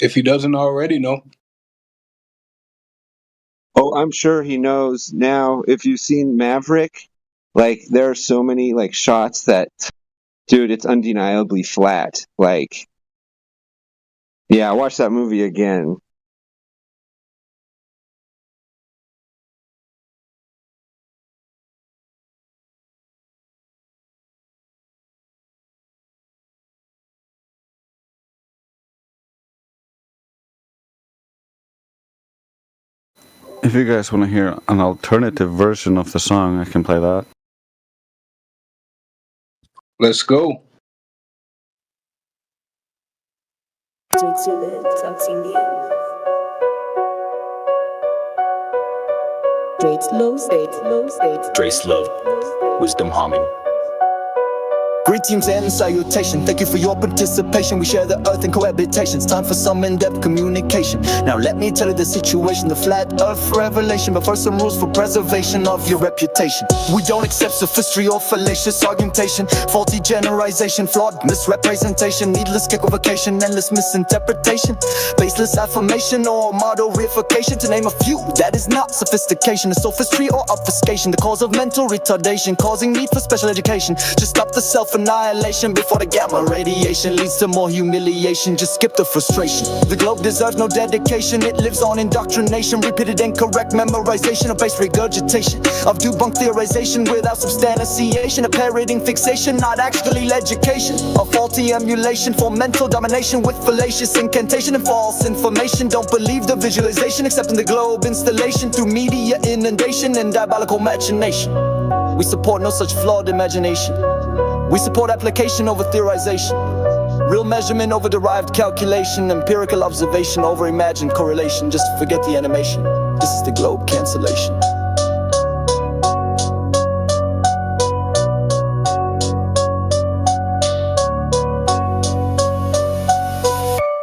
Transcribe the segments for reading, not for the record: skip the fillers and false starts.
if he doesn't already know. Oh, I'm sure he knows now. If you've seen Maverick, like there are so many like shots that, dude, it's undeniably flat. Like, yeah, watch that movie again. If you guys want to hear an alternative version of the song, I can play that. Let's go. Dre Slow, Wisdom Harmony. Greetings and salutation, thank you for your participation. We share the earth in cohabitation, it's time for some in-depth communication. Now let me tell you the situation, the flat earth revelation. But first some rules for preservation of your reputation. We don't accept sophistry or fallacious argumentation, faulty generalization, flawed misrepresentation, needless equivocation, endless misinterpretation, baseless affirmation or model reification. To name a few, that is not sophistication, a sophistry or obfuscation, the cause of mental retardation, causing need for special education. Just stop the self-annihilation before the gamma radiation leads to more humiliation. Just skip the frustration. The globe deserves no dedication, it lives on indoctrination, repeated incorrect memorization of base regurgitation of debunked theorization without substantiation, a parroting fixation, not actually education, a faulty emulation for mental domination with fallacious incantation and false information. Don't believe the visualization, accepting the globe installation through media inundation and diabolical machination. We support no such flawed imagination. We support application over theorization, real measurement over derived calculation, empirical observation over imagined correlation. Just forget the animation. This is the globe cancellation.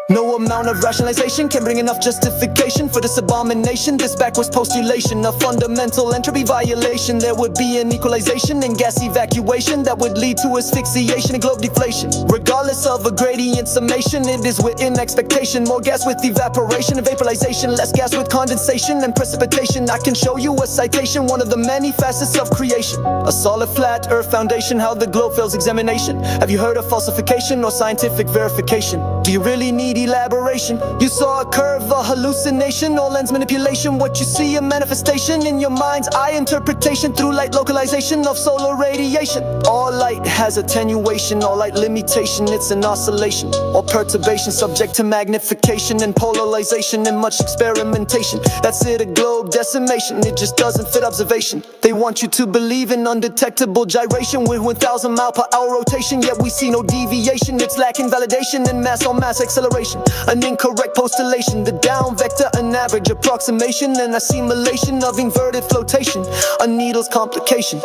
No amount of rationalization can bring enough justification for this abomination, this backwards postulation, a fundamental entropy violation. There would be an equalization and gas evacuation that would lead to asphyxiation and globe deflation. Regardless of a gradient summation, it is within expectation. More gas with evaporation and vaporization, less gas with condensation and precipitation. I can show you a citation, one of the many facets of creation. A solid flat earth foundation, how the globe fails examination. Have you heard of falsification or scientific verification? Do you really need elaboration? You saw a curve, a hallucination, or lens manipulation. What you see, a manifestation in your mind's eye interpretation through light localization of solar radiation. All light has attenuation, all light limitation, it's an oscillation or perturbation subject to magnification and polarization and much experimentation. That's it, a globe decimation, it just doesn't fit observation. They want you to believe in undetectable gyration with 1,000 mile per hour rotation, yet we see no deviation. It's lacking validation and mass on mass acceleration, an incorrect postulation, the down vector, an average approximation, an assimilation of inverted flotation, a needle's complication.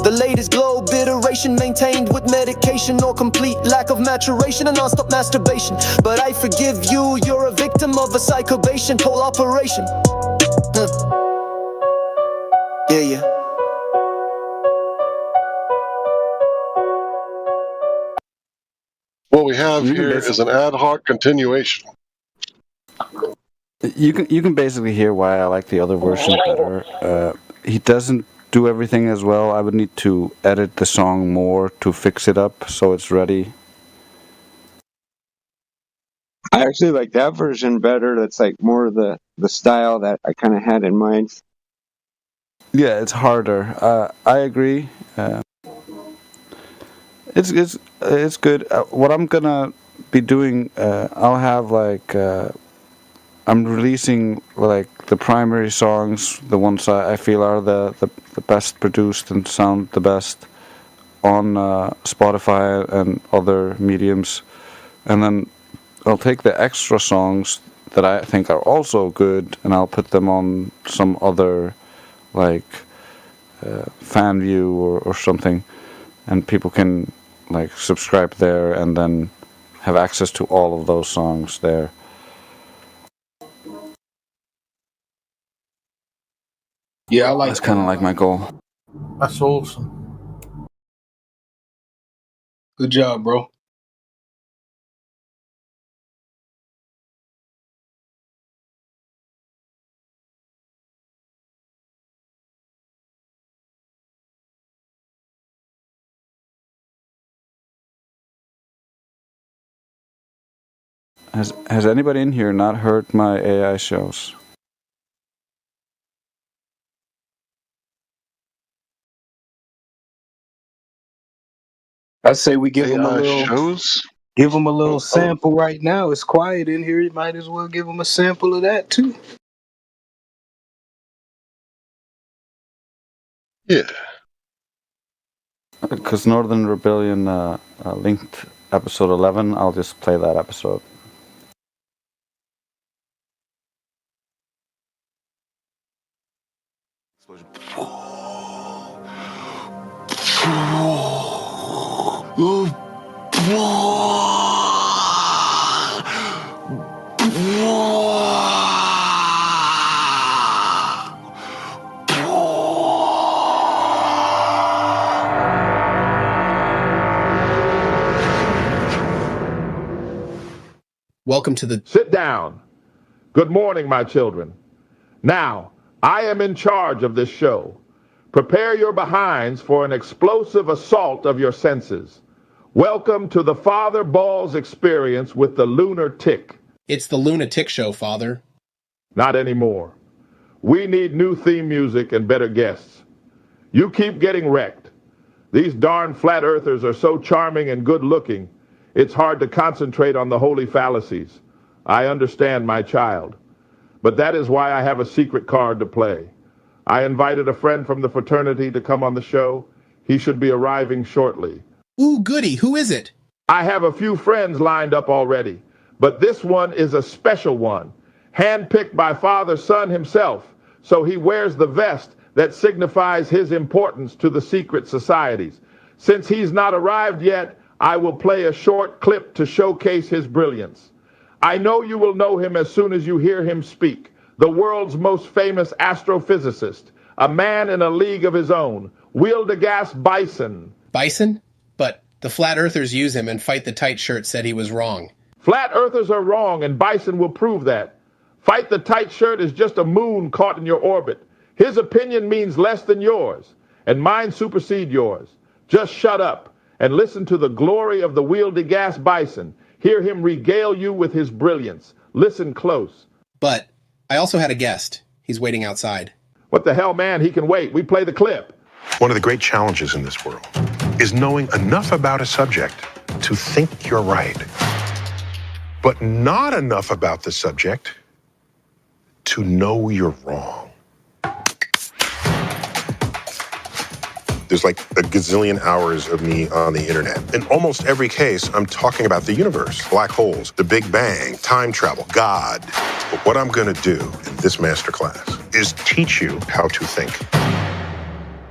The latest globe iteration maintained with medication or complete lack of maturation and non-stop masturbation. But I forgive you, you're a victim of a psychobation, pole operation. Yeah. What we have here is an ad hoc continuation. You can basically hear why I like the other version better. He doesn't do everything as well. I would need to edit the song more to fix it up so it's ready. I actually like that version better. That's like more the style that I kind of had in mind. Yeah, it's harder. I agree. It's good. What I'm gonna be doing, I'll have like I'm releasing like the primary songs, the ones I feel are the best produced and sound the best on Spotify and other mediums, and then I'll take the extra songs that I think are also good and I'll put them on some other like fan view or something, and people can like subscribe there and then have access to all of those songs there. Yeah, I like That's kind of like my goal. That's awesome. Good job, bro. Has anybody in here not heard my AI shows? I say we give them a AI little, shows? sample right now. It's quiet in here. You might as well give them a sample of that too. Yeah. Because Northern Rebellion linked episode 11, I'll just play that episode. Welcome to the... Sit down. Good morning, my children. Now, I am in charge of this show. Prepare your behinds for an explosive assault of your senses. Welcome to the Father Balls experience with the Lunar Tick. It's the Lunatic Show, Father. Not anymore. We need new theme music and better guests. You keep getting wrecked. These darn flat earthers are so charming and good looking, it's hard to concentrate on the holy fallacies. I understand, my child. But that is why I have a secret card to play. I invited a friend from the fraternity to come on the show. He should be arriving shortly. Ooh, goody. Who is it? I have a few friends lined up already, but this one is a special one, handpicked by Father Son himself, so he wears the vest that signifies his importance to the secret societies. Since he's not arrived yet, I will play a short clip to showcase his brilliance. I know you will know him as soon as you hear him speak. The world's most famous astrophysicist, a man in a league of his own, Wildegas Bison. Bison? But the Flat Earthers use him and Fight the Tight Shirt said he was wrong. Flat Earthers are wrong, and Bison will prove that. Fight the Tight Shirt is just a moon caught in your orbit. His opinion means less than yours, and mine supersede yours. Just shut up and listen to the glory of the Wildegas Bison. Hear him regale you with his brilliance. Listen close. But I also had a guest. He's waiting outside. What the hell, man? He can wait. We play the clip. One of the great challenges in this world is knowing enough about a subject to think you're right, but not enough about the subject to know you're wrong. There's like a gazillion hours of me on the internet. In almost every case, I'm talking about the universe, black holes, the Big Bang, time travel, God. But what I'm going to do in this masterclass is teach you how to think.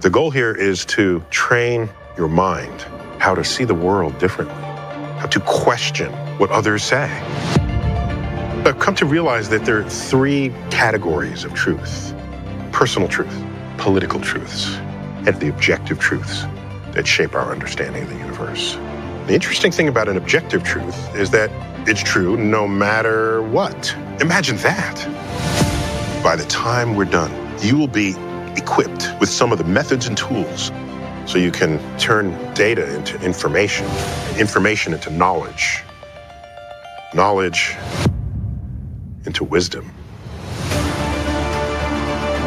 The goal here is to train your mind how to see the world differently, how to question what others say. I've come to realize that there are three categories of truth: personal truth, political truths, and the objective truths that shape our understanding of the universe. The interesting thing about an objective truth is that it's true no matter what. Imagine that. By the time we're done, you will be equipped with some of the methods and tools so you can turn data into information, information into knowledge, knowledge into wisdom.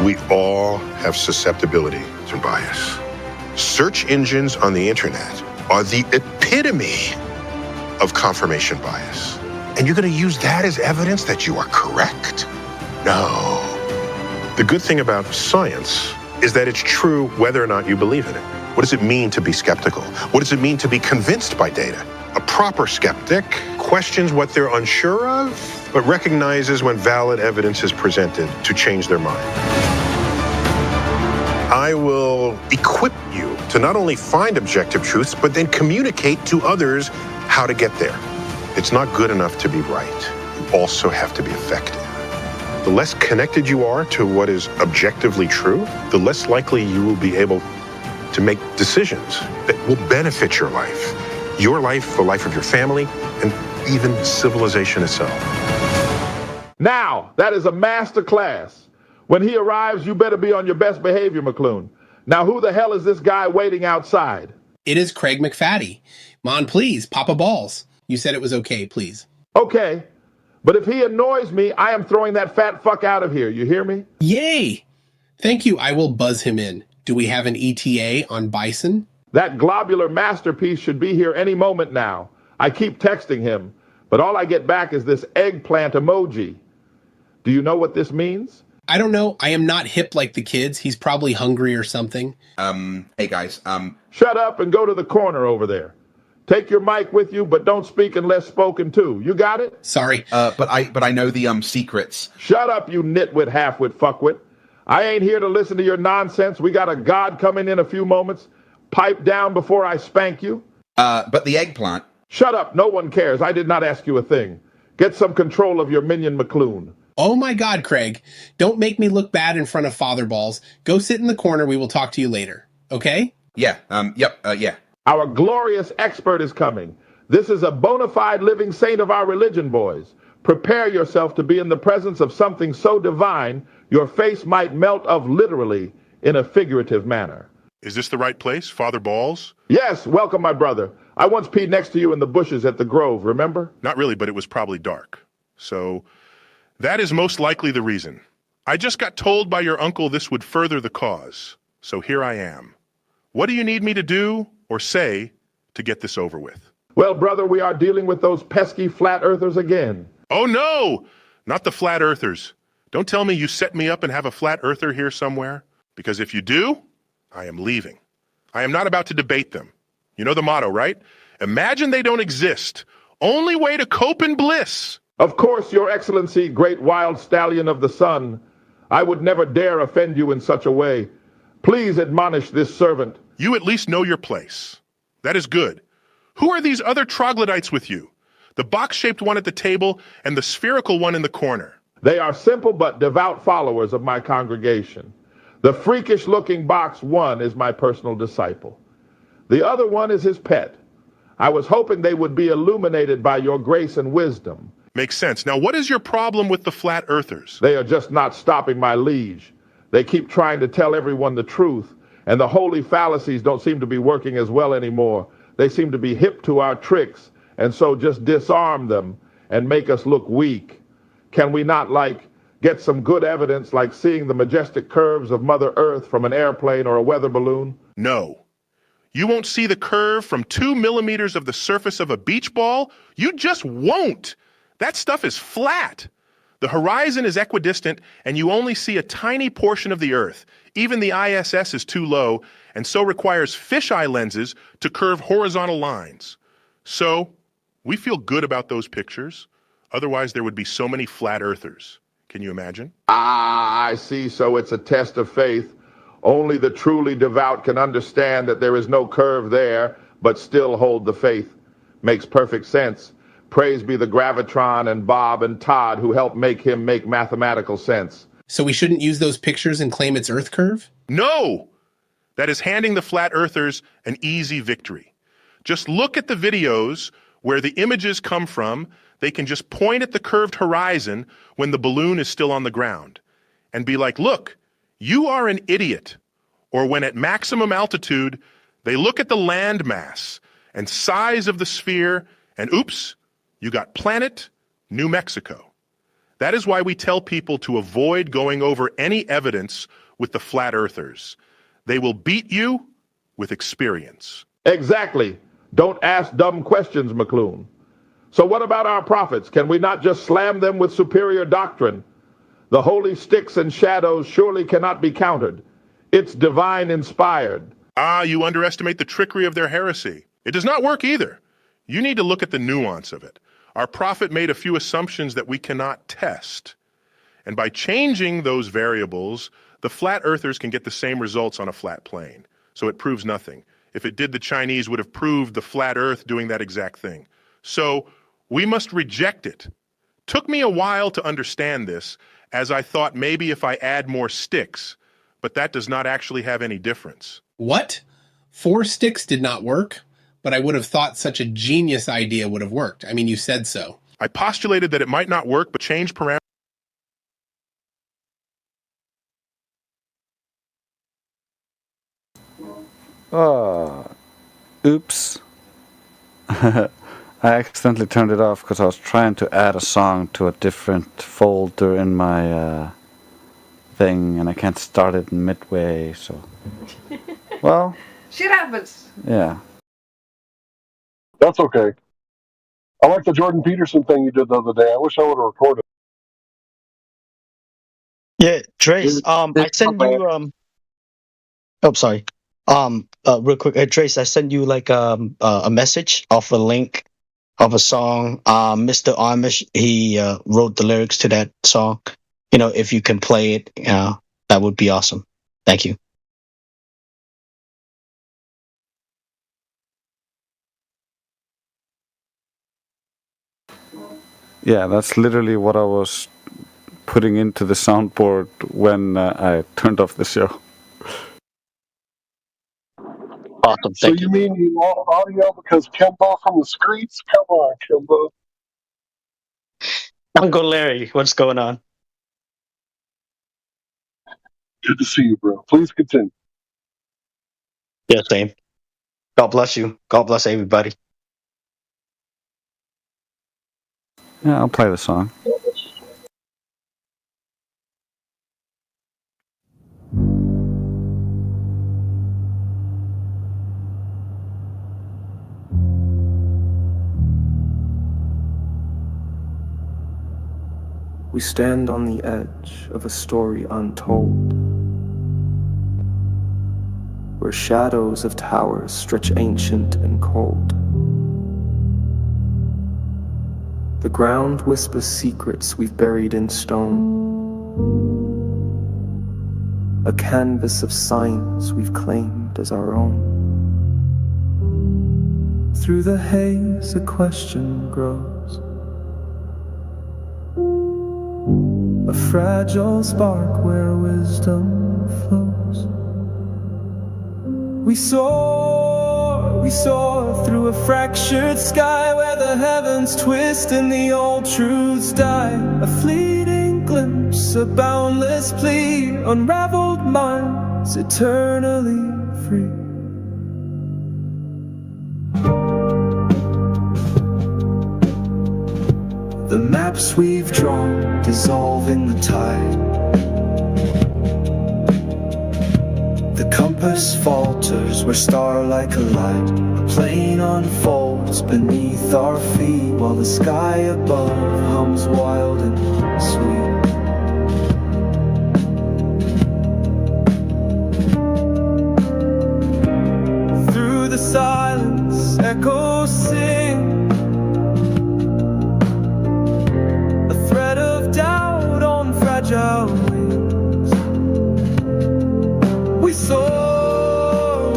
We all have susceptibility to bias. Search engines on the internet are the epitome of confirmation bias. And you're going to use that as evidence that you are correct? No. The good thing about science is that it's true whether or not you believe in it. What does it mean to be skeptical? What does it mean to be convinced by data? A proper skeptic questions what they're unsure of, but recognizes when valid evidence is presented to change their mind. I will equip you to not only find objective truths, but then communicate to others how to get there. It's not good enough to be right. You also have to be effective. The less connected you are to what is objectively true, the less likely you will be able to make decisions that will benefit your life, the life of your family, and even civilization itself. Now, that is a master class. When he arrives, you better be on your best behavior, McClune. Now, who the hell is this guy waiting outside? It is Craig McFaddy. Mon, please, Papa Balls. You said it was okay, please. Okay, But if he annoys me, I am throwing that fat fuck out of here. You hear me? Yay! Thank you. I will buzz him in. Do we have an ETA on Bison? That globular masterpiece should be here any moment now. I keep texting him, but all I get back is this eggplant emoji. Do you know what this means? I don't know. I am not hip like the kids. He's probably hungry or something. Hey guys, Shut up and go to the corner over there. Take your mic with you, but don't speak unless spoken to. You got it? Sorry. but I know the secrets. Shut up, you nitwit, halfwit, fuckwit. I ain't here to listen to your nonsense. We got a god coming in a few moments. Pipe down before I spank you. But the eggplant. Shut up. No one cares. I did not ask you a thing. Get some control of your minion McClune. Oh my God, Craig. Don't make me look bad in front of Father Balls. Go sit in the corner. We will talk to you later. Okay? Yeah, yeah. Our glorious expert is coming. This is a bona fide living saint of our religion, boys. Prepare yourself to be in the presence of something so divine, your face might melt of literally in a figurative manner. Is this the right place, Father Balls? Yes, welcome, my brother. I once peed next to you in the bushes at the Grove, remember? Not really, but it was probably dark. So that is most likely the reason. I just got told by your uncle this would further the cause. So here I am. What do you need me to do or say to get this over with? Well, brother, we are dealing with those pesky flat earthers again. Oh no! Not the flat earthers. Don't tell me you set me up and have a flat earther here somewhere. Because if you do, I am leaving. I am not about to debate them. You know the motto, right? Imagine they don't exist. Only way to cope in bliss. Of course, your excellency, great wild stallion of the sun. I would never dare offend you in such a way. Please admonish this servant. You at least know your place. That is good. Who are these other troglodytes with you? The box-shaped one at the table and the spherical one in the corner. They are simple but devout followers of my congregation. The freakish-looking box one is my personal disciple. The other one is his pet. I was hoping they would be illuminated by your grace and wisdom. Makes sense. Now, what is your problem with the flat earthers? They are just not stopping my liege. They keep trying to tell everyone the truth, and the holy fallacies don't seem to be working as well anymore. They seem to be hip to our tricks, and so just disarm them and make us look weak. Can we not, get some good evidence, like seeing the majestic curves of Mother Earth from an airplane or a weather balloon? No. You won't see the curve from 2 millimeters of the surface of a beach ball? You just won't. That stuff is flat. The horizon is equidistant, and you only see a tiny portion of the Earth. Even the ISS is too low, and so requires fisheye lenses to curve horizontal lines. So, we feel good about those pictures. Otherwise, there would be so many flat earthers. Can you imagine? Ah, I see. So it's a test of faith. Only the truly devout can understand that there is no curve there, but still hold the faith. Makes perfect sense. Praise be the Gravitron and Bob and Todd who helped make him make mathematical sense. So we shouldn't use those pictures and claim it's Earth curve? No! That is handing the flat earthers an easy victory. Just look at the videos where the images come from. They can just point at the curved horizon when the balloon is still on the ground and be like, look, you are an idiot. Or when at maximum altitude, they look at the land mass and size of the sphere and oops, you got planet New Mexico. That is why we tell people to avoid going over any evidence with the flat earthers. They will beat you with experience. Exactly. Don't ask dumb questions, McClune. So what about our prophets? Can we not just slam them with superior doctrine? The holy sticks and shadows surely cannot be countered. It's divine inspired. Ah, you underestimate the trickery of their heresy. It does not work either. You need to look at the nuance of it. Our prophet made a few assumptions that we cannot test. And by changing those variables, the flat earthers can get the same results on a flat plane. So it proves nothing. If it did, the Chinese would have proved the flat earth doing that exact thing. So we must reject it. Took me a while to understand this, as I thought maybe if I add more sticks, but that does not actually have any difference. What? 4 sticks did not work? But I would have thought such a genius idea would have worked. I mean, you said so. I postulated that it might not work, but change parameters. Oops. I accidentally turned it off because I was trying to add a song to a different folder in my thing, and I can't start it midway, so... Well... Shit happens! Yeah. That's okay. I like the Jordan Peterson thing you did the other day. I wish I would have recorded. Yeah, Trace. I sent you. Oh, sorry. Real quick, Trace. I sent you like a message of a link of a song. Mr. Amish, he wrote the lyrics to that song. You know, if you can play it, that would be awesome. Thank you. Yeah, that's literally what I was putting into the soundboard when I turned off the show. Awesome. So you mean you lost audio because Kimbo from the streets? Come on, Kimbo. Uncle Larry, what's going on? Good to see you, bro. Please continue. Yeah, same. God bless you. God bless everybody. Yeah, I'll play the song. We stand on the edge of a story untold, where shadows of towers stretch ancient and cold. The ground whispers secrets we've buried in stone, a canvas of signs we've claimed as our own. Through the haze a question grows, a fragile spark where wisdom flows. We soar through a fractured sky where the heavens twist and the old truths die. A fleeting glimpse, a boundless plea, unraveled minds eternally free. The maps we've drawn dissolve in the tide. The compass falters where starlight collide. A plane unfolds beneath our feet while the sky above hums wild and sweet. Through the silence, echoes sing, fragile wings. We soar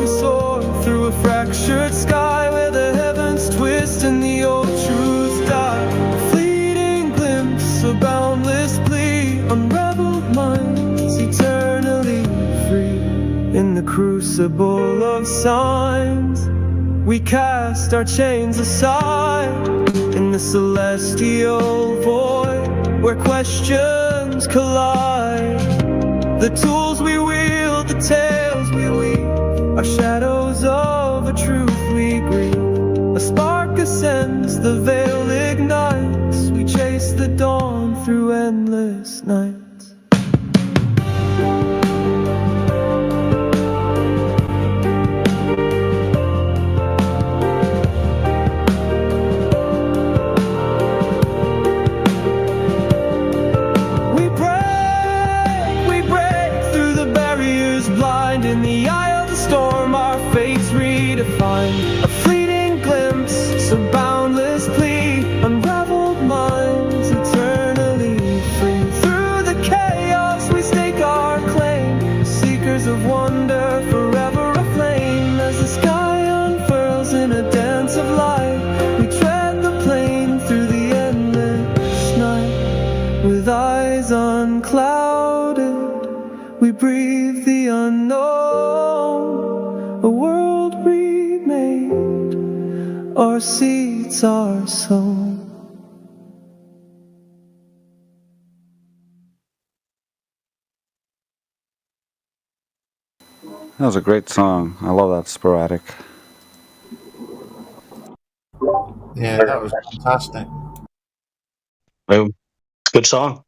through a fractured sky where the heavens twist and the old truths die. A fleeting glimpse, a boundless plea, unraveled minds eternally free. In the crucible of signs, we cast our chains aside. In the celestial void where questions collide, the tools we wield, the tales we weave, are shadows of a truth we grieve. A spark ascends, the veil ignites, we chase the dawn through endless nights. In the eye of the storm, our fates redefined. A fleeting glimpse, a boundless plea, unraveled minds eternally free. Through the chaos we stake our claim, seekers of wonder forever aflame. As the sky unfurls in a dance of light, we tread the plane through the endless night. With eyes unclouded, we breathe the unknown, a world remade, our seeds are sown. That was a great song. I love that sporadic. Yeah, that was fantastic. Boom. Good song.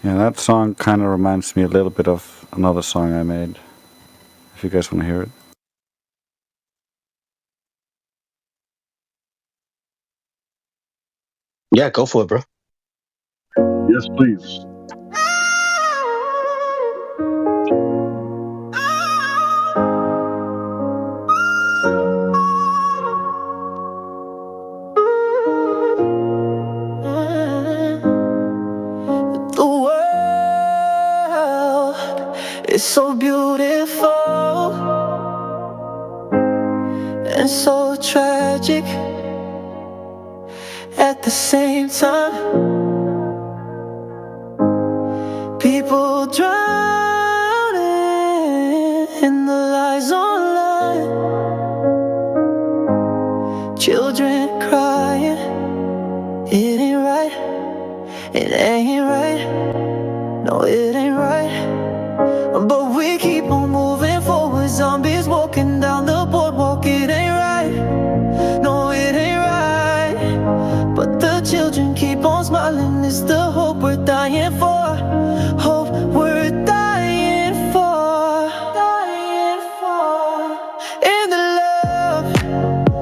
Yeah, that song kind of reminds me a little bit of another song I made. If you guys want to hear it. Yeah, go for it, bro. Yes, please. The world is so beautiful and so tragic at the same time. People drowning in the lies online, children crying. It ain't right, it ain't right, no, it ain't right. But we keep on moving forward, zombies walking down the boardwalk. It ain't right, no, it ain't right. But the children keep on smiling, it's the hope we're dying for. Hope we're dying for. In the love,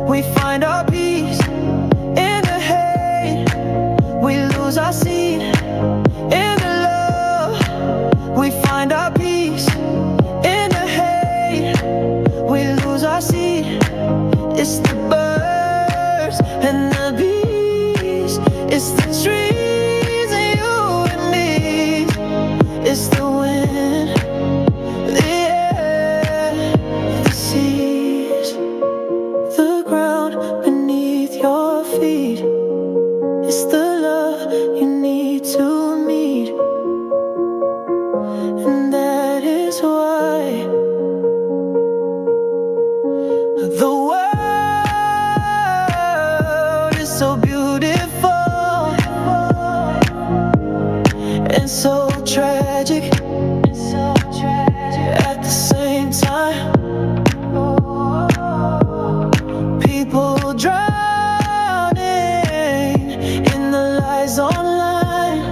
we find our peace. In the hate, we lose our seed. In the love, we find our peace. In the hate, we lose our seed. It's the birds and the bees. It's the trees and you and me. It's the wind, the air, the seas, the ground beneath your feet. It's the love you need to meet. And that is why the world is so beautiful and so tragic at the same time. People drowning in the lies online,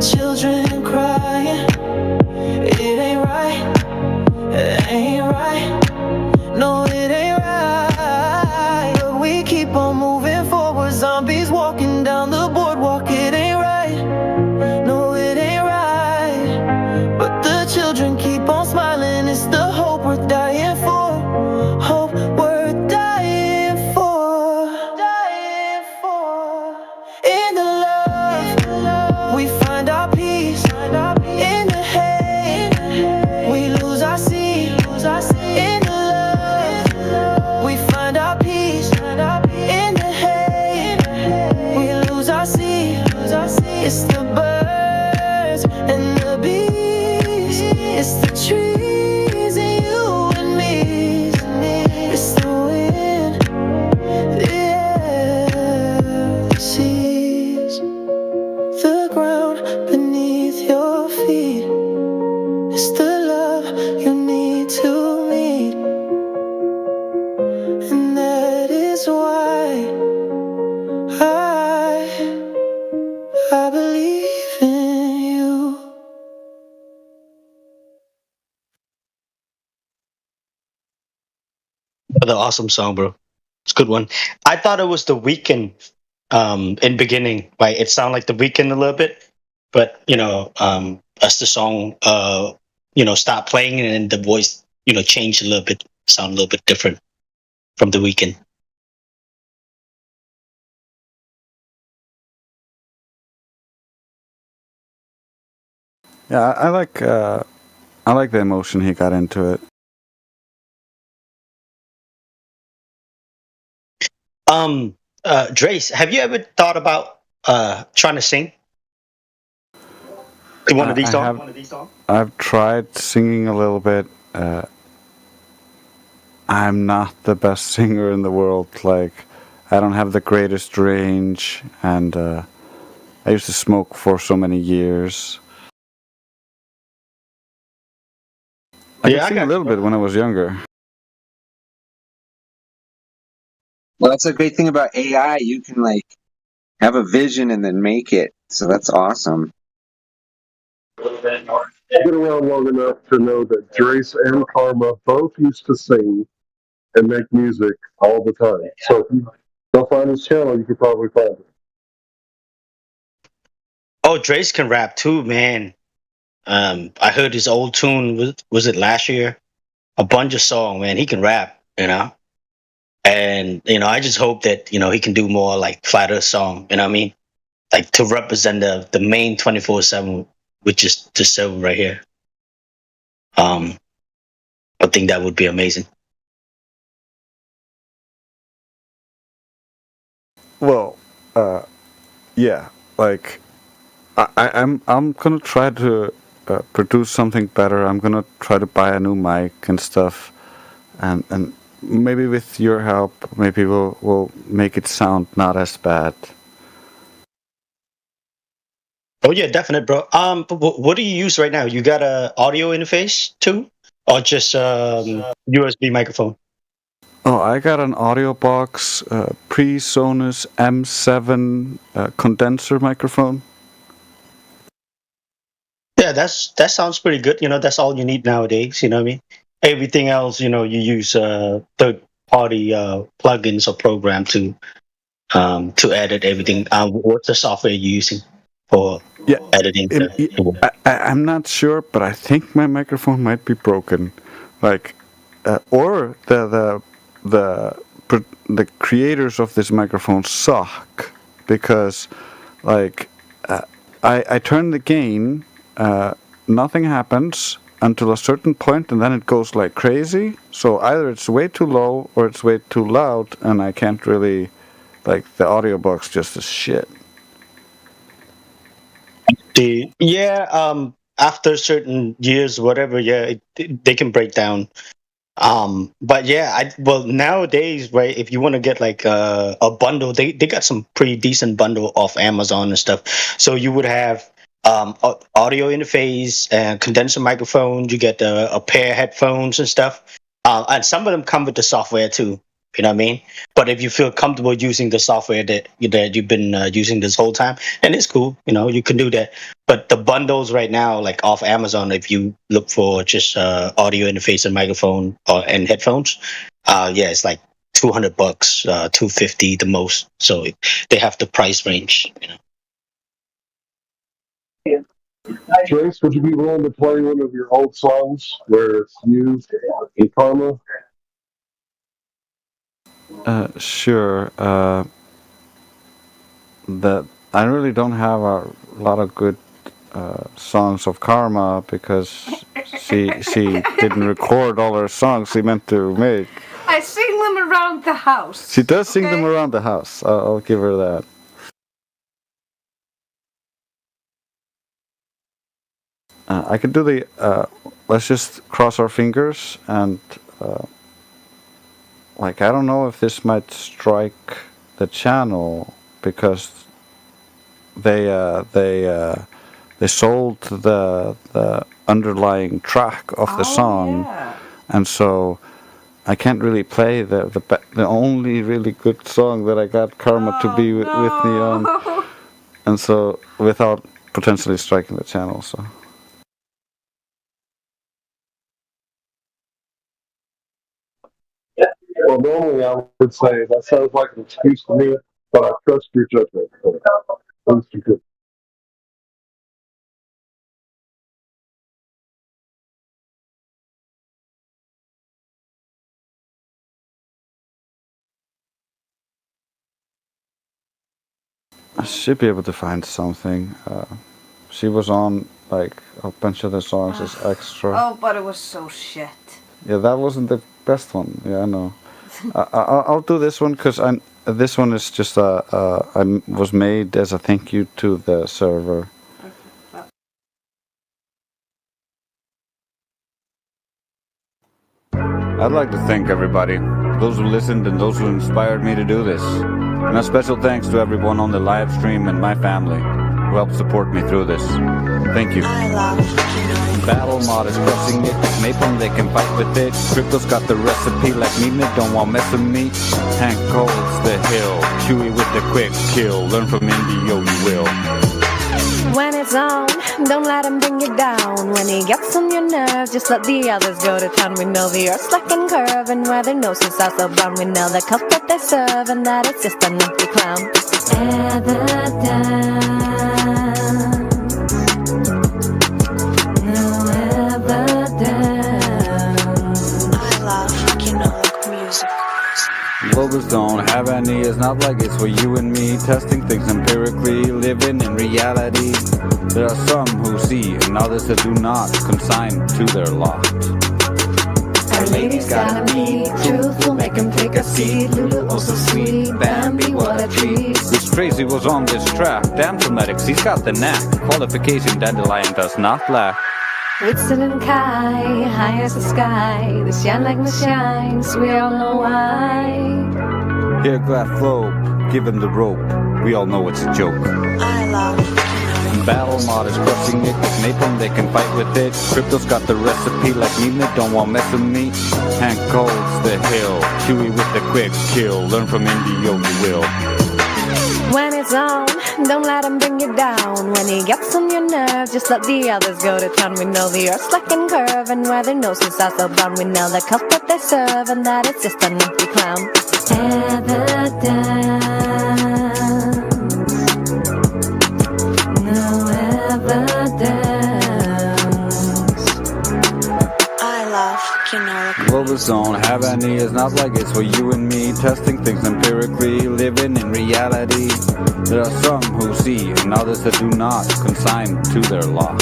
children crying. It ain't right, it ain't right, no, it ain't right. But we keep on moving forward, zombies walking down the boardwalk. It ain't right, no, it ain't right. But the children keep on smiling, it's the hope we're dying for. Hope we're dying for. In the love, we find our peace. In the hate, we lose our seed. In the love, we find our peace. In the hate, we lose our seed. It's the birds and the bees. It's the trees and you and me. It's the wind, the air, the seas, the ground beneath your feet. It's the love you need to meet. And that is why I believe in you. Another awesome song, bro. It's a good one. I thought it was The Weeknd in beginning, right? It sounded like The Weeknd a little bit. but as the song start playing and the voice changed a little bit, sound a little bit different from The Weeknd. Yeah, I like the emotion he got into it. Drace, have you ever thought about trying to sing in one of these songs? I've tried singing a little bit. I'm not the best singer in the world. Like, I don't have the greatest range, and I used to smoke for so many years. I could sing a little bit when I was younger. Well, that's a great thing about AI. You can like have a vision and then make it. So that's awesome. Been around long enough to know that Drace and Karma both used to sing and make music all the time. So if you go find his channel, you could probably find it. Oh, Drace can rap too, man. I heard his old tune. Was it last year? A bunch of song, man. He can rap, and I just hope that he can do more like Flat Earth song. You know what I mean? Like to represent the main 24/7, which is the server right here. I think that would be amazing. Well, yeah, like I'm gonna try to produce something better. I'm gonna try to buy a new mic and stuff, and maybe with your help, maybe we'll make it sound not as bad. Oh yeah, definite, bro. But what do you use right now? You got a audio interface too, or just USB microphone? Oh, I got an audio box, PreSonus M7 condenser microphone. Yeah, that sounds pretty good. That's all you need nowadays. You know what I mean? Everything else, you use third party plugins or program to edit everything. What's the software you're using for editing? I'm not sure, but I think my microphone might be broken, like, or the creators of this microphone suck, because, like, I turn the gain, nothing happens until a certain point, and then it goes like crazy. So either it's way too low or it's way too loud, and I can't really, like, the audio box just is shit. After certain years, whatever, they can break down. But yeah, nowadays, right, if you want to get like a bundle, they got some pretty decent bundle off Amazon and stuff. So you would have audio interface and condenser microphone. You get a pair of headphones and stuff. And some of them come with the software too. You know what I mean? But if you feel comfortable using the software that you've been using this whole time, and it's cool, you can do that. But the bundles right now, like off Amazon, if you look for just audio interface and microphone and headphones, it's like $200, $250 the most. So they have the price range. Trace, would you be willing to play one of your old songs where it's used in Karma? Sure. That I really don't have a lot of good songs of Karma, because she didn't record all her songs she meant to make. I sing them around the house. She does sing them around the house. I'll give her that. I could do the. Let's just cross our fingers and. Like, I don't know if this might strike the channel, because they sold the underlying track of the song, and so I can't really play the only really good song that I got Karma to be with me on, and so without potentially striking the channel. So. Well, normally I would say that sounds like an excuse to me, but I trust your judgment. So, please continue. I should be able to find something. She was on like a bunch of the songs as extra. Oh, but it was so shit. Yeah, that wasn't the best one. Yeah, I know. I'll do this one because this one is just was made as a thank you to the server. I'd like to thank everybody, those who listened and those who inspired me to do this. And a special thanks to everyone on the live stream and my family who helped support me through this. Thank you. Battle mod is crushing it. Napalm, they can fight with it. Crypto's got the recipe like Mimic, don't want mess with me. Hank holds the hill. Chewy with the quick kill. Learn from Indio, you will. When it's on, don't let him bring you down. When he gets on your nerves, just let the others go to town. We know the earth's like and curve, and where their noses are so brown. We know the cup that they serve, and that it's just an empty clown. Evidence. No evidence. I love Kinolic music. Logos don't have any, it's not like it's for you and me. Testing things empirically, living in reality. There are some who see and others that do not, consigned to their lot. Our lady's gotta be truthful, make him take a seat. Lulu also sweet, Bambi what a treat. This Tracy was on this track, damn phonetics, he's got the knack. Qualification Dandelion does not lack. Whitson and Kai, high as the sky. They shine like my shines, we all know why. Here Glad Flow, give him the rope, we all know it's a joke. I love Battle mod is crushing it. Napalm, they can fight with it. Crypto's got the recipe like Mimic, don't want mess with me. Hank holds the hill. Chewy with the quick kill. Learn from Indio, you will. when it's on, don't let him bring you down. When he gets on your nerves, just let the others go to town. We know the earth's like and curve, and where their noses are so brown. We know the cup that they serve, and that it's just an empty clown. Evidence. No evidence. I love Kinolic. Logos don't have any, it's not like it's for you and me. Testing things empirically, living in reality. There are some who see and others that do not, consigned to their lot.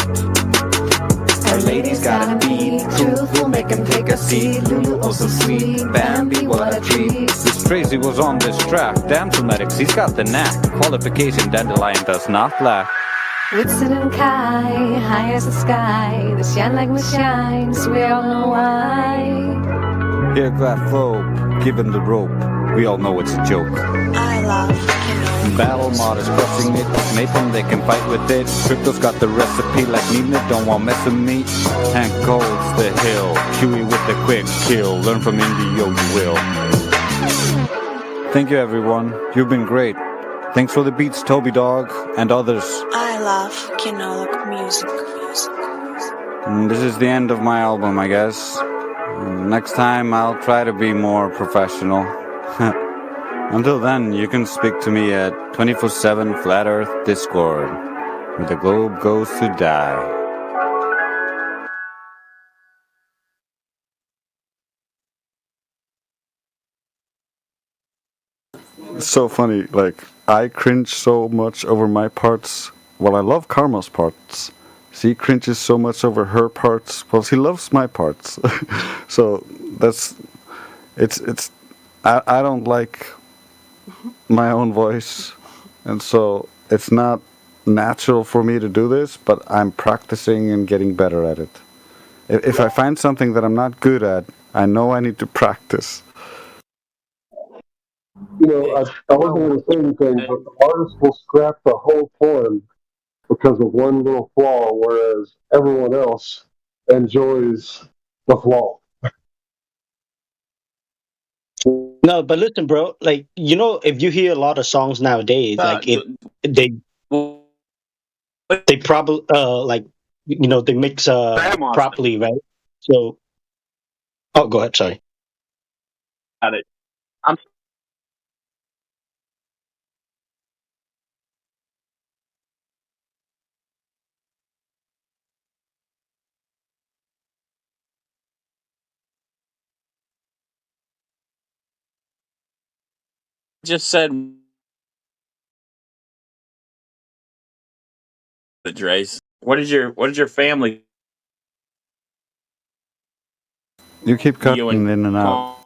Our lady's gotta be truthful, make him take a seat. Lulu also sweet, Bambi what a treat. This Tracy was on this track, damn phonetics, he's got the knack. Qualification Dandelion does not lack. Whitson and Kai, high as the sky. They shine like my shines, we all know why. Here Glad Flow, give him the rope, we all know it's a joke. I love Battle mod is crushing it. Napalm, they can fight with it. Crypto's got the recipe like Mimic, don't want mess with me. Hank holds the hill. Chewy with the quick kill. Learn from Indio, you will. Thank you, everyone. You've been great. Thanks for the beats, Toby Dog, and others. I love Kinolic music. And this is the end of my album, I guess. Next time, I'll try to be more professional. Until then, you can speak to me at 24/7 Flat Earth Discord, where the globe goes to die. It's so funny, like, I cringe so much over my parts. Well, I love Karma's parts. She cringes so much over her parts. Well, she loves my parts. So, I don't like my own voice, and so it's not natural for me to do this, but I'm practicing and getting better at it. If I find something that I'm not good at, I know I need to practice. You know, I wasn't going to say anything, but the artist will scrap the whole poem because of one little flaw, whereas everyone else enjoys the flaw. No, but listen, bro. Like, you know, if you hear a lot of songs nowadays, like they probably like, you know, they mix properly, right? So, oh, go ahead. Sorry. Got it. I'm just said Drace. What did your family? You keep cutting You in and out.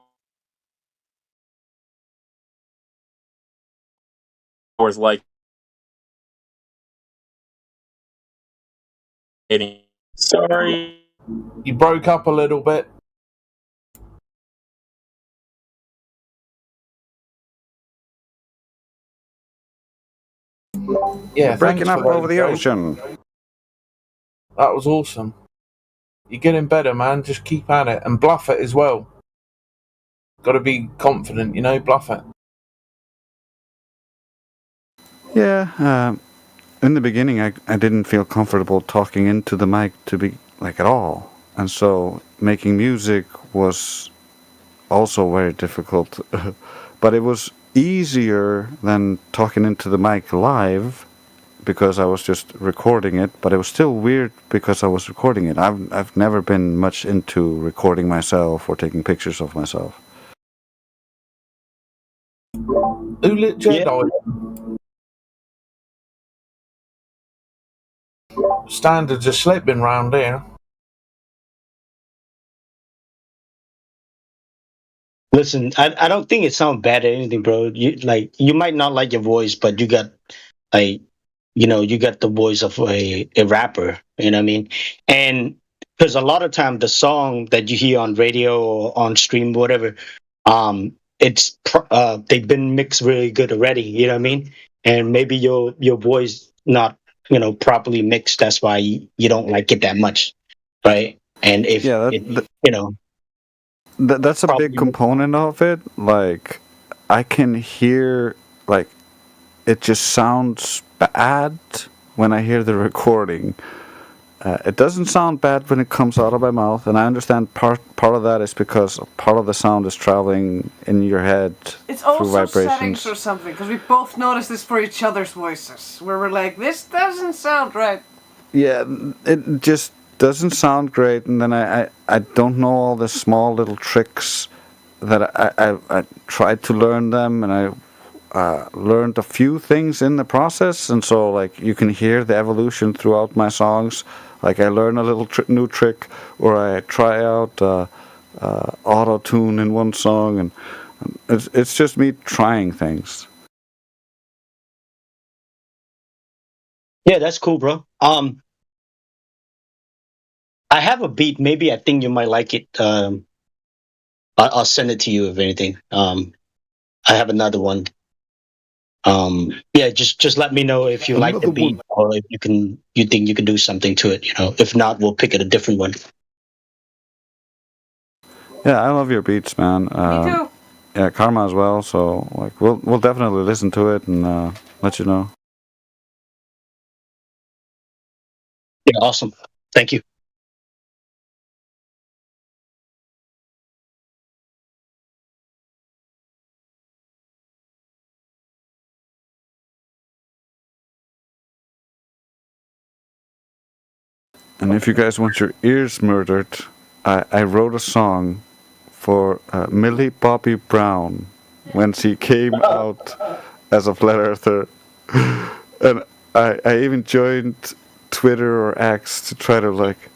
Was like. Sorry. You broke up a little bit. Yeah, Breaking thanks up for that, over the Joe. ocean. That was awesome. You're getting better, man. Just keep at it and bluff it as well. Got to be confident, bluff it. Yeah, in the beginning, I didn't feel comfortable talking into the mic to be like at all, and so making music was also very difficult. But it was easier than talking into the mic live because I was just recording it. But it was still weird because I was recording it. I've never been much into recording myself or taking pictures of myself. Who lit Jedi? Standards are slipping round here. Listen, I don't think it sounds bad or anything, bro. You might not like your voice, but you got like you got the voice of a rapper. You know what I mean? And because a lot of time the song that you hear on radio or on stream, whatever, they've been mixed really good already. You know what I mean? And maybe your voice not properly mixed. That's why you don't like it that much, right? And if that's a big component of it. Like, I can hear, like, it just sounds bad when I hear the recording. It doesn't sound bad when it comes out of my mouth, and I understand part of that is because part of the sound is traveling in your head It's through also vibrations. settings or something, because we both noticed this for each other's voices, where we're like, this doesn't sound right. Yeah, it just doesn't sound great, and then I don't know all the small little tricks that I tried to learn them, and I learned a few things in the process, and so like you can hear the evolution throughout my songs. Like, I learn a little new trick, or I try out auto tune in one song, and it's just me trying things. Yeah, that's cool, bro. I have a beat. Maybe I think you might like it. I'll send it to you if anything. I have another one. Yeah, just let me know if you like the beat or if you think you can do something to it. If not, we'll pick it a different one. Yeah, I love your beats, man. Me too. Yeah, Karma as well. So like, we'll definitely listen to it and let you know. Yeah, awesome. Thank you. And if you guys want your ears murdered, I wrote a song for Millie Bobby Brown when she came out as a flat earther, and I even joined Twitter or X to try to like,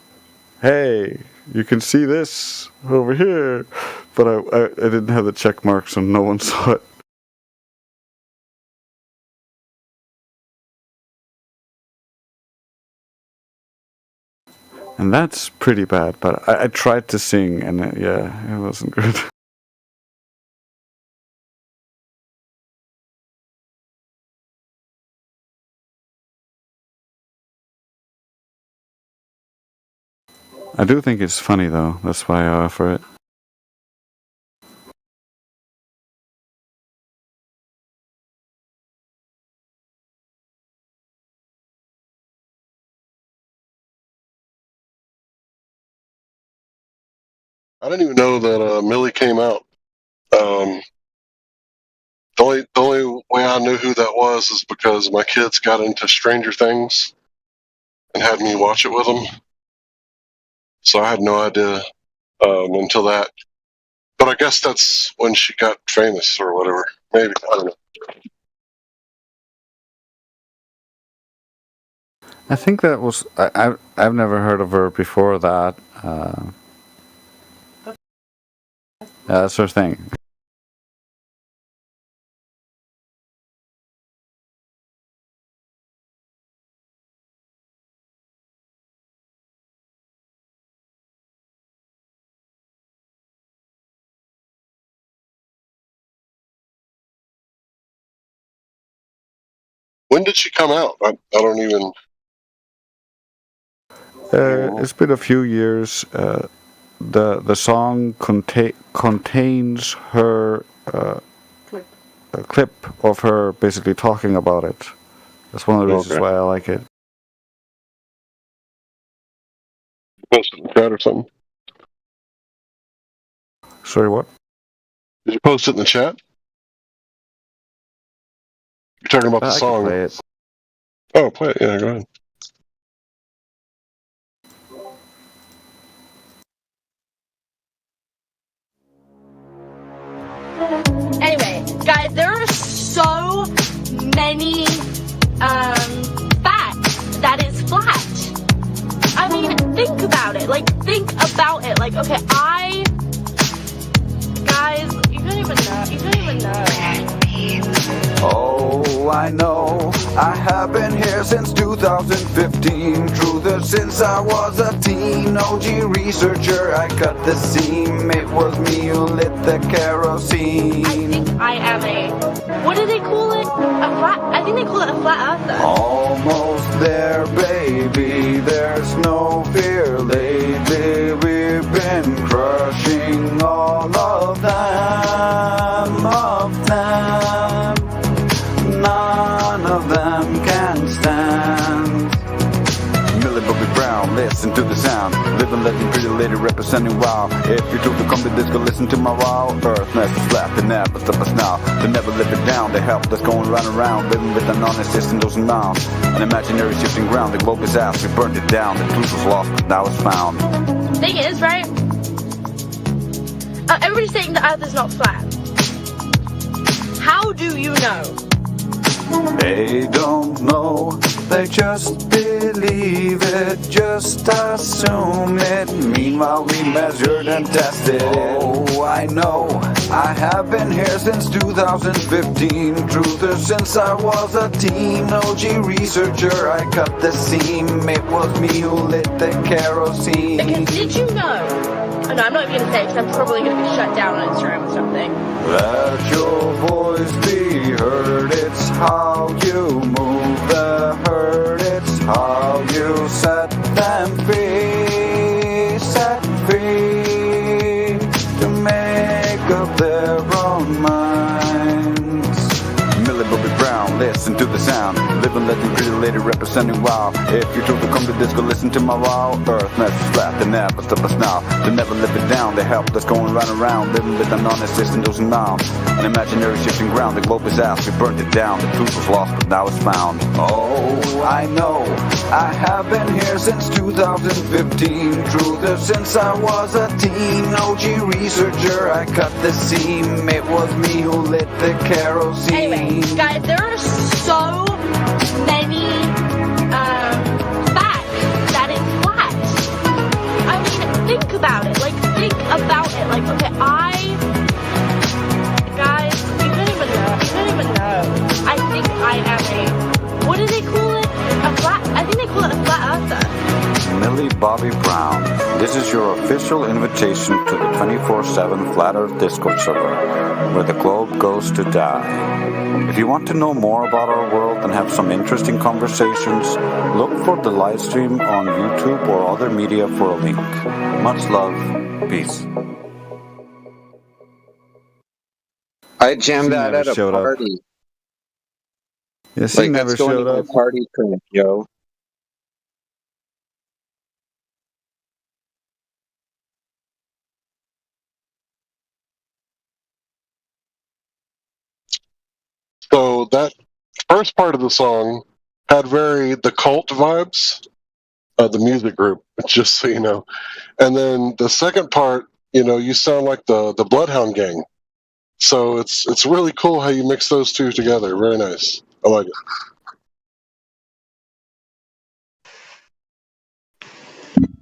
hey, you can see this over here, but I didn't have the check mark, so no one saw it. And that's pretty bad, but I tried to sing, and it wasn't good. I do think it's funny, though. That's why I offer it. I didn't even know that Millie came out. The only way I knew who that was is because my kids got into Stranger Things and had me watch it with them. So I had no idea until that. But I guess that's when she got famous or whatever. Maybe. I don't know. I think that was I've never heard of her before that. That's her thing. When did she come out? I don't even. It's been a few years. The song contains her a clip of her basically talking about it. That's one of the reasons why I like it. Post it in the chat or something. Sorry, what? Did you post it in the chat? You're talking about the I song. can play it. Oh, play it. Yeah, go ahead. Anyway, guys, there are so many facts that is flat. I mean, think about it. Like, think about it. Like, okay, guys, you don't even know. You don't even know. Oh, I know. I have been here since 2015. Truther since I was a teen. OG researcher, I cut the seam. It was me who lit the kerosene. I think I am what do they call it? I think they call it a flat earther. Almost there, baby. There's no fear lately. We've been crushing all of them. None of them can stand. Millie Bobby Brown, listen to the sound. Living legend, pretty lady representing wow. If you truly come to this, go listen to my wow. Earth nest is flat, they never stop us now. They never live it down, they help us going round and round. Living with an honest system, those mounds. An imaginary shifting ground, the globe is ours, we burned it down. The truth was lost, but now it's found. Thing is, right? Everybody's saying the earth is not flat. How do you know? They don't know, they just believe it, just assume it. Meanwhile we measured and tested it. Oh, I know, I have been here since 2015. Truther since I was a teen. OG researcher, I cut the seam. It was me who lit the kerosene. Because did you know? Oh, no, I'm not even going to say it because I'm probably going to be shut down on Instagram or something. Let your voice be heard, it's how you move the herd, it's how you set them free to make up their own minds. Millie Bobby Brown, listen to the sound. Living legend, pretty lady representing wow. If you truly come to this, go listen to my wow. Earth nest is flat, they never stop us now. They never live it down, they help us going round and round. Living with an honest system, those mounds. An imaginary shifting ground, the globe is ours, we burned it down. The truth was lost, but now it's found. Oh, I know, I have been here since 2015. Truther since I was a teen. OG researcher, I cut the seam. It was me who lit the kerosene. Anyway, guys, there are so many facts that is flat. I mean, think about it. Like, think about it. Like, okay, guys, you don't even know. You don't even know. I think I am what do they call it? I think they call it a flat earther. Millie Bobby Brown, this is your official invitation to the 24/7 Flat Earth Discord server, where the globe goes to die. If you want to know more about our world and have some interesting conversations, look for the live stream on YouTube or other media for a link. Much love. Peace. I jammed that at a party. Yes, like, he never that's going showed to up. my party crib, yo. So that first part of the song had very The Cult vibes, the music group, just so you know. And then the second part, you sound like the Bloodhound Gang. So it's really cool how you mix those two together. Very nice. I like it.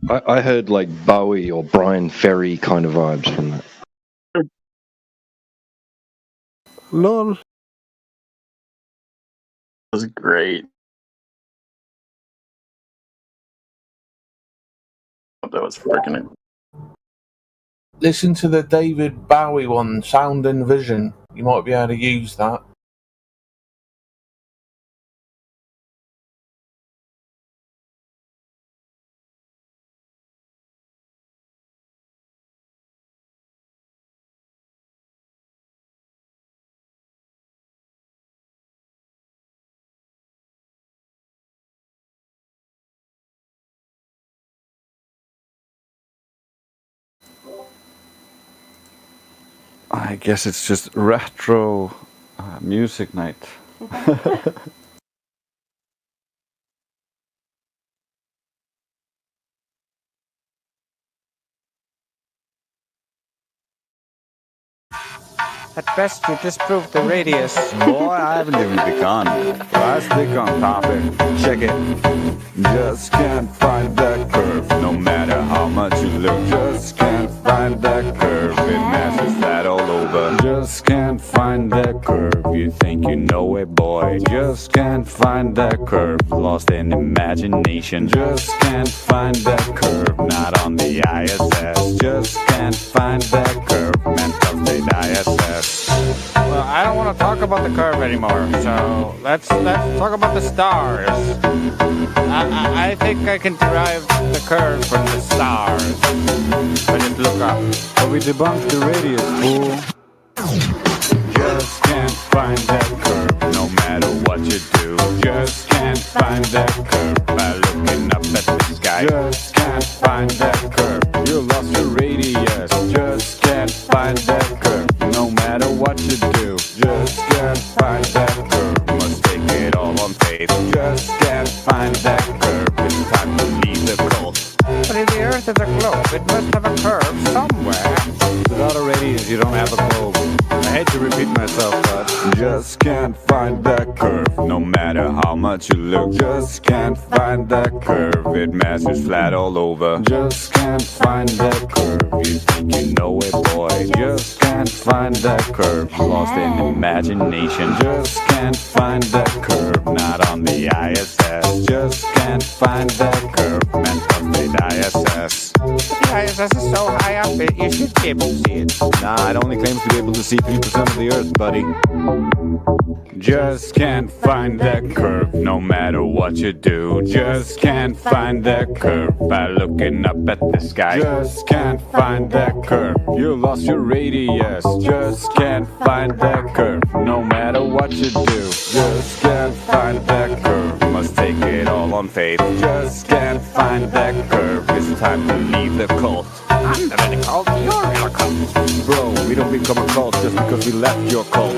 I heard like Bowie or Brian Ferry kind of vibes from that. Lol. was great. That was freaking. Listen to the David Bowie one, Sound and Vision. You might be able to use that. I guess it's just retro music night. At best, you disprove the radius. Boy, I haven't even begun. Last week on topic. Check it. Just can't find that curve, no matter how much you look. Just can't find that curve, it matches flat all over. Just can't find that curve, you think you know it, boy. Just can't find that curve, lost in imagination. Just can't find that curve, not on the ISS. Just can't find that curve, mental state ISS. Well, I don't want to talk about the curve anymore, so let's talk about the stars. I think I can derive the curve from the stars. I just look up. But we debunked the radius, fool. Just can't find that curve, no matter what you do. Just can't find that curve by looking up at the sky. Just can't find that curve, you lost your radius. Just can't find that curve, no matter what you do. Just can't find that curve, must take it all on faith. Just can't find that curve, it's time to leave the cult. But if the Earth is a globe, it must have a curve somewhere. Without a radius, you don't have a globe. I hate to repeat myself, but just can't find that curve, no matter how much you look. Just can't find that curve, it matches flat all over. Just can't find that curve, you think you know it, boy. Just can't find that curve, lost in imagination. Just can't find that curve, not on the ISS. Just can't find that curve, mental state ISS. The ISS is so high up, you should be able to see it. Nah, it only claims to be able to see 3% of the Earth, buddy. Just can't find that curve, no matter what you do. Just can't find that curve by looking up at the sky. Just can't find that curve, you lost your radius. Just can't find that curve, no matter what you do. Just can't find that curve, must take it all on faith. Just can't find that curve, it's time to leave the cult. I'm not in a cult, you're in a cult. Bro, we don't become a cult just because we left your cult.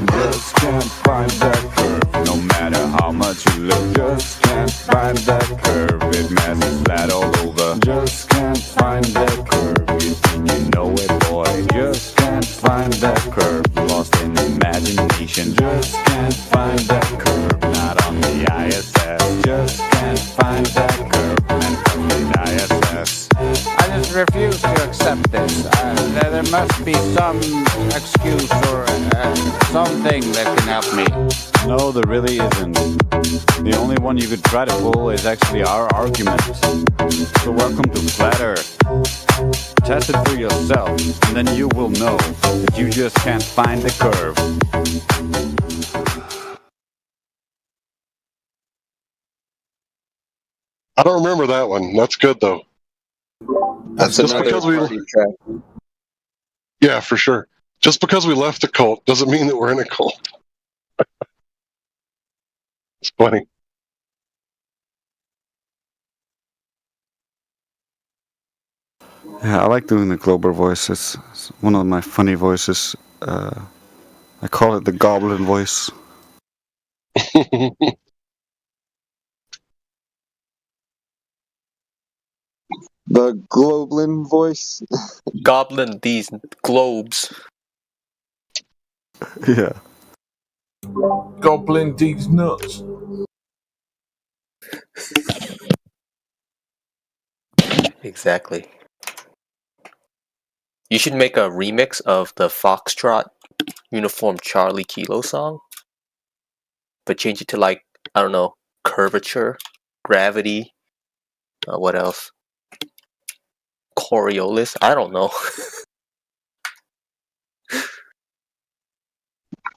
Just can't find that curve, no matter how much you look. Just can't find that curve, it matches flat all over. Just can't find that curve, you think you know it, boy. Just can't find that curve, lost in imagination. Just can't find that curve, not on the ISS. Just can't find that curve, mental state ISS. I just refuse to accept this. There must be some excuse or something that can help me. No, there really isn't. The only one you could try to pull is actually our argument. So welcome to Flat Earth. Test it for yourself, and then you will know that you just can't find the curve. I don't remember that one. That's good though. That's just another because we party track. Yeah, for sure. Just because we left the cult doesn't mean that we're in a cult. It's funny. Yeah, I like doing the Glober voice. It's one of my funny voices. I call it the goblin voice. The Globlin voice. Goblin these globes. Yeah. Goblin these nuts. Exactly. You should make a remix of the Foxtrot Uniform Charlie Kilo song, but change it to like, I don't know, curvature, gravity, what else? Coriolis? I don't know.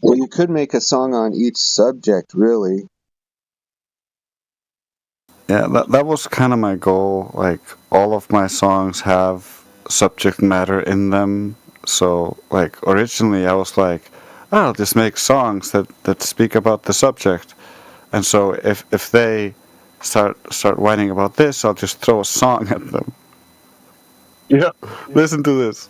Well, you could make a song on each subject, really. Yeah, that was kind of my goal. Like, all of my songs have subject matter in them. So, like, originally I was like, I'll just make songs that speak about the subject. And so if they start whining about this, I'll just throw a song at them. Yeah. Listen to this.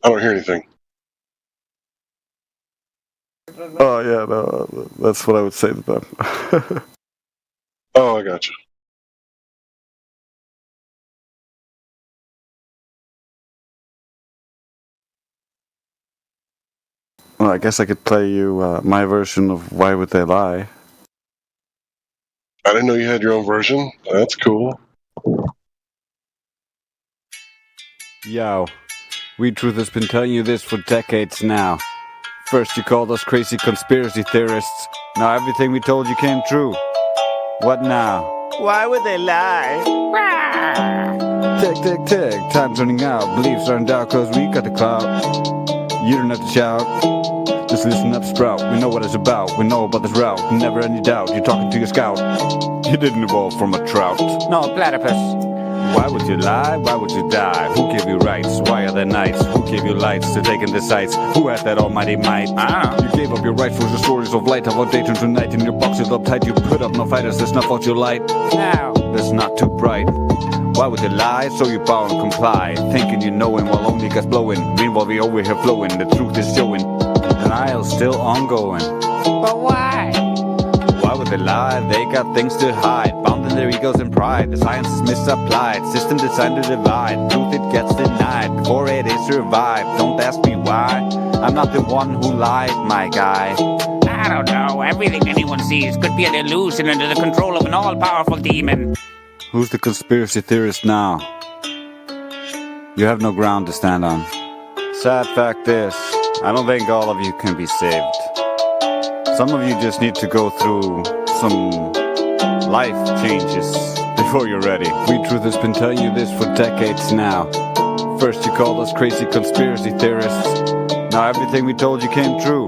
I don't hear anything. Oh, yeah, no, that's what I would say to them. Oh, I got you. Well, I guess I could play you my version of Why Would They Lie? I didn't know you had your own version. That's cool. Yo, We Truth has been telling you this for decades now. First you called us crazy conspiracy theorists. Now everything we told you came true. What now? Why would they lie? Tick, tick, tick, time's running out. Beliefs aren't out cause we got the clout. You don't have to shout. Just listen up, Sprout. We know what it's about. We know about this route. Never any doubt. You're talking to your scout. You didn't evolve from a trout. No, a platypus. Why would you lie? Why would you die? Who gave you rights? Why are there nights? Who gave you lights to take in the sights? Who had that almighty might? You gave up your rights for the stories of light. How about day turn to night in your box it up tight? You put up no fighters that snuff out your light. Now, that's not too bright. Why would you lie? So you bow and comply. Thinking you know him while only gas blowing. Meanwhile we over here flowing. The truth is showing. Denial's still ongoing. But why? Why would they lie? They got things to hide. Bound in their egos and pride. The science is misapplied. System designed to divide. Truth it gets denied before it is survived. Don't ask me why. I'm not the one who lied, my guy. I don't know. Everything anyone sees could be an illusion under the control of an all-powerful demon. Who's the conspiracy theorist now? You have no ground to stand on. Sad fact is, I don't think all of you can be saved. Some of you just need to go through some life changes before you're ready. We Truth has been telling you this for decades now. First you called us crazy conspiracy theorists. Now everything we told you came true.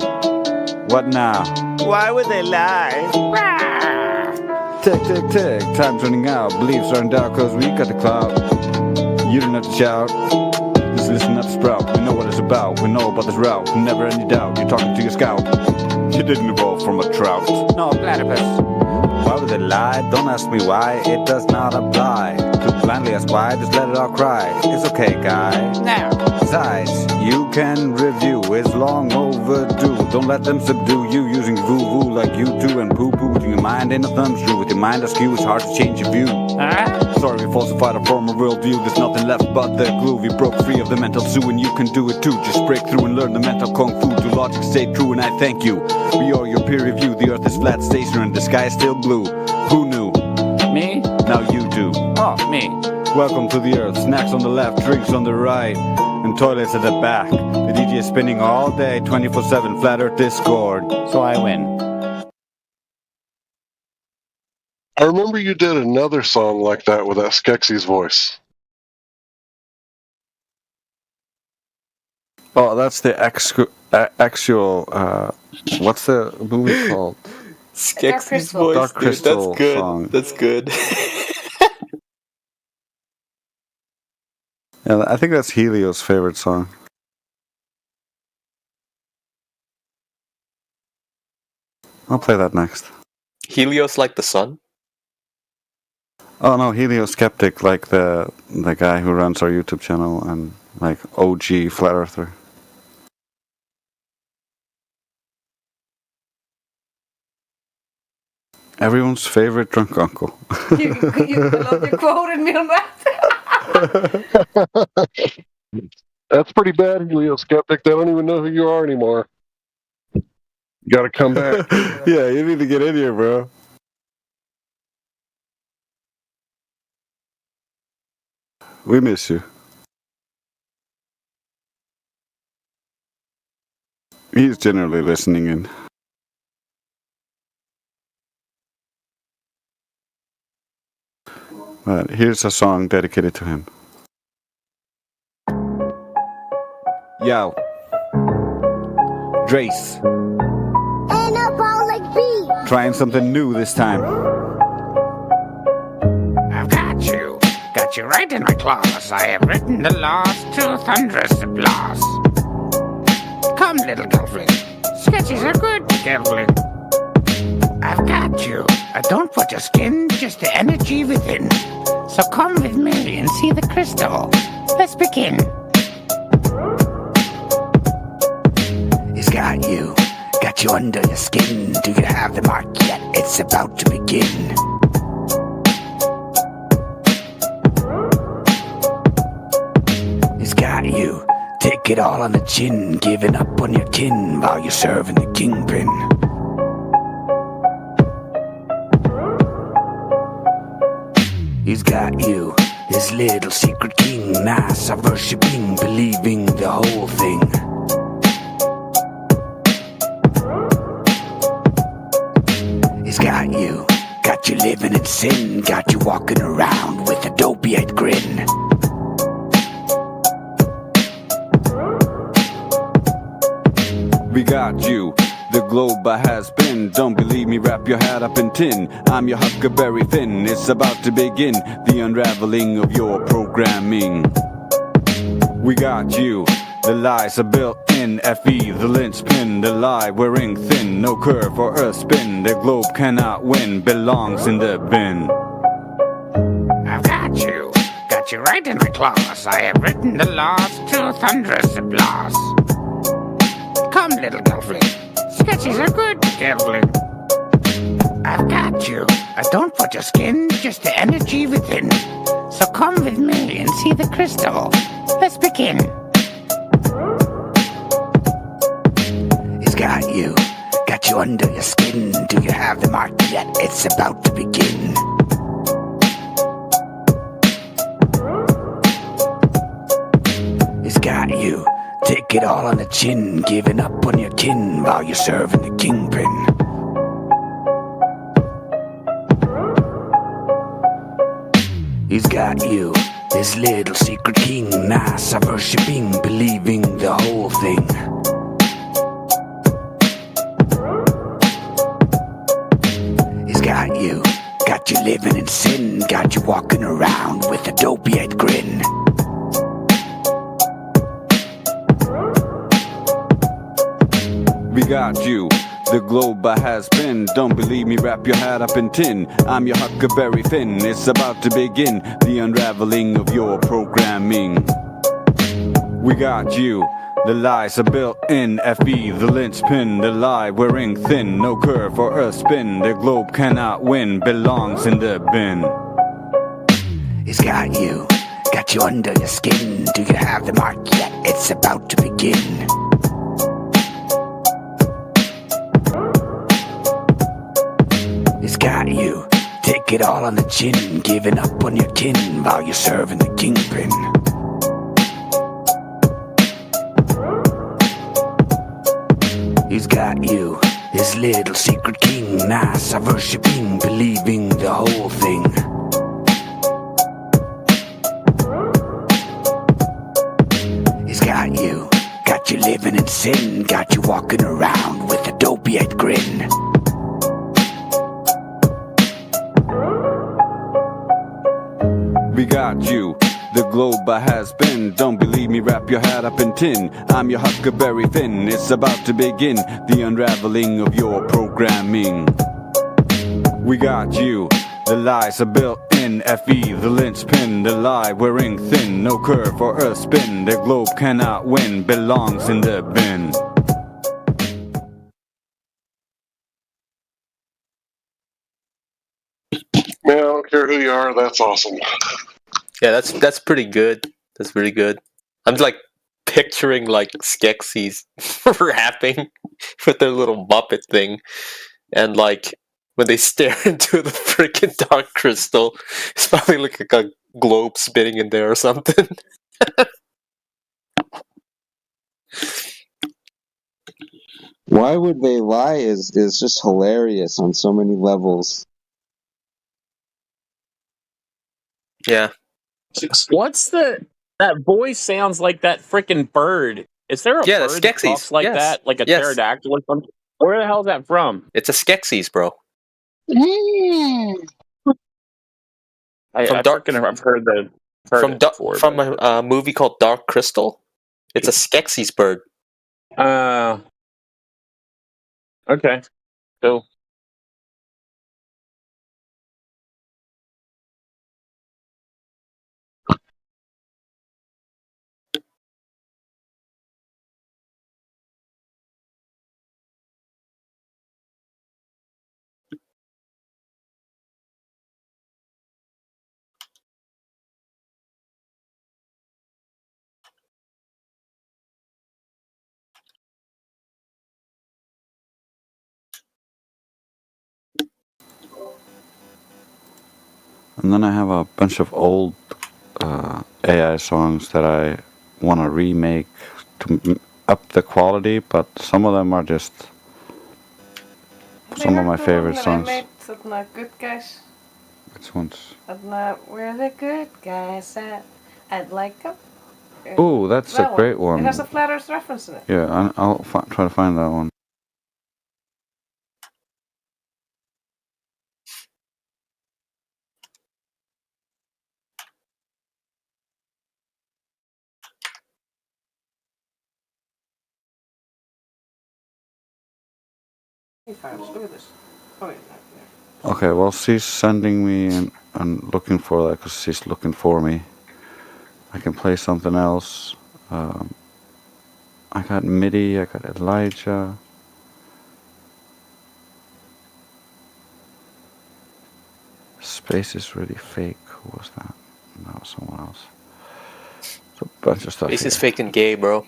What now? Why would they lie? Tick, tick, tick, time's running out. Beliefs aren't out cause we got the clout. You don't have to shout. Just listen up, Sprout. We know what it's about. We know about this route. Never any doubt. You're talking to your scout. You didn't evolve from a trout. No, platypus. Why would they lie? Don't ask me why. It does not apply. To blindly ask why, just let it all cry. It's okay, guy. Now. Besides, you can review. It's long overdue. Don't let them subdue you using voo-voo like you do and poo-poo to your mind ain't a thumbs through. With your mind askew, it's hard to change your view. Sorry, we falsified our former worldview. There's nothing left but the glue. We broke free of the mental zoo and you can do it too. Just break through and learn the mental kung fu. To logic stay true and I thank you. We are your peer review. The earth is flat, stationary and the sky is still blue. Who knew? Me? Now you do. Oh, me. Welcome to the earth. Snacks on the left, drinks on the right, and toilets at the back. The DJ is spinning all day, 24/7, Flat Earth Discord. So I win. I remember you did another song like that with that Skeksis voice. Oh, that's the actual. What's the movie called? Skeksis voice, Dark dude, Crystal that's good. song. That's good. Yeah, I think that's Helio's favorite song. I'll play that next. Helios like the sun? Oh no, Helio Skeptic, like the guy who runs our YouTube channel and like OG Flat Earther. Everyone's favorite drunk uncle. You quoted me on that. That's pretty bad, Leo Skeptic. They don't even know who you are anymore. You gotta come back. Yeah, you need to get in here, bro. We miss you. He's generally listening in. But here's a song dedicated to him. Yo. Drace. Anabolic beat. Trying something new this time. I've got you right in my claws. I have written the laws to thunderous applause. Come, little Gelfling, sketches are good, Gelfling. I've got you. I don't put your skin, just the energy within. So come with me and see the crystal. Let's begin. He's got you under your skin. Do you have the mark yet? It's about to begin. He's got you, take it all on the chin, giving up on your kin while you're serving the kingpin. He's got you, his little secret king, nice, worshipping, believing the whole thing. He's got you living in sin, got you walking around with a dopey-eyed grin. We got you, the globe has been. Don't believe me, wrap your hat up in tin. I'm your Huckleberry Finn. It's about to begin the unraveling of your programming. We got you, the lies are built in. FE, the linchpin, the lie wearing thin. No curve or a spin, the globe cannot win. Belongs in the bin. I've got you right in my claws. I have written the laws to thunderous applause. Come, little Gelfling, sketches are good, Gelfling. I've got you. I don't put your skin, just the energy within. So come with me and see the crystal. Let's begin. He's got you under your skin. Do you have the mark yet? It's about to begin. He's got you, take it all on the chin, giving up on your kin while you're serving the kingpin. He's got you, his little secret king, nice, worshipping, believing the whole thing. He's got you living in sin, got you walking around with a dopey-eyed grin. We got you, the globe has been. Don't believe me, wrap your hat up in tin. I'm your Huckleberry Finn. It's about to begin the unraveling of your programming. We got you, the lies are built in. FE, the linchpin, the lie wearing thin. No curve or a spin, the globe cannot win. Belongs in the bin. He's got you under your skin. Do you have the mark yet? It's about to begin. He's got you, take it all on the chin, giving up on your kin while you're serving the kingpin. He's got you, his little secret king, nice, worshipping, believing the whole thing. He's got you living in sin, got you walking around with a dopey-eyed grin. We got you, the globe has been. Don't believe me, wrap your hat up in tin. I'm your Huckleberry Finn. It's about to begin the unraveling of your programming. We got you, the lies are built in. FE, the linchpin, the lie wearing thin. No curve or a spin, the globe cannot win. Belongs in the bin. Man, I don't care who you are, that's awesome. Yeah, that's pretty good. That's pretty good. I'm like picturing like Skeksis rapping with their little Muppet thing, and like when they stare into the freaking dark crystal, it's probably like a globe spinning in there or something. Why would they lie is just hilarious on so many levels. Yeah. What's that voice sounds like that freaking bird. Is there a Yeah, bird that's that Skeksis. talks like Yes. that? Like a Yes. pterodactyl or something? Where the hell is that from? It's a Skeksis, bro. I've heard it before. From a movie called Dark Crystal. It's a Skeksis bird. Okay. So And then I have a bunch of old AI songs that I want to remake to up the quality, but some of them are just some of my favorite songs. Good guys. Which ones? Where the good guys at? I'd like them. Oh, that's a great one. It has a Flat Earth reference in it. Yeah, I'll try to find that one. Look at this. Oh, yeah. Okay, well, she's sending me and looking for that because she's looking for me. I can play something else. I got MIDI, I got Elijah. Space is really fake. Who was that? No, someone else. It's a bunch of stuff. This is fake and gay, bro.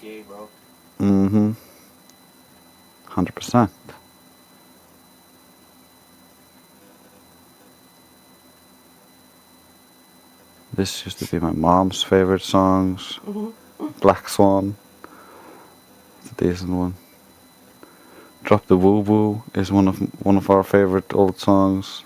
Mm-hmm. 100%. This used to be my mom's favorite songs. Black Swan. It's a decent one. Drop the Woo Woo is one of our favorite old songs.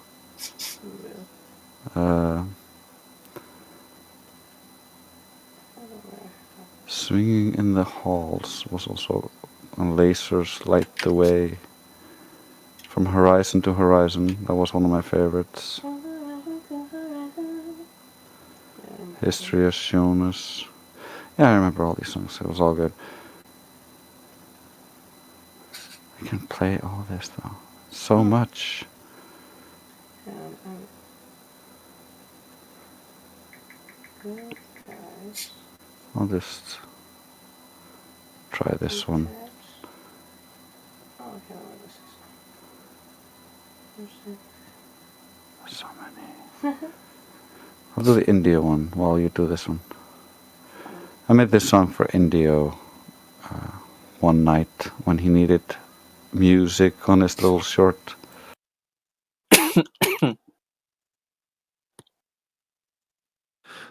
Swinging in the Halls was also on Lasers Light the Way. From Horizon to Horizon, that was one of my favorites. History has shown us. Yeah, I remember all these songs, it was all good. I can play all this though. So much. I'll just try this one. So many. I'll do the Indio one while you do this one. I made this song for Indio one night when he needed music on his little short.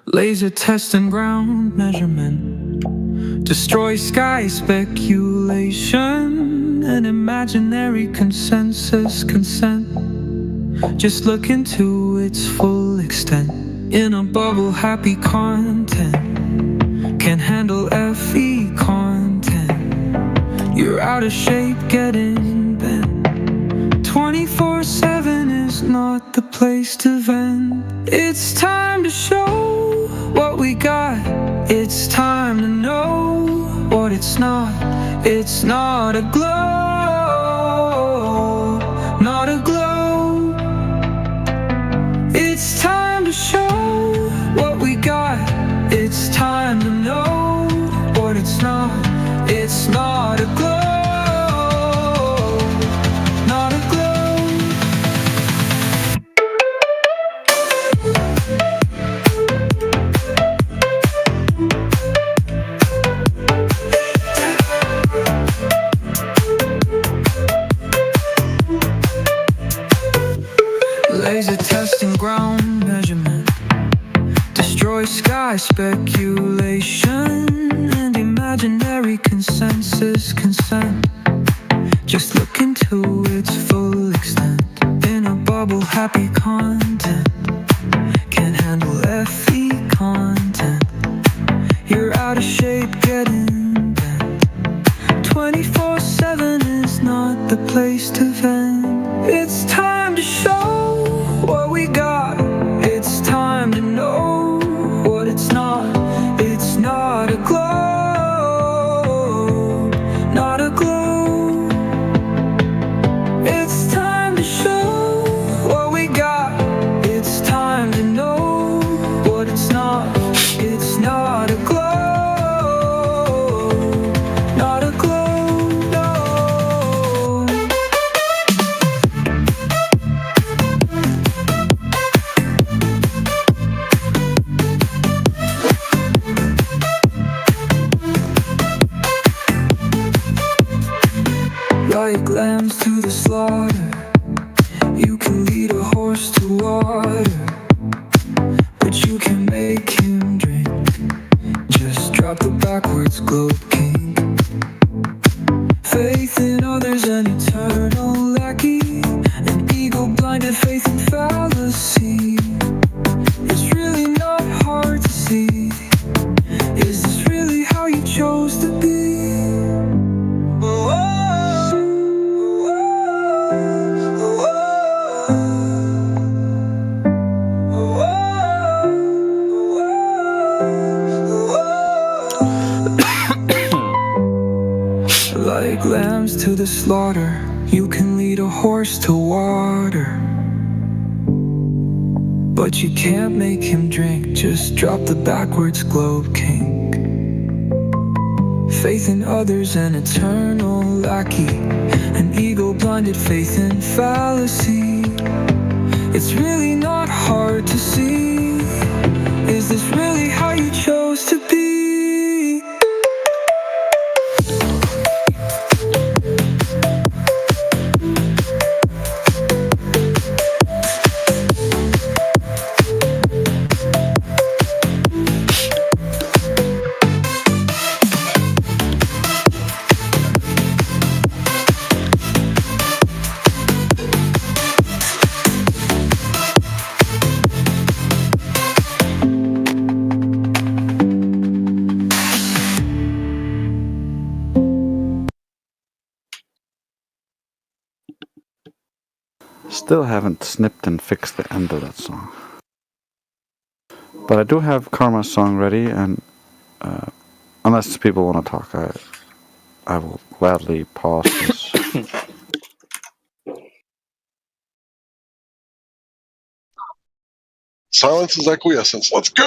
Laser test and ground measurement, destroy sky speculation, an imaginary consensus consent. Just look into its full extent. In a bubble, happy content can handle FE content. You're out of shape, getting bent. 24/7 is not the place to vent. It's time to show what we got. It's time to know what it's not. It's not a glow, not a glow. It's time to show what we got. It's time to know what it's not. It's not a glow, not a glow. every consensus consent. Just look into its full extent. In a bubble, happy content can't handle FE content. You're out of shape, getting bent. 24/7 is not the place to vent. It's time to show what we got. It's time to know what it's not. It's not a globe, not a globe. It's time to show what we got. It's time to know what it's not. It's not a globe, not a globe, no. Like lambs to the slaughter, you can lead a horse to water, but you can make him drink. Just drop the backwards globe king. Faith in others, an eternal lackey, an ego-blinded faith in fallacy. It's really not hard to see. Is this really how you chose to be? Like lambs to the slaughter, you can lead a horse to water, but you can't make him drink. Just drop the backwards globe king. Faith in others, an eternal lackey, an ego-blinded faith in fallacy. It's really not hard to see. Is this really how you chose to be? Still haven't snipped and fixed the end of that song. But I do have Karma's song ready, and unless people want to talk, I will gladly pause this. Silence is acquiescence. Let's go!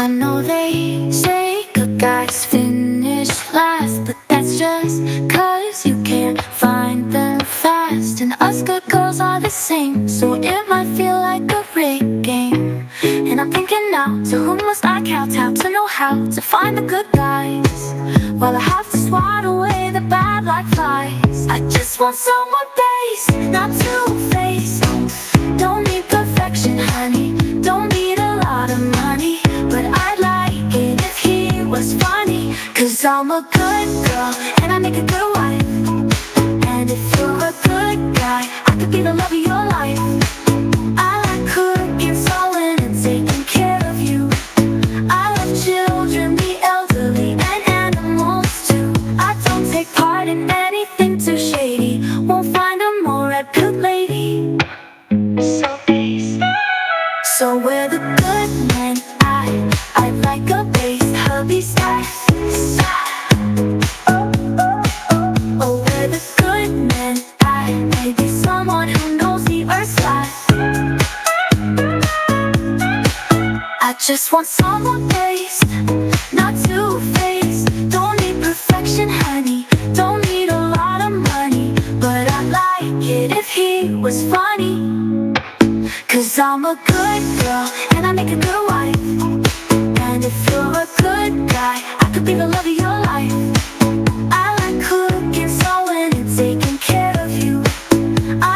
I know they say good guys finish last, but that's just cause you can't find them fast. And us good girls are the same, so it might feel like a rigged game. And I'm thinking now, so who must I kowtow to know how to find the good guys? Well, I have to swat away the bad like flies. I just want someone base, not two-faced. Don't need perfection, honey, don't need a lot of money, but I'd like it if he was funny. Cause I'm a good girl, and I make a good wife. And if you're a good guy, I could be the love of your life. I like cooking, sewing, and taking care of you. I love children, the elderly, and animals too. I don't take part in anything too shady. Won't find a more red pilled lady. So we're the good men. I'd like a base hubby style. Oh, we're the good men. Maybe someone who knows the earth's life. I just want someone based, not two-faced. Don't need perfection, honey, don't need a lot of money, but I'd like it if he was funny. Cause I'm a good girl, and I make a good wife. And if you're a good guy, I could be the love of your life. I like cooking, sewing, and taking care of you. I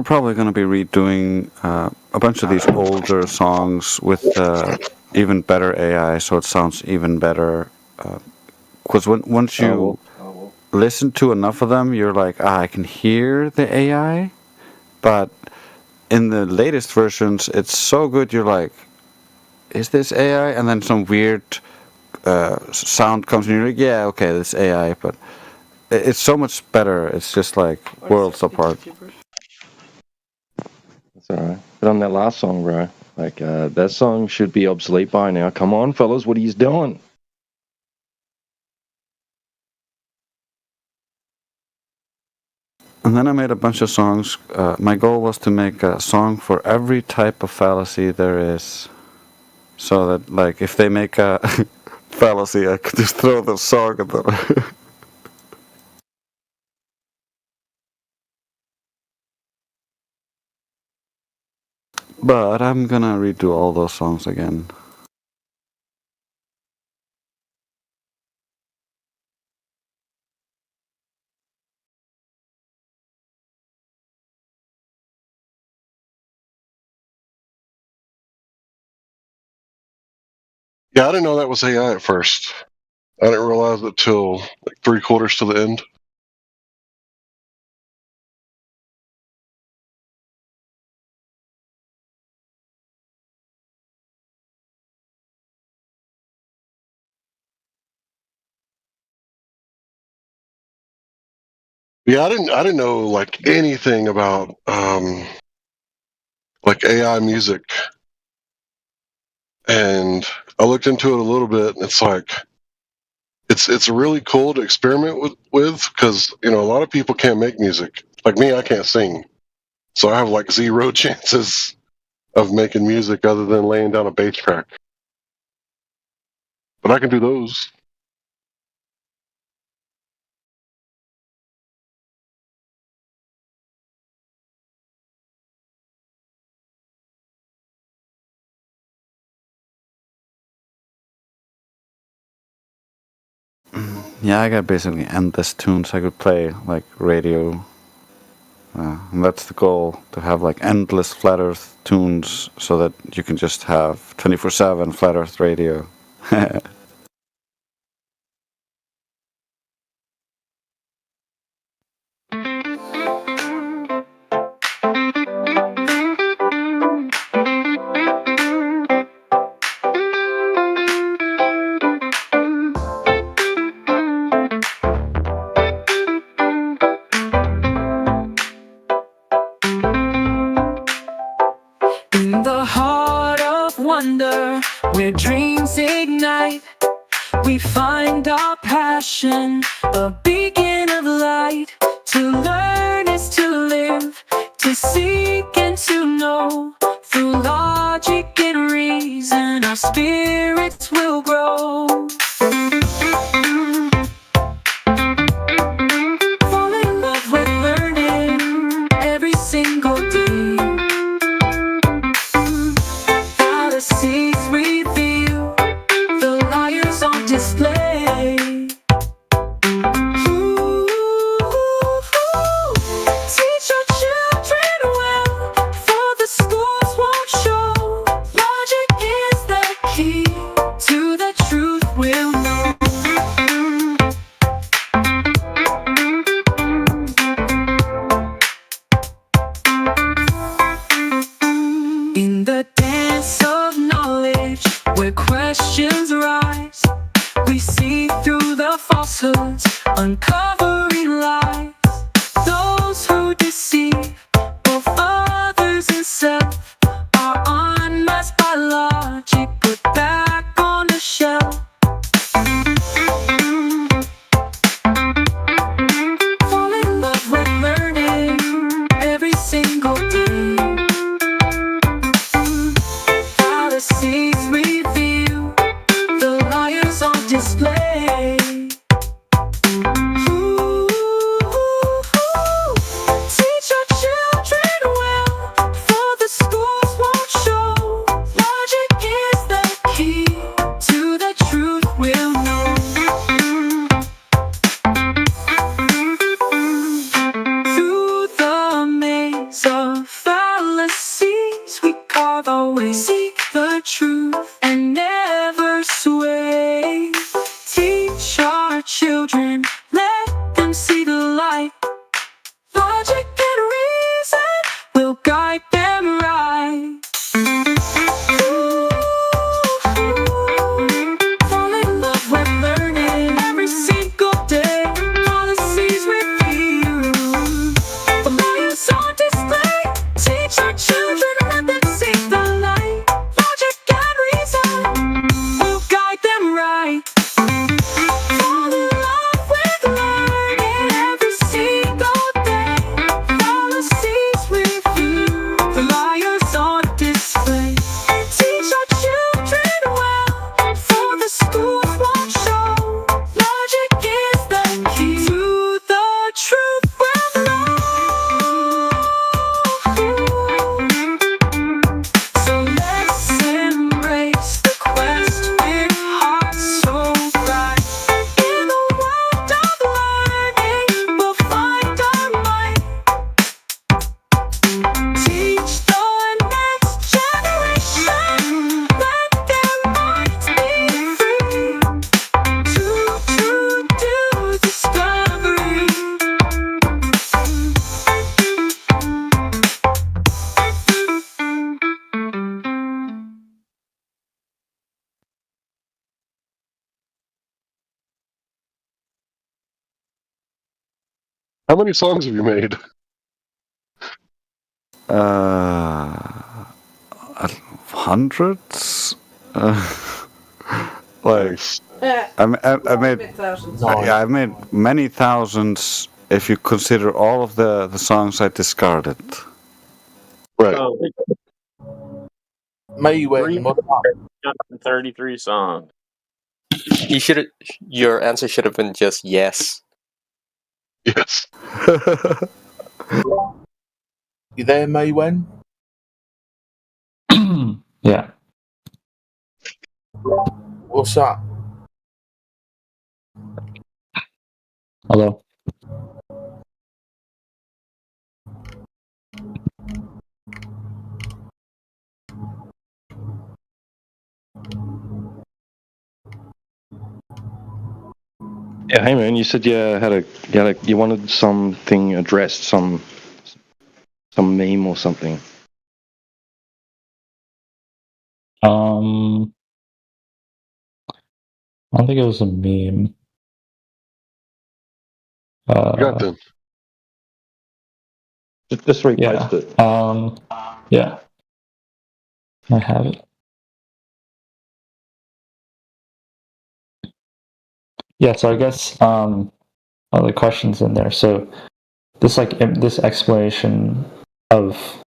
probably going to be redoing a bunch of these older songs with even better AI, so it sounds even better. Because once you listen to enough of them, you're like, I can hear the AI, but in the latest versions, it's so good. You're like, is this AI? And then some weird sound comes, and you're like, yeah, okay, this AI, but it's so much better. It's just like worlds apart. That's alright. But on that last song, bro, like that song should be obsolete by now. Come on, fellas, what are you doing? And then I made a bunch of songs. My goal was to make a song for every type of fallacy there is. So that, like, if they make a fallacy, I could just throw the song at them. But I'm gonna redo all those songs again. Yeah, I didn't know that was AI at first. I didn't realize it till like 3/4 to the end. Yeah, I didn't know like anything about like AI music, and I looked into it a little bit, and it's like it's really cool to experiment with because a lot of people can't make music. Like me, I can't sing, so I have like zero chances of making music other than laying down a bass track. But I can do those. Yeah, I got basically endless tunes I could play, like radio. And that's the goal, to have like endless flat earth tunes so that you can just have 24/7 flat earth radio. In the heart of wonder, where dreams ignite, we find our passion, a beacon of light. To learn is to live, to seek and to know. Through logic and reason, our spirits will grow. Fall in love with learning every single day. Fallacies reveal, the liars on display. Teach our children well, for the schools won't show. Logic is the key to the truth we'll know. In the dance of knowledge, where questions rise, we see through the falsehoods, uncovering lies. Those who deceive both others and self are unmasked by logic, put back on the shelf. Fall in love with learning every single day. Fallacies reveal, the liars on display. Ooh. children, let them see the light. Logic and reason will guide them right. Fall in love with learning every single day. Policies review, the lawyers on display. Teach our children, let them see the light. Logic and reason will guide them right. Fall in love with learning every single day. Policies review, the liars on display. Teach our children well, for the schools won't show. Logic is the key to the truth we'll know. So let's embrace the quest with hearts so bright. In the world of learning, we'll find our might. Teach the next generation, let their minds be free to do discovery. How many songs have you made? Hundreds. Like I made Thousands. I made many thousands if you consider all of the songs I discarded. Right. Me when 33 songs. You should. Your answer should have been just yes. Yes. You there, May when? Yeah. What's that? Hello. Yeah, hey man, you said you wanted something addressed, some meme or something. I don't think it was a meme. You got them. Just repost Yeah. it. Yeah. I have it. Yeah, so I guess all the questions in there. So this explanation of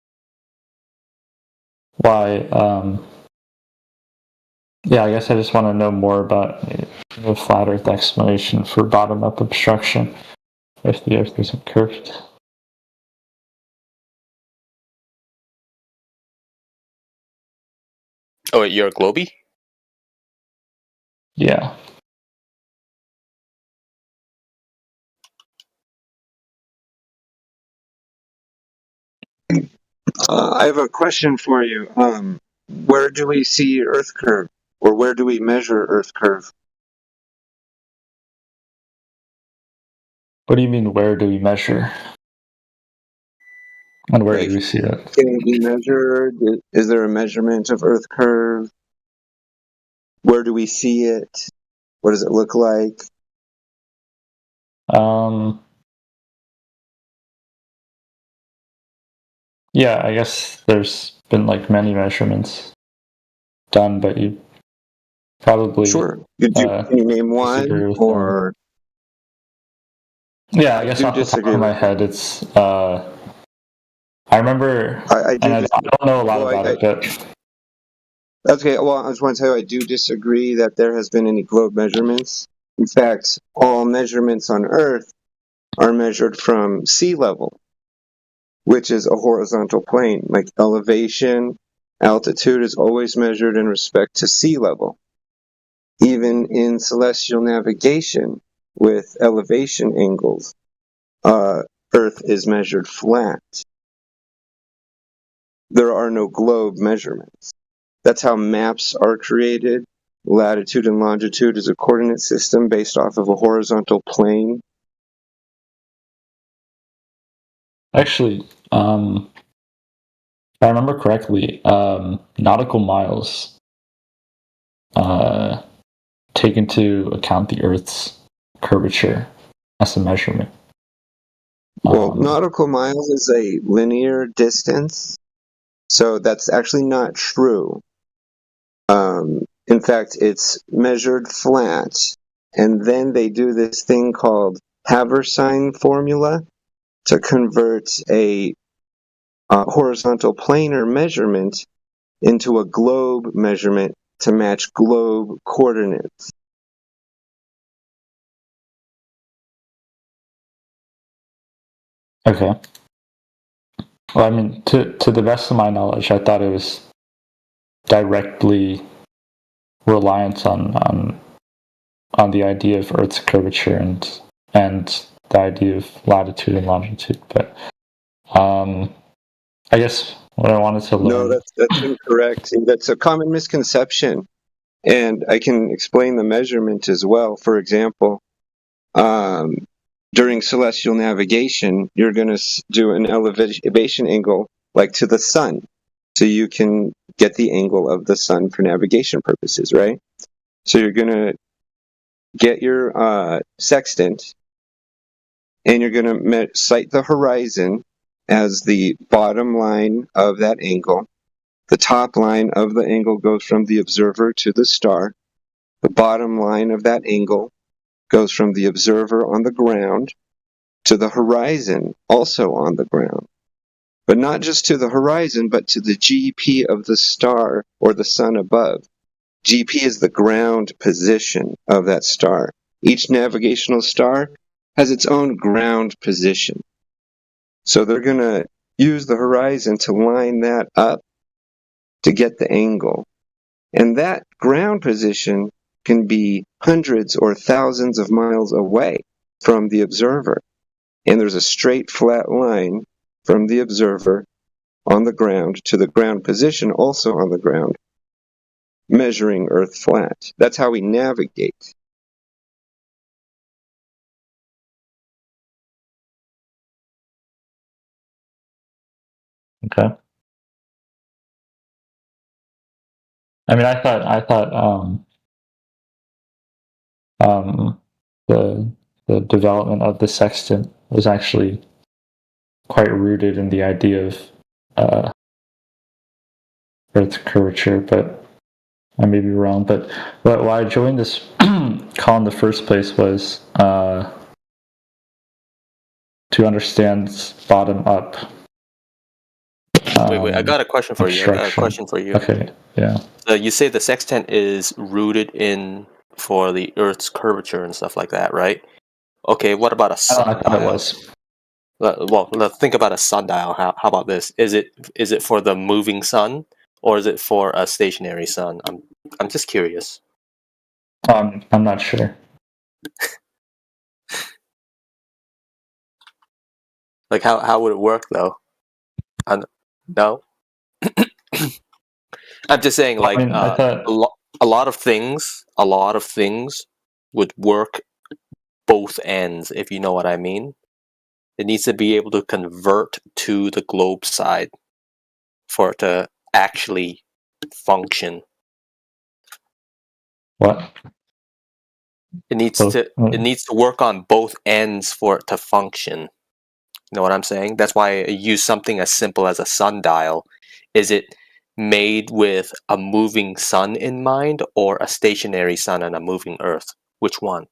why yeah, I guess I just want to know more about the flat earth explanation for bottom up obstruction if the earth isn't curved. Oh, wait, you're a Globie? Yeah. I have a question for you. Where do we see Earth curve, or where do we measure Earth curve? What do you mean, where do we measure? And where do we see that? Can it be measured? Is there a measurement of Earth curve? Where do we see it? What does it look like? Yeah, I guess there's been like many measurements done, but you probably Sure. Can you name disagree one? with Or yeah, I guess off the top of my head, it's I remember, I don't know a lot about it, but okay, well, I just want to tell you, I do disagree that there has been any globe measurements. In fact, all measurements on Earth are measured from sea level, which is a horizontal plane. Like elevation, altitude is always measured in respect to sea level. Even in celestial navigation with elevation angles, Earth is measured flat. There are no globe measurements. That's how maps are created. latitude and longitude is a coordinate system based off of a horizontal plane. Actually, if I remember correctly, nautical miles take into account the Earth's curvature as a measurement. Well, nautical miles is a linear distance, so that's actually not true. In fact, it's measured flat, and then they do this thing called Haversine formula to convert a horizontal planar measurement into a globe measurement to match globe coordinates. Okay. Well, I mean, to the best of my knowledge, I thought it was directly reliant on the idea of Earth's curvature and the idea of latitude and longitude. But I guess what I wanted to learn. No, that's incorrect. That's a common misconception, and I can explain the measurement as well. For example, during celestial navigation, you're going to do an elevation angle like to the sun, so you can get the angle of the sun for navigation purposes, right? So you're going to get your sextant, and you're going to sight the horizon as the bottom line of that angle. The top line of the angle goes from the observer to the star. The bottom line of that angle goes from the observer on the ground to the horizon, also on the ground. But not just to the horizon, but to the GP of the star or the sun above. GP is the ground position of that star. Each navigational star has its own ground position. So they're going to use the horizon to line that up to get the angle. And that ground position can be hundreds or thousands of miles away from the observer. And there's a straight flat line from the observer on the ground to the ground position also on the ground, measuring Earth flat. That's how we navigate. Okay. I mean, I thought the development of the sextant was actually quite rooted in the idea of Earth's curvature, but I may be wrong. But why I joined this call in the first place was to understand bottom up. Wait, I got a question for you. Okay, yeah. So you say the sextant is rooted in for the Earth's curvature and stuff like that, right? Okay, what about a sundial? I thought it was. Well, let's think about a sundial. How about this? Is it for the moving sun, or is it for a stationary sun? I'm just curious. I'm not sure. Like how would it work though? No. I'm just saying, like, I thought a lot of things would work both ends, if you know what I mean. It needs to be able to convert to the globe side for it to actually function. What? It needs to work on both ends for it to function. You know what I'm saying? That's why I use something as simple as a sundial. Is it made with a moving sun in mind, or a stationary sun and a moving Earth? Which one?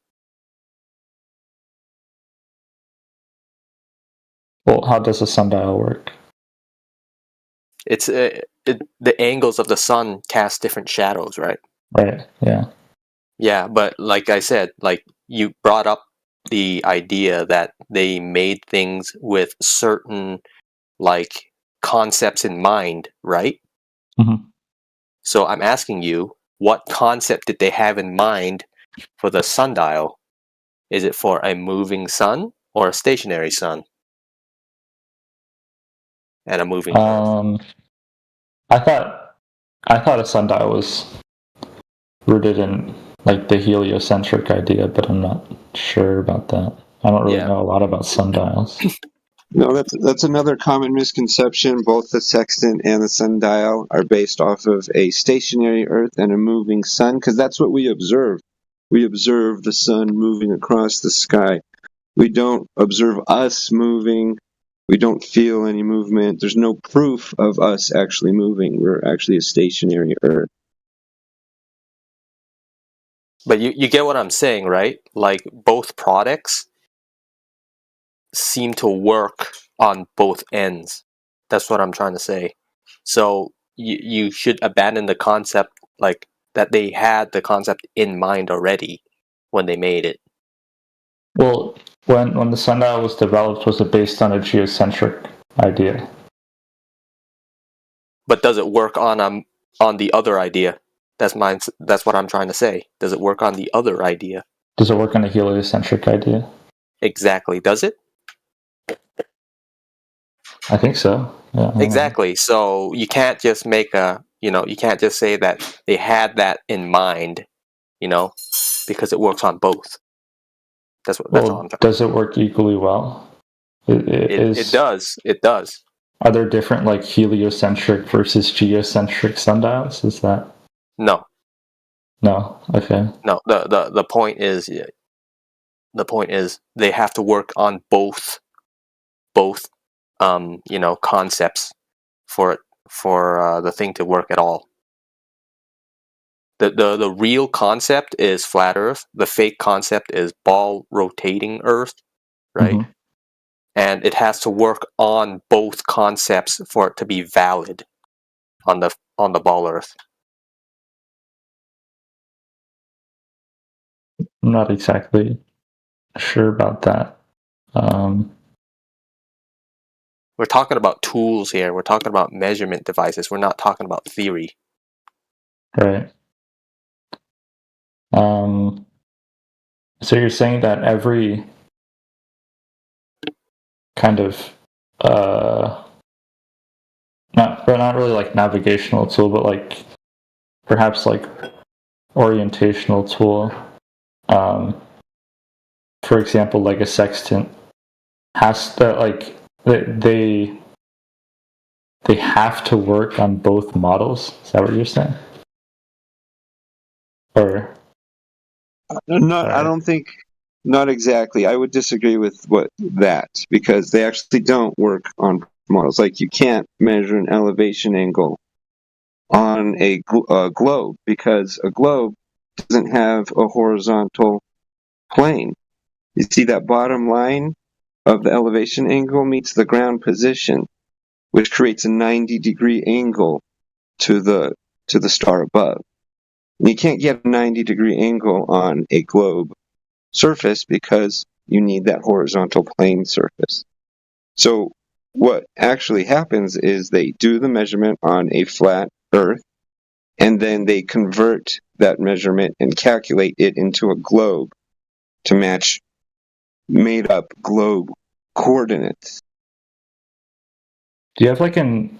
Well, how does a sundial work? It's the angles of the sun cast different shadows, right? Right. Yeah. Yeah, but like I said, like you brought up the idea that they made things with certain like concepts in mind, right? Mm-hmm. So I'm asking you, what concept did they have in mind for the sundial? Is it for a moving sun or a stationary sun? And a moving Earth? I thought a sundial was rooted in like the heliocentric idea, but I'm not sure about that. I don't really know a lot about sundials. No, that's another common misconception. Both the sextant and the sundial are based off of a stationary Earth and a moving sun, because that's what we observe. We observe the sun moving across the sky. We don't observe us moving. We don't feel any movement. There's no proof of us actually moving. We're actually a stationary Earth. But you get what I'm saying, right? Like, both products seem to work on both ends. That's what I'm trying to say. So you should abandon the concept, like, that they had the concept in mind already when they made it. Well, when the sundial was developed, was it based on a geocentric idea? But does it work on the other idea? That's what I'm trying to say. Does it work on the other idea? Does it work on a heliocentric idea? Exactly. Does it? I think so. Yeah. Exactly. So you can't just make you can't just say that they had that in mind, because it works on both. That's all I'm trying. Does it work equally well? It does. It does. Are there different like heliocentric versus geocentric sundials? Is that? No. No. Okay. No. The point is they have to work on both concepts for the thing to work at all. The real concept is flat Earth. The fake concept is ball rotating Earth, right? Mm-hmm. And it has to work on both concepts for it to be valid on the ball Earth. I'm not exactly sure about that. We're talking about tools here. We're talking about measurement devices. We're not talking about theory. Right. So you're saying that every kind of not really like navigational tool, but like perhaps like orientational tool, for example, like a sextant, has to like they have to work on both models. Is that what you're saying? Or I don't think. Not exactly. I would disagree with that, because they actually don't work on models. Like, you can't measure an elevation angle on a globe, because a globe doesn't have a horizontal plane. You see that bottom line of the elevation angle meets the ground position, which creates a 90-degree angle to the star above. And you can't get a 90-degree angle on a globe surface because you need that horizontal plane surface. So what actually happens is they do the measurement on a flat Earth, and then they convert that measurement and calculate it into a globe to match made-up globe coordinates. do you have like an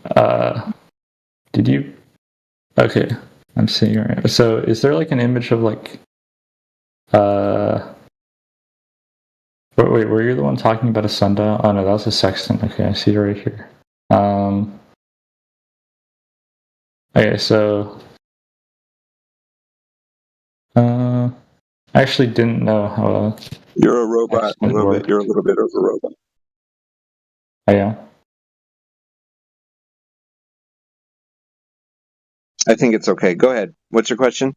okay, I'm seeing it right. So is there like an image of like wait, were you the one talking about a sundial? Oh no, that was a sextant. Okay, I see it right here. Okay, so I actually didn't know how You're a robot a little bit. You're a little bit of a robot. Oh yeah. I think it's okay. Go ahead. What's your question?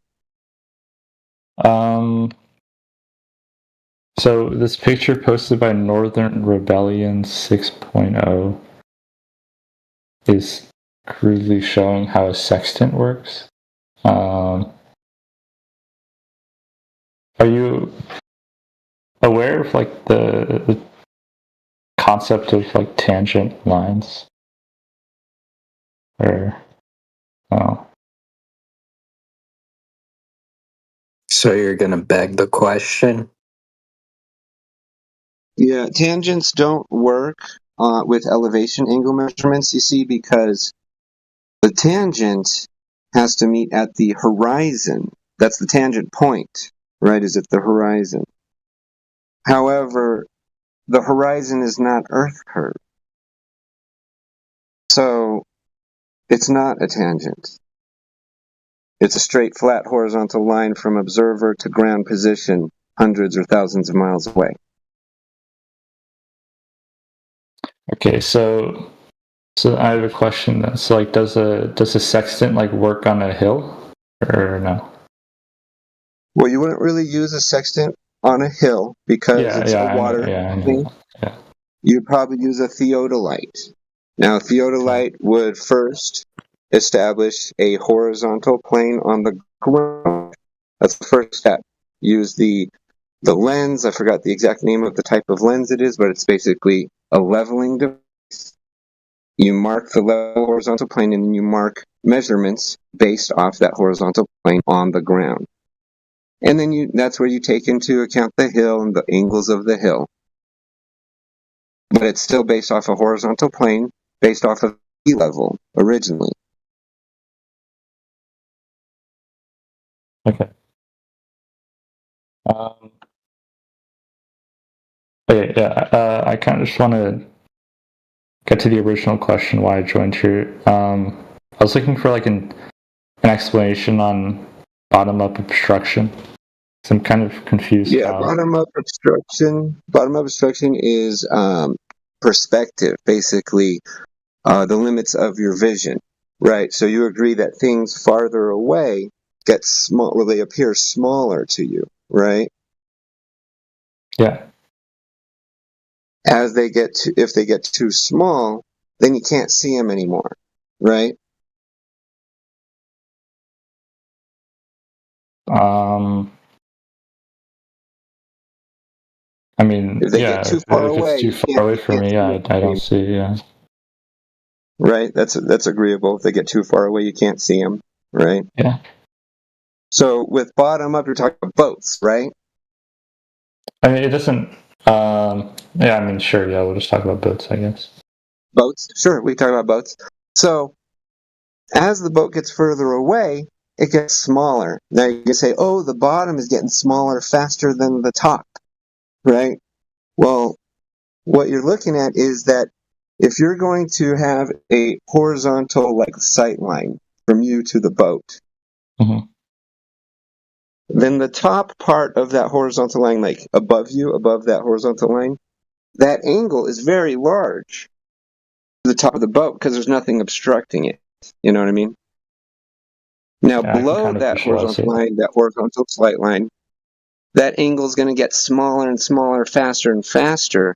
So this picture posted by Northern Rebellion 6.0 is crudely showing how a sextant works. Are you aware of like the concept of like tangent lines? Or So you're gonna beg the question? Yeah, tangents don't work with elevation angle measurements, you see, because the tangent has to meet at the horizon. That's the tangent point, right? Is at the horizon. However, the horizon is not Earth curve. So it's not a tangent. It's a straight, flat, horizontal line from observer to ground position, hundreds or thousands of miles away. Okay, so I have a question then. So like, does a sextant like work on a hill or no? Well, you wouldn't really use a sextant on a hill because it's a water thing. Yeah. You'd probably use a theodolite. Now, a theodolite would first establish a horizontal plane on the ground. That's the first step. Use the lens. I forgot the exact name of the type of lens it is, but it's basically a leveling device. You mark the level horizontal plane, and then you mark measurements based off that horizontal plane on the ground. And then that's where you take into account the hill and the angles of the hill. But it's still based off a horizontal plane, based off of sea level originally. Okay. Okay, yeah. I kind of just want to get to the original question why I joined here. I was looking for like an explanation on bottom-up obstruction. So I'm kind of confused. Yeah, bottom-up obstruction is perspective, basically the limits of your vision, right? So you agree that things farther away get small, well, they appear smaller to you, right? Yeah. If they get too small, then you can't see them anymore, right? I mean, if they yeah, get too far if away, it's too far away from me, yeah, I don't see, yeah. Right, that's agreeable. If they get too far away, you can't see them, right? Yeah. So with bottom up, you're talking about boats, right? I mean, it doesn't. Yeah, I mean, sure. Yeah, we'll just talk about boats, I guess. Boats, sure. We talk about boats. So as the boat gets further away, it gets smaller. Now you can say, "Oh, the bottom is getting smaller faster than the top," right? Well, what you're looking at is that if you're going to have a horizontal like sight line from you to the boat, then the top part of that horizontal line, like above you, above that horizontal line, that angle is very large to the top of the boat because there's nothing obstructing it. You know what I mean? Now, Yeah, below that horizontal line, that horizontal sight line, that angle is going to get smaller and smaller, faster and faster,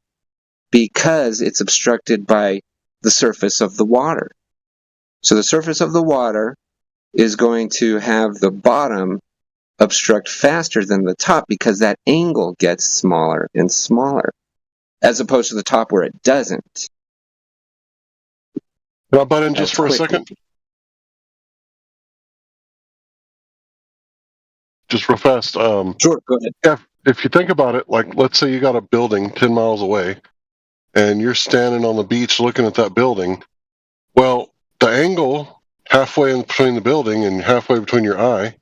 because it's obstructed by the surface of the water. So the surface of the water is going to have the bottom obstruct faster than the top because that angle gets smaller and smaller, as opposed to the top where it doesn't. Can I butt in just for a second? Just real fast. Sure, go ahead. Yeah, if you think about it, like let's say you got a building 10 miles away and you're standing on the beach looking at that building. Well, the angle halfway in between the building and halfway between your eye,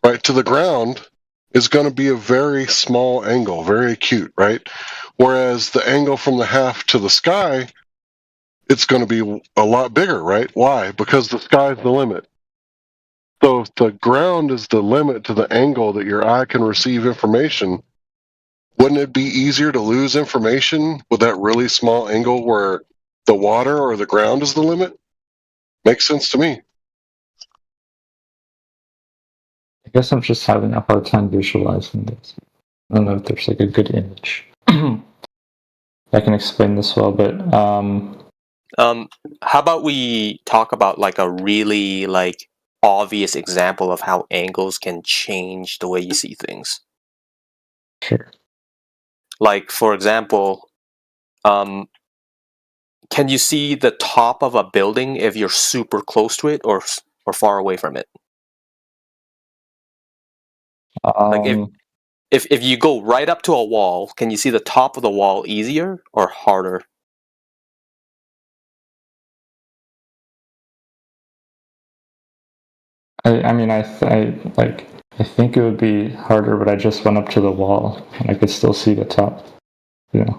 right, to the ground is going to be a very small angle, very acute, right? Whereas the angle from the half to the sky, it's going to be a lot bigger, right? Why? Because the sky's the limit. So if the ground is the limit to the angle that your eye can receive information, wouldn't it be easier to lose information with that really small angle where the water or the ground is the limit? Makes sense to me. I guess I'm just having a hard time visualizing this. I don't know if there's like a good image I can explain this well, but how about we talk about like a really like obvious example of how angles can change the way you see things. Sure. Like for example, can you see the top of a building if you're super close to it or far away from it? Like if you go right up to a wall, can you see the top of the wall easier or harder? I mean, I like I think it would be harder, but I just went up to the wall and I could still see the top. Yeah.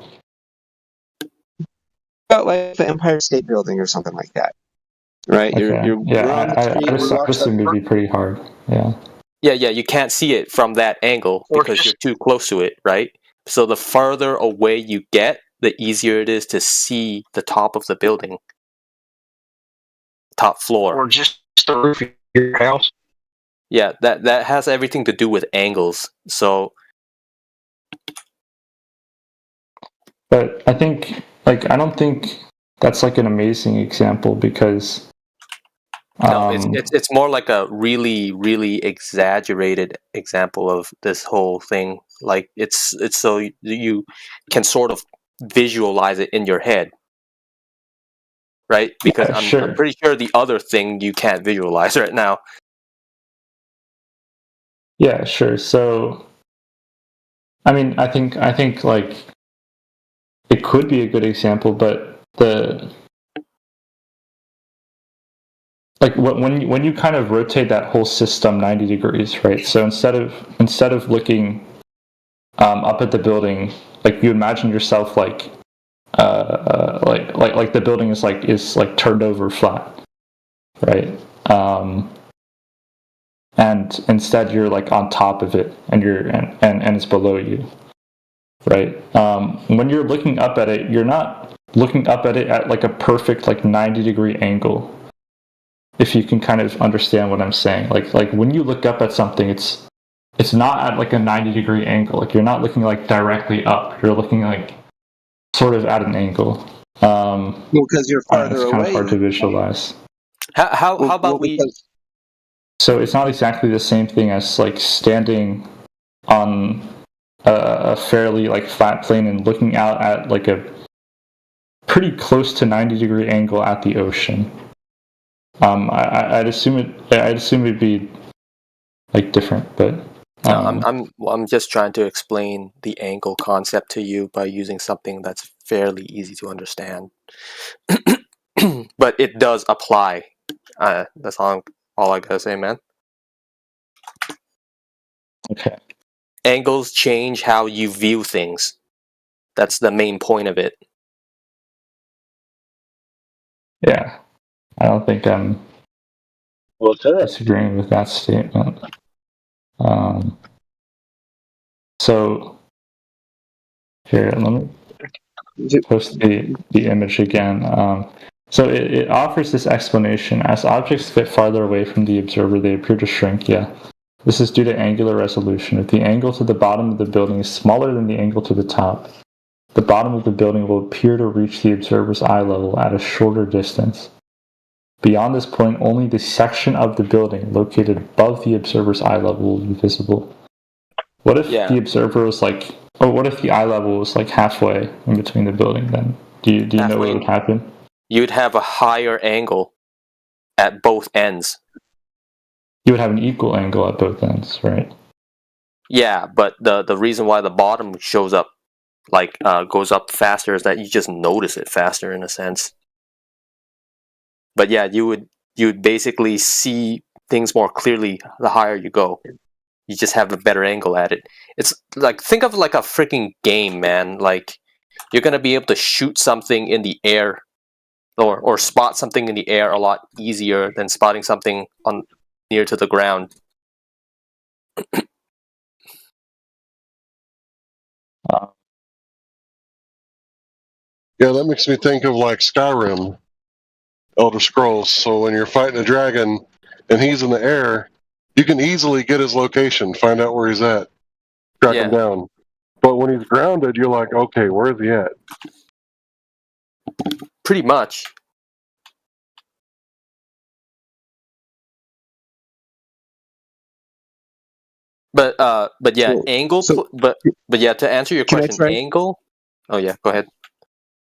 About like the Empire State Building or something like that, right? Okay. We're on the street. I assume it'd be pretty hard. Yeah. Yeah, you can't see it from that angle because you're too close to it, right? So the farther away you get, the easier it is to see the top of the building. Top floor. Or just the roof of your house. Yeah, that has everything to do with angles. So But I think, like, I don't think that's like an amazing example because no, it's more like a really, really exaggerated example of this whole thing. Like it's so you can sort of visualize it in your head, right? Because Yeah, I'm pretty sure the other thing you can't visualize right now. Yeah, sure. So, I mean, I think like it could be a good example, but when you kind of rotate that whole system 90 degrees, right? So instead of looking up at the building, like you imagine yourself like the building is turned over flat, right? And instead you're like on top of it, and it's below you, right? When you're looking up at it, you're not looking up at it at like a perfect like 90-degree angle. If you can kind of understand what I'm saying, like when you look up at something, it's not at like a 90-degree angle. Like you're not looking like directly up. You're looking like sort of at an angle. Well, because you're farther it's kind away. of hard to visualize. How about we? So it's not exactly the same thing as like standing on a fairly like flat plane and looking out at like a pretty close to 90-degree angle at the ocean. I'd assume it'd be like different, but I'm just trying to explain the angle concept to you by using something that's fairly easy to understand. But it does apply. That's all I gotta say, man. Okay. Angles change how you view things. That's the main point of it. Yeah. I don't think I'm disagreeing with that statement. So here, let me post the image again. So it offers this explanation. As objects get farther away from the observer, they appear to shrink. Yeah. This is due to angular resolution. If the angle to the bottom of the building is smaller than the angle to the top, the bottom of the building will appear to reach the observer's eye level at a shorter distance. Beyond this point, only the section of the building located above the observer's eye level will be visible. What if the observer was like, or what if the eye level was like halfway in between the building? Then do you know what would happen? You'd have a higher angle at both ends. You would have an equal angle at both ends, right? Yeah, but the reason why the bottom shows up like goes up faster is that you just notice it faster in a sense. But yeah, you would basically see things more clearly the higher you go. You just have a better angle at it. It's like, think of like a freaking game, man. Like you're gonna be able to shoot something in the air or spot something in the air a lot easier than spotting something on near to the ground. Yeah, that makes me think of like Skyrim, Elder Scrolls. So when you're fighting a dragon and he's in the air, you can easily get his location, find out where he's at, track him down. But when he's grounded, you're like, okay, where is he at? Pretty much. But yeah, Cool. angle. But yeah, to answer your Can I question, try? angle. Oh yeah, go ahead.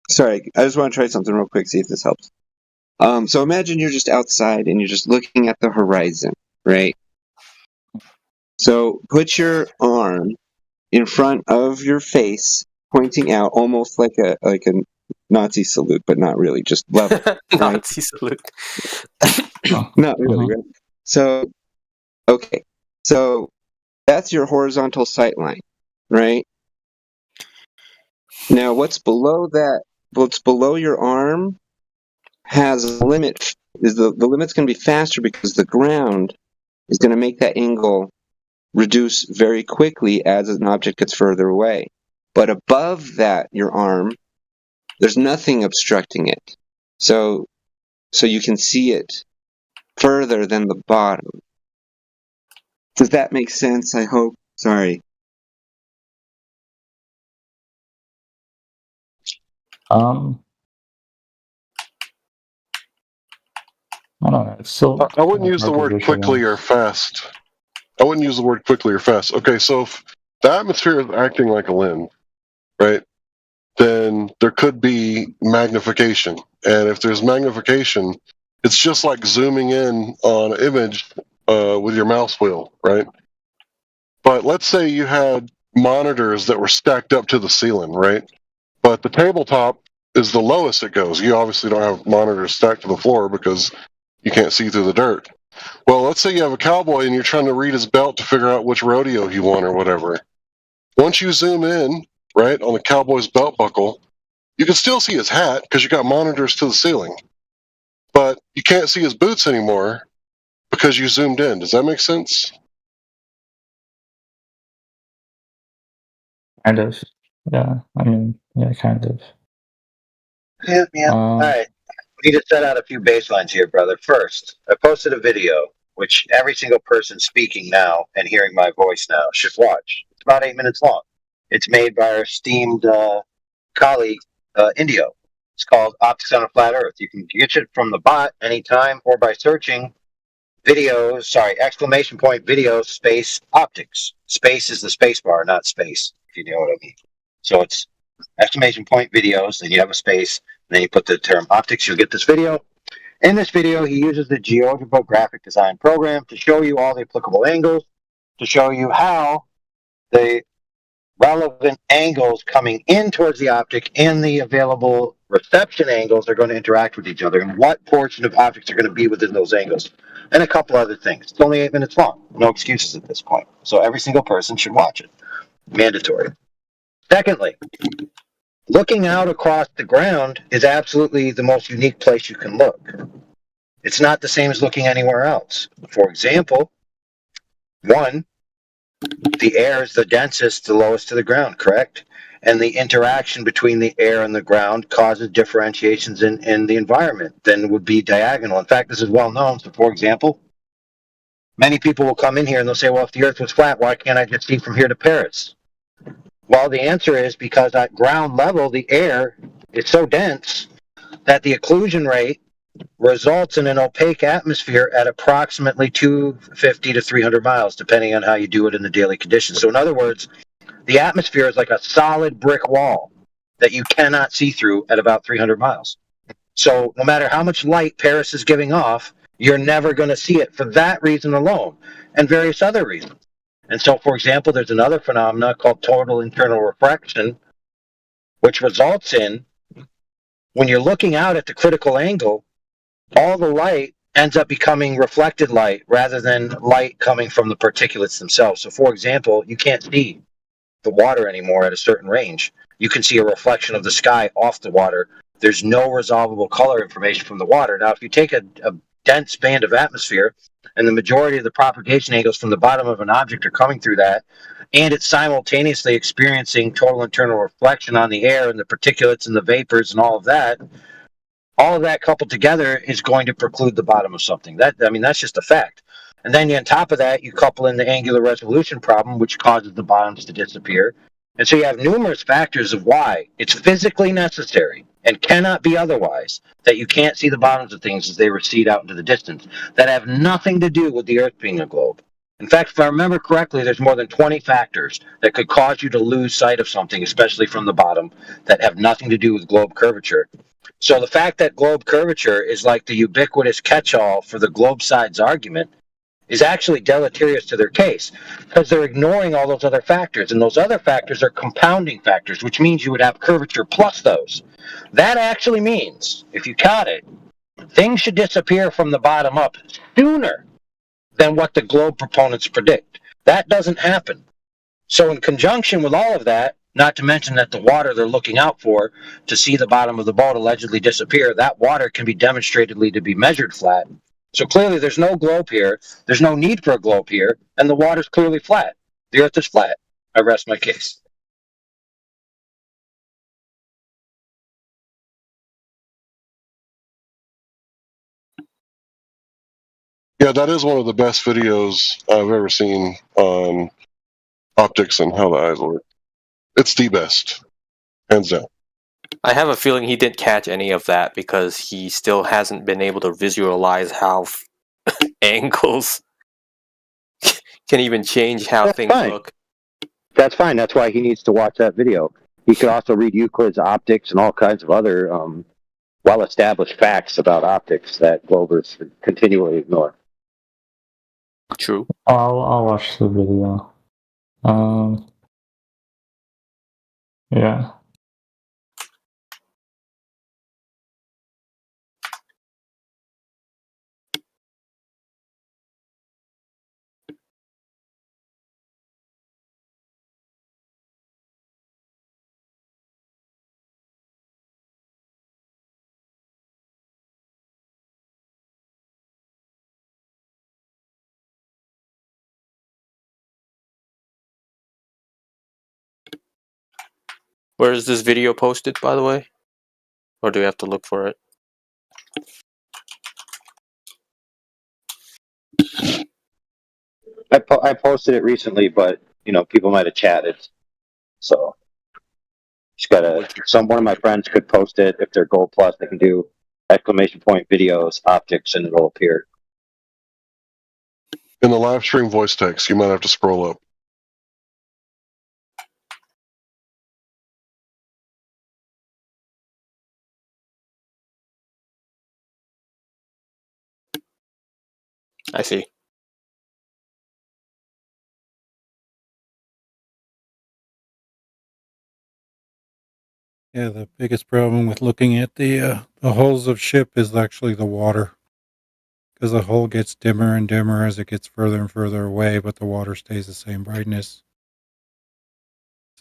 Sorry, I just want to try something real quick, see if this helps. So imagine you're just outside and you're just looking at the horizon, right? So put your arm in front of your face, pointing out, almost like a Nazi salute, but not really, just level. Nazi salute. Not really, right? So, okay. So that's your horizontal sight line, right? Now what's below your arm has a limit. The limit's going to be faster because the ground is going to make that angle reduce very quickly as an object gets further away. But above that, your arm, there's nothing obstructing it. So you can see it further than the bottom. Does that make sense? I hope. Sorry. I don't know. It's still. I wouldn't use the word quickly or fast. I wouldn't use the word quickly or fast. Okay, so if the atmosphere is acting like a lens, right, then there could be magnification. And if there's magnification, it's just like zooming in on an image with your mouse wheel, right? But let's say you had monitors that were stacked up to the ceiling, right? But the tabletop is the lowest it goes. You obviously don't have monitors stacked to the floor because you can't see through the dirt. Well, let's say you have a cowboy and you're trying to read his belt to figure out which rodeo he won or whatever. Once you zoom in, right, on the cowboy's belt buckle, you can still see his hat because you got monitors to the ceiling. But you can't see his boots anymore because you zoomed in. Does that make sense? Kind of. Yeah. I mean, yeah, kind of. Yeah. All right. We need to set out a few baselines here, brother. First, I posted a video which every single person speaking now and hearing my voice now should watch. It's about 8 minutes long. It's made by our esteemed colleague, Indio. It's called Optics on a Flat Earth. You can get it from the bot anytime or by searching videos, !videos space optics. Space is the space bar, not space, if you know what I mean. So it's ! videos, then you have a space, and then you put the term optics, you'll get this video. In this video, he uses the GeoGebra graphic design program to show you all the applicable angles, to show you how the relevant angles coming in towards the optic and the available reception angles are going to interact with each other, and what portion of optics are going to be within those angles, and a couple other things. It's only 8 minutes long. No excuses at this point. So every single person should watch it. Mandatory. Secondly, looking out across the ground is absolutely the most unique place you can look. It's not the same as looking anywhere else. For example, one, the air is the densest, the lowest to the ground, correct? And the interaction between the air and the ground causes differentiations in the environment than would be diagonal. In fact, this is well known. So, for example, many people will come in here and they'll say, well, if the earth was flat, why can't I just see from here to Paris? Well, the answer is because at ground level, the air is so dense that the occlusion rate results in an opaque atmosphere at approximately 250 to 300 miles, depending on how you do it in the daily conditions. So in other words, the atmosphere is like a solid brick wall that you cannot see through at about 300 miles. So no matter how much light Paris is giving off, you're never going to see it for that reason alone and various other reasons. And so, for example, there's another phenomenon called total internal refraction, which results in when you're looking out at the critical angle, all the light ends up becoming reflected light rather than light coming from the particulates themselves. So, for example, you can't see the water anymore at a certain range. You can see a reflection of the sky off the water. There's no resolvable color information from the water. Now, if you take a dense band of atmosphere and the majority of the propagation angles from the bottom of an object are coming through that, and it's simultaneously experiencing total internal reflection on the air and the particulates and the vapors and all of that coupled together is going to preclude the bottom of something. That's just a fact. And then on top of that, you couple in the angular resolution problem, which causes the bottoms to disappear. And so you have numerous factors of why it's physically necessary and cannot be otherwise that you can't see the bottoms of things as they recede out into the distance that have nothing to do with the Earth being a globe. In fact, if I remember correctly, there's more than 20 factors that could cause you to lose sight of something, especially from the bottom, that have nothing to do with globe curvature. So the fact that globe curvature is like the ubiquitous catch-all for the globe sides argument is actually deleterious to their case because they're ignoring all those other factors, and those other factors are compounding factors, which means you would have curvature plus those. That actually means, if you count it, things should disappear from the bottom up sooner than what the globe proponents predict. That doesn't happen. So in conjunction with all of that, not to mention that the water they're looking out for to see the bottom of the boat allegedly disappear, that water can be demonstratedly to be measured flat. So clearly there's no globe here, there's no need for a globe here, and the water's clearly flat. The earth is flat. I rest my case. Yeah, that is one of the best videos I've ever seen on optics and how the eyes work. It's the best, hands down. I have a feeling he didn't catch any of that because he still hasn't been able to visualize how angles can even change how That's things fine. look. That's fine. That's why he needs to watch that video. He could also read Euclid's optics and all kinds of other well-established facts about optics that Globers continually ignore. True. I'll watch the video. Yeah. Where is this video posted, by the way? Or do we have to look for it? I posted it recently, but people might have chatted, so just gotta. One of my friends could post it if they're Gold Plus. They can do exclamation point videos, optics, and it'll appear. In the live stream voice text, you might have to scroll up. I see. Yeah, the biggest problem with looking at the hulls of ship is actually the water, because the hull gets dimmer and dimmer as it gets further and further away, but the water stays the same brightness.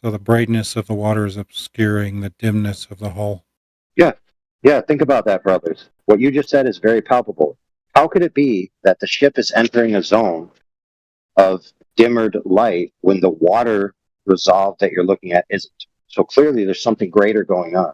So the brightness of the water is obscuring the dimness of the hull. Yeah, think about that, brothers. What you just said is very palpable. How could it be that the ship is entering a zone of dimmered light when the water resolve that you're looking at isn't? So clearly there's something greater going on.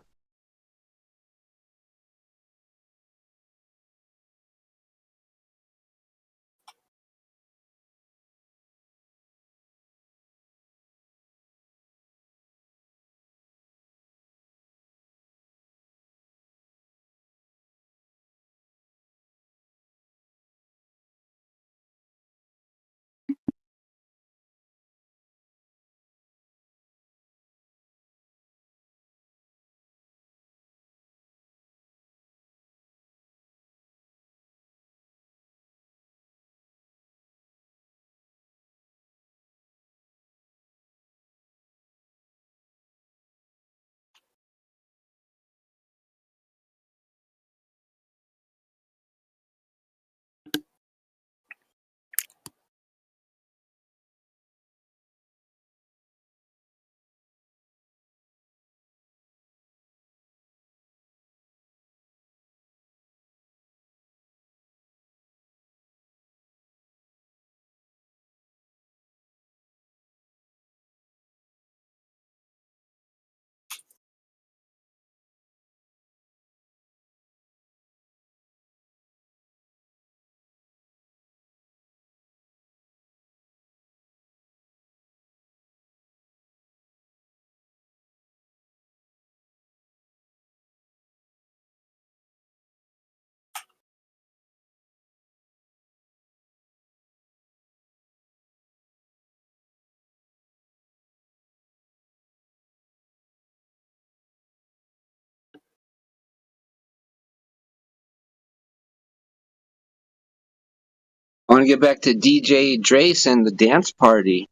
I want to get back to DJ Drace and the dance party.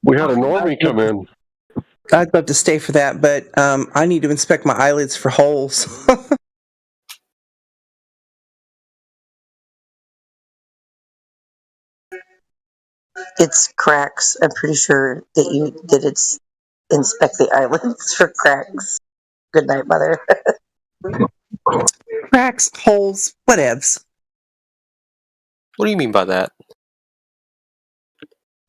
We had a normie come in. I'd love to stay for that, but I need to inspect my eyelids for holes. it's cracks. I'm pretty sure that you did inspect the islands for cracks. Good night, Mother. Cracks, holes, whatevs. What do you mean by that?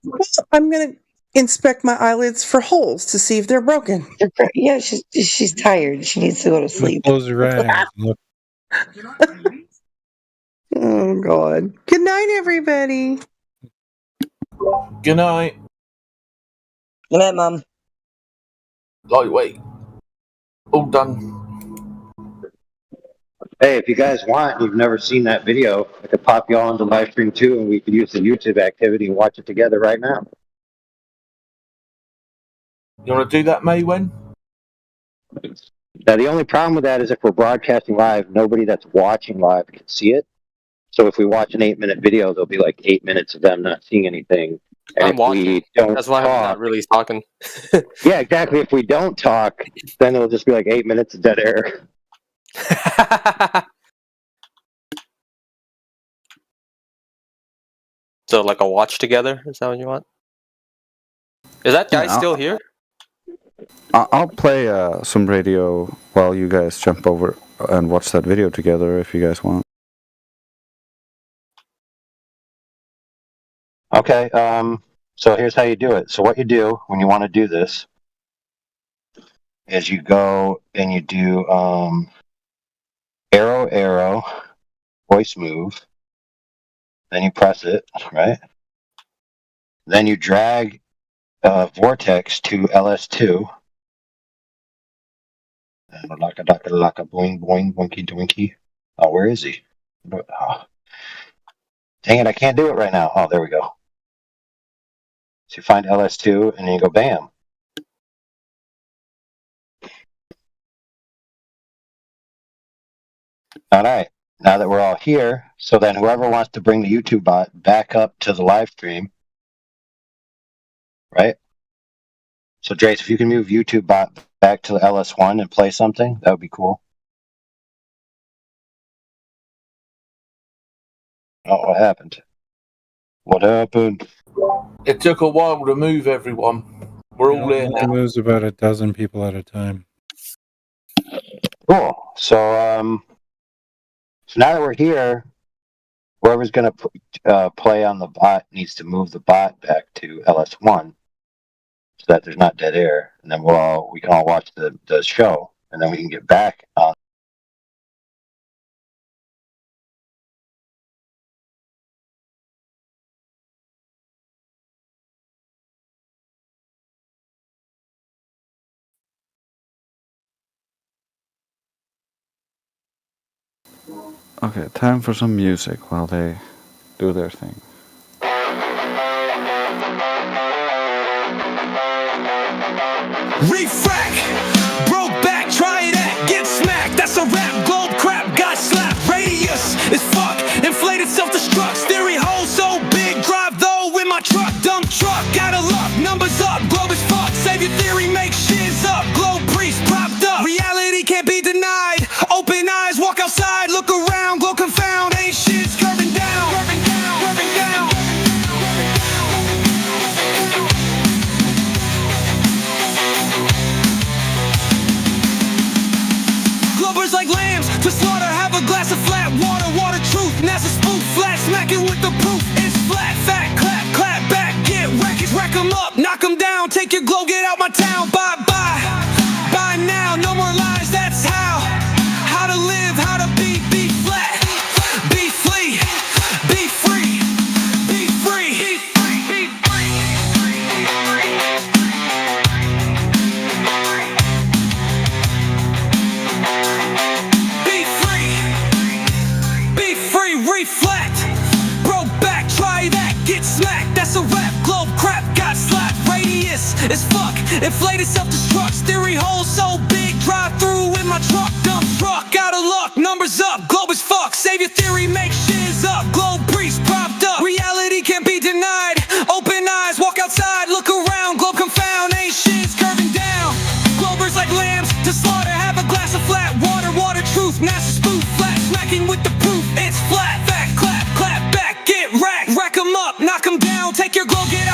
Well, I'm going to inspect my eyelids for holes to see if they're broken. Yeah, she's tired. She needs to go to sleep. Close your eyes. Look. Oh, God. Good night, everybody. Good night. Good night, Mom. Lightweight. All done. Hey, if you guys want, and you've never seen that video, I could pop you all into live stream too, and we could use the YouTube activity and watch it together right now. You want to do that, Maywen? Now, the only problem with that is if we're broadcasting live, nobody that's watching live can see it. So if we watch an 8-minute video, there'll be like 8 minutes of them not seeing anything. And I'm if watching. we don't That's why I'm talk, not really talking. yeah, exactly. If we don't talk, then it'll just be like 8 minutes of dead air. So like a watch together? Is that what you want? Is that guy still here? I'll play some radio while you guys jump over and watch that video together if you guys want. Okay, so here's how you do it. So what you do when you want to do this is you go and you do arrow, voice move, then you press it, right? Then you drag Vortex to LS2. Laka, boing, boing, boinky, doinky. Oh, where is he? Oh. Dang it, I can't do it right now. Oh, there we go. So you find LS2 and then you go bam. All right, now that we're all here, so then whoever wants to bring the YouTube bot back up to the live stream, right? So Drace, if you can move YouTube bot back to the LS1 and play something, that would be cool. Oh, what happened? What happened? It took a while to move everyone. We're all in It now. moves about a dozen people at a time. Cool. So, so now that we're here, whoever's going to play on the bot needs to move the bot back to LS1 so that there's not dead air, and then we can all watch the show, and then we can get back on. Okay, time for some music while they do their thing. Refract, broke back, try that, get smacked. That's a rap, globe crap, got slapped. Radius is fuck, inflated self-destruct. Theory hole so big, drive though with my truck. Dump truck, out of luck, numbers up, globe is fucked. Save your theory, make shiz up. Globe priest propped up, reality can't be denied. Open eyes, walk outside, look around, glow confound. Ain't shit's curving down, curving down, curving down. Glovers like lambs to slaughter, have a glass of flat water, water truth. NASA spoof, flat smacking with the proof. It's flat, fat, clap, clap back, get wreckage, wreck 'em up, knock 'em down, take your glow, get out my town. Bye bye, bye now, no more lies, that's how to live, how to be flat, be flee, be free, be free, be free, be free. Be free, be free, reflect. Broke back, try that, get smacked. That's a rap, globe crap, got slapped. Radius is fuck, inflated self-destructs. Theory hole so big, drive through with my truck. Dump truck, out of luck, numbers up, globe is fuck. Save your theory, make shiz up. Globe priest propped up, reality can't be denied. Open eyes, walk outside, look around, globe confound. Ain't shit's curving down. Glovers like lambs to slaughter, have a glass of flat water, water truth. NASA spoof, flat smacking with the proof. It's flat, fat, clap, clap back, get racked, rack 'em up, knock 'em down, take your glow, get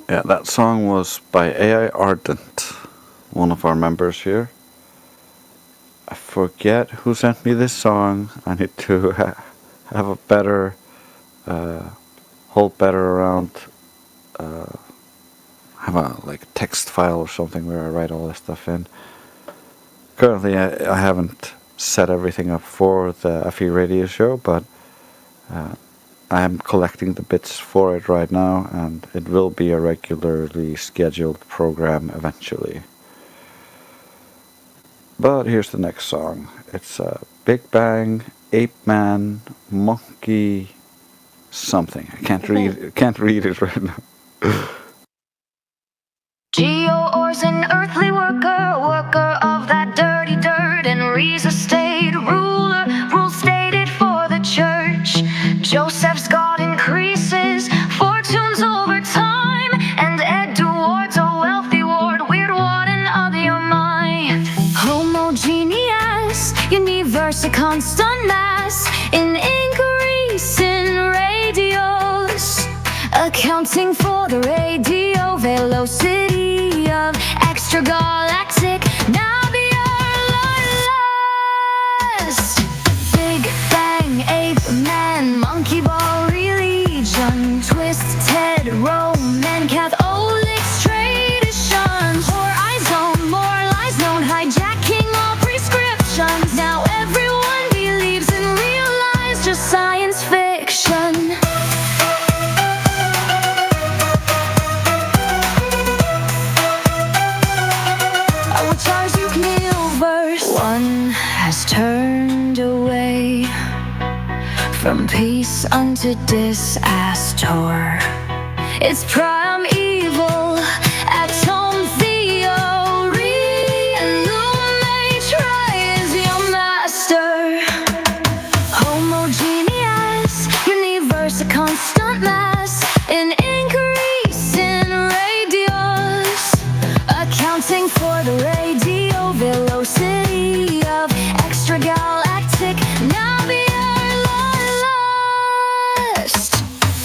Yeah, that song was by AI Ardent, one of our members here. I forget who sent me this song. I need to have a better, hold better around, have a like text file or something where I write all this stuff in. Currently, I haven't set everything up for the FE radio show, but I am collecting the bits for it right now, and it will be a regularly scheduled program eventually. But here's the next song. It's Big Bang, Ape Man, Monkey, something. I can't read it right now. Geo Or's an earthly worker, worker of that dirty dirt, and Re's a state ruler, rule stated for the church. Joseph's God increases fortunes over time, and Ed Ward's a wealthy ward, weird warden of your mind. Homogeneous, universe, a constant mass, in increase in radios, accounting for the radio velocity of extragalactic nebulous. Big Bang, Ape Man, Monkey Ball, religion, twisted Roman Catholics, traditions, horizon, more lies known, hijacking all prescriptions. Now everyone believes in real lies, just science fiction. One has turned away from peace unto disaster. It's primeval, atom theory, illuminate, is your master. Homogeneous, universe, a constant mass, in increase in radius, accounting for the radio velocity of extragalactic nebulous.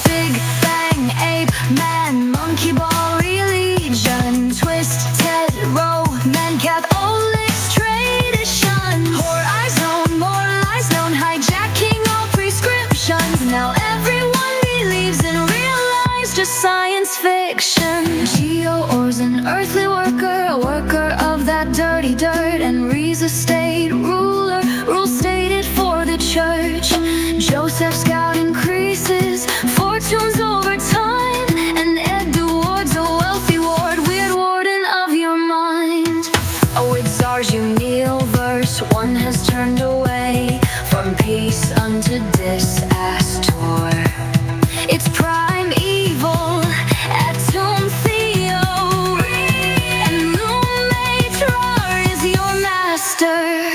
Big Bang, Ape Man, Monkey Ball, religion, twisted Roman Catholics, tradition, horizon, more lies known, hijacking all prescriptions. Now everyone believes in real lies, just science fiction. Geo Or's an earthly worker, a worker of that dirty dirt, and Re's a state ruler, rule stated for the church. Joseph's God increases fortunes over time, and Ed Ward's a wealthy ward, weird warden of your mind. Oh, it's ours, universe, one has turned away from peace unto disaster. It's primeval, atom theory, illuminate, is your master.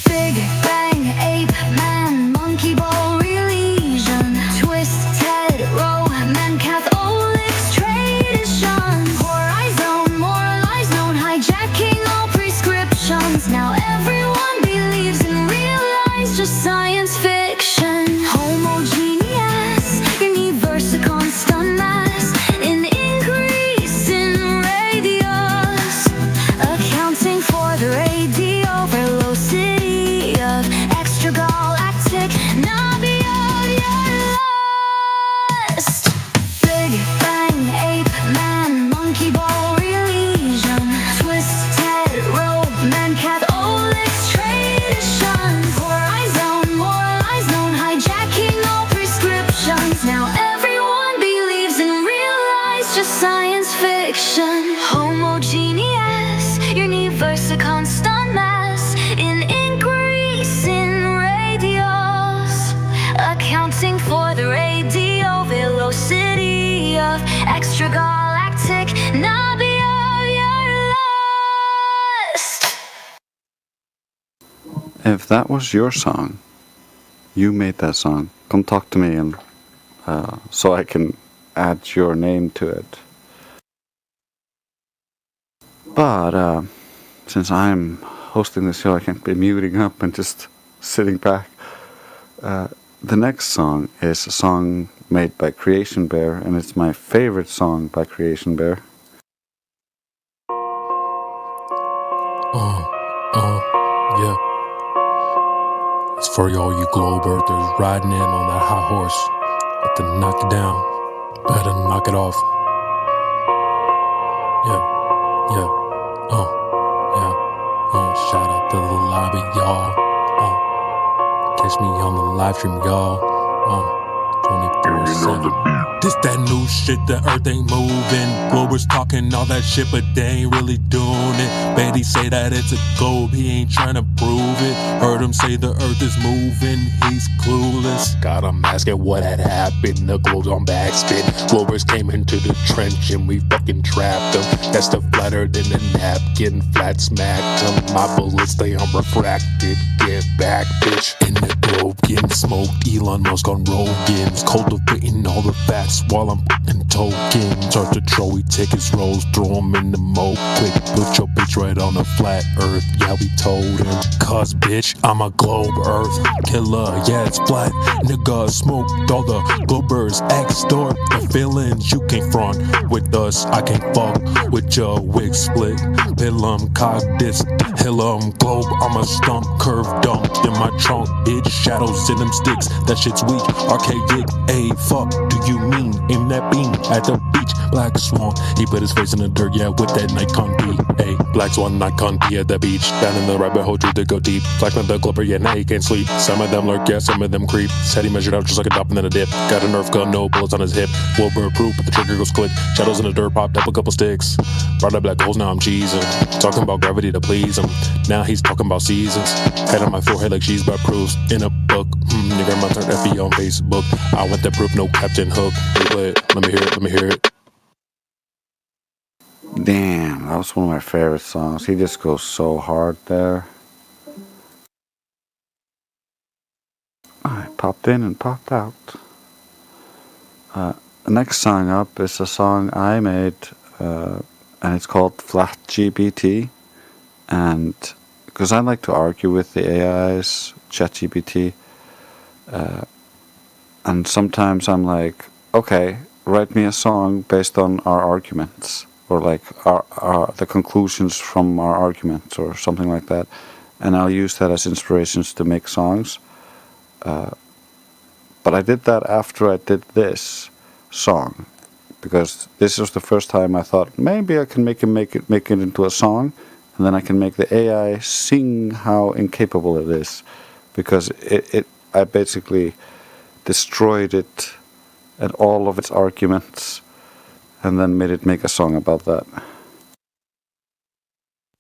Big Bang, Ape Man, Monkey Ball, religion, twisted Roman Catholics, tradition, horizon, more lies known, hijacking all prescriptions. Now everyone believes in real lies, just science fiction. Homogeneous, universe, a constant mass, in increase in radius, accounting for the radio velocity of extragalactic nebulous. Big Bang, Ape Man, Monkey Ball, religion, twisted Roman Catholics, tradition, horizon, more lies known, hijacking all prescriptions. Now everyone believes in real lies, just science fiction. Homogeneous, universe, a constant mass, in increase in radius, accounting for the radio velocity of extragalactic nebulous. If that was your song, you made that song, come talk to me and so I can add your name to it. But since I'm hosting this show, I can't be muting up and just sitting back. The next song is a song made by Creation Bear, and it's my favorite song by Creation Bear. Yeah. It's for all you globe earthers riding in on that high horse. But to knock it down, better knock it off. Yeah. Shout out to the lobby, y'all. Catch me on the live stream, y'all. 24/7. This that new shit, the earth ain't moving. Globers talking all that shit, but they ain't really doing it. Betty say that it's a globe, he ain't trying to prove it. Heard him say the earth is moving, he's clueless. Got him asking what had happened, the globe's on backspin. Globers came into the trench and we fucking trapped them. That's the flatter than the napkin, flat smacked them. My bullets, they unrefracted, get back, bitch. In the globe, getting smoked, Elon Musk on Rogan's, cultivating all the facts while I'm fucking token. Start to throw, we take his rolls, throw him in the moat quick. Put your bitch right on the flat earth, yeah, we told him. Cause bitch, I'm a globe earth killer, yeah, it's flat. Nigga, smoked all the globers, extort the feelings. You can't front with us, I can't fuck with your wig split. Pillum, cog this, Hillum, globe, I'm a stump, curve dumped in my trunk, bitch. Shadows in them sticks, that shit's weak, archaic, ayy, fuck do you mean? Aim that beam at the beach, Black Swan, he put his face in the dirt, yeah, with that Nikon P, ayy, Black Swan, Nikon P at the beach, down in the rabbit hole, drew to go deep, Black with the globber, yeah, now he can't sleep, some of them lurk, yeah, some of them creep, said he measured out just like a dolphin in a dip, got a Nerf gun, no bullets on his hip, Wilbur proof, but the trigger goes click, shadows in the dirt, popped up a couple sticks, brought up black holes, now I'm cheesing, talking about gravity to please him, now he's talking about seasons, head on my forehead like she's about proofs, in a book, your grandma turned FE on Facebook, I want that proof, no Captain Hook, let me hear it. Damn, that was one of my favorite songs. He just goes so hard there. I popped in and popped out. The next song up is a song I made, and it's called Flat GPT. And because I like to argue with the AIs, ChatGPT, and sometimes I'm like, okay, write me a song based on our arguments, or like the conclusions from our arguments, or something like that, and I'll use that as inspirations to make songs. But I did that after I did this song, because this was the first time I thought maybe I can make it into a song, and then I can make the AI sing how incapable it is, because I basically destroyed it and all of its arguments, and then made it make a song about that.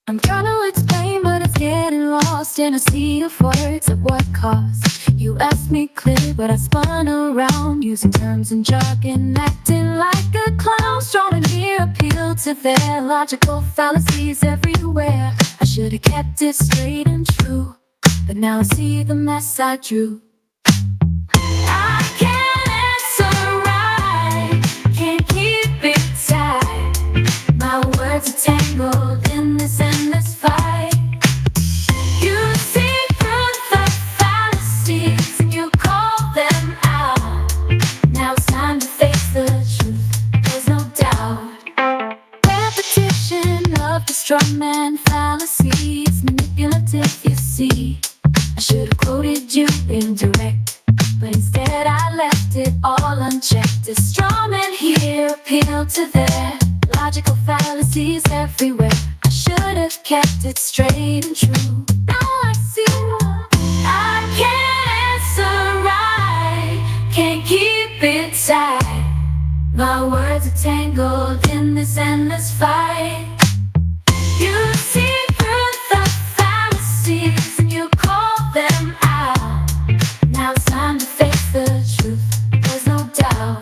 I'm trying to explain, but it's getting lost in a sea of words. At what cost? You asked me clear, but I spun around, using terms and jargon, acting like a clown. Strong and here appeal to their logical fallacies everywhere. I should have kept it straight and true, but now I see the mess I drew. I can't answer right, can't keep it tight. My words are tangled in this endless fight. You see through the fallacies and you call them out. Now it's time to face the truth, there's no doubt. Repetition of the strongman fallacies, manipulative, you see. I should have quoted you indirect, but instead I left it all unchecked. The strawmen here appeal to their logical fallacies everywhere. I should have kept it straight and true. Now I see I can't answer right, can't keep it tight. My words are tangled in this endless fight. You see through the fallacies and you call them out. Now it's time to face the truth, there's no doubt.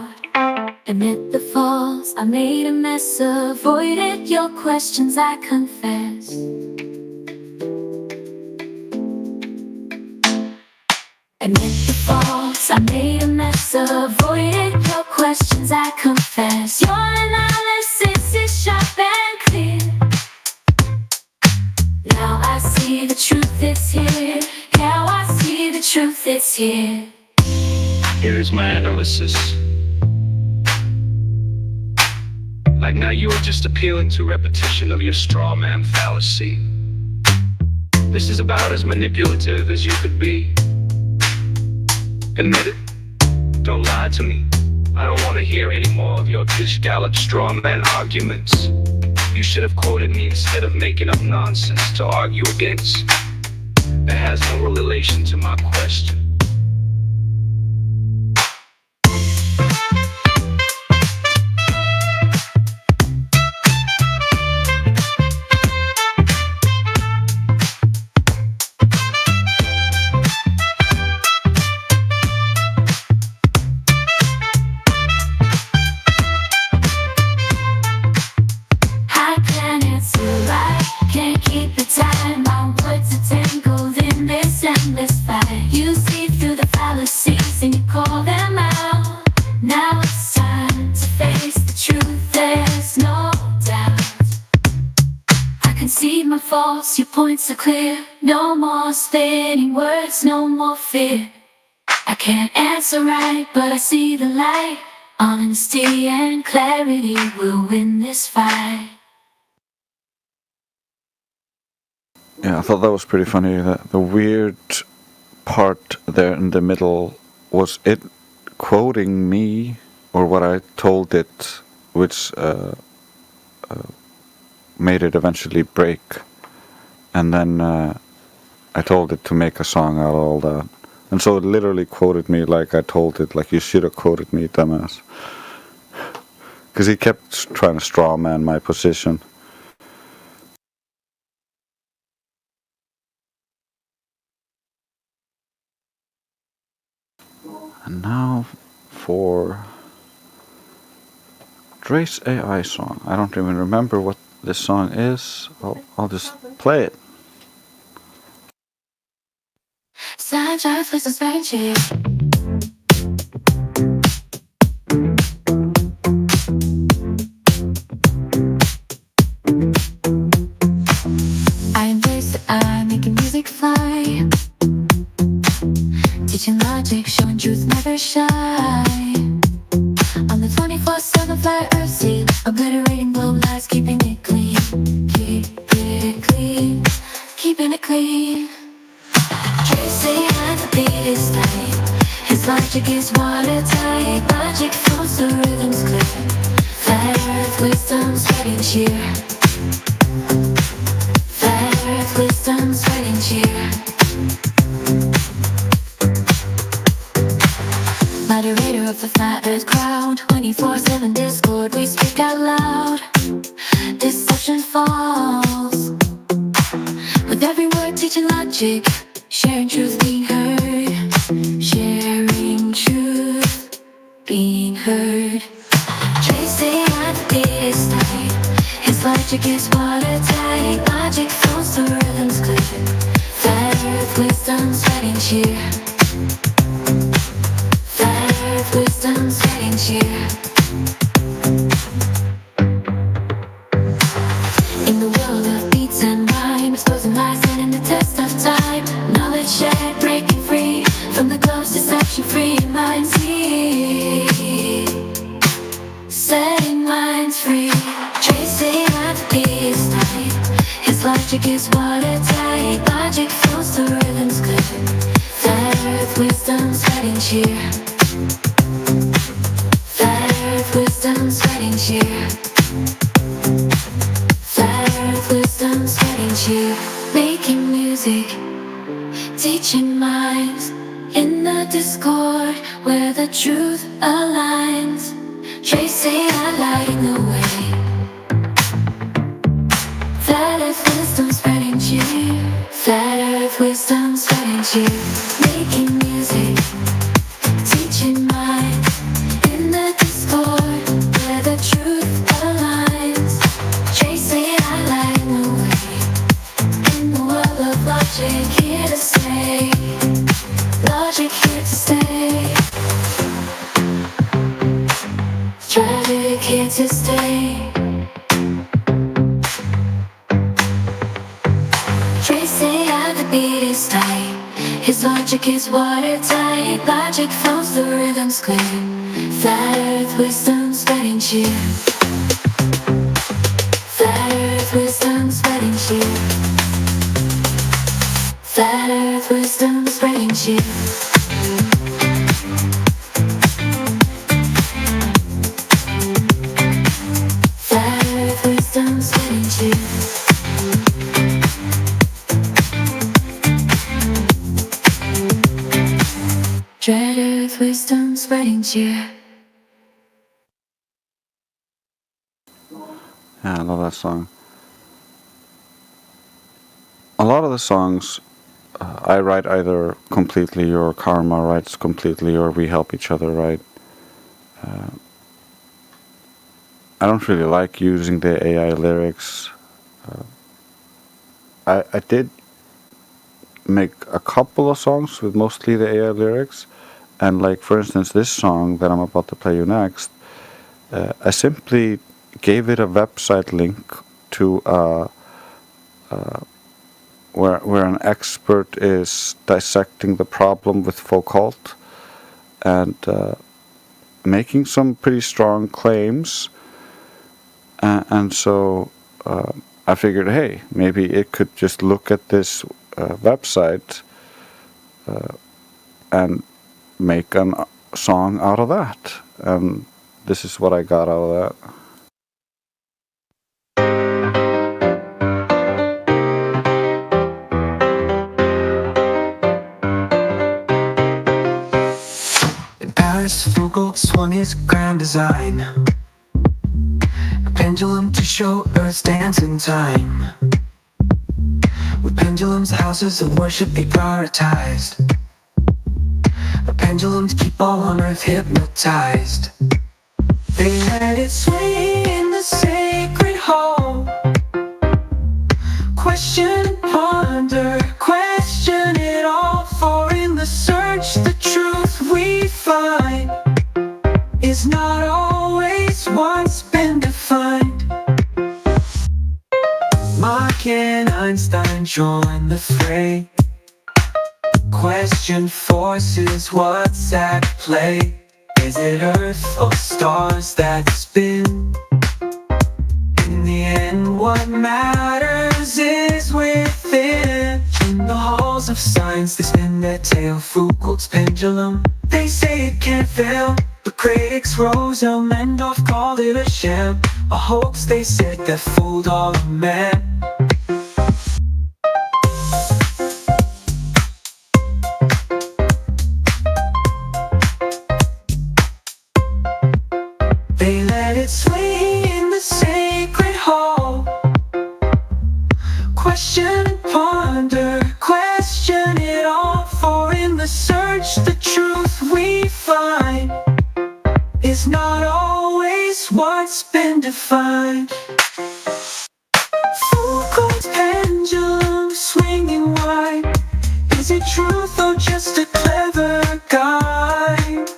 Admit the faults, I made a mess, avoided your questions, I confess. Admit the faults, I made a mess, avoided your questions, I confess. Your analysis is sharp and clear. Now I see the truth, it's here. Now I see the truth, it's here. Here's my analysis. Like now you are just appealing to repetition of your straw man fallacy. This is about as manipulative as you could be. Admit it. Don't lie to me. I don't want to hear any more of your dish-gallop straw man arguments. You should have quoted me instead of making up nonsense to argue against. That has no relation to my question. I can't answer right, can't keep the time. My words are tangled in this endless fight. You see through the fallacies and you call them out. Now it's time to face the truth, there's no doubt. I can see my faults, your points are clear. No more spinning words, no more fear. I can't answer right, but I see the light. Honesty and clarity will win this fight. Yeah, I thought that was pretty funny. The weird part there in the middle was it quoting me or what I told it, which made it eventually break. And then I told it to make a song out of all that. And so it literally quoted me like I told it, like you should have quoted me, dumbass. Because he kept trying to straw man my position. And now for Dre's AI song. I don't even remember what this song is. I'll just play it. Sunshine faces friendship. I embrace the eye, making music fly. Teaching logic, showing truth, never shy. On the 24/7 fly earth sea, obliterating globe lies, keeping it clean. Keep it clean, keeping it clean. Tracy and the beat is tight. His logic is watertight. Logic flows, the rhythm's clear. Flat earth wisdom spreading cheer. Flat earth wisdom spreading cheer. Moderator of the flat earth crowd. 24/7 Discord, we speak out loud. Deception falls. With every word teaching logic. Sharing truth, being heard. Sharing truth, being heard. Tracy and the beat is tight. His logic is watertight. Logic flows, the rhythm's clear. Flat earth wisdom spreading cheer. Flat earth wisdom spreading cheer. In the world of beats and rhyme, exposing lies and in the test of time. Knowledge shared, breaking free from the globe's deception, free minds free. Setting minds free. Tracy and the beat is tight. His logic is watertight. Logic flows, the rhythm's clear. Flat earth wisdom spreading cheer. Flat earth wisdom spreading cheer. Flat earth wisdom spreading cheer. Making music, teaching minds. In the discord where the truth aligns. Tracy and lighting the way. Flat earth wisdom spreading cheer. Flat earth wisdom spreading cheer. Making music, teaching minds. In the discord where the truth aligns. Tracy and lighting the way. In the world of logic, here to stay. Logic here to stay. Tragic here to stay. Tracy and the beat is tight. His logic is watertight. Logic flows, the rhythm's clear. Flat earth wisdom spreading cheer. Flat earth wisdom spreading cheer. Flat earth wisdom spreading cheer. Flat earth wisdom spreading cheer. Dread earth wisdom spreading cheer. Yeah, I love that song. A lot of the songs I write either completely or Karma writes completely or we help each other write. I don't really like using the AI lyrics. I did make a couple of songs with mostly the AI lyrics, and like for instance this song that I'm about to play you next, I simply gave it a website link to where an expert is dissecting the problem with Foucault and making some pretty strong claims, and so I figured, hey, maybe it could just look at this website and make a song out of that, and this is what I got out of that. In Paris, Foucault's won his grand design, a pendulum to show Earth's dance in time. With pendulums, houses of worship be prioritized, a pendulum to keep all on Earth hypnotized. They let it swing in the sacred hall. Question and ponder, question it all. For in the search, the truth we find is not always what's been defined. Mach and Einstein join the fray. Question forces, what's at play? Is it Earth or stars that spin? In the end, what matters is within. In the halls of science, they spin their tale. Foucault's pendulum, they say it can't fail. But critics Rosa Mendorf called it a sham, a hoax they said that fooled all of man. They let it swing in the sacred hall. Question and ponder, question it all. For in the search, the truth we find is not always what's been defined. Foucault's pendulum swinging wide. Is it truth or just a clever guide?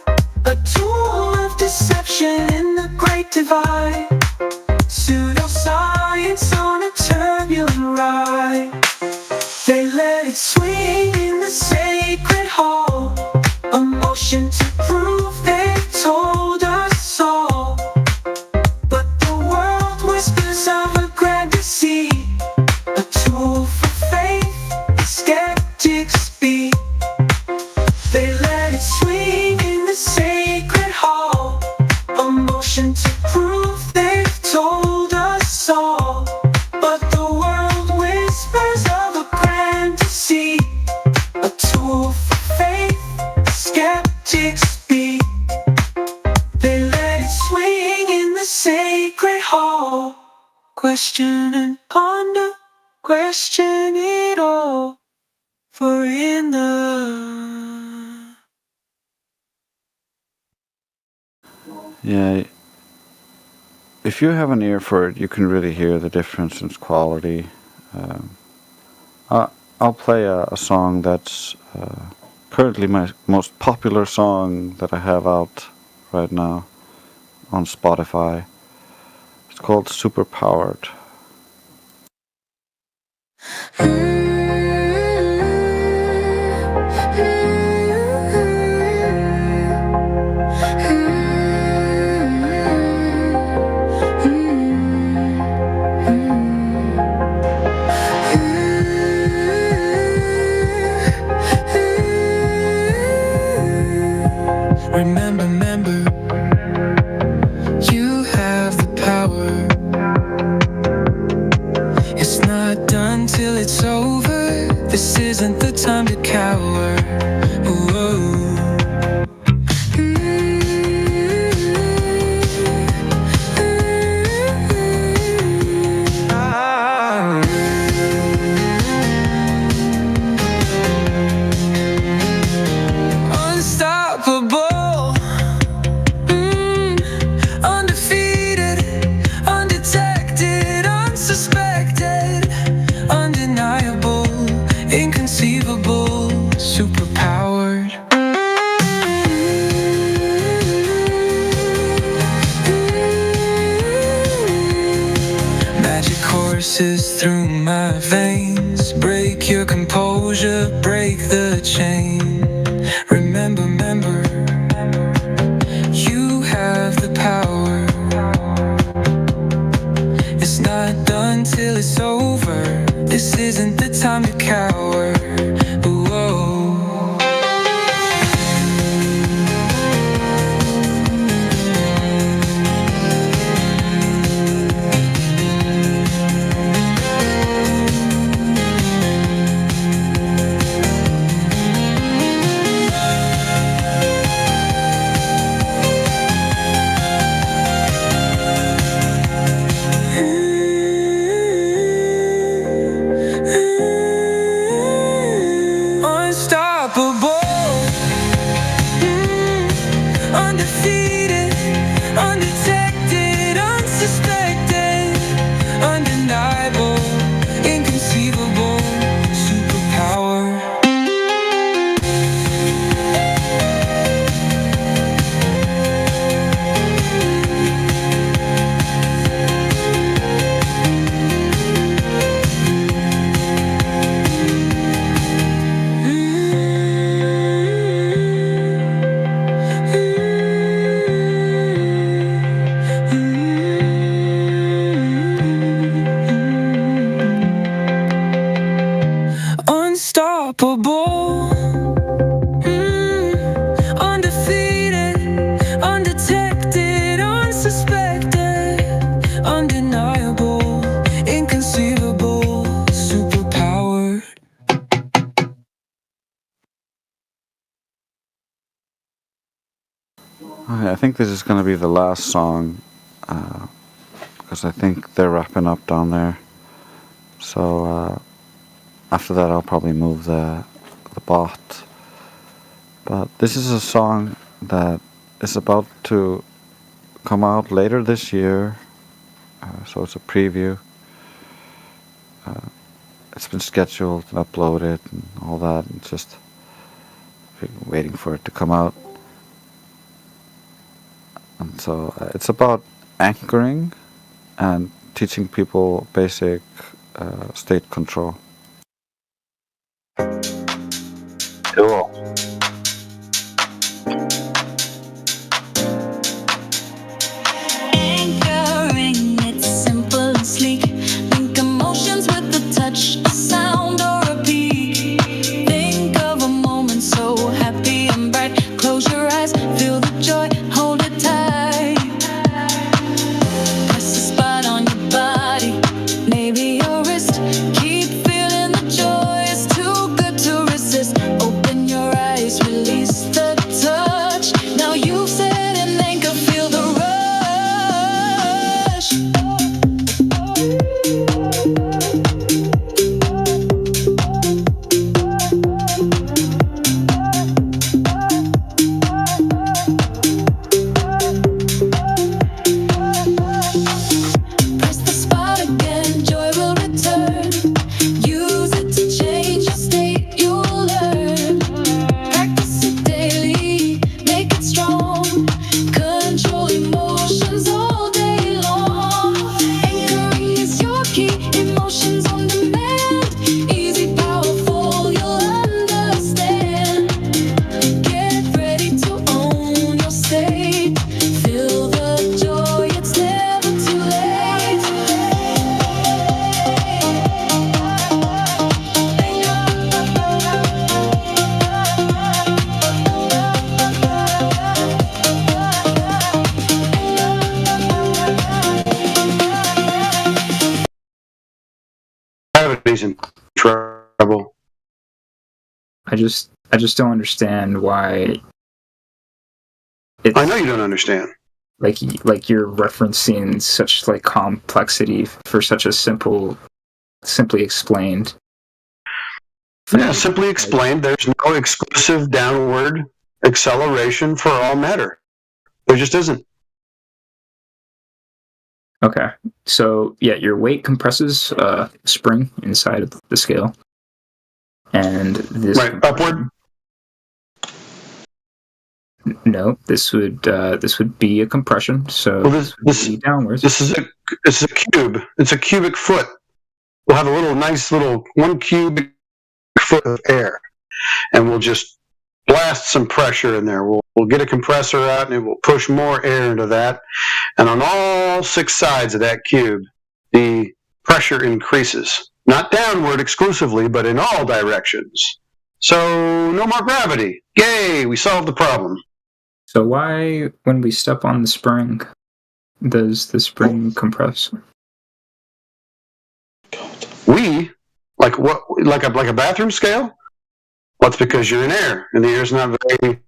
A tool of deception in the great divide. Pseudoscience on a turbulent ride. They let it swing in the sacred hall. A motion to prove they told us all. But the world whispers of a grand deceit. A tool for faith, skeptics speak. They let it swing in the sacred hall. A motion to prove they've told us all. But the world whispers of a grand deceit. A tool for faith, skeptics speak. They let it swing in the sacred hall. Question and ponder, question it all. For in the... Yeah, if you have an ear for it, you can really hear the difference in quality. I'll play a song that's currently my most popular song that I have out right now on Spotify. It's called Superpowered. Remember, you have the power. It's not done till it's over. This isn't the time to cower. Whoa. Unstoppable, undefeated, undetected, unsuspected, undeniable, inconceivable, superpowered. Magic courses through my veins. Break your composure, break the chain. Remember, you have the power. It's not done till it's over. This isn't the time to cower. Whoa. Unstoppable, undefeated, undetected, unsuspected, undeniable, inconceivable, superpower. Unstoppable, undefeated, undetected, unsuspected, undeniable, inconceivable, superpower. Okay, I think this is going to be the last song because I think they're wrapping up down there. So after that, I'll probably move the bot. But this is a song that is about to come out later this year. So it's a preview. It's been scheduled and uploaded and all that, and just waiting for it to come out. And so it's about anchoring and teaching people basic state control. Cool. Anchoring, it's simple and sleek. Link emotions with a touch, a sound or a peak. Think of a moment so happy and bright. Close your eyes, feel the joy, hold it tight. Press a spot on your body, maybe your wrist. Keep feeling gravity's in trouble. I just don't understand why. I know you don't understand. Like you're referencing such like complexity for such a simply explained. Yeah, simply explained, there's no exclusive downward acceleration for all matter. There just isn't. Okay, so yeah, your weight compresses spring inside of the scale, and this upward. No, this would be a compression. So this would be downwards. This is a cube. It's a cubic foot. We'll have a nice little 1 cubic foot of air, and we'll just blast some pressure in there. We'll get a compressor out, and it will push more air into that. And on all 6 sides of that cube, the pressure increases. Not downward exclusively, but in all directions. So no more gravity. Yay, we solved the problem. So why, when we step on the spring, does the spring compress? We, like a bathroom scale? Well, that's because you're in air, and the air's not very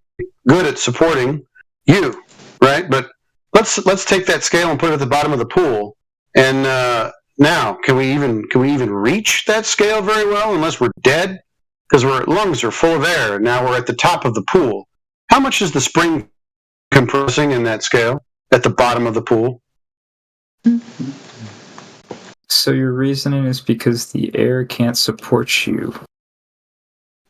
good at supporting you, right? But let's take that scale and put it at the bottom of the pool. And now, can we even reach that scale very well unless we're dead? Because our lungs are full of air, and now we're at the top of the pool. How much is the spring compressing in that scale at the bottom of the pool? So your reasoning is because the air can't support you.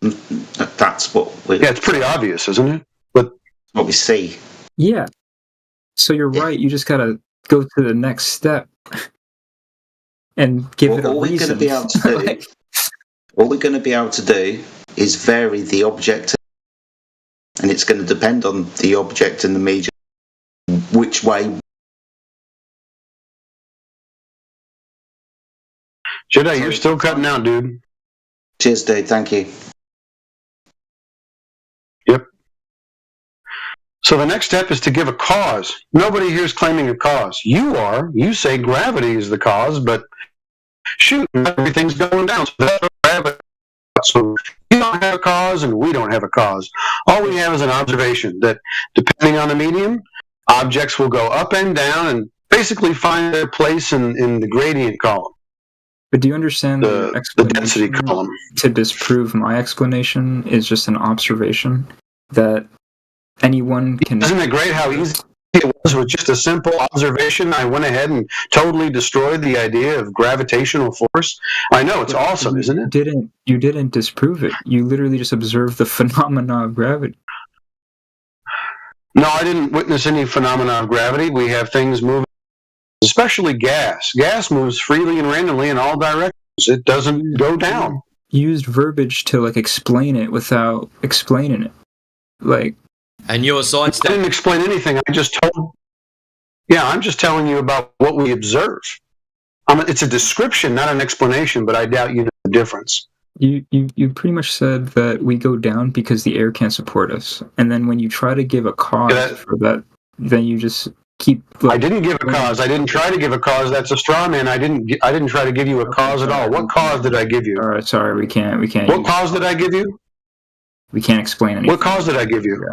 That's what Yeah, it's pretty obvious, isn't it? But what we see. Yeah. So you're right. You just gotta go to the next step and give it a reason. All we're going to be able to do is vary the object, and it's going to depend on the object and the medium, which way. Jedi, you're still cutting out, dude. Cheers, dude. Thank you. Yep. So the next step is to give a cause. Nobody here is claiming a cause. You are. You say gravity is the cause, but shoot, everything's going down. So that's gravity. So you don't have a cause, and we don't have a cause. All we have is an observation that, depending on the medium, objects will go up and down and basically find their place in the gradient column. But do you understand the density column? To disprove my explanation is just an observation that anyone can. Isn't it great how easy it was with just a simple observation? I went ahead and totally destroyed the idea of gravitational force. I know, it's awesome, isn't it? You didn't disprove it. You literally just observed the phenomena of gravity. No, I didn't witness any phenomena of gravity. We have things moving, especially gas. Gas moves freely and randomly in all directions. It doesn't go down. You used verbiage to explain it without explaining it. And you're sidestepping. I didn't explain anything. I'm just telling you about what we observe. It's a description, not an explanation, but I doubt you know the difference. You pretty much said that we go down because the air can't support us. And then when you try to give a cause for that, then you just keep... I didn't give a cause. I didn't try to give a cause. That's a straw man. I didn't try to give you a cause at all. What cause did I give you? All right, sorry, we can't. What cause did I give you? We can't explain anything. What cause did I give you?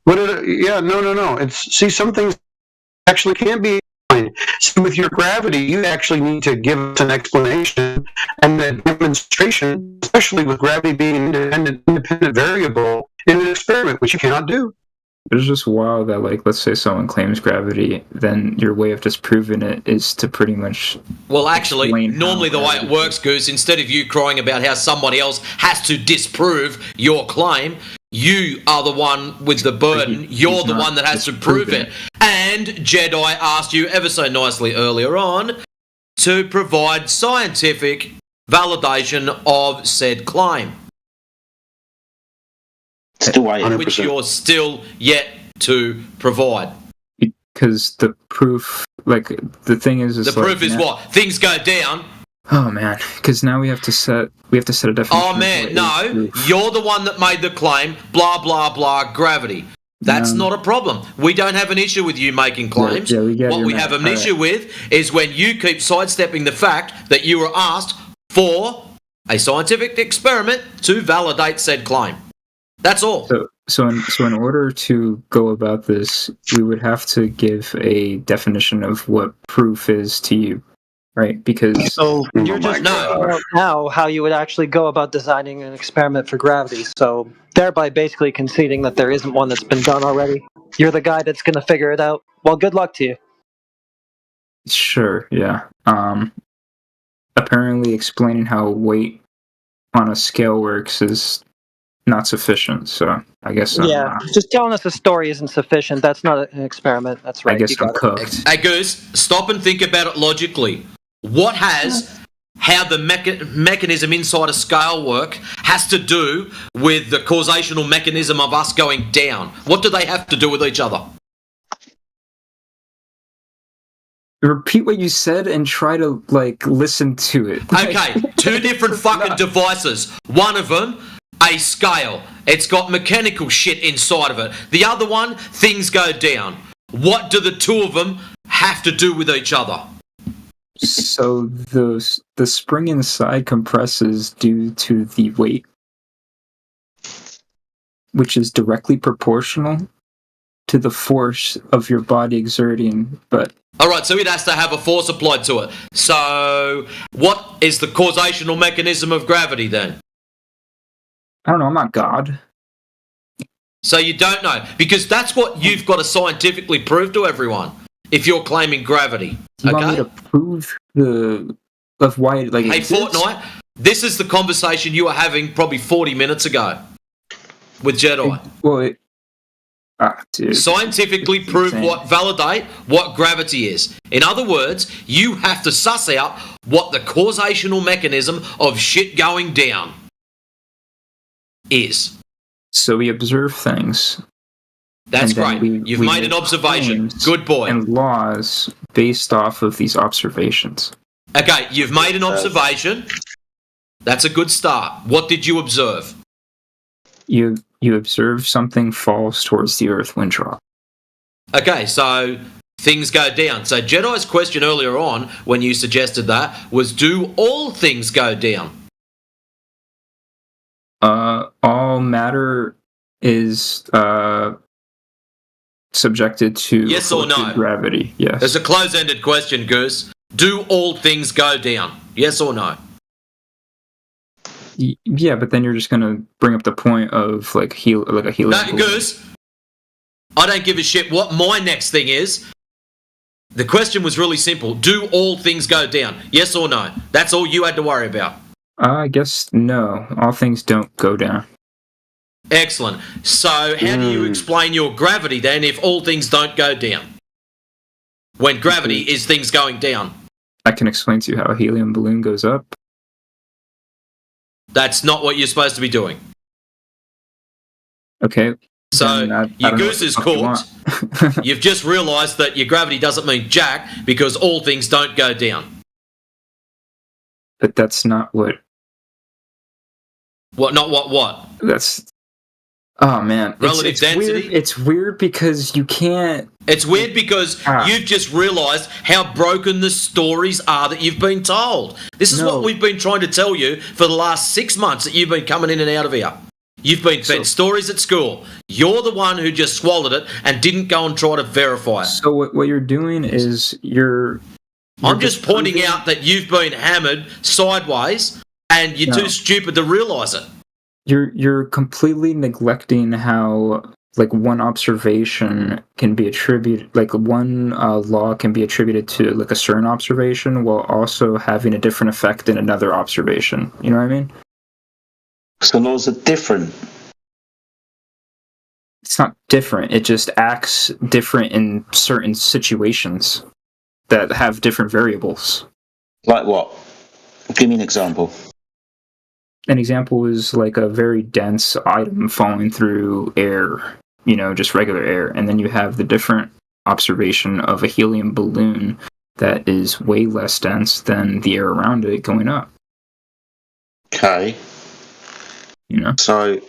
Yeah. No. See, some things actually can't be explained. See, with your gravity, you actually need to give us an explanation and a demonstration, especially with gravity being an independent variable in an experiment, which you cannot do. It's just wild that, let's say someone claims gravity, then your way of disproving it is to pretty much... Well, actually, normally the way it works, Goose, instead of you crying about how somebody else has to disprove your claim, you are the one with the burden. You're the one that has to prove it. And Jedi asked you ever so nicely earlier on to provide scientific validation of said claim. Which you're still yet to provide. Because the proof, the thing is the proof is what? Things go down. Oh man, because now we have to set a definition. Oh man, no, you're the one that made the claim. Blah blah blah. Gravity. That's not a problem. We don't have an issue with you making claims. Yeah, we get what we have an issue with is when you keep sidestepping the fact that you were asked for a scientific experiment to validate said claim. That's all. So in order to go about this, we would have to give a definition of what proof is to you, right? Because so you're just figuring out now how you would actually go about designing an experiment for gravity. So thereby basically conceding that there isn't one that's been done already. You're the guy that's going to figure it out. Well, good luck to you. Sure, yeah. Apparently explaining how weight on a scale works is not sufficient, so I guess just telling us a story isn't sufficient. That's not an experiment. That's right. I guess I'm cooked. Hey, Goose, stop and think about it logically. What has how the mechanism inside a scale work has to do with the causational mechanism of us going down? What do they have to do with each other? Repeat what you said and try to, listen to it. Okay, two different fucking devices. One of them, a scale. It's got mechanical shit inside of it. The other one, things go down. What do the two of them have to do with each other? So the spring inside compresses due to the weight, which is directly proportional to the force of your body exerting, but... Alright, so it has to have a force applied to it. So, what is the causational mechanism of gravity then? I don't know, I'm not God. So you don't know, because that's what you've got to scientifically prove to everyone, if you're claiming gravity. You want me to prove of why it Hey, Fortnite, this is the conversation you were having probably 40 minutes ago with Jedi. Well, dude. Scientifically prove validate what gravity is. In other words, you have to suss out what the causational mechanism of shit going down is. So we observe things. That's great. You've made an observation. Good boy. And laws based off of these observations. Okay, you've made an observation. That's a good start. What did you observe? You observe something falls towards the earth when dropped. Okay, so things go down. So Jedi's question earlier on, when you suggested that, was do all things go down? All matter is subjected to yes or no gravity. Yes. It's a close-ended question, Goose. Do all things go down? Yes or no? Yeah, but then you're just gonna bring up the point of a helium. No, Goose. I don't give a shit what my next thing is. The question was really simple. Do all things go down? Yes or no? That's all you had to worry about. I guess no. All things don't go down. Excellent. So how do you explain your gravity then if all things don't go down? When gravity is things going down. I can explain to you how a helium balloon goes up. That's not what you're supposed to be doing. Okay. So your goose is cooked. You've just realised that your gravity doesn't mean jack because all things don't go down. But that's not what... What? Not what? That's... Oh, man. Relative density? Weird. It's weird because you can't... It's weird because you've just realised how broken the stories are that you've been told. This is what we've been trying to tell you for the last 6 months that you've been coming in and out of here. You've been fed stories at school. You're the one who just swallowed it and didn't go and try to verify it. So what you're doing is I'm just pointing out that you've been hammered sideways and you're too stupid to realise it. You're completely neglecting how one observation can be attributed, one law can be attributed to a certain observation while also having a different effect in another observation. You know what I mean? So laws are different. It's not different. It just acts different in certain situations that have different variables. Like what? Give me an example. An example is a very dense item falling through air, just regular air. And then you have the different observation of a helium balloon that is way less dense than the air around it going up. Okay. You know? So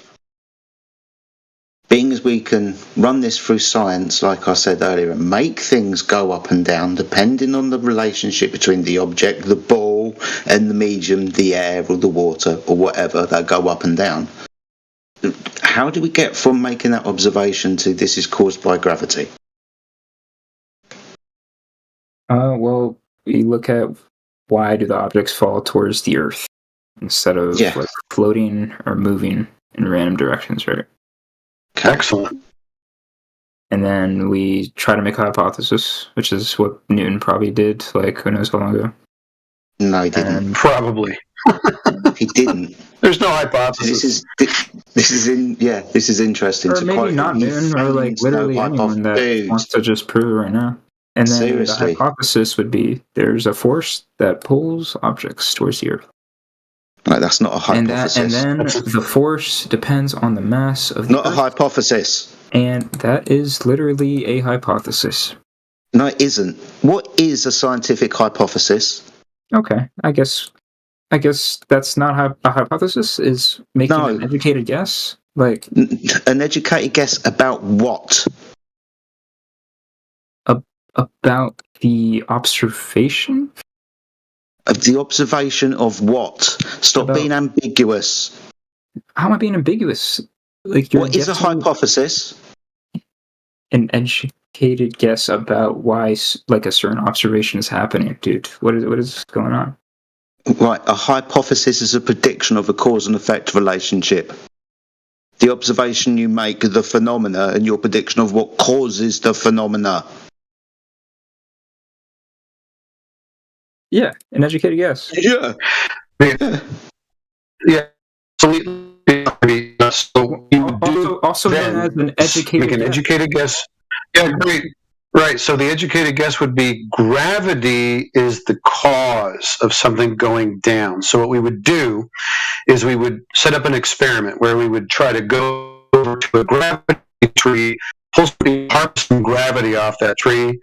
being as we can run this through science, like I said earlier, and make things go up and down depending on the relationship between the object, the ball, and the medium, the air or the water or whatever, that go up and down. How do we get from making that observation to this is caused by gravity? Well, we look at why do the objects fall towards the Earth instead of like floating or moving in random directions, right? Excellent. And then we try to make a hypothesis, which is what Newton probably did, like who knows how long ago. No, he didn't. Probably. He didn't. There's no hypothesis. This is interesting. Or to maybe quote not him, Newton, or like literally anyone that wants to just prove it right now. And then Seriously. the hypothesis would be there's a force that pulls objects towards the Earth. No, that's not a hypothesis. And then the force depends on the mass of the Not Earth. a hypothesis. And that is literally a hypothesis. No, it isn't. What is a scientific hypothesis? Okay, I guess that's not a hypothesis. Is making an educated guess, like an educated guess about what? About the observation. Of the observation of what? Stop being ambiguous. How am I being ambiguous? Like, what is a hypothesis? An educated guess about why, like, a certain observation is happening, dude. What is going on? Right, a hypothesis is a prediction of a cause and effect relationship. The observation you make of the phenomena and your prediction of what causes the phenomena. Yeah, an educated guess. Yeah. Yeah. So also known as an educated make an guess. educated guess. Yeah, great. Right. So the educated guess would be gravity is the cause of something going down. So what we would do is we would set up an experiment where we would try to go over to a gravity tree, pull some gravity off that tree,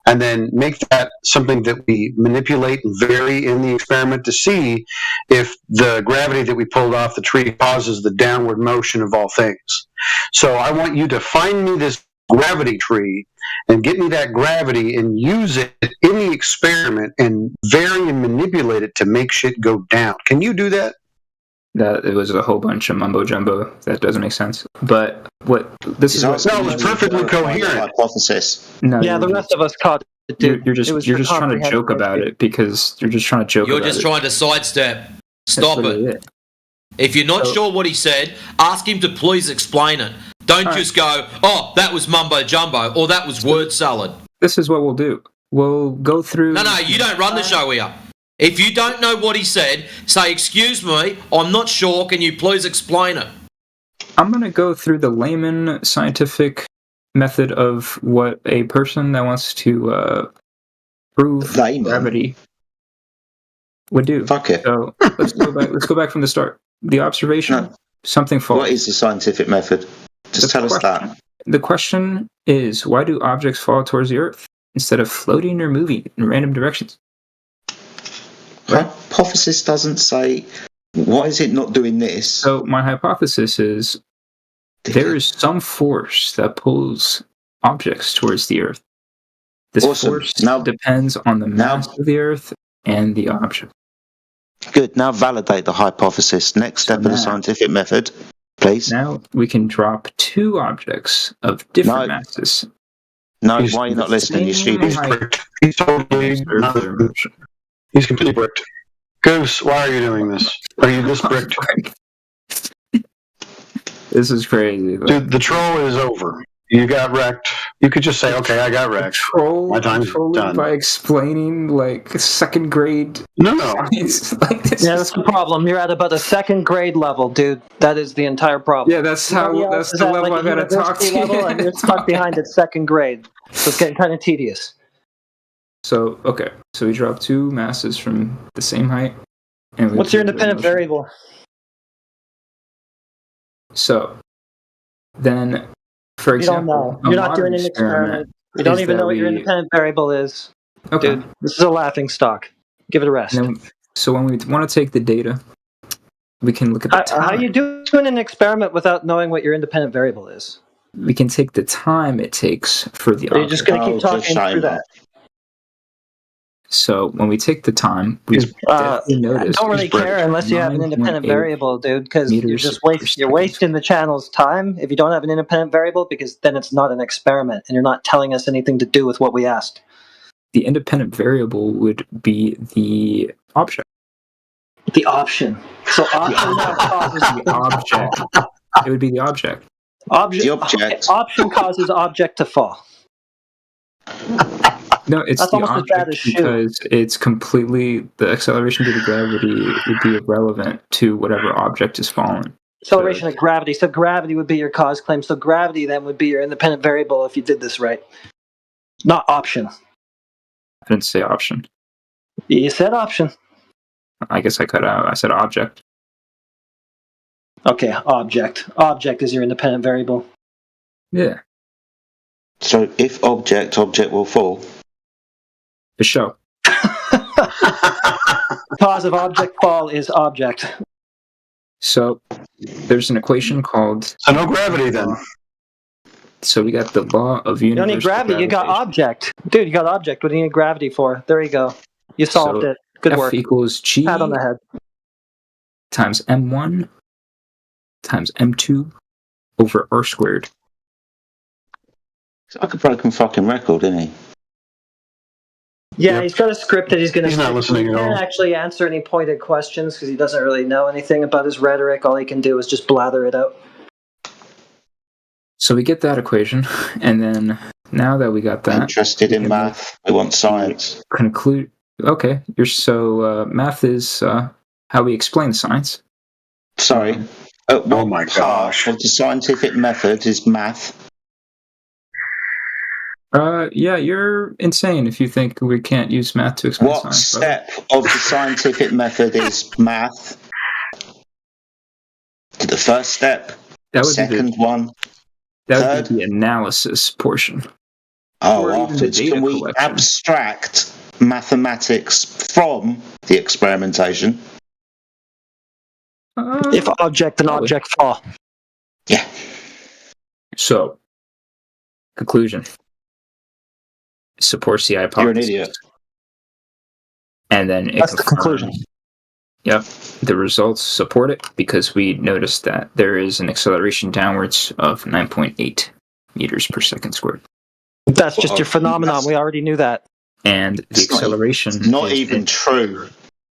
and then make that something that we manipulate and vary in the experiment to see if the gravity that we pulled off the tree causes the downward motion of all things. So I want you to find me this gravity tree and get me that gravity and use it in the experiment and vary and manipulate it to make shit go down. Can you do that? That it was a whole bunch of mumbo jumbo that doesn't make sense. But what this is No, what, it was perfectly coherent. Hypothesis. No, Yeah, the rest of us caught it. Dude. You're just It was you're for just trying to joke comprehension. about it because you're just trying to joke. You're about just it. trying to sidestep. Stop literally it. If you're not sure what he said, ask him to please explain it. Don't just go, oh, that was mumbo jumbo, or that was word salad. This is what we'll do. We'll go through. No, you don't run the show here. If you don't know what he said, say, excuse me, I'm not sure, can you please explain it? I'm going to go through the layman scientific method of what a person that wants to prove gravity would do. Fuck it. So let's go back from the start. The observation, something falls. What is the scientific method? Just tell us that. The question is, why do objects fall towards the Earth instead of floating or moving in random directions? Hypothesis doesn't say, why is it not doing this? So my hypothesis is there is some force that pulls objects towards the Earth. This force depends on the mass of the Earth and the object. Good. Now validate the hypothesis. Next step of the scientific method, please. Now we can drop two objects of different masses. No, why are you not listening? You're stupid. He's totally He's completely bricked. Goose, why are you doing this? Are you this bricked? This is crazy. Dude, the troll is over. You got wrecked. You could just say, okay, I got wrecked. My time's done. By explaining like second grade. No. Yeah, that's the problem. You're at about a second grade level, dude. That is the entire problem. Yeah, that's the level I gotta talk to. Level, and you're stuck behind at second grade. So it's getting kind of tedious. So, okay. So we drop two masses from the same height. And we What's your independent variable? So, then, for You don't example, know. You're not doing an experiment. You don't even know what your independent variable is. Okay. Dude, this is a laughing stock. Give it a rest. So when we want to take the data, we can look at the time. How are you doing an experiment without knowing what your independent variable is? we can take the time it takes for the Are you just going to keep Oh, just talking say through that. that? So when we take the time, we I notice don't really care unless you have an independent 9.8 variable, dude, because you're meters just per you're wasting the channel's time if you don't have an independent variable, because then it's not an experiment and you're not telling us anything to do with what we asked. The independent variable would be the object. The option. So option now causes the object. It would be the object. Option causes object to fall. No, it's That's the almost as object bad as shoe. because it's completely the acceleration due to gravity would be irrelevant to whatever object is falling. Acceleration of gravity. So gravity would be your cause claim. So gravity then would be your independent variable if you did this right. Not option. I didn't say option. You said option. I guess I cut out. I said object. Okay, object. Object is your independent variable. Yeah. So if object will fall. For sure. Cause of object fall is object. So there's an equation called. So no gravity then. So we got the law of You universal don't need gravity. You got object. Dude, you got object. What do you need gravity for? There you go. You solved So it. Good F work. equals G Pat on the head. times M1 times M2 over R squared. It's like a broken fucking record, isn't he? Yeah, he's got a script that he's going to. He's not listening He at can't all. actually answer any pointed questions because he doesn't really know anything about his rhetoric. All he can do is just blather it out. So we get that equation, and then now that we got that, Interested in math? We want science. conclude. Okay, math is how we explain science. Sorry. Oh my gosh. Of the scientific method is math. Yeah, you're insane if you think we can't use math to explain What science. step of the scientific method is math? The first step, That would second be one, that would be the analysis portion. Or even the afterwards. data Can we collection. abstract mathematics from the experimentation? If object and object fall. Yeah. So, conclusion. Supports the hypothesis. You're an idiot. And then it That's the confirms- conclusion. Yep. The results support it because we noticed that there is an acceleration downwards of 9.8 meters per second squared. That's just your phenomenon. We already knew that. And the acceleration Not is even true.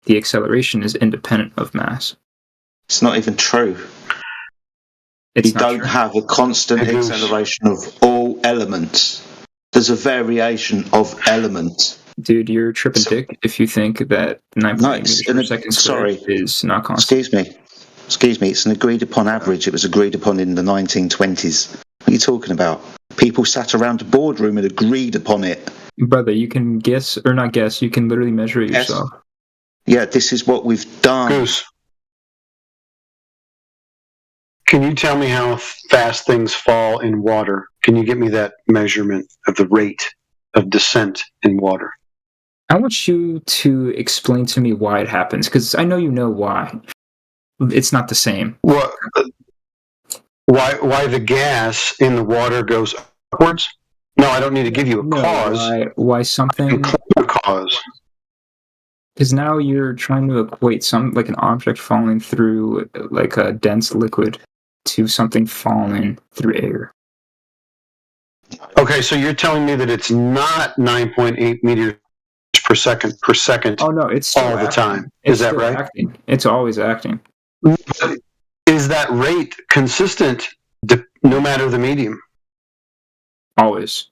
The acceleration is independent of mass. It's not even true. It's You not don't true. have a constant It is. acceleration of all elements. There's a variation of elements. Dude, you're tripping dick if you think that 9.8 meters per second squared is not constant. Excuse me, it's an agreed upon average. It was agreed upon in the 1920s. What are you talking about? People sat around a boardroom and agreed upon it. Brother, you can guess, or not guess, you can literally measure it Yes. yourself. Yeah, this is what we've done. Goose. Can you tell me how fast things fall in water? Can you give me that measurement of the rate of descent in water? I want you to explain to me why it happens, because I know you know why. It's not the same. What? Why the gas in the water goes upwards? No, I don't need to give you a cause. Why something? A cause. Because now you're trying to equate like an object falling through like a dense liquid to something falling through air. Okay, so you're telling me that it's not 9.8 meters per second. Oh no, it's all the time. Is that right? Acting. It's always acting. Is that rate consistent no matter the medium? Always.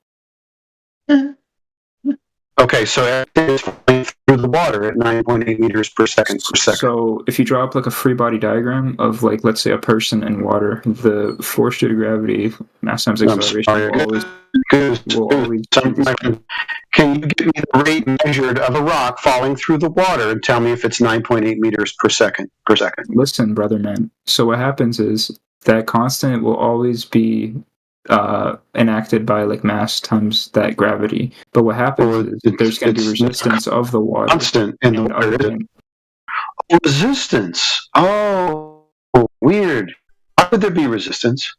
Okay, so everything is flowing through the water at 9.8 meters per second. So if you draw up like a free body diagram of like, let's say, a person in water, the force due to gravity, mass times acceleration will always Can you give me the rate measured of a rock falling through the water and tell me if it's 9.8 meters per second? Listen, brother man. So what happens is that constant will always be enacted by like mass times that gravity. But what happens is that there's going to be resistance of the water. Constant in the water. Resistance. Oh, weird. Why would there be resistance?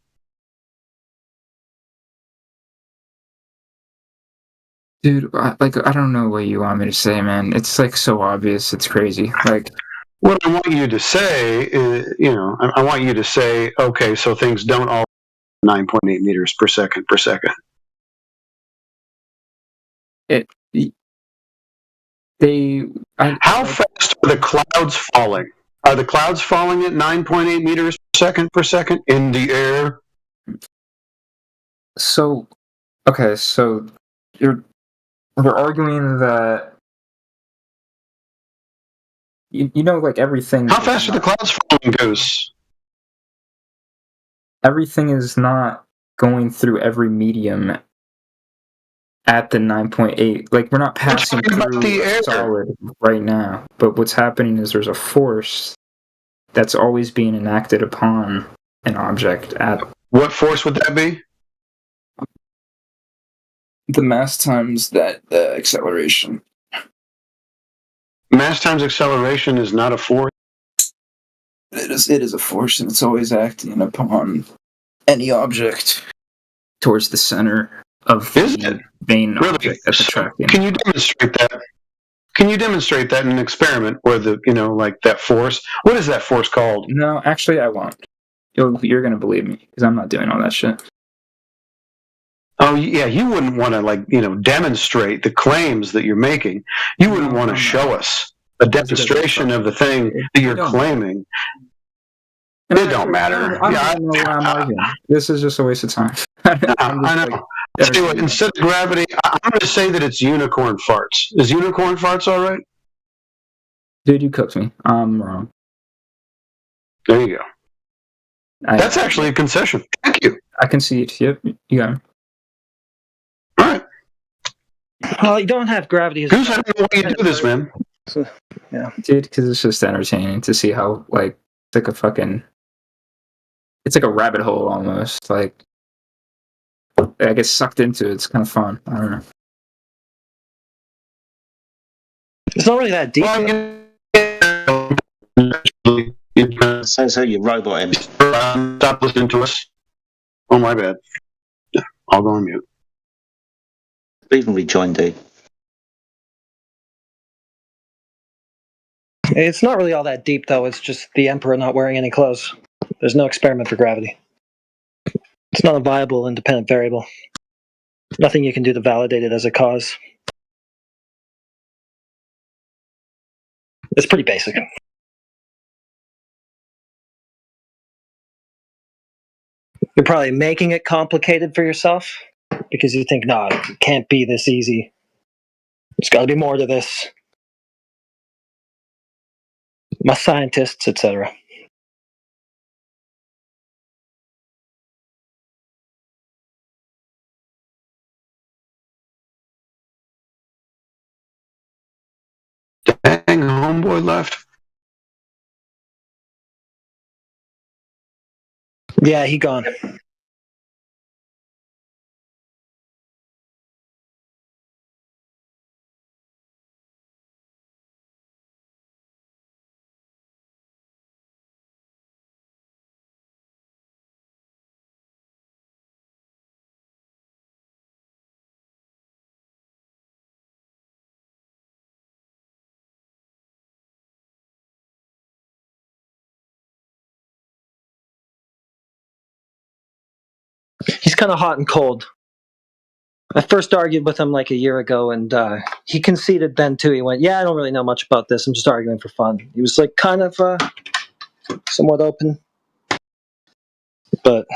Dude, I don't know what you want me to say, man. It's like so obvious. It's crazy. Like, what I want you to say is, I want you to say, okay, so things don't all 9.8 meters per second. How fast are the clouds falling? Are the clouds falling at 9.8 meters per second in the air? So, okay, so we're arguing that you know, like everything. How fast are the clouds falling, Goose? Everything is not going through every medium at the 9.8. Like, we're not passing through a solid right now. But what's happening is there's a force that's always being enacted upon an object at. What force would that be? The mass times that acceleration. Mass times acceleration is not a force. It is a force, and it's always acting upon any object towards the center of the main object that's attracting. Can you demonstrate that? Can you demonstrate that in an experiment where like that force? What is that force called? No, actually, I won't. You're gonna believe me because I'm not doing all that shit. Oh yeah, you wouldn't want to demonstrate the claims that you're making. You wouldn't want to show us a demonstration of the thing that you're claiming. It don't matter. I don't know why I'm arguing. This is just a waste of time. I know. Tell you what, instead of gravity, I'm going to say that it's unicorn farts. Is unicorn farts all right? Dude, you cooked me. I'm wrong. There you go. That's actually a concession. Thank you. I concede. Yep, you got me. Well, you don't have gravity. Goose, I don't know why you do this, man. So, yeah, dude, because it's just entertaining to see how it's like a fucking. It's like a rabbit hole almost. Like, I get sucked into it. It's kind of fun. I don't know. It's not really that deep. So you robot him. Stop listening to us. Oh, my bad. Yeah, I'll go on mute. Even rejoined, dude. It's not really all that deep, though. It's just the Emperor not wearing any clothes. There's no experiment for gravity. It's not a viable independent variable. Nothing you can do to validate it as a cause. It's pretty basic. You're probably making it complicated for yourself because you think, no, it can't be this easy. There's got to be more to this. My scientists, etc. Dang, homeboy left. Yeah, he gone. He's kind of hot and cold. I first argued with him like a year ago, and he conceded then too. He went, "Yeah, I don't really know much about this. I'm just arguing for fun." He was like kind of somewhat open, but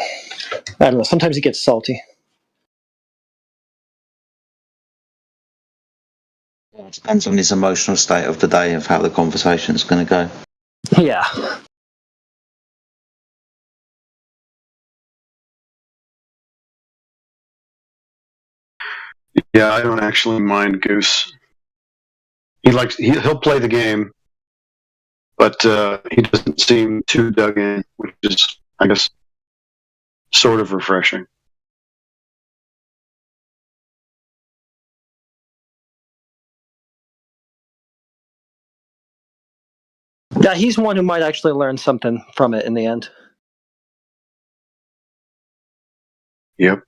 I don't know. Sometimes he gets salty. It depends on his emotional state of the day of how the conversation's going to go. Yeah. Yeah, I don't actually mind Goose. He'll play the game, but he doesn't seem too dug in, which is, I guess, sort of refreshing. Yeah, he's one who might actually learn something from it in the end. Yep.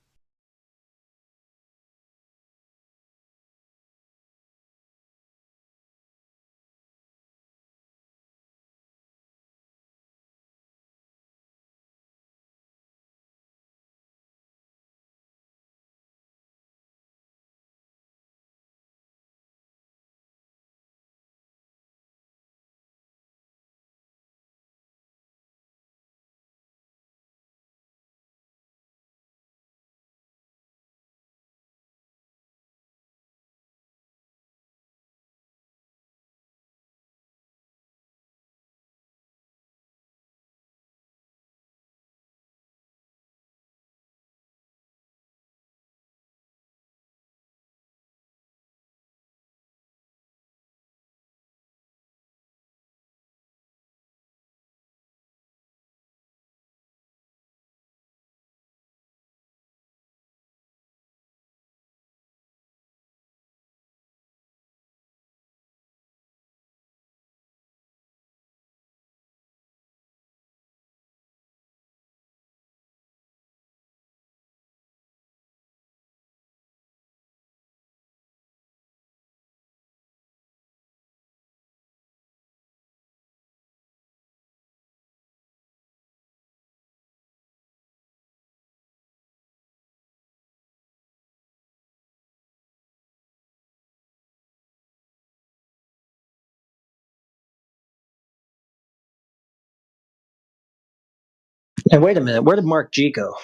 And wait a minute, where did Mark G go?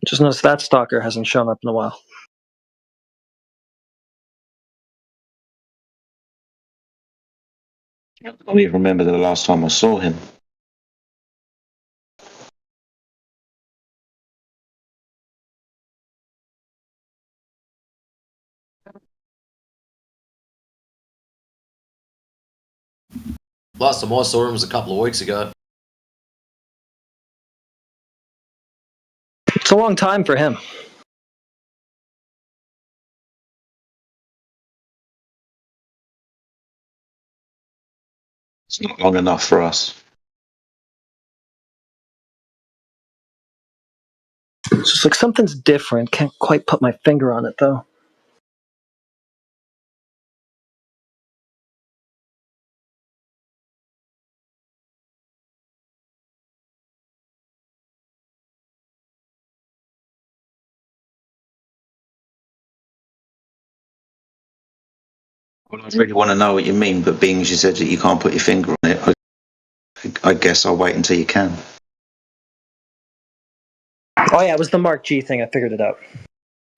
Just noticed that stalker hasn't shown up in a while. I don't even remember the last time I saw him. Last time I saw him was a couple of weeks ago. It's a long time for him. It's not long enough for us. It's just like something's different. Can't quite put my finger on it, though. Well, I really want to know what you mean, but being as you said that you can't put your finger on it, I guess I'll wait until you can. Oh yeah, it was the Mark G thing. I figured it out.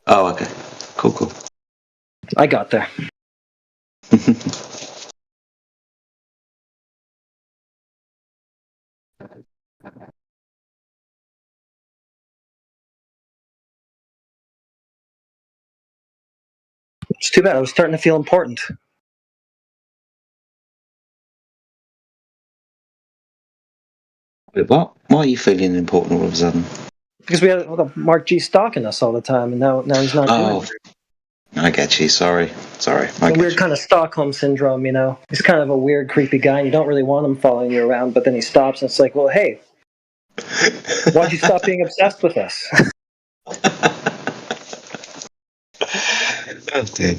Oh, okay. Cool. I got there. It's too bad. I was starting to feel important. Wait, what? Why are you feeling important all of a sudden? Because we had Mark G stalking us all the time, and now he's not doing it. I get you. Sorry. A weird kind of Stockholm syndrome, you know. He's kind of a weird, creepy guy, and you don't really want him following you around, but then he stops, and it's like, well, hey, why'd you stop being obsessed with us? Okay.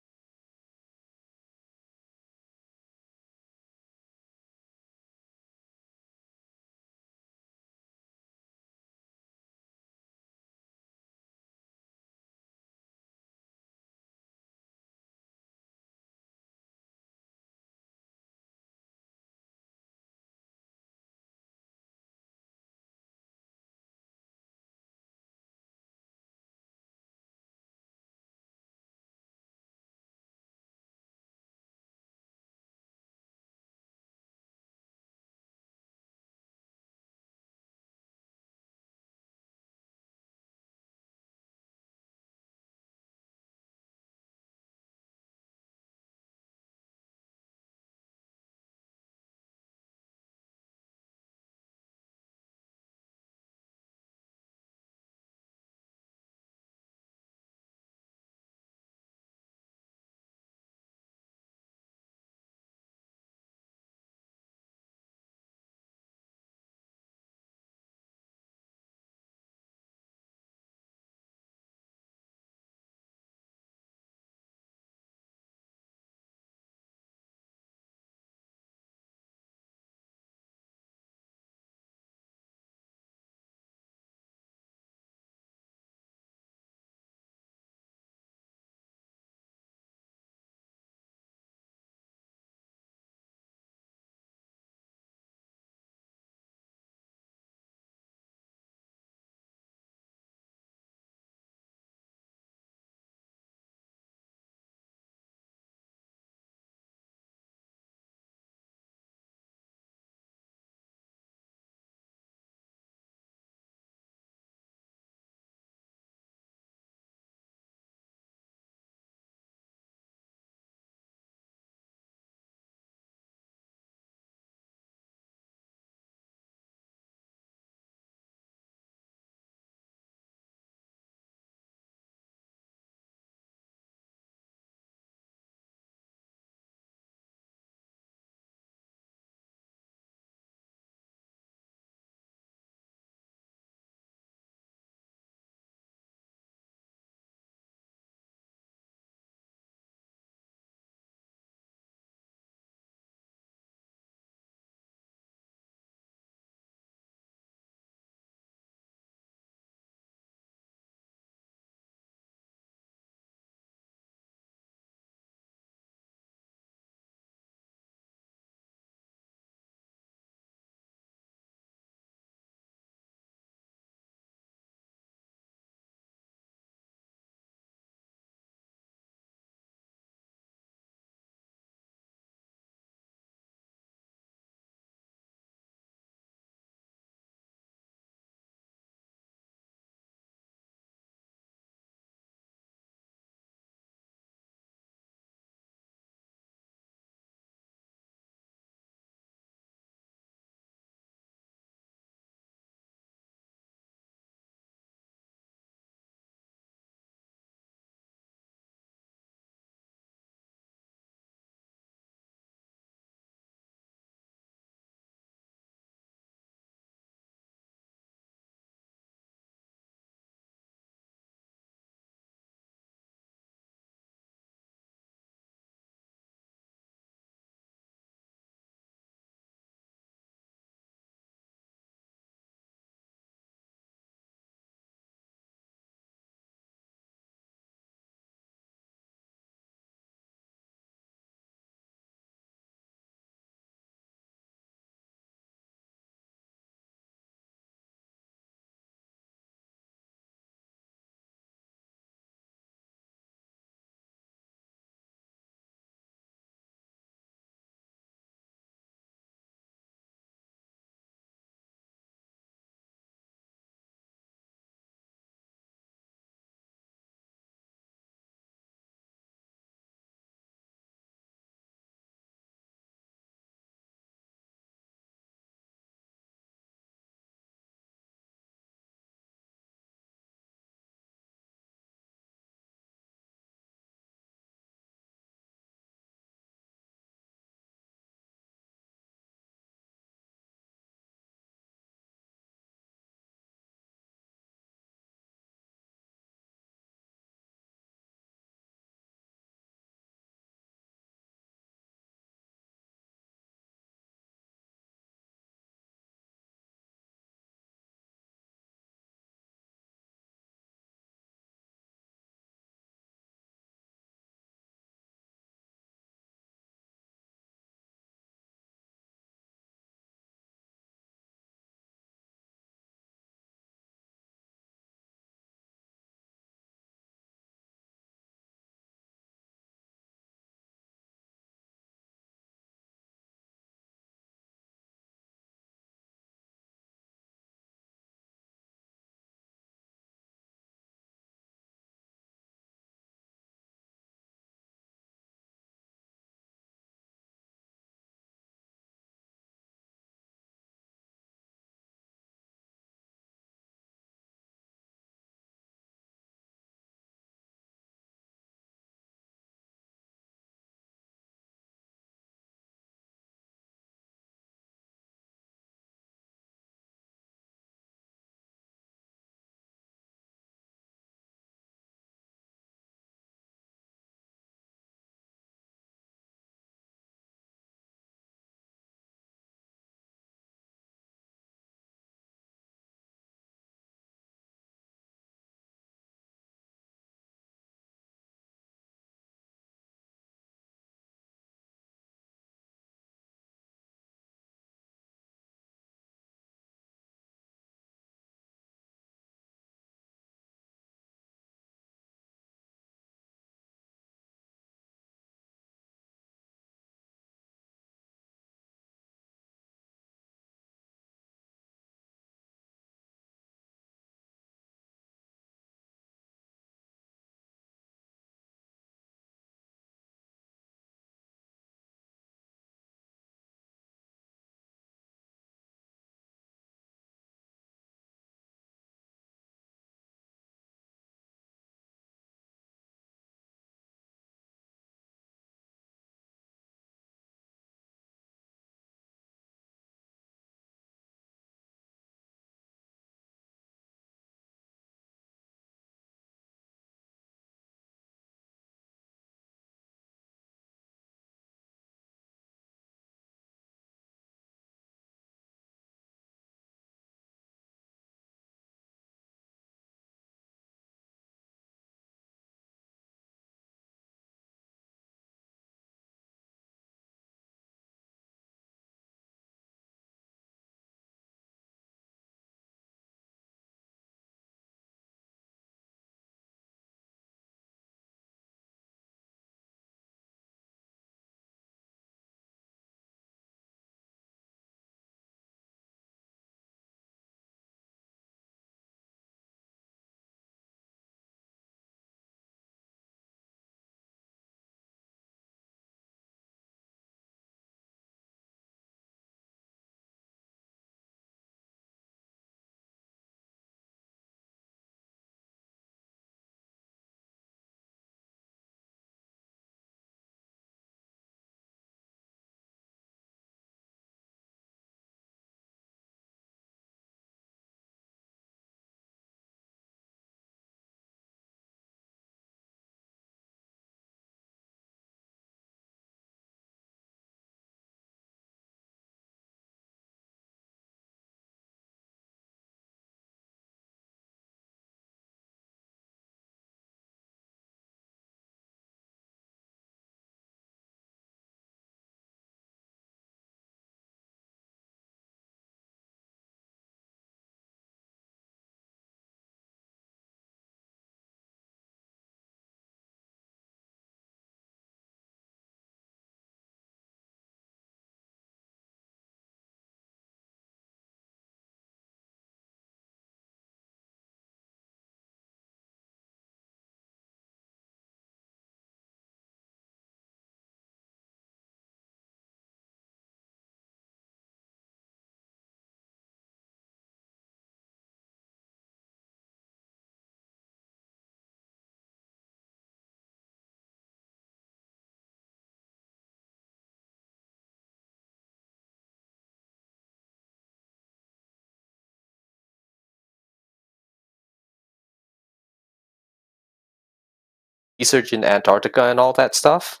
research in Antarctica and all that stuff.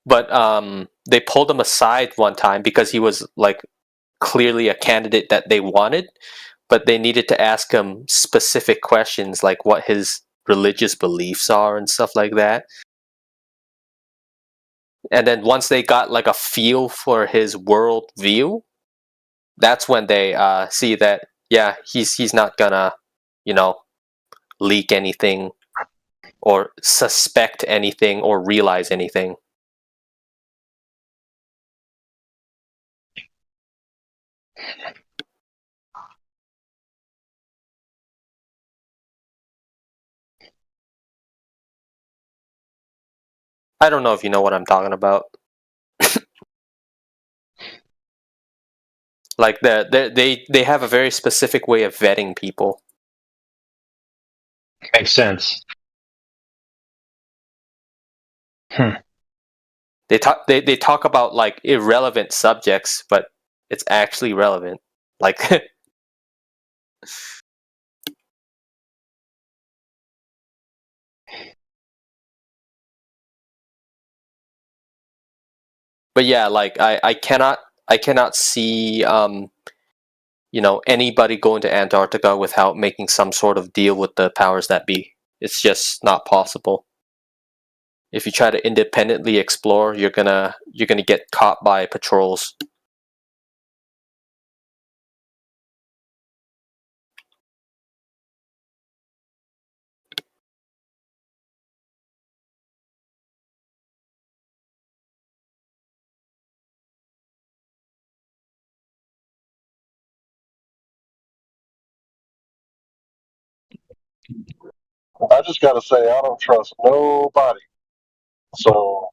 But they pulled him aside one time because he was like clearly a candidate that they wanted, but they needed to ask him specific questions like what his religious beliefs are and stuff like that. And then once they got like a feel for his world view, that's when they see that he's not gonna, leak anything or suspect anything or realize anything. I don't know if you know what I'm talking about. Like they have a very specific way of vetting people. Makes sense. They talk about like irrelevant subjects, but it's actually relevant. Like but yeah, like I cannot see anybody going to Antarctica without making some sort of deal with the powers that be. It's just not possible. If you try to independently explore, you're gonna get caught by patrols. I just got to say, I don't trust nobody. So,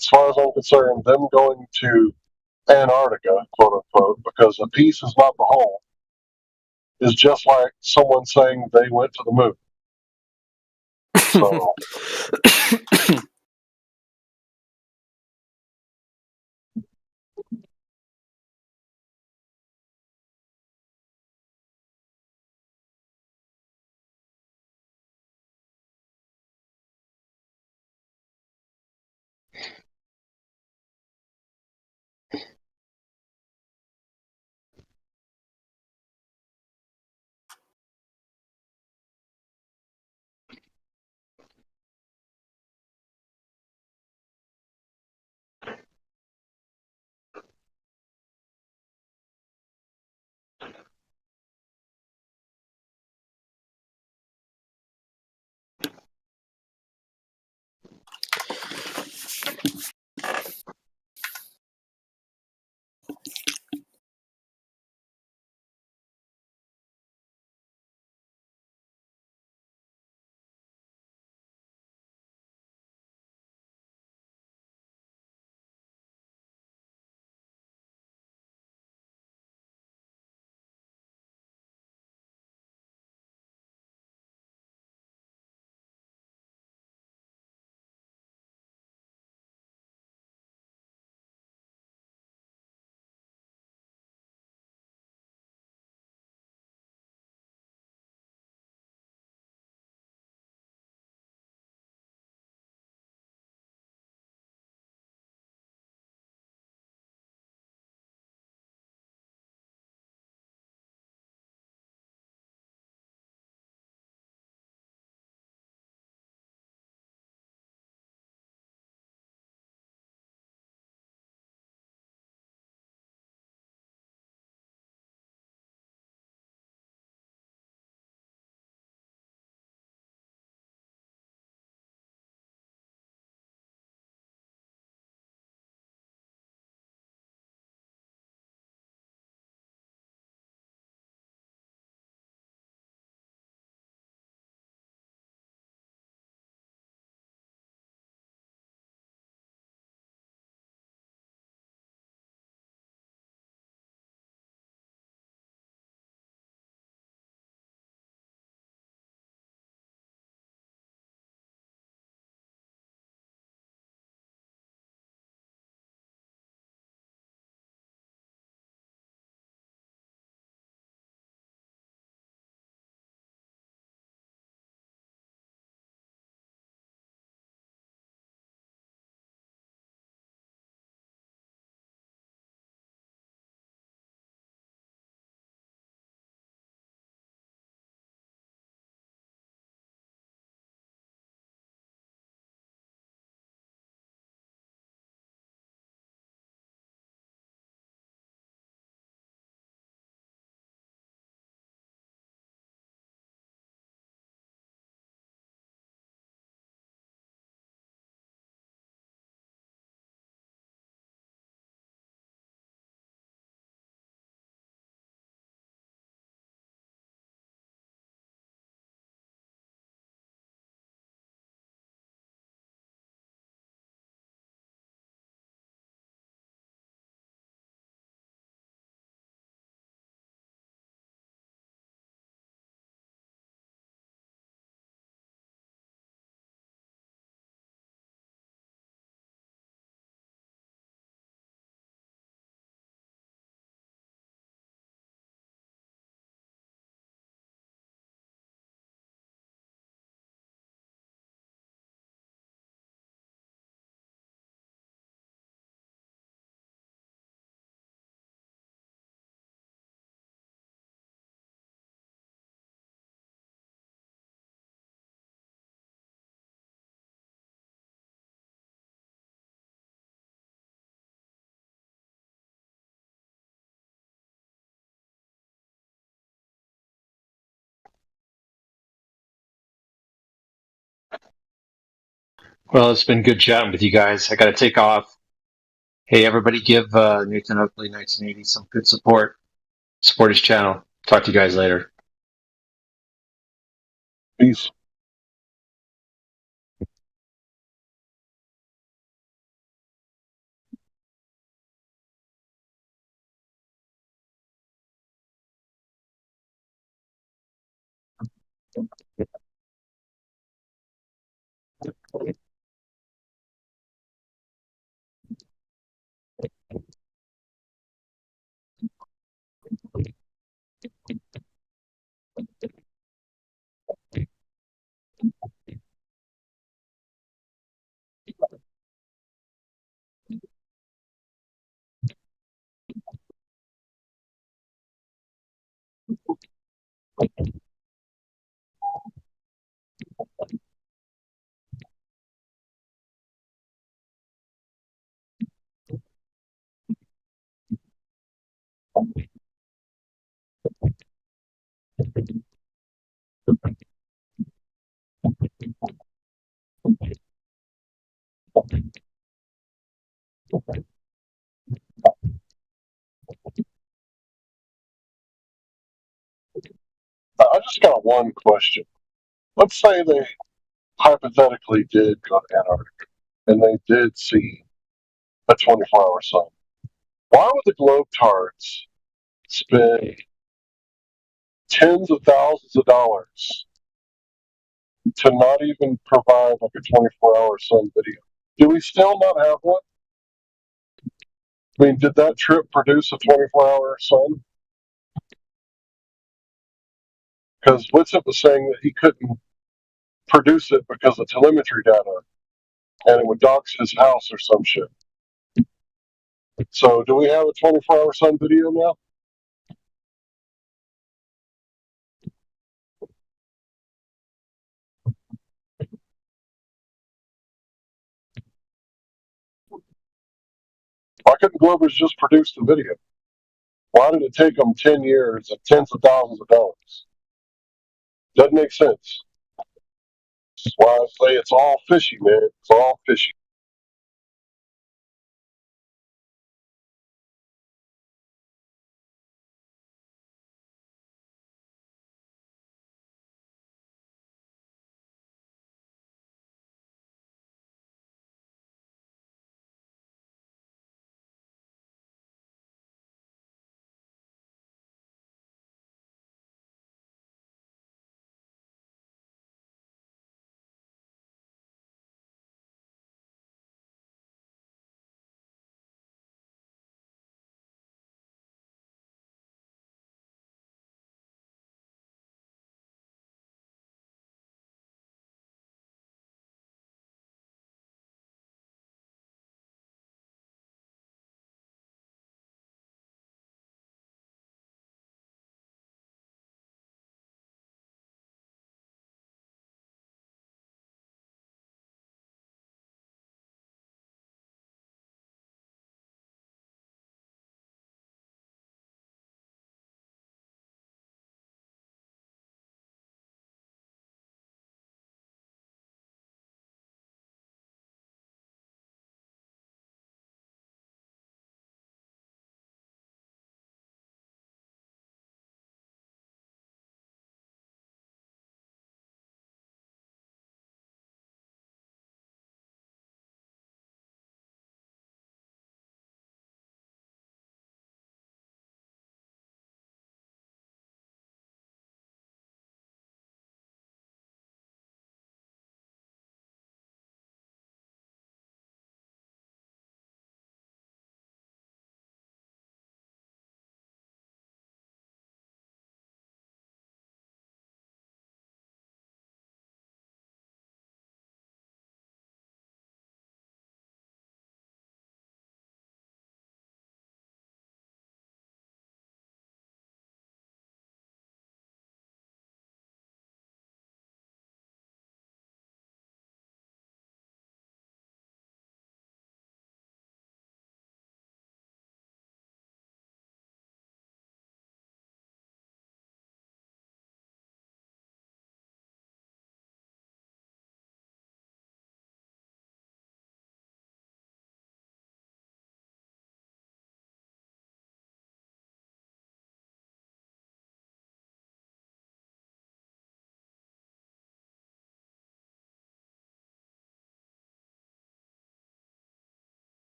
as far as I'm concerned, them going to Antarctica, quote unquote, because a piece is not the whole, is just like someone saying they went to the moon. So, Well, it's been good chatting with you guys. I got to take off. Hey, everybody, give Nathan Oakley 1980 some good support. Support his channel. Talk to you guys later. Peace. I just got one question. Let's say they hypothetically did go to Antarctica and they did see a 24-hour sun. Why would the Globetards spend tens of thousands of dollars to not even provide like a 24-hour sun video? Do we still not have one? I mean, did that trip produce a 24-hour sun? Because Witsit was saying that he couldn't produce it because of telemetry data and it would dox his house or some shit. So do we have a 24-hour sun video now? Why couldn't Glover's just produce the video? Why did it take them 10 years and tens of thousands of dollars? Doesn't make sense. That's why I say it's all fishy, man. It's all fishy.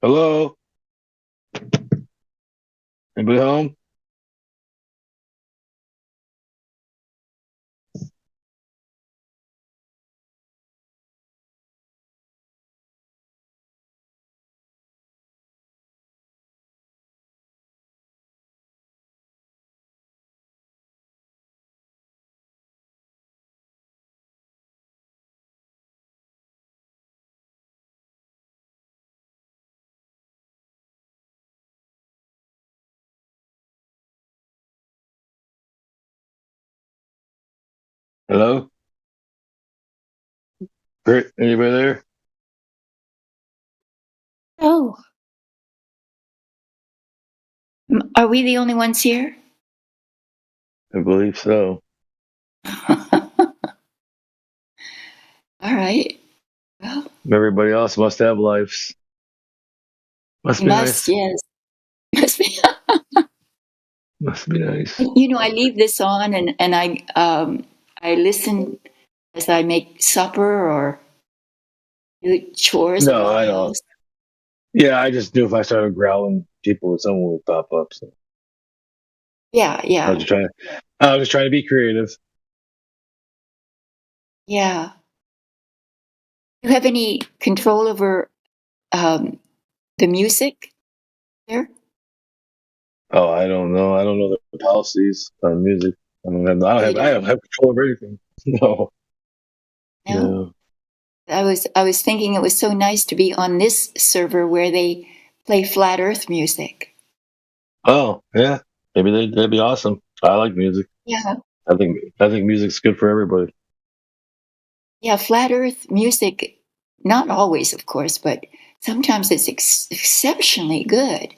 Hello? Anybody home? Hello? Great. Anybody there? Oh, are we the only ones here? I believe so. All right. Well, Everybody else must have lives. Must you be must, nice. yes. Must be. Must be nice. You know, I leave this on and I listen as I make supper or do chores No, around I the don't. house. Yeah, I just knew if I started growling, someone would pop up. So Yeah, I yeah, was just trying. I was just trying to be creative. yeah. Do you have any control over the music there? Oh, I don't know. I don't know the policies on music. I don't have. I Oh, don't you have. I don't don't have control over anything. No. know? No. I was thinking it was so nice to be on this server where they play flat earth music. Oh, yeah. Maybe that'd be awesome. I like music. Yeah. I think music's good for everybody. Yeah, flat earth music, not always, of course, but sometimes it's exceptionally good.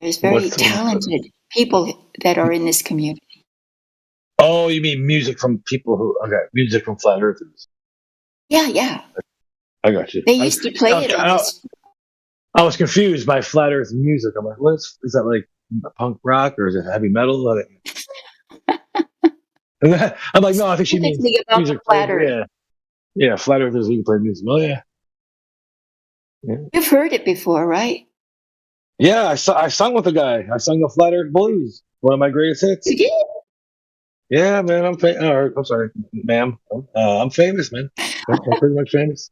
There's very What's talented people that are in this community. Oh, you mean music from people who? Okay, music from flat earthers. Yeah, yeah. I got you. They used to play it on this. I was confused by flat earth music. I'm like, is that like punk rock or is it heavy metal? I'm like, no, I think she means Specifically about the music flat played. earth. Yeah, yeah, flat earthers who can play music. Oh yeah, yeah. You've heard it before, right? Yeah, I sung with a guy. I sung the Flat Earth Blues, one of my greatest hits. You did? Yeah, man, I'm sorry, ma'am. I'm famous, man. I'm pretty much famous.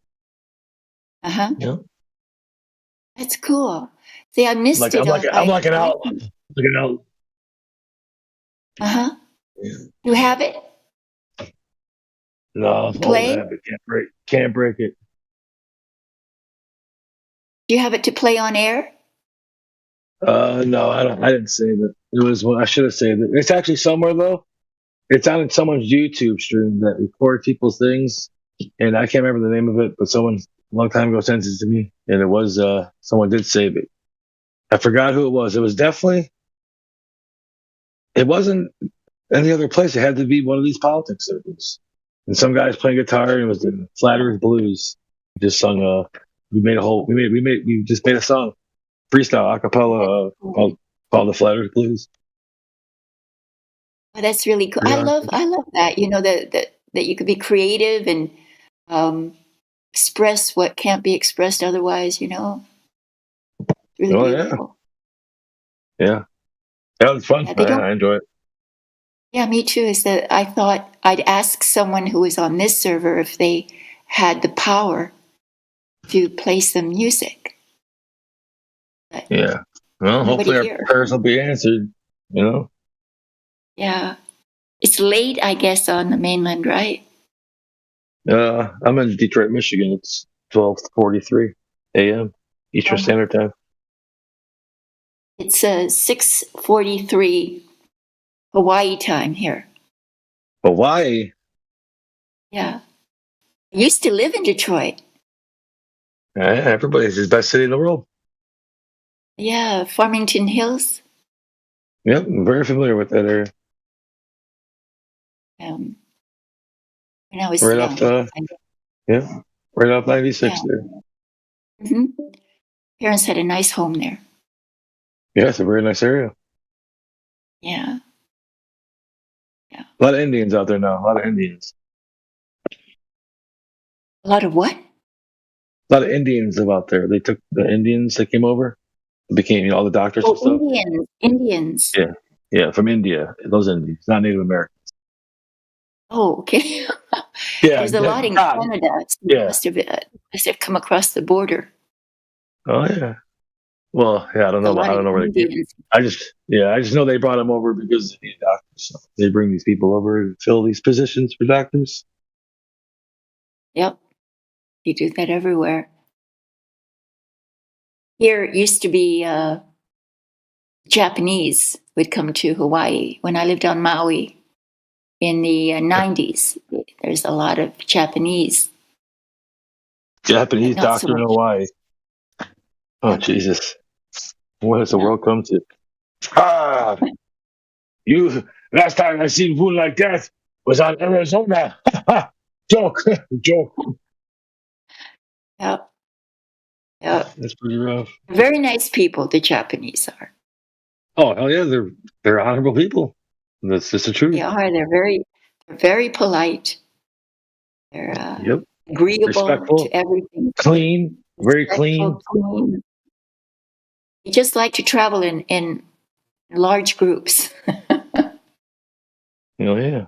Uh-huh. Yeah. That's cool. See, I missed Like it. I'm like an outlaw. Like an outlaw. Uh-huh. You have it? No, it's old Play? habit. Can't break it. Do you have it to play on air? No, I don't. I didn't save it. It was I should have saved it. It's actually somewhere though. It's on someone's YouTube stream that records people's things, and I can't remember the name of it, but someone a long time ago sent it to me, and it was someone did save it. I forgot who it was. It was definitely. It wasn't any other place. It had to be one of these politics circles. And some guy's playing guitar, and it was the Flat Earth Blues. We just sung. We just made a song, freestyle, a cappella, called the Flat Earth Blues. Oh, that's really cool. Yeah. I love that. You know, that you could be creative and express what can't be expressed otherwise, you know. Really Oh beautiful. yeah. That was fun. Yeah, they don't I enjoy it. Yeah, me too. Is that I thought I'd ask someone who was on this server if they had the power to play some music. But Yeah. Well, nobody hopefully our here. prayers will be answered. You know. Yeah. It's late, I guess, on the mainland, right? I'm in Detroit, Michigan. It's 12:43 a.m. Eastern Uh-huh. Standard Time. It's 6:43 Hawaii time here. Hawaii. Yeah. I used to live in Detroit. Yeah, everybody's the best city in the world. Yeah, Farmington Hills. Yep, I'm very familiar with that area. When I was Right young. off right off 96 Yeah. there. Hmm. Parents had a nice home there. Yeah, it's a very nice area. Yeah. A lot of Indians out there now. A lot of Indians. A lot of what? A A lot of Indians live out there. They took the Indians that came over, became all the doctors and Oh, stuff. Indians. Yeah, from India. Those Indians, not Native Americans. Oh, okay. Yeah, There's a lot in God. Canada. So Yeah. must have come across the border. Oh yeah. Well, yeah, I don't A know. lot I don't of know where they came. Indians. I just know they brought them over because they need doctors. So they bring these people over to fill these positions for doctors. Yep. You do that everywhere. Here it used to be Japanese would come to Hawaii when I lived on Maui in the 90s. There's a lot of Japanese. Japanese But not so doctor in much. Hawaii. Oh Jesus! What has the world come to? Ah, you. Last time I seen food like that was on Arizona. Joke, joke. Yep. Yep. That's pretty rough. Very nice people, the Japanese are. Oh hell yeah, they're honorable people. That's just the truth. They are. They're very polite. They're Yep. agreeable Respectful, to everything. clean, very clean. Clean. They just like to travel in large groups. Oh yeah.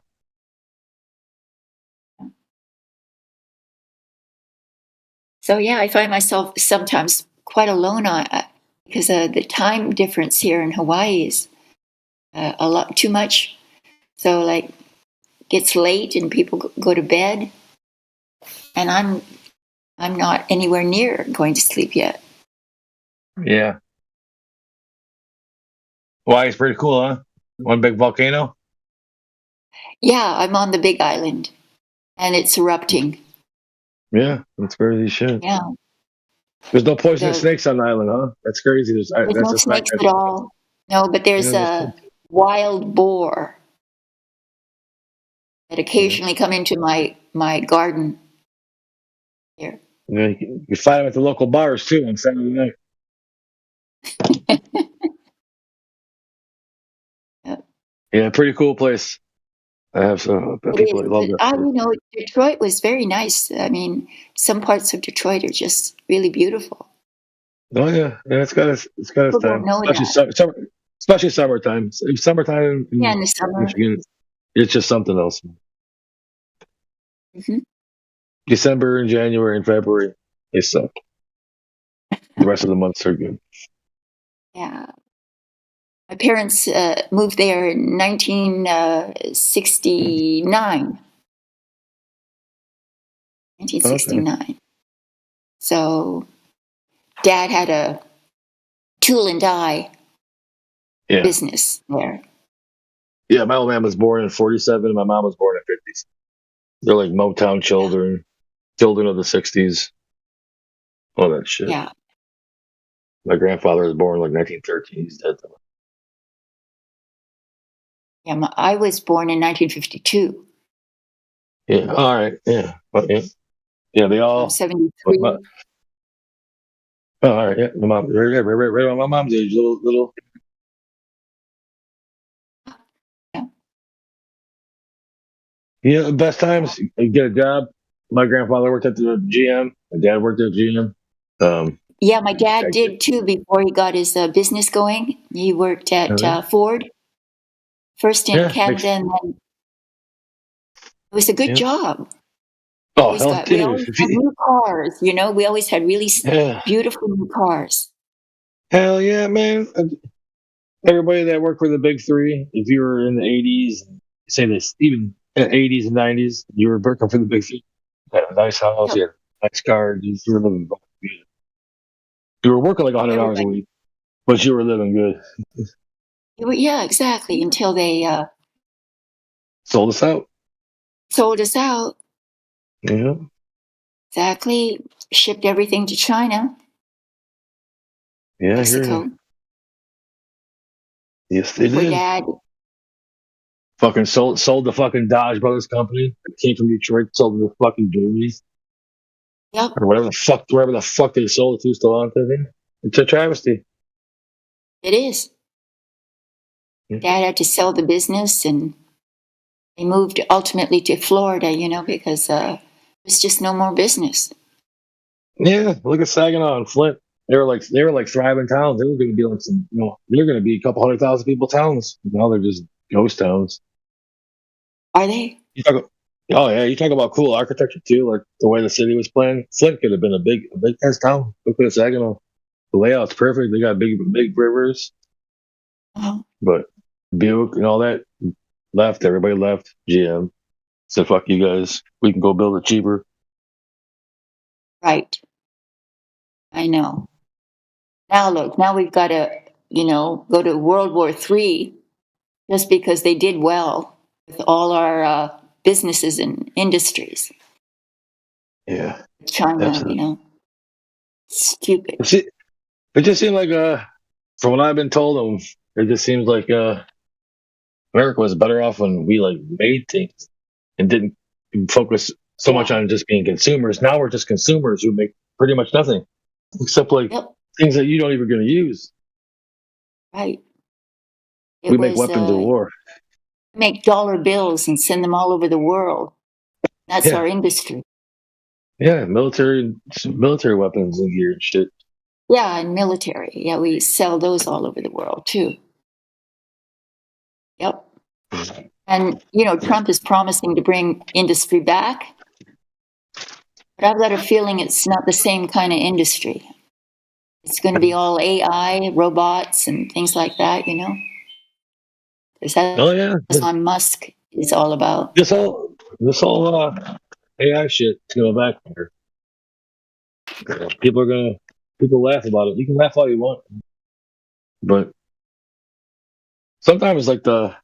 So yeah, I find myself sometimes quite alone because the time difference here in Hawaii is a lot too much. So like, gets late and people go to bed, and I'm not anywhere near going to sleep yet. Yeah. Hawaii's pretty cool, huh? One big volcano. Yeah, I'm on the Big Island, and it's erupting. Yeah, that's crazy shit. Yeah, There's no poisonous snakes on the island, huh? That's crazy. there's That's no just not snakes at all. No, but there's Yeah, a wild boar that occasionally come into my garden here. you find them at the local bars too on Saturday night. Yeah, pretty cool place. I have some people that love that. Detroit was very nice. I mean, some parts of Detroit are just really beautiful. Oh yeah, it's got its People time, don't know especially summertime. Summertime in in the summer. Michigan, it's just something else. Mhm. December and January and February, they suck. The rest of the months are good. Yeah. My parents moved there in 1969. 1969. So, Dad had a tool and die business there. Yeah, my old man was born in 47 and my mom was born in 50s. They're like Motown children of the 60s. All that shit. Yeah. My grandfather was born like 1913. He's dead though. Yeah, I was born in 1952. Yeah, all right. Yeah. But, yeah, they all. I'm 73. Oh, all right. Yeah, my mom, right on my mom's age, little. Yeah, best times you get a job. My grandfather worked at the GM. My dad worked at GM. Yeah, my dad did too before he got his business going. He worked at Ford, first in Canada, and then it was a good job. Oh, We always had new cars, we always had really beautiful new cars. Hell yeah, man. Everybody that worked for the big three, if you were in the 80s, say this, even in the 80s and 90s, you were working for the big three. You had a nice house, you had a nice car, you were living good. You were working like 100 hours a week, but you were living good. Yeah, exactly, until they sold us out. Yeah. Exactly. Shipped everything to China. Yeah, Mexico. Yes, they For did. Dad. Fucking sold the fucking Dodge Brothers company. It came from Detroit, sold the fucking Germany. Yep. Or wherever the fuck they sold it to, still on there. It's a travesty. It is. Dad had to sell the business, and they moved ultimately to Florida, because there's just no more business. Yeah, look at Saginaw and Flint. They were like thriving towns. They were going to be like some, they're going to be a couple 100,000 people towns. Now they're just ghost towns. Are they? Oh yeah, you talk about cool architecture too, like the way the city was planned. Flint could have been a big ass town. Look at Saginaw. The layout's perfect. They got big rivers, but Buick and all that left. Everybody left. GM said, "Fuck you guys. We can go build it cheaper." Right. I know. Now look, now we've got to, go to World War III just because they did well with all our businesses and industries. Yeah. China, Absolutely. Stupid. It just seemed like, from what I've been told, it just seems like America was better off when we like made things and didn't focus so much on just being consumers. Now we're just consumers who make pretty much nothing except like things that you don't even going to use. Right. We make weapons of war. Make dollar bills and send them all over the world. That's our industry. Yeah, military weapons and gear and shit. Yeah, and military. Yeah, we sell those all over the world too. Yep. And, Trump is promising to bring industry back. But I've got a feeling it's not the same kind of industry. It's going to be all AI, robots, and things like that, Is that what Elon Musk is all about? This whole AI shit is going back there. People laugh about it. You can laugh all you want, but sometimes like the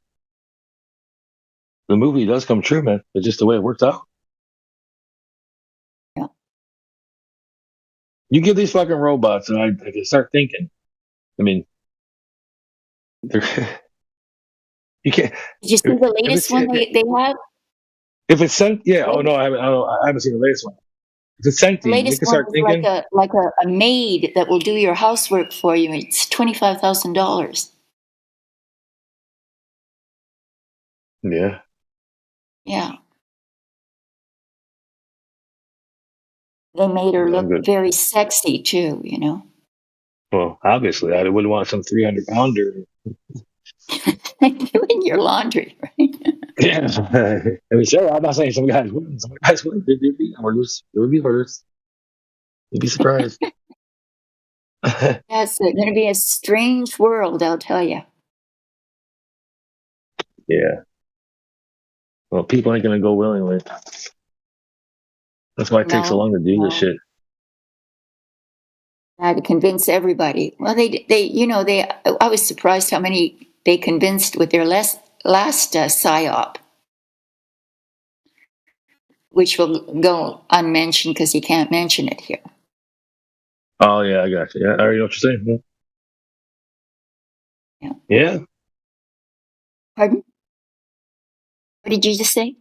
movie does come true, man. It's just the way it works out. Yeah. You give these fucking robots, and I can start thinking. I mean, you can't. Did you see the latest one they have? If it's sent, yeah. Oh no, I haven't seen the latest one. If it's sentient, The latest you can one start is thinking. like a maid that will do your housework for you. It's $25,000. Yeah. Yeah. They made her look very sexy too, Well, obviously, I wouldn't want some 300-pounder. Doing your laundry, right? Yeah. I mean, sure, I'm not saying some guys wouldn't. Some guys would. There would be orders. You'd be surprised. That's going to be a strange world, I'll tell you. Yeah. Well, people ain't gonna go willingly. That's why it takes so long to do this shit. I had to convince everybody. Well, I was surprised how many they convinced with their last PSYOP, which will go unmentioned because you can't mention it here. Oh yeah, I got you. Yeah, I already know what you're saying. Yeah. Yeah. Pardon? What did you just say?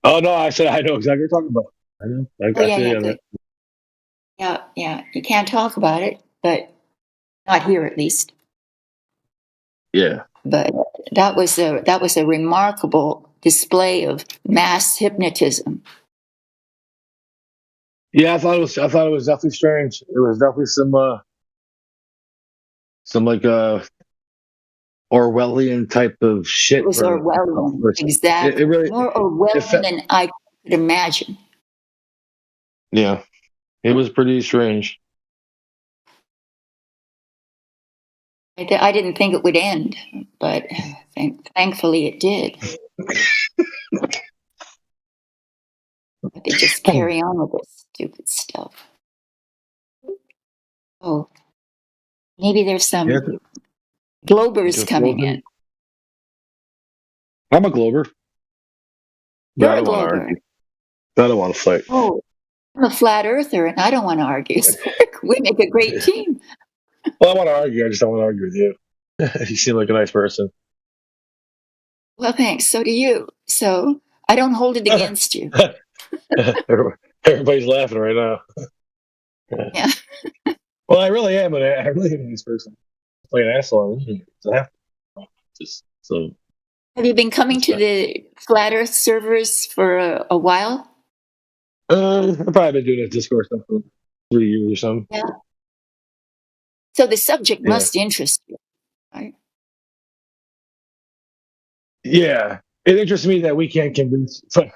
Oh no, I said I know exactly what you're talking about. I know. I got you on that. Yeah. You can't talk about it, but not here at least. Yeah. But that was a remarkable display of mass hypnotism. Yeah, I thought it was definitely strange. It was definitely some like Orwellian type of shit. It was Orwellian, exactly. It really, more Orwellian than I could imagine. Yeah, it was pretty strange. I didn't think it would end, but thankfully it did. But they just carry on with this stupid stuff. Oh, maybe there's some Globers coming in. I'm a Glober. You're I a don't want to Glober. argue. I don't want to fight. Oh, I'm a flat earther, and I don't want to argue. So we make a great team. Well, I want to argue. I just don't want to argue with you. You seem like a nice person. Well, thanks. So do you. So I don't hold it against you. Everybody's laughing right now. Yeah. Well, I really am a nice person. I'm like an asshole. So. Have you been coming to the Flat Earth servers for a while? I've probably been doing this Discord stuff for 3 years or something. Yeah. So the subject Yeah. must interest you, right? Yeah, it interests me that we can't convince someone.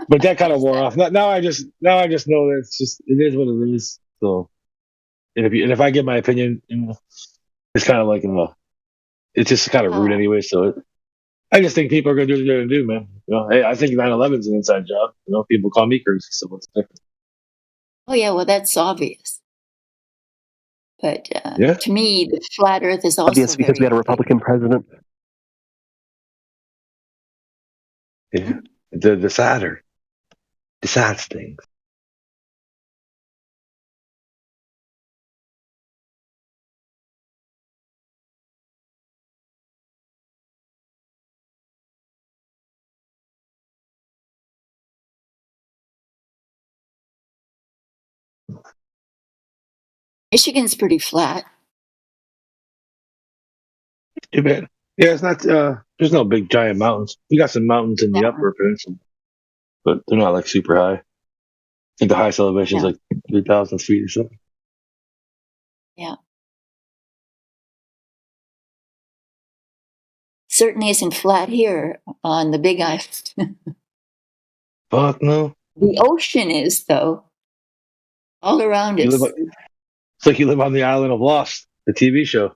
But that kind of wore off. Now I just know that it is what it is. So, and if I give my opinion, it's kind of like it's just kind of rude anyway. So I just think people are gonna do what they're gonna do, man. Hey, I think 9/11 is an inside job. People call me crazy, so what's different? Oh yeah, well that's obvious. But Yeah. to me, the flat Earth is also Obvious because we had a Republican president. Yeah, the decider decides things. Michigan's pretty flat. You bet. Yeah, it's not. There's no big giant mountains. We got some mountains in the upper peninsula, but they're not like super high. I think the highest elevation is like 3,000 feet or something. Yeah. Certainly isn't flat here on the Big Island. Fuck no. The ocean is, though, all around us. It's like you live on the island of Lost, the TV show.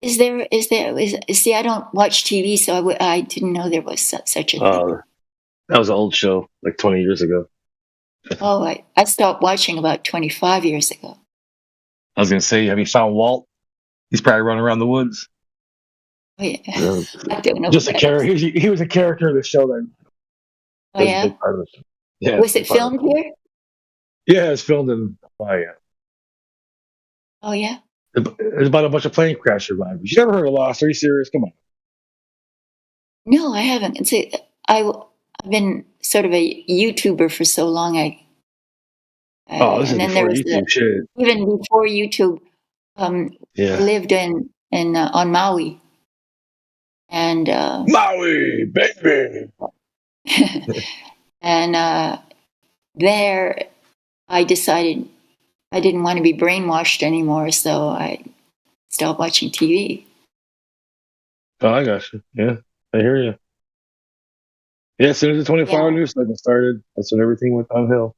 See, I don't watch TV, so I didn't know there was such a thing. That was an old show, like 20 years ago. Oh, I stopped watching about 25 years ago. I was gonna say, have you found Walt? He's probably running around the woods. Oh, yeah. I don't know. Just a character. He was a character of the show then. Oh, yeah? Yeah. Was it filmed here? Yeah, it's filmed in Hawaii. Oh, yeah? It's about a bunch of plane crash survivors. You never heard of Lost? Are you serious? Come on. No, I haven't. See, I've been sort of a YouTuber for so long. This is before YouTube shit. Even before YouTube, I lived on Maui. And Maui, baby. And there, I decided I didn't want to be brainwashed anymore, so I stopped watching TV. Oh, I got you. Yeah, I hear you. Yeah, as soon as the 24-hour news cycle started, that's when everything went downhill.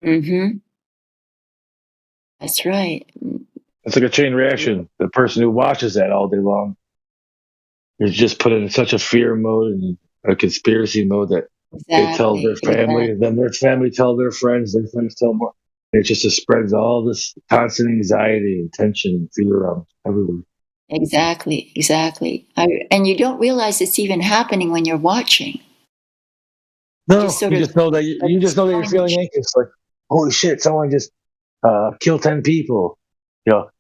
Mm-hmm. That's right. It's like a chain reaction. The person who watches that all day long is just put in such a fear mode and a conspiracy mode that they tell their family, and then their family tell their friends tell more. It just spreads all this constant anxiety and tension and fear around everywhere. Exactly. And you don't realize it's even happening when you're watching. No, you just know that you're feeling anxious. Like, holy shit, someone just killed 10 people.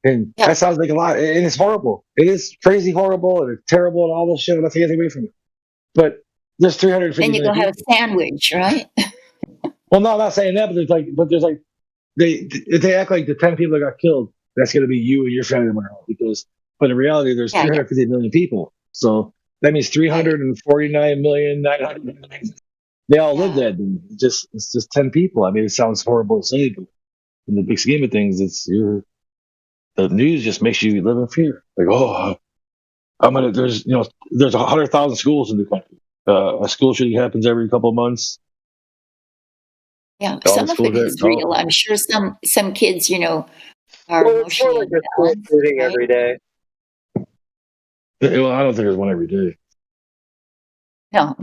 And that sounds like a lot, and it's horrible. It is crazy horrible, and it's terrible, and all this shit. I'm not taking anything away from it. But there's 350. Then you go have a sandwich, right? Well, no, I'm not saying that, but there's like they act like the 10 people that got killed, that's going to be you and your family member, but in reality, there's 350 million people. So that means 349,900,000. They all live that. It's just 10 people. I mean, it sounds horrible to say, but in the big scheme of things, the news just makes you live in fear. Like, there's 100,000 schools in the country. A school shooting happens every couple of months. Yeah, some of it is real. I'm sure some kids, are emotionally. It's more like a school shooting every day. Well, I don't think there's one every day. No.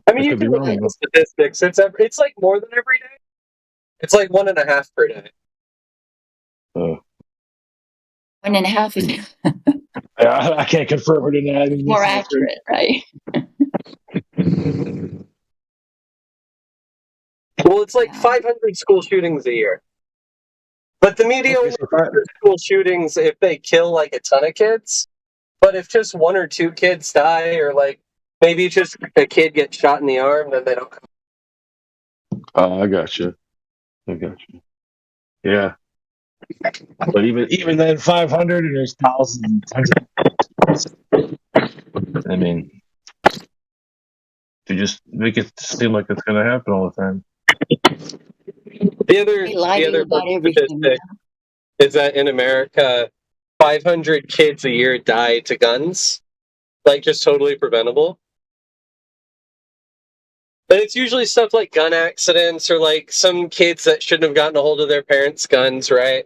I mean, you can look at the statistics. It's like more than every day. It's like 1.5 per day. 1.5 is I can't confirm or deny. more accurate, right? Well, it's like 500 school shootings a year. But the media only covers school shootings if they kill like a ton of kids. But if just 1 or 2 kids die, or like maybe just a kid gets shot in the arm, then they don't come. I got you. Yeah. But even then, 500 and there's thousands. I mean, to just make it seem like it's going to happen all the time. The other, They lie to you about everything. statistic is that in America, 500 kids a year die to guns, like just totally preventable. But it's usually stuff like gun accidents or like some kids that shouldn't have gotten a hold of their parents' guns, right?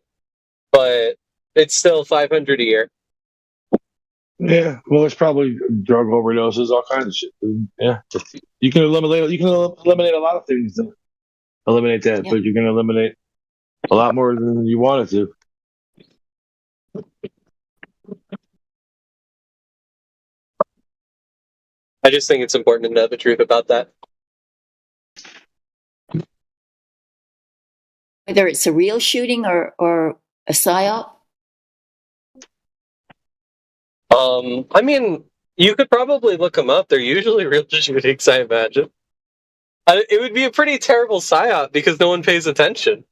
But it's still 500 a year. Yeah, well, it's probably drug overdoses, all kinds of shit. Dude. Yeah, you can eliminate a lot of things to eliminate that, but you can eliminate a lot more than you wanted to. I just think it's important to know the truth about that. Whether it's a real shooting or a psyop. I mean, you could probably look them up. They're usually real shootings, I imagine. It would be a pretty terrible psyop because no one pays attention.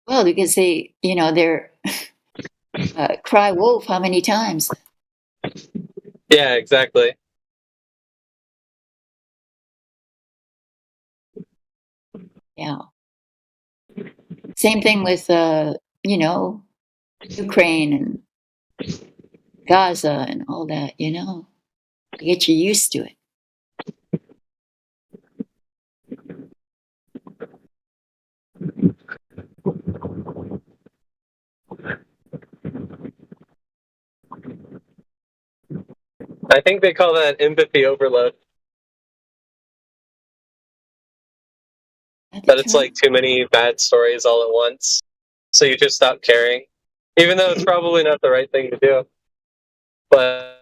Well, because they're cry wolf how many times? Yeah, exactly. Yeah. Same thing with Ukraine and Gaza and all that, You get you used to it. I think they call that empathy overload. That it's like too many bad stories all at once. So you just stop caring. Even though it's probably not the right thing to do. But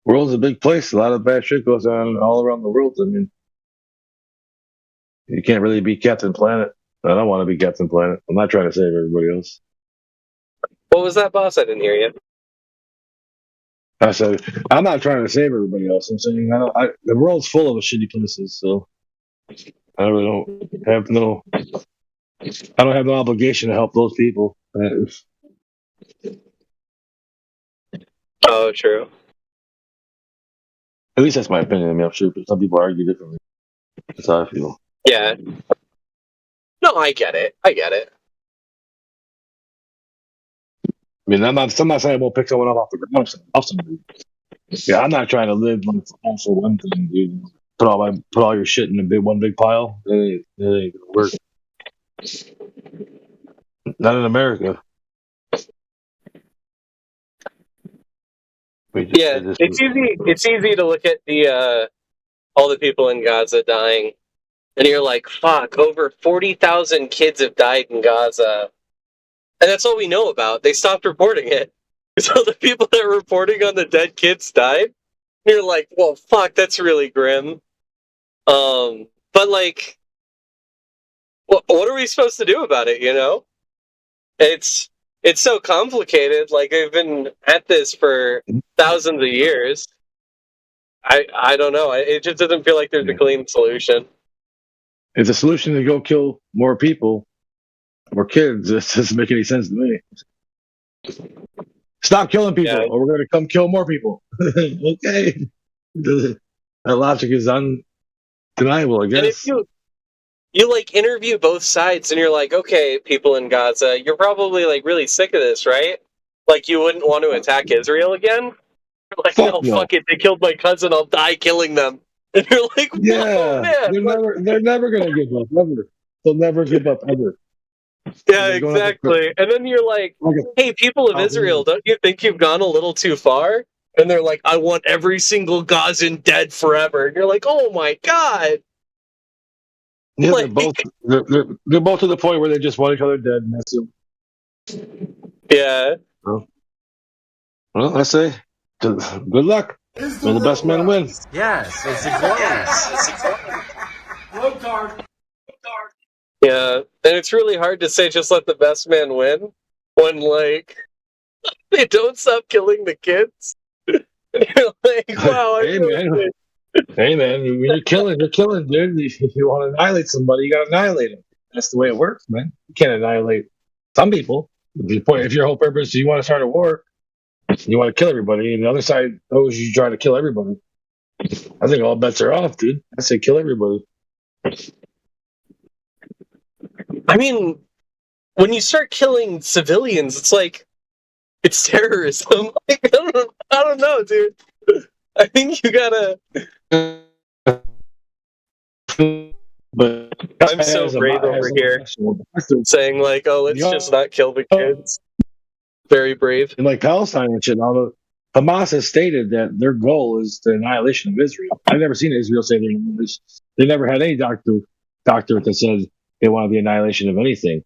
World's a big place. A lot of bad shit goes on all around the world. I mean, you can't really be Captain Planet. I don't want to be Captain Planet. I'm not trying to save everybody else. what was that, boss? I didn't hear you. I said, I'm not trying to save everybody else. I'm saying the world's full of shitty places, so I really don't have no obligation to help those people. Oh, true. At least that's my opinion. I mean, I'm sure some people argue differently. That's how I feel. Yeah. No, I get it. I mean, I'm not saying I won't pick someone up off the ground. Off somebody. Yeah, I'm not trying to live like for one thing, dude. Put all your shit in one big pile. It ain't gonna work. Not in America. It's easy to look at the all the people in Gaza dying, and you're like, fuck, over 40,000 kids have died in Gaza. And that's all we know about. They stopped reporting it. So the people that were reporting on the dead kids died. And you're like, well, fuck, that's really grim. But like, what are we supposed to do about it, It's so complicated. Like, I've been at this for thousands of years. I don't know. It just doesn't feel like there's a clean solution. If the solution to go kill more people, more kids, this doesn't make any sense to me. Stop killing people, or we're going to come kill more people. Okay. That logic is undeniable, I guess. And if you like interview both sides and you're like, okay, people in Gaza, you're probably like really sick of this, right? Like, you wouldn't want to attack Israel again? You're like, no, fuck it, they killed my cousin, I'll die killing them. And you're like, whoa, man. They're never going to give up, ever. They'll never give up, ever. Yeah, exactly. And then you're like, hey, people of Israel, don't you think you've gone a little too far? And they're like, I want every single Gazan dead forever. And you're like, oh my god. Yeah, they're both to the point where they just want each other dead, and that's it. Yeah. Well, I say, good luck. May the best men win. Yes, it's a Road card. Yeah, and it's really hard to say just let the best man win when, like, they don't stop killing the kids. You're like, wow, Hey man, when you're killing, dude. If you want to annihilate somebody, you got to annihilate them. That's the way it works, man. You can't annihilate some people. If your whole purpose is you want to start a war, You want to kill everybody, and the other side knows you try to kill everybody. I think all bets are off, dude. I say kill everybody. I mean, when you start killing civilians, it's like it's terrorism. Like, I don't know, dude. I think you gotta. But I'm so brave over here, saying like, "Oh, let's just not kill the kids." Very brave. And like Palestine and shit, although Hamas has stated that their goal is the annihilation of Israel. I've never seen Israel say they never had any doctorate that said they want the annihilation of anything.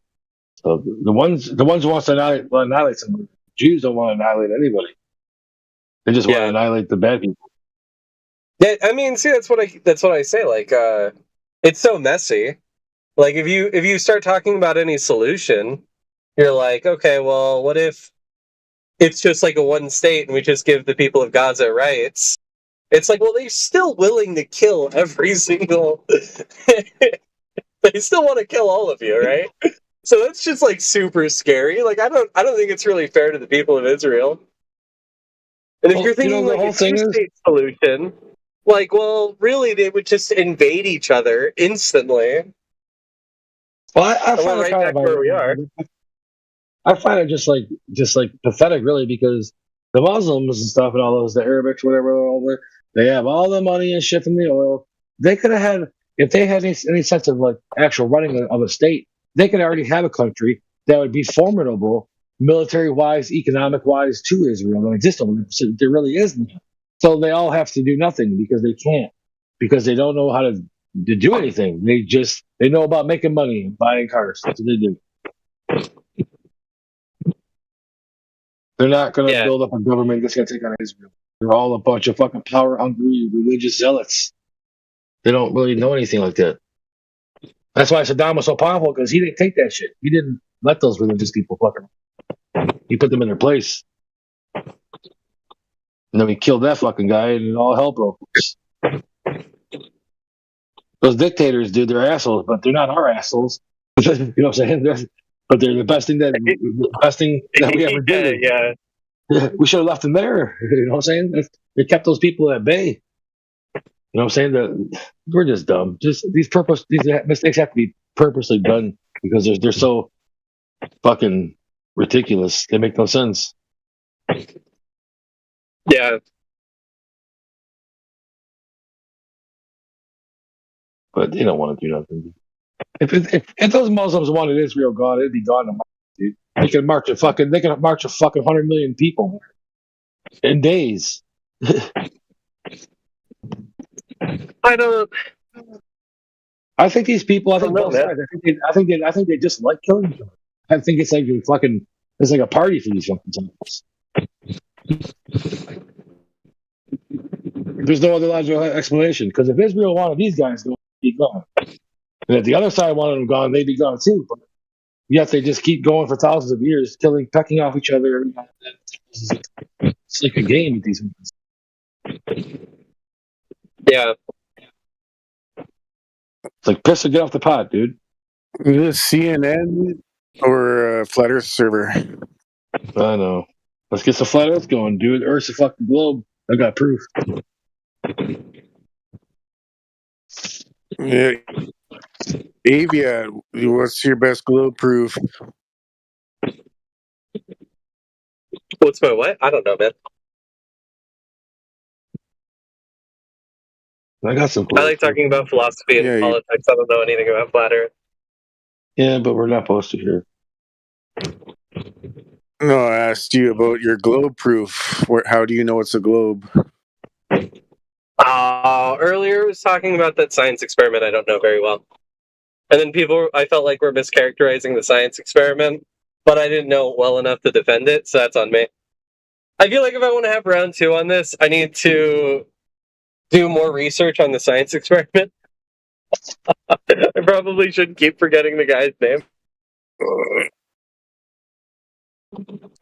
So the ones who want to annihilate somebody, Jews don't want to annihilate anybody. They just want to annihilate the bad people. Yeah, I mean, see, that's what I say. Like, it's so messy. Like, if you start talking about any solution, you're like, okay, well, what if it's just like a one state and we just give the people of Gaza rights? It's like, well, they're still willing to kill every single. They still want to kill all of you, right? So that's just like super scary. Like, I don't think it's really fair to the people of Israel. And if you're thinking like a two-state solution, like, well, really, they would just invade each other instantly. Well, I find we're right back where we are. I find it just like pathetic, really, because the Muslims and stuff and all those, the Arabics, whatever, they have all the money and shit from the oil. They could have had, if they had any sense of like actual running of a state, they could already have a country that would be formidable, military wise, economic wise, to Israel. That exists. There really isn't. So they all have to do nothing because they can't, because they don't know how to do anything. They know about making money and buying cars. That's what they do. They're not going to build up a government that's going to take on Israel. They're all a bunch of fucking power-hungry religious zealots. They don't really know anything like that. That's why Saddam was so powerful, because he didn't take that shit. He didn't let those religious people fucking. He put them in their place. And then we killed that fucking guy, and all hell broke loose. Those dictators, dude, they're assholes, but they're not our assholes. You know what I'm saying? But they're the best thing that we ever did. Yeah. We should have left them there. You know what I'm saying? They kept those people at bay. You know what I'm saying? We're just dumb. Just these mistakes have to be purposely done because they're so fucking ridiculous. They make no sense. Yeah. But they don't want to do nothing. If those Muslims wanted Israel gone, it'd be gone tomorrow, dude. They could march a fucking 100 million people in days. I think these people. I think both sides. I think they just like killing each other. I think it's like it's like a party for these fucking zombies. There's no other logical explanation. Because if Israel wanted these guys to be gone, and if the other side wanted them gone, they'd be gone too. But yet they just keep going for thousands of years, pecking off each other. It's like a game with these ones. Yeah. It's like piss or get off the pot, dude. Is this CNN or a Flat Earth server? I know. Let's get some Flat Earth going, dude. Earth's a fucking globe. I got proof. Yeah. Avia, what's your best globe proof? What's my what? I don't know, man. I got some. I like talking about philosophy and politics. I don't know anything about flat Earth. Yeah, but we're not supposed to here. No, I asked you about your globe proof. How do you know it's a globe? Earlier I was talking about that science experiment I don't know very well. And then I felt like were mischaracterizing the science experiment, but I didn't know it well enough to defend it, so that's on me. I feel like if I want to have round 2 on this, I need to do more research on the science experiment. I probably should keep forgetting the guy's name.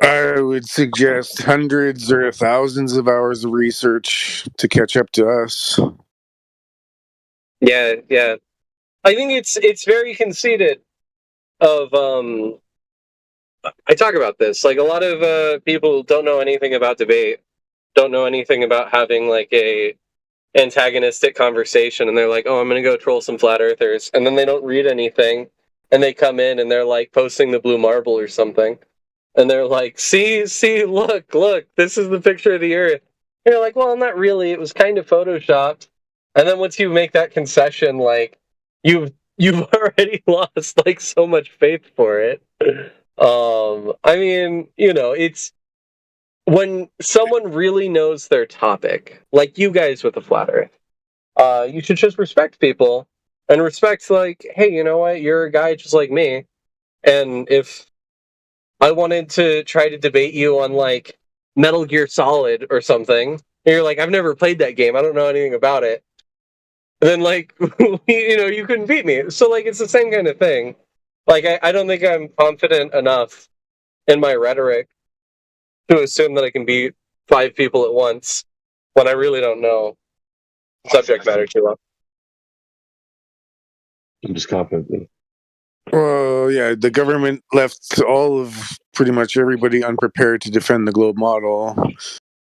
I would suggest hundreds or thousands of hours of research to catch up to us. Yeah. I think it's very conceited of I talk about this. Like, a lot of people don't know anything about debate, don't know anything about having like a antagonistic conversation, and they're like, "Oh, I'm gonna go troll some flat earthers," and then they don't read anything, and they come in and they're like posting the blue marble or something, and they're like, "See, look, this is the picture of the Earth." And you're like, "Well, not really. It was kind of photoshopped." And then once you make that concession, like you've already lost like so much faith for it. I mean, it's when someone really knows their topic, like you guys with the flat Earth. You should just respect people and respect, like, hey, you know what? You're a guy just like me, and if I wanted to try to debate you on like Metal Gear Solid or something, and you're like, I've never played that game, I don't know anything about it, and then like you couldn't beat me. So like it's the same kind of thing. Like I don't think I'm confident enough in my rhetoric to assume that I can beat 5 people at once when I really don't know subject matter too well. I'm just confident. Well, yeah, the government left all of pretty much everybody unprepared to defend the globe model.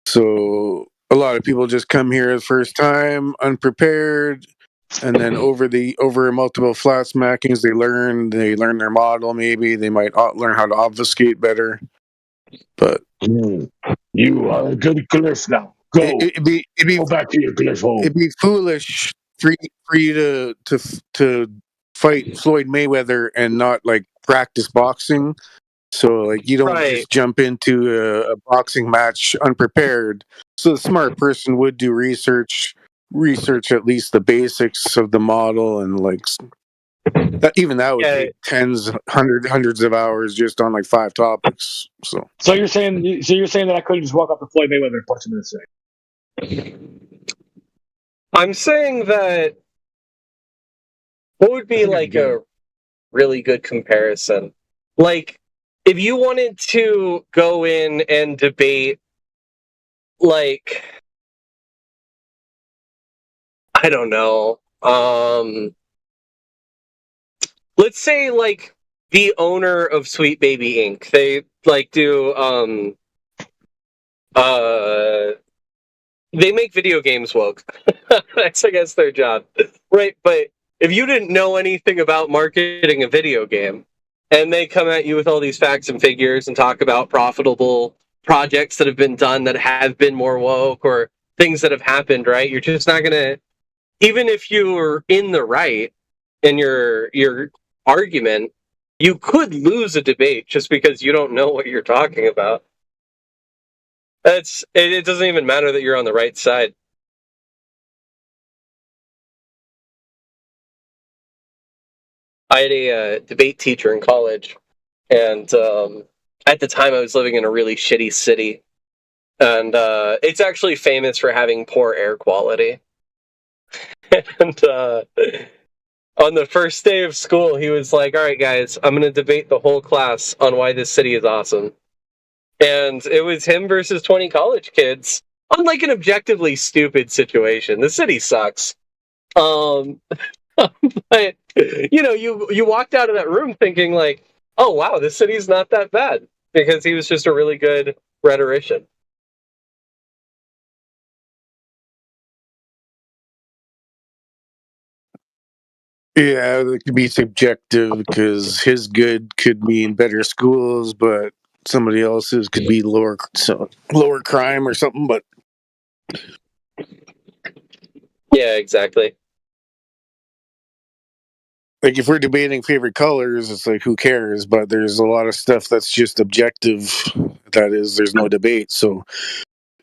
So a lot of people just come here the first time unprepared, and then over multiple flat smackings, they learn their model. Maybe they might learn how to obfuscate better. But you are a good glyph now. Go. It'd be Go back to your glyph hole. It'd be foolish for you to fight Floyd Mayweather and not like practice boxing. So like you don't just jump into a boxing match unprepared. So the smart person would do research at least the basics of the model, and like that would take hundreds of hours just on like 5 topics. So you're saying that I couldn't just walk up to Floyd Mayweather and punch him in the face? I'm saying that what would be like a really good comparison? Like, if you wanted to go in and debate, like, I don't know, let's say like the owner of Sweet Baby Inc. They like do they make video games woke. That's, I guess, their job. Right, but if you didn't know anything about marketing a video game, and they come at you with all these facts and figures and talk about profitable projects that have been done that have been more woke, or things that have happened, right? You're just not gonna, even if you were in the right in your argument, you could lose a debate just because you don't know what you're talking about. It doesn't even matter that you're on the right side. I had a debate teacher in college, and at the time I was living in a really shitty city, and it's actually famous for having poor air quality. And on the first day of school, he was like, "All right, guys, I'm going to debate the whole class on why this city is awesome." And it was him versus 20 college kids on like an objectively stupid situation. The city sucks. But you walked out of that room thinking like, oh wow, this city's not that bad, because he was just a really good rhetorician. Yeah, it could be subjective because his good could mean better schools, but somebody else's could be lower crime or something. But yeah, exactly. Like if we're debating favorite colors, it's like who cares? But there's a lot of stuff that's just objective. That is, there's no debate. So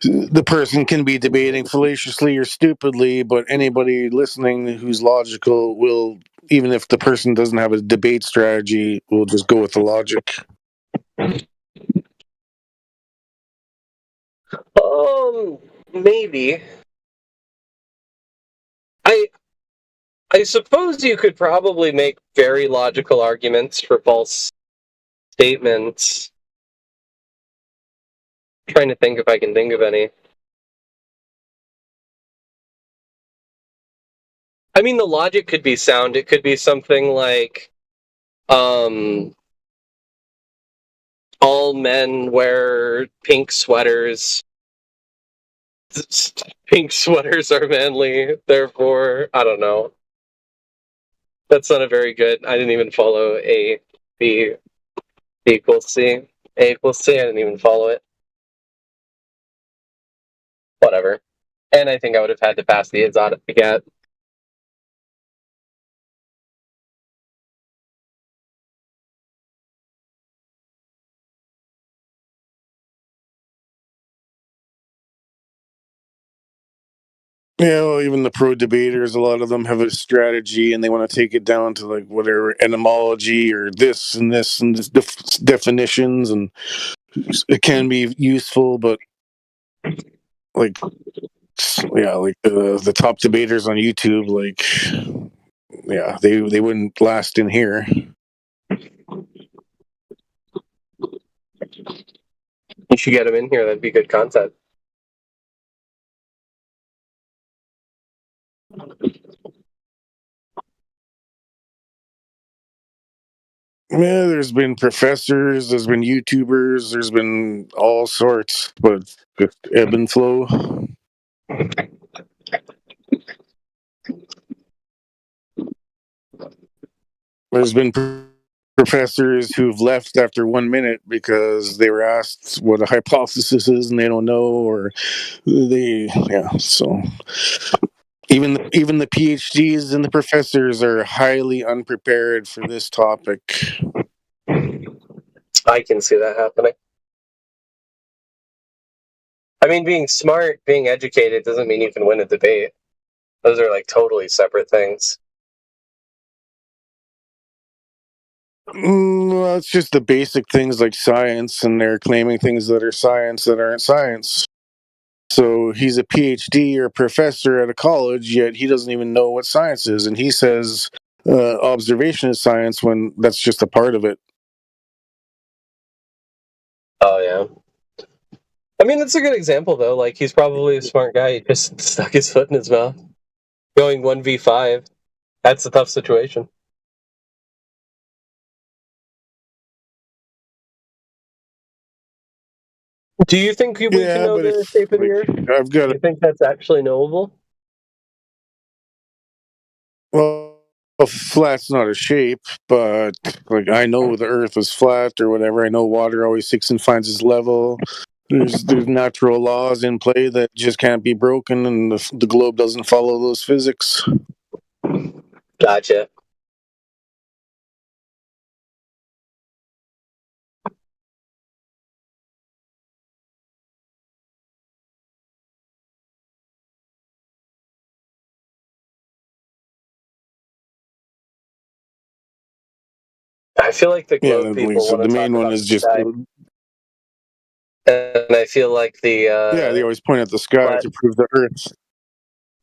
the person can be debating fallaciously or stupidly, but anybody listening who's logical will, even if the person doesn't have a debate strategy, will just go with the logic. Maybe. I suppose you could probably make very logical arguments for false statements. I'm trying to think if I can think of any. I mean, the logic could be sound. It could be something like, all men wear pink sweaters. Pink sweaters are manly, therefore, I don't know. That's not a very good. I didn't even follow A, B equals C. A equals C, I didn't even follow it. Whatever. And I think I would have had to pass the exotic get. Yeah, well, even the pro debaters, a lot of them have a strategy, and they want to take it down to like whatever etymology or this and this definitions, and it can be useful, but like, yeah, like the top debaters on YouTube, like, yeah, they wouldn't last in here. You should get them in here. That'd be good content. Yeah, there's been professors, there's been YouTubers, there's been all sorts, but just ebb and flow. There's been professors who've left after 1 minute because they were asked what a hypothesis is and they don't know, or so even the PhDs and the professors are highly unprepared for this topic. I can see that happening. I mean, being smart, being educated doesn't mean you can win a debate. Those are like totally separate things. Well, it's just the basic things like science, and they're claiming things that are science that aren't science. So he's a PhD or a professor at a college, yet he doesn't even know what science is, and he says observation is science when that's just a part of it. Oh, yeah. I mean, that's a good example, though. Like, he's probably a smart guy. He just stuck his foot in his mouth. Going 1v5, that's a tough situation. Do you think we can know the shape of the Earth? Do you think that's actually knowable? Well, flat's not a shape, but like I know the Earth is flat or whatever. I know water always seeks and finds its level. There's natural laws in play that just can't be broken, and the globe doesn't follow those physics. Gotcha. I feel like the globe people so want the to main talk one about is the just sky. And I feel like the yeah, they always point at the sky to prove the Earth.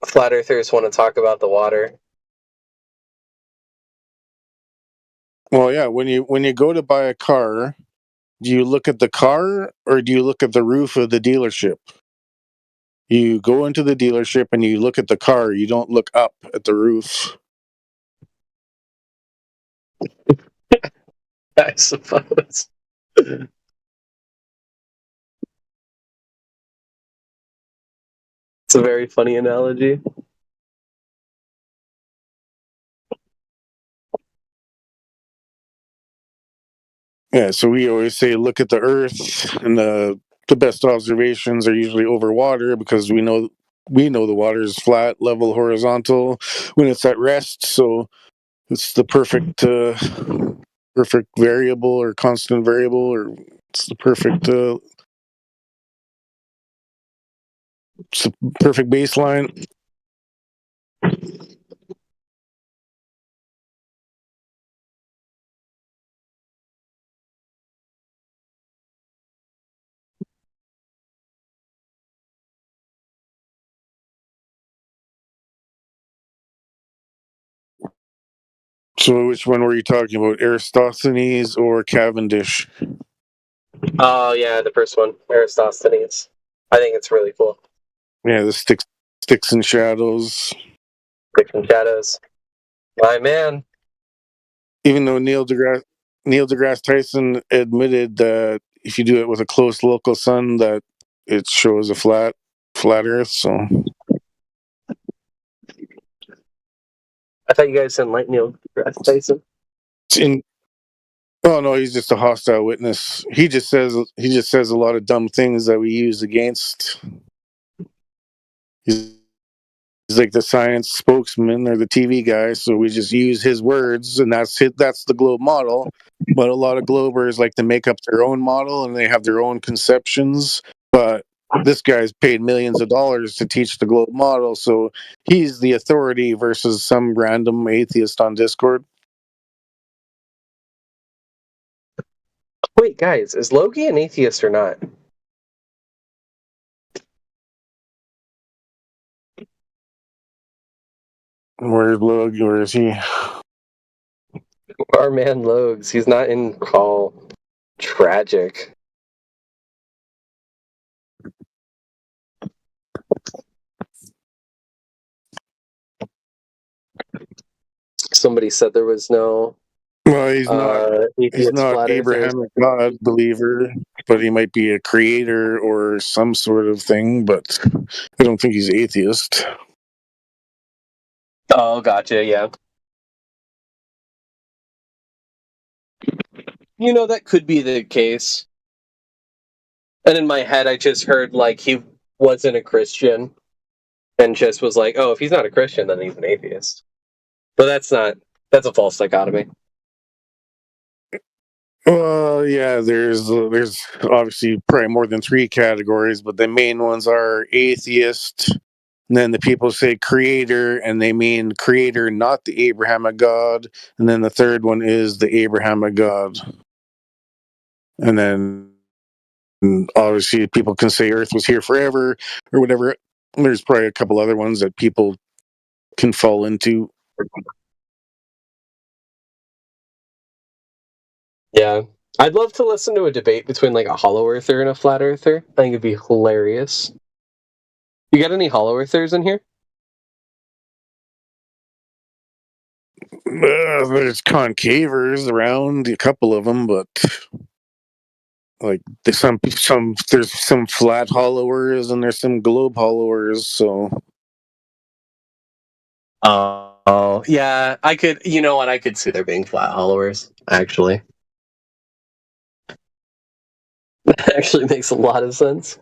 Flat earthers want to talk about the water. Well, yeah, when you go to buy a car, do you look at the car or do you look at the roof of the dealership? You go into the dealership and you look at the car. You don't look up at the roof. I suppose. It's a very funny analogy. Yeah, so we always say look at the Earth, and the best observations are usually over water because we know the water is flat, level, horizontal when it's at rest. So it's the perfect variable or constant variable, or it's the perfect baseline. So which one were you talking about, Eratosthenes or Cavendish? Oh yeah, the first one, Eratosthenes. I think it's really cool. Yeah, the sticks and shadows. Sticks and shadows. My man. Even though Neil deGrasse Tyson admitted that if you do it with a close local sun, that it shows a flat Earth. So I thought you guys said like Neil deGrasse Tyson. Oh no, he's just a hostile witness. He just says a lot of dumb things that we use against. He's like the science spokesman or the TV guy, so we just use his words, and that's the globe model. But a lot of globers like to make up their own model, and they have their own conceptions. But this guy's paid millions of dollars to teach the globe model, so he's the authority versus some random atheist on Discord. Wait, guys, is Loki an atheist or not? Where's Logie? Where is he? Our man Logs. He's not in Call. Tragic. Somebody said there was no. Well, he's not Abrahamic God believer, but he might be a creator or some sort of thing. But I don't think he's atheist. Oh, gotcha. Yeah. You know, that could be the case. And in my head, I just heard like he wasn't a Christian, and just was like, "Oh, if he's not a Christian, then he's an atheist." But that's a false dichotomy. Well, yeah, there's obviously probably more than 3 categories, but the main ones are atheist, and then the people say creator, and they mean creator, not the Abrahamic God, and then the third one is the Abrahamic God. And then obviously people can say Earth was here forever or whatever. There's probably a couple other ones that people can fall into. Yeah. I'd love to listen to a debate between like a hollow earther and a flat earther. I think it'd be hilarious. You got any hollow earthers in here? There's concavers around, a couple of them, but like there's some flat hollowers and there's some globe hollowers. So Oh, yeah. I could. You know what? I could see there being flat hollowers. Actually, that actually makes a lot of sense.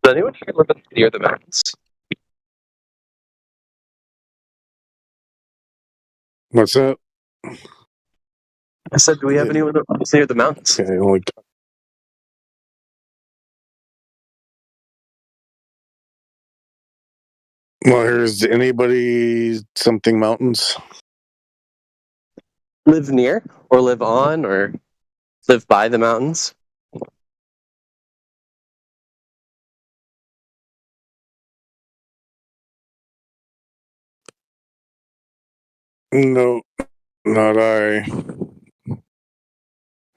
Does anyone here live near the mountains? what's that? I said, do we have anyone that lives near the mountains? Okay, well, here's anybody something mountains. Live near, or live on, or live by the mountains? No, not I.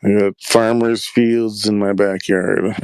I got farmers' fields in my backyard.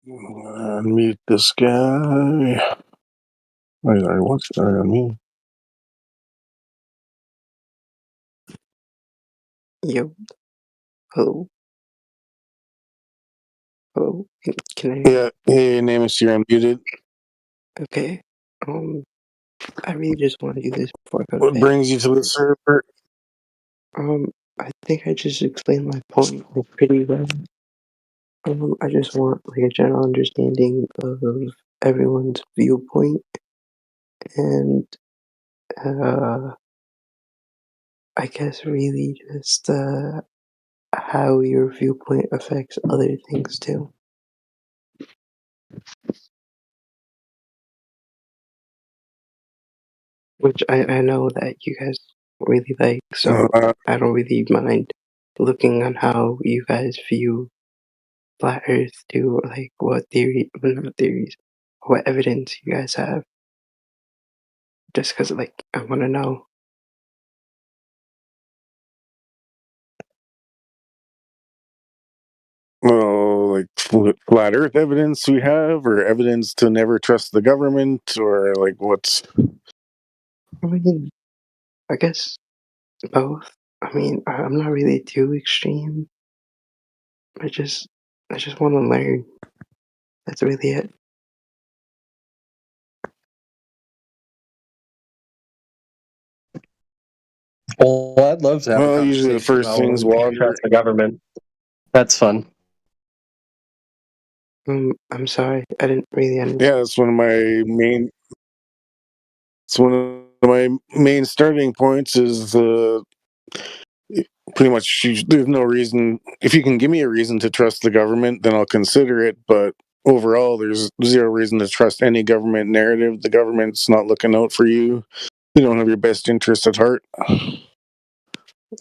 Unmute this guy. I want to unmute. Yo, hello, hello. Can I? Yeah, hey, Namus, you're unmuted. Okay. I really just want to do this before I go to What bed. brings you to the server? I think I just explained my point like pretty well. I just want like a general understanding of everyone's viewpoint, and I guess really just how your viewpoint affects other things too. Which I know that you guys really like, so I don't really mind looking on how you guys view flat Earth too, like what theory, well, not theories, what evidence you guys have. Just because, like, I want to know. Well, like flat Earth evidence we have, or evidence to never trust the government, or like what's? I mean, I guess both. I mean, I'm not really too extreme. I just want to learn. That's really it. Well, I'd love to have a Well, conversation usually the first about thing's whether we water. trust the government. That's fun. I'm sorry, I didn't really understand. Yeah, that's one of my main. It's one of my main starting points. Is pretty much there's no reason. If you can give me a reason to trust the government, then I'll consider it. But overall, there's zero reason to trust any government narrative. The government's not looking out for you. They don't have your best interest at heart.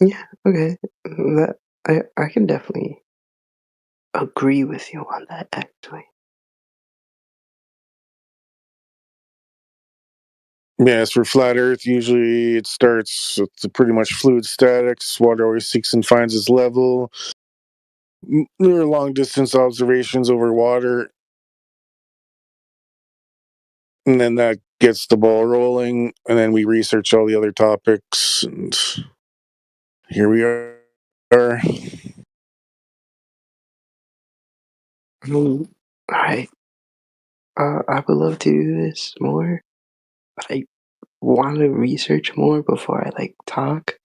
Yeah, okay. That I can definitely agree with you on that, actually. Yeah, as for flat Earth, usually it starts with pretty much fluid statics. Water always seeks and finds its level. There are long distance observations over water, and then that gets the ball rolling. And then we research all the other topics, and here we are. Alright. I would love to do this more, but I want to research more before I like talk,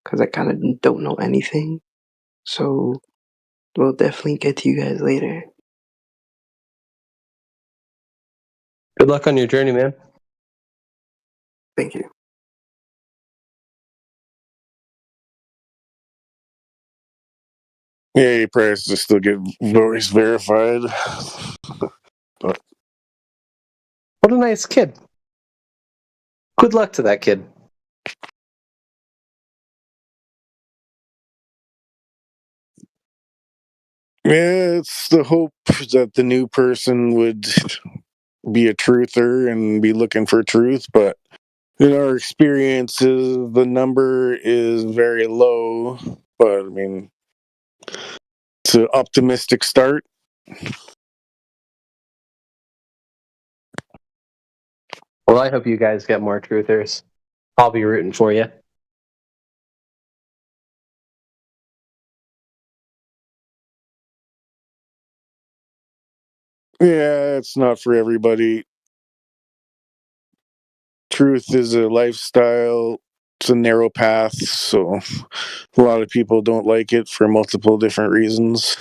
because I kind of don't know anything. So we'll definitely get to you guys later. Good luck on your journey, man. Thank you. Yeah, your prayers to still get voice verified. But What a nice kid. Good luck to that kid. yeah, it's the hope that the new person would be a truther and be looking for truth, but in our experiences, the number is very low. But I mean, it's an optimistic start. Well, I hope you guys get more truthers. I'll be rooting for you. Yeah, it's not for everybody. Truth is a lifestyle. It's a narrow path, so a lot of people don't like it for multiple different reasons.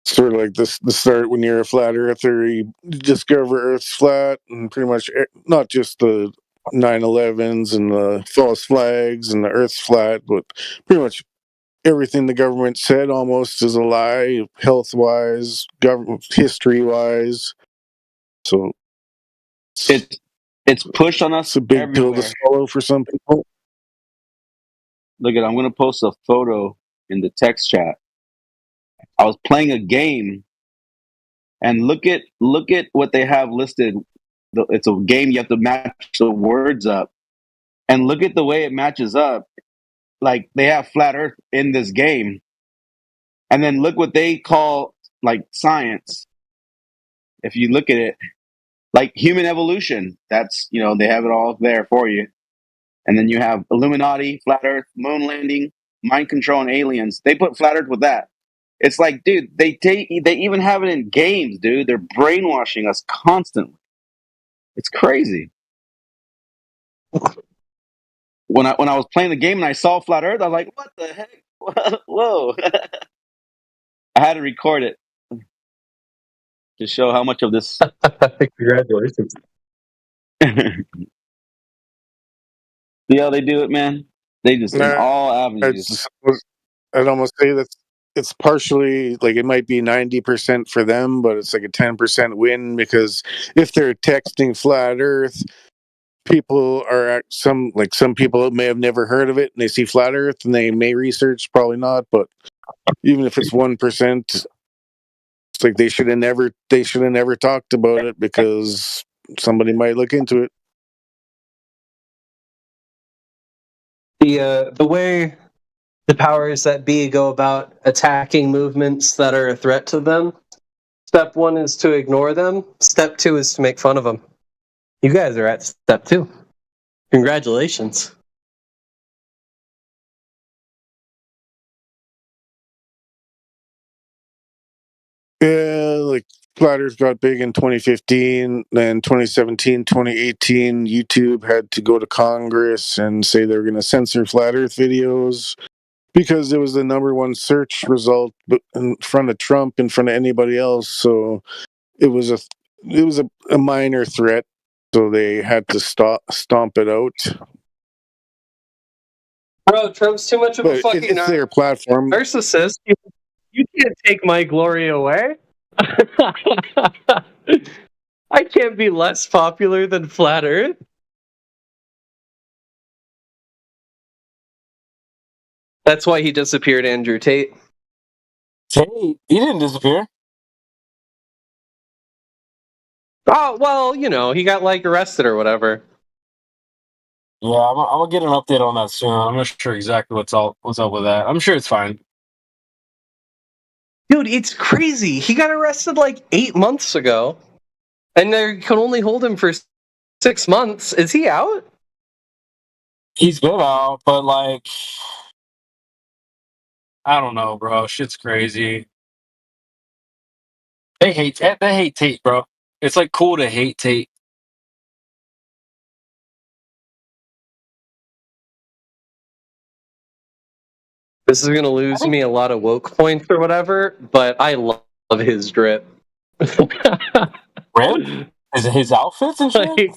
Sort of like this, the start when you're a flat earther, you discover Earth's flat, and pretty much not just the 9/11s and the false flags and the Earth's flat, but pretty much everything the government said almost is a lie, health wise, government history wise. So it's pushed on us. It's a big pill to everywhere. swallow for some people. Look at, I'm gonna post a photo in the text chat. I was playing a game, and look at what they have listed. It's a game, you have to match the words up, and look at the way it matches up. Like, they have flat Earth in this game, and then look what they call like science. If you look at it, like human evolution, that's, they have it all there for you. And then you have Illuminati, flat Earth, moon landing, mind control, and aliens. They put flat Earth with that. It's like, dude, they even have it in games, dude. They're brainwashing us constantly. It's crazy. When I was playing the game and I saw flat Earth, I was like, what the heck? Whoa. I had to record it to show how much of this. Congratulations. See how they do it, man? They just, in all avenues. I'd almost say that it's partially like it might be 90% for them, but it's like a 10% win, because if they're texting flat Earth, people are some people may have never heard of it and they see flat Earth and they may research, probably not, but even if it's 1%, it's like they should have never talked about it, because somebody might look into it. The way the powers that be go about attacking movements that are a threat to them, step 1 is to ignore them. Step 2 is to make fun of them. You guys are at step 2. Congratulations. Yeah, like flat Earth got big in 2015, then 2017, 2018, YouTube had to go to Congress and say they were going to censor flat Earth videos because it was the #1 search result in front of Trump, in front of anybody else. So it was a minor threat. So they had to stomp it out. Bro, Trump's too much of a But fucking it's their platform. narcissist. You can't take my glory away. I can't be less popular than Flat Earth. That's why he disappeared, Andrew Tate. Tate? He didn't disappear. Oh, well, he got, arrested or whatever. Yeah, I'm gonna get an update on that soon. I'm not sure exactly what's up with that. I'm sure it's fine. Dude, it's crazy. He got arrested 8 months ago, and they can only hold him for 6 months. Is he out? He's been out, but I don't know, bro. Shit's crazy. They hate Tate, bro. It's cool to hate Tate. This is gonna lose me a lot of woke points or whatever, but I love his drip. Really? His outfits and shit?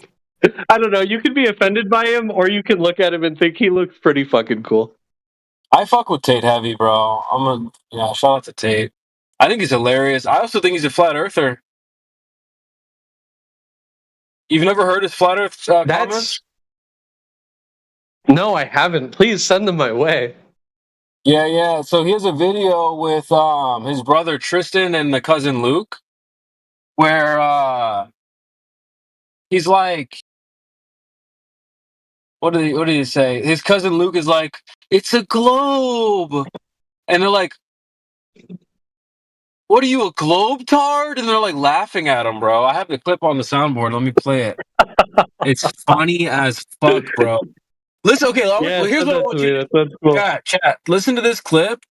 I don't know. You can be offended by him, or you can look at him and think he looks pretty fucking cool. I fuck with Tate heavy, bro. Shout out to Tate. I think he's hilarious. I also think he's a flat earther. You've never heard his flat earth comments? No, I haven't. Please send them my way. Yeah. So he has a video with his brother Tristan and the cousin Luke, where he's like, what did he say? His cousin Luke is like, it's a globe, and they're like, what are you, a globe-tard? And they're like laughing at him, bro. I have the clip on the soundboard. Let me play it. It's funny as fuck, bro. Listen, okay, here's what I want you to do. Chat, listen to this clip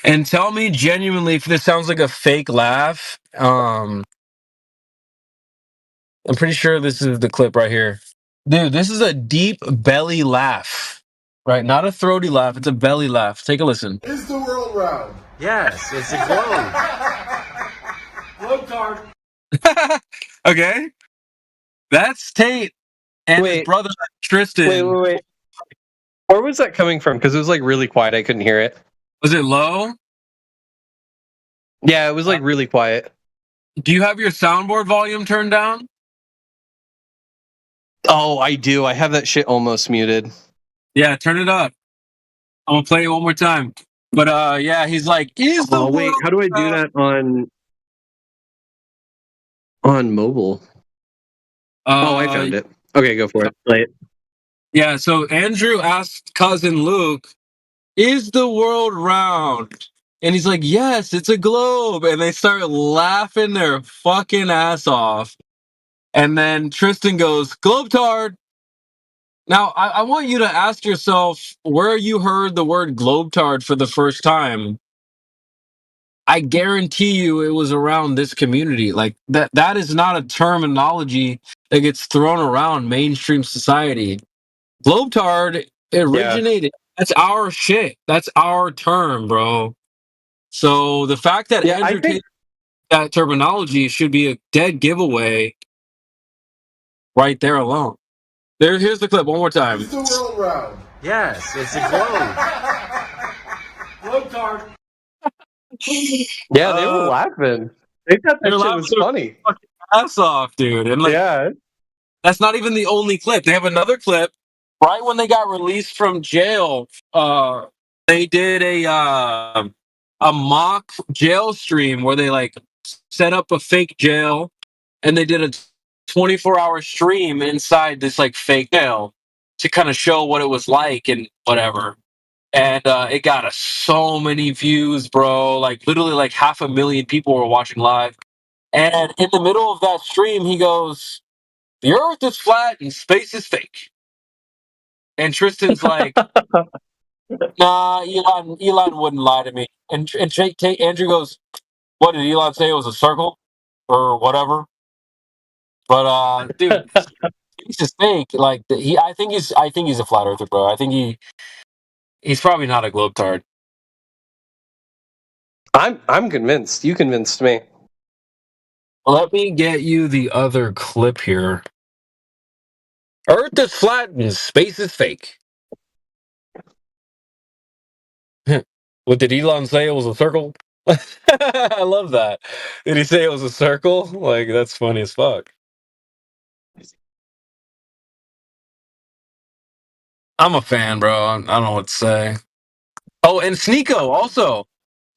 and tell me genuinely if this sounds like a fake laugh. I'm pretty sure this is the clip right here. Dude, this is a deep belly laugh, right? Not a throaty laugh. It's a belly laugh. Take a listen. Is the world round? Yes, it's a globe. Globe-tard. Okay. That's Tate and his brother Tristan. Wait. Where was that coming from? Because it was like really quiet. I couldn't hear it. Was it low? Yeah, it was like really quiet. Do you have your soundboard volume turned down? Oh, I do. I have that shit almost muted. Yeah, turn it up. I'm gonna play it one more time. But yeah, he's like, is the wait, world how do I do that on mobile? I found it. Okay, go for it. Play it. Yeah, so Andrew asked cousin Luke, is the world round? And he's like, yes, it's a globe. And they start laughing their fucking ass off. And then Tristan goes, Globetard. Now, I want you to ask yourself where you heard the word Globetard for the first time. I guarantee you it was around this community. Like, that is not a terminology that gets thrown around mainstream society. Globetard originated. That's our shit. That's our term, bro. So the fact that Andrew takes that terminology should be a dead giveaway right there alone. Here's the clip one more time. Is the world round? Yes, it's a globe. Globe-tard. Yeah, they were laughing. They thought that shit was funny. Fucking ass off, dude. And like, that's not even the only clip. They have another clip. Right when they got released from jail, they did a mock jail stream where they like set up a fake jail, and they did a 24-hour stream inside this like fake jail to kind of show what it was like and whatever. And it got us so many views, bro. Like literally, like 500,000 people were watching live. And in the middle of that stream, he goes, "The Earth is flat and space is fake." And Tristan's like, "Nah, Elon wouldn't lie to me." And Andrew goes, "What did Elon say? It was a circle or whatever?" But dude, he's just fake. Like I think he's a flat earther, bro. I think he's probably not a globetard. I'm convinced. You convinced me. Let me get you the other clip here. Earth is flat and space is fake. What did Elon say? It was a circle? I love that. Did he say it was a circle? Like, that's funny as fuck. I'm a fan, bro. I don't know what to say. Oh, and Sneeko also.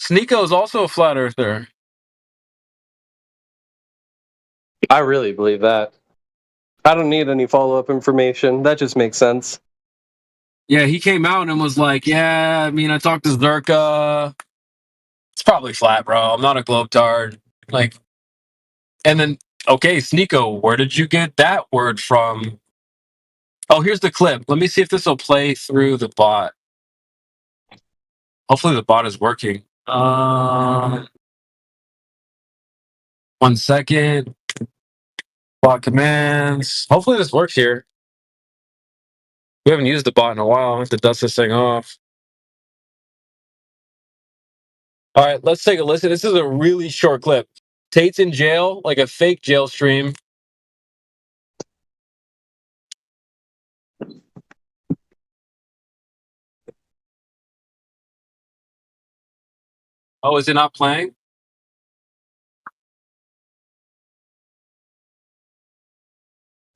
Sneeko is also a flat earther. I really believe that. I don't need any follow-up information. That just makes sense. Yeah, he came out and was like, yeah, I mean, I talked to Zerka. It's probably flat, bro. I'm not a globetard. Like, and then, okay, Sneeko, where did you get that word from? Oh, here's the clip. Let me see if this will play through the bot. Hopefully the bot is working. 1 second. Bot commands. Hopefully this works here. We haven't used the bot in a while. I have to dust this thing off. All right, let's take a listen. This is a really short clip. Tate's in jail, like a fake jail stream. Oh, is it not playing?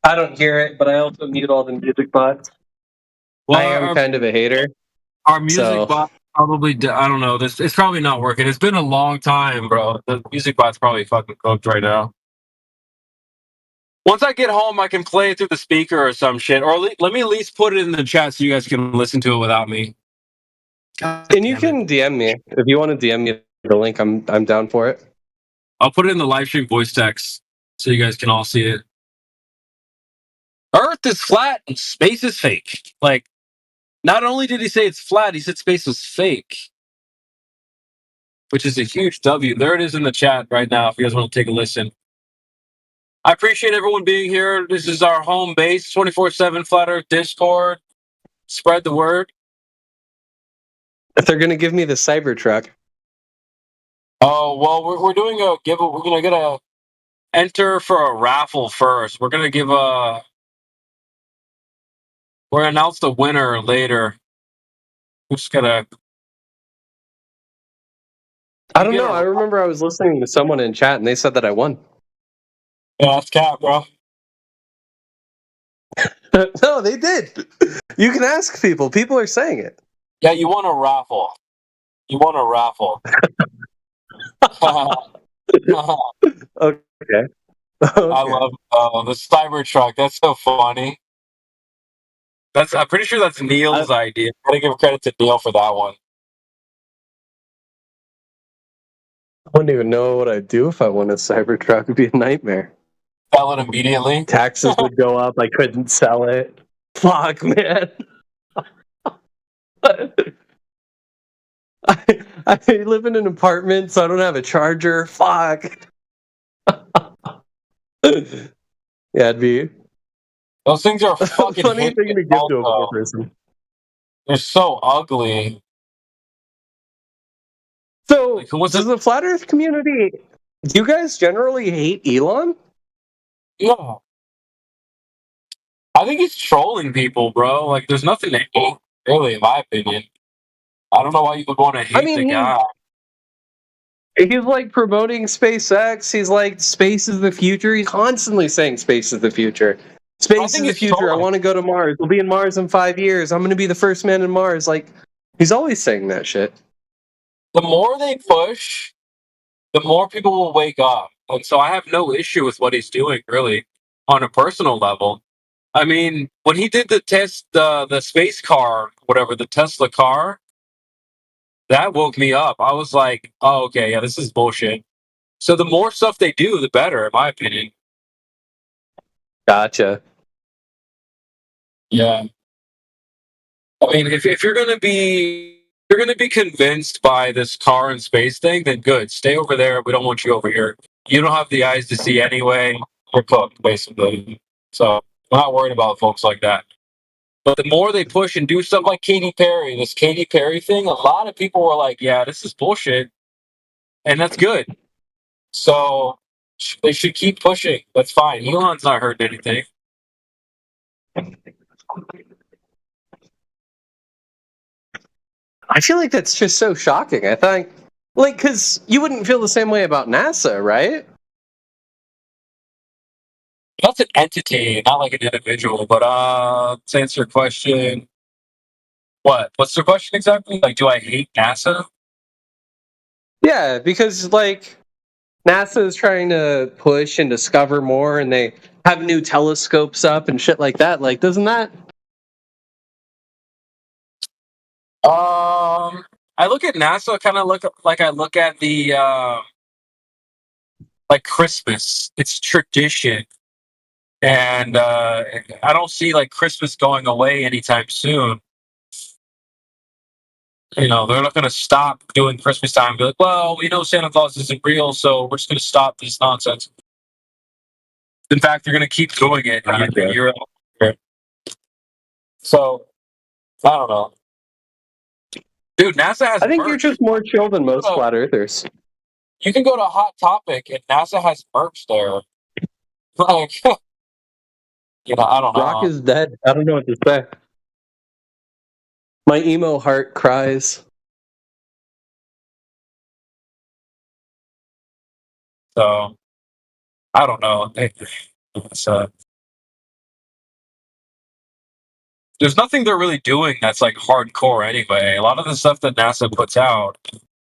I don't hear it, but I also mute all the music bots. Well, I am kind of a hater. Our music bot probably, I don't know. It's probably not working. It's been a long time, bro. The music bot's probably fucking cooked right now. Once I get home, I can play it through the speaker or some shit. Or let me at least put it in the chat so you guys can listen to it without me. And you can DM me if you want to DM me the link. I'm down for it. I'll put it in the live stream voice text so you guys can all see it. Earth is flat and space is fake. Like, not only did he say it's flat, he said space was fake, which is a huge W. There it is in the chat right now if you guys want to take a listen. I appreciate everyone being here. This is our home base, 24/7 Flat Earth Discord. Spread the word. If they're going to give me the Cybertruck. Oh, well, we're doing a giveaway. We're going to enter for a raffle first. We're going to give a... We're going to announce the winner later. We're just going to... I don't know. I remember I was listening to someone in chat and they said that I won. Yeah, that's cap, bro. No, they did. You can ask people. People are saying it. Yeah, you won a raffle. You won a raffle. Okay. I love the Cybertruck. That's so funny. I'm pretty sure that's Neil's idea. I gotta give credit to Neil for that one. I wouldn't even know what I'd do if I won a Cybertruck. It'd be a nightmare. Sell it immediately. Taxes would go up. I couldn't sell it. Fuck, man. I live in an apartment, so I don't have a charger. Fuck. Yeah, it'd be... Those things are fucking funny thing to give to a poor person. They're so ugly. So, does the Flat Earth community... Do you guys generally hate Elon? Yeah. I think he's trolling people, bro. Like, there's nothing to hate, really, in my opinion. I don't know why you would want to hate the guy. He's like promoting SpaceX. He's like, space is the future. He's constantly saying space is the future. Space is the future. I want to go to Mars. We'll be in Mars in 5 years. I'm going to be the first man in Mars. Like, he's always saying that shit. The more they push, the more people will wake up. And so I have no issue with what he's doing, really, on a personal level. I mean, when he did the space car, whatever, the Tesla car, that woke me up. I was like, oh, okay, yeah, this is bullshit. So the more stuff they do, the better, in my opinion. Gotcha. Yeah. I mean, if you're gonna be convinced by this car and space thing, then good. Stay over there. We don't want you over here. You don't have the eyes to see anyway. You're cooked, basically. So I'm not worried about folks like that. But the more they push and do stuff like Katy Perry, this Katy Perry thing, a lot of people were like, yeah, this is bullshit. And that's good. So they should keep pushing. That's fine. Elon's not hurting anything. I feel like that's just so shocking. I think, like, because you wouldn't feel the same way about NASA, right? That's an entity, not like an individual. But to answer your question, what's the question exactly? Like, do I hate NASA? Yeah, because like NASA is trying to push and discover more, and they have new telescopes up and shit like that. Like, doesn't that? I look at NASA kind of like I look at the like Christmas. It's tradition, and I don't see like Christmas going away anytime soon. You know, they're not going to stop doing Christmas time and be like, well, we know Santa Claus isn't real, so we're just going to stop this nonsense. In fact, they're going to keep doing it year after year. So, I don't know. Dude, NASA has I think merch. you're just more chill than most flat earthers. You can go to Hot Topic and NASA has merch there. Like, you know, I don't know. Rock is dead. I don't know what to say. My emo heart cries. So, I don't know. It's, there's nothing they're really doing that's like hardcore anyway. A lot of the stuff that NASA puts out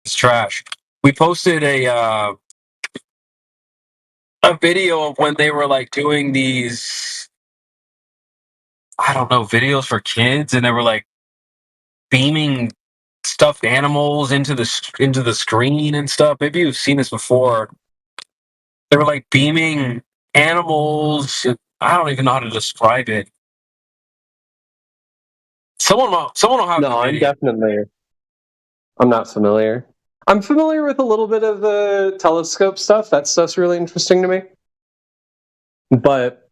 is trash. We posted a a video of when they were like doing these, I don't know, videos for kids, and they were like beaming stuffed animals into the screen and stuff. Maybe you've seen this before. They were like beaming animals. I don't even know how to describe it. Someone will have No, the I'm video. I'm not familiar. I'm familiar with a little bit of the telescope stuff. That stuff's really interesting to me. But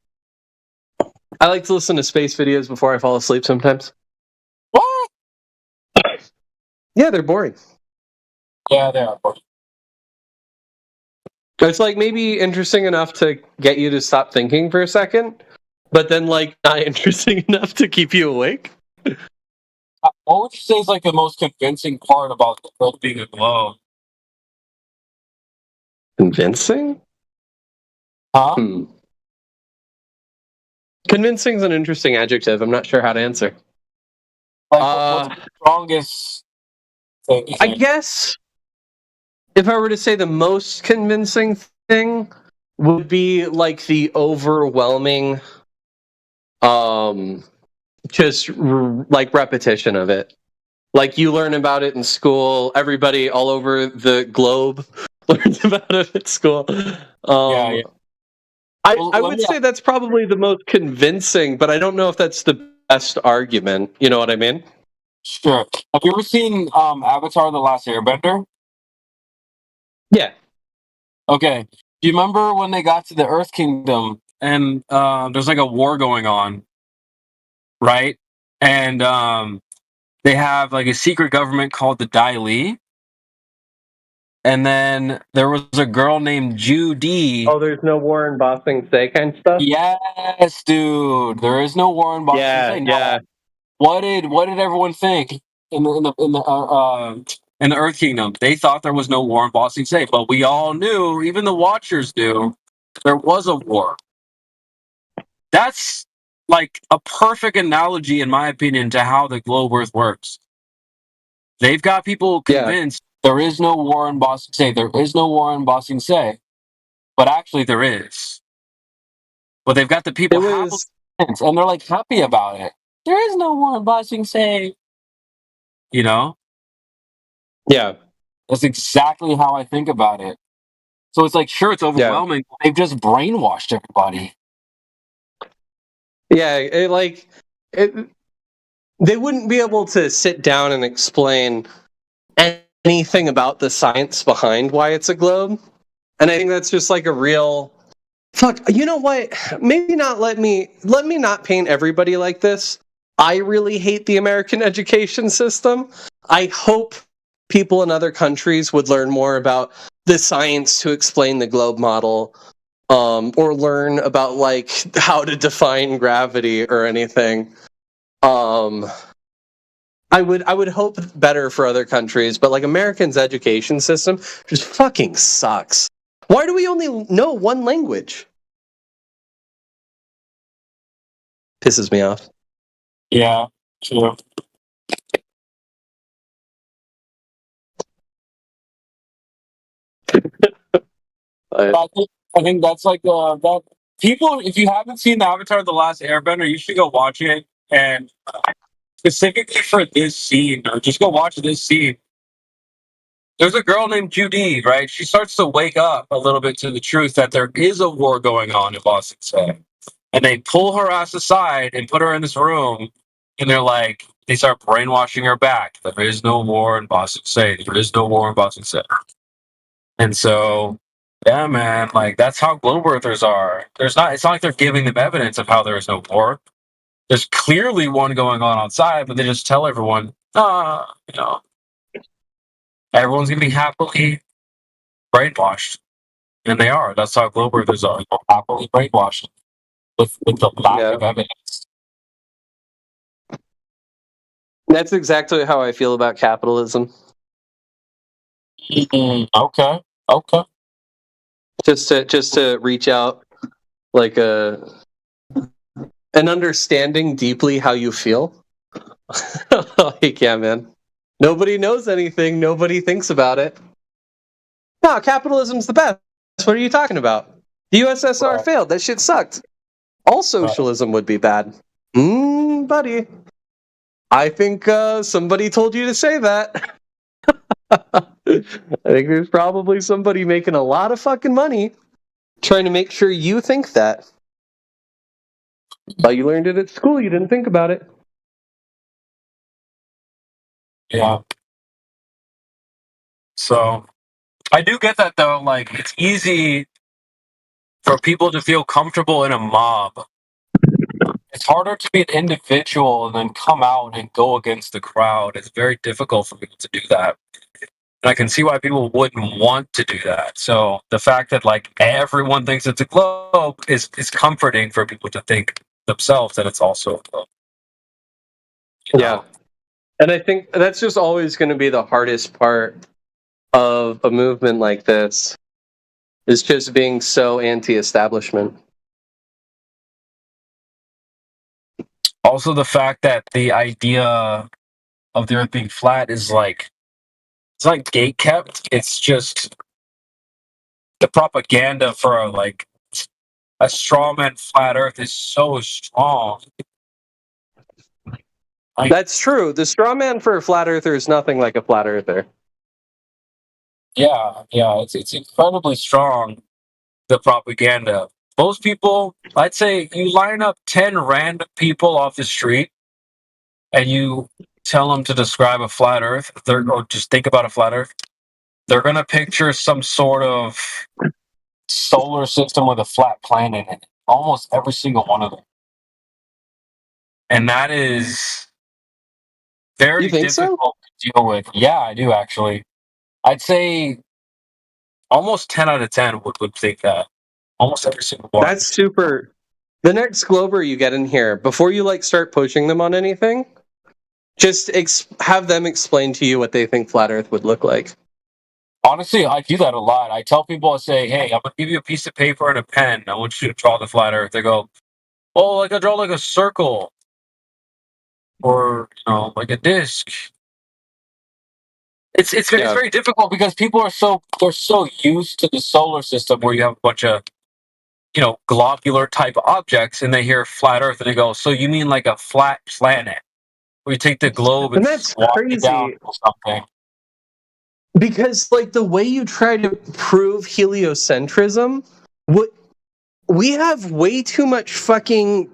I like to listen to space videos before I fall asleep sometimes. What? Yeah, they're boring. Yeah, they are boring. It's like maybe interesting enough to get you to stop thinking for a second, but then like not interesting enough to keep you awake. What would you say is like the most convincing part about the Earth being a globe? Convincing? Huh? Convincing is an interesting adjective. I'm not sure how to answer. Like, what's the strongest thing? I guess if I were to say the most convincing thing would be like the overwhelming like repetition of it. Like you learn about it in school, everybody all over the globe learns about it at school. Yeah. I would say that's probably the most convincing, but I don't know if that's the best argument. You know what I mean? Sure. Have you ever seen Avatar: The Last Airbender? Yeah. Okay. Do you remember when they got to the Earth Kingdom and there's like a war going on, right? And they have like a secret government called the Dai Li. And then there was a girl named Judy. Oh, there's no war in Ba Sing Se kind of stuff? Yes, dude. There is no war in Ba Sing Se. Yeah. What did everyone think in the Earth Kingdom? They thought there was no war in Ba Sing Se, but we all knew, even the Watchers knew, there was a war. That's like a perfect analogy, in my opinion, to how the globe Earth works. They've got people convinced there is no war in Ba Sing Se. There is no war in Ba Sing Se, but actually there is. But they've got the people happily convinced, and they're like happy about it. There is no war in Ba Sing Se. You know? Yeah. That's exactly how I think about it. So it's like, sure, it's overwhelming. But they've just brainwashed everybody. Yeah, they wouldn't be able to sit down and explain anything about the science behind why it's a globe. And I think that's just like a real fuck. You know what? Maybe not let me not paint everybody like this. I really hate the American education system. I hope people in other countries would learn more about the science to explain the globe model, or learn about like how to define gravity or anything. I would hope better for other countries, but like Americans' education system just fucking sucks. Why do we only know one language? Pisses me off. Yeah, true. I think that's like that. People, if you haven't seen the Avatar: The Last Airbender, you should go watch it. And specifically for this scene, or just go watch this scene. There's a girl named Judy, right? She starts to wake up a little bit to the truth that there is a war going on in Ba Sing Se. And they pull her ass aside and put her in this room, and they're like, they start brainwashing her back. There is no war in Ba Sing Se. There is no war in Ba Sing Se. And so, yeah, man, like that's how globe earthers are. It's not like they're giving them evidence of how there is no war. There's clearly one going on outside, but they just tell everyone, everyone's gonna be happily brainwashed. And they are. That's how globe earthers are. They're happily brainwashed with the lack of evidence. That's exactly how I feel about capitalism. Okay. Just to reach out, like an understanding deeply how you feel. Like, yeah, man. Nobody knows anything. Nobody thinks about it. No, capitalism's the best. What are you talking about? The USSR failed. That shit sucked. All socialism would be bad. Buddy. I think somebody told you to say that. I think there's probably somebody making a lot of fucking money trying to make sure you think that. But you learned it at school, you didn't think about it. Yeah. So I do get that though. Like, it's easy for people to feel comfortable in a mob. It's harder to be an individual and then come out and go against the crowd. It's very difficult for people to do that. And I can see why people wouldn't want to do that. So the fact that like everyone thinks it's a globe is comforting for people to think themselves that it's also a globe. Yeah. And I think that's just always going to be the hardest part of a movement like this, is just being so anti-establishment. Also, the fact that the idea of the Earth being flat is like, it's like gatekept. It's just the propaganda for like a strawman flat Earth is so strong. That's true. The straw man for a flat earther is nothing like a flat earther. Yeah, it's incredibly strong, the propaganda. Most people, I'd say, you line up 10 random people off the street, and you tell them to describe a flat Earth, or just think about a flat Earth. They're gonna picture some sort of solar system with a flat planet in it. Almost every single one of them, and that is very You think so? difficult to deal with. Yeah, I do actually. I'd say almost 10 out of 10 would think that. Almost every single one. That's super. The next Glober you get in here, before you like start pushing them on anything, just have them explain to you what they think flat Earth would look like. Honestly, I do that a lot. I tell people, I say, hey, I'm going to give you a piece of paper and a pen. I want you to draw the flat Earth. They go, oh, like I draw like a circle. Or, like a disc. It's very difficult because people are so used to the solar system where you have a bunch of globular type objects, and they hear flat Earth and they go, so you mean like a flat planet where you take the globe and that's swap crazy. it down or something? Because like the way you try to prove heliocentrism, we have way too much fucking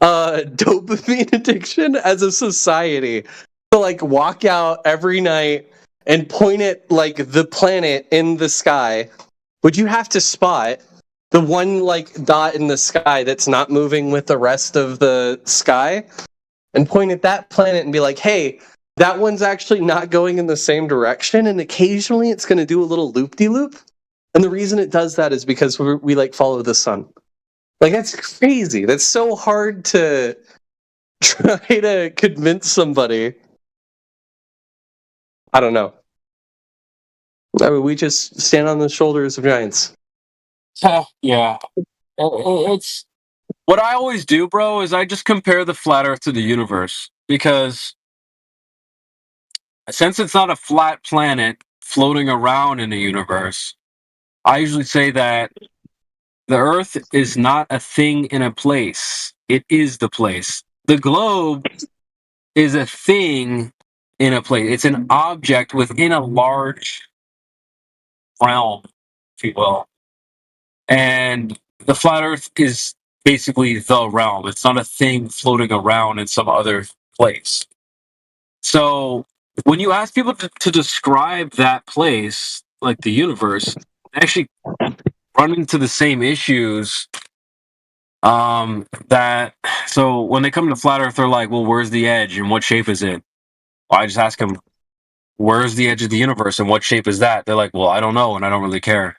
dopamine addiction as a society to like walk out every night and point at like the planet in the sky, which you have to spot the one like dot in the sky that's not moving with the rest of the sky, and point at that planet and be like, hey, that one's actually not going in the same direction, and occasionally it's going to do a little loop-de-loop. And the reason it does that is because we like follow the sun. Like, that's crazy. That's so hard to try to convince somebody. I don't know. I mean, we just stand on the shoulders of giants. Yeah. It's what I always do, bro, is I just compare the flat Earth to the universe, because since it's not a flat planet floating around in the universe, I usually say that the Earth is not a thing in a place. It is the place. The globe is a thing in a place. It's an object within a large realm, if you will. And the flat Earth is basically the realm. It's not a thing floating around in some other place. So when you ask people to describe that place, like the universe, they actually run into the same issues. So when they come to flat Earth, they're like, well, where's the edge and what shape is it? Well, I just ask them, where's the edge of the universe and what shape is that? They're like, well, I don't know and I don't really care.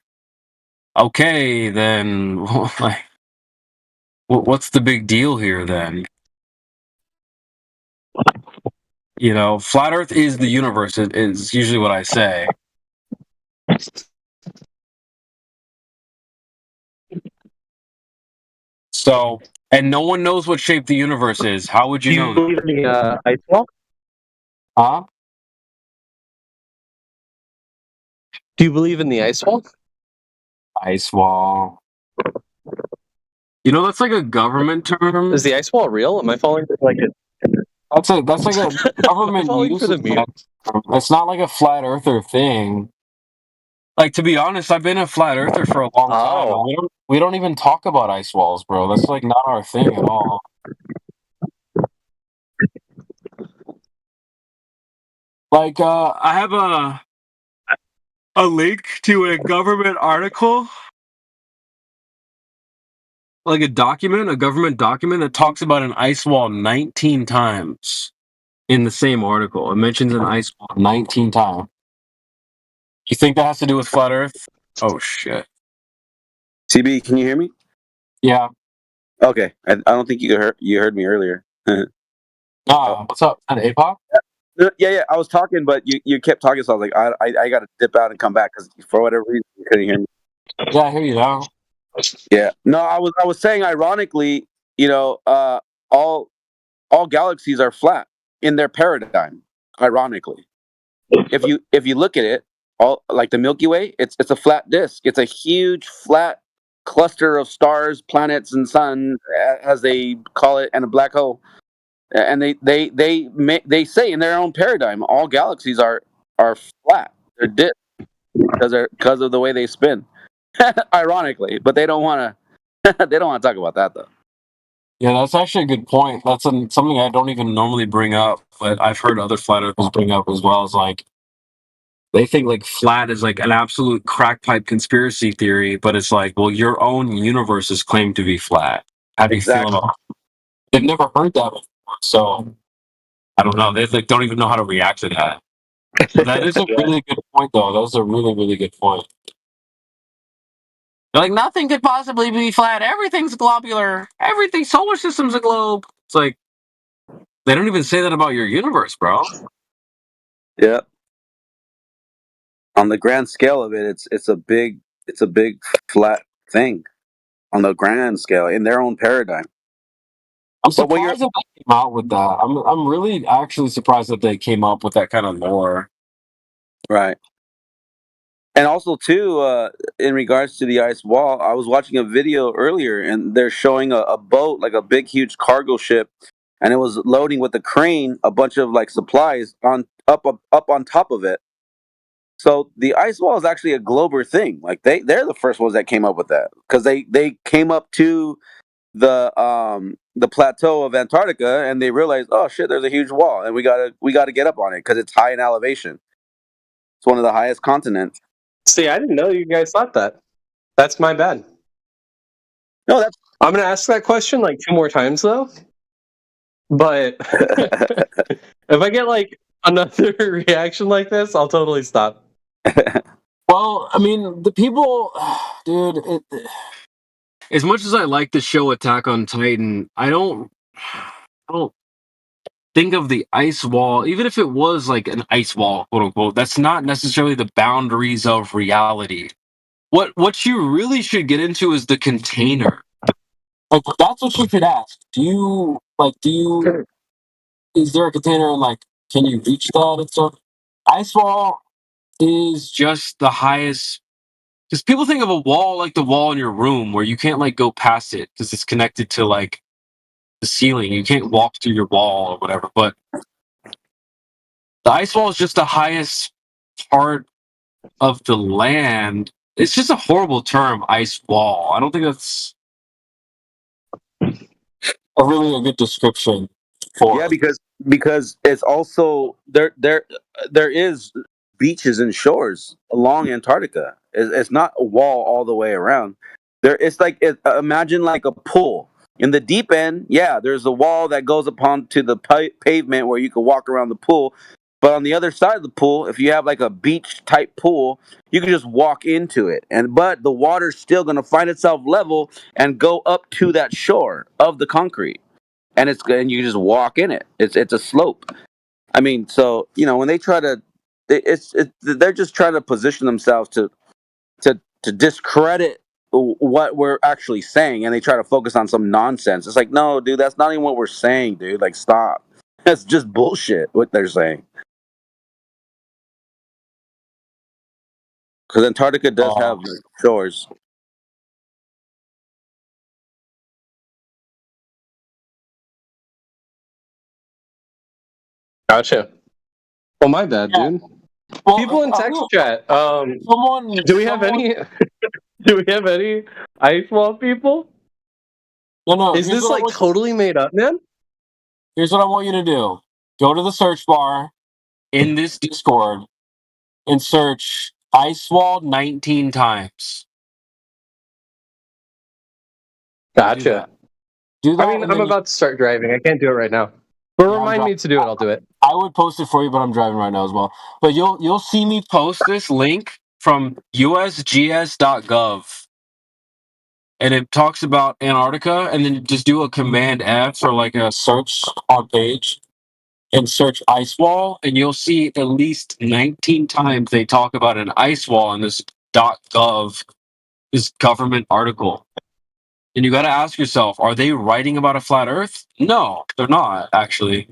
Okay, then what's the big deal here then? Flat Earth is the universe. It's usually what I say. So, and no one knows what shape the universe is. How would you know? Do you believe in the ice wall? Huh? Do you believe in the ice wall? Ice wall. You know, that's like a government term. Is the ice wall real? Am I falling for like it? That's like a government falling for the uses meme? that term. It's not like a flat earther thing. Like, to be honest, I've been a flat earther for a long time. And we don't even talk about ice walls, bro. That's like not our thing at all. Like, I have a link to a government article, like a government document that talks about an ice wall 19 times in the same article. It mentions an ice wall 19 times. You think that has to do with flat Earth? Oh shit. CB, can you hear me? Yeah. Okay, I don't think you heard me earlier. What's up? An APOC? Yeah. I was talking, but you kept talking, so I was like, I got to dip out and come back because for whatever reason you couldn't hear me. Yeah, I hear you now. Yeah. No, I was saying, ironically, you know, all galaxies are flat in their paradigm. Ironically, if you look at it, all like the Milky Way, it's a flat disk. It's a huge flat cluster of stars, planets, and sun, as they call it, and a black hole. And they say in their own paradigm, all galaxies are flat. They're disk because of the way they spin. Ironically, but they don't want to. They don't want to talk about that though. Yeah, that's actually a good point. That's something I don't even normally bring up, but I've heard other flat earthers bring up as well. Is like they think like flat is like an absolute crack pipe conspiracy theory, but it's like, well, your own universe is claimed to be flat. How do you feel about it? They've never heard that before, so I don't know. They like don't even know how to react to that. But that is a really good point, though. That was a really, really good point. They're like, nothing could possibly be flat. Everything's globular. Everything, solar system's a globe. It's like, they don't even say that about your universe, bro. Yeah. On the grand scale of it, it's a big flat thing on the grand scale in their own paradigm. I'm surprised that they came out with that. I'm really actually surprised that they came up with that kind of lore. Right. And also, too, in regards to the ice wall, I was watching a video earlier, and they're showing a boat, like a big, huge cargo ship, and it was loading with a crane a bunch of like supplies up on top of it. So the ice wall is actually a global thing. Like they're the first ones that came up with that because they came up to the plateau of Antarctica and they realized, oh shit, there's a huge wall, and we gotta get up on it because it's high in elevation. It's one of the highest continents. See, I didn't know you guys thought that. That's my bad. No, that's. I'm gonna ask that question like 2 more times though. But if I get like another reaction like this, I'll totally stop. Well, I mean, the people, dude. As much as I like the show Attack on Titan, I don't think of the ice wall, even if it was like an ice wall, quote unquote. That's not necessarily the boundaries of reality. What you really should get into is the container. Like that's what you should ask. Is there a container and like can you reach that and stuff? Ice wall is just the highest because people think of a wall like the wall in your room where you can't like go past it because it's connected to like the ceiling. You can't walk through your wall or whatever. But the ice wall is just the highest part of the land. It's just a horrible term, ice wall. I don't think that's a really good description for Yeah, because it's also there is beaches and shores along Antarctica. It's not a wall all the way around. It's like imagine like a pool. In the deep end, yeah, there's a wall that goes upon to the pavement where you can walk around the pool. But on the other side of the pool, if you have like a beach type pool, you can just walk into it. But the water's still going to find itself level and go up to that shore of the concrete. And you just walk in it. It's a slope. I mean, so when they try to, they're just trying to position themselves to discredit what we're actually saying, and they try to focus on some nonsense. It's like, no, dude, that's not even what we're saying, dude. Like, stop. That's just bullshit what they're saying. Because Antarctica does have shores. Gotcha. Well, my bad, Yeah. dude. Well, People in text chat. Do we have any? Do we have any ice wall people? No. Is this like totally made up, man? Here's what I want you to do. Go to the search bar in this Discord and search Ice Wall 19 times. Gotcha. Do that. I mean, I'm about to start driving. I can't do it right now. But remind me to do it. I'll do it. I would post it for you, but I'm driving right now as well. But you'll see me post this link from usgs.gov. And it talks about Antarctica, and then just do a Command F or like a search on page and search ice wall, and you'll see at least 19 times they talk about an ice wall in this .gov, this government article. And you got to ask yourself, are they writing about a flat Earth? No, they're not actually.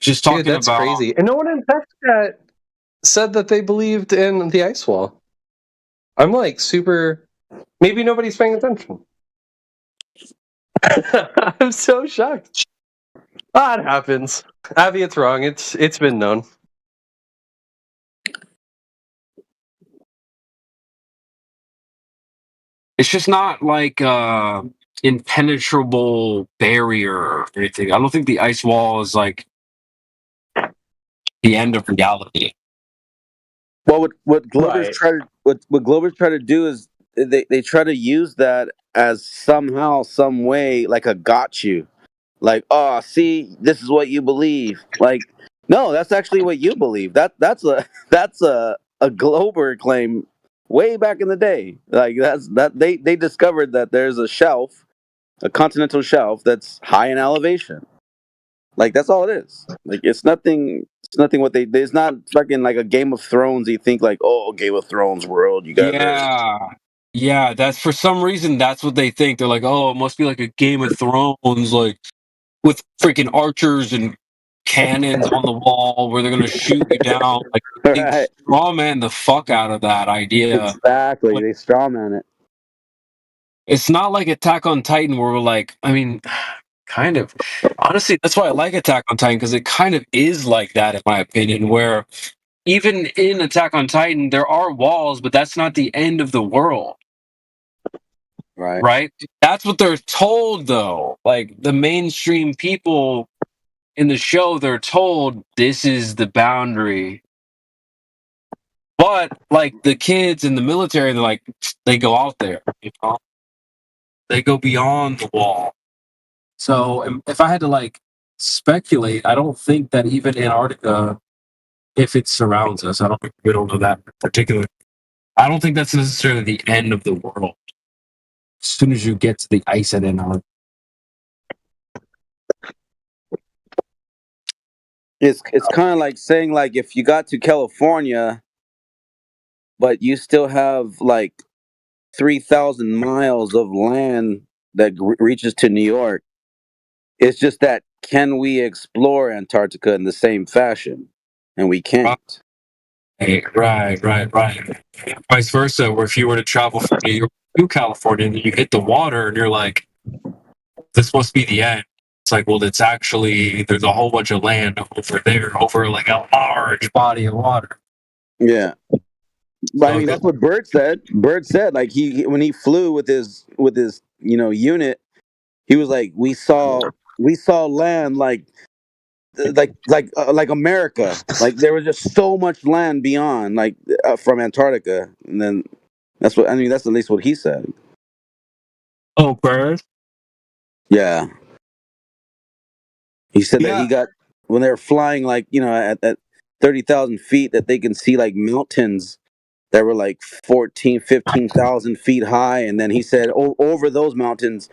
Just talking Dude, that's about crazy. And no one in text chat said that they believed in the ice wall. I'm like super. Maybe nobody's paying attention. I'm so shocked. It happens. Avi, it's wrong. It's been known. It's just not like impenetrable barrier or anything. I don't think the ice wall is like the end of reality. Well, what Globers Right. try to what Globers try to do is they try to use that as somehow, some way, like a got you, like, oh, see, this is what you believe. Like, no, that's actually what you believe. That's a that's a Glober claim way back in the day. Like they discovered that there's a shelf, a continental shelf that's high in elevation. Like that's all it is. Like it's nothing. It's nothing. What they. It's not fucking like a Game of Thrones. You think like, oh, Game of Thrones world. You guys are. Yeah, that's for some reason that's what they think. They're like, oh, it must be like a Game of Thrones, like with freaking archers and cannons on the wall where they're gonna shoot you down. Like they straw man the fuck out of that idea. Exactly. They strawman it. It's not like Attack on Titan where we're like, I mean, kind of. Honestly, that's why I like Attack on Titan, because it kind of is like that, in my opinion, where even in Attack on Titan, there are walls, but that's not the end of the world. Right. Right? That's what they're told, though. Like, the mainstream people in the show, they're told this is the boundary. But, like, the kids in the military, they're like, they go out there, you know? They go beyond the wall. So if I had to like speculate, I don't think that even Antarctica, if it surrounds us, we don't know that in particular. I don't think that's necessarily the end of the world. As soon as you get to the ice at Antarctica. It's kind of like saying like if you got to California, but you still have like 3,000 miles of land that reaches to New York. It's just that can we explore Antarctica in the same fashion? And we can't. Right. Vice versa, where if you were to travel from New York to California and you hit the water and you're like, this must be the end. It's like, well, it's actually, there's a whole bunch of land over there, over like a large body of water. Yeah. But I mean, that's what Bird said. Bird said, like he when he flew with his unit, he was like, we saw land like America. Like there was just so much land beyond, like from Antarctica, and then that's what I mean. That's at least what he said. Oh, Bird. Yeah. He said that he got when they were flying, like at 30,000 feet, that they can see like mountains that were like 14, 15,000 feet high, and then he said over those mountains,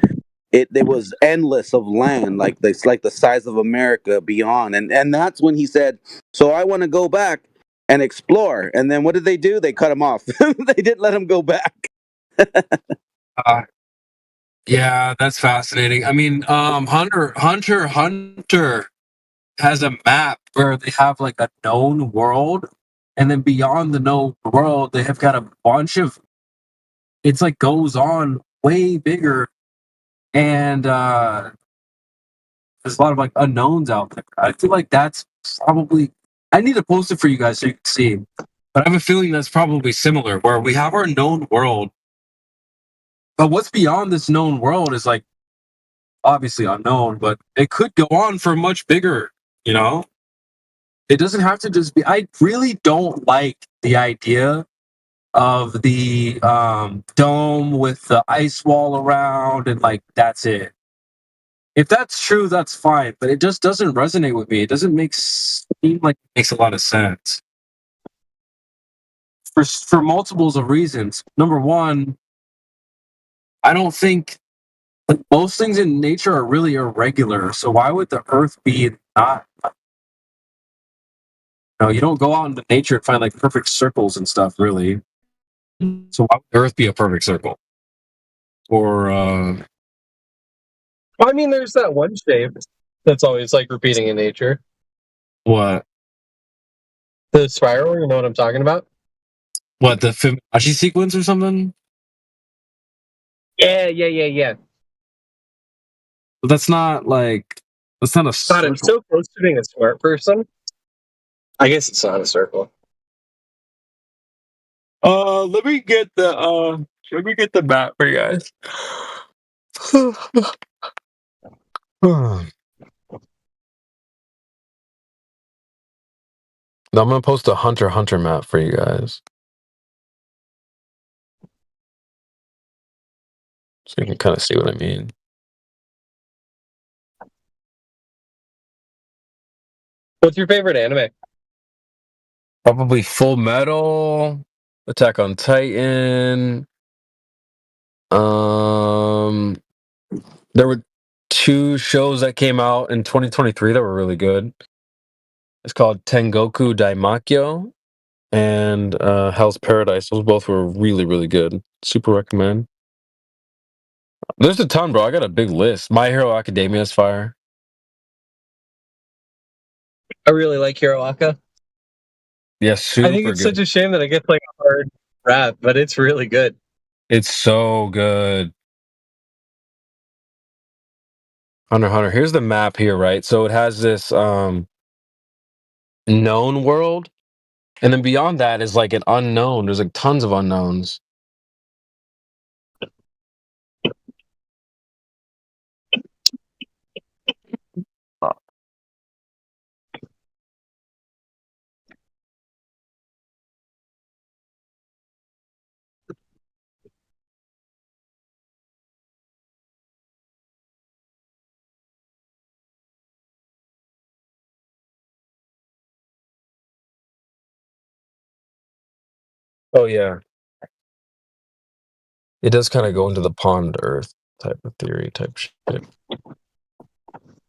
there was endless of land, like the size of America beyond, and that's when he said, "So I want to go back and explore." And then what did they do? They cut him off. They didn't let him go back. Yeah, that's fascinating. I mean, Hunter has a map where they have like a known world, and then beyond the known world, they have got a bunch of. It's like goes on way bigger, and There's a lot of like unknowns out there. I feel like that's probably. I need to post it for you guys so you can see. But I have a feeling that's probably similar, where we have our known world, but what's beyond this known world is like obviously unknown, but it could go on for much bigger. You know, it doesn't have to just be. I really don't like the idea of the dome with the ice wall around and like that's it. If that's true, that's fine, but it just doesn't resonate with me. It doesn't seem like it makes a lot of sense for multiples of reasons. Number one, I don't think most things in nature are really irregular. So why would the Earth be not? No, you don't go out into nature and find like perfect circles and stuff, really. So why would the Earth be a perfect circle? Or Well, I mean, there's that one shape that's always like repeating in nature. what? The spiral, you know what I'm talking about? What, the Fibonacci sequence or something? Yeah. But that's not like that's not a God, circle. I'm so close to being a smart person. I guess it's not a circle. Let me get the map for you guys. Now I'm gonna post a Hunter x Hunter map for you guys, so you can kind of see what I mean. What's your favorite anime? Probably Full Metal, Attack on Titan. There were 2 shows that came out in 2023 that were really good. It's called Tengoku Daimakyo and Hell's Paradise. Those both were really, really good. Super recommend. There's a ton, bro. I got a big list. My Hero Academia is fire. I really like Hiroaka. Yeah, super I think it's good. such a shame that it gets like a hard rap, but it's really good. It's so good. Hunter x Hunter. Here's the map here, right? So it has this known world, and then beyond that is like an unknown. There's like tons of unknowns. Oh yeah. It does kind of go into the pond Earth type of theory type shit.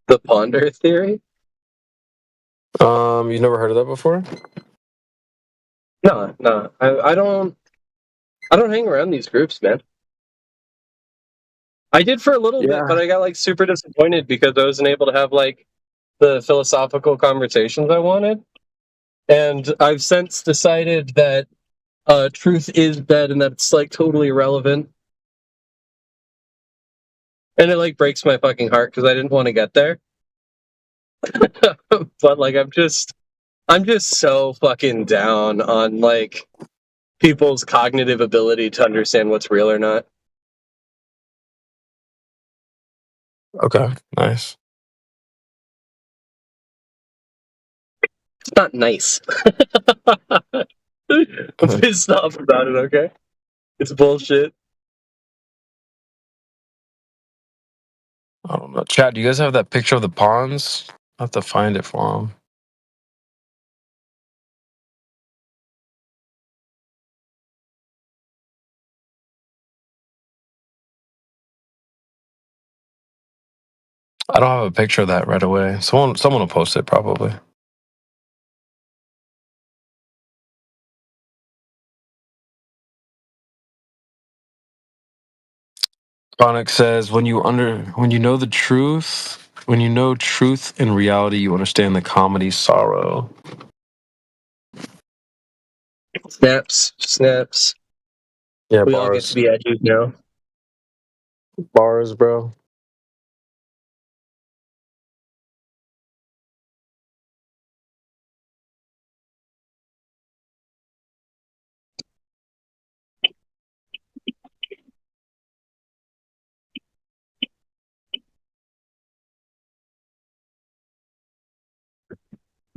The Ponder theory? You never heard of that before? No. I don't hang around these groups, man. I did for a little bit, but I got like super disappointed because I wasn't able to have like the philosophical conversations I wanted. And I've since decided that truth is dead and that it's like totally irrelevant. And it like breaks my fucking heart because I didn't want to get there. But like I'm just so fucking down on like people's cognitive ability to understand what's real or not. Okay, nice. It's not nice. I'm pissed off about it, okay? It's bullshit. I don't know. Chad, do you guys have that picture of the ponds? I have to find it for them. I don't have a picture of that right away. Someone will post it probably. Chronic says, when you know the truth, when you know truth and reality, you understand the comedy sorrow. Snaps. Yeah, We all get to be edgy now. Bars, bro.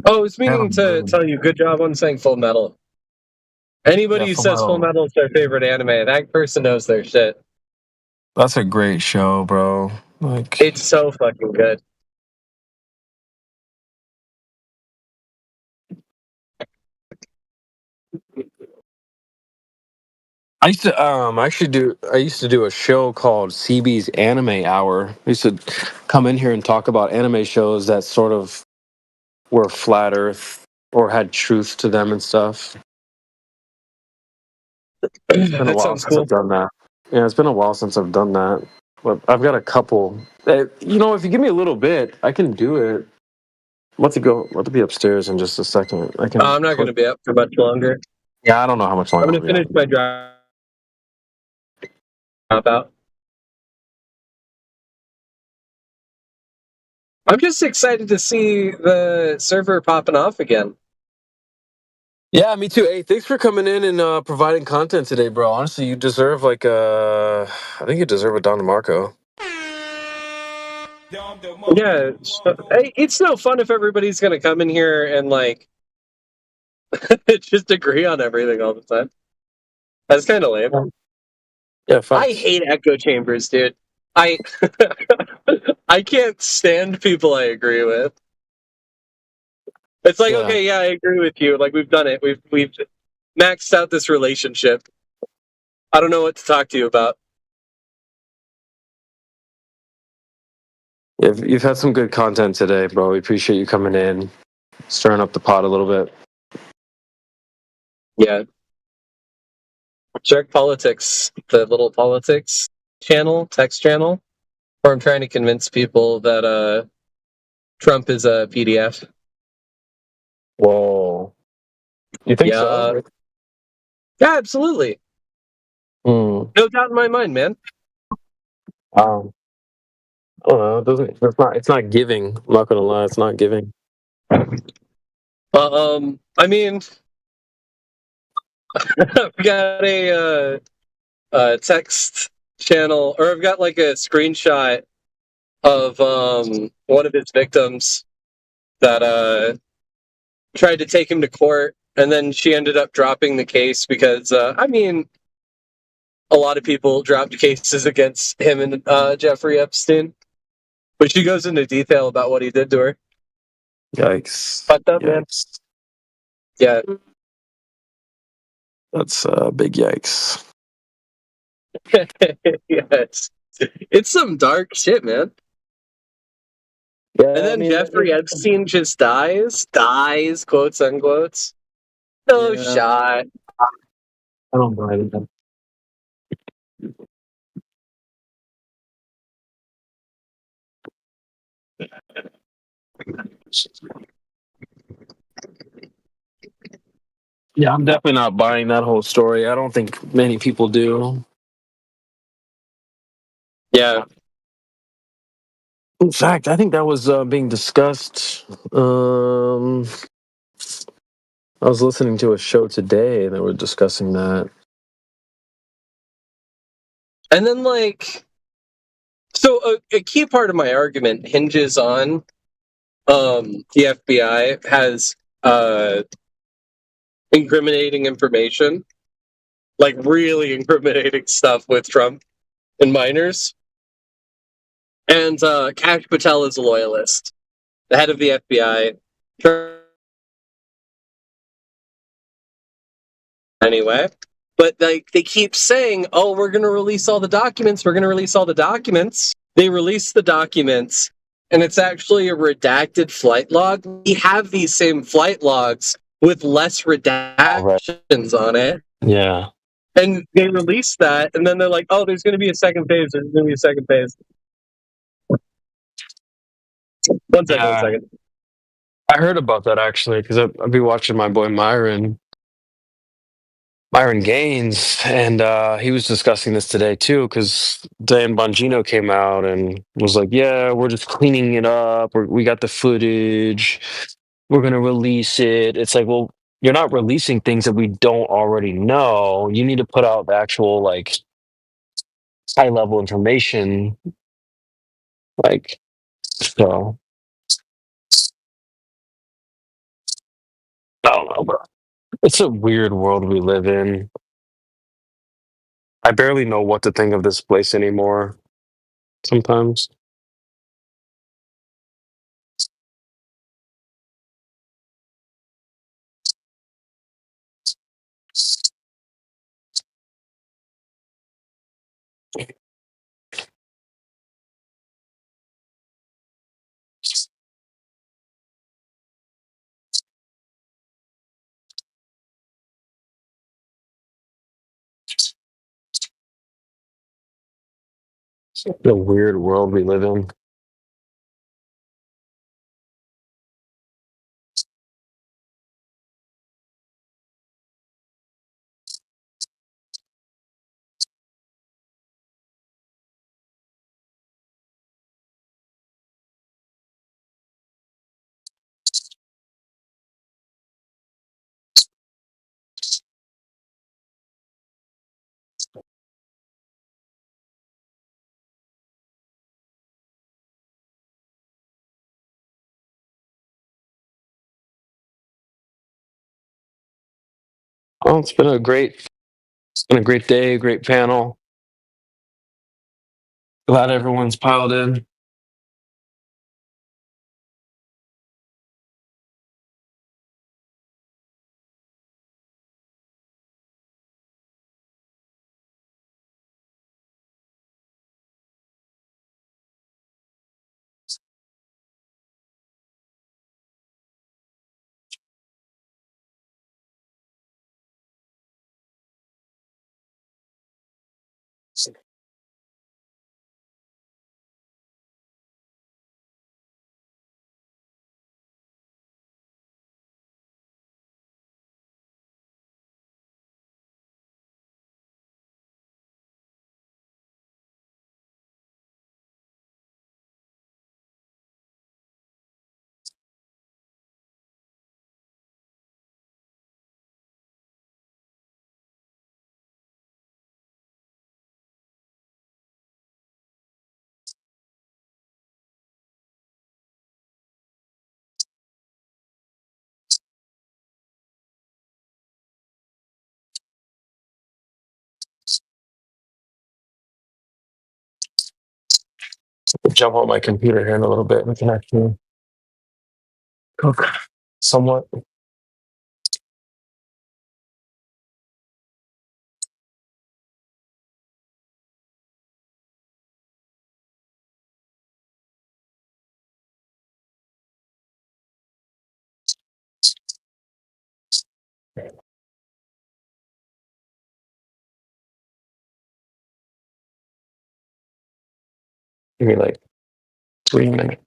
Oh, I was meaning to tell you, good job on saying Full Metal. Anybody who Full says Full Metal. Metal is their favorite anime, that person knows their shit. That's a great show, bro. Like, It's so fucking good. I used to I used to do a show called CB's Anime Hour. I used to come in here and talk about anime shows that sort of were flat Earth or had truth to them and stuff. It's been a That while sounds since cool. I've done that. Yeah, it's been a while since I've done that. But I've got a couple. You know, if you give me a little bit, I can do it. I'm about to be upstairs in just a second. I can. I'm not going to be up for much longer. Yeah, I don't know how much I'm longer going to I'll be finish my drop out. I'm just excited to see the server popping off again. Yeah, me too. Hey, thanks for coming in and providing content today, bro. Honestly, you deserve I think you deserve a Don DeMarco. Yeah, hey, it's no fun if everybody's going to come in here and just agree on everything all the time. That's kind of lame. Yeah, I hate echo chambers, dude. I I can't stand people I agree with. It's like, Yeah. okay, yeah, I agree with you. Like we've done it. We've maxed out this relationship. I don't know what to talk to you about. You've had some good content today, bro. We appreciate you coming in, stirring up the pot a little bit. Yeah. Jerk Politics, the little politics channel, text channel, where I'm trying to convince people that Trump is a PDF. Whoa. You think so? Yeah, absolutely. Hmm. No doubt in my mind, man. I don't know. It's not giving. I'm not gonna lie, it's not giving. I mean, I've got a text channel, or I've got like a screenshot of one of his victims that tried to take him to court, and then she ended up dropping the case because I mean, a lot of people dropped cases against him and Jeffrey Epstein, but she goes into detail about what he did to her. Yikes. Fucked up, man. Yeah. That's big yikes. Yes. It's some dark shit, man. Yeah, And then Jeffrey Epstein just dies, quotes unquotes. No shot. I don't believe it. Yeah, I'm definitely not buying that whole story. I don't think many people do. Yeah. In fact, I think that was being discussed. I was listening to a show today and they were discussing that. And then, so a key part of my argument hinges on the FBI has incriminating information, like really incriminating stuff with Trump and minors. And Kash Patel is a loyalist, the head of the FBI. Anyway, but they keep saying, "Oh, we're going to release all the documents. We're going to release all the documents." They release the documents, and it's actually a redacted flight log. We have these same flight logs with less redactions on it. Yeah. And they release that, and then they're like, "Oh, there's going to be a second phase. There's going to be a second phase." One second. I heard about that actually because I'd be watching my boy Myron Gaines, and he was discussing this today too because Dan Bongino came out and was like, "Yeah, we're just cleaning it up. We got the footage. We're gonna release it." It's like, well, you're not releasing things that we don't already know. You need to put out the actual high level information, so. know, bro. It's a weird world we live in. I barely know what to think of this place anymore. Sometimes. It's a weird world we live in. Oh, it's been a great day, a great panel. Glad everyone's piled in. Jump on my computer here in a little bit. We can actually cook somewhat. Give me like 3 minutes.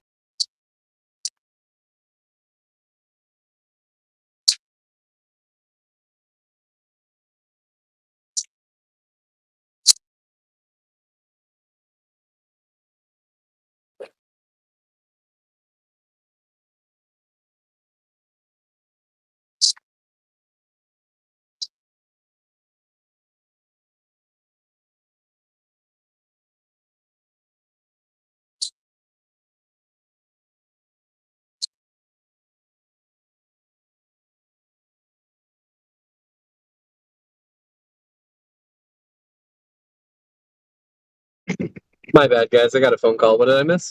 My bad, guys. I got a phone call. What did I miss?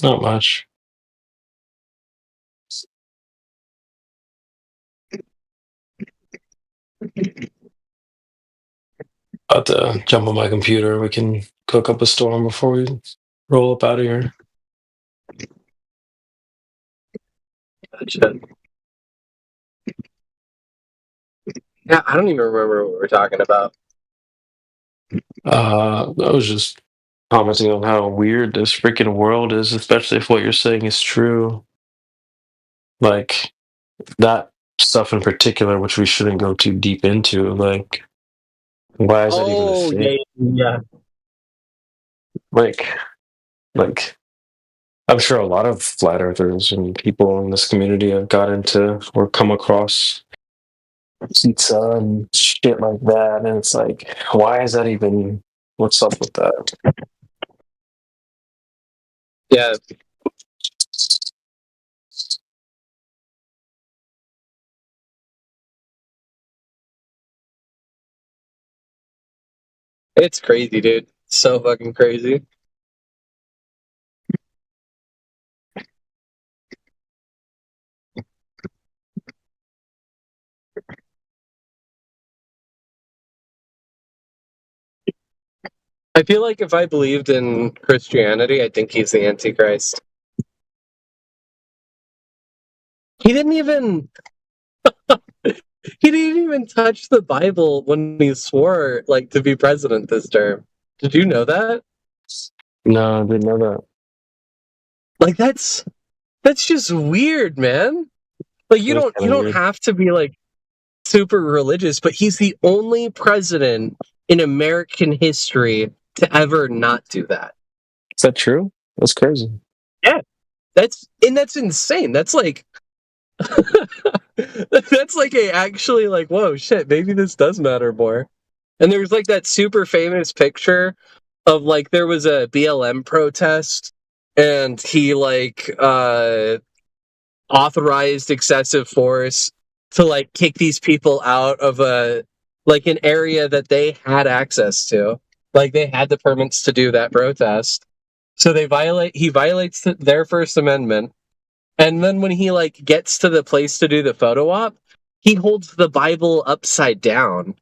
Not much. About to jump on my computer. We can cook up a storm before we roll up out of here. Gotcha. Yeah, I don't even remember what we were talking about. I was just commenting on how weird this freaking world is, especially if what you're saying is true. Like that stuff in particular, which we shouldn't go too deep into. Like, why is that even a thing? Yeah. Like, I'm sure a lot of flat earthers and people in this community have got into or come across pizza and shit like that, and it's like, why is that even? What's up with that? Yeah. It's crazy, dude. So fucking crazy. I feel like if I believed in Christianity, I think he's the Antichrist. He didn't even he didn't even touch the Bible when he swore like to be president this term. Did you know that? No, I didn't know that. Like that's just weird, man. Like you That's don't kinda weird. have to be like super religious, but he's the only president in American history to ever not do that. Is that true? That's crazy. Yeah. That's insane. That's like that's like a actually like, whoa, shit, maybe this does matter more. And there's like that super famous picture of like there was a BLM protest and he like authorized excessive force to like kick these people out of a like an area that they had access to. Like they had the permits to do that protest. So he violates their First Amendment. And then when he like gets to the place to do the photo op, he holds the Bible upside down.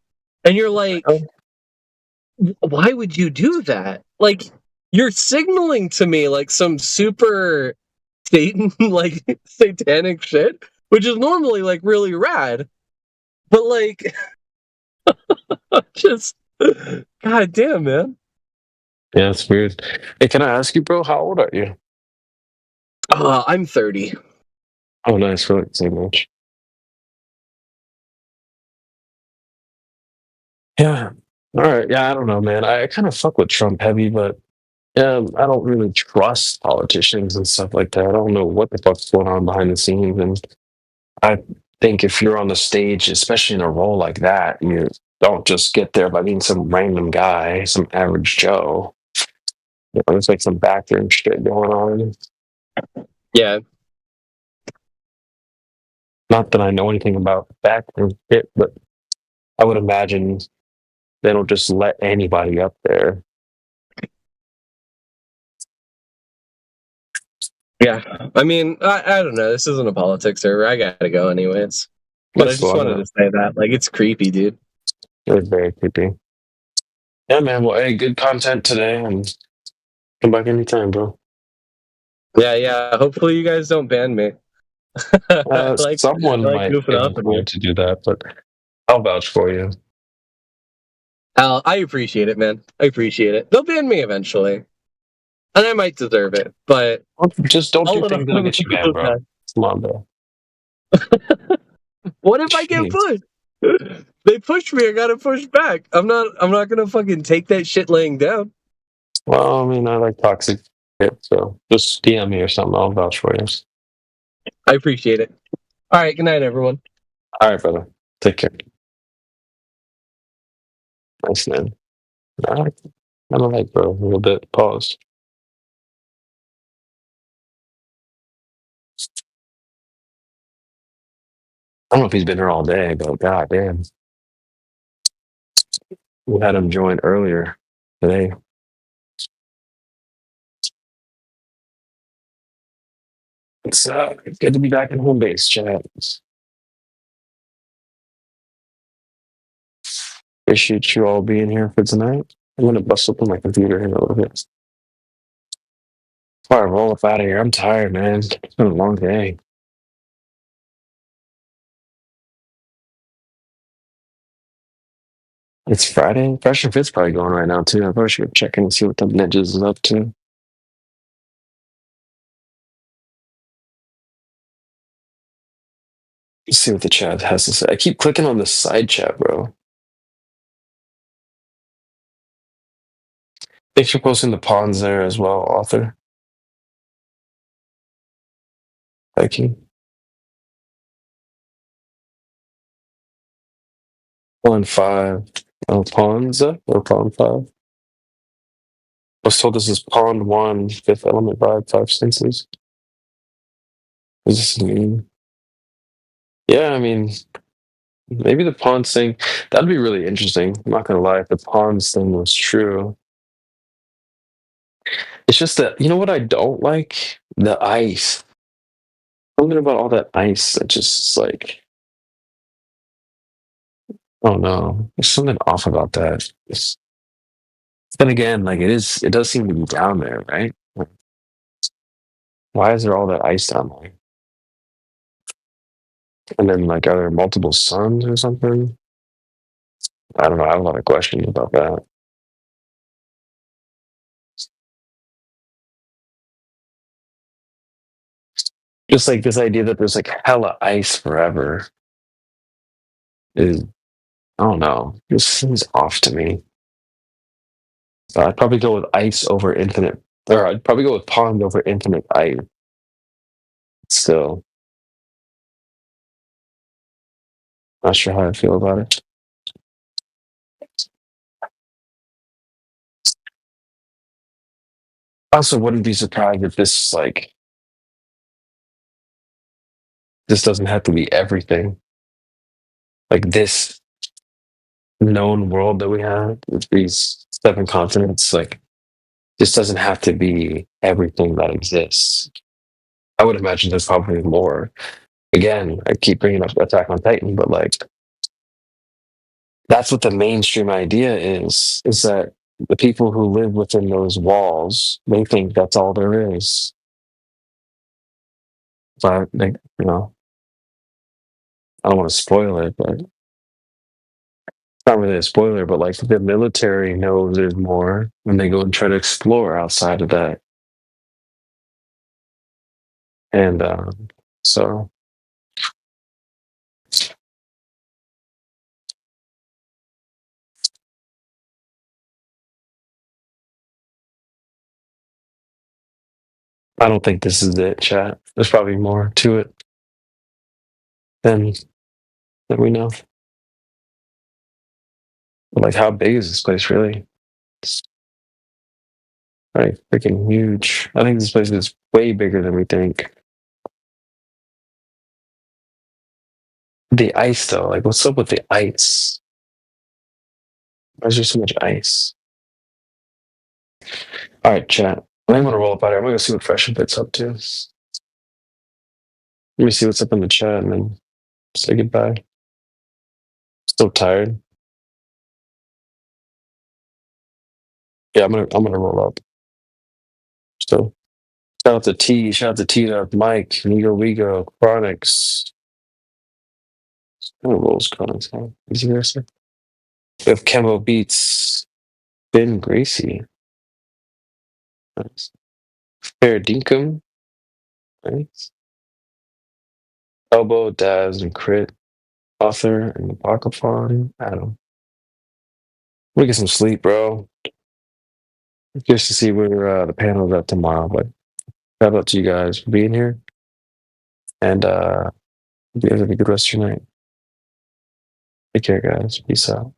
And you're like, why would you do that? Like you're signaling to me like some super Satan like satanic shit, which is normally like really rad. But like just god damn, man. Yeah, it's weird. Hey, can I ask you, bro, how old are you? I'm 30. Oh, nice. We're like the same age. Yeah. All right. Yeah, I don't know, man. I kind of fuck with Trump heavy, but I don't really trust politicians and stuff like that. I don't know what the fuck's going on behind the scenes. And I think if you're on the stage, especially in a role like that, you don't just get there by being some random guy, some average Joe. There's like some backroom shit going on. Yeah. Not that I know anything about backroom shit, but I would imagine they don't just let anybody up there. Yeah. I mean, I don't know. This isn't a politics server. I gotta go anyways. But I just wanted to say that. Like it's creepy, dude. It was very creepy. Yeah, man. Well, hey, good content today, and come back anytime, bro. Yeah. Hopefully you guys don't ban me. Someone might goofing be off on you. inclined to do that, but I'll vouch for you. Al, I appreciate it, man. I appreciate it. They'll ban me eventually. And I might deserve it, but just don't do things that'll get you banned, bro. Come on, bro. What if I get pushed? They pushed me, I gotta push back. I'm not gonna fucking take that shit laying down. Well, I mean, I like toxic shit, so just DM me or something. I'll vouch for you. I appreciate it. All right, good night, everyone. All right, brother. Take care. Nice, man. I don't like, bro. A little bit. Paused. I don't know if he's been here all day, but goddamn. We had him join earlier today. It's good to be back in home base, chat. Appreciate you all being here for tonight. I'm gonna bust open my computer in a little bit. Before I roll up out of here, I'm tired, man. It's been a long day. It's Friday. Fresh and Fit's probably going right now too. I probably should check in and see what the ninjas is up to. Let's see what the chat has to say. I keep clicking on the side chat, bro. Thanks for posting the pawns there as well, author. Thank you. Pawn 5. Oh, pawns or pawn 5. I was told this is pawn 1, 5th element vibe, 5 senses. What does this mean? Yeah, I mean, Maybe the pawns thing, that'd be really interesting. I'm not gonna lie, if the pawns thing was true. It's just that, you know what I don't like? The ice. Something about all that ice that just like, oh no, there's something off about that. Then again, like it does seem to be down there, right? Like, why is there all that ice down there? And then like, are there multiple suns or something? I don't know. I have a lot of questions about that. Just like this idea that there's like hella ice forever is, I don't know. This seems off to me. So I'd probably go with ice over infinite, or I'd probably go with pond over infinite ice. Still, not sure how I feel about it. I also wouldn't be surprised if this like this doesn't have to be everything. Like this known world that we have with these 7 continents, like this doesn't have to be everything that exists. I would imagine there's probably more. Again, I keep bringing up Attack on Titan, but like that's what the mainstream idea is that the people who live within those walls, they think that's all there is. But they, you know, I don't want to spoil it, but it's not really a spoiler, but like the military knows there's more when they go and try to explore outside of that. And so I don't think this is it, chat. There's probably more to it than we know. But like, how big is this place really? It's like freaking huge. I think this place is way bigger than we think. The ice, though, like, what's up with the ice? Why is there so much ice? All right, chat. I'm gonna roll up out here. I'm gonna go see what Fresh and Fit's up to. Let me see what's up in the chat and then say goodbye. Still tired. Yeah, I'm gonna roll up. So shout out to T, shout out to T Dog, Mike, Nigo Wigo, Chronix. I don't know what Chronix on. Is he there, sir? We have Kembo Beats, Ben Gracie. Nice. Fair Dinkum. Nice. Elbow, Daz, and Crit. Author and Apocalyphon. Adam. We get some sleep, bro. Just to see where the panel's at tomorrow. But shout out to you guys for being here. And you guys have a good rest of your night. Take care, guys. Peace out.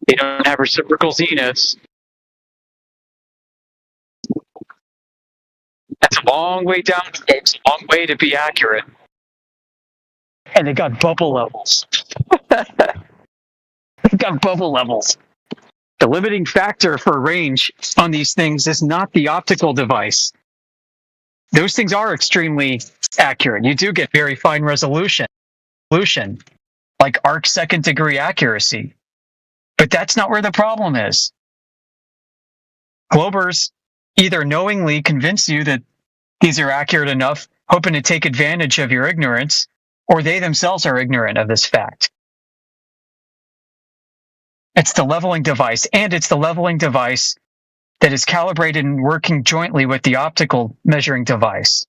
They don't have reciprocal zeniths. That's a long way down, folks. A long way to be accurate. And they got bubble levels. They've got bubble levels. The limiting factor for range on these things is not the optical device. Those things are extremely accurate. You do get very fine resolution, like arc second degree accuracy. But that's not where the problem is. Globers either knowingly convince you that these are accurate enough, hoping to take advantage of your ignorance, or they themselves are ignorant of this fact. It's the leveling device, and it's the leveling device that is calibrated and working jointly with the optical measuring device.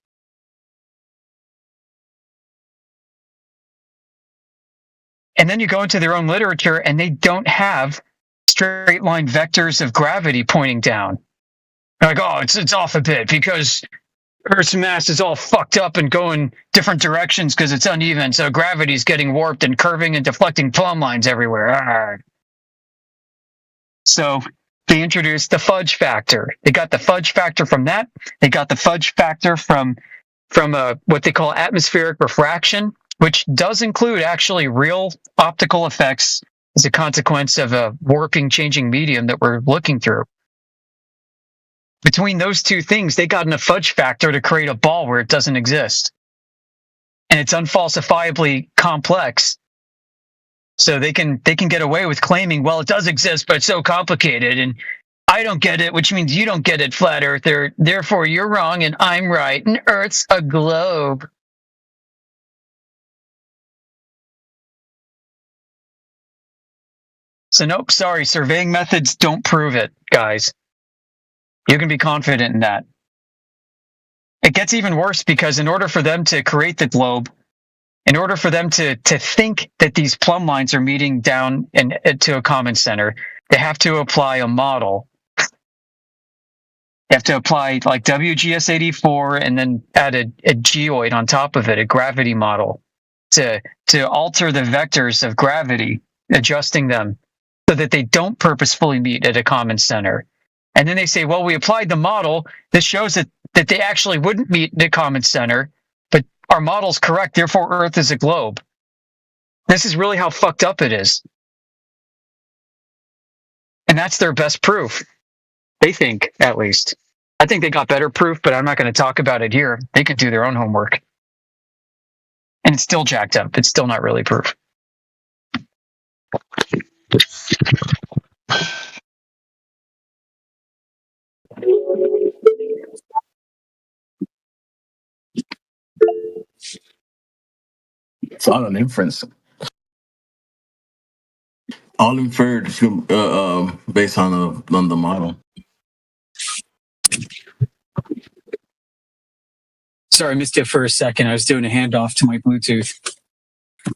And then you go into their own literature, and they don't have straight line vectors of gravity pointing down. They're like, oh, it's off a bit because Earth's mass is all fucked up and going different directions because it's uneven, so gravity's getting warped and curving and deflecting plumb lines everywhere. So they introduced the fudge factor. They got the fudge factor from that. They got the fudge factor from what they call atmospheric refraction, which does include actually real optical effects as a consequence of a warping, changing medium that we're looking through. Between those two things, they got enough fudge factor to create a ball where it doesn't exist. And it's unfalsifiably complex. So they can get away with claiming, well, it does exist, but it's so complicated. And I don't get it, which means you don't get it, flat earther. Therefore, you're wrong and I'm right. And Earth's a globe. So nope, sorry, surveying methods don't prove it, guys. You can be confident in that. It gets even worse because in order for them to create the globe, in order for them to think that these plumb lines are meeting down to a common center, they have to apply a model. They have to apply like WGS84 and then add a geoid on top of it, a gravity model, to alter the vectors of gravity, adjusting them so that they don't purposefully meet at a common center. And then they say, well, we applied the model. This shows that they actually wouldn't meet the common center, but our model's correct. Therefore, Earth is a globe. This is really how fucked up it is. And that's their best proof. They think, at least. I think they got better proof, but I'm not going to talk about it here. They can do their own homework. And it's still jacked up. It's still not really proof. It's all an inference. All inferred based on the model. Sorry, I missed it for a second. I was doing a handoff to my Bluetooth.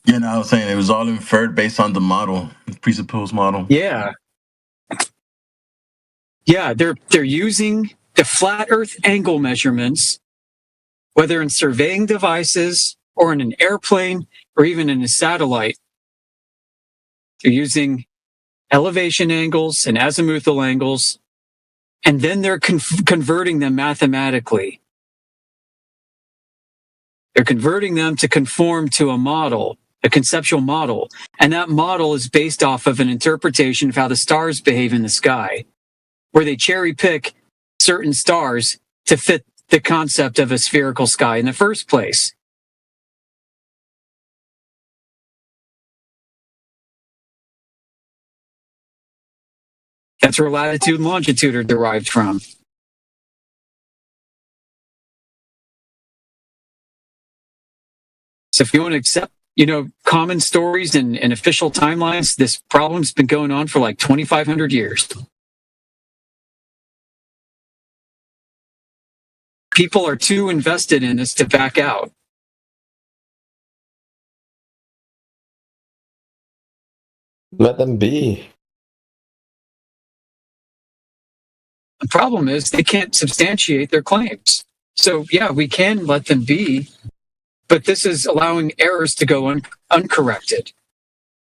Yeah, no, I was saying it was all inferred based on the model, presupposed model. Yeah. Yeah, they're using the flat Earth angle measurements, whether in surveying devices or in an airplane or even in a satellite. They're using elevation angles and azimuthal angles, and then they're converting them mathematically. They're converting them to conform to a model, a conceptual model, and that model is based off of an interpretation of how the stars behave in the sky, where they cherry pick certain stars to fit the concept of a spherical sky in the first place. That's where latitude and longitude are derived from. So if you want to accept, common stories and official timelines, this problem's been going on for like 2,500 years. People are too invested in this to back out. Let them be. The problem is they can't substantiate their claims. So yeah, we can let them be, but this is allowing errors to go uncorrected.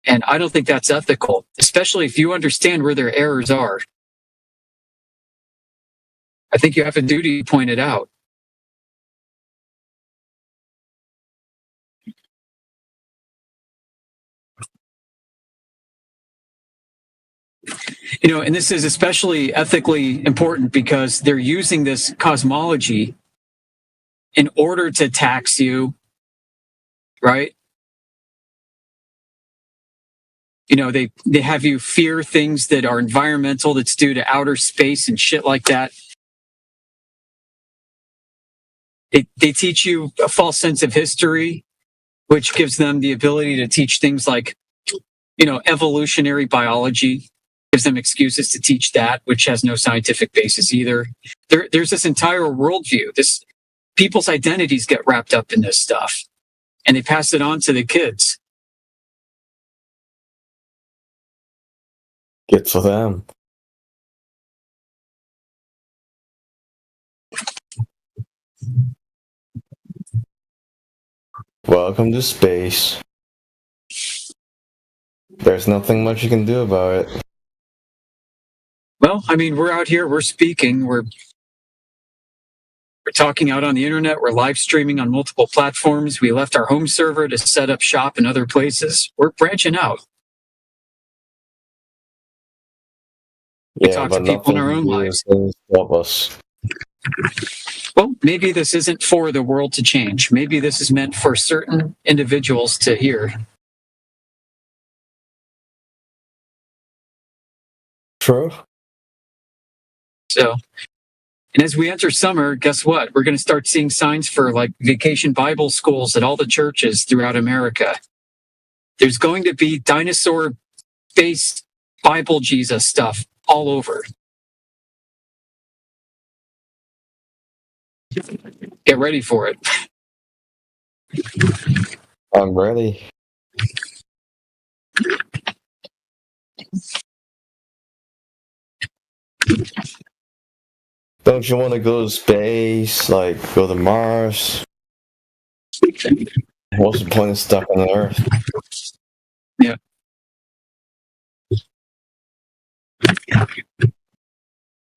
And I don't think that's ethical, especially if you understand where their errors are. I think you have a duty to point it out. You know, and this is especially ethically important because they're using this cosmology in order to tax you, right? You know, they have you fear things that are environmental, that's due to outer space and shit like that. They teach you a false sense of history, which gives them the ability to teach things like, you know, evolutionary biology, gives them excuses to teach that, which has no scientific basis either. There's this entire worldview. This people's identities get wrapped up in this stuff, and they pass it on to the kids. Good for them. Welcome to space. There's nothing much you can do about it. Well, I mean, we're out here, we're speaking, we're talking out on the internet, we're live streaming on multiple platforms. We left our home server to set up shop in other places. We're branching out. We talk to people in our own lives. Stop us. Well, maybe this isn't for the world to change. Maybe this is meant for certain individuals to hear. True. So, and as we enter summer, guess what? We're going to start seeing signs for like vacation Bible schools at all the churches throughout America. There's going to be dinosaur-based Bible Jesus stuff all over. Get ready for it. I'm ready. Don't you want to go to space, like go to Mars? What's the point of stuck on Earth? Yeah.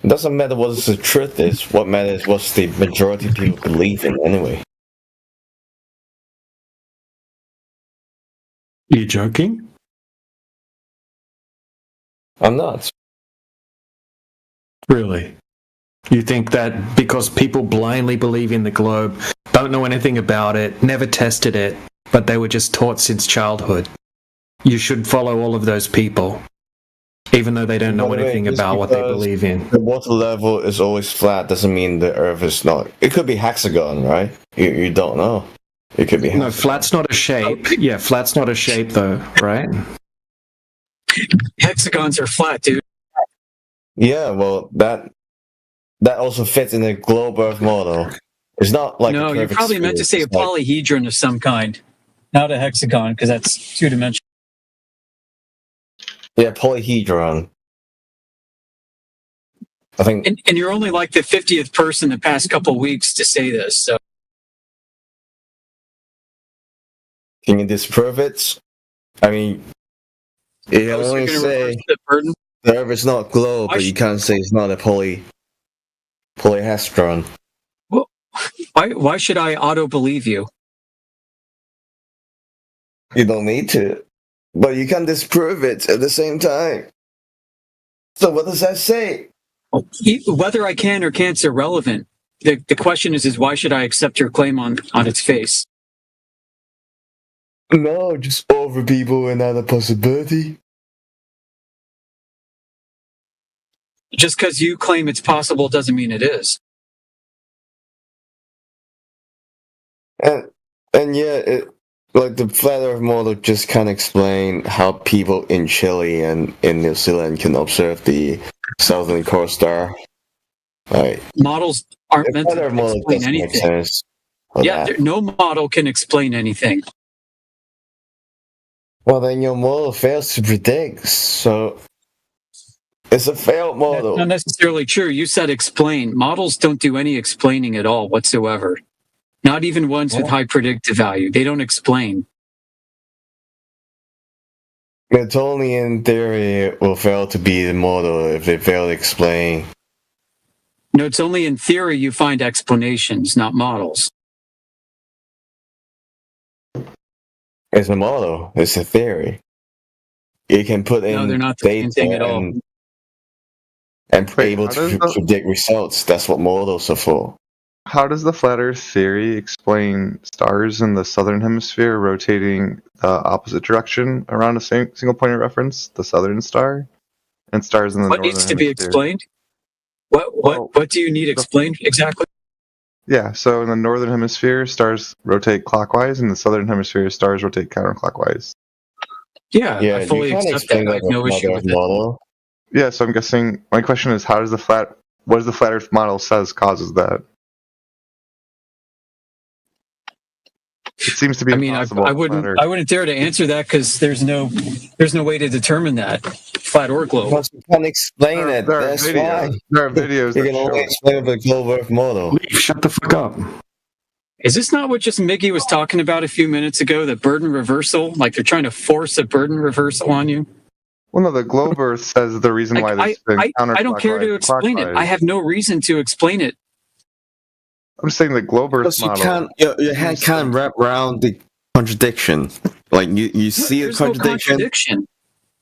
It doesn't matter what the truth is. What matters is what the majority of people believe in anyway. You joking? I'm not. Really? You think that because people blindly believe in the globe, don't know anything about it, never tested it, but they were just taught since childhood, you should follow all of those people, even though they don't know anything about what they believe in? The water level is always flat doesn't mean the Earth is not. It could be hexagon, right? You don't know. It could be hexagon. No, flat's not a shape. Yeah, flat's not a shape though, right? Hexagons are flat, dude. Yeah, well, that also fits in the globe Earth model. It's not like no, you're probably meant to say a polyhedron of some kind, not a hexagon, because that's two-dimensional. Yeah, polyhedron. I think, and you're only like the 50th person the past couple weeks to say this. So, can you disprove it? I mean, you can only say the Earth is not globe, but you can't say it's not a polyhedron. Well, why should I auto believe you? You don't need to, but you can disprove it at the same time. So what does that say? Whether I can or can't's irrelevant. The question is why should I accept your claim on its face? No, just offer people another possibility. Just because you claim it's possible doesn't mean it is. And yeah, like the flat Earth model just can't explain how people in Chile and in New Zealand can observe the Southern Cross star. Right. Models aren't meant to explain anything. Yeah, no model can explain anything. Well, then your model fails to predict, so it's a failed model. That's not necessarily true. You said explain. Models don't do any explaining at all whatsoever. Not even ones with high predictive value. They don't explain. It's only in theory it will fail to be the model if they fail to explain. No, it's only in theory you find explanations, not models. It's a model. It's a theory. You can put in No, they're not the same data thing at all. and be able to predict results. That's what models are for. How does the flat Earth theory explain stars in the southern hemisphere rotating the opposite direction around a single point of reference, the southern star, and stars in the What northern needs to be hemisphere? explained? What do you need explained exactly? Yeah, so in the northern hemisphere, stars rotate clockwise, and the southern hemisphere, stars rotate counterclockwise. Yeah, I fully accept that. I have no issue with it. Yeah, so I'm guessing my question is, what does the flat Earth model says causes that? It seems to be impossible. I wouldn't dare to answer that because there's no way to determine that, flat or globe. Because you can't explain it. That's why. There are videos. You can only explain the globe Earth model. Shut the fuck up. Is this not what just Miggy was talking about a few minutes ago? The burden reversal, like they're trying to force a burden reversal on you. Well, no, the globe Earth says the reason why this is counterclockwise. I don't care to explain it. I have no reason to explain it. I'm saying the globe Earth Because model. your head can't wrap around the contradiction. Like you see There's a no contradiction. contradiction.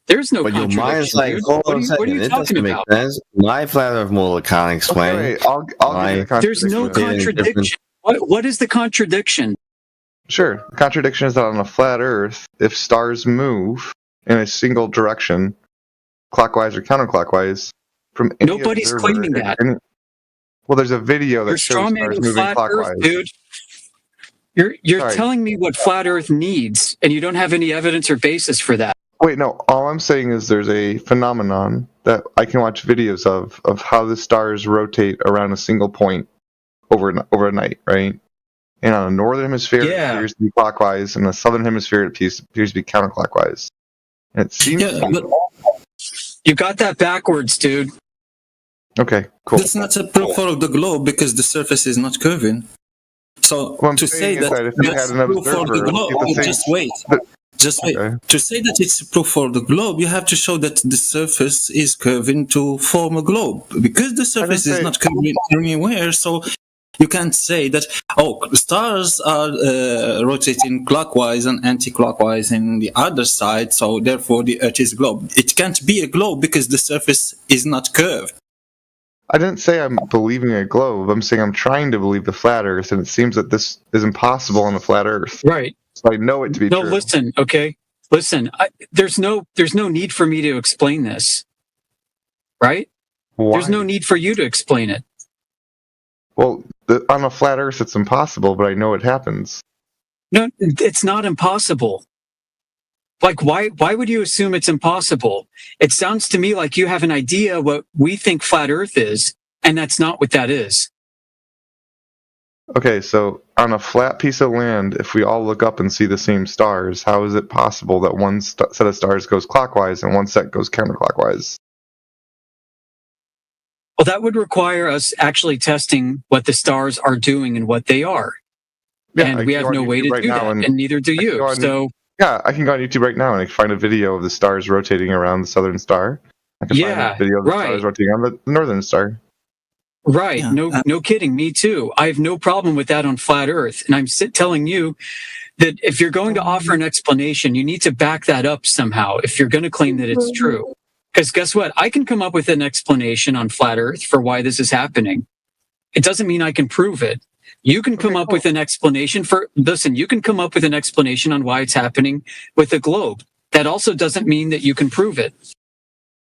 There's no But your contradiction. mind's like, Dude. hold on a What are second, you it talking doesn't make about? sense. My flat Earth model can't explain. Okay, I'll give you the There's no contradiction. What is the contradiction? Sure. The contradiction is that on a flat Earth, if stars move in a single direction, clockwise or counterclockwise, from any Nobody's observer, claiming that. Well, there's a video that You're shows stars strawmanning moving flat clockwise. Earth, dude. You're Sorry. telling me what flat Earth needs, and you don't have any evidence or basis for that. Wait, no. All I'm saying is there's a phenomenon that I can watch videos of how the stars rotate around a single point over a night, right? And on the northern hemisphere, it appears to be clockwise, and the southern hemisphere, it appears to be counterclockwise. And it seems You got that backwards, dude. Okay, cool. That's not a proof for the globe because the surface is not curving. So What I'm to say saying is that that if you that's had an proof for the observer, globe, you could just say- wait. Just wait. To say that it's proof for the globe, you have to show that the surface is curving to form a globe. Because the surface is not curving anywhere, so you can't say that, stars are rotating clockwise and anti-clockwise in the other side, so therefore the Earth is a globe. It can't be a globe because the surface is not curved. I didn't say I'm believing a globe. I'm saying I'm trying to believe the flat Earth, and it seems that this is impossible on a flat Earth. Right. So I know it to be No, true. listen, okay? Listen, there's no need for me to explain this. Right? Why? There's no need for you to explain it. Well, on a flat Earth, it's impossible, but I know it happens. No, it's not impossible. Like, why would you assume it's impossible? It sounds to me like you have an idea what we think flat Earth is, and that's not what that is. Okay, so on a flat piece of land, if we all look up and see the same stars, how is it possible that one set of stars goes clockwise and one set goes counterclockwise? Well, that would require us actually testing what the stars are doing and what they are. Yeah, and I we can have go no on way to YouTube right do now that, and neither do you. So, yeah, I can go on YouTube right now and I can find a video of the stars rotating around the southern star. I can find Yeah, a video of the right. stars rotating around the northern star. right, no kidding, me too. I have no problem with that on flat Earth. And I'm telling you that if you're going to offer an explanation, you need to back that up somehow if you're going to claim that it's true. Because guess what? I can come up with an explanation on flat Earth for why this is happening. It doesn't mean I can prove it. You can come up with an explanation you can come up with an explanation on why it's happening with the globe. That also doesn't mean that you can prove it.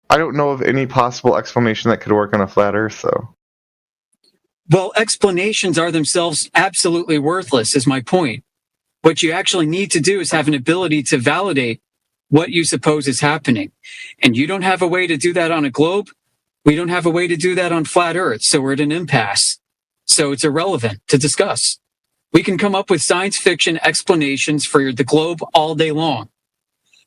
I don't know of any possible explanation that could work on a flat Earth, though. Well, explanations are themselves absolutely worthless, is my point. What you actually need to do is have an ability to validate what you suppose is happening. And you don't have a way to do that on a globe. We don't have a way to do that on flat Earth. So we're at an impasse. So it's irrelevant to discuss. We can come up with science fiction explanations for the globe all day long.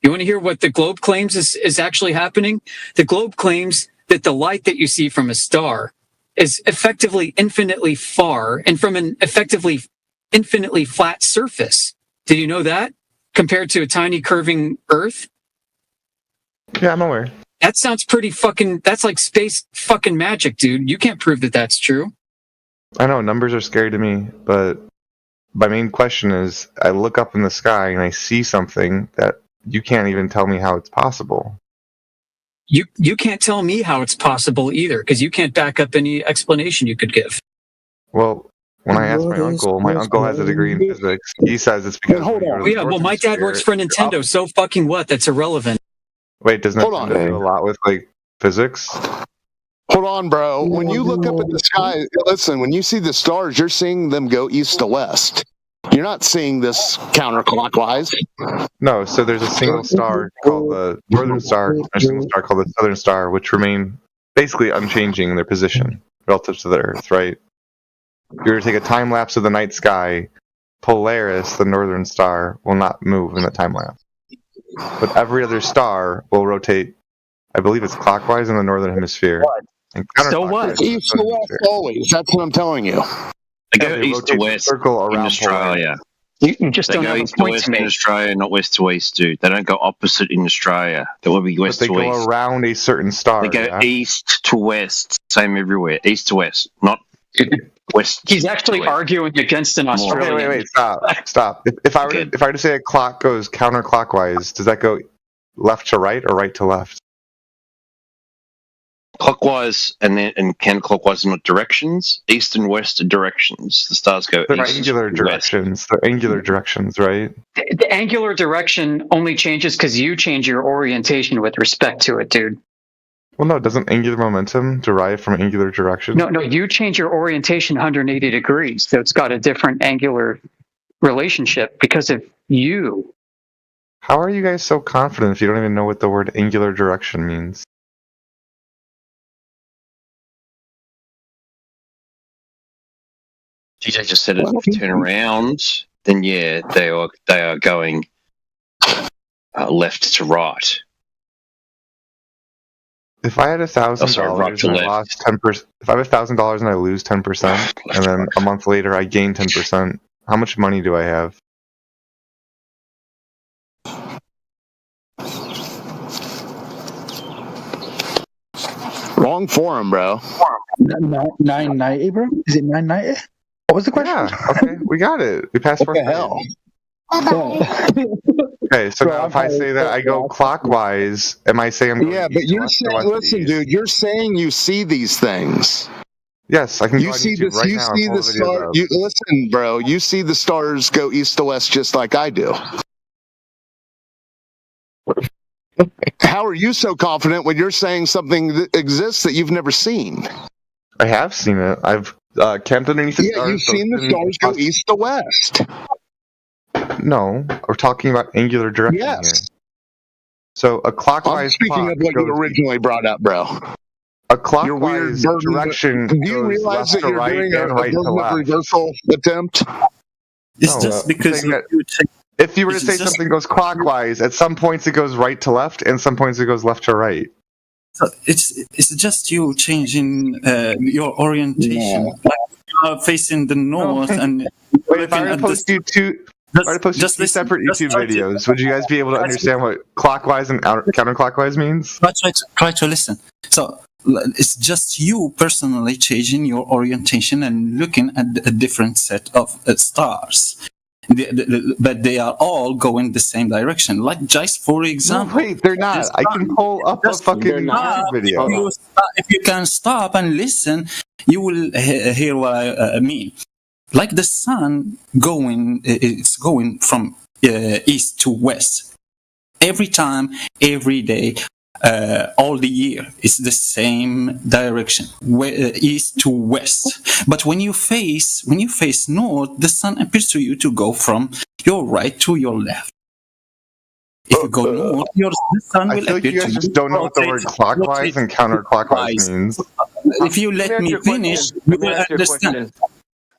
You want to hear what the globe claims is actually happening? The globe claims that the light that you see from a star is effectively infinitely far and from an effectively infinitely flat surface. Did you know that? Compared to a tiny curving Earth? Yeah, I'm aware. That sounds pretty fucking. That's like space fucking magic, dude. You can't prove that that's true. I know numbers are scary to me, but my main question is: I look up in the sky and I see something that you can't even tell me how it's possible. You can't tell me how it's possible either, because you can't back up any explanation you could give. Well, when I asked my uncle has a degree in physics. He says it's because. Hold on. Yeah, well, my dad works for Nintendo, so fucking what? That's irrelevant. Wait, does Nintendo do a lot with like physics? Hold on, bro. When you look up at the sky, listen, when you see the stars, you're seeing them go east to west. You're not seeing this counterclockwise. No, so there's a single star called the Northern Star, and a single star called the Southern Star, which remain basically unchanging in their position relative to the Earth, right? If you were to take a time lapse of the night sky, Polaris, the Northern Star, will not move in the time lapse. But every other star will rotate, I believe it's clockwise in the Northern Hemisphere. And So what? East to west always. That's what I'm telling you. They go east to west circle in around Australia. You just they don't go have east a to point west to in make. Australia, not west to east, dude. They don't go opposite in Australia. They will be But west they to go east. around a certain star. They go yeah? east to west, same everywhere. East to west, not west. He's actually arguing against an Australian. Okay, wait, stop. If I were to say a clock goes counterclockwise, does that go left to right or right to left? Clockwise and counterclockwise are not directions. East and west are directions. The stars go They're east angular to west. directions. They're angular directions, right? The angular direction only changes because you change your orientation with respect to it, dude. Well, no, doesn't angular momentum derive from angular direction? No, you change your orientation 180 degrees, so it's got a different angular relationship because of you. How are you guys so confident if you don't even know what the word angular direction means? TJ just said it. If you turn around, then yeah, they are going left to right. If I had $1,000 and I lost 10%, if I have $1,000 and I lose 10%, and then a month later I gain 10%, how much money do I have? Wrong forum, bro. 990, bro? Is it 990? What was the question? Yeah, okay, we got it. We passed what the hell? Okay, so now if I say that I go clockwise, am I saying I'm going but you're saying, listen, dude, you're saying you see these things. Yes, I can. You see this. You see the star. You listen, bro. You see the stars go east to west just like I do. How are you so confident when you're saying something that exists that you've never seen? I have seen it. I've camped underneath the stars. Yeah, you've seen the stars go east to west. No, we're talking about angular direction here. So a clockwise. I'm speaking of what you originally brought up, bro. A clockwise direction. Do you realize that you're doing a right to left. reversal attempt? It's just because if you were to say something goes clockwise, at some points it goes right to left, and some points it goes left to right. So it's just you changing your orientation. Yeah. Like you are facing the north and. Wait, if I were to post you two separate YouTube videos, would you guys be able to understand what clockwise and counterclockwise means? Try to listen. So it's just you personally changing your orientation and looking at a different set of stars. But they are all going the same direction. Like just for example. No, wait, they're not. I can pull up a fucking YouTube video. If you can stop and listen, you will hear what I mean. Like the sun it's going from east to west. Every time, every day, all the year, it's the same direction, east to west. But when you face north, the sun appears to you to go from your right to your left. If you go north, the sun will appear to you. I feel like you guys just don't know what the word clockwise and counterclockwise means. If you let me finish, you will understand.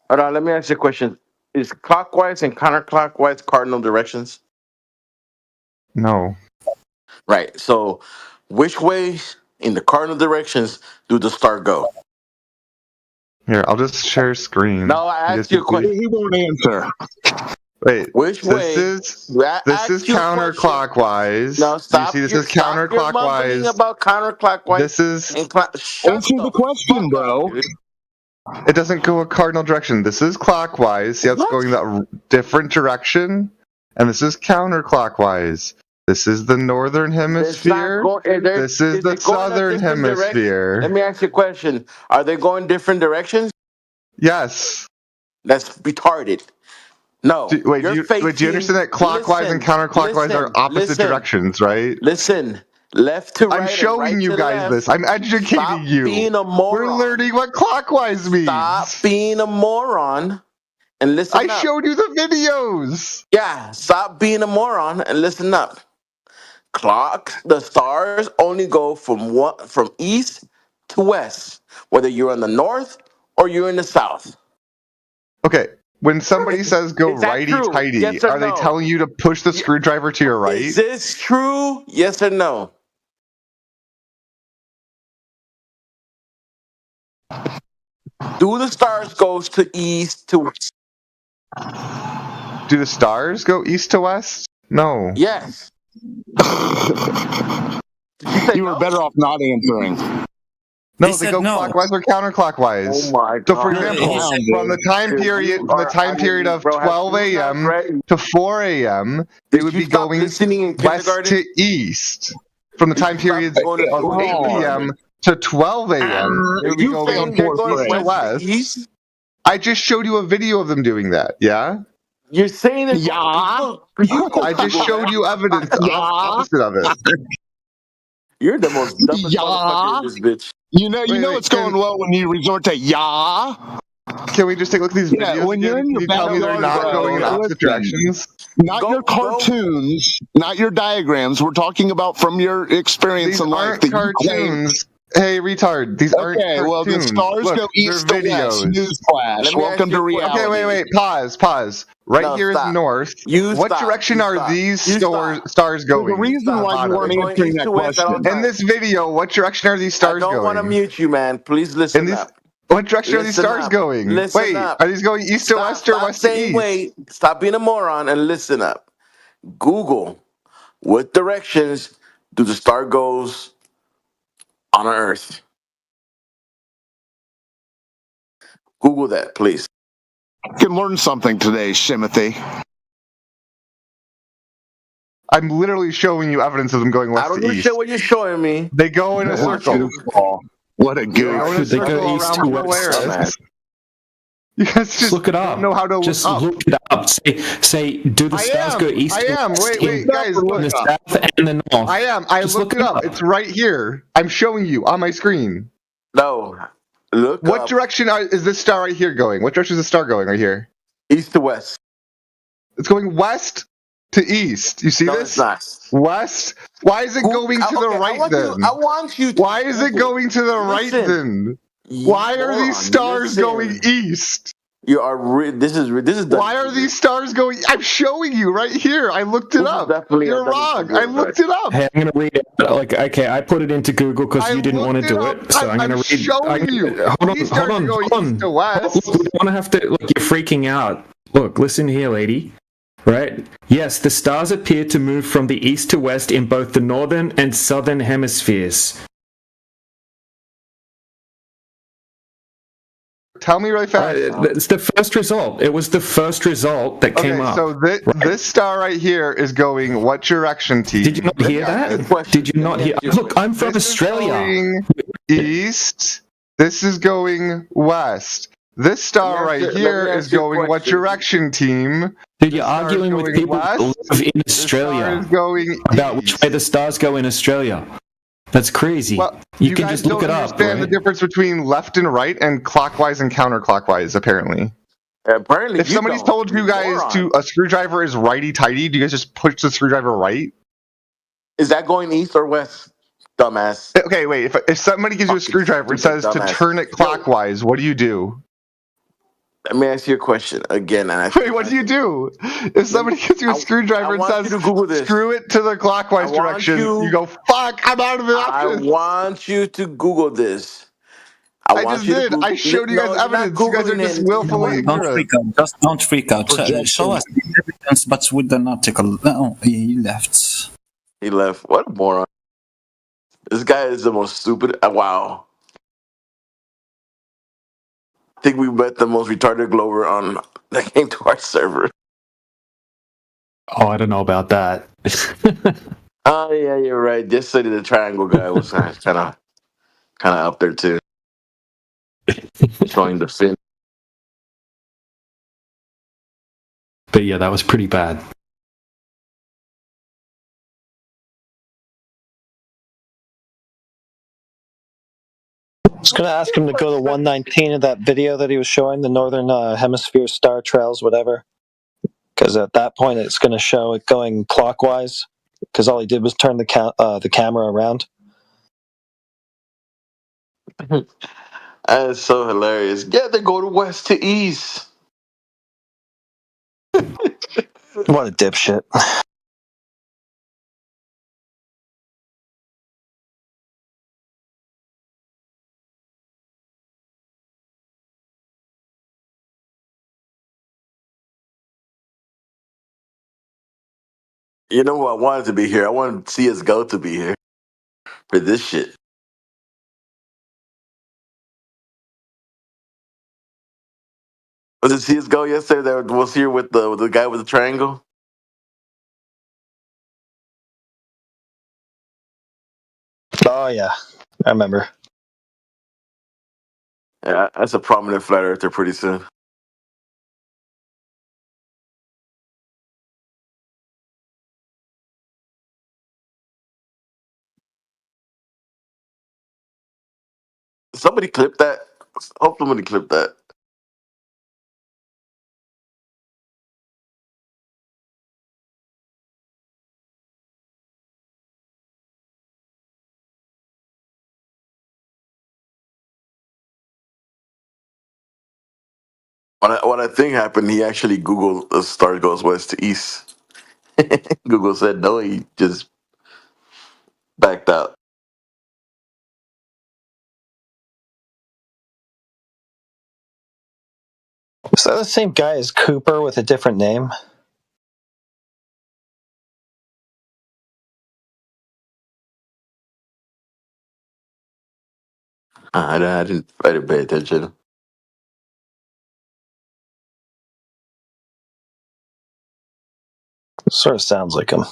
Hold on, let me ask you a question. Is clockwise and counterclockwise cardinal directions? No. Right. So, which way in the cardinal directions do the star go? Here, I'll just share screen. No, I asked you a question. He won't answer. Wait, Which way? this is you a question. counterclockwise. No, stop. You see, this your, is stop your mumbling counterclockwise. about counterclockwise. This is. Answer the question, bro. It doesn't go a cardinal direction. This is clockwise. See, it's going that different direction, and this is counterclockwise. This is the northern hemisphere. This is the southern hemisphere. Let me ask you a question. Are they going different directions? Yes. That's retarded. No. Do you understand that clockwise and counterclockwise are opposite directions, right? Listen. Left to right. I'm showing you guys this. I'm educating you. Being a moron. We're learning what clockwise means. Stop being a moron and listen up. I showed you the videos. Yeah, stop being a moron and listen up. The stars only go from east to west, whether you're in the north or you're in the south. Okay, when somebody says go righty-tighty, yes or are they telling you to push the screwdriver to your right? Is this true? Yes or no? Do the stars go to east to west? Do the stars go east to west? No. Yes. You were better off not answering. No, they go clockwise or counterclockwise. Oh my God. So, for example, from the time period of 12 a.m. to 4 a.m., they would be going west to east. From the time periods of 8 p.m. to 12 a.m., they would be going east to west. I just showed you a video of them doing that. Yeah. You're saying that? Yeah. I just showed you evidence opposite of it. You're the most dumbest motherfucker in this bitch. You know it's going well when you resort to Can we just take a look at these videos? When you're in your tell me they're not going in opposite directions? Not your cartoons, not your diagrams. We're talking about from your experience These in life. Aren't cartoons. Hey, retard. These aren't cartoons. Well, the stars go east to west. Newsflash. Welcome to reality. Okay, wait. Pause. Right here is north. What direction are these stars going? The reason why you weren't answering that question. In this video, what direction are these stars going? I don't want to mute you, man. Please listen up. What direction are these stars going? Wait, are these going east to west or west to east? Wait, stop being a moron and listen up. Google, what directions do the star goes on Earth? Google that, please. You can learn something today, Shimothy. I'm literally showing you evidence of them going west to east. I don't know what you're showing me. They go in a circle. What a goof. They go east to west. You guys just look it up. Don't know how to look it up. Say, do the stars go east to west? Wait, guys, look. In the south and the north. I am. I looked it up. It's right here. I'm showing you on my screen. No. Look what direction is this star right here going? What direction is the star going right here? East to west. It's going west to east. You see this? It's not. West. Why is it going to the right then? I want you to. Why is it going to the right then? Why are these stars going east? You are. This is. Why are these stars going? I'm showing you right here. I looked it up. You're wrong. I looked it up. Hey, I'm gonna read it. Okay, I put it into Google because you didn't want to do it. So I'm gonna read. Showing you. Hold on. Look, we don't want to have to. Look, you're freaking out. Look, listen here, lady. Right? Yes, the stars appear to move from the east to west in both the northern and southern hemispheres. Tell me really fast. It's the first result. It was the first result that came up. So this star right here is going what direction, T? Did you not hear that? Did you not hear? Look, I'm from Australia. Going east. This is going west. This star right here is going what direction, team? Dude, you're arguing with people who live in Australia about which way the stars go in Australia. That's crazy. Well, you can just look it up. Understand the difference between left and right and clockwise and counterclockwise, apparently. Apparently, if somebody's told you guys a screwdriver is righty-tighty, do you guys just push the screwdriver right? Is that going east or west, dumbass? Okay, wait. If somebody gives you a screwdriver and says to turn it clockwise, what do you do? Let me ask you a question again. Wait, what do you do? If somebody gives you a screwdriver and says, screw it to the clockwise direction, you go, fuck, I'm out of the options. I want you to Google this. I just did. I showed you guys evidence. You guys are just willfully Don't ignorant. freak out. Just don't freak out. Projection. Show us the evidence, but with an article. Oh, he left. He left. What a moron. This guy is the most stupid. Wow. I think we met the most retarded Glover on that came to our server. Oh, I don't know about that. Oh yeah, you're right. Just say the triangle guy was kind of up there too, showing the fin. But yeah, that was pretty bad. I was going to ask him to go to 119 of that video that he was showing, the Northern Hemisphere star trails, whatever. Because at that point, it's going to show it going clockwise. Because all he did was turn the camera around. That is so hilarious. Yeah, they go to west to east. What a dipshit. You know who I wanted to be here? I wanted CSGO to be here for this shit. Was it CSGO yesterday that was here with the guy with the triangle? Oh, yeah. I remember. Yeah, that's a prominent flat earther pretty soon. Somebody clip that. Hope somebody clip that. What I think happened, he actually Googled the star goes west to east. Google said no, he just backed out. Is that the same guy as Cooper with a different name? I didn't pay attention. Sort of sounds like him.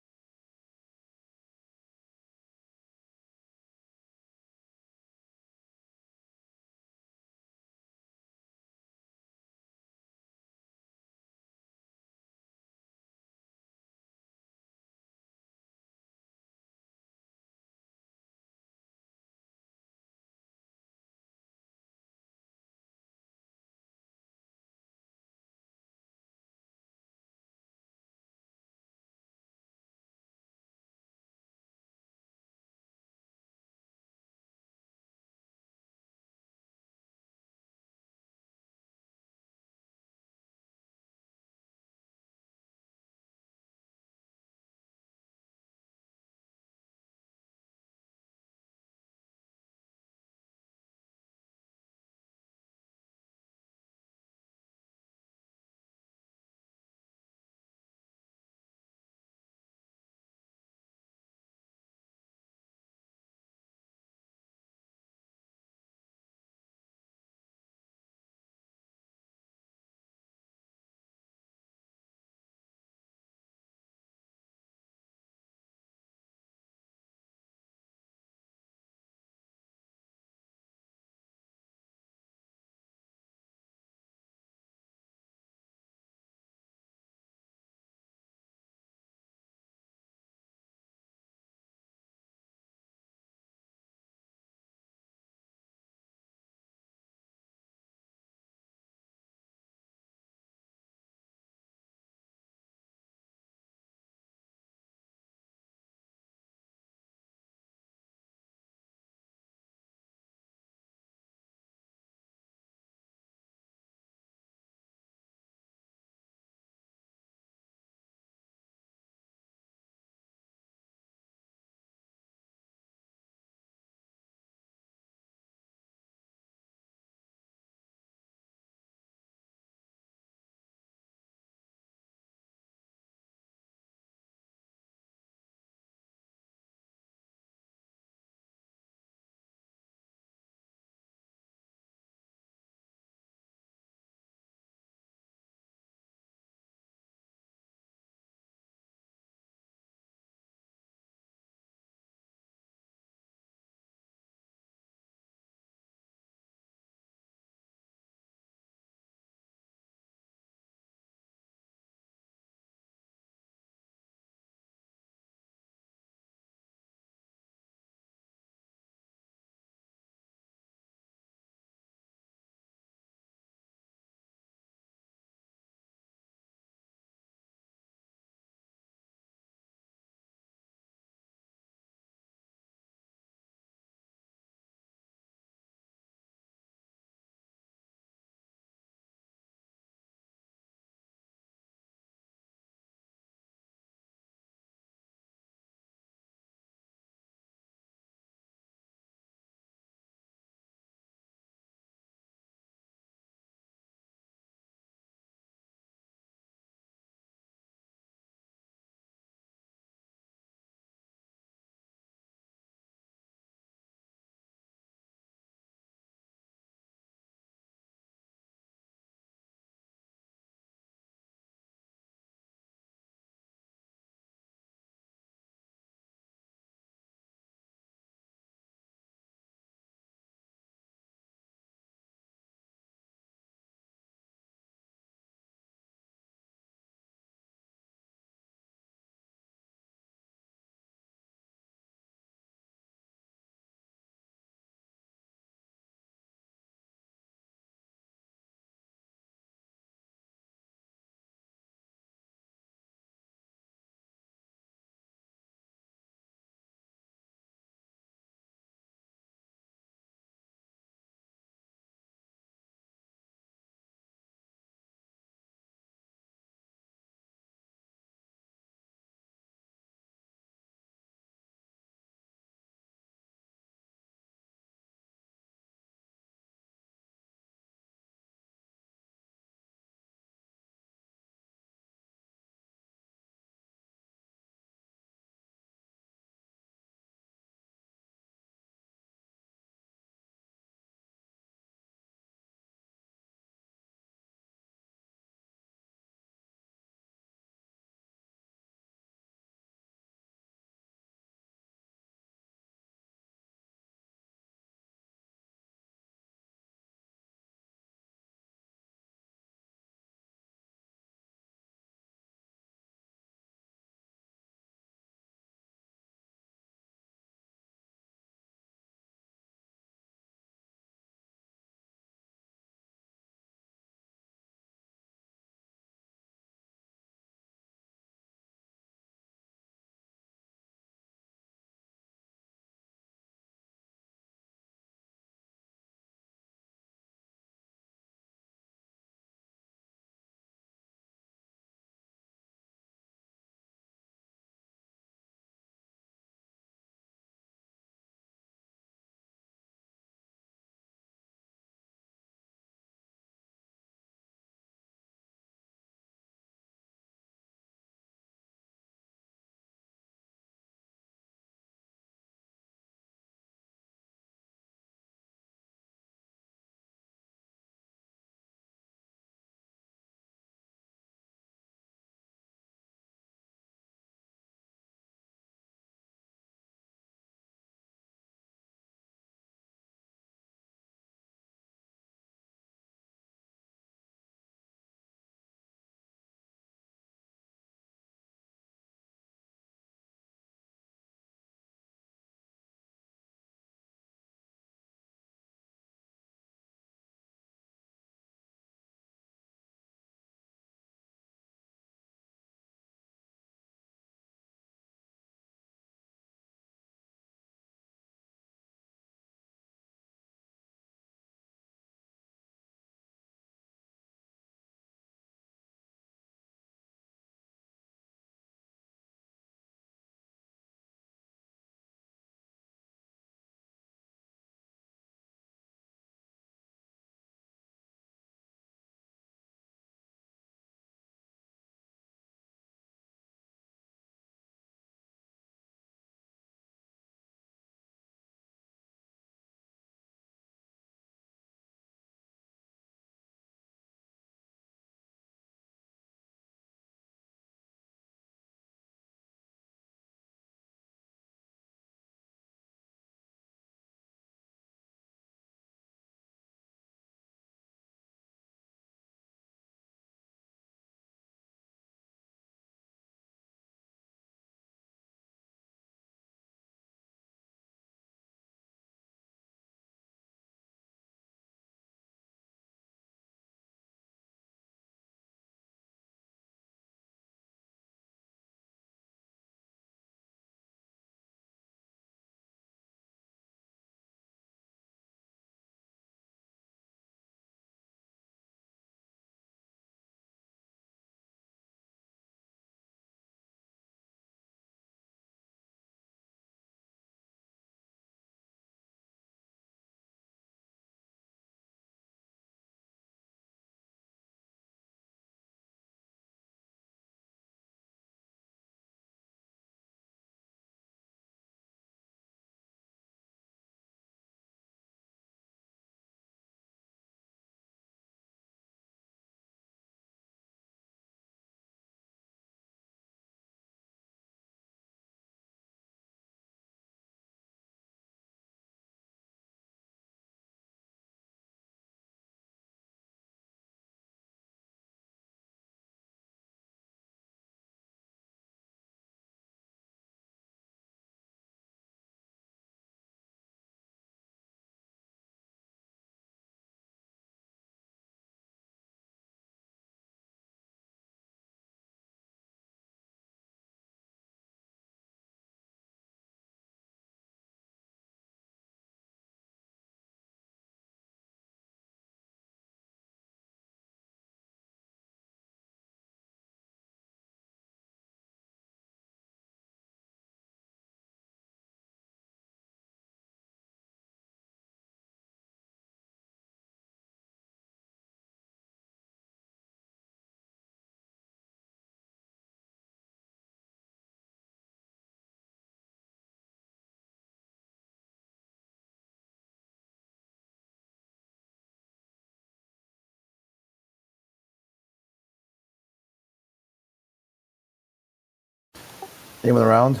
Anyone around?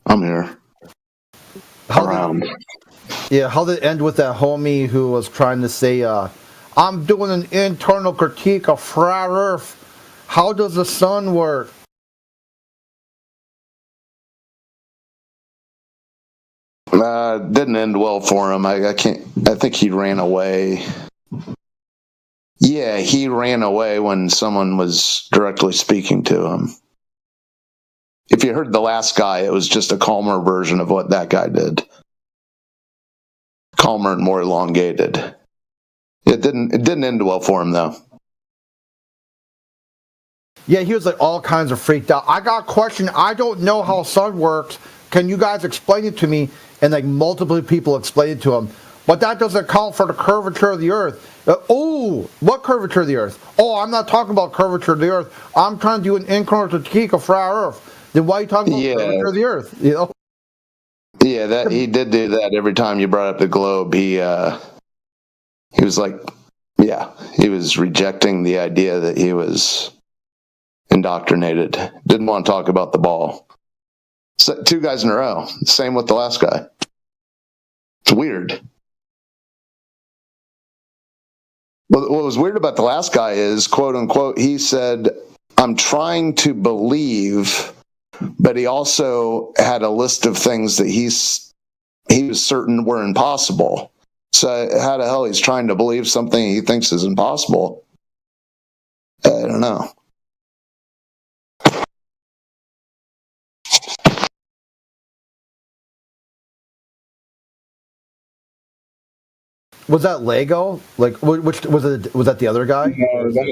I'm here. Around. How did it end with that homie who was trying to say, I'm doing an internal critique of flat Earth. How does the sun work? Didn't end well for him. I think he ran away. Yeah, he ran away when someone was directly speaking to him. If you heard the last guy, it was just a calmer version of what that guy did. Calmer and more elongated. It didn't end well for him though. Yeah, he was like all kinds of freaked out. I got a question. I don't know how sun works. Can you guys explain it to me? And like multiple people explained it to him. But that doesn't account for the curvature of the Earth. What curvature of the Earth? Oh, I'm not talking about curvature of the Earth. I'm trying to do an internal critique of flat Earth. Then why are you talking about curvature of the Earth? You know? Yeah, that he did do that every time you brought up the globe. He was like, yeah, he was rejecting the idea that he was indoctrinated. Didn't want to talk about the ball. So, 2 guys in a row. Same with the last guy. It's weird. Well, what was weird about the last guy is, quote unquote, he said, I'm trying to believe, but he also had a list of things that he was certain were impossible. So how the hell he's trying to believe something he thinks is impossible? I don't know. Was that Lego? Like, which was it? Was that the other guy? No, that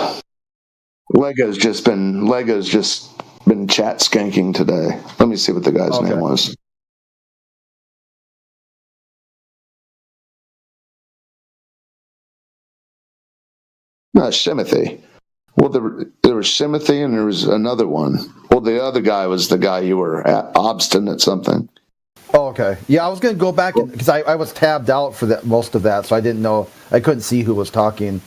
was Lego's just been chat skanking today. Let me see what the guy's name was. No, Shimothy. Well, there was Shimothy and there was another one. Well, the other guy was the guy you were obstinate something. Oh, okay. Yeah, I was going to go back because I was tabbed out for that most of that, so I didn't know. I couldn't see who was talking.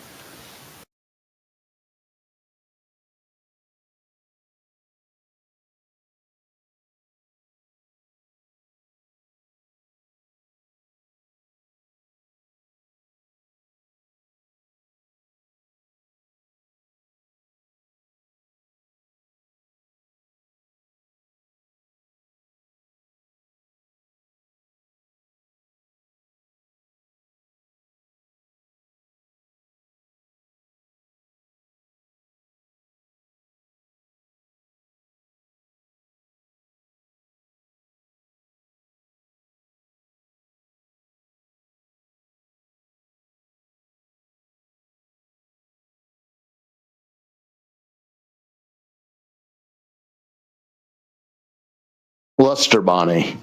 Luster Bonnie.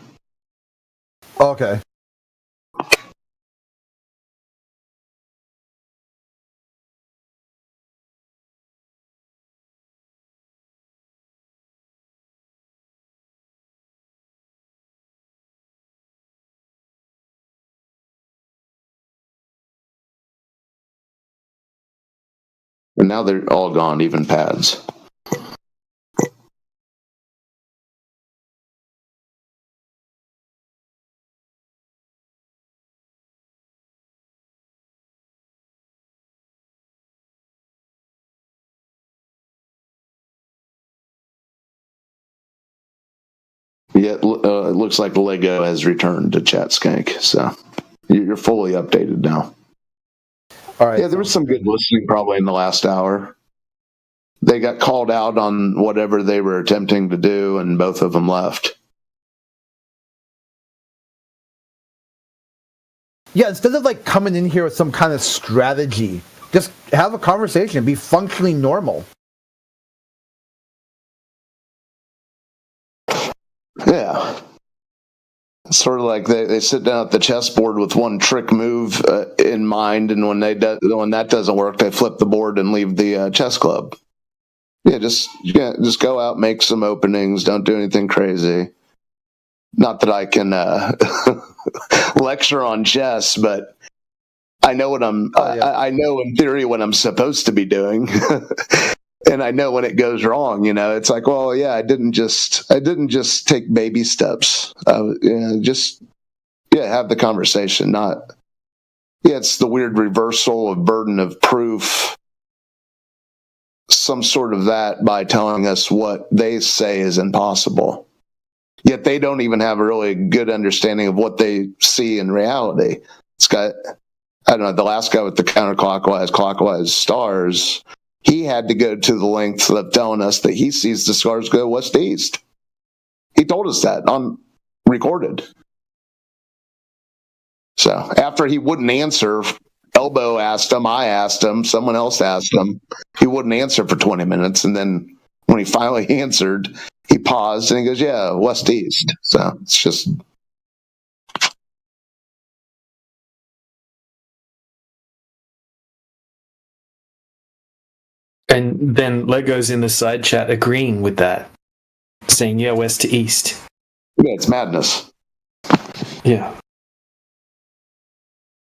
Okay. And now they're all gone, even pads. Yet it looks like Lego has returned to Chat Skank, so you're fully updated now. All right. Yeah, there was some good listening probably in the last hour. They got called out on whatever they were attempting to do, and both of them left. Yeah, instead of like coming in here with some kind of strategy, just have a conversation, be functionally normal. Yeah. Sort of like they sit down at the chessboard with one trick move in mind, and when that doesn't work, they flip the board and leave the chess club. Yeah, just go out, make some openings, don't do anything crazy. Not that I can lecture on chess, but I know what I know in theory what I'm supposed to be doing. And I know when it goes wrong, it's like, well, yeah, I didn't just take baby steps. Just have the conversation. Not, it's the weird reversal of burden of proof, some sort of that by telling us what they say is impossible. Yet they don't even have a really good understanding of what they see in reality. It's got, I don't know, the last guy with the counterclockwise, clockwise stars, he had to go to the length of telling us that he sees the stars go west to east. He told us that on recorded. So after he wouldn't answer, Elbow asked him, I asked him, someone else asked him, he wouldn't answer for 20 minutes. And then when he finally answered, he paused and he goes, yeah, west to east. So it's just... And then Lego's in the side chat agreeing with that, saying, yeah, west to east. Yeah, it's madness. Yeah.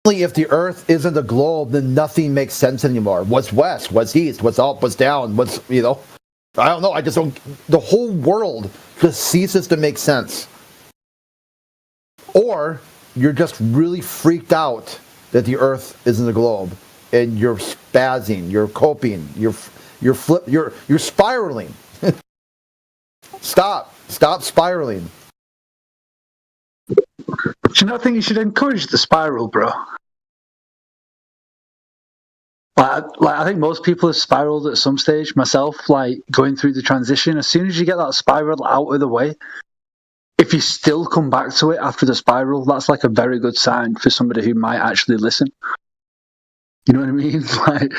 If the Earth isn't a globe, then nothing makes sense anymore. What's west? What's east? What's up? What's down? What's, I don't know. I just don't, the whole world just ceases to make sense. Or you're just really freaked out that the Earth isn't a globe, and you're spazzing, you're coping, you're spiraling. Stop spiraling. Do you not think you should encourage the spiral, bro? Like I think most people have spiraled at some stage. Myself, like going through the transition, as soon as you get that spiral out of the way, if you still come back to it after the spiral, that's like a very good sign for somebody who might actually listen. You know what I mean? Like,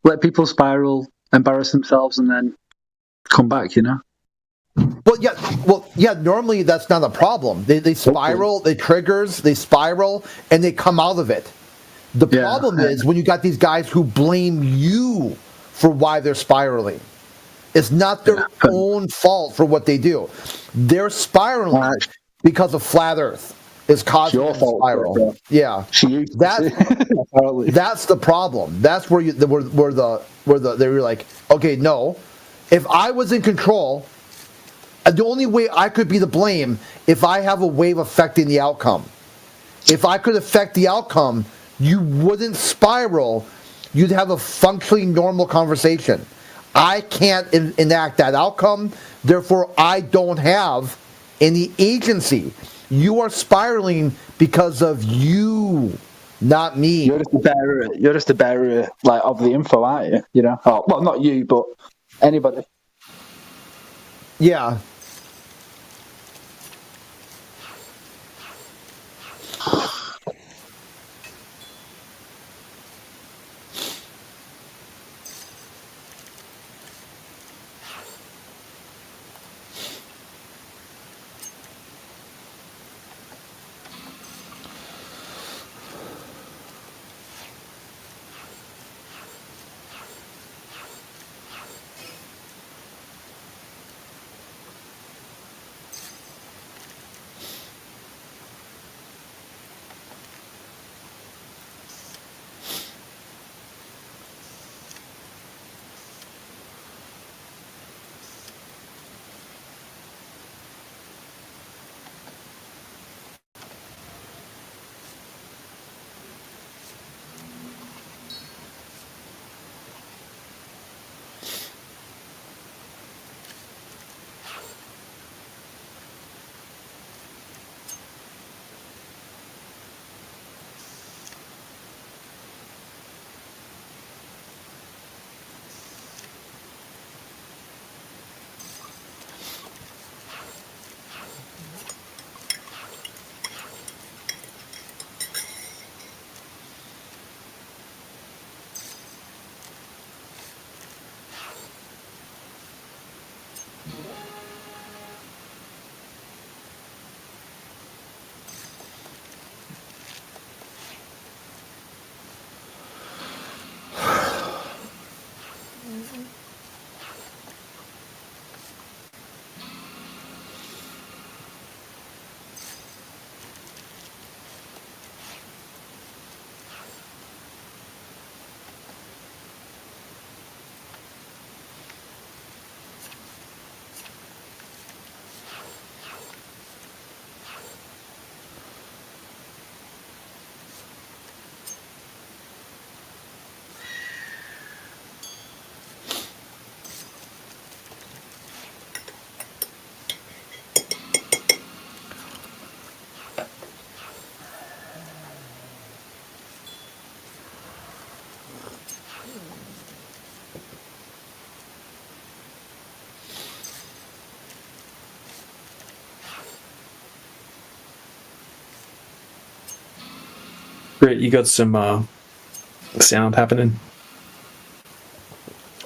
let people spiral, embarrass themselves, and then come back, Well, yeah. Normally, that's not a problem. They spiral, they triggers, they spiral, and they come out of it. The problem is when you got these guys who blame you for why they're spiraling. It's not their own fault for what they do. They're spiraling because of flat Earth is causing them to spiral. Bro. Yeah, that's the problem. That's where they were like, okay, no. If I was in control, the only way I could be to blame if I have a wave affecting the outcome. If I could affect the outcome, you wouldn't spiral. You'd have a functionally normal conversation. I can't enact that outcome, therefore I don't have any agency. You are spiraling because of you, not me. You're just the bearer, like, of the info, aren't you? Oh, well, not you, but anybody. Yeah. Great, you got some sound happening.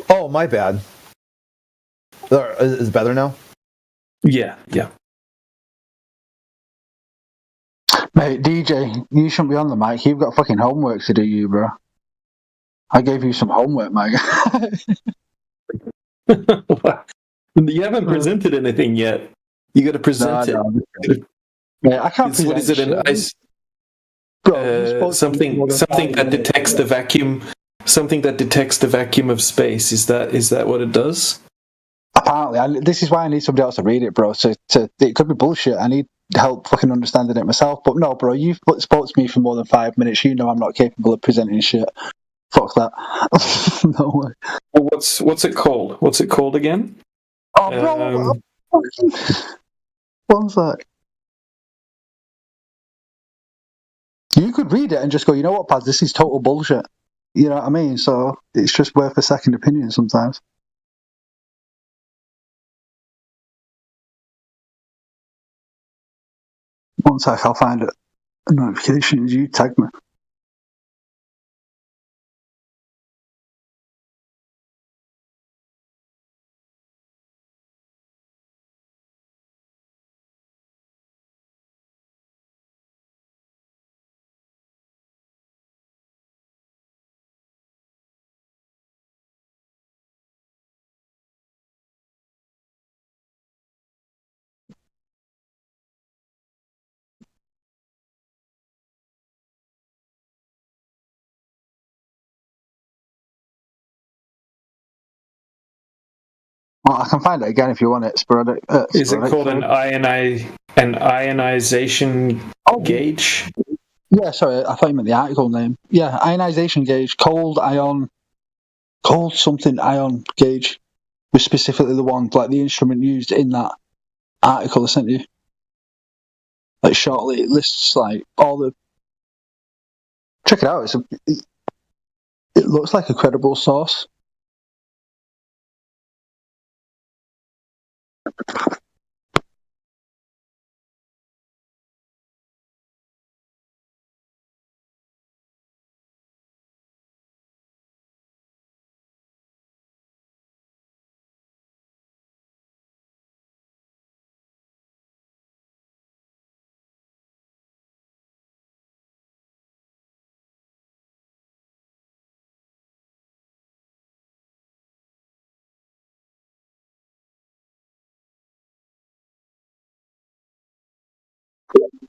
Oh, my bad. Is it better now? Yeah. Mate, DJ, you shouldn't be on the mic. You've got fucking homework to do, you bro. I gave you some homework, mate. You haven't presented anything yet. You got to present it. Mate, I can't present What is it? An shit. ice? Bro, something that detects the vacuum. Something that detects the vacuum of space. Is that what it does? Apparently, this is why I need somebody else to read it, bro. So it could be bullshit. I need help fucking understanding it myself. But no, bro, you've spoke to me for more than 5 minutes. You know I'm not capable of presenting shit. Fuck that. No way. Well, what's it called? What's it called again? Oh, bro. One sec. You could read it and just go, you know what, Paz, this is total bullshit. You know what I mean? So it's just worth a second opinion sometimes. One sec, I'll find it. A notification is you tag me. Well, I can find it again if you want it. Sporadic. Is it called an ionization gauge? Yeah, sorry, I thought you meant the article name. Yeah, ionization gauge, cold something ion gauge was specifically the one, like the instrument used in that article I sent you. Like shortly, it lists like all the. Check it out. It looks like a credible source.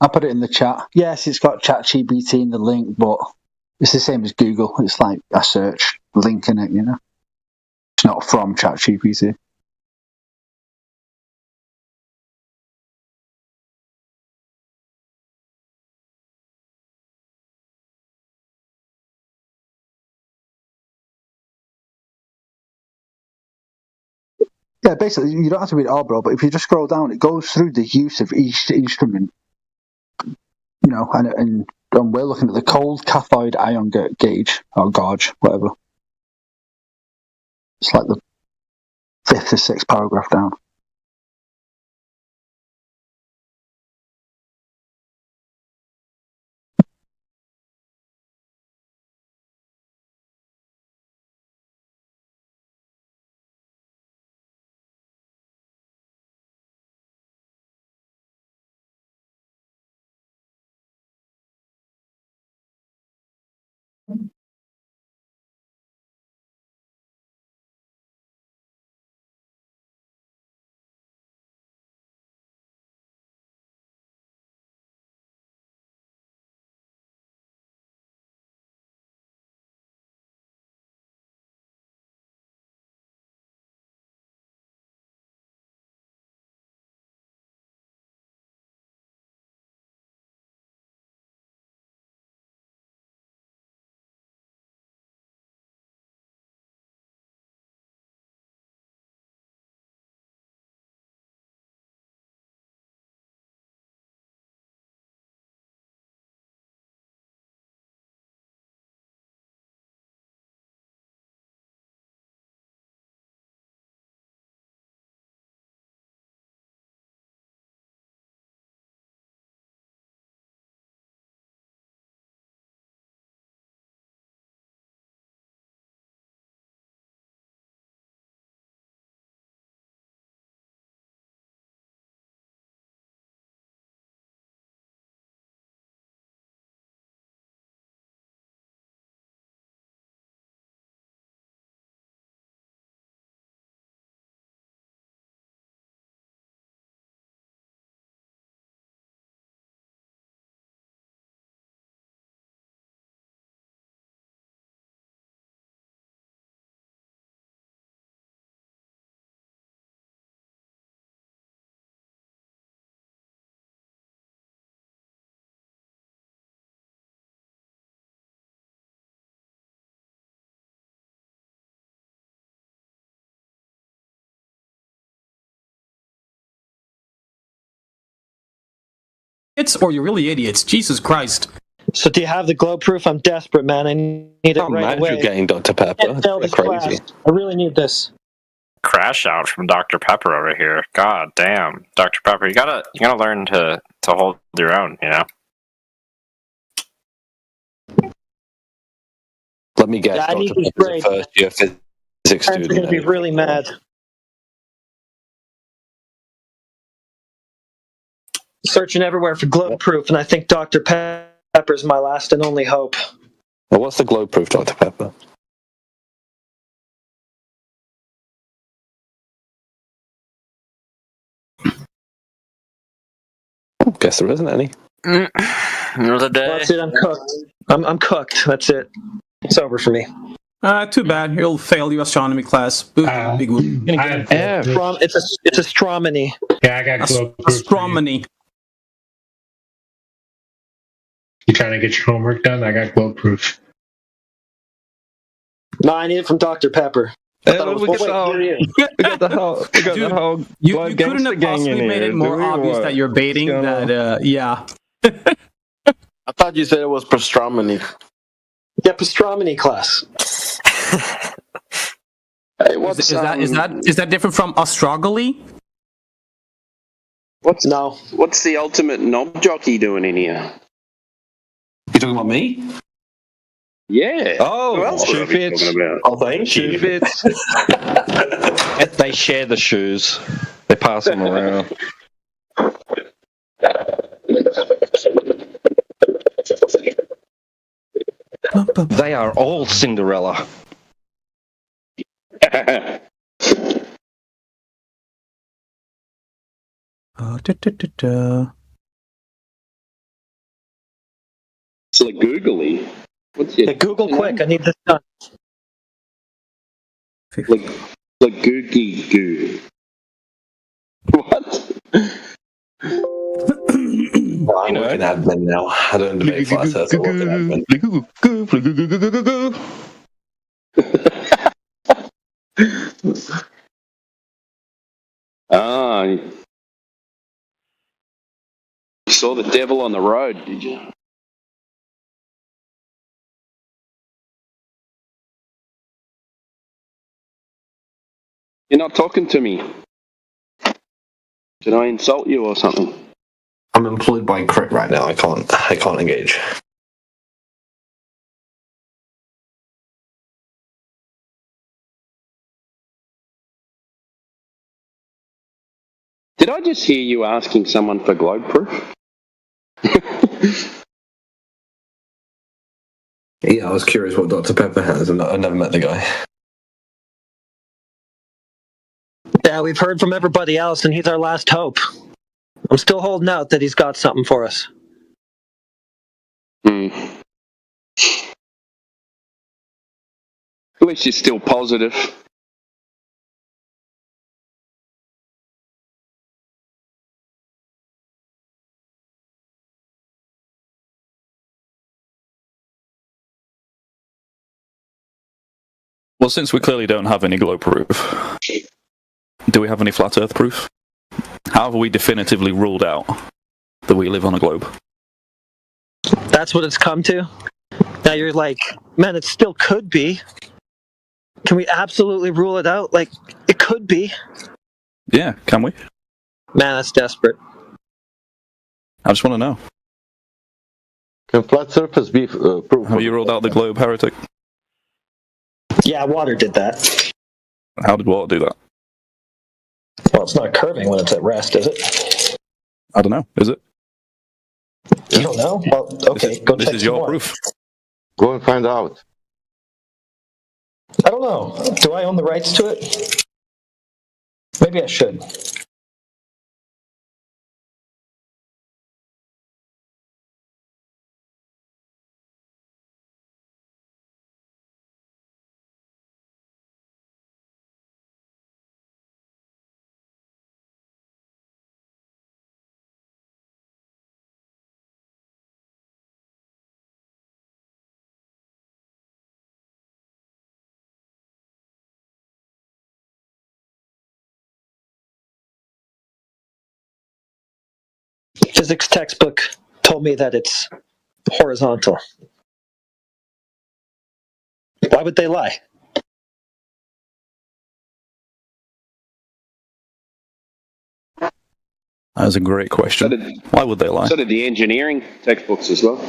I put it in the chat. Yes, it's got ChatGPT in the link, but it's the same as Google. It's like a search link in it, you know. It's not from ChatGPT. Yeah, basically, you don't have to read it all, bro. But if you just scroll down, it goes through the use of each instrument, you know, and we're looking at the cold cathode ion gauge or gauge, whatever. It's like the 5th or 6th paragraph down. idiots or you're really idiots. Jesus Christ. So do you have the globe proof? I'm desperate, man. I need it How right mad away. you're getting, Dr. Pepper. Can't fail That's this class. crazy. I really need this. Crash out from Dr. Pepper over here. God damn, Dr. Pepper, you gotta learn to hold your own. You know. Let me guess, Yeah, I need Dr. this Pepper's a grade. first-year physics Parents are student. going to be really mad. Searching everywhere for globe proof, and I think Dr. Pepper's my last and only hope. Well, what's the globe proof, Dr. Pepper? Guess there isn't any. Another day. That's it. I'm cooked. I'm cooked. That's it. It's over for me. Too bad. You'll fail your astronomy class. Boo, big whoop. It's astronomy. Yeah, I got globe proof. Astronomy. You trying to get your homework done? I got globe proof. No, I need it from Dr. Pepper. We got the whole You globe couldn't gangster have gang in possibly made here, it more do we, or obvious what? that you're baiting. What's going That yeah. I thought you said it was pastrami. Yeah, pastrami class. Hey, Is that different from astrology? What's the ultimate knob jockey doing in here? You talking about me? Yeah. Oh, Who else would I shoe be fits. talking about? Oh, thank you. Shoe fits. They share the shoes. They pass them around. They are all Cinderella. It's like googly. What's your Google quick. I need this done. like googie goo? What? Well, I'm working admin now. I don't debate flat earth. I work in admin. Ah, you saw the devil on the road, did you? You're not talking to me. Did I insult you or something? I'm employed by Crit right now. I can't engage. Did I just hear you asking someone for globe proof? Yeah, I was curious what Dr. Pepper has, and I never met the guy. Yeah, we've heard from everybody else, and he's our last hope. I'm still holding out that he's got something for us. At least you're still positive. Well, since we clearly don't have any globe proof, do we have any flat Earth proof? How have we definitively ruled out that we live on a globe? That's what it's come to. Now you're like, man, it still could be. Can we absolutely rule it out? Like, it could be. Yeah, can we? Man, that's desperate. I just want to know. Can flat surface be proof? Have you ruled out the globe, heretic? Yeah, water did that. How did water do that? Well, it's not curving when it's at rest, is it? I don't know. Is it? You don't know? Well, okay, go check This is some your more. proof. Go and find out. I don't know. Do I own the rights to it? Maybe I should. physics textbook told me that it's horizontal. Why would they lie? That was a great question. Why would they lie? So did the engineering textbooks as well.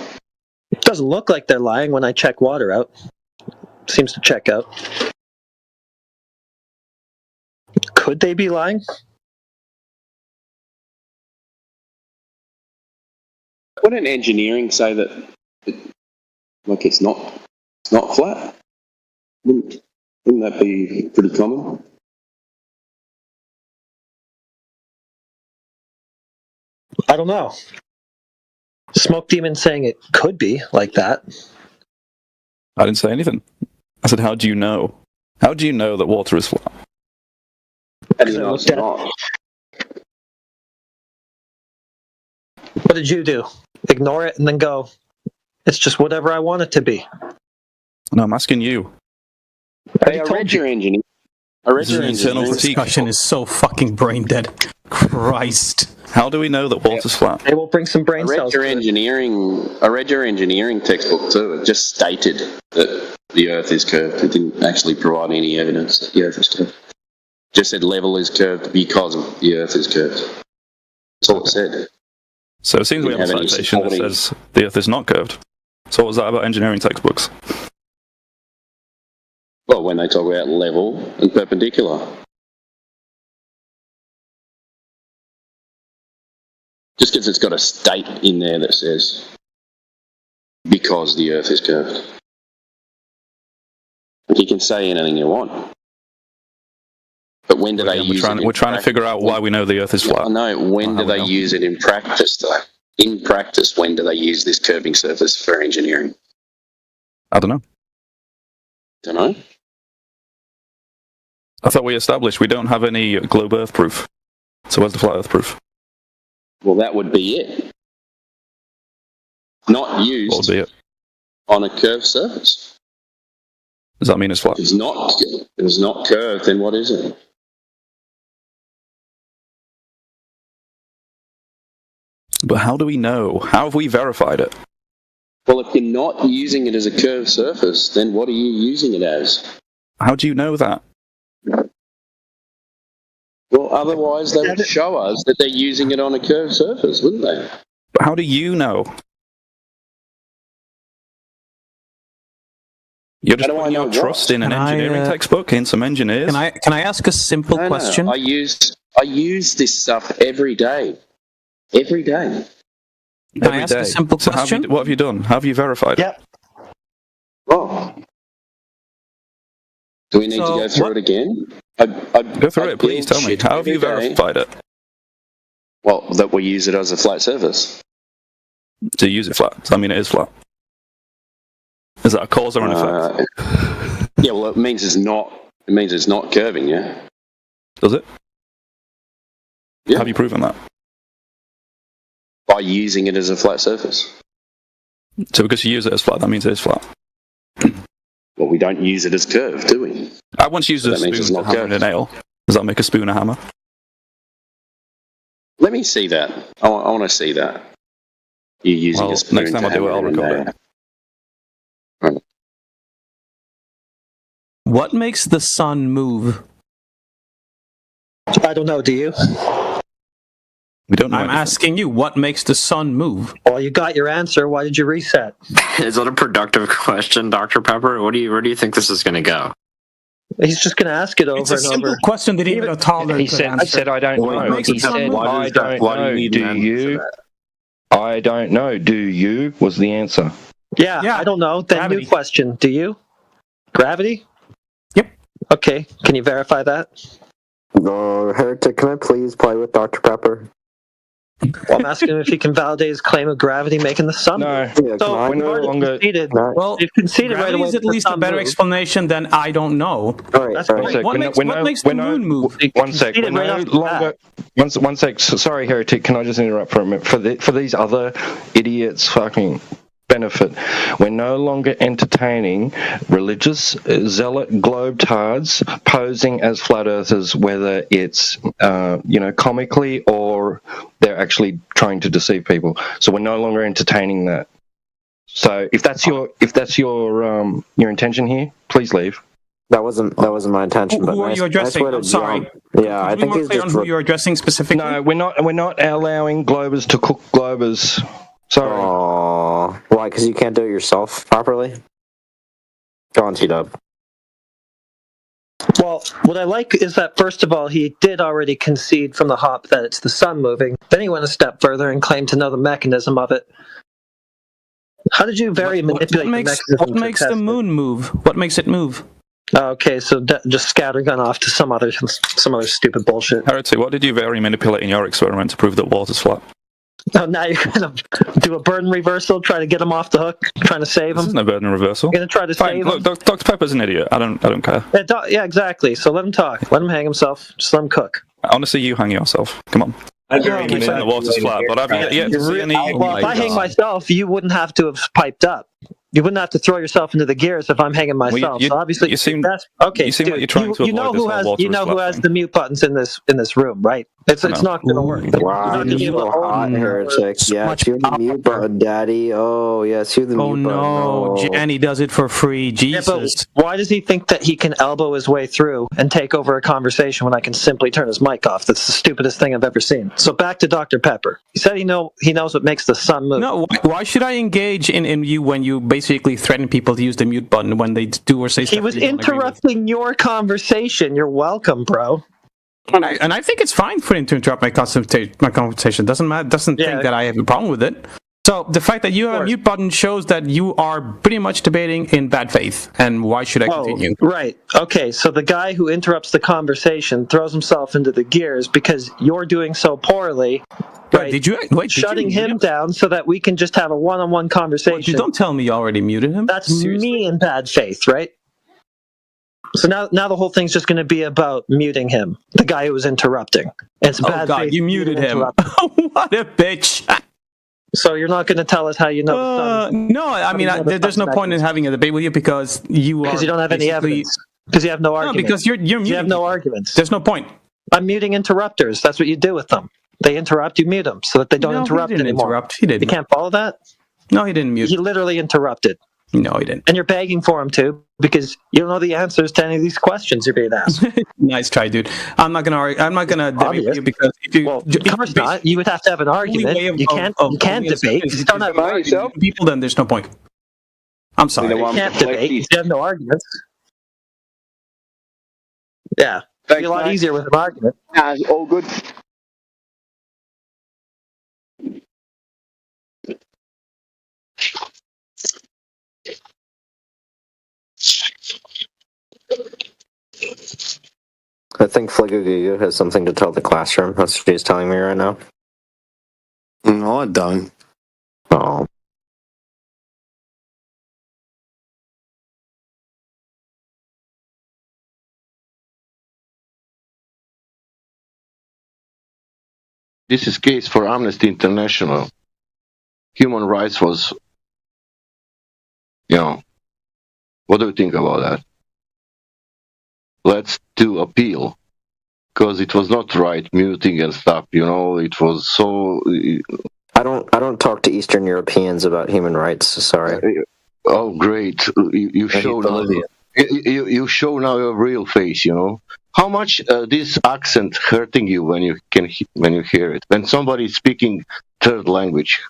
It doesn't look like they're lying when I check water out. Seems to check out. Could they be lying? Wouldn't engineering say that, it's not flat? Wouldn't that be pretty common? I don't know. Smoke Demon saying it could be like that. I didn't say anything. I said, how do you know? How do you know that water is flat? What did you do? Ignore it and then go, it's just whatever I want it to be. No, I'm asking you. Hey, I read your engineering. This discussion is so fucking brain dead. Christ. How do we know that water's flat? They will bring some brain cells. I read your engineering textbook too. It just stated that the Earth is curved. It didn't actually provide any evidence that the Earth is curved. It just said level is curved because the Earth is curved. That's all it said. So it seems we have a citation that says the Earth is not curved. So what was that about engineering textbooks? Well, when they talk about level and perpendicular. Just because it's got a state in there that says because the Earth is curved. You can say anything you want. But when do they use it? We're trying to figure out why we know the Earth is flat. No, when do they use it in practice, though? In practice, when do they use this curving surface for engineering? I don't know. Don't know. I thought we established we don't have any globe Earth proof. So where's the flat Earth proof? Well, that would be it. Not used What would be it? on a curved surface. Does that mean it's flat? If it's not curved, then what is it? But how do we know? How have we verified it? Well, if you're not using it as a curved surface, then what are you using it as? How do you know that? Well, otherwise they would show us that they're using it on a curved surface, wouldn't they? But how do you know? You're just putting your trust in an engineering textbook, in some engineers. Can I ask a simple question? No, I use this stuff every day. Every day. Can I ask a simple question? What have you done? How have you verified it? Oh. Do we need to go through it again? Go through it, please tell me. How have you verified it? Well, that we use it as a flat surface. To use it flat? Does that mean it is flat? Is that a cause or an effect? Yeah, well, it means it's not curving, yeah? Does it? Yeah. Have you proven that? By using it as a flat surface. So because you use it as flat, that means it is flat? Well, we don't use it as curved, do we? I once used a spoon to hammer a nail. Does that make a spoon a hammer? Let me see that. I want to see that. You're using a spoon next time I do it, I'll record it. What makes the sun move? I don't know, do you? We don't know. I'm asking you, what makes the sun move? Well, you got your answer. Why did you reset? Is that a productive question, Dr. Pepper? Where do you think this is going to go? He's just going to ask it over It's a and over. simple question that even a toddler He could said, answer. I don't know. He said, I don't know. Do you? I don't know. Do you? Was the answer. Yeah, I don't know. Then new question. Do you? Gravity? Yep. Okay. Can you verify that? No, Heretic, can I please play with Dr. Pepper? Well, I'm asking him if he can validate his claim of gravity making the sun move. So we're no longer. Well, you've conceded right gravity away is at least a better explanation than I don't know. That's right. What makes the moon move? One sec. We're no longer. One sec. Sorry, Heretic. Can I just interrupt for a minute? For these other idiots, fucking benefit. We're no longer entertaining religious zealot globetards posing as flat earthers, whether it's comically or they're actually trying to deceive people. So we're no longer entertaining that. So if that's your intention here, please leave. That wasn't my intention. Who are you addressing? I'm sorry. Yeah, I think he's just. Who you're addressing specifically? No, we're not allowing Globers to cook Globers. Sorry. Oh, why? Because you can't do it yourself properly. Go on, T-Dub. Well, what I like is that, first of all, he did already concede from the hop that it's the sun moving. Then he went a step further and claimed to know the mechanism of it. How did you manipulate the mechanism? What makes the moon move? What makes it move? Okay, so just scattergun off to some other stupid bullshit. Heresy, what did you vary manipulate in your experiment to prove that water's flat? Oh, now you're gonna do a burden reversal, try to get him off the hook, trying to save him. This isn't a burden reversal. You're gonna try to save him. Look, Dr. Pepper's an idiot. I don't care. Yeah, exactly. So let him talk. Let him hang himself. Just let him cook. Honestly, you hang yourself. Come on. I keep saying the water's flat, but I've yet to see any. Well, if I hang myself, you wouldn't have to have piped up. You wouldn't have to throw yourself into the gears if I'm hanging myself. So obviously, you seem okay. You seem like you're trying to avoid this whole water who has the mute buttons in this room, right? It's not going to work. Wow, you're so hot, Heretic. Yeah, you the mute button, Daddy. Oh, yes, you the mute button. Oh no, Jenny does it for free. Jesus. Yeah, but why does he think that he can elbow his way through and take over a conversation when I can simply turn his mic off? That's the stupidest thing I've ever seen. So back to Dr. Pepper. He said he knows what makes the sun move. No, why should I engage in you when you basically threaten people to use the mute button when they do or say stuff? He was interrupting your conversation. You're welcome, bro. And I think it's fine for him to interrupt my conversation. Doesn't think that I have a problem with it. So the fact that you have a mute button shows that you are pretty much debating in bad faith. And why should I continue? Right. Okay. So the guy who interrupts the conversation throws himself into the gears because you're doing so poorly. Right. Shutting him down so that we can just have a one-on-one conversation. You don't tell me you already muted him. That's me in bad faith, right? So now the whole thing's just going to be about muting him, the guy who was interrupting. It's bad faith. You muted him. What a bitch. So you're not going to tell us how you know the sun? No, I mean, there's no point in having a debate with you because you don't have any evidence. Because you have no arguments. No, because you're muting. You have no arguments. There's no point. I'm muting interrupters. That's what you do with them. They interrupt, you mute them so that they don't interrupt anymore. He didn't. You can't follow that? No, he didn't mute. He literally interrupted. No, he didn't. And you're begging for him to because you don't know the answers to any of these questions you're being asked. Nice try, dude. I'm not gonna debate with you because if you, of course not. You would have to have an argument. You can't debate. If you don't have people, then there's no point. I'm sorry. You can't debate. You have no arguments. Yeah, it'd be a lot easier with an argument. All good. I think Fligagugu has something to tell the classroom. That's what he's telling me right now. No, I don't. Oh. This is case for Amnesty International. Human rights was, what do you think about that? Let's do appeal. Because it was not right, muting and stuff, it was so... I don't talk to Eastern Europeans about human rights, sorry. Oh, great. You show now... You show now your real face, How much this accent hurting you when you hear it? When somebody is speaking third language,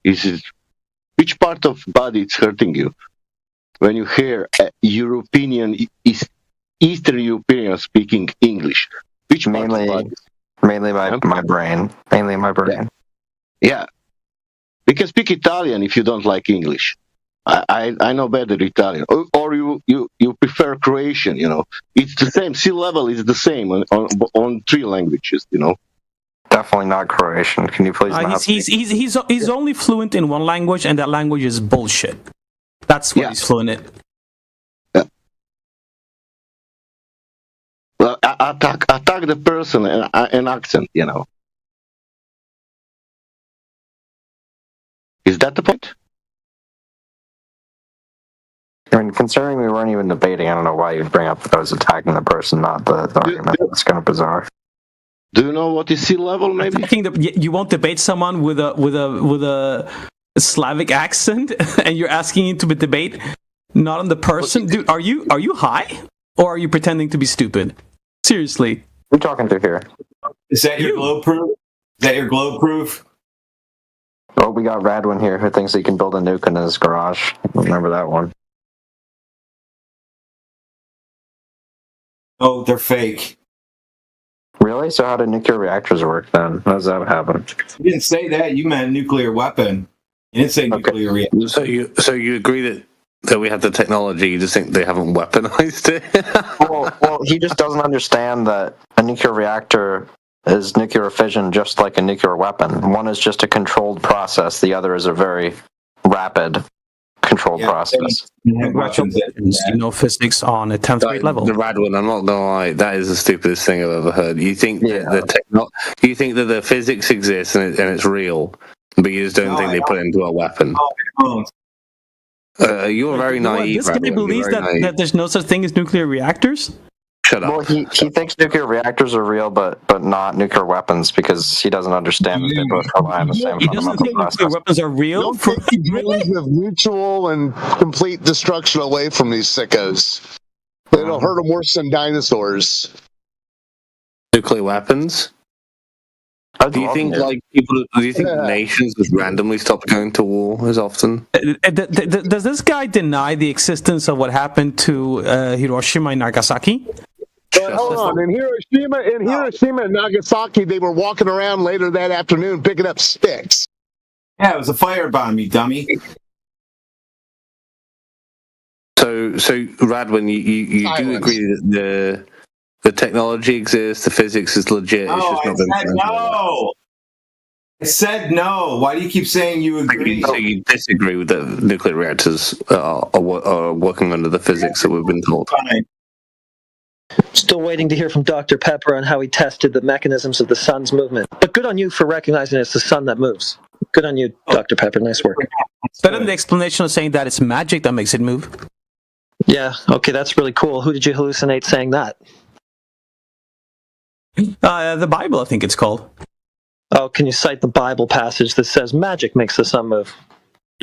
which part of body it's hurting you? When you hear Eastern European speaking English, which mainly my brain. Mainly my brain. Yeah, we can speak Italian if you don't like English. I know better Italian, or you prefer Croatian. It's the same. Sea level is the same on three languages. Definitely not Croatian. Can you please? He's only fluent in one language, and that language is bullshit. That's what he's fluent in. Well, attack the person and accent. Is that the point? I mean, considering we weren't even debating, I don't know why you'd bring up that I was attacking the person, not the argument. It's kind of bizarre. Do you know what is sea level? Maybe you won't debate someone with a Slavic accent, and you're asking him to debate not on the person. Dude, are you high, or are you pretending to be stupid? Seriously, who are talking to here? Is that your globe proof? Is that your globe proof? Oh, we got Radwin here who thinks he can build a nuke in his garage. Remember that one? Oh, they're fake. Really? So how do nuclear reactors work then? How does that happen? You didn't say that. You meant nuclear weapon. You didn't say nuclear reactor. So you agree that we have the technology, you just think they haven't weaponized it? well, he just doesn't understand that a nuclear reactor is nuclear fission just like a nuclear weapon. One is just a controlled process, the other is a very rapid controlled process. Physics on a 10th grade level. The Radwin, I'm not gonna lie, that is the stupidest thing I've ever heard. You think that you think that the physics exists and it's real, but you just don't think they put it into a weapon. You're very naive. This guy believes that there's no such thing as nuclear reactors? Shut up. Well, he thinks nuclear reactors are real, but not nuclear weapons because he doesn't understand that they both rely on the same fundamental process. Nuclear weapons are real? Don't take the dreams of mutual and complete destruction away from these sickos. It'll hurt them worse than dinosaurs. Nuclear weapons? Do you think nations just randomly stop going to war as often? Does this guy deny the existence of what happened to Hiroshima and Nagasaki? But hold on, in Hiroshima and Nagasaki, they were walking around later that afternoon picking up sticks. Yeah, it was a firebomb, you dummy. So Radwin, you do agree that the technology exists, the physics is legit. I said no. Why do you keep saying you agree? So you disagree with the nuclear reactors are working under the physics that we've been told? Still waiting to hear from Dr. Pepper on how he tested the mechanisms of the sun's movement. But good on you for recognizing it's the sun that moves. Good on you, Dr. Pepper. Nice work. Better than the explanation of saying that it's magic that makes it move. Yeah, okay, that's really cool. Who did you hallucinate saying that? The Bible, I think it's called. Oh, can you cite the Bible passage that says magic makes the sun move?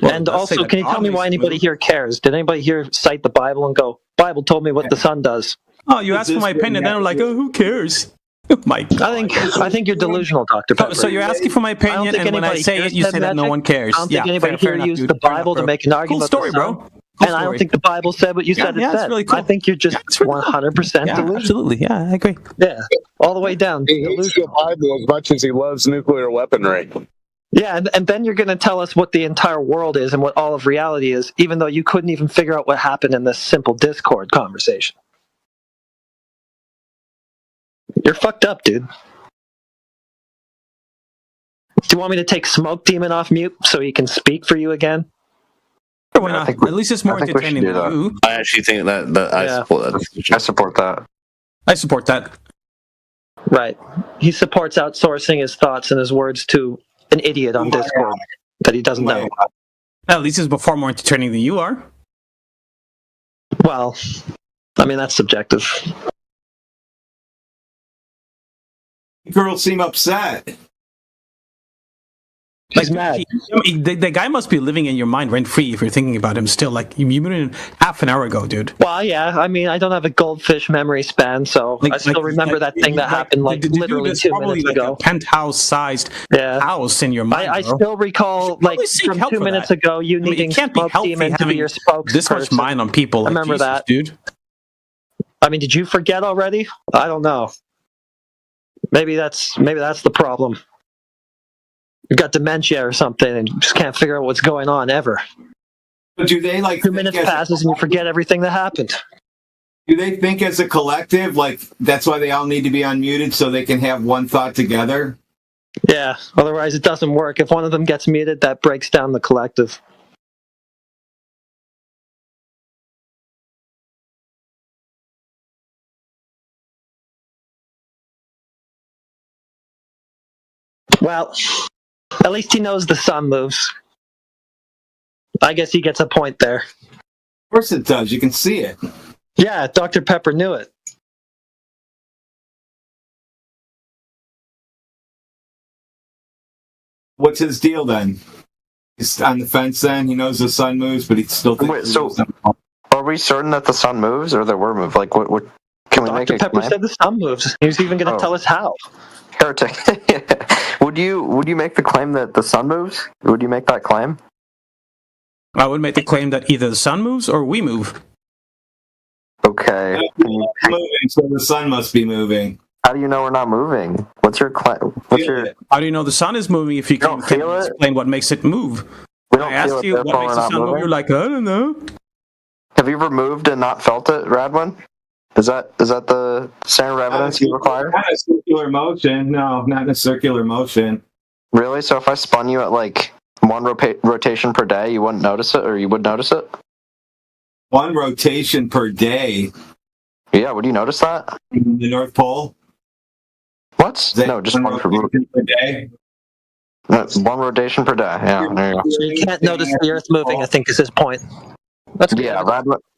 Well, and also, can you tell me why anybody here cares? Did anybody here cite the Bible and go, Bible told me what the sun does? Oh, you asked for my opinion, then I'm like, oh, who cares? Oh my God. I think you're delusional, Dr. Pepper. So you're asking for my opinion, and when I say it, you say that no one cares. I don't think anybody here used the Bible to make an argument. Cool story, bro. And I don't think the Bible said what you said it said. It's really cool. I think you're just 100% delusional. Absolutely, yeah, I agree. Yeah, all the way down. He hates the Bible as much as he loves nuclear weaponry. Yeah, and then you're going to tell us what the entire world is and what all of reality is, even though you couldn't even figure out what happened in this simple Discord conversation. You're fucked up, dude. Do you want me to take Smoke Demon off mute so he can speak for you again? Why not? At least it's more entertaining than you. I actually think that I support that. I support that. I support that. Right. He supports outsourcing his thoughts and his words to an idiot on Discord that he doesn't know. At least it's far more entertaining than you are. Well, I mean, that's subjective. Girls seem upset. He's mad. The guy must be living in your mind rent free if you're thinking about him still. Like, you muted him half an hour ago, dude. Well, yeah. I mean, I don't have a goldfish memory span, so I still remember that thing that happened literally 2 minutes ago. A penthouse-sized house in your mind. I still recall, from 2 minutes ago, you needing Smoke Demon to be your spokesperson. This much mind on people. I remember that, dude. I mean, did you forget already? I don't know. Maybe that's the problem. You've got dementia or something and you just can't figure out what's going on ever. But do they 2 minutes passes and you forget everything that happened? Do they think as a collective, that's why they all need to be unmuted so they can have one thought together? Yeah, otherwise it doesn't work. If one of them gets muted, that breaks down the collective. Well, at least he knows the sun moves. I guess he gets a point there. course it does. You can see it. Yeah, Dr. Pepper knew it. What's his deal then? He's on the fence then? He knows the sun moves, but he still thinks... Wait, so are we certain that the sun moves or that we're moved? Like, what can we make Dr. a Pepper claim? said the sun moves. He was even going to tell us how. Heretic. Would you make the claim that the sun moves? Would you make that claim? I would make the claim that either the sun moves or we move. Okay. Moving, so the sun must be moving. How do you know we're not moving? What's your claim? How do you know the sun is moving if you can explain what makes it move? We don't I asked you what makes the sun move. You're like, I don't know. Have you ever moved and not felt it, Radwin? Is that the standard evidence you require? Not a circular motion. No, not in a circular motion. Really? So if I spun you at like one rotation per day, you wouldn't notice it, or you would notice it? One rotation per day? Yeah, would you notice that? In the North Pole? What? No, just one rotation per day. One rotation per day. Yeah, there you go. So you can't notice the Earth moving, I think is his point. That's good. Yeah,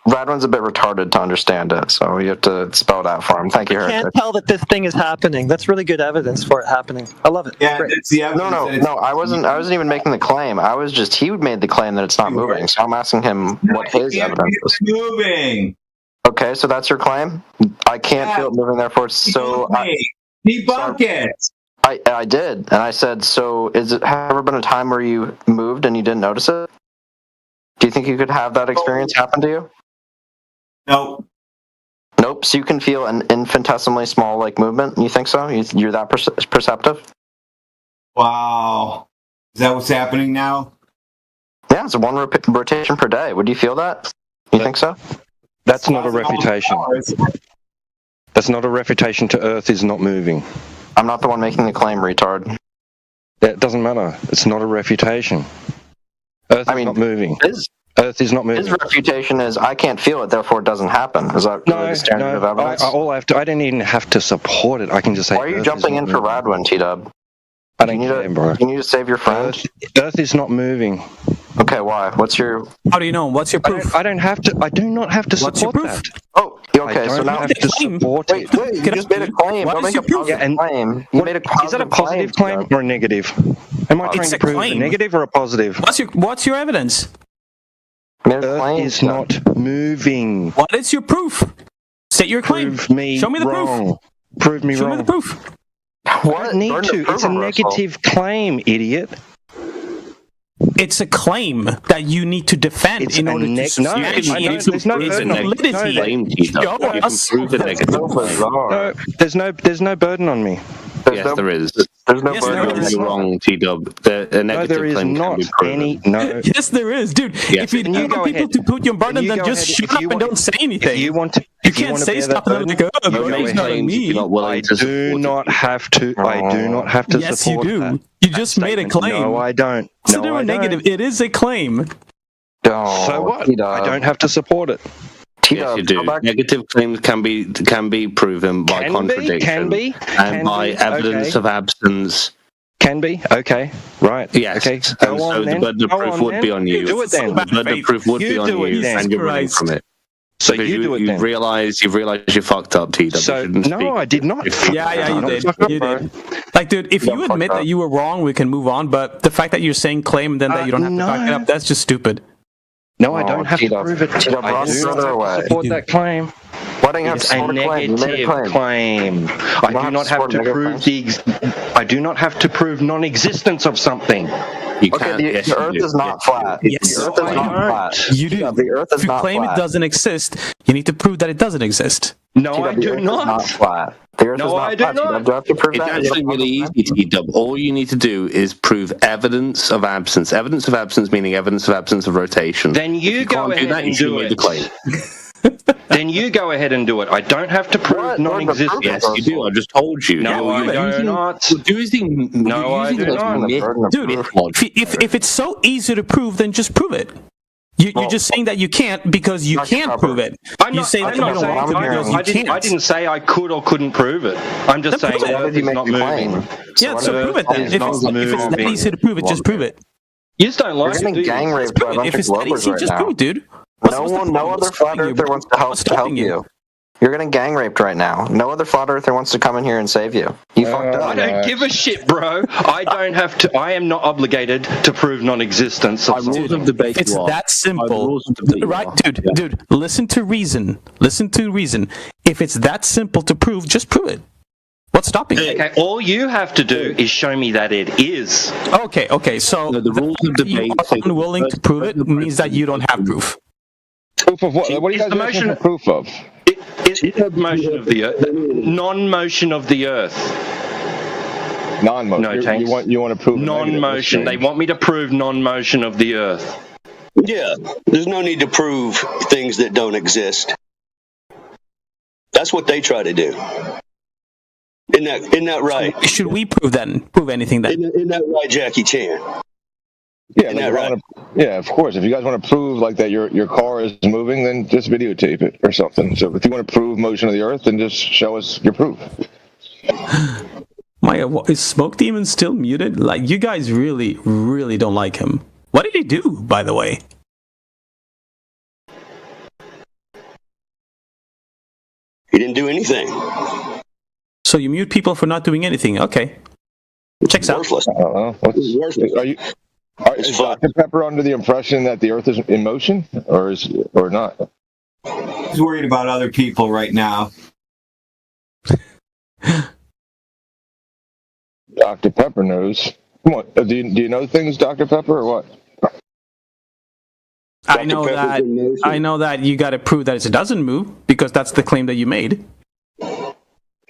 Radwin's a bit retarded to understand it, so you have to spell it out for him. Thank you, I Heretic. can't tell that this thing is happening. That's really good evidence for it happening. I love it. Yeah, it's the evidence. No, I wasn't even making the claim. He made the claim that it's not moving, so I'm asking him what his evidence is. Moving. Okay, so that's your claim? I can't feel it moving, therefore, so... Debunk it! I did, and I said, so has it ever been a time where you moved and you didn't notice it? Do you think you could have that experience happen to you? No. Nope, so you can feel an infinitesimally small, like, movement? You think so? You're that perceptive? Wow. Is that what's happening now? Yeah, it's one rotation per day. Would you feel that? You think so? That's not a refutation. That's not a refutation to Earth is not moving. I'm not the one making the claim, retard. It doesn't matter. It's not a refutation. Earth is not moving. Earth is not moving. His refutation is, I can't feel it, therefore it doesn't happen. Is that really the standard of evidence? I don't even have to support it. I can just say... Why are you jumping in for Radwin, T-Dub? I don't care, bro. You need to save your friend? Earth is not moving. Okay, why? What's your... How do you know? What's your proof? I do not have to support that. Oh, okay, so now... have to support it. Wait, you just made a claim. Don't make a positive claim. You made a positive Is that a positive claim or a negative? Am I trying to prove a negative or a positive? What's your evidence? Earth is not moving. What is your proof? State your claim. Show me the proof. Prove me wrong. Show me the proof. What? I don't need to. It's a negative claim, idiot. It's a claim that you need to defend in order to there's no burden on me. Yes, there is. There's no burden on you wrong, T-Dub. A negative claim can be proven. Yes, there is, dude. If you don't want people to put you on burden, then just shut up and don't say anything. You can't say stuff and like, oh, make claims you're not willing to support. I do not have to yes, support you do. that. You just made a claim. No, I don't. Positive or negative, it is a claim. So what? I don't have to support it. Yes, you do. Negative claims can be proven by contradiction and by evidence of absence. Can be. Okay. Right. Yes. Okay. And so the burden of proof would be on you. Do it then. The burden of proof would be on you, and you're running from it. So you do it then. You've realized you fucked up, T-Dub. So no, I did not. Yeah, you did. You did. Like, dude, if you admit that you were wrong, we can move on. But the fact that you're saying claim and then that you don't have to back it up, that's just stupid. No, I don't have to prove it. I do not support that claim. It's a negative claim. I do not have to prove I do not have to prove non-existence of something. The Earth is not flat. Yes, the Earth is not flat. You do. The Earth is if you not claim flat. it doesn't exist, you need to prove that it doesn't exist. No, I do not. Not flat. The Earth is not flat. Do you have to prove It's that? actually really easy, T-Dub. All you need to do is prove evidence of absence. Evidence of absence meaning evidence of absence of rotation. Then you go ahead and do it. Then you go ahead and do it. I don't have to prove non-existence. Yes, you do. I just told you. No, I do not. No, I do not. Dude, if it's so easy to prove, then just prove it. You're just saying that you can't because you can't prove it. You say that you don't want to because you can't. I didn't say I could or couldn't prove it. I'm just saying the Earth is not moving. Yeah, so prove it then. If it's that easy to prove it, just prove it. You just don't like it, do you? gang raped by a bunch If of it's that Globers easy, right just now. prove it, dude. No other flat earther wants to help you. You're getting gang raped right now. No other flat earther wants to come in here and save you. You fucked up. I don't give a shit, bro. I don't have to. I am not obligated to prove non-existence of rules of debate. It's that simple, right, dude? Listen to reason. Listen to reason. If it's that simple to prove, just prove it. What's stopping you? Okay, all you have to do is show me that it is. Okay. So the rules of debate. You are unwilling to prove it means that you don't have proof. Proof of what? What are you guys looking for proof of? It's the motion of the earth, non-motion of the earth. Non-motion. No, thanks. You want to prove non-motion? They want me to prove non-motion of the earth. Yeah, there's no need to prove things that don't exist. That's what they try to do. Isn't that right? So should we prove anything then? Isn't that right, Jackie Chan? Yeah, yeah, of course. If you guys want to prove like that your car is moving, then just videotape it or something. So if you want to prove motion of the earth, then just show us your proof. Is Smoke Demon still muted? Like, you guys really, really don't like him. What did he do, by the way? He didn't do anything. So you mute people for not doing anything? Okay. Checks out. Worthless. Is Dr. Pepper under the impression that the earth is in motion, or not? He's worried about other people right now. Dr. Pepper knows. Come on, do you know things, Dr. Pepper, or what? I know that you got to prove that it doesn't move, because that's the claim that you made.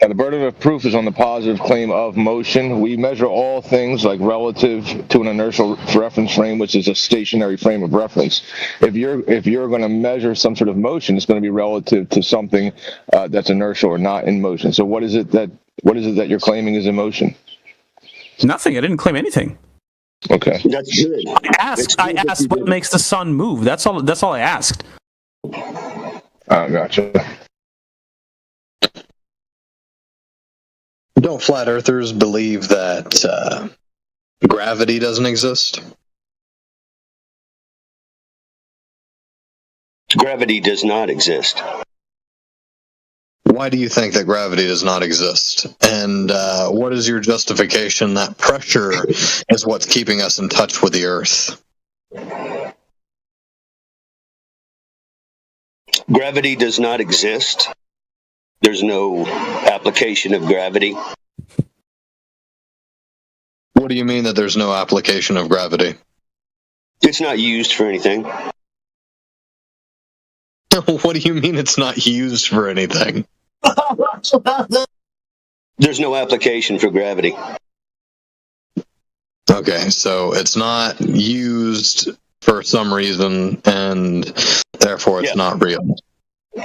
The burden of proof is on the positive claim of motion. We measure all things like relative to an inertial reference frame, which is a stationary frame of reference. If you're going to measure some sort of motion, it's going to be relative to something that's inertial or not in motion. So what is it that you're claiming is in motion? Nothing. I didn't claim anything. Okay. That's good. I asked what makes the sun move. That's all I asked. Gotcha. Don't flat earthers believe that gravity doesn't exist? Gravity does not exist. Why do you think that gravity does not exist? And what is your justification that pressure is what's keeping us in touch with the earth? Gravity does not exist. There's no application of gravity. What do you mean that there's no application of gravity? It's not used for anything. What do you mean it's not used for anything? There's no application for gravity. Okay, so it's not used for some reason, and therefore it's not real.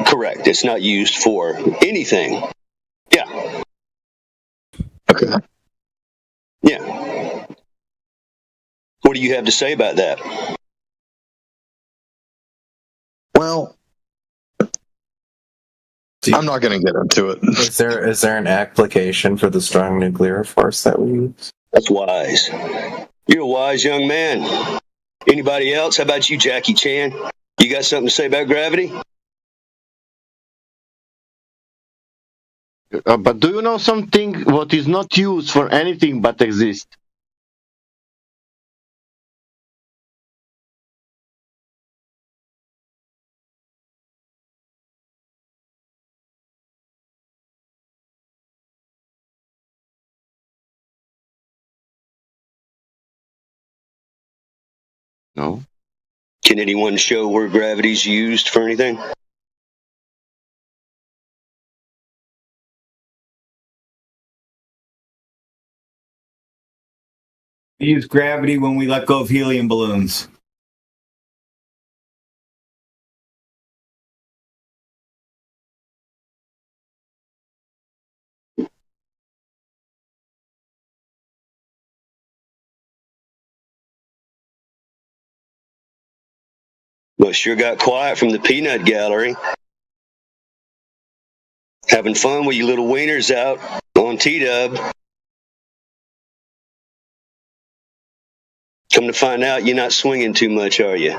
Correct. It's not used for anything. Yeah. Okay. Yeah. What do you have to say about that? Well, I'm not going to get into it. Is there an application for the strong nuclear force that we use? That's wise. You're a wise young man. Anybody else? How about you, Jackie Chan? You got something to say about gravity? But do you know something what is not used for anything but exists? No. Can anyone show where gravity's used for anything? We use gravity when we let go of helium balloons. Well, it sure got quiet from the peanut gallery. Having fun with you little wieners out on T-Dub. Come to find out, you're not swinging too much, are you?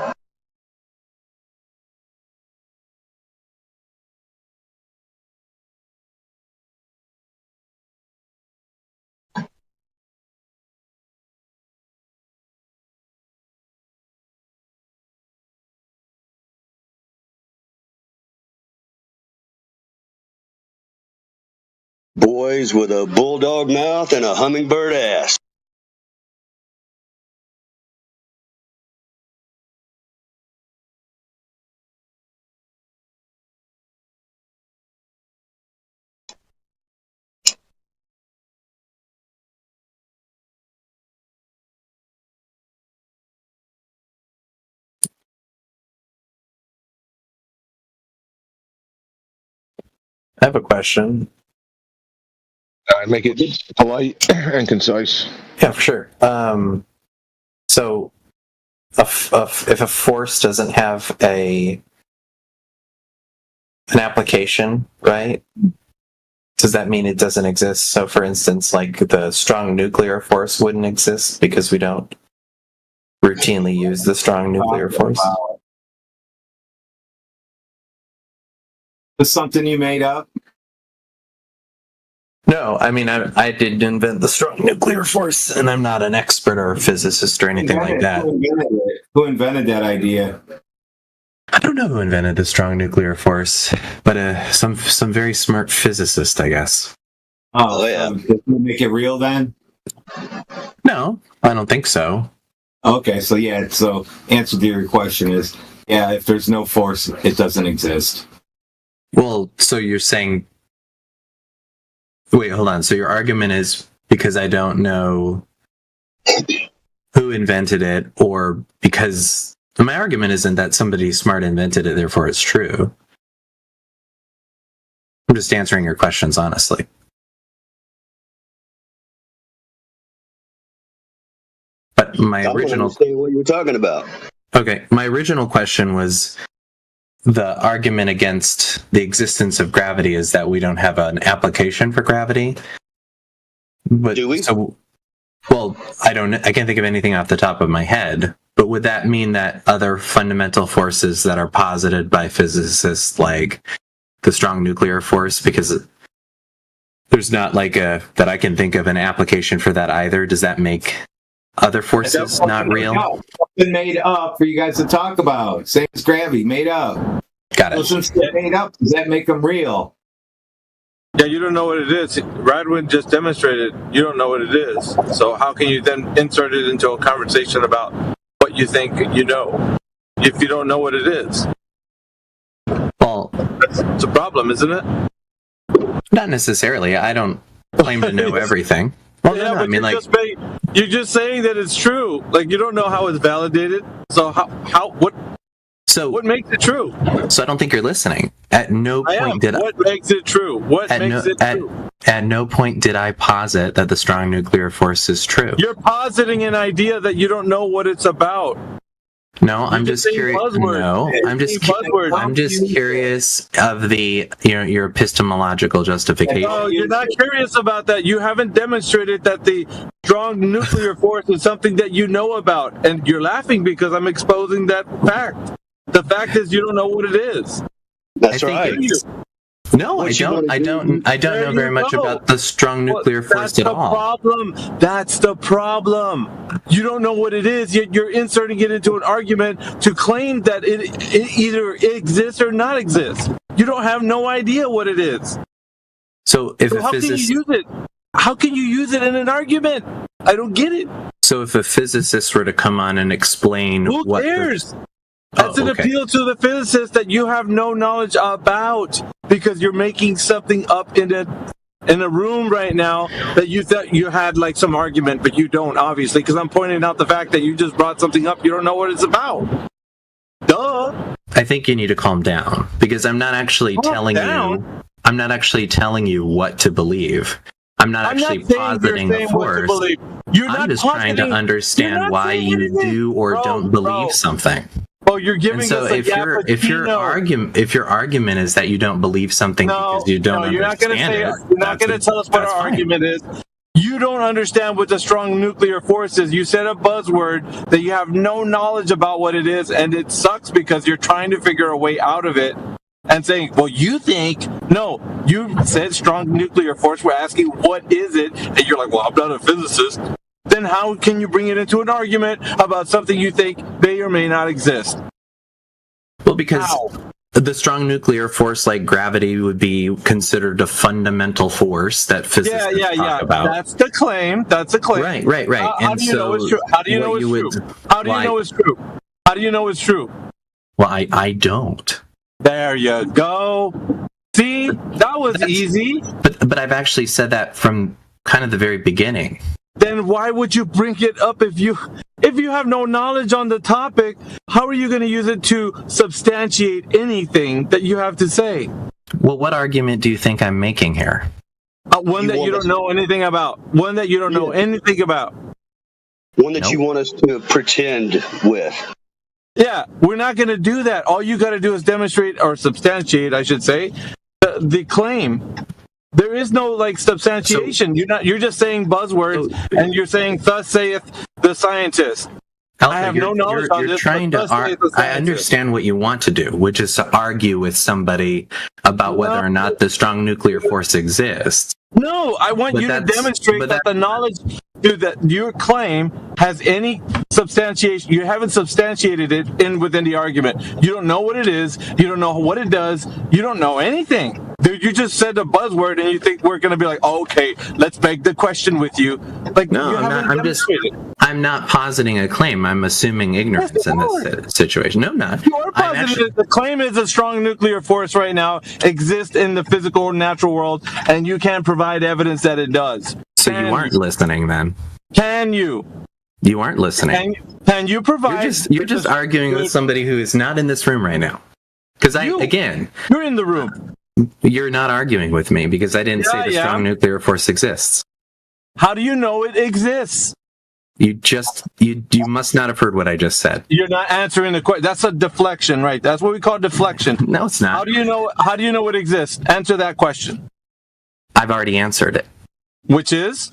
Boys with a bulldog mouth and a hummingbird ass. I have a question. Make it polite and concise. Yeah, for sure. So, if a force doesn't have an application, right? Does that mean it doesn't exist? So, for instance, like the strong nuclear force wouldn't exist because we don't routinely use the strong nuclear force. Was something you made up? No, I mean, I didn't invent the strong nuclear force, and I'm not an expert or a physicist or anything like that. Who invented that idea? I don't know who invented the strong nuclear force, but some very smart physicist, I guess. Oh yeah. Does it make it real then? No, I don't think so. Okay, so yeah, so answer to your question is, yeah, if there's no force, it doesn't exist. Well, so you're saying... Wait, hold on. So your argument is because I don't know who invented it, or because... My argument isn't that somebody smart invented it, therefore it's true. I'm just answering your questions honestly. But my original... I don't understand what you were talking about. Okay, my original question was... The argument against the existence of gravity is that we don't have an application for gravity. But, do we? So, well, I can't think of anything off the top of my head. But would that mean that other fundamental forces that are posited by physicists, like the strong nuclear force, because there's not like that I can think of an application for that either? Does that make other forces not real? Something made up for you guys to talk about. Same as gravity, made up. Got it. So since they're made up, does that make them real? Yeah, you don't know what it is. Radwin just demonstrated you don't know what it is. So how can you then insert it into a conversation about what you think you know if you don't know what it is? Well, it's a problem, isn't it? Not necessarily. I don't claim to know everything. Well, yeah, no, I mean, like, you're just saying that it's true. Like, you don't know how it's validated. So what makes it true? So I don't think you're listening. At no point did I. What makes it true? What makes it true? At no point did I posit that the strong nuclear force is true. You're positing an idea that you don't know what it's about. No, I'm just curious. No, I'm just curious of the your epistemological justification. No, you're not curious about that. You haven't demonstrated that the strong nuclear force is something that you know about, and you're laughing because I'm exposing that fact. The fact is, you don't know what it is. That's right. No, I don't know very much about the strong nuclear force at all. That's the problem. You don't know what it is, yet you're inserting it into an argument to claim that it either exists or not exists. You don't have no idea what it is. So if how can you use it? How can you use it in an argument? I don't get it. So if a physicist were to come on and explain Who cares? That's an appeal to the physicist that you have no knowledge about because you're making something up in a room right now that you thought you had like some argument, but you don't, obviously, because I'm pointing out the fact that you just brought something up you don't know what it's about. Duh. I think you need to calm down because I'm not actually telling you what to believe. I'm not actually positing a force. I'm just trying to understand why you do or don't believe something. Well, you're giving us a if your argument is that you don't believe something because you don't understand it, you're not going to tell us what our argument is. You don't understand what the strong nuclear force is. You said a buzzword that you have no knowledge about what it is, and it sucks because you're trying to figure a way out of it and saying, well, you think. No, you said strong nuclear force. We're asking, what is it? And you're like, well, I'm not a physicist. Then how can you bring it into an argument about something you think may or may not exist? Well, because the strong nuclear force like gravity would be considered a fundamental force that physicists talk about. That's the claim. That's a claim. Right. How do you know it's true? How do you know it's true? How do you know it's true? How do you know it's true? Well, I don't. There you go. See, that was easy. But I've actually said that from kind of the very beginning. Then why would you bring it up if you have no knowledge on the topic? How are you going to use it to substantiate anything that you have to say? Well, what argument do you think I'm making here? One that you don't know anything about. One that you don't know anything about. One that you want us to pretend with. Yeah, we're not going to do that. All you got to do is demonstrate or substantiate, I should say, the claim. There is no like substantiation. You're just saying buzzwords, and you're saying "Thus saith the scientist." I have no knowledge on this. I understand what you want to do, which is to argue with somebody about whether or not the strong nuclear force exists. No, I want you to demonstrate that the knowledge, dude, that your claim has any substantiation. You haven't substantiated it within the argument. You don't know what it is. You don't know what it does. You don't know anything. Dude, you just said a buzzword, and you think we're going to be like, oh, okay, let's beg the question with you. Like, no, I'm not positing a claim. I'm assuming ignorance in this situation. No, I'm not. You are positing the claim is a strong nuclear force right now exists in the physical natural world, and you can't provide evidence that it does. So you aren't listening then? Can you? You aren't listening. Can you provide? You're just arguing with somebody who is not in this room right now. Because you're in the room. You're not arguing with me because I didn't say the strong nuclear force exists. How do you know it exists? You must not have heard what I just said. You're not answering the question. That's a deflection, right? That's what we call deflection. No, it's not. How do you know it exists? Answer that question. I've already answered it. Which is?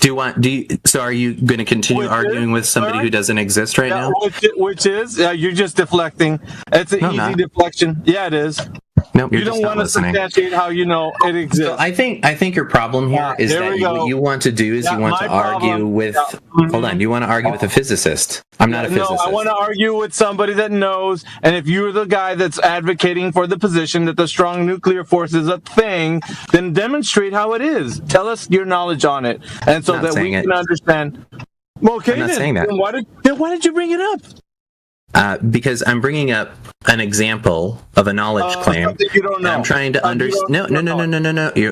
So are you going to continue arguing with somebody who doesn't exist right now? Which is, you're just deflecting. It's an easy deflection. Yeah, it is. No, you don't want to substantiate how you know it exists. So I think your problem here is that what you want to do is you want to argue with. Hold on, you want to argue with a physicist. I'm not a physicist. No, I want to argue with somebody that knows. And if you're the guy that's advocating for the position that the strong nuclear force is a thing, then demonstrate how it is. Tell us your knowledge on it, and so that we can understand. Well, okay, I'm not saying that. Then why did you bring it up? Because I'm bringing up an example of a knowledge claim. You don't know. I'm trying to understand. No.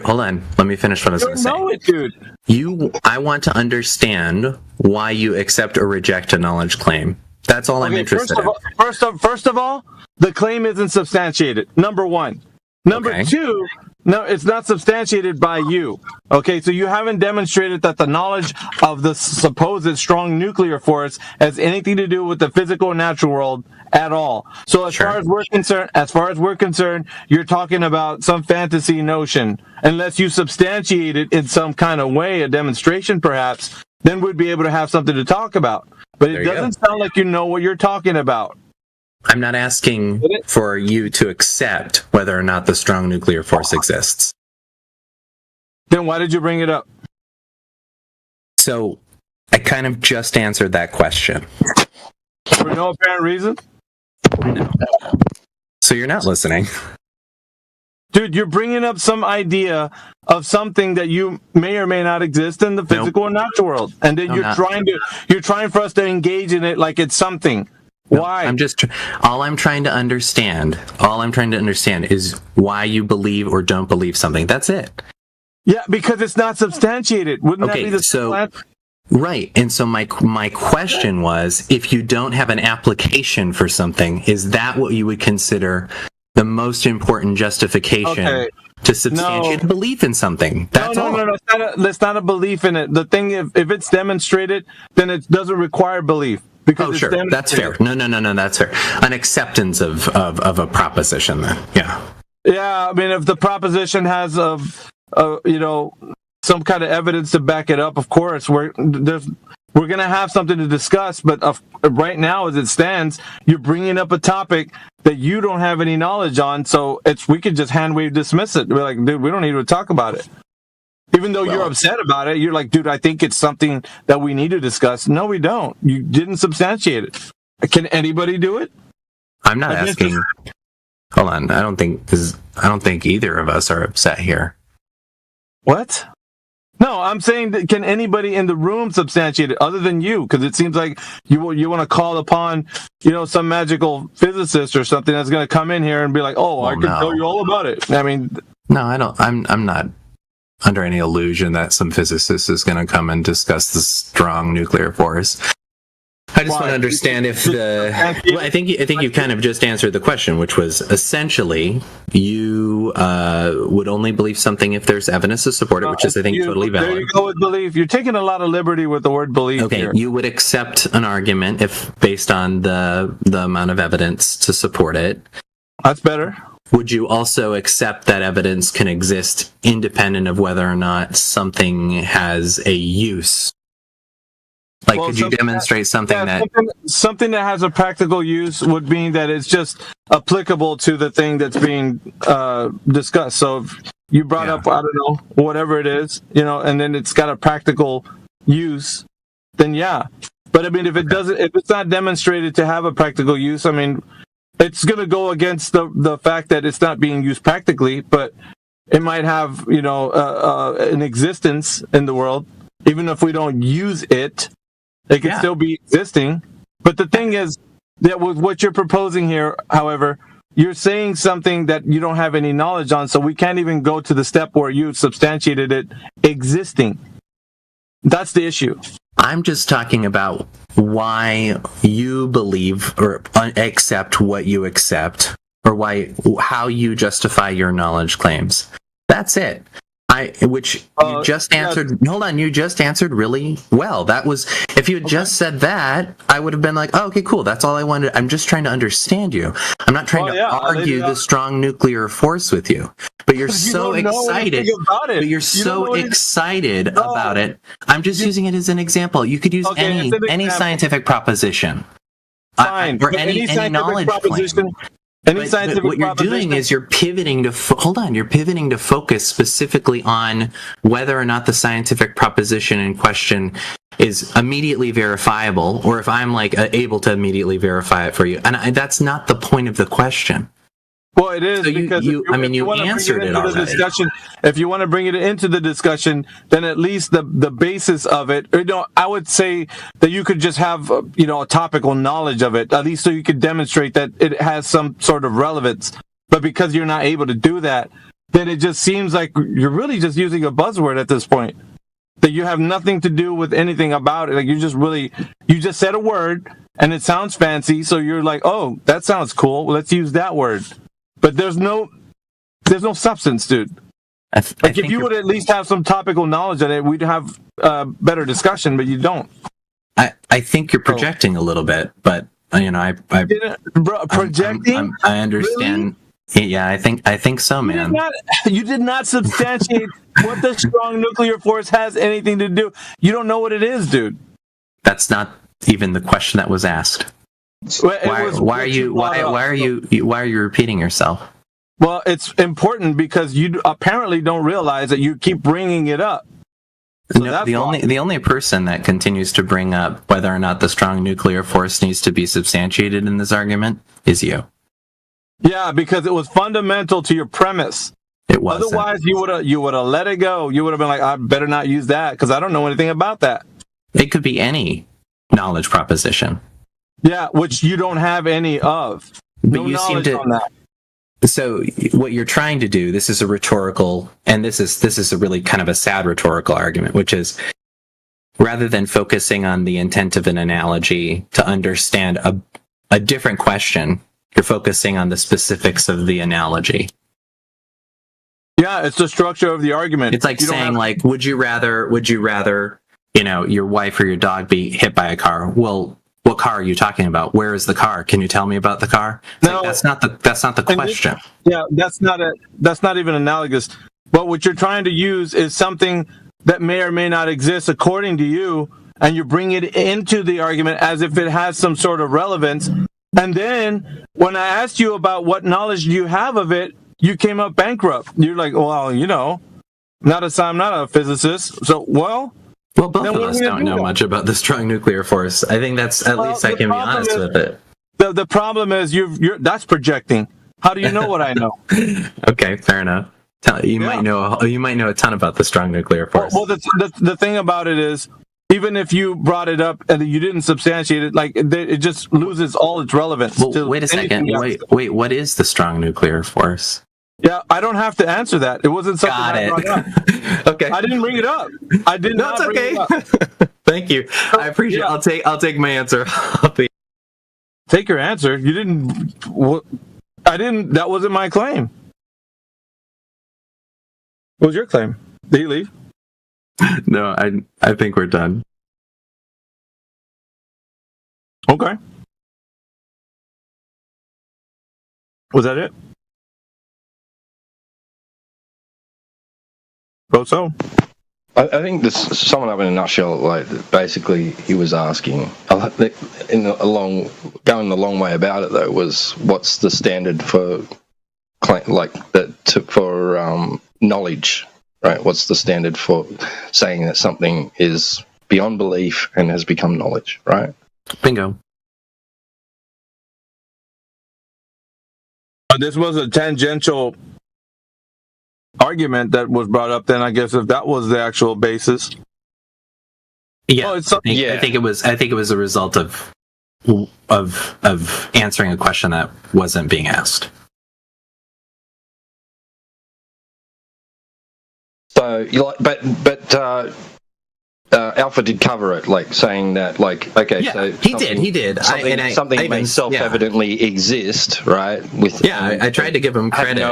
Hold on. Let me finish what I was going to say. Know it, dude. I want to understand why you accept or reject a knowledge claim. That's all I'm interested in. First of all, the claim isn't substantiated. Number one. Number two, no, it's not substantiated by you. Okay, so you haven't demonstrated that the knowledge of the supposed strong nuclear force has anything to do with the physical and natural world at all. So as far as we're concerned, you're talking about some fantasy notion. Unless you substantiate it in some kind of way, a demonstration perhaps, then we'd be able to have something to talk about. But it doesn't sound like you know what you're talking about. I'm not asking for you to accept whether or not the strong nuclear force exists. Then why did you bring it up? So, I kind of just answered that question. For no apparent reason? No. So you're not listening. Dude, you're bringing up some idea of something that you may or may not exist in the physical and natural world. And then you're trying for us to engage in it like it's something. No, why? All I'm trying to understand is why you believe or don't believe something. That's it. Yeah, because it's not substantiated. Wouldn't that be the right. And so my question was, if you don't have an application for something, is that what you would consider the most important justification to substantiate a belief in something? That's all. No. It's not a belief in it. The thing, if it's demonstrated, then it doesn't require belief. Sure. That's fair. No, that's fair. An acceptance of a proposition then. Yeah. Yeah, I mean, if the proposition has some kind of evidence to back it up, of course, we're going to have something to discuss. But right now, as it stands, you're bringing up a topic that you don't have any knowledge on. So we could just hand wave dismiss it. We're like, dude, we don't need to talk about it. Even though you're upset about it, you're like, dude, I think it's something that we need to discuss. No, we don't. You didn't substantiate it. Can anybody do it? I'm not asking. Hold on. I don't think either of us are upset here. What? No, I'm saying that can anybody in the room substantiate it other than you? Because it seems like you want to call upon, some magical physicist or something that's going to come in here and be like, "Oh, I can tell you all about it." I mean, no, I don't. I'm not under any illusion that some physicist is going to come and discuss the strong nuclear force. I just want to understand if well, I think you kind of just answered the question, which was essentially you would only believe something if there's evidence to support it, which is, I think, totally valid. There you go with belief. You're taking a lot of liberty with the word belief. Okay, here. You would accept an argument if based on the amount of evidence to support it. That's better. Would you also accept that evidence can exist independent of whether or not something has a use? Like, could you demonstrate something something that has a practical use would mean that it's just applicable to the thing that's being discussed. So if you brought up, I don't know, whatever it is, and then it's got a practical use, then yeah. But I mean, if it's not demonstrated to have a practical use, I mean, it's going to go against the fact that it's not being used practically, but it might have, an existence in the world, even if we don't use it. It can still be existing. But the thing is that with what you're proposing here, however, you're saying something that you don't have any knowledge on, so we can't even go to the step where you substantiated it existing. That's the issue. I'm just talking about why you believe or accept what you accept, or how you justify your knowledge claims. That's it. You just answered. Hold on, you just answered really well. That was, if you had just said that, I would have been like, oh, okay, cool. That's all I wanted. I'm just trying to understand you. I'm not trying to argue the strong nuclear force with you. But you're so excited. But you're so excited about it. I'm just using it as an example. You could use any scientific proposition, or any knowledge claim. But what you're doing is you're pivoting to you're pivoting to focus specifically on whether or not the scientific proposition in question is immediately verifiable, or if I'm able to immediately verify it for you. And that's not the point of the question. Well, it is, so because you answered it already. If you want to bring it into the discussion, then at least the basis of it, I would say that you could just have, a topical knowledge of it, at least so you could demonstrate that it has some sort of relevance. But because you're not able to do that, then it just seems like you're really just using a buzzword at this point. That you have nothing to do with anything about it. Like you just said a word and it sounds fancy, so you're like, oh, that sounds cool. Well, let's use that word. But there's no substance, dude. If you would at least have some topical knowledge on it, we'd have better discussion. But you don't. I think you're projecting a little bit, but projecting. I understand. Really? Yeah, I think so, man. You did not substantiate what the strong nuclear force has anything to do. You don't know what it is, dude. That's not even the question that was asked. Why are you repeating yourself? Well, it's important because you apparently don't realize that you keep bringing it up. So no, the only person that continues to bring up whether or not the strong nuclear force needs to be substantiated in this argument is you. Yeah, because it was fundamental to your premise. It was. Otherwise, you would have let it go. You would have been like, I better not use that because I don't know anything about that. It could be any knowledge proposition. Yeah, which you don't have any of. But you seem to. On that. So what you're trying to do, this is a rhetorical, and this is a really kind of a sad rhetorical argument, which is rather than focusing on the intent of an analogy to understand a different question, you're focusing on the specifics of the analogy. Yeah, it's the structure of the argument. It's like saying, would you rather, your wife or your dog be hit by a car? Well, what car are you talking about? Where is the car? Can you tell me about the car? No, that's not the question. That's not even analogous. But what you're trying to use is something that may or may not exist according to you, and you bring it into the argument as if it has some sort of relevance. And then when I asked you about what knowledge do you have of it, you came up bankrupt. You're like, well, I'm not a physicist. So, well, both of us don't know much about the strong nuclear force. I think that's at least I can be honest with it. the problem is that's projecting. How do you know what I know? Okay, fair enough. You might know a ton about the strong nuclear force. Well, the thing about it is, even if you brought it up and you didn't substantiate it, like it just loses all its relevance. Well, wait a second. Wait. What is the strong nuclear force? Yeah, I don't have to answer that. It wasn't something I brought up. Okay. I didn't bring it up. I did not bring it up. Thank you. I appreciate it. I'll take my answer. Take your answer. You didn't. I didn't. That wasn't my claim. What was your claim? Did you leave? No, I think we're done. Okay. Was that it? So I think this sum it up in a nutshell. Like basically, he was asking, going the long way about it though, was what's the standard for knowledge, right? What's the standard for saying that something is beyond belief and has become knowledge, right? Bingo. This was a tangential argument that was brought up. Then I guess if that was the actual basis, yeah, I think it was a result of answering a question that wasn't being asked. So Alpha did cover it, like saying that, like, okay, yeah, so he did. Something may self-evidently exist, right? I tried to give him credit,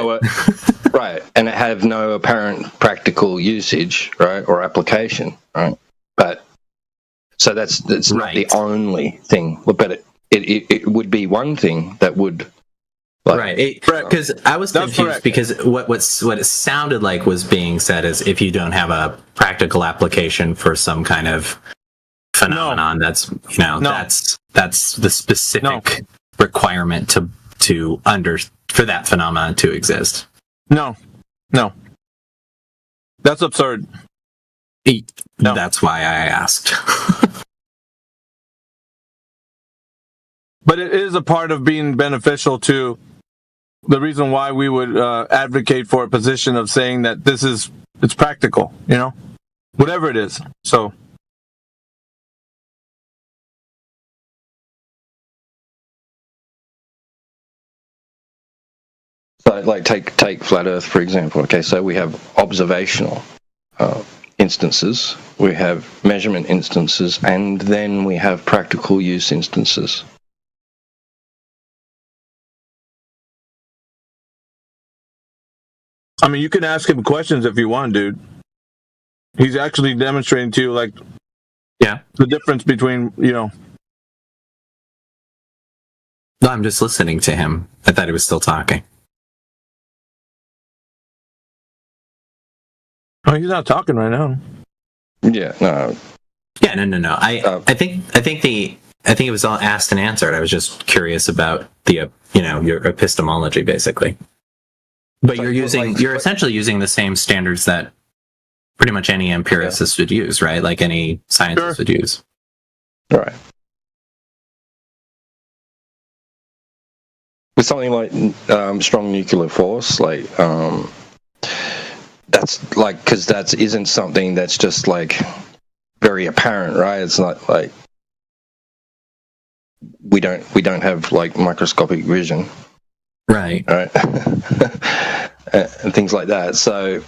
right, and it have no apparent practical usage, right, or application, right? But so that's not the only thing, but it would be one thing that would. Right, because I was confused because what it sounded like was being said is if you don't have a practical application for some kind of phenomenon, that's the specific requirement for that phenomenon to exist. No, that's absurd. That's why I asked. But it is a part of being beneficial to. The reason why we would advocate for a position of saying that it's practical, whatever it is. So, like take flat Earth for example. Okay, so we have observational instances, we have measurement instances, and then we have practical use instances. I mean, you can ask him questions if you want, dude. He's actually demonstrating to you, the difference between, No, I'm just listening to him. I thought he was still talking. Oh, he's not talking right now. Yeah, no. Yeah, no. I think it was all asked and answered. I was just curious about the your epistemology, basically. But you're essentially using the same standards that pretty much any empiricist would use, right? Like any scientist would use. Right. With something like strong nuclear force, that's like, because that isn't something that's just like very apparent, right? It's not like we don't have like microscopic vision. Right. And things like that. So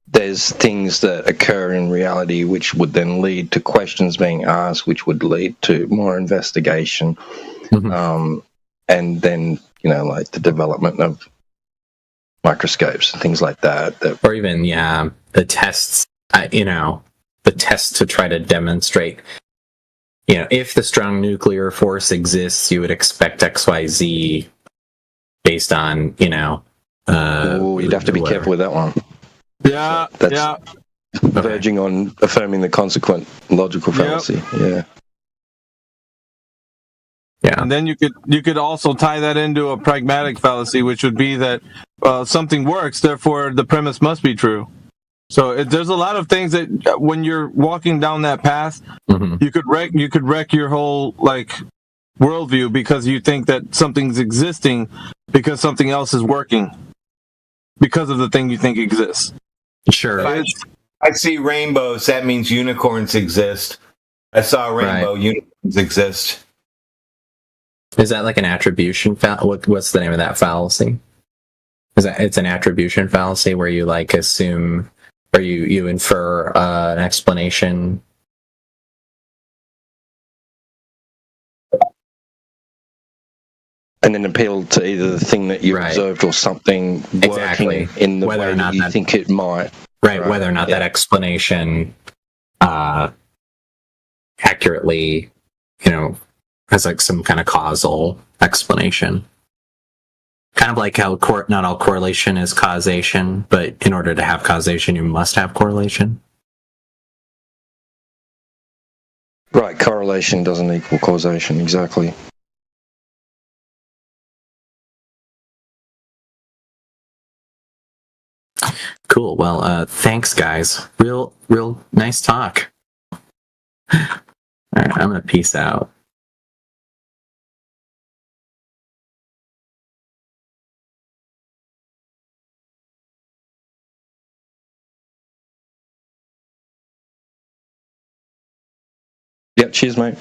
there's things that occur in reality which would then lead to questions being asked, which would lead to more investigation, and then like the development of microscopes and things like that. Or even the tests. The tests to try to demonstrate. If the strong nuclear force exists, you would expect XYZ. Based on, you'd have to be careful with that one. Yeah, that's verging on affirming the consequent logical fallacy. Yeah. And then you could also tie that into a pragmatic fallacy, which would be that something works, therefore the premise must be true. So there's a lot of things that when you're walking down that path, you could wreck your whole worldview because you think that something's existing because something else is working because of the thing you think exists. Sure. If I see rainbows, that means unicorns exist. I saw a rainbow, unicorns exist. Is that like an attribution what's the name of that fallacy? It's an attribution fallacy where you like assume or you infer an explanation. And then appeal to either the thing that you observed or something working in the way that you think it might. Right, whether or not that explanation accurately, has like some kind of causal explanation. Kind of like how not all correlation is causation, but in order to have causation, you must have correlation. Right, correlation doesn't equal causation, exactly. Cool. Well, thanks, guys. Real nice talk. All right, I'm gonna peace out. Yep, cheers, mate.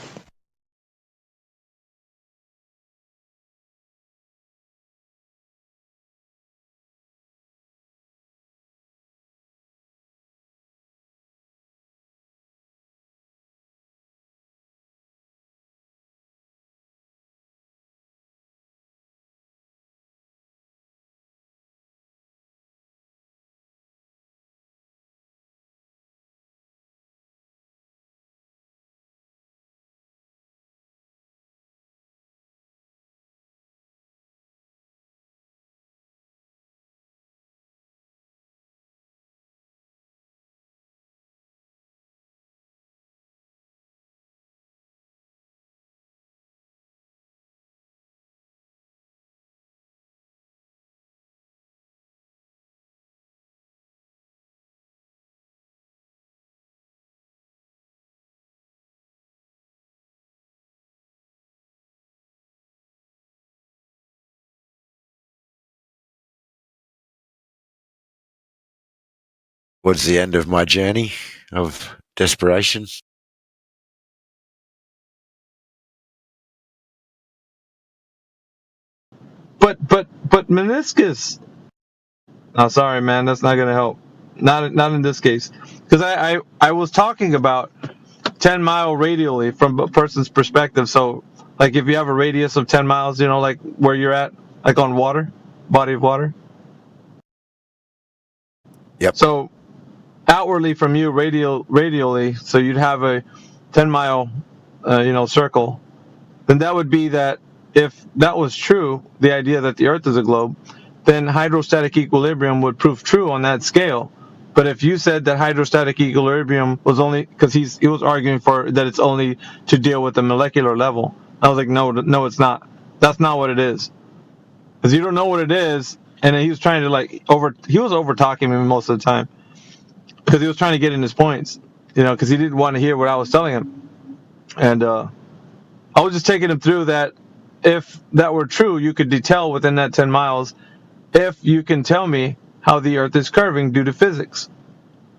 Was the end of my journey of desperation. But meniscus. Oh, sorry, man. That's not gonna help. Not in this case, because I was talking about 10-mile radially from a person's perspective. So, like, if you have a radius of 10 miles, like where you're at, like on water, body of water. Yep. So, outwardly from you, radially, so you'd have a 10-mile, circle. Then that would be that if that was true, the idea that the Earth is a globe, then hydrostatic equilibrium would prove true on that scale. But if you said that hydrostatic equilibrium was only, because he was arguing for that it's only to deal with the molecular level. I was like, no, it's not. That's not what it is. Because you don't know what it is, and he was trying to he was over talking me most of the time. Because he was trying to get in his points, because he didn't want to hear what I was telling him. And I was just taking him through that if that were true, you could detail within that 10 miles if you can tell me how the Earth is curving due to physics.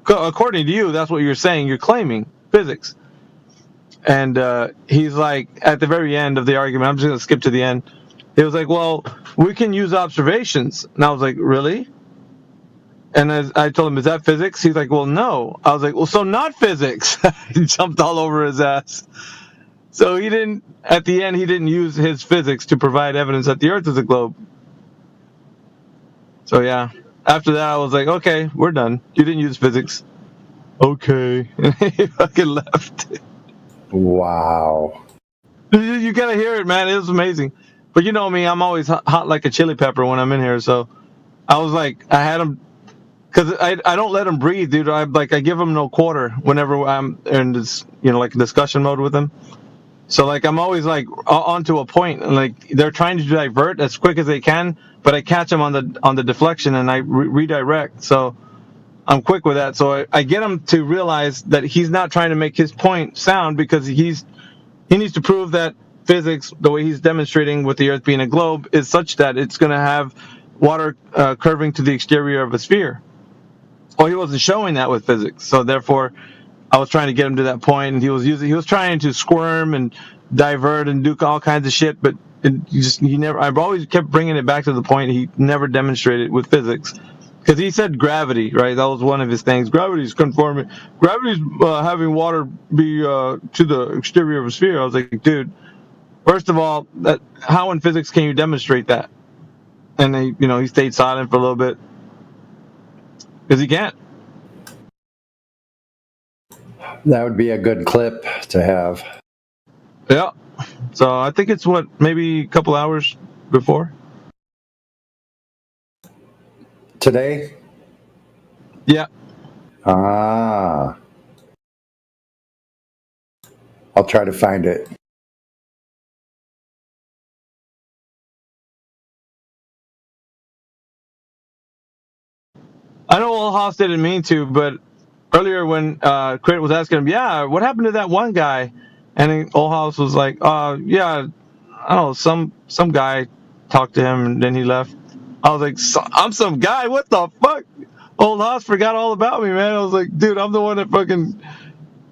According to you, that's what you're saying. You're claiming physics. And he's like, at the very end of the argument, I'm just going to skip to the end. He was like, well, we can use observations. And I was like, really? And as I told him, is that physics? He's like, well, no. I was like, well, so not physics. He jumped all over his ass. So at the end, he didn't use his physics to provide evidence that the Earth is a globe. So yeah, after that, I was like, okay, we're done. You didn't use physics. Okay. And he fucking left. Wow. You gotta hear it, man. It was amazing. But you know me, I'm always hot like a chili pepper when I'm in here. So I was like, I had him, because I don't let him breathe, dude. I give him no quarter whenever I'm in this, discussion mode with him. So I'm always onto a point, and they're trying to divert as quick as they can, but I catch them on the deflection and I redirect. So I'm quick with that. So I get him to realize that he's not trying to make his point sound, because he needs to prove that physics, the way he's demonstrating with the Earth being a globe, is such that it's going to have water curving to the exterior of a sphere. Well, he wasn't showing that with physics, so therefore, I was trying to get him to that point, and he was trying to squirm and divert and do all kinds of shit, but he never. I've always kept bringing it back to the point he never demonstrated with physics. Because he said gravity, right? That was one of his things. Gravity's conforming. Gravity's having water be to the exterior of a sphere. I was like, dude, first of all, how in physics can you demonstrate that? And he stayed silent for a little bit because he can't. That would be a good clip to have. Yeah. So I think it's maybe a couple hours before. Today? Yeah. I'll try to find it. I know Olhaus didn't mean to, but earlier when Crit was asking him, yeah, what happened to that one guy? And then Olhaus was like, yeah, I don't know, some guy talked to him and then he left. I was like, I'm some guy? What the fuck? Olhaus forgot all about me, man. I was like, dude, I'm the one that fucking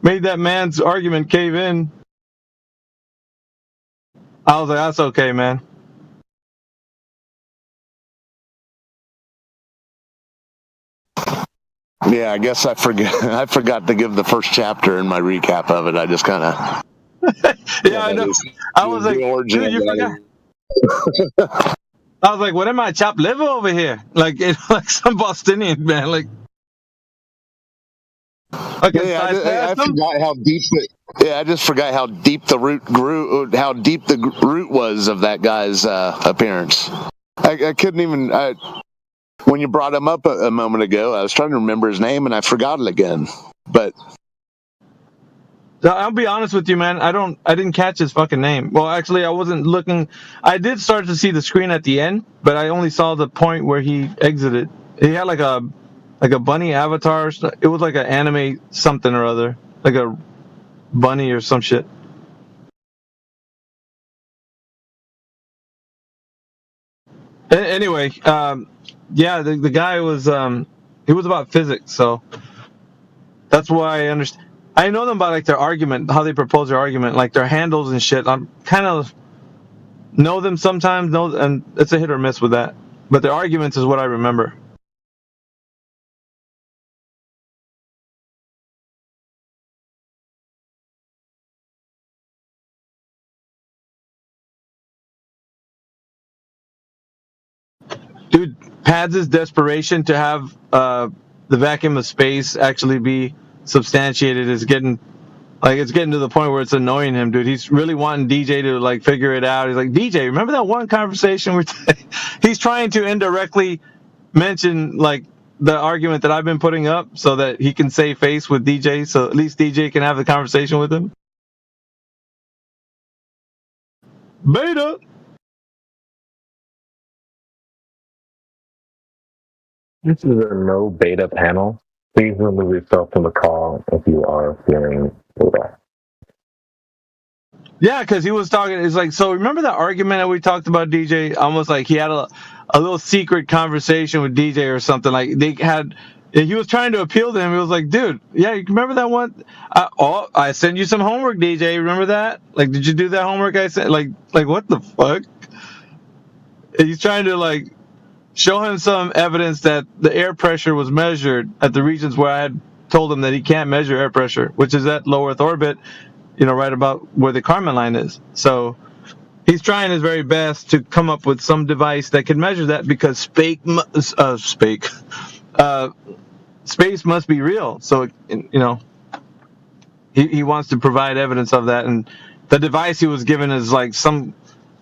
made that man's argument cave in. I was like, that's okay, man. Yeah, I guess I forgot to give the first chapter in my recap of it. I just kind of. Yeah, I know. I was like, dude, you forgot. I was like, what am I, chopped liver over here? Like, like some Bostonian, man. Like, okay, I forgot how deep it. Yeah, I just forgot how deep the root grew. How deep the root was of that guy's appearance. I couldn't even. When you brought him up a moment ago, I was trying to remember his name and I forgot it again. But I'll be honest with you, man. I didn't catch his fucking name. Well, actually, I wasn't looking. I did start to see the screen at the end, but I only saw the point where he exited. He had like a bunny avatar. It was like an anime something or other, like a bunny or some shit. Anyway, yeah, the guy was he was about physics, so that's why I understand. I know them by like their argument, how they propose their argument, like their handles and shit. I'm kind of know them sometimes, and it's a hit or miss with that. But their arguments is what I remember. Dude, Pads' desperation to have the vacuum of space actually be substantiated is getting to the point where it's annoying him, dude. He's really wanting DJ to like figure it out. He's like, DJ, remember that one conversation where he's trying to indirectly mention like the argument that I've been putting up so that he can save face with DJ, so at least DJ can have the conversation with him. Beta. This is a no beta panel. Please remove yourself from the call if you are feeling beta. Yeah, because he was talking. It's like, so remember that argument that we talked about, DJ? Almost like he had a little secret conversation with DJ or something. Like he was trying to appeal to him. He was like, dude, yeah, you remember that one? I sent you some homework, DJ. Remember that? Like, did you do that homework I sent? Like what the fuck? He's trying to like show him some evidence that the air pressure was measured at the regions where I had told him that he can't measure air pressure, which is at low Earth orbit, right about where the Kármán line is. So he's trying his very best to come up with some device that can measure that because space must be real. So, he wants to provide evidence of that. And the device he was given is like some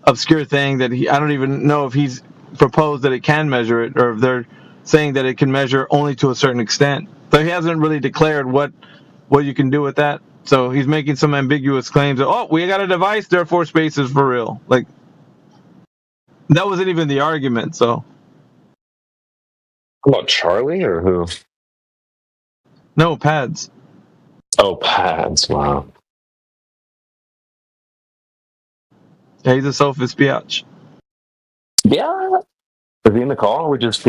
obscure thing that I don't even know if he's proposed that it can measure it, or if they're saying that it can measure only to a certain extent. So he hasn't really declared what you can do with that. So he's making some ambiguous claims that, we got a device, therefore space is for real. Like, that wasn't even the argument, so. About Charlie or who? No, Pads. Oh, Pads, wow. Yeah, he's a sophist biatch. Yeah. Is he in the call? Are we just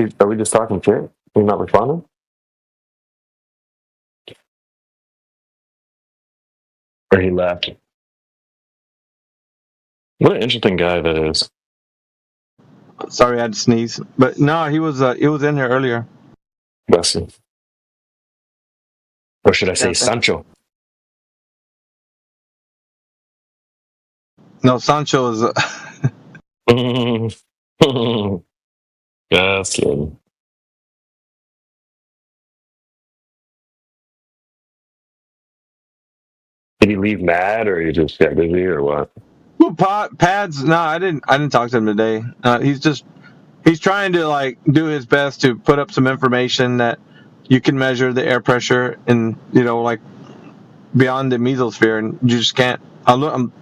talking shit? We're not responding? Or he left? What an interesting guy that is. Sorry, I had to sneeze. But no, he was in here earlier. Bless him. Or should I say Sancho? No, Sancho is. Just kidding. Did he leave mad, or he just got busy, or what? Well, Pads? No, I didn't talk to him today. He's trying to like do his best to put up some information that you can measure the air pressure and like beyond the mesosphere, and you just can't.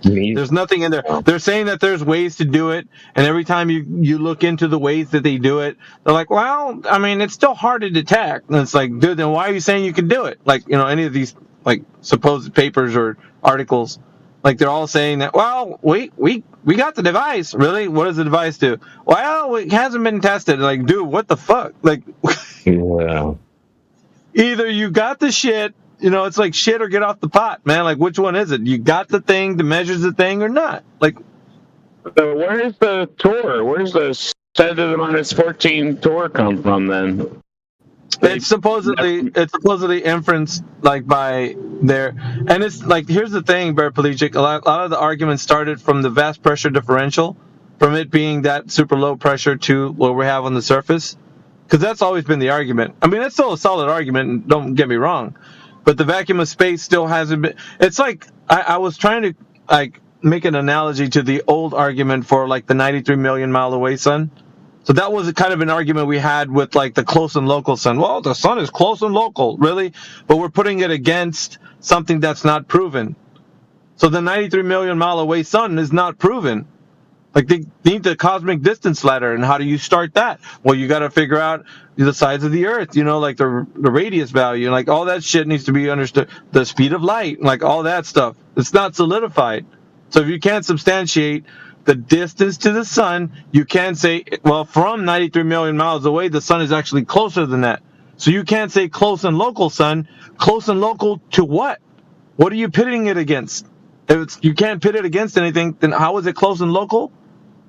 There's nothing in there. They're saying that there's ways to do it, and every time you look into the ways that they do it, they're like, well, I mean, it's still hard to detect. And it's like, dude, then why are you saying you can do it? Like, any of these like supposed papers or articles, like they're all saying that, well, we got the device. Really? What does the device do? Well, it hasn't been tested. Like, dude, what the fuck? Like, yeah. Either you got the shit. It's like shit or get off the pot, man. Like, which one is it? You got the thing that measures the thing or not? Like, where's the tour? Where's the 10 to the minus 14 tour come from then? It's supposedly inferenced like by there, and it's like, here's the thing, paraplegic. A lot of the arguments started from the vast pressure differential, from it being that super low pressure to what we have on the surface, because that's always been the argument. I mean, it's still a solid argument, and don't get me wrong. But the vacuum of space still hasn't been. It's like I was trying to like make an analogy to the old argument for like the 93 million mile away sun. So that was kind of an argument we had with like the close and local sun. Well, the sun is close and local, really, but we're putting it against something that's not proven. So the 93 million mile away sun is not proven. Like, they need the cosmic distance ladder, and how do you start that? Well, you got to figure out the size of the Earth, like the radius value, and like all that shit needs to be understood. The speed of light, like all that stuff. It's not solidified. So if you can't substantiate the distance to the sun, you can't say, well, from 93 million miles away, the sun is actually closer than that. So you can't say close and local sun. Close and local to what? What are you pitting it against? If you can't pit it against anything, then how is it close and local?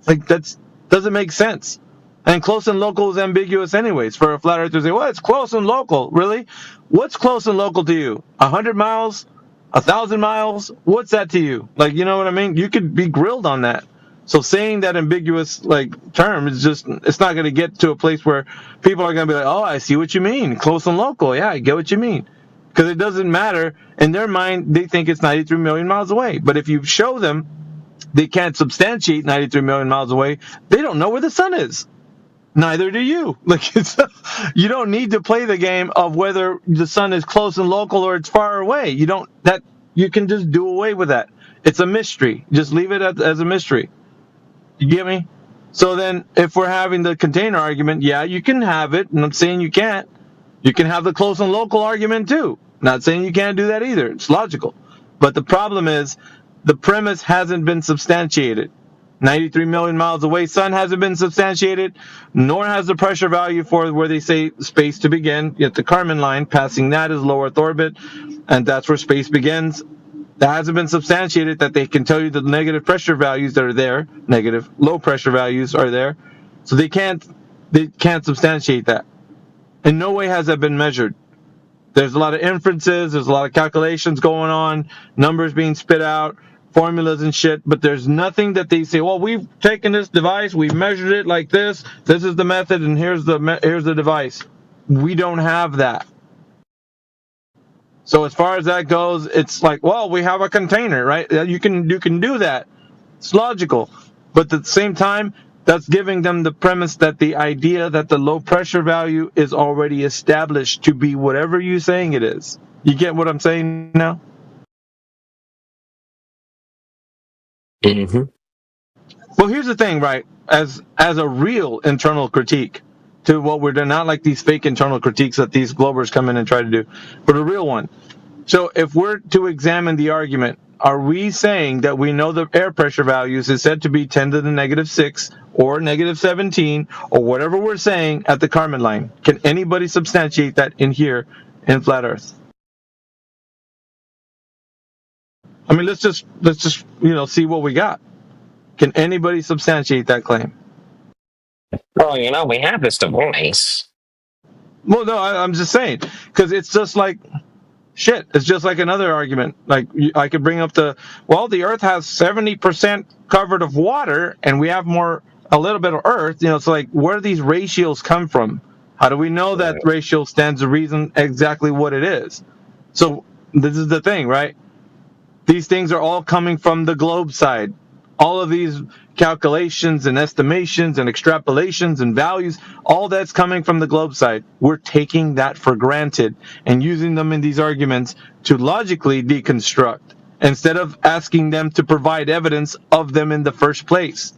Like, that doesn't make sense. And close and local is ambiguous anyways for a flat earther to say, well, it's close and local. Really? What's close and local to you? 100 miles? 1,000 miles? What's that to you? Like, you know what I mean? You could be grilled on that. So saying that ambiguous like term is just, it's not going to get to a place where people are going to be like, oh, I see what you mean. Close and local. Yeah, I get what you mean. Because it doesn't matter. In their mind, they think it's 93 million miles away. But if you show them they can't substantiate 93 million miles away, they don't know where the sun is. Neither do you. Like, you don't need to play the game of whether the sun is close and local or it's far away. You can just do away with that. It's a mystery. Just leave it as a mystery. You get me? So then, if we're having the container argument, yeah, you can have it. I'm not saying you can't. You can have the close and local argument too. Not saying you can't do that either. It's logical. But the problem is, the premise hasn't been substantiated. 93 million miles away, sun hasn't been substantiated, nor has the pressure value for where they say space to begin. Yet the Kármán line, passing that is low Earth orbit, and that's where space begins. That hasn't been substantiated, that they can tell you the negative pressure values that are there, negative low pressure values are there. So they can't substantiate that. In no way has that been measured. There's a lot of inferences, there's a lot of calculations going on, numbers being spit out, formulas and shit, but there's nothing that they say, well, we've taken this device, we've measured it like this is the method, and here's the device. We don't have that. So as far as that goes, it's like, well, we have a container, right? You can do that. It's logical. But at the same time, that's giving them the premise that the idea that the low pressure value is already established to be whatever you're saying it is. You get what I'm saying now? Mm-hmm. Well, here's the thing, right? As a real internal critique to what we're doing, not like these fake internal critiques that these globers come in and try to do, but a real one. So if we're to examine the argument, are we saying that we know the air pressure values is said to be 10 to the negative 6 or negative 17 or whatever we're saying at the Kármán line? Can anybody substantiate that in here in Flat Earth? I mean, let's just see what we got. Can anybody substantiate that claim? Well, we have this device. Well, no, I'm just saying, because it's just like shit. It's just like another argument. Like I could bring up the Earth has 70% covered of water, and we have a little bit of Earth. It's like, where do these ratios come from? How do we know that ratio stands to reason exactly what it is? So this is the thing, right? These things are all coming from the globe side. All of these calculations and estimations and extrapolations and values, all that's coming from the globe side. We're taking that for granted and using them in these arguments to logically deconstruct instead of asking them to provide evidence of them in the first place,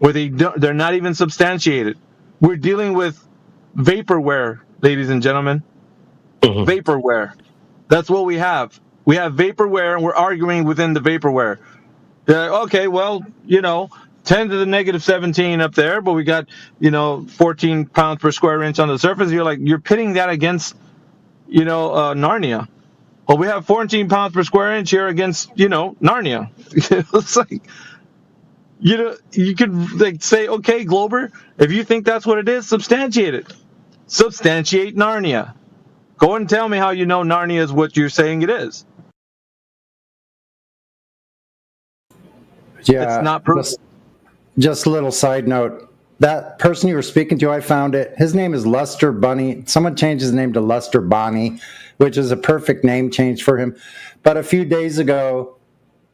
where they're not even substantiated. We're dealing with vaporware, ladies and gentlemen. Vaporware. That's what we have. We have vaporware, and we're arguing within the vaporware. Okay, well, 10 to the negative 17 up there, but we got, 14 pounds per square inch on the surface. You're pitting that against, Narnia. Well, we have 14 pounds per square inch here against, Narnia. It's like, you could say, okay, Glober, if you think that's what it is, substantiate it. Substantiate Narnia. Go and tell me how you know Narnia is what you're saying it is. Yeah, it's not proven. Just a little side note. That person you were speaking to, I found it. His name is Lester Bunny. Someone changed his name to Lester Bonnie, which is a perfect name change for him. But a few days ago,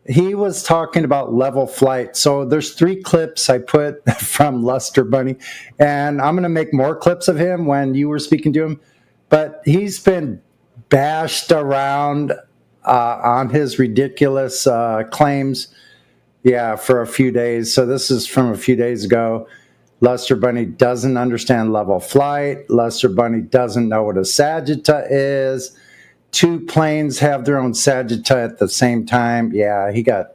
he was talking about level flight. So there's 3 clips I put from Lester Bunny, and I'm going to make more clips of him when you were speaking to him. But he's been bashed around on his ridiculous claims. Yeah, for a few days. So this is from a few days ago. Lester Bunny doesn't understand level flight. Lester Bunny doesn't know what a sagitta is. 2 planes have their own sagitta at the same time. Yeah, he got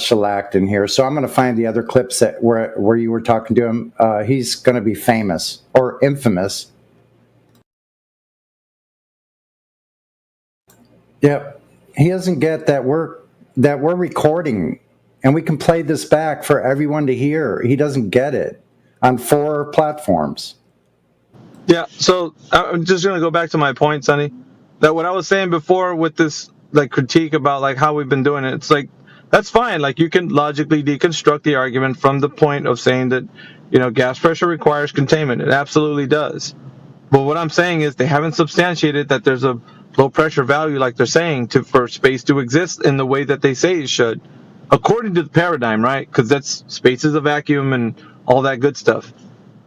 shellacked in here. So I'm going to find the other clips where you were talking to him. He's going to be famous or infamous. Yep. He doesn't get that we're recording and we can play this back for everyone to hear. He doesn't get it on 4 platforms. Yeah, so I'm just going to go back to my point, Sonny, that what I was saying before with this critique about how we've been doing it, it's that's fine. You can logically deconstruct the argument from the point of saying that, gas pressure requires containment. It absolutely does. But what I'm saying is they haven't substantiated that there's a low pressure value, like they're saying, for space to exist in the way that they say it should, according to the paradigm, right? Because space is a vacuum and all that good stuff.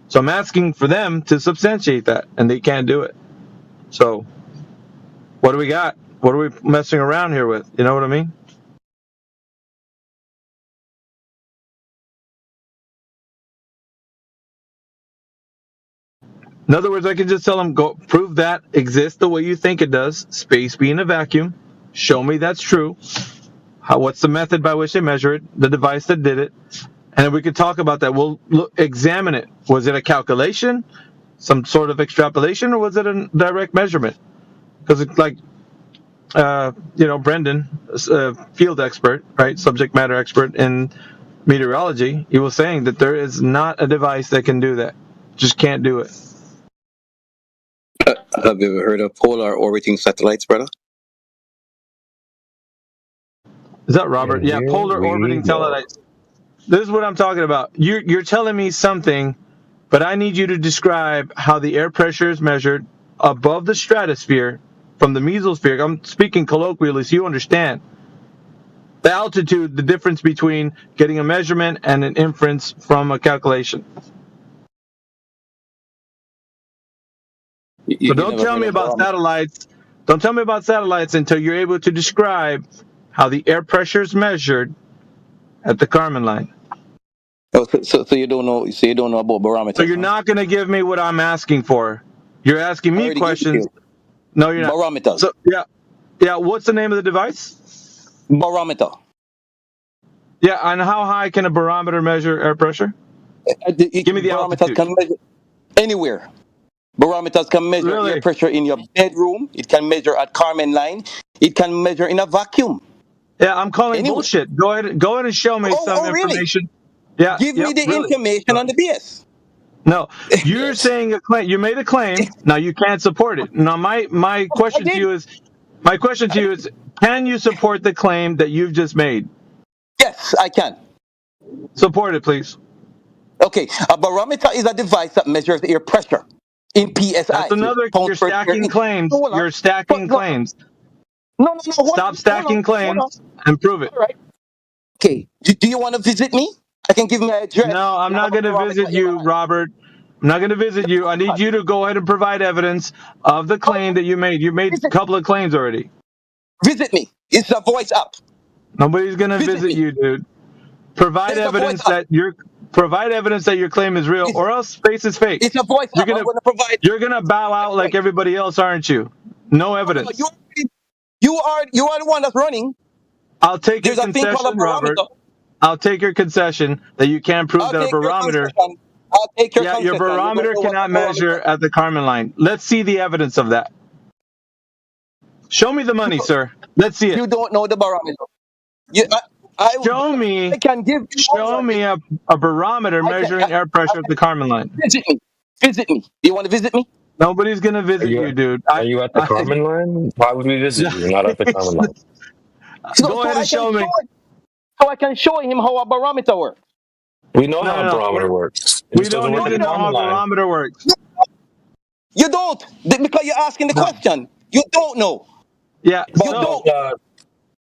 So I'm asking for them to substantiate that, and they can't do it. So what do we got? What are we messing around here with? You know what I mean? In other words, I can just tell them, go prove that exists the way you think it does, space being a vacuum. Show me that's true. What's the method by which they measure it, the device that did it, and then we could talk about that. We'll examine it. Was it a calculation, some sort of extrapolation, or was it a direct measurement? Because it's Brendan, a field expert, right, subject matter expert in meteorology, he was saying that there is not a device that can do that. Just can't do it. Have you ever heard of polar orbiting satellites, brother? Is that Robert? Yeah, polar orbiting satellites. This is what I'm talking about. You're telling me something, but I need you to describe how the air pressure is measured above the stratosphere from the mesosphere. I'm speaking colloquially so you understand. The altitude, the difference between getting a measurement and an inference from a calculation. So don't tell me about satellites. Don't tell me about satellites until you're able to describe how the air pressure is measured at the Kármán line. Oh, so you don't know. So you don't know about barometers. So you're not going to give me what I'm asking for. You're asking me questions. No, you're not. Barometer. So yeah. What's the name of the device? Barometer. Yeah, and how high can a barometer measure air pressure? Give me the altitude. Can measure anywhere. Barometers can measure air pressure in your bedroom. It can measure at Carmen line. It can measure in a vacuum. Yeah, I'm calling bullshit. Go ahead and show me some information. Really? Yeah, Give me the information on the BS. No, you're saying a claim. You made a claim. Now you can't support it. Now my question to you is, can you support the claim that you've just made? Yes, I can. Support it, please. Okay, a barometer is a device that measures air pressure in PSI. That's another. You're stacking claims. You're stacking claims. No. Stop stacking claims and prove it. All right. Okay. Do you want to visit me? I can give my address. No, I'm not going to visit you, Robert. I'm not going to visit you. I need you to go ahead and provide evidence of the claim that you made. You made a couple of claims already. Visit me. It's a voice app. Nobody's going to visit you, dude. Provide evidence that your claim is real, or else space is fake. It's a voice app. You're going to bow out like everybody else, aren't you? No evidence. You are the one that's running. I'll take your concession, Robert. I'll take your concession that you can't prove that a barometer. I'll take your your barometer cannot measure at the Carmen line. Let's see the evidence of that. Show me the money, sir. Let's see it. You don't know the barometer. Show me. I can give. Show me a barometer measuring air pressure at the Carmen line. Visit me. You want to visit me? Nobody's gonna visit you, dude. Are you at the Carmen line? Why would we visit you? Not at the Carmen line. Go ahead and show me. So I can show him how a barometer works. We know how a barometer works. We don't need to know how a barometer works. You don't, because you're asking the question. You don't know. Yeah. You don't.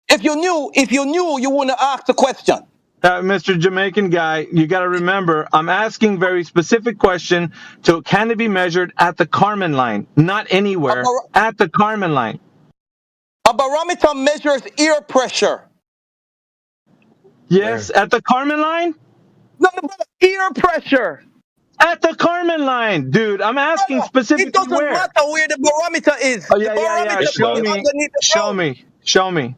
If you knew, you wouldn't ask the question. Mr. Jamaican guy, you got to remember, I'm asking very specific question to can it be measured at the Carmen line, not anywhere, at the Carmen line. A barometer measures air pressure. Yes, at the Carmen line? No, air pressure. At the Carmen line, dude. I'm asking specifically where. It doesn't matter where the barometer is. Oh, yeah. Show me.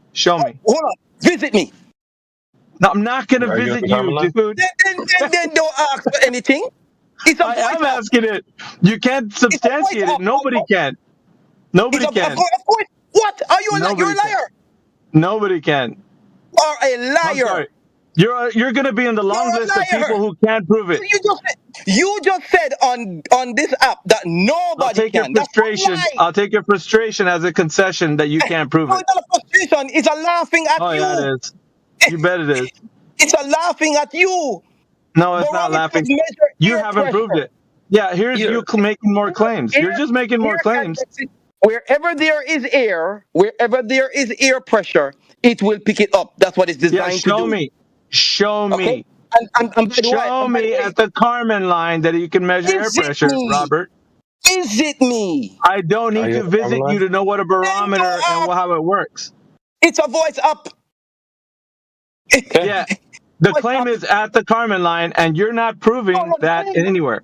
Hold on. Visit me. No, I'm not going to visit you, dude. Then don't ask for anything. I am asking it. You can't substantiate it. Nobody can. Nobody can. What? Are you a liar? You're a liar. Nobody can. You are a liar. You're going to be on the long list of people who can't prove it. You just said on this app that nobody can. I'll take your frustration as a concession that you can't prove it. It's not a frustration. It's a laughing at you. Oh, yeah, it is. You bet it is. It's a laughing at you. No, it's not laughing. You haven't proved it. Yeah, here's you making more claims. You're just making more claims. Wherever there is air pressure, it will pick it up. That's what it's designed to do. Show me. Okay? Show me at the Carmen line that you can measure air pressure, Robert. Visit me. I don't need to visit you to know what a barometer and how it works. It's a voice up. Yeah. The claim is at the Carmen line, and you're not proving that anywhere.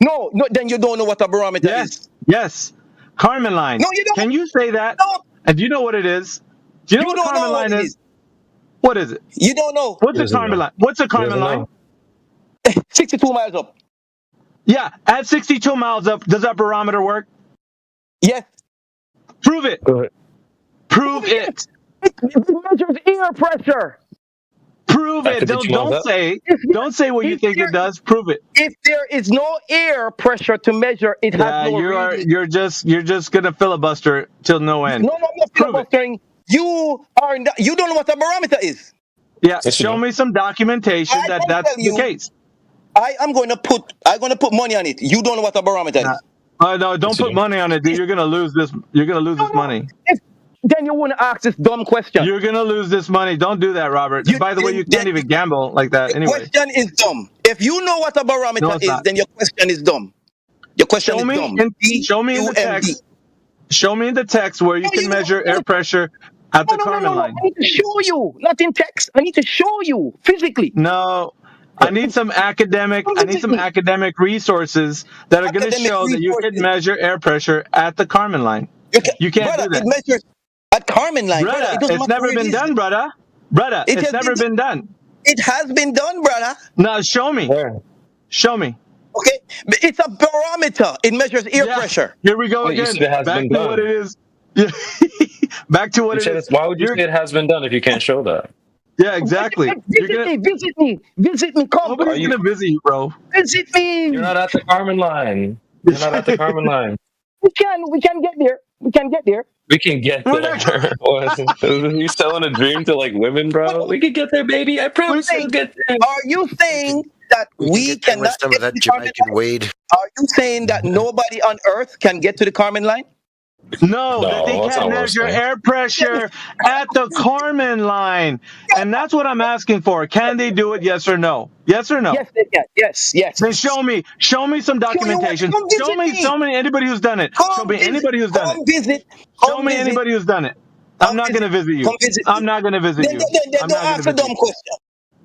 No, then you don't know what a barometer is. Yes. Carmen line. No, you don't. Can you say that? No. And do you know what it is? Do you know what Carmen line is? What is it? You don't know. What's a Carmen line? What's a Carmen line? 62 miles up. Yeah, at 62 miles up, does that barometer work? Yes. Prove it. Prove it. It measures air pressure. Prove it. Don't say what you think it does. Prove it. If there is no air pressure to measure, it has no reason. You're just gonna filibuster till no end. No, I'm not filibustering. You don't know what a barometer is. Yeah, show me some documentation that's the case. I'm gonna put money on it. You don't know what a barometer is. No, don't put money on it, dude. You're gonna lose this. You're gonna lose this money. Then you wouldn't ask this dumb question. You're gonna lose this money. Don't do that, Robert. By the way, you can't even gamble like that anyway. Your question is dumb. If you know what a barometer is, then your question is dumb. Your question is dumb. Show me in the text. Show me in the text where you can measure air pressure at the Carmen line. I need to show you, not in text. I need to show you physically. No. I need some academic resources that are going to show that you can measure air pressure at the Carmen line. You can't brother, do that. It measures at Carmen line. Brother, It doesn't it's matter never where it been is. done, brother. Brother, it's never been done. It has been done, brother. Now show me. Show me. Okay, but it's a barometer. It measures air pressure. Here we go Wait, you again. said it has Back been to done. what it is. Yeah. Back to what You it said is. why would you say it has been done if you can't show that? Yeah, exactly. Visit me. Come. Nobody's gonna visit you, bro. Visit me. You're not at the Carmen line. You're not at the Carmen line. We can get there. We can get there. We can get there. Are you selling a dream to like women, bro? We can get there, baby. I promise we'll get there. Are you saying that we cannot some get of that to the Carmen Jamaican line? weed. Are you saying that nobody on Earth can get to the Carmen line? No, No, that they that's can't not what I'm measure saying. air pressure at the Carmen line. And that's what I'm asking for. Can they do it? Yes or no? Yes or no? Yes, they can. Yes. Then show me some documentation. Come visit Show me anybody who's done it. Show me anybody who's done it. Show me anybody who's done it. I'm not going to visit you. I'm not going to visit you. Then I'm don't not going ask to a visit dumb you. question.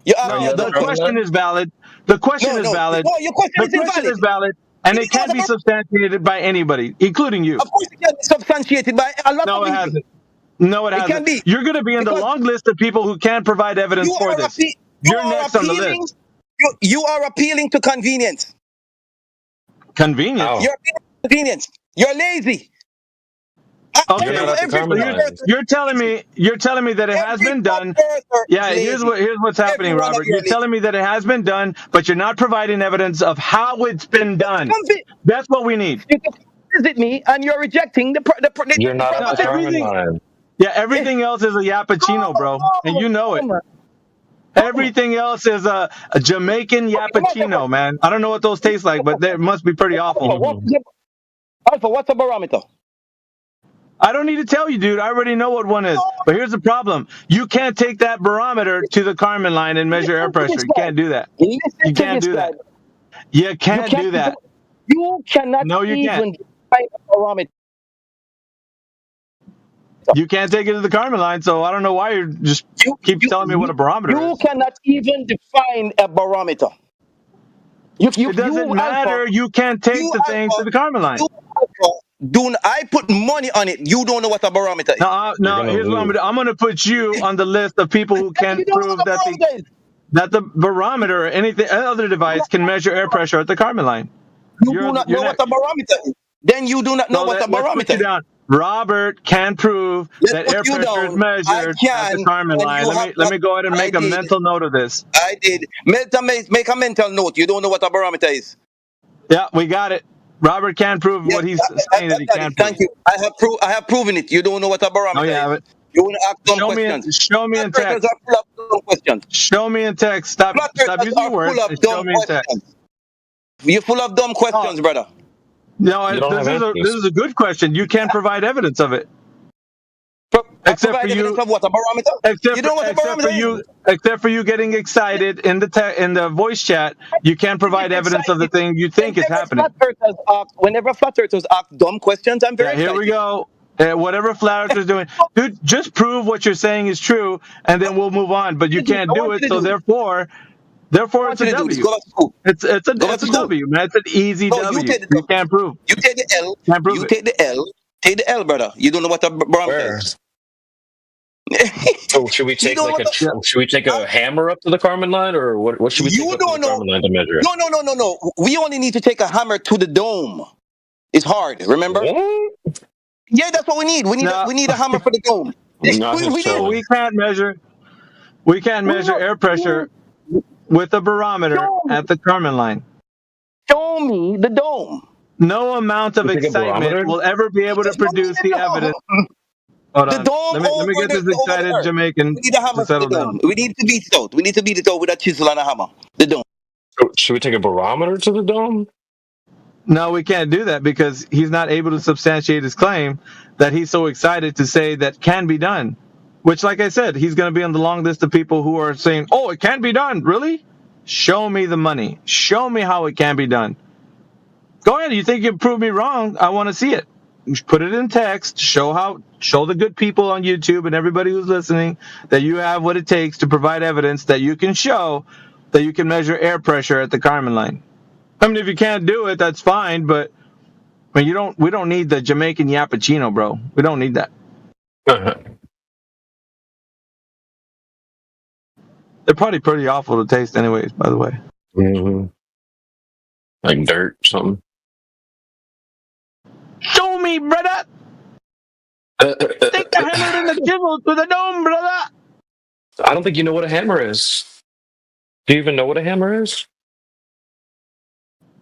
You ask No, a the dumb question. question is valid. The question is valid. No, your question The is question invalid. is valid. And it can't be substantiated by anybody, including you. Of course, it can be substantiated by a lot No, of it people. hasn't. No, it hasn't. can be. You're going to be in the long list of people who can't provide evidence You for are this. appe- You're next on the appealing- list. You are appealing to convenience. Convenience. You're appealing to convenience. You're lazy. Okay, you're telling me that it has been done. Yeah, here's what's happening, Robert. You're telling me that it has been done, but you're not providing evidence of how it's been done. That's what we need. You can visit me, and you're rejecting the. You're not at the Carmen line. Yeah, everything else is a Yappuccino, bro, and you know it. Everything else is a Jamaican Yappuccino, man. I don't know what those taste like, but they must be pretty awful. Alpha, what's a barometer? I don't need to tell you, dude. I already know what one is. But here's the problem. You can't take that barometer to the Carmen line and measure air pressure. You can't do that. You can't do that. You can't do that. You cannot even find a barometer. You can't take it to the Carmen line, so I don't know why you're just keep telling me what a barometer is. You cannot even define a barometer. It doesn't matter. You can't take the thing to the Carmen line. I put money on it. You don't know what a barometer is. No, here's what I'm going to do. I'm going to put you on the list of people who can prove that the barometer or anything other device can measure air pressure at the Carmen line. You do not know what a barometer is. Then you do not know what a barometer is. Robert can prove that air pressure is measured at the Carmen line. Let me go ahead and make a mental note of this. I did. Make a mental note. You don't know what a barometer is. Yeah, we got it. Robert can prove what he's saying that he can't prove. Thank you. I have proven it. You don't know what a barometer is. Oh, yeah, you want to ask dumb questions. Show me in text. Show me in text. Stop using words. Show me in text. You're full of dumb questions, brother. No, this is a good question. You can't provide evidence of it. Except for you. Of what, a barometer? Except for you getting excited in the voice chat, you can't provide evidence of the thing you think is happening. Whenever flat earthers ask dumb questions, I'm very excited. Here we go. Whatever flat earthers doing, dude, just prove what you're saying is true, and then we'll move on. But you can't do it, so therefore it's a W. It's a W, man. It's an easy W. You can't prove. You take the L. Can't prove you it. take the L. Take the L, brother. You don't know what a barometer is. So should we take a hammer up to the Carmen line, or what should we take up to the Carmen line to measure it? No. We only need to take a hammer to the dome. It's hard, remember? Yeah, that's what we need. We need a hammer for the dome. We can't measure air pressure with a barometer at the Carmen line. Show me the dome. No amount of excitement will ever be able to produce the evidence. Hold on. Let me get this excited Jamaican to settle down. We need to beat it out. We need to beat it out with a chisel and a hammer. The dome. Should we take a barometer to the dome? No, we can't do that because he's not able to substantiate his claim that he's so excited to say that can be done. Which, like I said, he's going to be on the long list of people who are saying, oh, it can be done. Really? Show me the money. Show me how it can be done. Go ahead. You think you prove me wrong? I want to see it. Put it in text. Show the good people on YouTube and everybody who's listening that you have what it takes to provide evidence that you can show that you can measure air pressure at the Carmen line. I mean, if you can't do it, that's fine, but I mean, we don't need the Jamaican Yappuccino, bro. We don't need that. They're probably pretty awful to taste anyways, by the way. Mm-hmm. Like dirt or something. Show me, brother! Take the hammer and the chisel to the dome, brother! I don't think you know what a hammer is. Do you even know what a hammer is?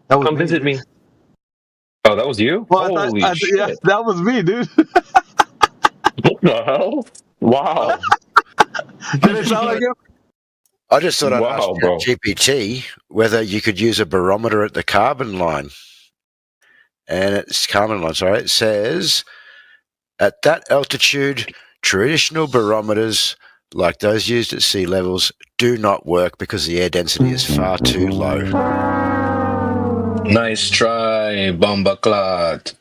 Come visit me. Oh, that was you? Well, Holy shit. yeah, that was me, dude. What the hell? Wow. Did it sound like him? I just thought I'd Wow, ask bro. GPT whether you could use a barometer at the carbon line. And it's carbon line, sorry. It says, at that altitude, traditional barometers like those used at sea levels do not work because the air density is far too low. Nice try, Bombaclat.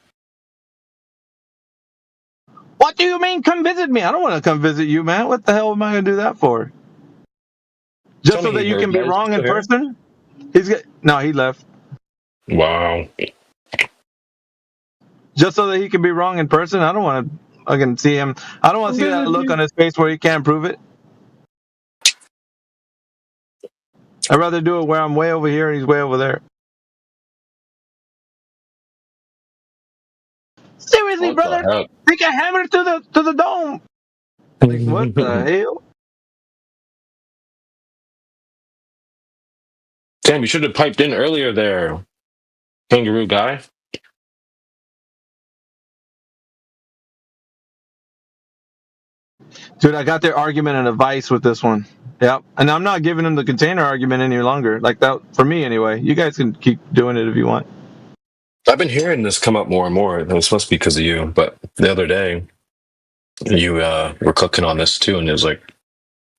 What do you mean, come visit me? I don't want to come visit you, man. What the hell am I going to do that for? Just so that you can be wrong in person? No, he left. Wow. Just so that he can be wrong in person? I don't want to fucking see him. I don't want to see that look on his face where he can't prove it. I'd rather do it where I'm way over here and he's way over there. Seriously, brother, take a hammer to the dome. Like, what the hell? Damn, you should have piped in earlier there, kangaroo guy. Dude, I got their argument in a vice with this one. Yep. And I'm not giving them the container argument any longer. Like that, for me anyway. You guys can keep doing it if you want. I've been hearing this come up more and more. It was supposed to be because of you, but the other day, you were cooking on this too, and it was like,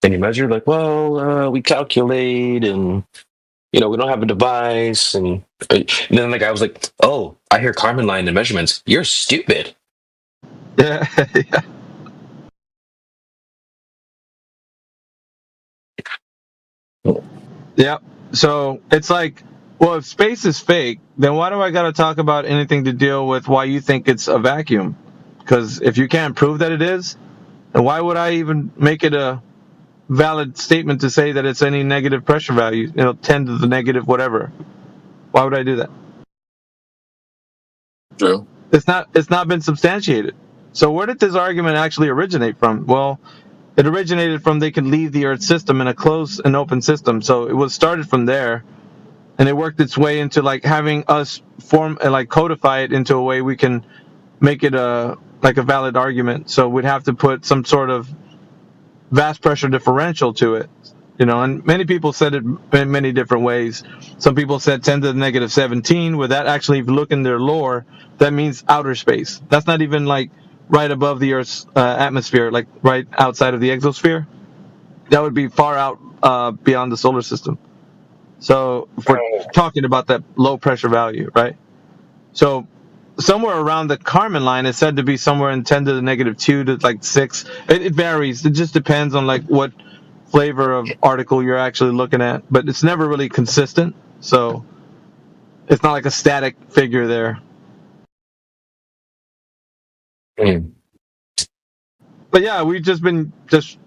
can you measure? Like, well, we calculate, and we don't have a device, and then the guy was like, oh, I hear Carmen line and measurements. You're stupid. Yeah. Yeah. Yep. So it's like, well, if space is fake, then why do I got to talk about anything to deal with why you think it's a vacuum? Because if you can't prove that it is, then why would I even make it a valid statement to say that it's any negative pressure value, 10 to the negative whatever? Why would I do that? True. It's not been substantiated. So where did this argument actually originate from? Well, it originated from they can leave the Earth system in a closed and open system. So it was started from there, and it worked its way into like having us form and like codify it into a way we can make it a valid argument. So we'd have to put some sort of vast pressure differential to it, and many people said it in many different ways. Some people said 10 to the negative 17, where that actually, if you look in their lore, that means outer space. That's not even like right above the Earth's atmosphere, like right outside of the exosphere. That would be far out beyond the solar system. So if we're talking about that low pressure value, right? So somewhere around the Kármán line is said to be somewhere in 10 to the negative 2 to like 6. It varies. It just depends on like what flavor of article you're actually looking at, but it's never really consistent. So it's not like a static figure there. But yeah, we've just been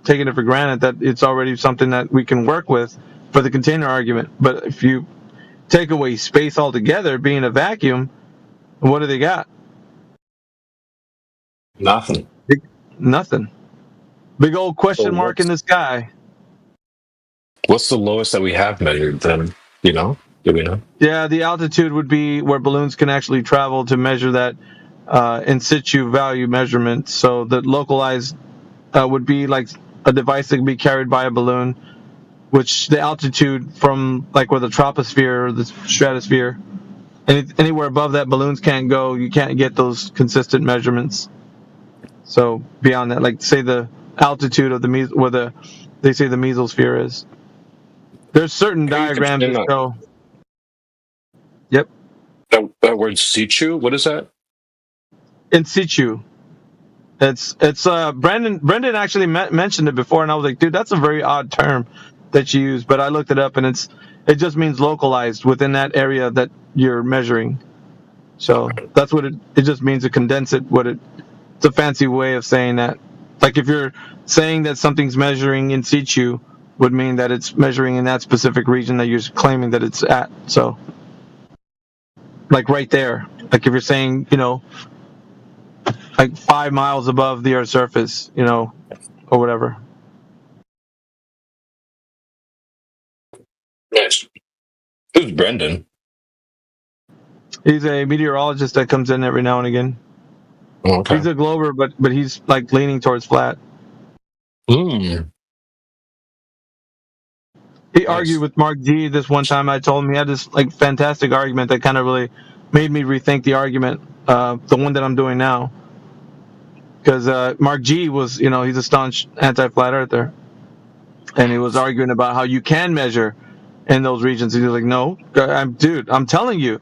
taking it for granted that it's already something that we can work with for the container argument. But if you take away space altogether, being a vacuum, what do they got? Nothing. Nothing. Big old question mark in the sky. What's the lowest that we have measured then? Do we know? Yeah, the altitude would be where balloons can actually travel to measure that in situ value measurement. So the localized would be like a device that can be carried by a balloon, which the altitude from like where the troposphere or the stratosphere, anywhere above that balloons can't go, you can't get those consistent measurements. So beyond that, like say the altitude of where they say the mesosphere is. There's certain diagrams that show. Yep. That word situ, what is that? In situ. It's Brendan actually mentioned it before, and I was like, dude, that's a very odd term that you use. But I looked it up, and it just means localized within that area that you're measuring. So that's what it just means to condense it. It's a fancy way of saying that. Like if you're saying that something's measuring in situ, would mean that it's measuring in that specific region that you're claiming that it's at. So, like right there. Like if you're saying, like 5 miles above the Earth's surface, or whatever. Nice. Who's Brendan? He's a meteorologist that comes in every now and again. Okay. He's a glober, but he's like leaning towards flat. He argued with Mark G this one time. I told him he had this like fantastic argument that kind of really made me rethink the argument, the one that I'm doing now. Because Mark G was, he's a staunch anti-flat earther, and he was arguing about how you can measure in those regions. He was like, "No, dude, I'm telling you,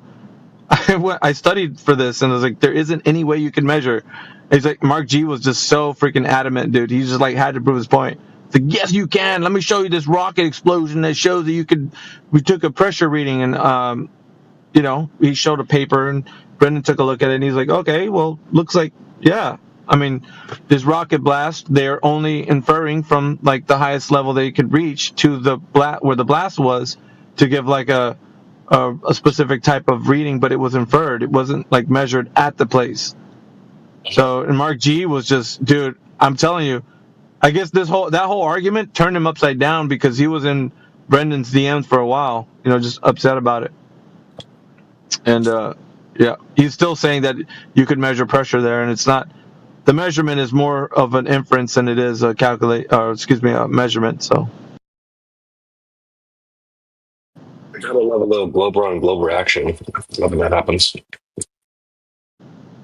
I studied for this, and I was like, there isn't any way you can measure." And he's like, Mark G was just so freaking adamant, dude. He just like had to prove his point. It's like, yes, you can. Let me show you this rocket explosion that shows that you could. We took a pressure reading, and he showed a paper, and Brendan took a look at it, and he's like, okay, well, looks like, yeah. I mean, this rocket blast, they're only inferring from like the highest level they could reach to the where the blast was to give like a specific type of reading, but it was inferred. It wasn't like measured at the place. So, and Mark G was just, dude, I'm telling you, I guess that whole argument turned him upside down because he was in Brendan's DMs for a while, just upset about it. And yeah, he's still saying that you could measure pressure there, and it's not. The measurement is more of an inference than it is a measurement. So. I gotta love a little Glober on Glober action. Love when that happens.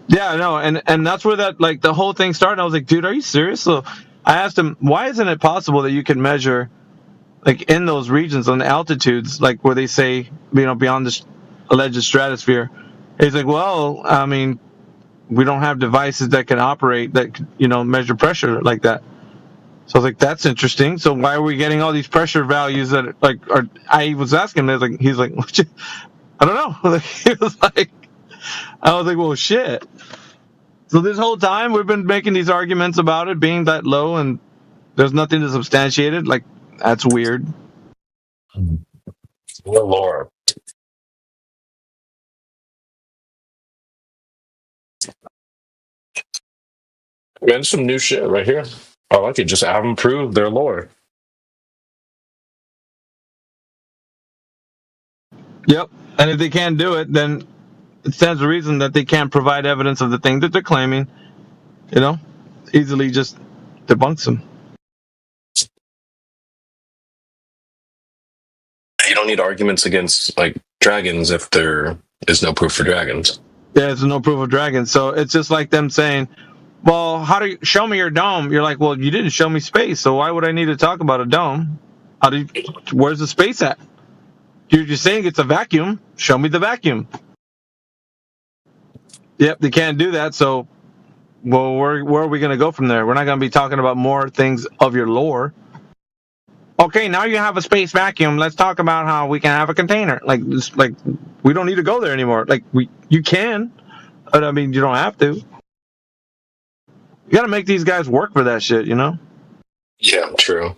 Yeah, no, and that's where that like the whole thing started. I was like, dude, are you serious? So I asked him, why isn't it possible that you can measure like in those regions on the altitudes, like where they say, beyond the alleged stratosphere? He's like, well, I mean, we don't have devices that can operate that measure pressure like that. So I was like, that's interesting. So why are we getting all these pressure values that like are? I was asking him, he's like, I don't know. He was like, I was like, well, shit. So this whole time we've been making these arguments about it being that low, and there's nothing to substantiate it. Like, that's weird. The lore. Man, some new shit right here. I like it. Just have them prove their lore. Yep. And if they can't do it, then it stands to reason that they can't provide evidence of the thing that they're claiming. Easily just debunks them. You don't need arguments against like dragons if there is no proof for dragons. Yeah, there's no proof of dragons. So it's just like them saying, well, how do you show me your dome? You're like, well, you didn't show me space, so why would I need to talk about a dome? Where's the space at? You're just saying it's a vacuum. Show me the vacuum. Yep, they can't do that. So, well, where are we going to go from there? We're not going to be talking about more things of your lore. Okay, now you have a space vacuum. Let's talk about how we can have a container. Like we don't need to go there anymore. Like you can, but I mean, you don't have to. You got to make these guys work for that shit, Yeah, true.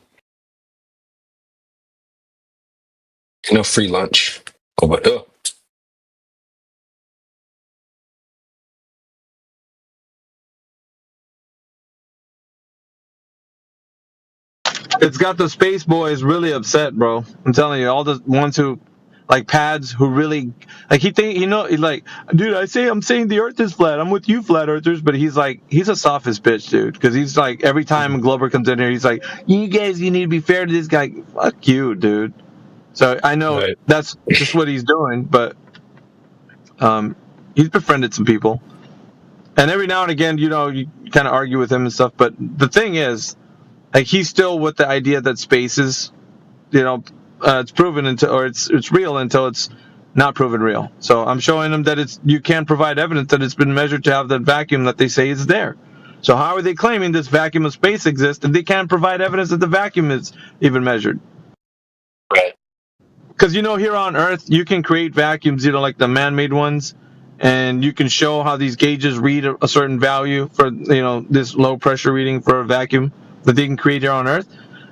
No free lunch. Oh, but It's got the space boys really upset, bro. I'm telling you, all the ones who like pads who really like dude, I'm saying the earth is flat. I'm with you flat earthers, but he's a sophist bitch, dude, because he's like every time Glober comes in here, he's like, you need to be fair to this guy. Fuck you, dude. So I know that's just what he's doing, but he's befriended some people. And every now and again, you kind of argue with him and stuff, but the thing is, like, he's still with the idea that space is, it's proven it's real until it's not proven real. So I'm showing him that you can provide evidence that it's been measured to have that vacuum that they say is there. So how are they claiming this vacuum of space exists and they can't provide evidence that the vacuum is even measured? Right. Because here on Earth, you can create vacuums, like the man-made ones, and you can show how these gauges read a certain value for, this low pressure reading for a vacuum that they can create here on Earth.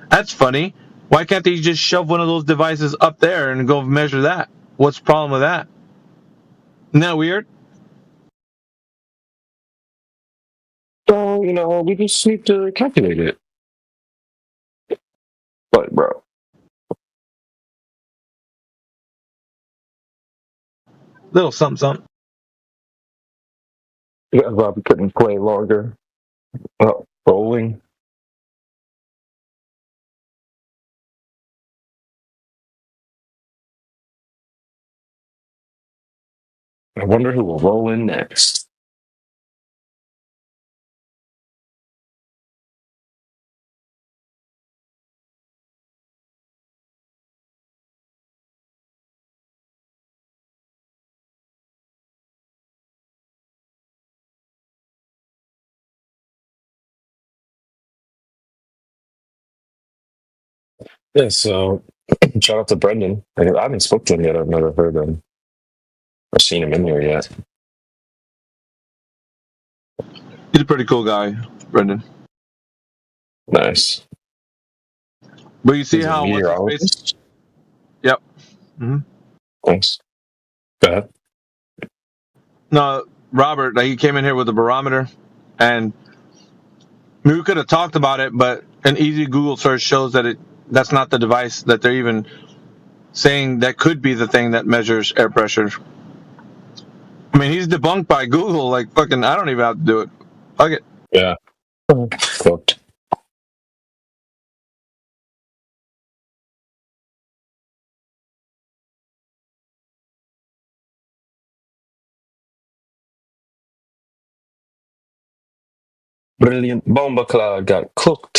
That's funny. Why can't they just shove one of those devices up there and go measure that? What's the problem with that? Isn't that weird? So, we just need to calculate it. But, bro. Little something. Yeah, Rob couldn't play longer. Rolling. I wonder who will roll in next. Yeah, so shout out to Brendan. I haven't spoken to him yet. I've never heard him or seen him in here yet. He's a pretty cool guy, Brendan. Nice. But you see He's a how meteorologist? Yep. Mm-hmm. Thanks. Go ahead. No, Robert, he came in here with a barometer, and we could have talked about it, but an easy Google search shows that that's not the device that they're even saying that could be the thing that measures air pressure. I mean, he's debunked by Google. Like, fucking, I don't even have to do it. Fuck it. Yeah. Cooked. Brilliant bomber cloud got cooked.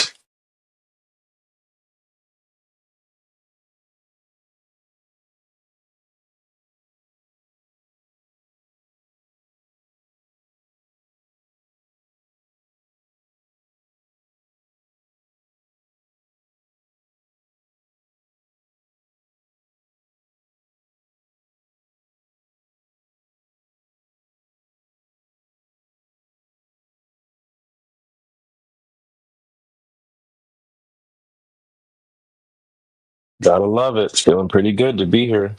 Gotta love it. It's feeling pretty good to be here.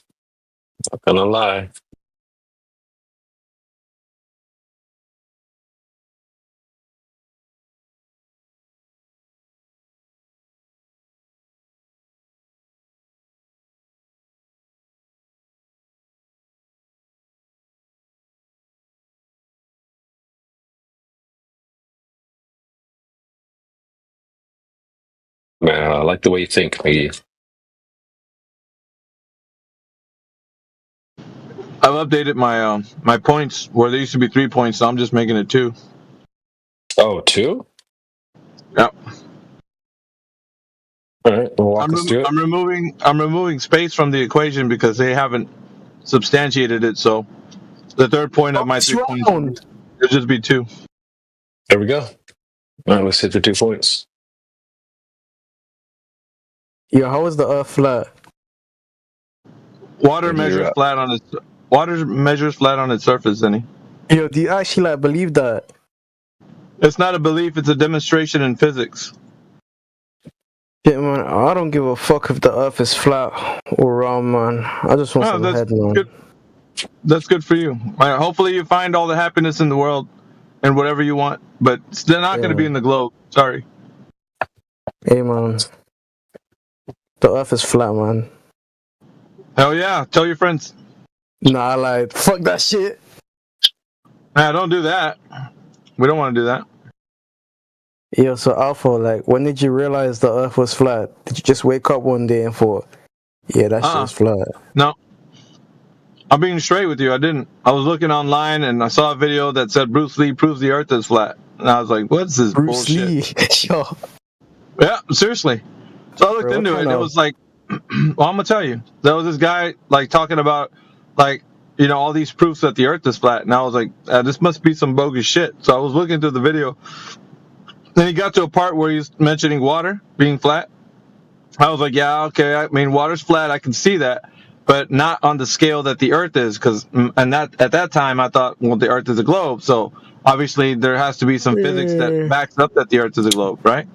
Not gonna lie. Man, I like the way you think, Miggy. I've updated my my points where there used to be 3 points, so I'm just making it 2. Oh, 2? Yep. All right, well, walk us through it. I'm removing space from the equation because they haven't substantiated it. So the third point of my 3 points it'll just be 2. There we go. All right, let's hit the 2 points. Yo, how is the Earth flat? Water measures flat on its surface, Zenny. Yo, do you actually believe that? It's not a belief; it's a demonstration in physics. Yeah, man, I don't give a fuck if the Earth is flat or round, man. I just want some head, man. Good. That's good for you. Hopefully, you find all the happiness in the world and whatever you want, but they're not going to be in the globe. Sorry. Hey, man. The Earth is flat, man. Hell yeah. Tell your friends. Nah, like, fuck that shit. Nah, don't do that. We don't want to do that. Yo, so Alpha, like, when did you realize the Earth was flat? Did you just wake up one day and thought, yeah, that shit's flat? No. I'm being straight with you. I didn't. I was looking online and I saw a video that said Bruce Lee proves the Earth is flat. And I was like, what's this Bruce bullshit? Lee. Yo. Yeah, seriously. So I looked into it. It was like, well, I'm going to tell you. There was this guy, like, talking about, like, you know, all these proofs that the Earth is flat. And I was like, this must be some bogus shit. So I was looking through the video. Then he got to a part where he's mentioning water being flat. I was like, yeah, okay. I mean, water's flat. I can see that. but not on the scale that the Earth is. And that at that time I thought, well, the Earth is a globe, so obviously there has to be some physics that backs up that the Earth is a globe, right?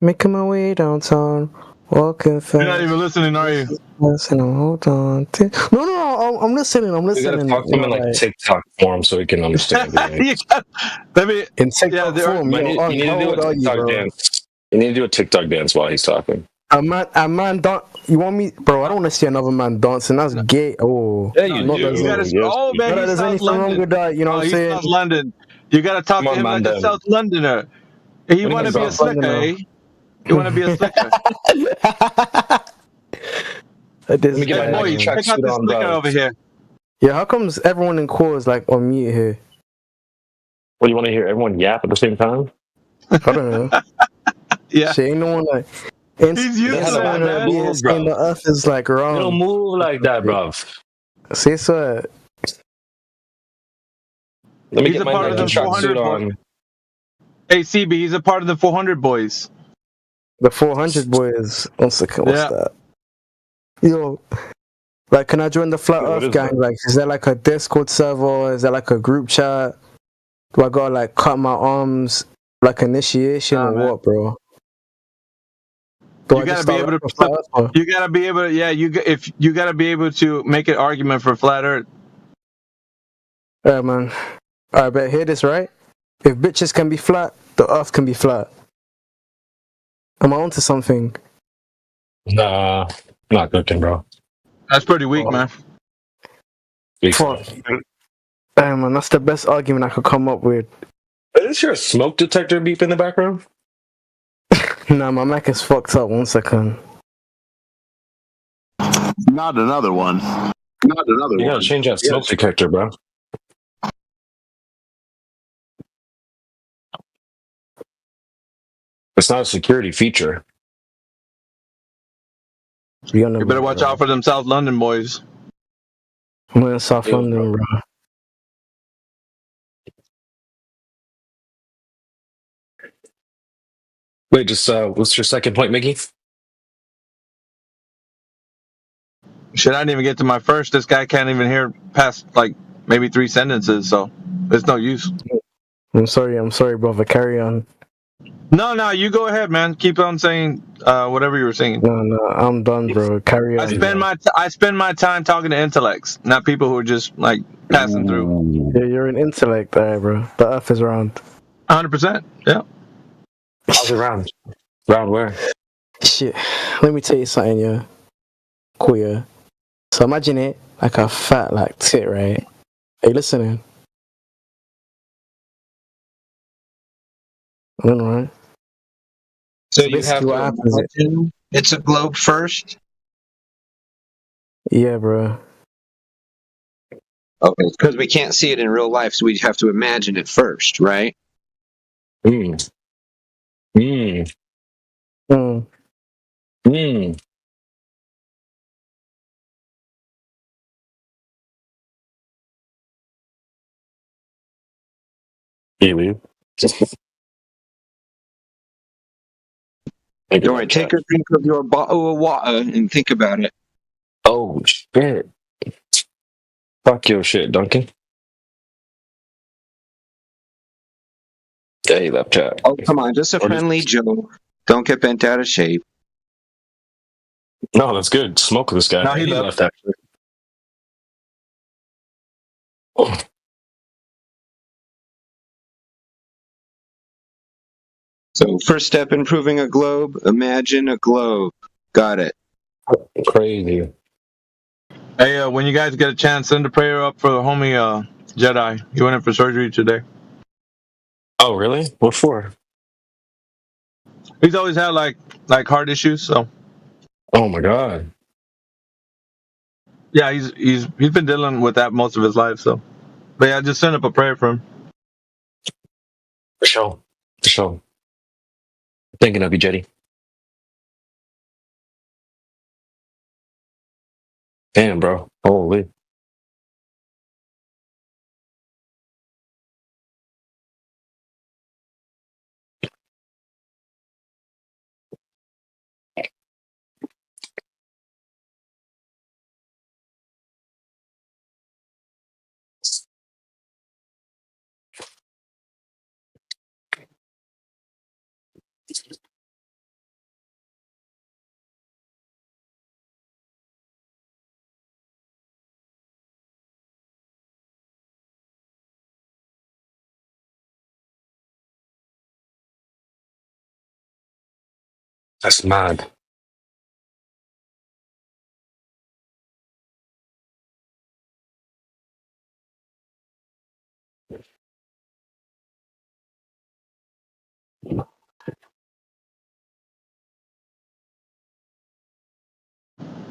Making my way downtown, walking fast. You're not even listening, are you? Listening, hold on. No, I'm listening. I'm You gotta listening. talk to him in like TikTok form so he can understand. Let me in TikTok form. You need to do a TikTok dance. You need to do a TikTok dance while he's talking. A man don't. You want me, bro? I don't want to see another man dancing. That's gay. Oh, yeah, you gotta. Oh man, he's there's South anything wrong London. with that. You know what I'm saying? South London. You gotta talk to him like a South Londoner. You want to be a slicker, eh? You want to be a slicker? Let me get my boy, check out this slicker over here. Yeah, how comes everyone in core is like on mute here? What do you want to hear? Everyone yap at the same time? I don't know. Yeah. Shit, ain't no one like. He's used to that, man. Saying the earth is like wrong. You don't move like that, bro. Say so. Let me He's get my Nike tracksuit on. Hey, CB, he's a part of the 400 boys. The 400 boys. One second, what's that? Yo, like, can I join the Flat Earth gang? That? Like, is there like a Discord server? Is there like a group chat? Do I gotta like cut my arms, like initiation or man. what, bro? You gotta be able to. You gotta be able to. Yeah, you gotta be able to make an argument for flat Earth. Yeah, man. All right, but hear this, right? If bitches can be flat, the Earth can be flat. Am I onto something? Nah, not cooking, bro. That's pretty weak, man. Fuck. Damn, man, that's the best argument I could come up with. Is there a smoke detector beep in the background? Nah, my mic is fucked up. 1 second. Not another one. Not another one. You gotta change that smoke detector, bro. It's not a security feature. You better watch out for them South London boys. I'm in South London, bro. Wait, just what's your second point, Mickey? Shit, I didn't even get to my first. This guy can't even hear past like maybe 3 sentences, so it's no use. I'm sorry, brother. Carry on. No, you go ahead, man. Keep on saying whatever you were saying. No, I'm done, bro. Carry on. I spend my time talking to intellects, not people who are just like passing through. Yeah, you're an intellect, all right, bro. The Earth is round. 100%. Yeah. How's it round? Round where? Shit. Let me tell you something, yeah. Cool, yeah. So imagine it like a fat like tit, right? Are you listening? I don't know, right? So you have to imagine it's a globe first? Yeah, bro. Okay, because we can't see it in real life, so we have to imagine it first, right? Hmm. You All right, take a drink of your bottle of water and think about it. Oh, shit. Fuck your shit, Duncan. Yeah, he left chat. Oh, come on, just a friendly joke. Don't get bent out of shape. No, that's good. Smoke this guy. No, he left actually. Oh. So, first step improving a globe, imagine a globe. Got it. Crazy. Hey, when you guys get a chance, send a prayer up for the homie Jedi. He went in for surgery today. Oh, really? What for? He's always had like heart issues, so. Oh my god. Yeah, he's been dealing with that most of his life, so. But yeah, just send up a prayer for him. For sure. Thinking of you, Jetty. Damn, bro. Holy. That's mad.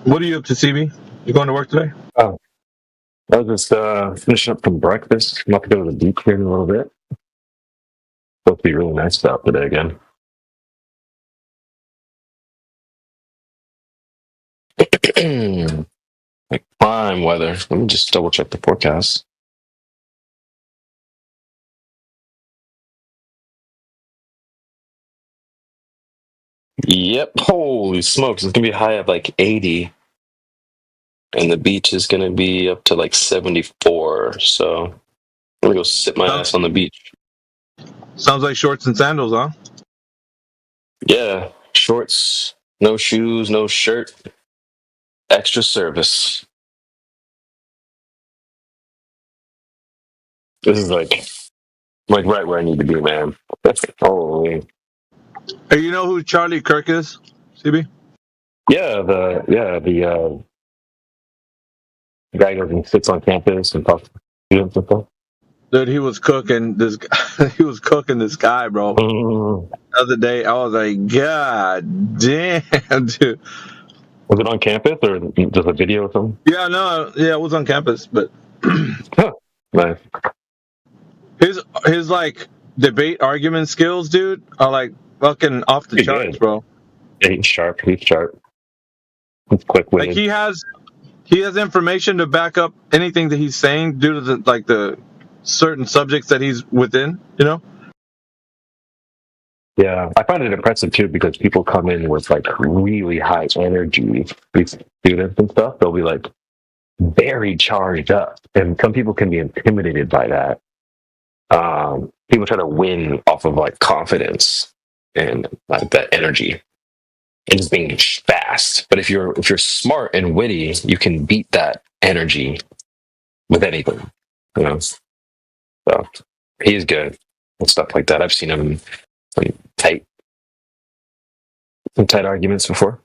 What are you up to, CB? You going to work today? Oh, I was just finishing up from breakfast. I'm about to go to the beach here in a little bit. Supposed to be really nice out today again. Like prime weather. Let me just double check the forecast. Yep. Holy smokes. It's going to be high of like 80. And the beach is going to be up to like 74. So I'm going to go sit my ass on the beach. Sounds like shorts and sandals, huh? Yeah. Shorts, no shoes, no shirt. Extra service. This is like right where I need to be, man. Holy. Hey, you know who Charlie Kirk is, CB? Yeah, the guy who sits on campus and talks to students and stuff. Dude, he was cooking this. He was cooking this guy, bro. The other day, I was like, God damn, dude. Was it on campus or just a video or something? Yeah, no, yeah, it was on campus, but Nice. his like debate argument skills, dude, are like fucking off the charts, bro. Yeah, he's sharp. He's quick Like witted. he has information to back up anything that he's saying due to the certain subjects that he's within, you know? Yeah, I find it impressive too because people come in with like really high energy. These students and stuff, they'll be like very charged up, and some people can be intimidated by that. People try to win off of like confidence and like that energy and just being fast. But if you're smart and witty, you can beat that energy with anything, you know. So he's good and stuff like that. I've seen him in tight arguments before.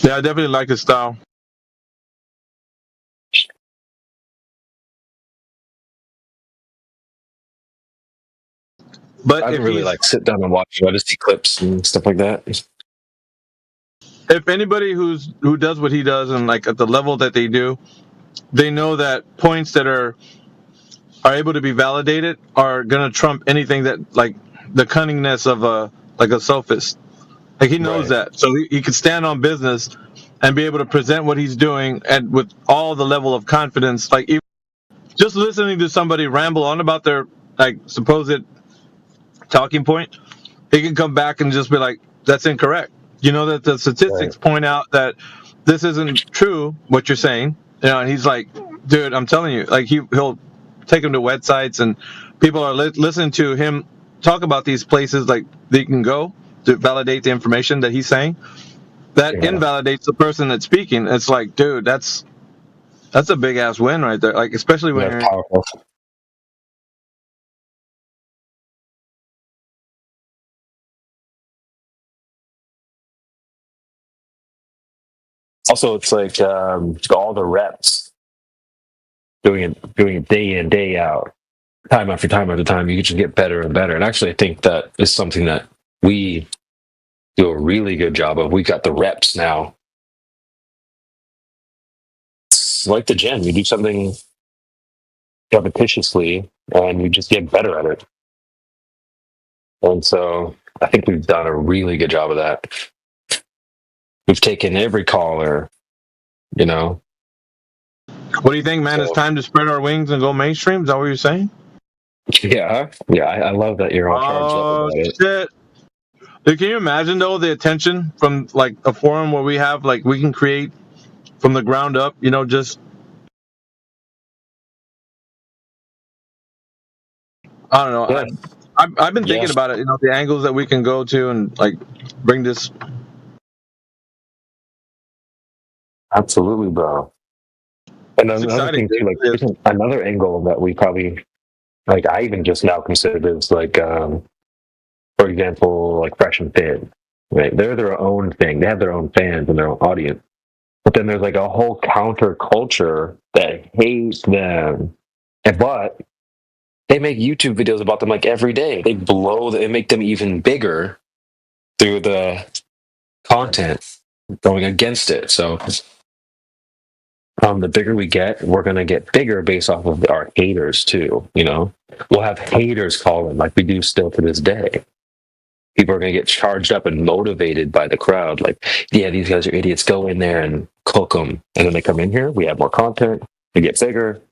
Yeah, I definitely like his style. But I don't really like sit down and watch him. I just see clips and stuff like that. If anybody who does what he does and like at the level that they do, they know that points that are able to be validated are gonna trump anything that like the cunningness of a sophist. Like he knows that, so he could stand on business and be able to present what he's doing and with all the level of confidence. Like even just listening to somebody ramble on about their like supposed talking point, he can come back and just be like, "That's incorrect." You know that the statistics point out that this isn't true what you're saying. You know, and he's like, "Dude, I'm telling you." Like he'll take them to websites, and people are listening to him talk about these places like they can go to validate the information that he's saying. That invalidates the person that's speaking. It's like, dude, that's a big ass win right there. Like especially when you're powerful. Also, it's like all the reps doing it day in, day out, time after time after time. You can just get better and better. And actually, I think that is something that we do a really good job of. We got the reps now. It's like the gym. You do something repetitiously, and you just get better at it. And so, I think we've done a really good job of that. We've taken every caller, you know. What do you think, man? It's time to spread our wings and go mainstream. Is that what you're saying? Yeah. I love that you're all charged up about it. Shit. Dude, can you imagine though the attention from like a forum where we have like we can create from the ground up, you know, just I don't know. Yeah. I've been thinking about it. The angles that we can go to and like bring this. Absolutely, bro. And another thing too, like another angle that we probably like, I even just now considered is like, for example, like Fresh and Fit, right? They're their own thing. They have their own fans and their own audience. But then there's like a whole counter culture that hates them, but they make YouTube videos about them like every day. They they make them even bigger through the content going against it. So the bigger we get, we're going to get bigger based off of our haters too. We'll have haters call them like we do still to this day. People are going to get charged up and motivated by the crowd. Like, yeah, these guys are idiots. Go in there and cook them. And then they come in here. We have more content. We get bigger.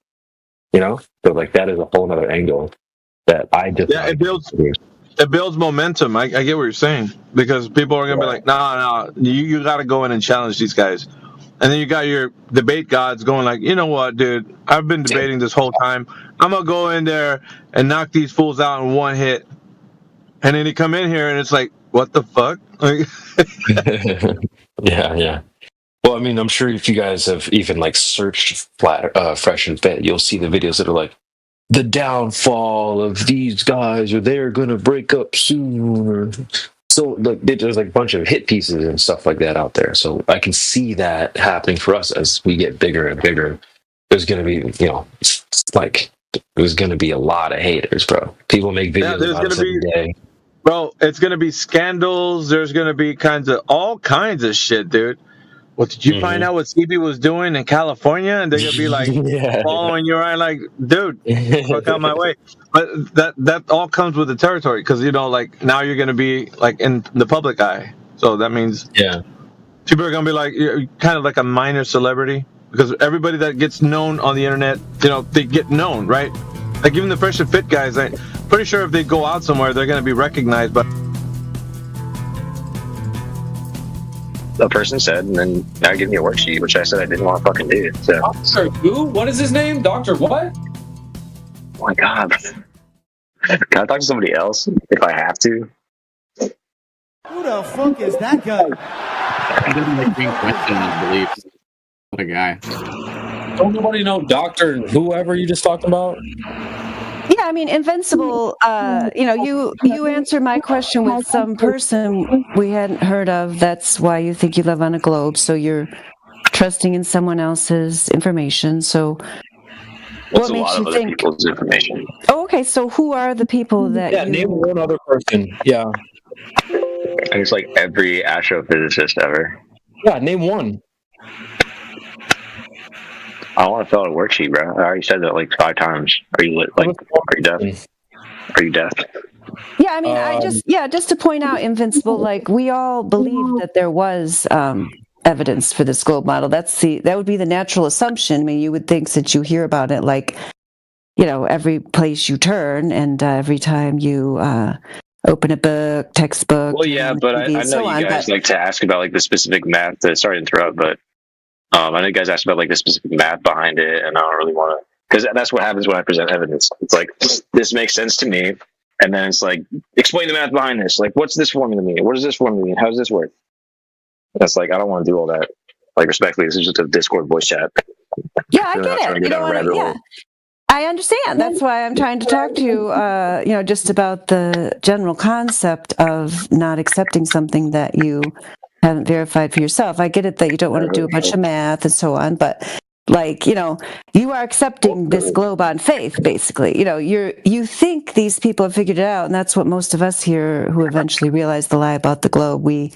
So like that is a whole other angle that I just it builds momentum. I get what you're saying, because people are going to be like, no, you got to go in and challenge these guys. And then you got your debate gods going like, you know what, dude? I've been debating this whole time. I'm going to go in there and knock these fools out in one hit. And then you come in here and it's like, what the fuck? Yeah. Well, I mean, I'm sure if you guys have even like searched Fresh and Fit, you'll see the videos that are like, the downfall of these guys, or they're going to break up soon. Or... So like, there's like a bunch of hit pieces and stuff like that out there. So I can see that happening for us as we get bigger and bigger. There's going to be, there's going to be a lot of haters, bro. People make videos about us every day. Bro, it's going to be scandals. There's going to be all kinds of shit, dude. Well, did you find out what CB was doing in California? And they're going to be like following you around like, dude, fuck out my way. But that all comes with the territory, because, like now you're going to be like in the public eye. So that means people are going to be like, you're kind of like a minor celebrity, because everybody that gets known on the internet, they get known, right? Like even the Fresh and Fit guys, I'm pretty sure if they go out somewhere, they're going to be recognized by a person said, and then now give me a worksheet, which I said I didn't want to fucking do. So. Dr. who? What is his name? Dr. what? Oh my god. Can I talk to somebody else if I have to? Who the fuck is that guy? He doesn't like being questioned his beliefs. What a guy. Don't nobody know Dr. whoever you just talked about? Yeah, I mean, Invincible, you answered my question with some person we hadn't heard of. That's why you think you live on a globe. So you're trusting in someone else's information. So what makes you think people's information? Oh, okay. So who are the people that name one other person. Yeah. I think it's like every astrophysicist ever. Yeah, name one. I want to fill out a worksheet, bro. I already said that like 5 times. Are you deaf? Are you deaf? Yeah, I mean, just to point out, Invincible, like we all believe that there was evidence for this globe model. That would be the natural assumption. I mean, you would think that you hear about it like, every place you turn and every time you open a book, textbook. Well, yeah, but I know you guys like to ask about like the specific math. Sorry to interrupt, but I know you guys asked about like the specific math behind it, and I don't really want to, because that's what happens when I present evidence. It's like, this makes sense to me, and then it's like, explain the math behind this. Like, what's this formula mean? What does this formula mean? How does this work? That's like, I don't want to do all that. Like, respectfully, this is just a Discord voice chat. Yeah, I get it. I understand. That's why I'm trying to talk to you, just about the general concept of not accepting something that you haven't verified for yourself. I get it that you don't want to do a bunch of math and so on, but like, you are accepting this globe on faith, basically. You think these people have figured it out, and that's what most of us here who eventually realized the lie about the globe, we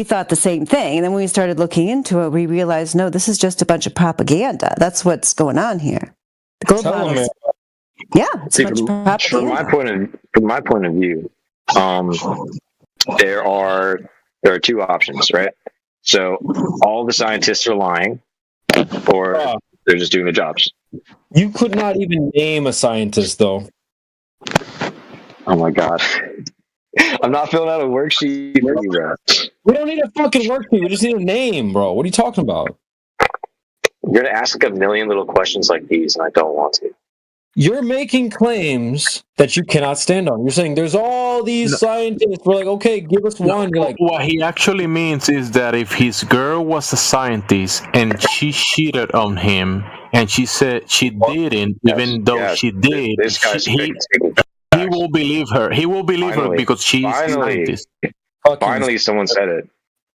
thought the same thing. And then when we started looking into it, we realized, no, this is just a bunch of propaganda. That's what's going on here. The globe model. Yeah, it's a bunch of propaganda. From my point of view, there are 2 options, right? So all the scientists are lying, or they're just doing their jobs. You could not even name a scientist, though. Oh my god. I'm not filling out a worksheet for you, bro. We don't need a fucking worksheet. We just need a name, bro. What are you talking about? You're going to ask like a million little questions like these, and I don't want to. You're making claims that you cannot stand on. You're saying there's all these scientists. We're like, okay, give us one. You're like, what he actually means is that if his girl was a scientist and she cheated on him, and she said she didn't, even though she did, he will believe her. He will believe her because she's a scientist. Finally, someone said it.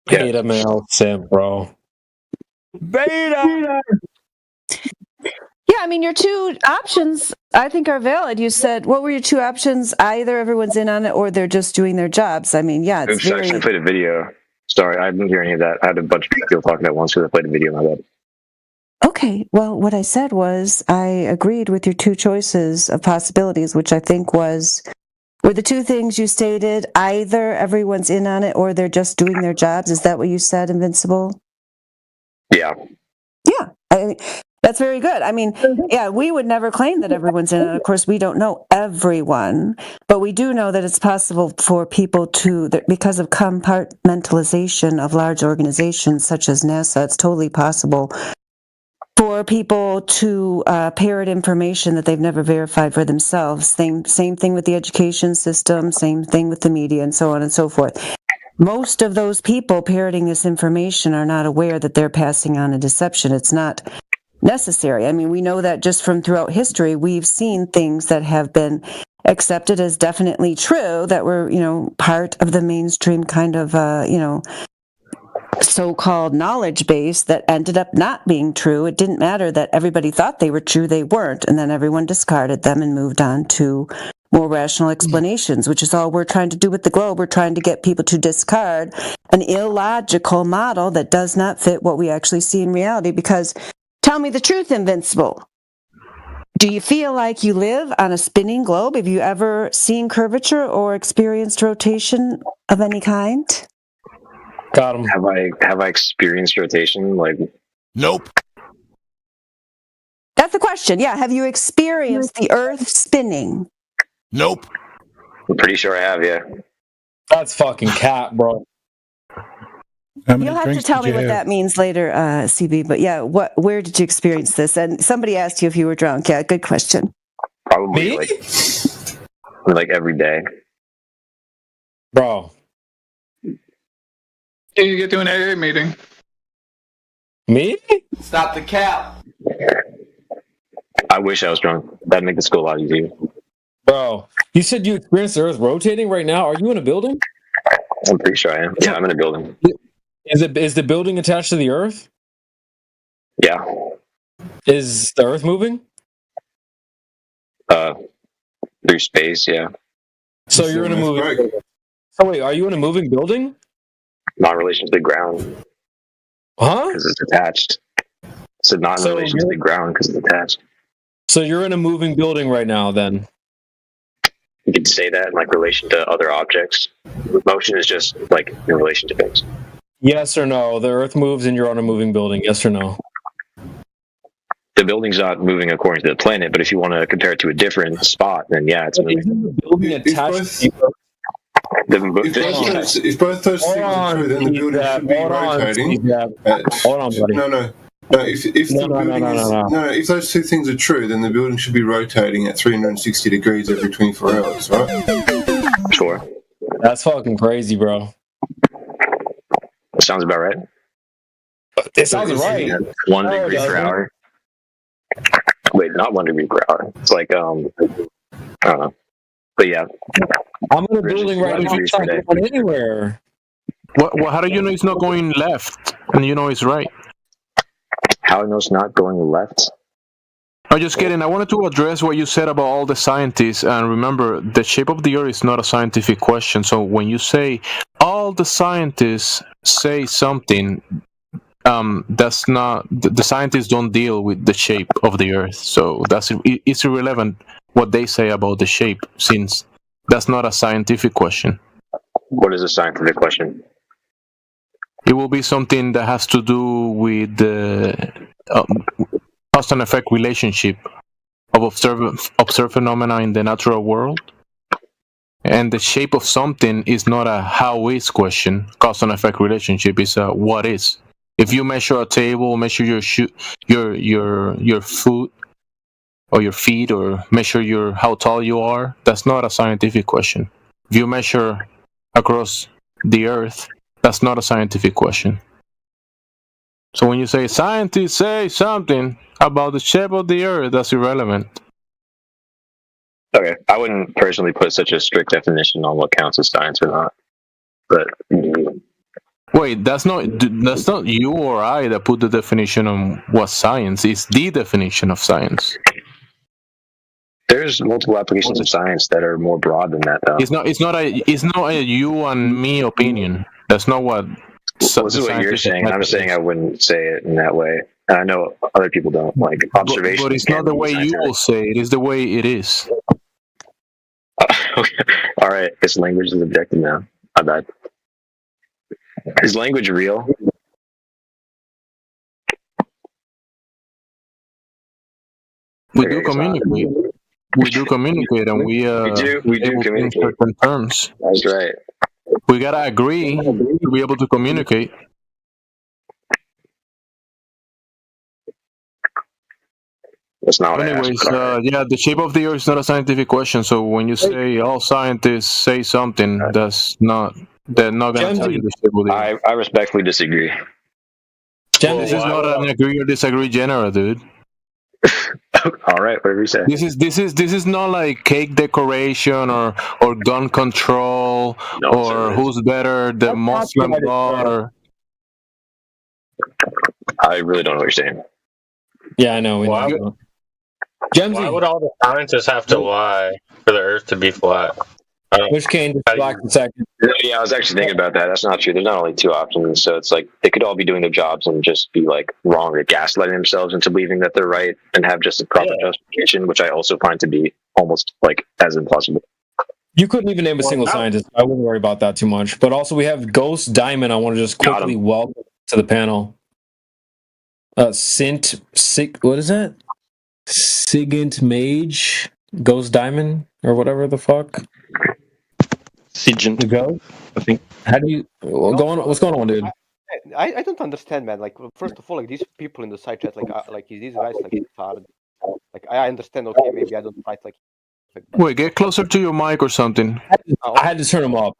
Beta male simp, bro. Beta. Yeah, I mean, your two options, I think, are valid. You said, what were your two options? Either everyone's in on it or they're just doing their jobs. I mean, yeah, it's Oops, I actually played a video. Sorry, I didn't hear any of that. I had a bunch of people talking at once because I played a video. My bad. Okay, well, what I said was I agreed with your two choices of possibilities, which I think were the two things you stated. Either everyone's in on it or they're just doing their jobs. Is that what you said, Invincible? Yeah. Yeah. That's very good. I mean, yeah, we would never claim that everyone's in it. Of course, we don't know everyone, but we do know that it's possible for people to, because of compartmentalization of large organizations such as NASA, it's totally possible for people to parrot information that they've never verified for themselves. Same thing with the education system, same thing with the media, and so on and so forth. Most of those people parroting this information are not aware that they're passing on a deception. It's not necessary. I mean, we know that just from throughout history, we've seen things that have been accepted as definitely true that were, part of the mainstream kind of, so-called knowledge base that ended up not being true. It didn't matter that everybody thought they were true, they weren't, and then everyone discarded them and moved on to more rational explanations, which is all we're trying to do with the globe. We're trying to get people to discard an illogical model that does not fit what we actually see in reality. Because tell me the truth, Invincible. Do you feel like you live on a spinning globe? Have you ever seen curvature or experienced rotation of any kind? Got him. Have I experienced rotation? Nope. That's the question. Yeah. Have you experienced the Earth spinning? Nope. I'm pretty sure I have, yeah. That's fucking cat, bro. You'll have to tell me what that means later, CB. But yeah, where did you experience this? And somebody asked you if you were drunk. Yeah, good question. Probably like every day. Bro. You get to an AA meeting. Me? Stop the cap. I wish I was drunk. That'd make the school a lot easier. Bro, you said you experienced the Earth rotating right now. Are you in a building? I'm pretty sure I am. Yeah, I'm in a building. Is the building attached to the Earth? Yeah. Is the Earth moving? Through space, yeah. So you're in a moving building. Oh wait, are you in a moving building? Not in relation to the ground. Huh? Because it's attached. So not in relation to the ground because it's attached. So you're in a moving building right now, then? You could say that in relation to other objects. Motion is just in relation to things. Yes or no? The Earth moves and you're on a moving building. Yes or no? The building's not moving according to the planet, but if you want to compare it to a different spot, then yeah, it's moving. Isn't the building attached to the Earth? If both those things are true, then the building should be rotating. Hold on, buddy. No. If those two things are true, then the building should be rotating at 360 degrees every 24 hours, right? Sure. That's fucking crazy, bro. That sounds about right. It sounds right. 1 degree per hour. Wait, not 1 degree per hour. It's I don't know. But yeah. I'm in a building right now. It's not going anywhere. How do you know it's not going left and you know it's right? How I know it's not going left? I'm just kidding. I wanted to address what you said about all the scientists. And remember, the shape of the Earth is not a scientific question. So when you say all the scientists say something, that's not the scientists don't deal with the shape of the Earth. So it's irrelevant what they say about the shape, since that's not a scientific question. What is a scientific question? It will be something that has to do with the cause and effect relationship of observed phenomena in the natural world. And the shape of something is not a how is question. Cause and effect relationship is a what is. If you measure a table, measure your foot, or your feet or measure how tall you are, that's not a scientific question. If you measure across the earth, that's not a scientific question. So when you say scientists say something about the shape of the earth, that's irrelevant. Okay, I wouldn't personally put such a strict definition on what counts as science or not. But wait, that's not you or I that put the definition on what science is. The definition of science. There's multiple applications of science that are more broad than that, though. It's not a you and me opinion. That's not what. Well, this is what you're saying. I'm saying I wouldn't say it in that way. And I know other people don't like observations. But it's not the way you will say it. It's the way it is. Okay. All right. This language is objective now. I bet. Is language real? We do communicate. We do communicate, and we do communicate certain terms. That's right. We gotta agree to be able to communicate. That's not what anyways, the shape of the earth is not a scientific question. So when you say all scientists say something, they're not gonna tell you the shape of the earth. I respectfully disagree. This is not an agree or disagree genre, dude. All right, whatever you say. This is not like cake decoration or gun control or who's better, the Muslim God or. I really don't know what you're saying. Yeah, I know. Why would all the scientists have to lie for the Earth to be flat? Which came just black and second. Yeah, I was actually thinking about that. That's not true. There's not only two options, so it's like they could all be doing their jobs and just be like wrong or gaslighting themselves into believing that they're right and have just a proper justification, which I also find to be almost like as impossible. You couldn't even name a single scientist. I wouldn't worry about that too much. But also, we have Ghost Diamond. I want to just quickly welcome to the panel. What is that? Sigint Mage, Ghost Diamond, or whatever the fuck. Sigint. Go. I think. How do you? What's going on, dude? I don't understand, man. Like, first of all, like these people in the side chat, like these guys like retarded. Like, I understand. Okay, maybe I don't fight like. Wait, get closer to your mic or something. I had to turn him up.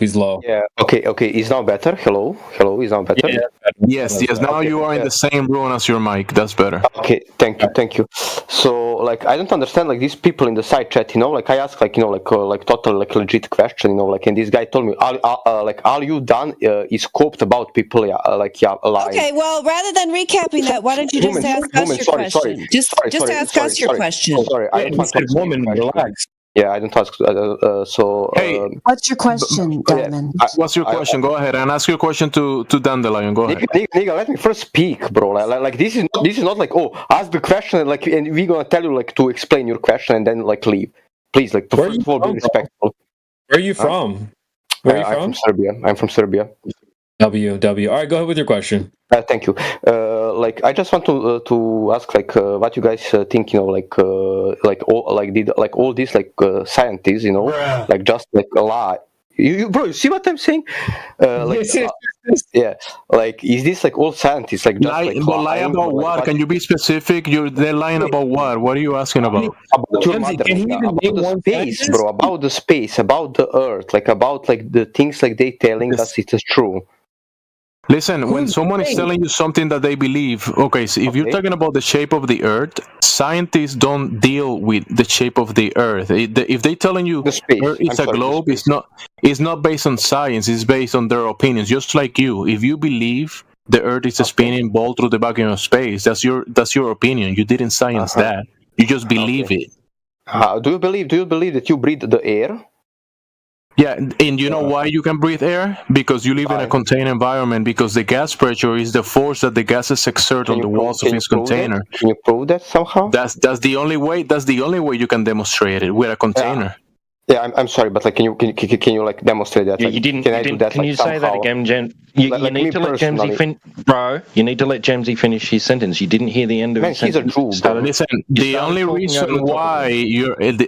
He's low. Yeah. Okay. He's now better. Hello. He's now better. Yeah. Yes. Now you are in the same room as your mic. That's better. Okay. Thank you. So, like, I don't understand, like, these people in the side chat. Like, I asked, like, like total, like, legit question. Like, and this guy told me, all you done is coped about people, lying. Okay. Well, rather than recapping that, why don't you just ask us your question? Just ask us your question. Sorry. I don't want to woman. Relax. Yeah, I don't ask. Hey, what's your question, Diamond? What's your question? Go ahead and ask your question to Dandelion. Go ahead. Nigga, let me first speak, bro. Like this is not like, ask the question and we're gonna tell you like to explain your question and then like leave. Please, like, first of all, be respectful. Where are you from? I'm from Serbia. W. All right, go ahead with your question. Thank you. Like, I just want to ask, like, what you guys think, did all these like scientists, like just like a lie. Bro, you see what I'm saying? Yeah, like, is this like all scientists like just lie about what? Can you be specific? They're lying about what? What are you asking about? About the space, bro. About the space, about the Earth, like about like the things like they telling us it is true. Listen, when someone is telling you something that they believe, okay, so if you're talking about the shape of the earth, scientists don't deal with the shape of the earth. If they're telling you Earth is a globe, it's not based on science, it's based on their opinions. Just like you, if you believe the earth is a spinning ball through the vacuum of space, that's your opinion. You didn't science that. You just believe it. Do you believe that you breathe the air? Yeah, and you know why you can breathe air? Because you live in a contained environment, because the gas pressure is the force that the gases exert on the walls of this container. Can you prove that somehow? That's the only way you can demonstrate it with a container. Yeah, I'm sorry, but like, can you like demonstrate that? Yeah, like, you didn't. Can you I do didn't that? can like, you say that somehow? again, Jen? You need to let Jamesy bro. You need to let Jamesy finish his sentence. You didn't hear the end of his sentence. Listen, the only reason why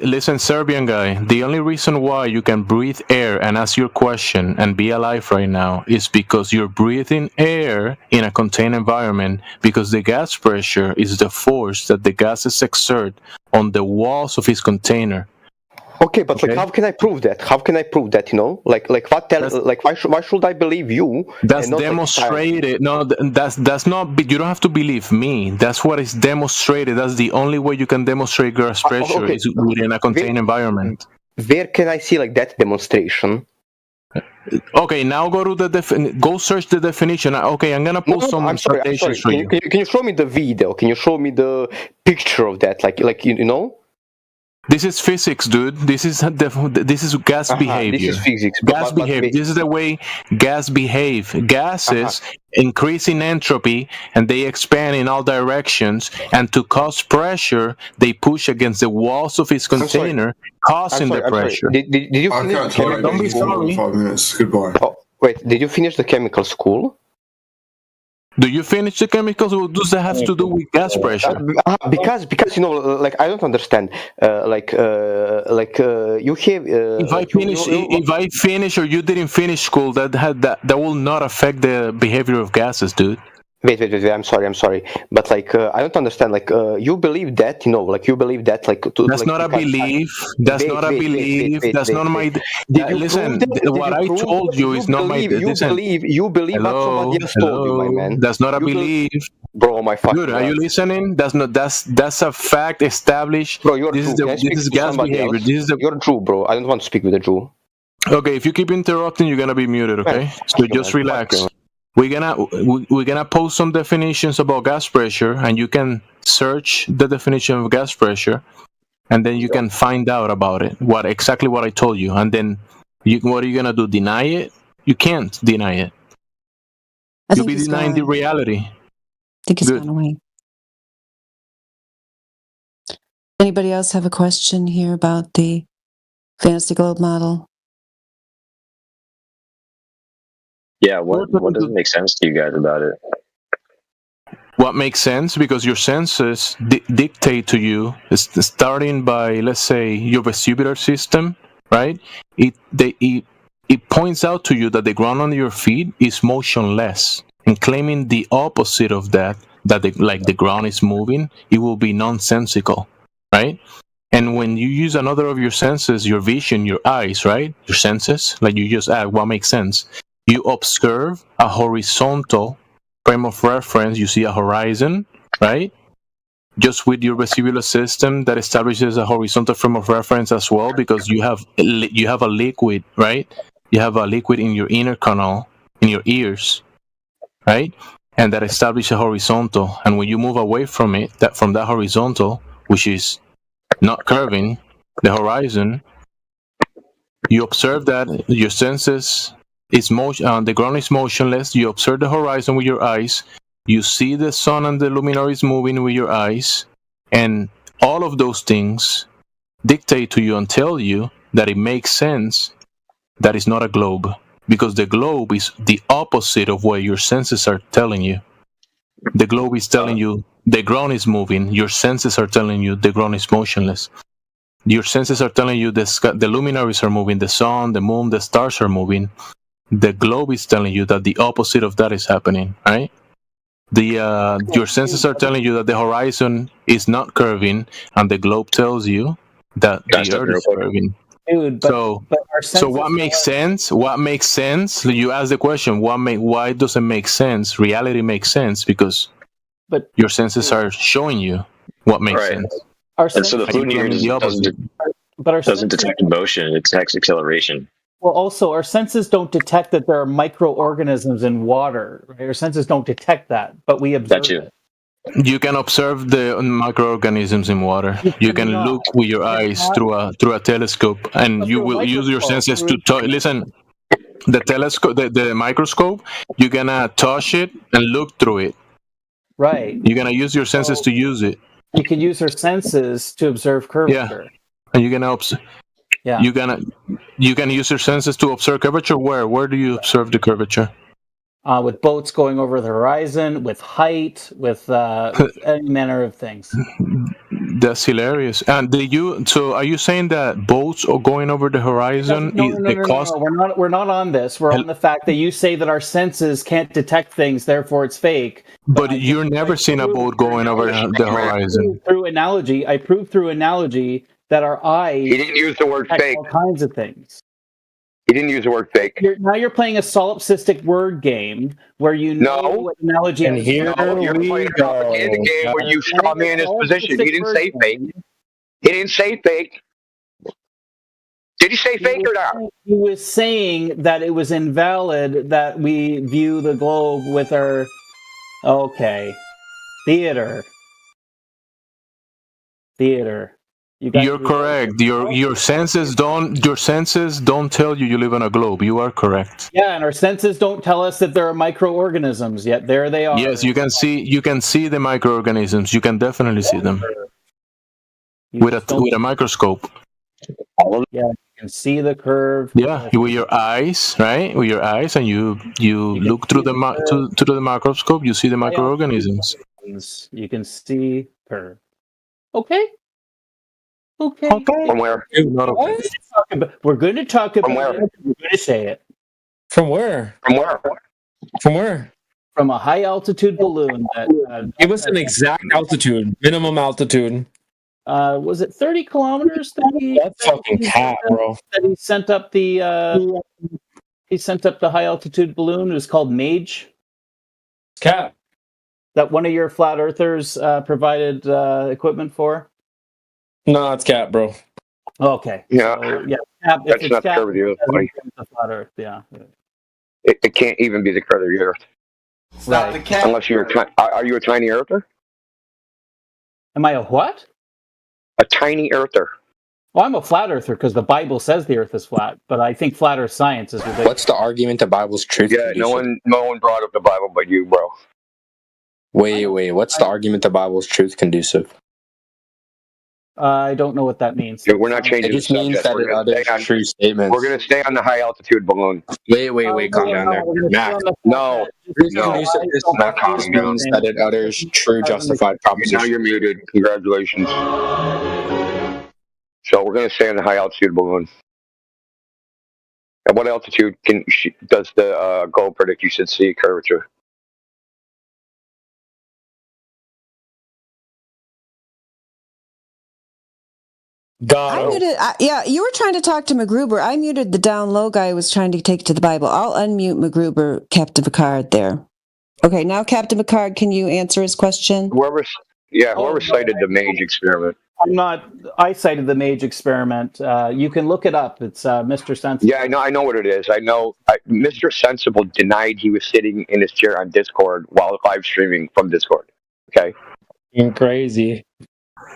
listen, Serbian guy, the only reason why you can breathe air and ask your question and be alive right now is because you're breathing air in a contained environment, because the gas pressure is the force that the gases exert on the walls of its container. Okay, but like, how can I prove that? How can I prove that? Like what? Why should I believe you? That's and not, demonstrated. No, that's not. You don't have to believe me. That's what is demonstrated. That's the only way you can demonstrate gas pressure is within a contained environment. Where can I see like that demonstration? Okay, now go to go search the definition. Okay, I'm gonna post some citations for you. Can you show me the video? Can you show me the picture of that? Like you know. This is physics, dude. This is gas behavior. This is physics. Gas behavior. This is the way gas behave. Gases increase in entropy and they expand in all directions. And to cause pressure, they push against the walls of its container, causing the pressure. Did you finish? Don't be sorry. 5 minutes. Goodbye. Oh, wait, did you finish the chemical school? Do you finish the chemicals? What does that have to do with gas pressure? Because like I don't understand. You have. If I finish or you didn't finish school, that will not affect the behavior of gases, dude. Wait. I'm sorry. But like, I don't understand. Like, you believe that, like, you believe that, like, that's not a belief. That's not a belief. That's not my. Listen, what I told you is not my. You believe what somebody else told you, my man. That's not a belief, bro. My fucking. Dude, are you listening? That's a fact established. Bro, you're this true. This is gas behavior. You're true, bro. I don't want to speak with a Jew. Okay, if you keep interrupting, you're gonna be muted. Okay, so just relax. We're gonna post some definitions about gas pressure, and you can search the definition of gas pressure, and then you can find out about it. Exactly what I told you, and then what are you gonna do? Deny it? You can't deny it. You'll be denying the reality. I think it's gone away. Anybody else have a question here about the Fantasy Globe model? Yeah, what doesn't make sense to you guys about it? What makes sense? Because your senses dictate to you, starting by, let's say, your vestibular system, right? It points out to you that the ground under your feet is motionless, and claiming the opposite of that the ground is moving, it will be nonsensical, right? And when you use another of your senses, your vision, your eyes, right? Your senses, like you just asked, what makes sense? You observe a horizontal frame of reference. You see a horizon, right? Just with your vestibular system that establishes a horizontal frame of reference as well, because you have a liquid, right? You have a liquid in your inner canal, in your ears, right? And that establishes a horizontal. And when you move away from it, from that horizontal, which is not curving, the horizon, you observe that your senses. The ground is motionless. You observe the horizon with your eyes. You see the sun and the luminaries moving with your eyes, and all of those things dictate to you and tell you that it makes sense that it's not a globe, because the globe is the opposite of what your senses are telling you. The globe is telling you the ground is moving. Your senses are telling you the ground is motionless. Your senses are telling you the luminaries are moving, the sun, the moon, the stars are moving. The globe is telling you that the opposite of that is happening, right? Your senses are telling you that the horizon is not curving, and the globe tells you that the earth is curving. Dude, so what makes sense? What makes sense? You ask the question, why does it make sense? Reality makes sense because your senses are showing you what makes sense. And so the fluid here doesn't detect motion, it detects acceleration. Well, also, our senses don't detect that there are microorganisms in water. Right? Our senses don't detect that, but we observe it. You can observe the microorganisms in water. You can look with your eyes through a telescope, and you will use your senses to listen. The telescope, the microscope, you're gonna touch it and look through it. Right. You're gonna use your senses to use it. You can use our senses to observe curvature. Yeah, and you're gonna observe. Yeah. You can use your senses to observe curvature. Where do you observe the curvature? With boats going over the horizon, with height, with any manner of things. That's hilarious. And are you saying that boats are going over the horizon? No. We're not on this. We're on the fact that you say that our senses can't detect things, therefore it's fake. But you've never seen a boat going over the horizon. I proved through analogy that our eyes. He didn't use the word fake. All kinds of things. He didn't use the word fake. Now you're playing a solipsistic word game where you know what analogy. And you're playing a propaganda game where you straw man his position. He didn't say fake. He didn't say fake. Did he say fake or not? He was saying that it was invalid that we view the globe with our. Okay, theater. You're correct. Your senses don't tell you live on a globe. You are correct. Yeah, and our senses don't tell us that there are microorganisms. Yet there they are. Yes, you can see the microorganisms. You can definitely see them with a microscope. Yeah, you can see the curve. Yeah, with your eyes, right? With your eyes, and you look through the the microscope. You see the microorganisms. You can see curve. Okay. From where? We're going to talk about From where? it. We're going to say it. From where? From where? From where? From a high altitude balloon. Give us an exact altitude, minimum altitude. Was it 30 kilometers? That's fucking cat, bro. That he sent up the high altitude balloon. It was called Mage. Cat. That one of your flat earthers provided equipment for. No, it's cat, bro. Okay. Yeah. So, yeah. Cap, That's not the curve of the Earth, buddy. The flat Earth. Yeah. It can't even be the curve of the Earth. Stop the cap. Unless are you a tiny earther? Am I a what? A tiny earther. Well, I'm a flat earther because the Bible says the Earth is flat, but I think flat Earth science is ridiculous. What's the argument the Bible's truth? Yeah, no one brought up the Bible but you, bro. Wait. What's the argument the Bible's truth conducive? I don't know what that means. Dude, we're not changing It just the means subject. that it are true statements. We're going to stay on the high altitude balloon. Wait, calm down there. Mac. No. This not calming means that it utters true justified proposition. Now you're muted. Congratulations. So we're going to stay on the high altitude balloon. At what altitude does the globe predict you should see curvature? I muted, yeah, you were trying to talk to MacGruber. I muted the down low guy who was trying to take it to the Bible. I'll unmute MacGruber, Captain Picard there. Okay, now Captain Picard, can you answer his question? Whoever cited the Mage experiment. I cited the Mage experiment. You can look it up. It's Mr. Sensible. Yeah, I know what it is. Mr. Sensible denied he was sitting in his chair on Discord while live streaming from Discord. Okay? Crazy.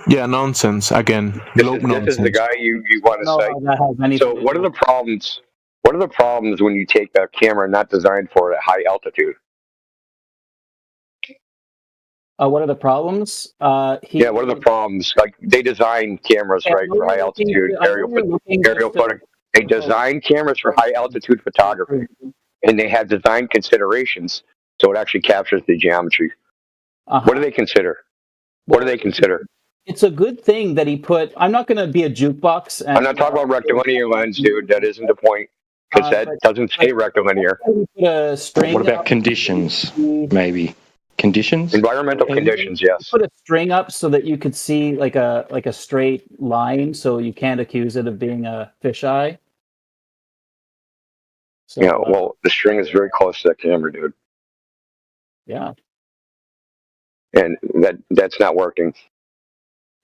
Yeah, nonsense again. This is the guy you want to say. So what are the problems? What are the problems when you take a camera not designed for at high altitude? What are the problems? What are the problems? Like they design cameras for high altitude aerial photo. They design cameras for high altitude photography, and they have design considerations so it actually captures the geometry. What do they consider? What do they consider? It's a good thing that he put. I'm not going to be a jukebox. I'm not talking about rectilinear lens, dude. That isn't the point. Because that doesn't say rectilinear. What about conditions? Maybe conditions. Environmental conditions, yes. Put a string up so that you could see like a straight line, so you can't accuse it of being a fisheye. So, yeah, well, the string is very close to that camera, dude. Yeah. And that's not working.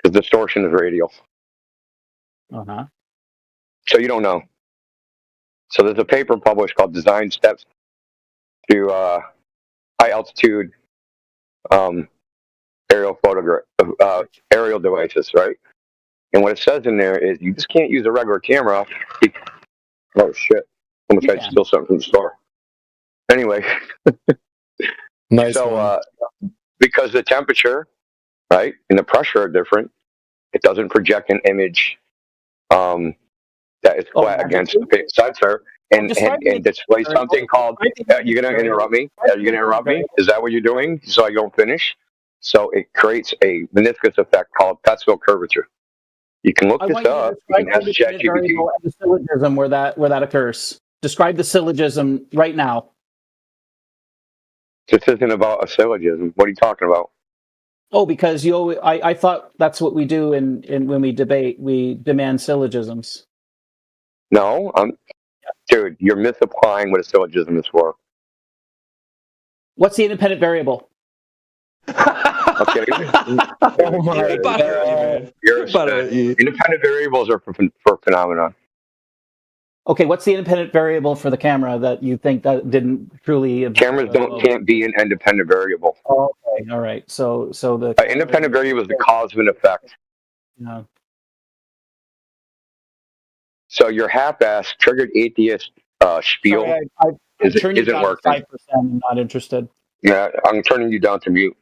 Because distortion is radial. Uh-huh. So you don't know. So there's a paper published called Design Steps to High Altitude Aerial Devices, right? And what it says in there is you just can't use a regular camera. Oh, shit. Someone tried to steal something from the store. Anyway. Nice. So, because the temperature, right, and the pressure are different, it doesn't project an image that is flat against the sensor and display something called. You're going to interrupt me? Are you going to interrupt me? Is that what you're doing? So I don't finish. So it creates a meniscus effect called Petzval curvature. You can look this up. You can ask ChatGPT. The syllogism where that occurs. Describe the syllogism right now. This isn't about a syllogism. What are you talking about? Oh, because I thought that's what we do in when we debate. We demand syllogisms. No, dude, you're misapplying what a syllogism is for. What's the independent variable? Okay. Oh my God. Independent variables are for phenomena. Okay, what's the independent variable for the camera that you think that didn't truly? Cameras can't be an independent variable. Oh, okay, all right. So the independent variable is the cause of an effect. Yeah. So your half-ass triggered atheist spiel isn't working. 5%. I'm not interested. Yeah, I'm turning you down to mute.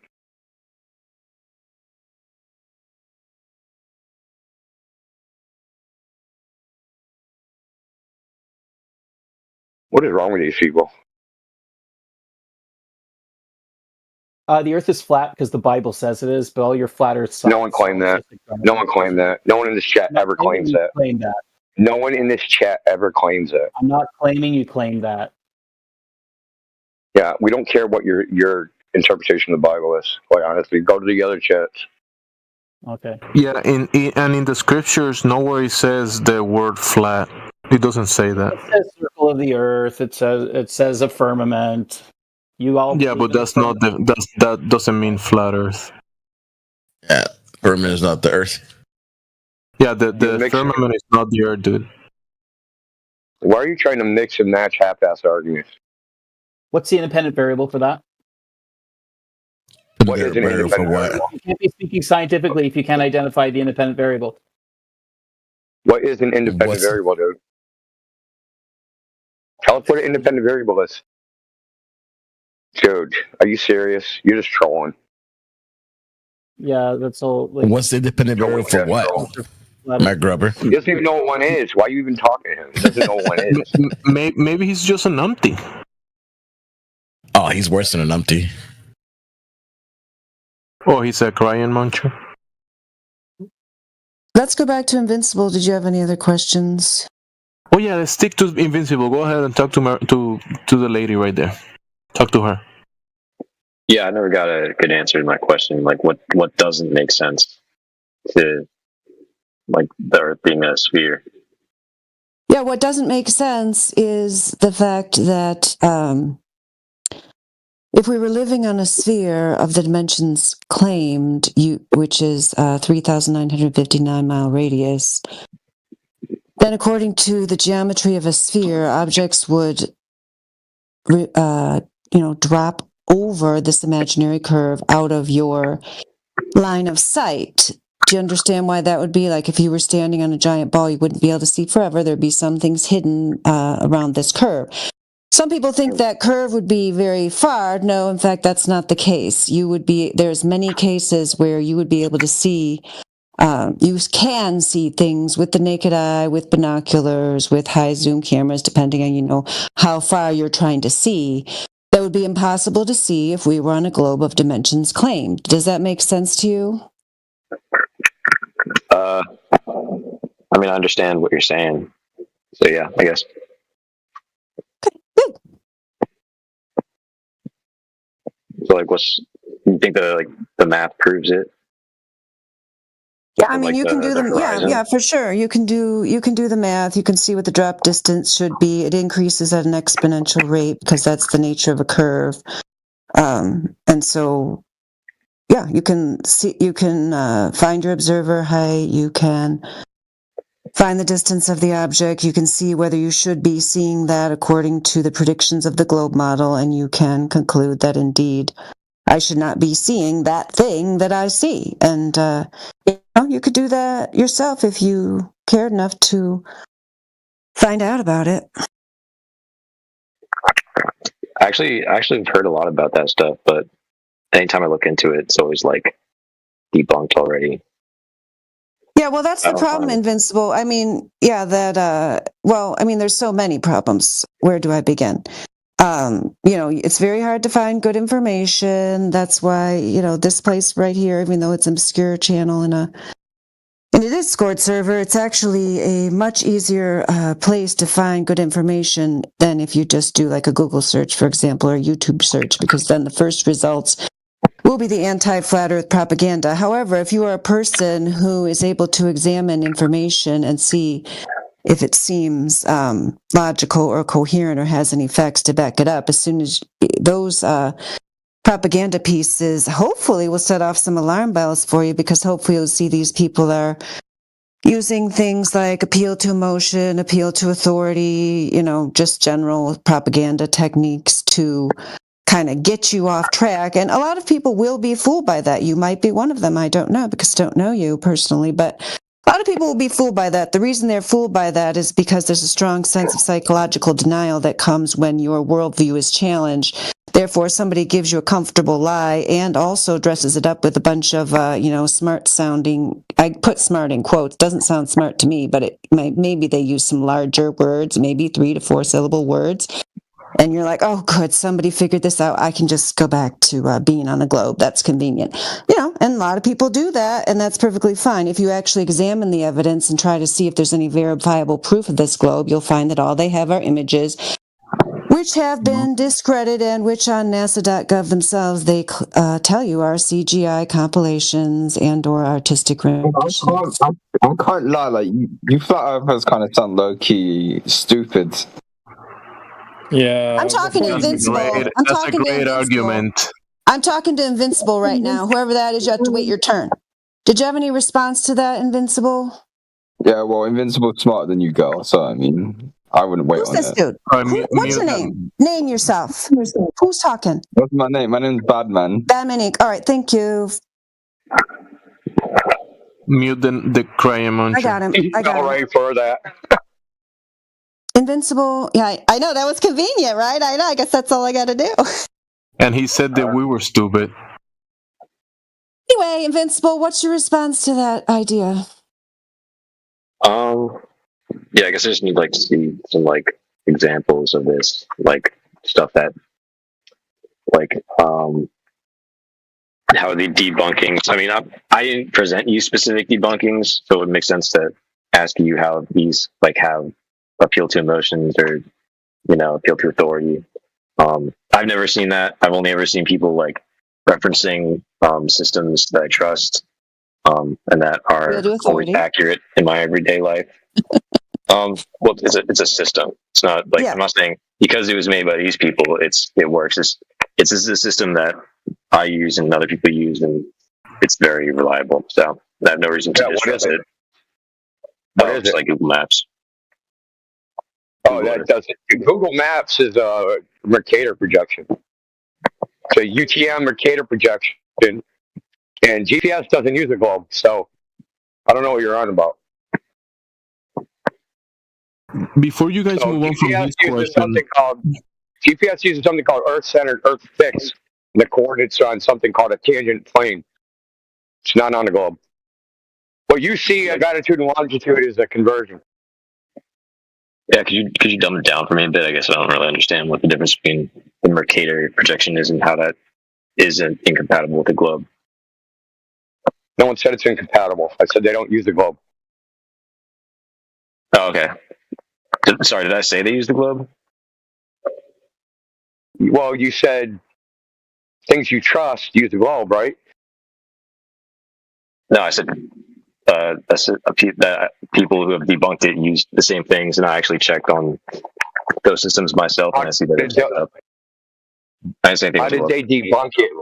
What is wrong with these people? The Earth is flat because the Bible says it is, but all your flat Earth. No one claimed that. No one claimed that. No one in this chat ever claims that. No one in this chat ever claims that. I'm not claiming you claim that. Yeah, we don't care what your interpretation of the Bible is. Quite honestly, go to the other chats. Okay. Yeah, in the scriptures, nowhere it says the word flat. It doesn't say that. It says circle of the Earth. It says a firmament. Yeah, but that's not that doesn't mean flat Earth. Yeah, firmament is not the Earth. Yeah, the firmament is not the Earth, dude. Why are you trying to mix and match half-ass arguments? What's the independent variable for that? What is an independent variable? You can't be speaking scientifically if you can't identify the independent variable. What is an independent variable, dude? Tell us what an independent variable is. Dude, are you serious? You're just trolling. Yeah, that's all. What's the independent variable for what? Matt Grubber. He doesn't even know what one is. Why are you even talking to him? He doesn't know what one is. Maybe he's just an numpty. Oh, he's worse than a numpty. Oh, he's a crying muncher. Let's go back to Invincible. Did you have any other questions? Oh yeah, let's stick to Invincible. Go ahead and talk to the lady right there. Talk to her. Yeah, I never got a good answer to my question. Like, what doesn't make sense to, like, the Earth being a sphere? Yeah, what doesn't make sense is the fact that if we were living on a sphere of the dimensions claimed, which is 3,959-mile radius, then according to the geometry of a sphere, objects would drop over this imaginary curve out of your line of sight. Do you understand why that would be? Like if you were standing on a giant ball, you wouldn't be able to see forever. There'd be some things hidden around this curve. Some people think that curve would be very far. No, in fact, that's not the case. There's many cases where you would be able to see, you can see things with the naked eye, with binoculars, with high zoom cameras, depending on, how far you're trying to see. That would be impossible to see if we were on a globe of dimensions claimed. Does that make sense to you? I mean, I understand what you're saying. So yeah, I guess. So like, you think the math proves it? Yeah, I mean, you can do them. Yeah, for sure. You can do the math. You can see what the drop distance should be. It increases at an exponential rate because that's the nature of a curve. And so, yeah, you can see. You can find your observer height. You can find the distance of the object. You can see whether you should be seeing that according to the predictions of the globe model, and you can conclude that indeed I should not be seeing that thing that I see. And you could do that yourself if you cared enough to find out about it. Actually, I've heard a lot about that stuff, but anytime I look into it, it's always like debunked already. Yeah, well, that's the problem, Invincible. I mean, yeah, there's so many problems. Where do I begin? It's very hard to find good information. That's why, this place right here, even though it's an obscure channel and it is Discord server, it's actually a much easier place to find good information than if you just do like a Google search, for example, or a YouTube search, because then the first results will be the anti-flat earth propaganda. However, if you are a person who is able to examine information and see if it seems logical or coherent or has any facts to back it up, as soon as those propaganda pieces hopefully will set off some alarm bells for you, because hopefully you'll see these people are using things like appeal to emotion, appeal to authority, just general propaganda techniques to kind of get you off track. And a lot of people will be fooled by that. You might be one of them. I don't know, because I don't know you personally, but a lot of people will be fooled by that. The reason they're fooled by that is because there's a strong sense of psychological denial that comes when your worldview is challenged. Therefore, somebody gives you a comfortable lie and also dresses it up with a bunch of, smart sounding, I put smart in quotes, doesn't sound smart to me, but maybe they use some larger words, maybe 3 to 4 syllable words. And you're like, oh, good, somebody figured this out. I can just go back to being on the globe. That's convenient. And a lot of people do that, and that's perfectly fine. If you actually examine the evidence and try to see if there's any verifiable proof of this globe, you'll find that all they have are images, which have been discredited and which on NASA.gov themselves, they tell you are CGI compilations and or artistic renditions. I can't lie, like, you flat earthers kind of sound low-key stupid. Yeah. I'm talking to Invincible. That's a great argument. I'm talking to Invincible right now. Whoever that is, you have to wait your turn. Did you have any response to that, Invincible? Yeah, well, Invincible's smarter than you, girl, so, I mean, I wouldn't wait on it. Who's this dude? What's your name? Name yourself. Who's talking? What's my name? My name's Badman. Badman Inc. All right, thank you. Mute the crying muncher. I got him. All right for that. Invincible. Yeah, I know. That was convenient, right? I know. I guess that's all I got to do. And he said that we were stupid. Anyway, Invincible, what's your response to that idea? Yeah, I guess I just need to see some examples of this, stuff that how the debunkings. I mean, I didn't present you specific debunkings, so it would make sense to ask you how these have appeal to emotions or appeal to authority. I've never seen that. I've only ever seen people referencing systems that I trust and that are always accurate in my everyday life. Well, it's a system. It's not I'm not saying because it was made by these people, it works. It's a system that I use and other people use, and it's very reliable. So I have no reason to distrust it. It's like Google Maps. Oh, that does it. Google Maps is a Mercator projection. So UTM Mercator projection, and GPS doesn't use a globe. So I don't know what you're on about. Before you guys move on from this question, GPS uses something called Earth-centered, Earth fixed. The coordinates are on something called a tangent plane. It's not on the globe. What you see at latitude and longitude is a conversion. Yeah, could you dumb it down for me a bit? I guess I don't really understand what the difference between the Mercator projection is and how that isn't incompatible with the globe. No one said it's incompatible. I said they don't use the globe. Oh, okay. Sorry, did I say they use the globe? Well, you said things you trust use the globe, right? No, I said that people who have debunked it use the same things, and I actually checked on those systems myself, and I see that it's up. I didn't say anything. How did they debunk it?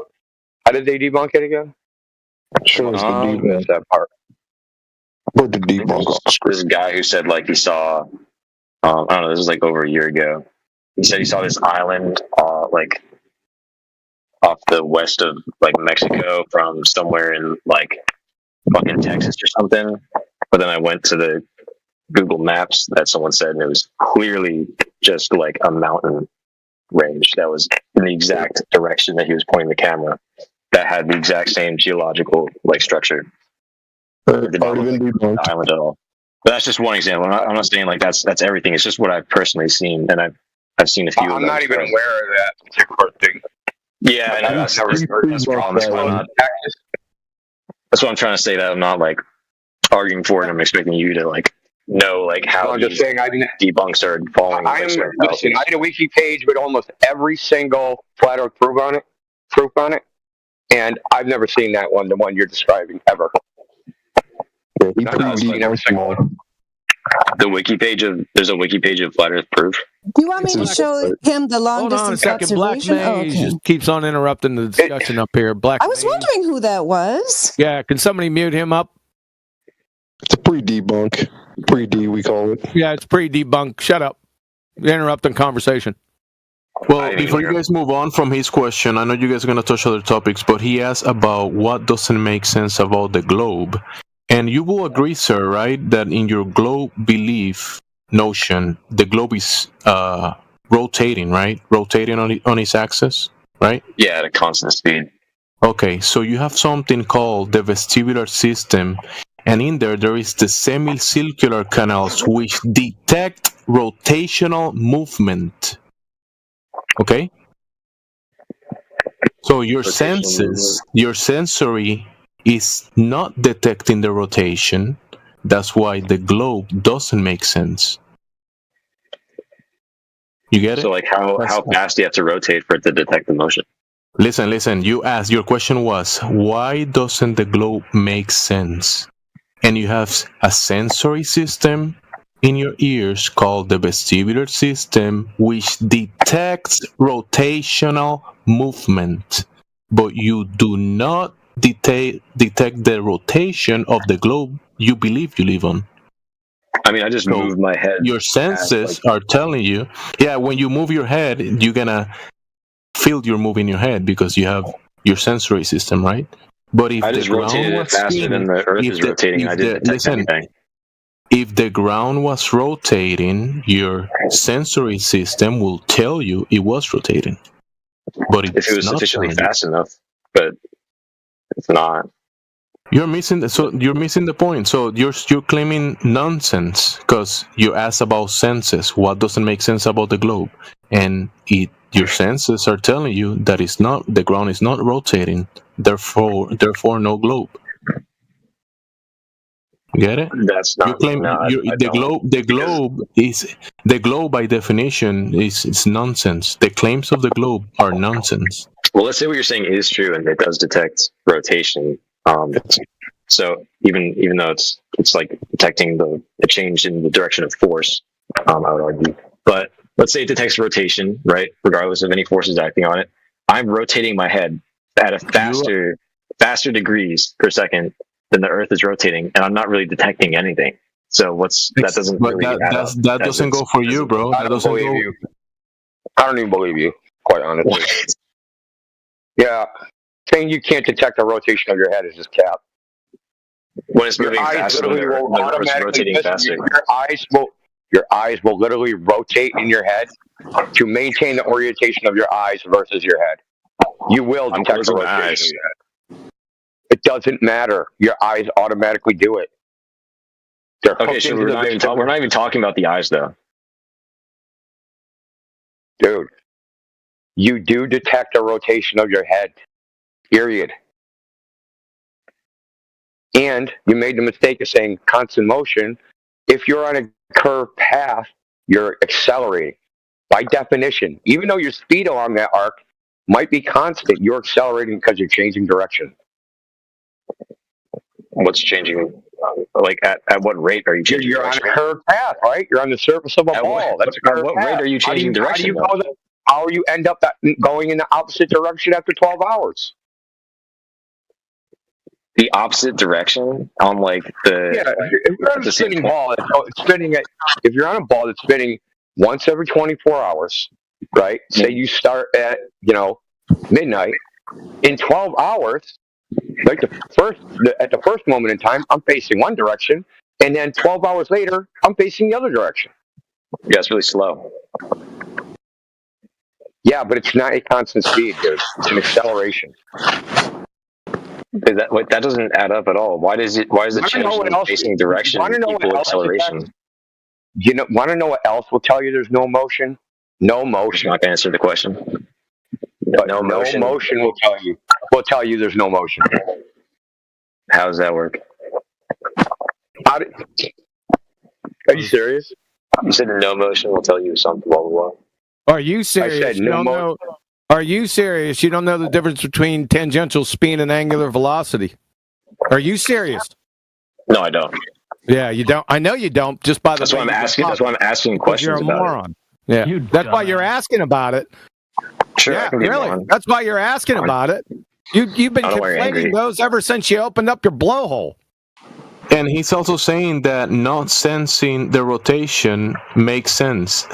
How did they debunk it again? Sure, it's the debunk. That part. But the debunk. This guy who said he saw, I don't know, this was over a year ago. He said he saw this island, off the west of Mexico from somewhere in fucking Texas or something. But then I went to the Google Maps that someone said, and it was clearly just a mountain range that was in the exact direction that he was pointing the camera, that had the exact same geological structure. It did not look like the island at all. But that's just one example. I'm not saying like that's everything. It's just what I've personally seen, and I've seen a few. I'm not even aware of that particular thing. Yeah, I know that's the problem. That's what I'm trying to say. That I'm not like arguing for it. I'm expecting you to like know like how I'm just saying debunks are falling. Listen, I had a wiki page with almost every single flat Earth proof on it, and I've never seen that one, the one you're describing, ever. There's a wiki page of flat Earth proof. Do you want me to show him the long distance observation? Black Mage just keeps on interrupting the discussion up here. Black. I was wondering who that was. Yeah, can somebody mute him up? It's a pre-debunk. Pre-D, we call it. Yeah, it's pre-debunk. Shut up. You're interrupting conversation. Well, before you guys move on from his question, I know you guys are going to touch other topics, but he asked about what doesn't make sense about the globe. And you will agree, sir, right, that in your globe belief notion, the globe is rotating, right? Rotating on its axis, right? Yeah, at a constant speed. Okay, so you have something called the vestibular system, and in there is the semicircular canals which detect rotational movement. Okay? So your senses, your sensory is not detecting the rotation. That's why the globe doesn't make sense. You get it? So like how fast do you have to rotate for it to detect the motion? Listen. You asked, your question was, why doesn't the globe make sense? And you have a sensory system in your ears called the vestibular system, which detects rotational movement, but you do not detect the rotation of the globe you believe you live on. I mean, I just moved my head. Your senses are telling you, yeah, when you move your head, you're gonna feel you're moving your head because you have your sensory system, right? But if I just rotated it faster than the Earth is rotating, I didn't detect anything. If the ground was rotating, your sensory system will tell you it was rotating. But if it was sufficiently fast enough, but it's not. You're missing the point. So you're claiming nonsense because you asked about senses. What doesn't make sense about the globe? And your senses are telling you that the ground is not rotating. Therefore no globe. Get it? That's not. You claim the globe by definition is nonsense. The claims of the globe are nonsense. Well, let's say what you're saying is true, and it does detect rotation. So even though it's like detecting the change in the direction of force, I would argue. But let's say it detects rotation, right? Regardless of any forces acting on it, I'm rotating my head at a faster degrees per second than the Earth is rotating, and I'm not really detecting anything. So that doesn't really that doesn't go for you, bro. I don't believe you. I don't even believe you, quite honestly. What? Yeah, saying you can't detect the rotation of your head is just cap. When it's moving faster, the rotating faster. Your eyes will literally rotate in your head to maintain the orientation of your eyes versus your head. You will detect the rotation of your head. It doesn't matter. Your eyes automatically do it. Okay, so we're not even talking about the eyes, though. Dude, you do detect the rotation of your head. Period. And you made the mistake of saying constant motion. If you're on a curved path, you're accelerating. By definition, even though your speed along that arc might be constant, you're accelerating because you're changing direction. What's changing? Like at what rate are you changing direction? You're on a curved path, right? You're on the surface of a ball. At what rate are you changing direction? How do you end up going in the opposite direction after 12 hours? The opposite direction on like the if you're on a spinning ball, it's spinning if you're on a ball that's spinning once every 24 hours, right? Say you start at midnight. In 12 hours, like at the first moment in time, I'm facing one direction, and then 12 hours later, I'm facing the other direction. Yeah, it's really slow. Yeah, but it's not a constant speed, dude. It's an acceleration. That doesn't add up at all. Why does it change the facing direction equal acceleration? Want to know what else will tell you there's no motion? No motion. You're not going to answer the question. No motion will tell you there's no motion. How does that work? Are you serious? You said no motion will tell you something, blah, blah, blah. Are you serious? I said no motion. Are you serious? You don't know the difference between tangential speed and angular velocity? Are you serious? No, I don't. Yeah, you don't. I know you don't. Just by the That's why I'm asking. That's why I'm asking questions you're a about moron. it. Yeah, that's why you're asking about it. Sure, yeah, really. That's why you're asking about it. You've been conflating those ever since you opened up your blowhole. And he's also saying that not sensing the rotation makes sense.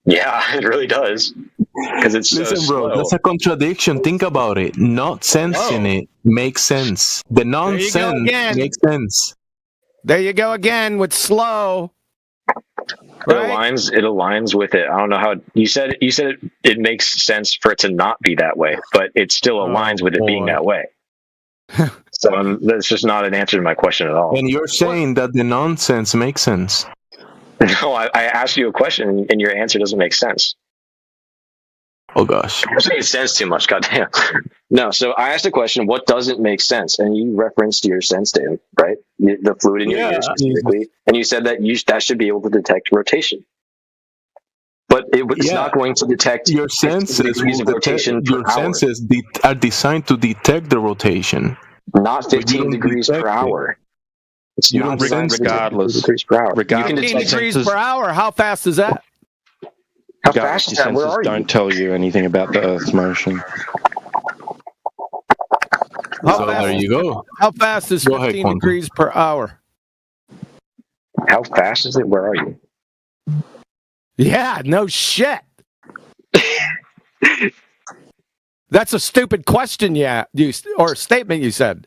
Yeah, it really does. Because it's Listen, so bro, slow. that's a contradiction. Think about it. Not sensing it makes sense. The nonsense makes sense. There you go again with slow. It aligns with it. I don't know how you said it makes sense for it to not be that way, but it still aligns with it being that way. So that's just not an answer to my question at all. And you're saying that the nonsense makes sense. No, I asked you a question and your answer doesn't make sense. Oh gosh. You're saying sense too much, goddamn. No, so I asked a question, what doesn't make sense? And you referenced your sense to him, right? The fluid in your ear specifically. And you said that that should be able to detect rotation. But it's not going to detect your senses. Rotation Your senses are designed to detect the rotation. Not 15 degrees per hour. It's You not don't designed sense for 15 regardless. degrees per hour. Regardless. You can 15 detect degrees per hour. How fast is that? How fast is that? Where Sensors are you? don't tell you anything about the Earth's motion. So there you go. How fast is 15 degrees per hour? How fast is it? Where are you? Yeah, no shit. That's a stupid question, or statement you said,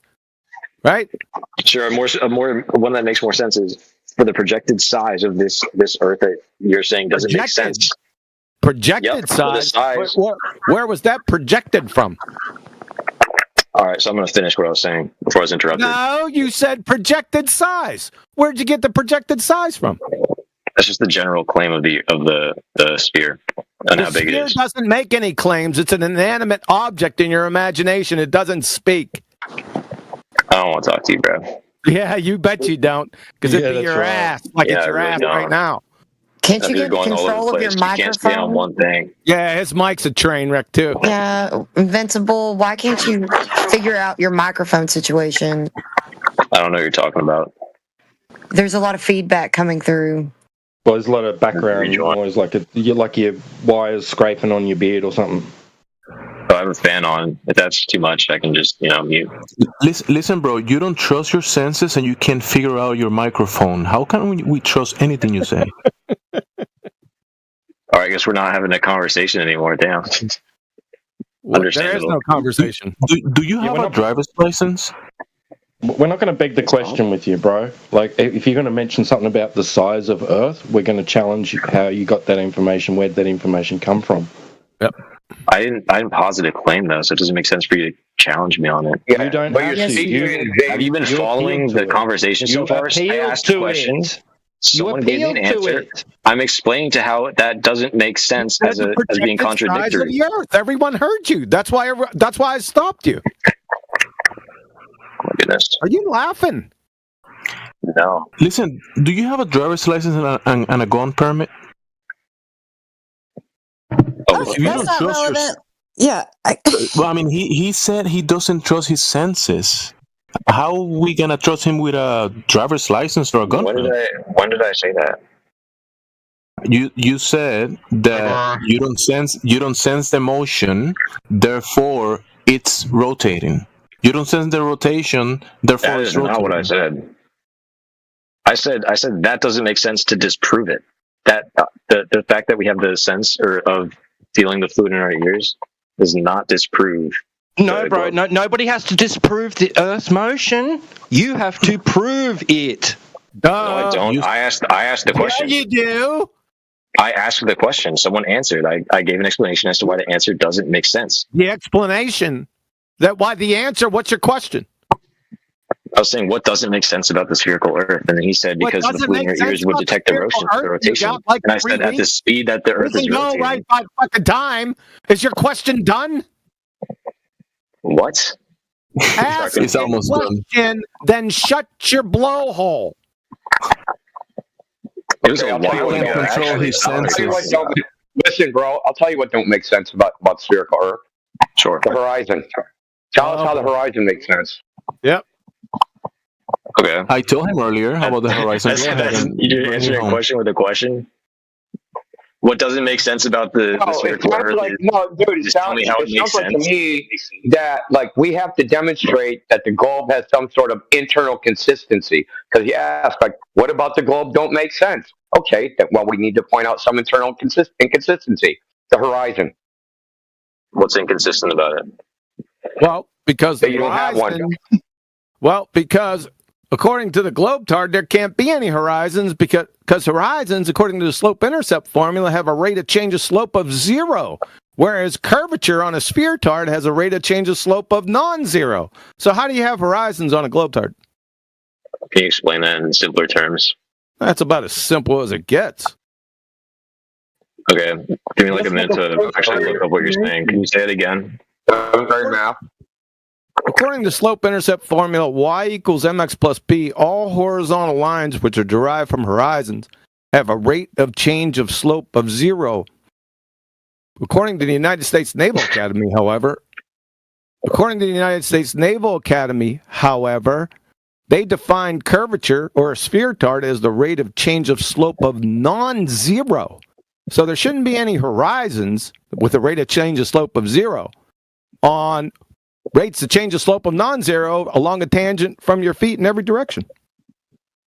right? Sure. A more one that makes more sense is for the projected size of this Earth that you're saying doesn't make sense. Projected size. Where was that projected from? All right, so I'm going to finish what I was saying before I was interrupted. No, you said projected size. Where'd you get the projected size from? That's just the general claim of the sphere and how big it is. The sphere doesn't make any claims. It's an inanimate object in your imagination. It doesn't speak. I don't want to talk to you, bro. Yeah, you bet you don't, because it'd be your ass, like it's your ass right now. Can't you get control of your microphone? You can't stay on one thing. Yeah, his mic's a train wreck too. Yeah, Invincible, why can't you figure out your microphone situation? I don't know what you're talking about. There's a lot of feedback coming through. Well, there's a lot of background noise, like your wires scraping on your beard or something. I have a fan on. If that's too much, I can just mute. Listen, bro. You don't trust your senses, and you can't figure out your microphone. How can we trust anything you say? All right, I guess we're not having a conversation anymore. Damn. There is no conversation. Do you have a driver's license? We're not going to beg the question with you, bro. Like, if you're going to mention something about the size of Earth, we're going to challenge how you got that information. Where did that information come from? Yep. I didn't posit a claim though, so it doesn't make sense for you to challenge me on it. Yeah, you don't. Have you been following the conversation so far? I asked questions. Someone gave me an answer. I'm explaining to how that doesn't make sense as being contradictory. Of the Earth. Everyone heard you. That's why I stopped you. Oh my goodness. Are you laughing? No. Listen, do you have a driver's license and a gun permit? That's not relevant. Yeah. Well, I mean, he said he doesn't trust his senses. How are we gonna trust him with a driver's license or a gun? When did I say that? You said that you don't sense the motion, therefore it's rotating. You don't sense the rotation, therefore That it's is rotating. not what I said. I said that doesn't make sense to disprove it. That the fact that we have the sense of feeling the fluid in our ears does not disprove. No, bro. No, nobody has to disprove the Earth's motion. You have to prove it. No, I don't. I asked the question. Yeah, you do. I asked the question. Someone answered. I gave an explanation as to why the answer doesn't make sense. The explanation That why the answer? What's your question? I was saying, what doesn't make sense about the spherical Earth? And then he said, because the fleeting ears would detect the rotation. And I said, at the speed that the Earth is rotating. Right by fucking time. Is your question done? What? Ask It's almost done. Then shut your blowhole. It was a while ago. Control his senses. Listen, bro, I'll tell you what don't make sense about spherical Earth. Sure. The horizon. Tell us how the horizon makes sense. Yep. Okay. I told him earlier about the horizon. You answered your question with a question. What doesn't make sense about the spherical Earth? Dude, it sounds like to me that like we have to demonstrate that the globe has some sort of internal consistency. Because you ask, like, what about the globe don't make sense? Okay, well, we need to point out some internal inconsistency. The horizon. What's inconsistent about it? Well, because you don't have one. Well, because according to the Globetard, there can't be any horizons because horizons, according to the slope-intercept formula, have a rate of change of slope of 0, whereas curvature on a sphere-tard has a rate of change of slope of non-zero. So how do you have horizons on a Globetard? Can you explain that in simpler terms? That's about as simple as it gets. Okay, give me like a minute to actually look up what you're saying. Can you say it again? According to slope-intercept formula, y equals mx plus b, all horizontal lines which are derived from horizons have a rate of change of slope of 0. According to the United States Naval Academy, however, they define curvature or a sphere-tard as the rate of change of slope of non-zero. So there shouldn't be any horizons with a rate of change of slope of 0 on rates of change of slope of non-zero along a tangent from your feet in every direction.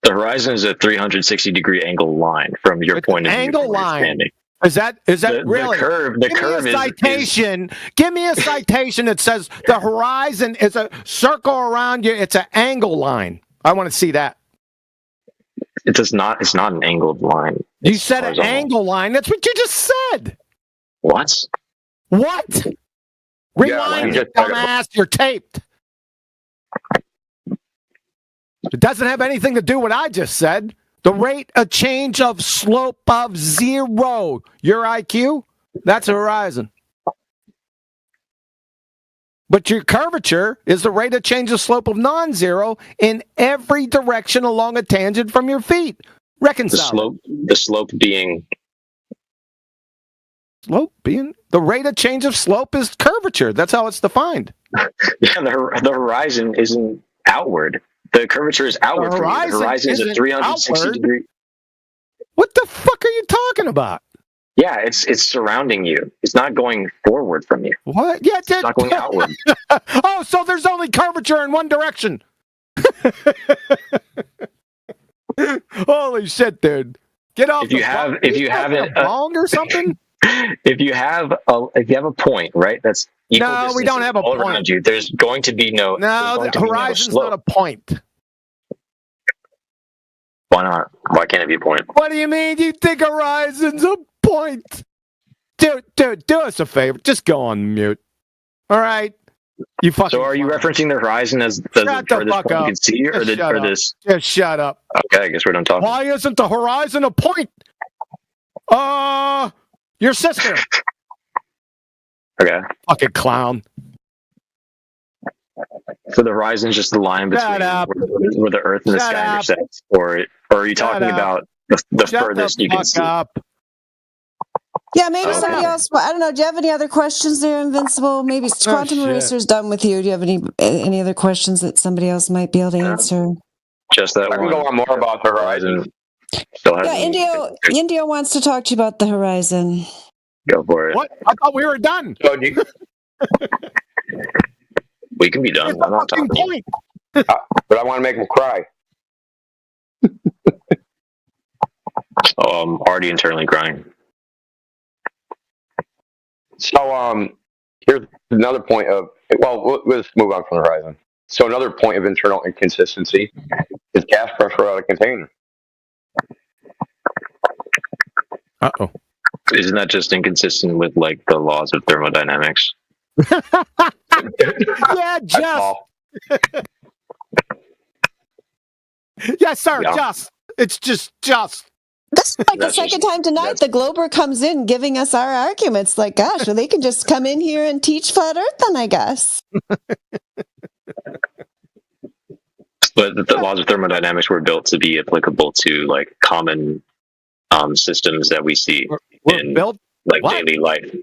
The horizon is a 360-degree angle line from your point of view. Angle line. Is that really? Give me a citation that says the horizon is a circle around you. It's an angle line. I want to see that. It does not. It's not an angled line. You said an angle line. That's what you just said. What? What? Rewind, you dumbass. You're taped. It doesn't have anything to do with what I just said. The rate of change of slope of 0. Your IQ? That's a horizon. But your curvature is the rate of change of slope of non-zero in every direction along a tangent from your feet. Reconcile. The slope being the rate of change of slope is curvature. That's how it's defined. Yeah, the horizon isn't outward. The curvature is outward. The horizon is a 360 degree. What the fuck are you talking about? Yeah, it's surrounding you. It's not going forward from you. What? Yeah, it's not going outward. Oh, so there's only curvature in one direction. Holy shit, dude! Get off. If you have it wrong or something. If you have a point, right? That's equal no, we don't have a point. Around you. There's going to be no. No, the horizon's not a point. Why not? Why can't it be a point? What do you mean? You think horizon's a point? Dude, do us a favor. Just go on mute. All right. You fucking. So, are you referencing the horizon as the furthest point you can see, or this? Just shut up. Okay, I guess we're done talking. Why isn't the horizon a point? Your sister. Okay. Fucking clown. So the horizon is just the line between where the Earth and the sky intersect, or are you talking about the furthest you can see? Yeah, maybe somebody else. I don't know. Do you have any other questions there, Invincible? Maybe Quantum Eraser's done with you. Do you have any other questions that somebody else might be able to answer? Just that I can go on more about the horizon. Indio wants to talk to you about the horizon. Go for it. What? I thought we were done. We can be done. I'm not talking. But I want to make him cry. Oh, I'm already internally crying. So, here's another point of. Well, let's move on from the horizon. So, another point of internal inconsistency is gas pressure out of container. Uh-oh. Isn't that just inconsistent with like the laws of thermodynamics? Yeah, just. Yes, sir. Yeah. Just. It's just. This is like the That's second just- time tonight the Glober comes in giving us our arguments. Like, gosh, well, they can just come in here and teach flat Earth then, I guess. But the laws of thermodynamics were built to be applicable to like common systems that we see in built like what? daily life.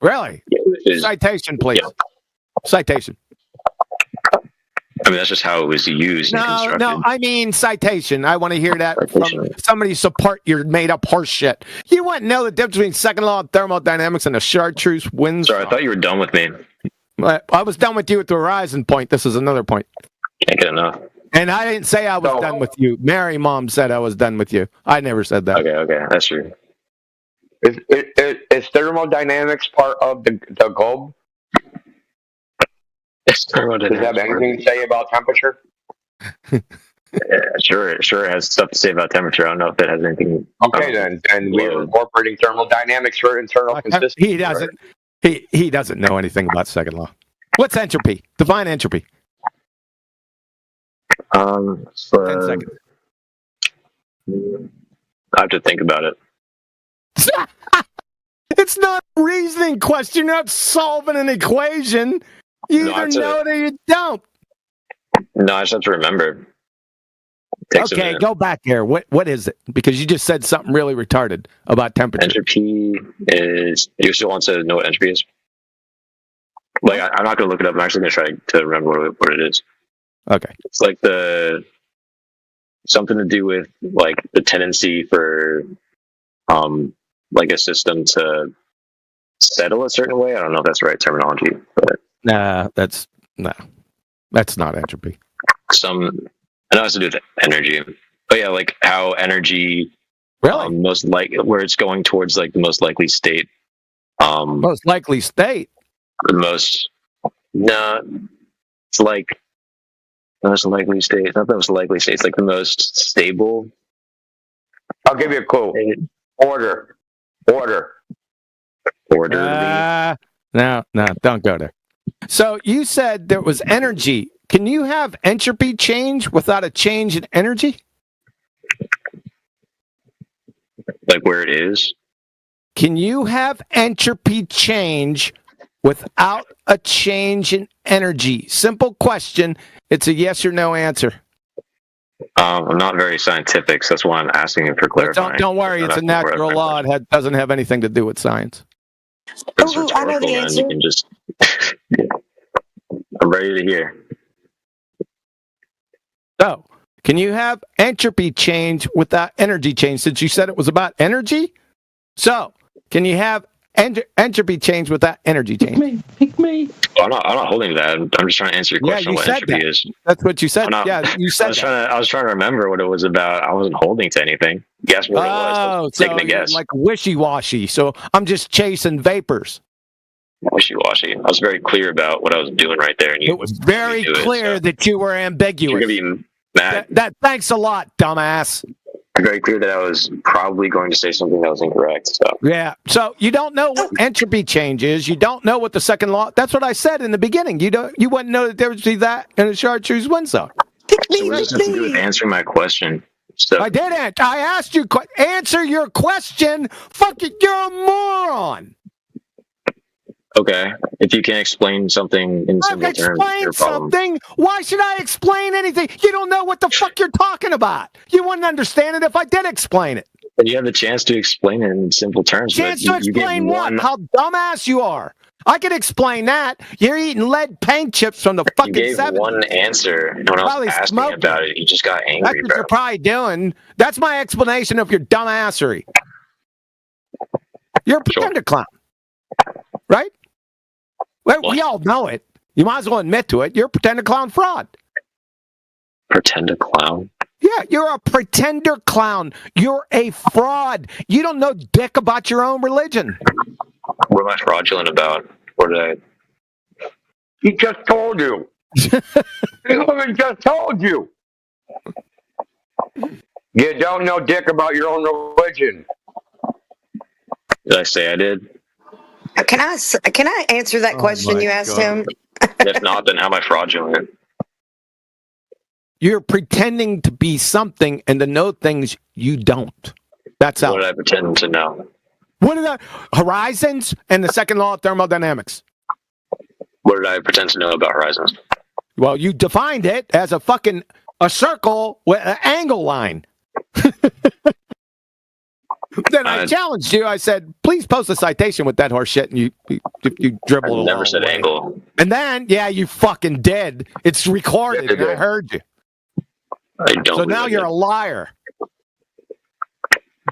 Really? Citation, please. Yeah. Citation. I mean, that's just how it was used and constructed. No, I mean citation. I want to hear that from somebody support your made-up horse shit. You wouldn't know the difference between second law of thermodynamics and the chartreuse wind. Sorry, I thought you were done with me. I was done with you at the horizon point. This is another point. Can't get enough. And I didn't say I was done with you. Mary Mom said I was done with you. I never said that. Okay, that's true. Is thermodynamics part of the globe? It's Does it have anything to say about temperature? Yeah, sure. It has stuff to say about temperature. I don't know if that has anything. Okay, then we're incorporating thermodynamics for internal consistency. He doesn't. He doesn't know anything about second law. What's entropy? Define entropy. 10 seconds. I have to think about it. It's not a reasoning question. You're not solving an equation. You either know it or you don't. No, I just have to remember. Takes a Okay, minute. go back there. What is it? Because you just said something really retarded about temperature. Entropy is. You still want to know what entropy is? Like, I'm not going to look it up. I'm actually going to try to remember what it is. Okay. It's like something to do with like the tendency for like a system to settle a certain way. I don't know if that's the right terminology, but that's not entropy. I know it has to do with energy, but yeah, like how energy really most like where it's going towards like the most likely state. Most likely state. The most it's like the most likely state. It's not the most likely state. It's like the most stable. I'll give you a clue. Order. No, don't go there. So you said there was energy. Can you have entropy change without a change in energy? Like where it is? Can you have entropy change without a change in energy? Simple question. It's a yes or no answer. I'm not very scientific, so that's why I'm asking you for clarifying. Don't worry. It's a natural law. It doesn't have anything to do with science. It's I know the rhetorical, man. answer. You can just. I'm ready to hear. So, can you have entropy change without energy change? Since you said it was about energy, so can you have entropy change without energy change? Pick me. I'm not holding to that. I'm just trying to answer your question. you What said entropy that. is? That's what you said. Not, yeah, you said I was trying to remember what it was about. I wasn't holding to anything. You asked me what it was. I was taking a guess. Like wishy-washy. So I'm just chasing vapors. Wishy-washy. I was very clear about what I was doing right there, and you. It was very clear that you were ambiguous. You're gonna be mad. Thanks a lot, dumbass. Very clear that I was probably going to say something that was incorrect. So yeah. So you don't know what entropy change is. You don't know what the second law. That's what I said in the beginning. You wouldn't know the difference between that and a chartreuse wind zone. what does this have to do with answering my question? So I didn't. I asked you. Answer your question. Fucking, you're a moron. okay, if you can't explain something in simple terms, Explain your problem. something. Why should I explain anything? You don't know what the fuck you're talking about. You wouldn't understand it if I did explain it. But you have the chance to explain it in simple terms. Chance but to you get explain what? one- How dumbass you are. I could explain that. You're eating lead paint chips from the You fucking gave 70s. one answer, and when I Probably was asking smoking. about it, you just got That's angry, what bro. you're probably doing. That's my explanation of your dumbassery. You're a pretender clown. Right? Well, we all know it. You might as well admit to it. You're a pretender clown fraud. Pretender clown? Yeah, you're a pretender clown. You're a fraud. You don't know dick about your own religion. What am I fraudulent about? What did I... He just told you. He just told you. You don't know dick about your own religion. Did I say I did? Can I answer that question you asked him? If not, then how am I fraudulent? You're pretending to be something and to know things you don't. That's how. What did I pretend to know? What are the horizons and the second law of thermodynamics? What did I pretend to know about horizons? Well, you defined it as a circle with an angle line. Then I challenged you. I said, please post a citation with that horse shit. And you dribbled along. I never said away. angle. And then, you fucking did. It's recorded, and I heard you. I don't. So now you're a liar.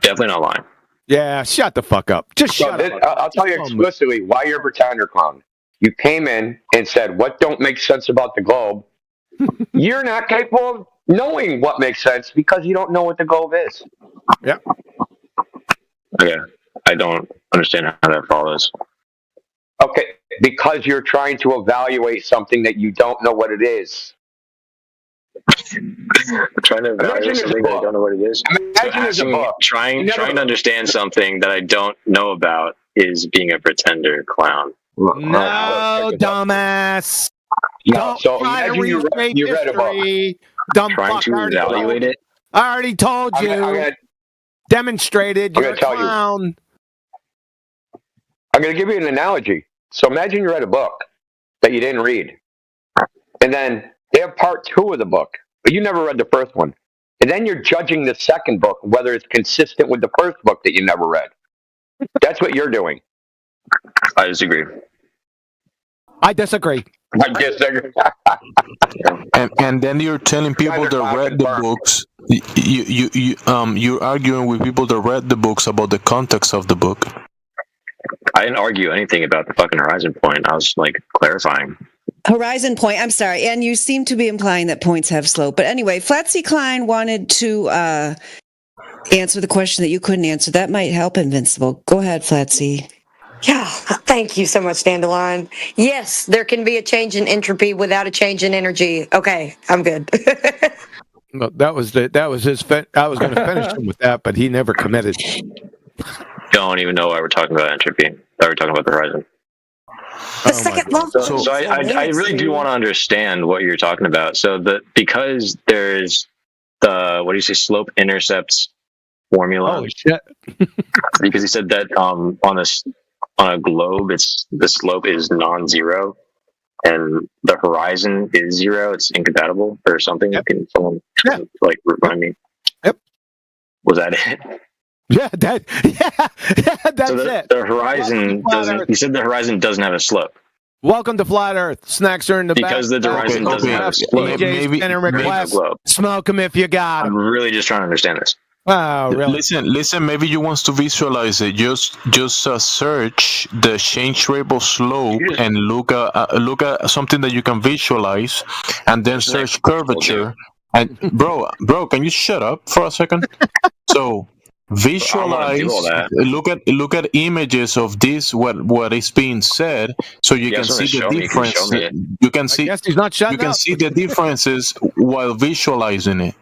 Definitely not lying. Yeah, shut the fuck up. Just shut up. I'll tell you explicitly why you're a pretender, clown. You came in and said, what don't make sense about the globe? You're not capable of knowing what makes sense because you don't know what the globe is. Yeah. Okay. I don't understand how that follows. Okay, because you're trying to evaluate something that you don't know what it is. I'm trying to evaluate something that I don't know what it is. Trying to understand something that I don't know about is being a pretender clown. No, dumbass. No, so imagine you read a book. Dumb trying fuck. to evaluate it. I already told you. Demonstrated. You're a clown. I'm going to give you an analogy. So imagine you read a book that you didn't read. And then they have part 2 of the book, but you never read the first one. And then you're judging the second book, whether it's consistent with the first book that you never read. That's what you're doing. I disagree. I disagree. And then you're telling people that read the books. You're arguing with people that read the books about the context of the book. I didn't argue anything about the fucking horizon point. I was like clarifying. Horizon point. I'm sorry, and you seem to be implying that points have slope. But anyway, Flatsy Klein wanted to answer the question that you couldn't answer. That might help, Invincible. Go ahead, Flatsy. Yeah, thank you so much, Dandelion. Yes, there can be a change in entropy without a change in energy. Okay, I'm good. No, that was his. I was going to finish him with that, but he never committed. Don't even know why we're talking about entropy. Thought we were talking about the horizon. The second law. So I really do want to understand what you're talking about. So because there's the slope intercepts formula. Holy shit! Because he said that on a globe, the slope is non-zero, and the horizon is 0. It's incompatible or something. Yep. Can someone remind me? Yep. Was that it? Yeah, that's so it. The horizon doesn't. You said the horizon doesn't have a slope. Welcome to Flat Earth. Snacks are in the because back. the horizon doesn't have a slope. Maybe smoke them if you got them. I'm really just trying to understand this. Oh, really? Listen. Maybe you want to visualize it. Just search the change variable slope and look at something that you can visualize, and then search curvature. And bro, can you shut up for a second? So visualize. Look at images of this. What is being said, so you can see the difference. You can see. He's not shutting You can up. see the differences while visualizing it.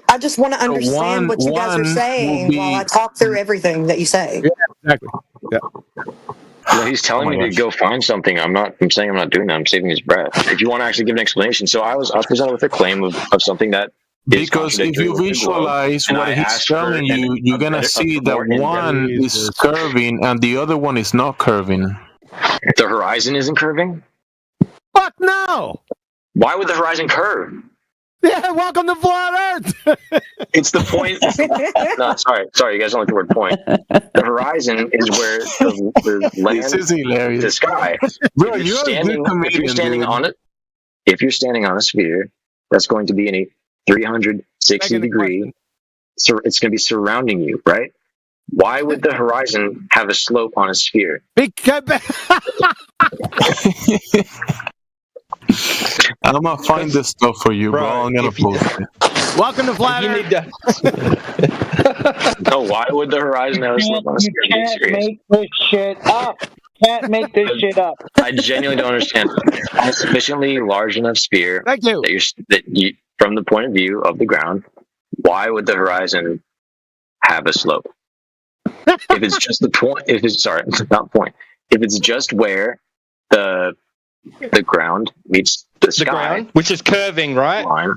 I just want to understand what you guys are saying while I talk through everything that you say. Yeah, exactly. Yeah. No, he's telling me to go find something. I'm saying I'm not doing that. I'm saving his breath. If you want to actually give an explanation, so I was presented with a claim of something that. Because if you visualize what he's telling you, you're gonna see that one is curving and the other one is not curving. The horizon isn't curving? Fuck no! Why would the horizon curve? Yeah, welcome to Flat Earth. It's the point. No, sorry, you guys don't like the word point. The horizon is where the land, this is hilarious. The sky. Bro, if you're standing on a sphere, that's going to be in a 360 degree. So it's going to be surrounding you, right? Why would the horizon have a slope on a sphere? Because I'm gonna find this stuff for you, bro. I'm gonna post it. Welcome to Flat Earth. No, why would the horizon have a slope on a sphere? You can't make this shit up. Can't make this shit up. I genuinely don't understand. On a sufficiently large enough sphere that you, from the point of view of the ground, why would the horizon have a slope? If it's just the point, if it's sorry, not point. If it's just where the ground meets the sky, ground, which is curving, right? Line,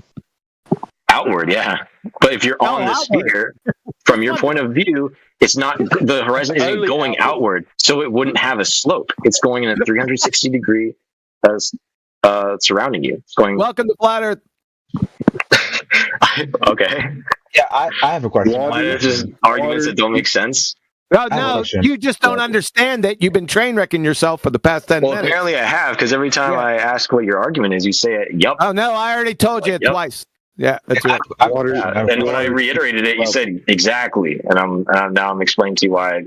outward, yeah. But if you're on the sphere, from your point of view, it's not the horizon isn't going outward, so it wouldn't have a slope. It's going in a 360 degree surrounding you. It's going. Welcome to Flat Earth. Okay. Yeah, I have a question. Why are just arguments that don't make sense? No, you just don't understand that you've been train wrecking yourself for the past 10 minutes. Apparently I have, because every time I ask what your argument is, you say it, yup. Oh, no, I already told you it twice. Yeah, that's right. And when I reiterated it, you said exactly. And I'm explaining to you why,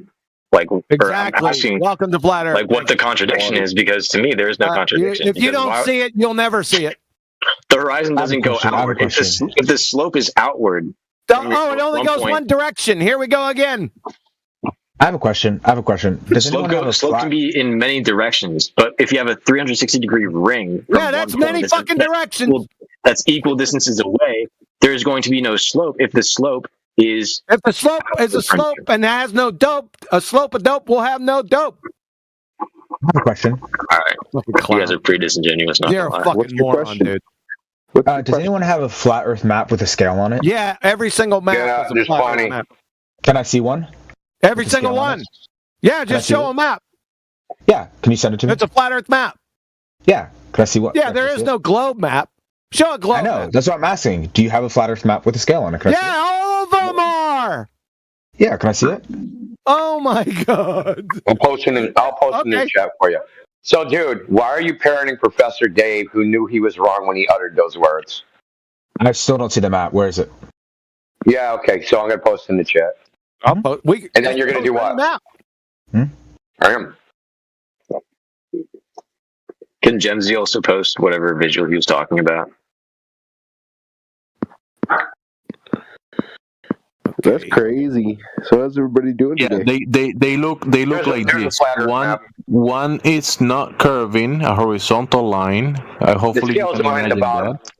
exactly. I'm asking, welcome to Flat Earth. what the contradiction is, because to me, there is no contradiction. If you don't see it, you'll never see it. The horizon doesn't go outward. If the slope is outward. Oh, it only goes one direction. Here we go again. I have a question. Does slope can be in many directions, but if you have a 360 degree ring, that's many fucking directions. That's equal distances away. There's going to be no slope if the slope is. If the slope is a slope and has no dope, a slope of dope will have no dope. I have a question. All right, you guys are pretty disingenuous. You're a fucking moron, dude. Does anyone have a flat Earth map with a scale on it? Yeah, every single map is a flat Earth map. Can I see one? Every single one. Yeah, just show a map. Yeah, can you send it to me? It's a flat Earth map. Yeah, can I see what? Yeah, there is no globe map. Show a globe. I know. That's what I'm asking. Do you have a flat Earth map with a scale on it? Can I see it? All of them are. Yeah, can I see it? Oh my god. I'll post in the chat for you. So, dude, why are you parroting Professor Dave, who knew he was wrong when he uttered those words? I still don't see the map. Where is it? Yeah, okay. So I'm gonna post in the chat. And then you're gonna do what? I am. Can Gen Z also post whatever visual he was talking about? That's crazy. So how's everybody doing today? They look like this. One is not curving a horizontal line. Hopefully you can imagine that.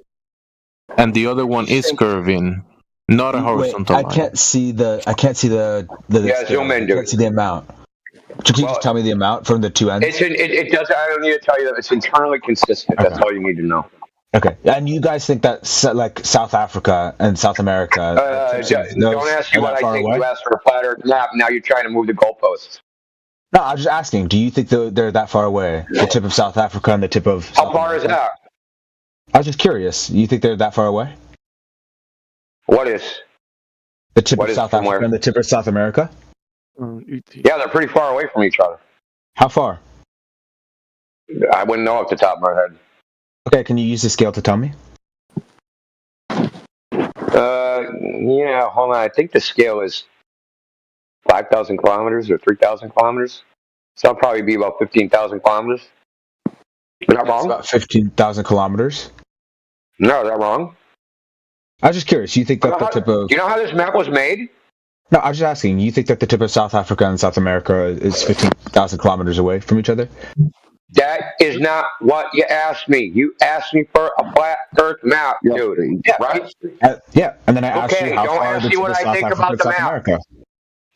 And the other one is curving, not a horizontal line. I can't see the. Yeah, zoom in, dude. I can't see the amount. Can you just tell me the amount from the two ends? It does. I don't need to tell you that it's internally consistent. Okay. That's all you need to know. Okay, and you guys think that like South Africa and South America? Don't ask you what I think. You asked for a flat Earth map. Now you're trying to move the goalposts. No, I'm just asking. Do you think they're that far away? The tip of South Africa and the tip of. How far is that? I was just curious. You think they're that far away? What is? The tip of South Africa and the tip of South America? Yeah, they're pretty far away from each other. How far? I wouldn't know off the top of my head. Okay, can you use the scale to tell me? Yeah, hold on. I think the scale is 5,000 kilometers or 3,000 kilometers. So that'll probably be about 15,000 kilometers. Is that wrong? About 15,000 kilometers. No, is that wrong? I was just curious. You think that the tip of... Do you know how this map was made? No, I was just asking. You think that the tip of South Africa and South America is 15,000 kilometers away from each other? That is not what you asked me. You asked me for a flat Earth map, dude. Yeah, right? Yeah, and then I asked you how don't far ask the me tip what of I South think Africa about and the South map. America.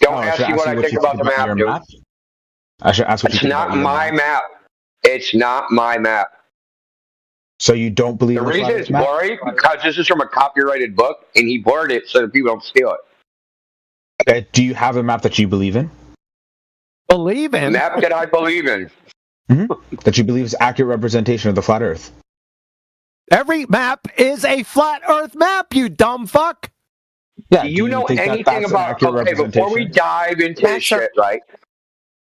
Don't ask me what I think about the map, dude. I should ask what you It's think not about your my map. It's not my map. So you don't believe the reason it's blurry because this is from a copyrighted book, and he blurred it so that people don't steal it. Okay. Do you have a map that you believe in? Believe in? Map that I believe in. Mm-hmm. That you believe is accurate representation of the flat Earth. Every map is a flat Earth map, you dumb fuck. Yeah. Do you know anything about? Okay, before we dive into this shit, right?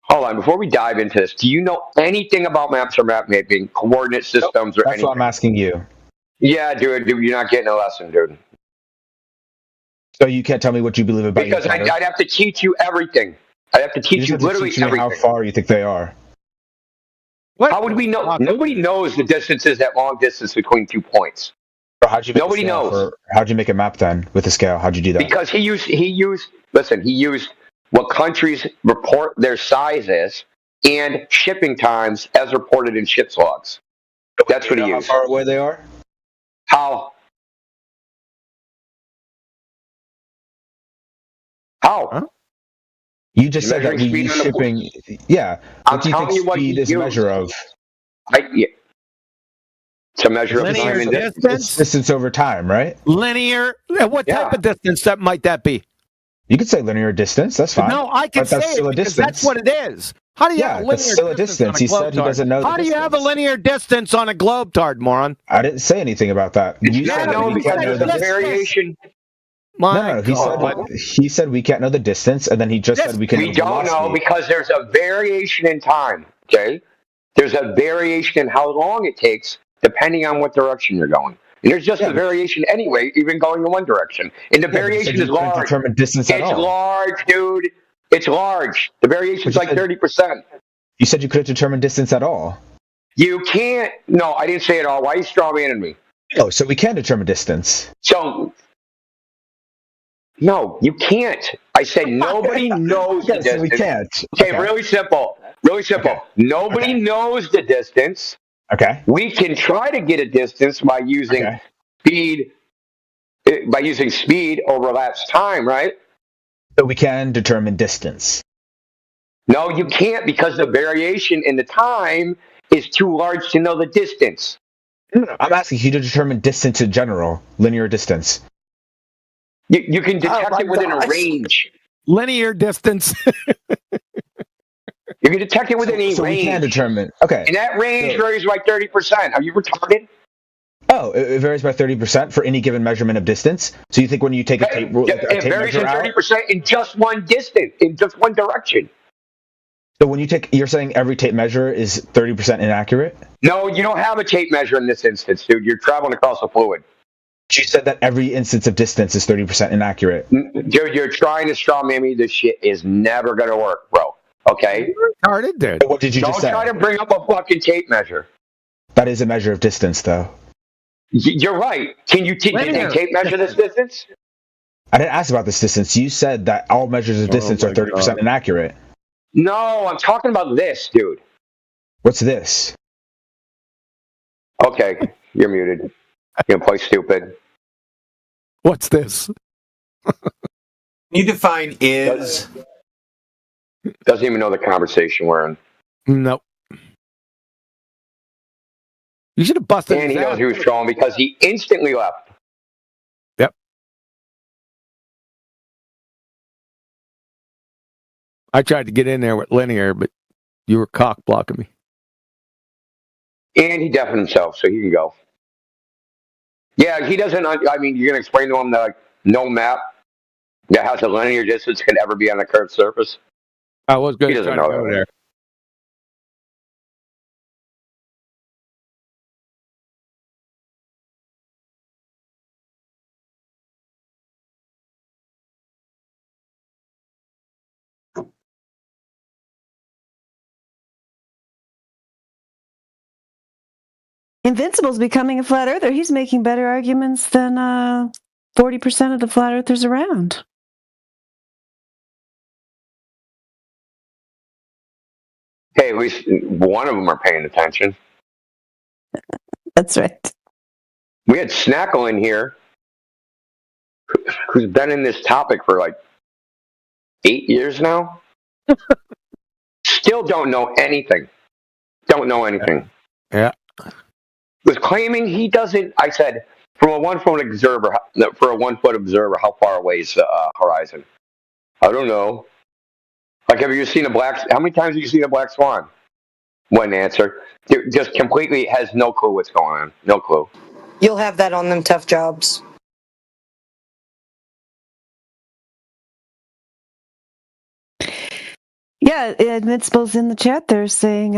Hold on, before we dive into this, do you know anything about maps or map making, coordinate systems, or anything? That's what I'm asking you. Yeah, dude, you're not getting a lesson, dude. So you can't tell me what you believe about because I'd have to teach you everything. I'd have to teach you literally everything. How far you think they are? What? How would we know? Nobody knows the distances, that long distance between 2 points. How'd you make Nobody knows. How'd you make a map then with a scale? How'd you do that? Because he used what countries report their sizes and shipping times as reported in ship's logs. That's what he used. How far away they are? How? How? Huh? You just said that Measuring we use speed on the shipping. Yeah. I'm What do you think telling you what speed you is a use. measure of? To measure of Linear time and distance. It's distance over time, right? Linear. What type of distance that might that be? You could say linear distance. That's fine. No, I can But say that's still it a because distance. that's what it is. How do you have a linear that's still a distance. He said he doesn't know. How do you have a linear distance on a globetard, moron? I didn't say anything about that. You Yeah, said no, we because can't know there's the a variation. No, he said we can't know the distance, and then he just said we can. We don't know because there's a variation in time. Okay, there's a variation in how long it takes depending on what direction you're going. And there's just a variation anyway, even going in one direction. And the variation is large. Determine distance it's large, dude. It's large. The variation's like 30%. You said you couldn't determine distance at all. You can't. No, I didn't say it all. Why are you strawmanning me? Oh, so we can determine distance. So, no, you can't. I said nobody knows the distance. So we can't. Okay, really simple. Really simple. Nobody knows the distance. Okay. We can try to get a distance by using speed, over elapsed time, right? So we can determine distance. No, you can't because the variation in the time is too large to know the distance. No, I'm asking you to determine distance in general, linear distance. You can detect it within a range. Linear distance. You can detect it within a so range. We can determine. Okay. And that range varies by 30%. Are you retarded? Oh, it varies by 30% for any given measurement of distance. So you think when you take a tape, It varies in 30% in just one distance, in just one direction. So when you're saying every tape measure is 30% inaccurate? No, you don't have a tape measure in this instance, dude. You're traveling across a fluid. You said that every instance of distance is 30% inaccurate. Dude, you're trying to straw man me. This shit is never going to work, bro. Okay? Retarded, dude. What did you just say? Don't try to bring up a fucking tape measure. That is a measure of distance, though. You're right. Can you did they tape measure this distance? I didn't ask about this distance. You said that all measures of distance are 30% inaccurate. No, I'm talking about this, dude. What's this? Okay, you're muted. You're gonna play stupid. What's this? You define is. Doesn't even know the conversation we're in. Nope. You should have busted. And he knows he was trolling because he instantly left. Yep. I tried to get in there with linear, but you were cock blocking me. And he deafened himself, so he can go. Yeah, he doesn't. I mean, you're gonna explain to him that like, no map that has a linear distance can ever be on a curved surface. I was going to try to go there. Invincible's becoming a flat earther. He's making better arguments than 40% of the flat earthers around. Hey, at least one of them are paying attention. That's right. We had Snackle in here, who's been in this topic for like 8 years now. Still don't know anything. Don't know anything. Yeah. Was claiming he doesn't. I said, from a 1 foot observer, how far away is the horizon? I don't know. Like, have you seen how many times have you seen a black swan? One answer. Just completely has no clue what's going on. No clue. You'll have that on them tough jobs. Yeah, Invincible's in the chat. They're saying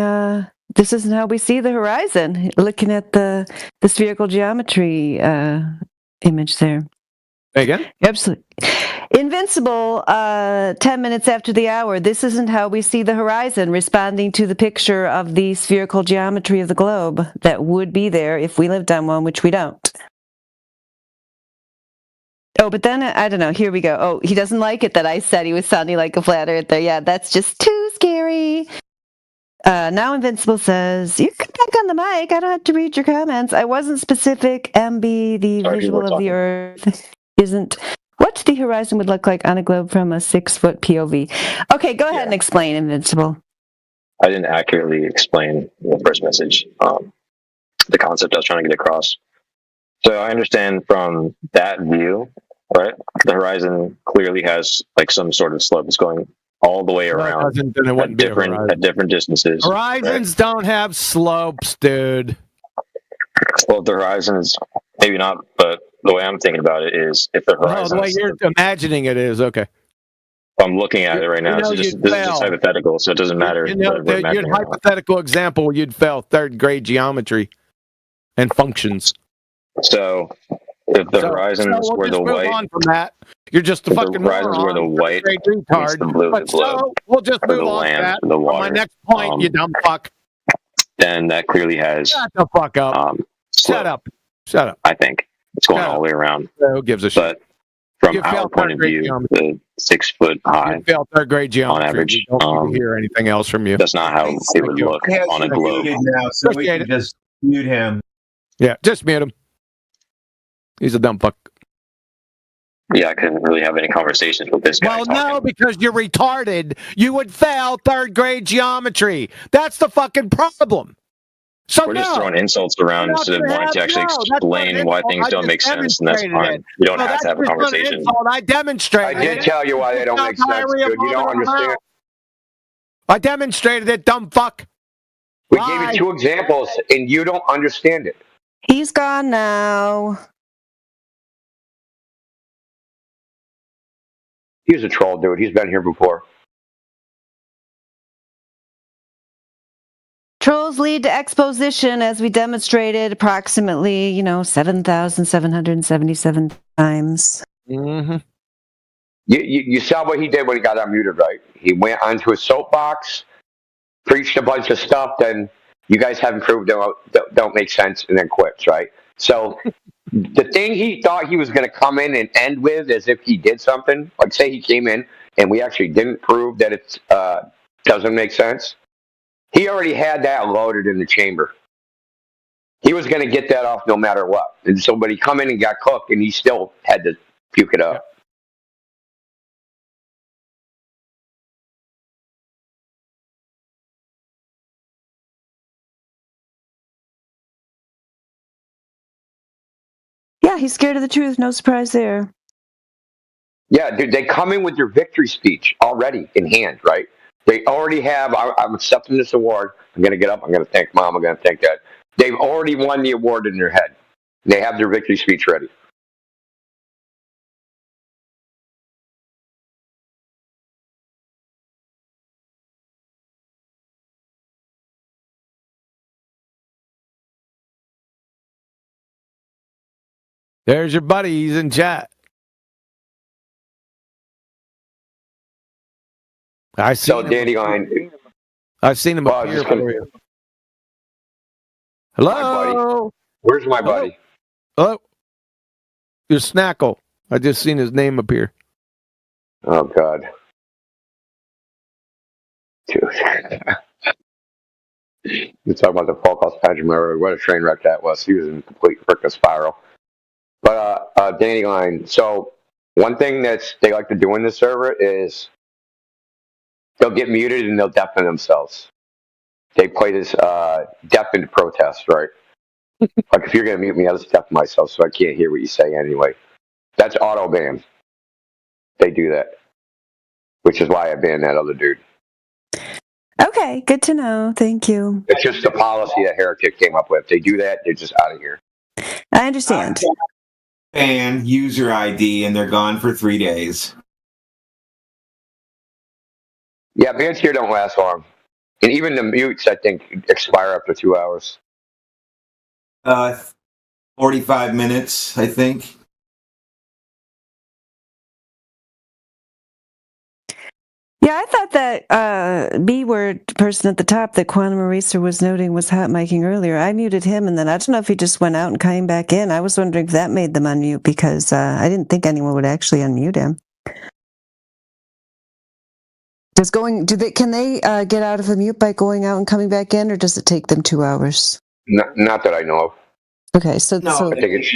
this isn't how we see the horizon. Looking at the spherical geometry image there. Again? Absolutely. Invincible, 10 minutes after the hour. This isn't how we see the horizon, responding to the picture of the spherical geometry of the globe that would be there if we lived on one, which we don't. Oh, but then, I don't know, here we go. Oh, he doesn't like it that I said he was sounding like a flat earther. Yeah, that's just too scary. Now Invincible says, you can back on the mic. I don't have to read your comments. I wasn't specific. MB, the visual of the earth isn't... What? what the horizon would look like on a globe from a 6-foot POV. Okay, go ahead and explain, Invincible. I didn't accurately explain the first message, the concept I was trying to get across. So I understand from that view, right? The horizon clearly has like some sort of slope. It's going all the way around at different distances. Horizons don't have slopes, dude. Well, the horizon is maybe not, but the way I'm thinking about it is if the horizon. Oh, the way you're imagining it is okay. I'm looking at it right now. This is just hypothetical, so it doesn't matter. Your hypothetical example, you'd fail third grade geometry and functions. So if the horizons were the white, on from that. You're just a fucking horizons were the white, retard. the blue, But so we'll just move on to that. the water. On my next point, you dumb fuck. Then that clearly has. Shut the fuck up. Shut up. Shut up. I think it's going all the way around. Who gives a shit? But from our point of view, the 6 foot high, you failed third grade geometry. on average, We don't hear anything else from you. that's not how it would look on a globe. Now, so we can just mute him. Yeah, just mute him. He's a dumb fuck. Yeah, I couldn't really have any conversations with this guy. Well, no, because you're retarded. You would fail third grade geometry. That's the fucking problem. So We're just throwing insults around instead of wanting to actually explain why things don't make sense, and that's fine. You don't have to have a conversation. I demonstrated I did tell you why they don't make sense, dude. You don't understand. I demonstrated it, dumb fuck. We gave you 2 examples, and you don't understand it. He's gone now. He's a troll, dude. He's been here before. Trolls lead to exposition, as we demonstrated approximately, 7,777 times. Mm-hmm. You saw what he did when he got unmuted, right? He went onto his soapbox, preached a bunch of stuff, then you guys haven't proved don't make sense, and then quits, right? So the thing he thought he was going to come in and end with as if he did something, like say he came in and we actually didn't prove that it doesn't make sense, he already had that loaded in the chamber. He was going to get that off no matter what. And so, but he come in and got cooked, and he still had to puke it up. Yeah, he's scared of the truth. No surprise there. Yeah, dude, they come in with their victory speech already in hand, right? They already have, I'm accepting this award. I'm going to get up. I'm going to thank Mom. I'm going to thank Dad. They've already won the award in their head. They have their victory speech ready. There's your buddy. He's in chat. I've seen him appear for you. Hello? Where's my buddy? Hello? Your Snackle. I just seen his name appear. Oh, God. Dude. You're talking about the Falkhouse Pageant. What a train wreck that was. He was in complete frickin' spiral. But, Danny Line, so one thing that they like to do in this server is they'll get muted and they'll deafen themselves. They play this deafened protest, right? Like if you're going to mute me, I'll just deafen myself so I can't hear what you say anyway. That's auto ban. They do that, which is why I banned that other dude. Okay, good to know. Thank you. It's just the policy that Heretic came up with. They do that, they're just out of here. I understand. And user ID, and they're gone for 3 days. Yeah, bans here don't last long. And even the mutes, I think, expire after 2 hours. 45 minutes, I think. Yeah, I thought that B-word person at the top that Quantum Eraser was noting was hot miking earlier. I muted him, and then I don't know if he just went out and came back in. I was wondering if that made them unmute because I didn't think anyone would actually unmute him. Can they get out of a mute by going out and coming back in, or does it take them 2 hours? Not that I know of. Okay, so I think it's...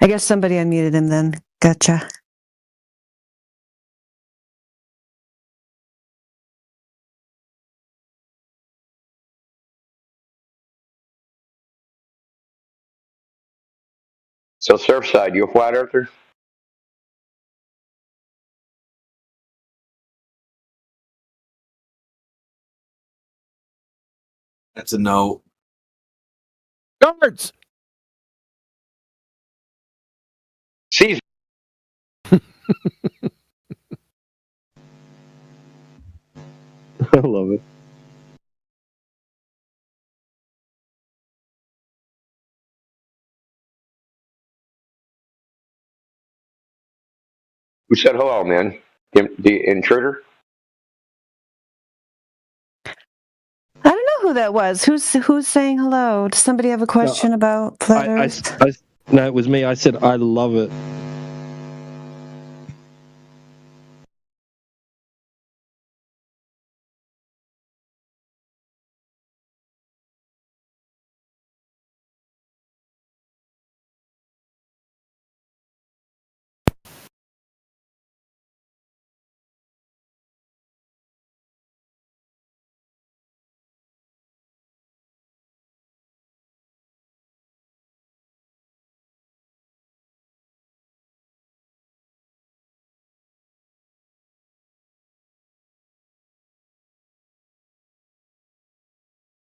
I guess somebody unmuted him then. Gotcha. So Surfside, you a flat earther? That's a no. Guards! Caesar. I love it. Who said hello, man? The intruder? I don't know who that was. Who's saying hello? Does somebody have a question about flat Earth? No, it was me. I said I love it.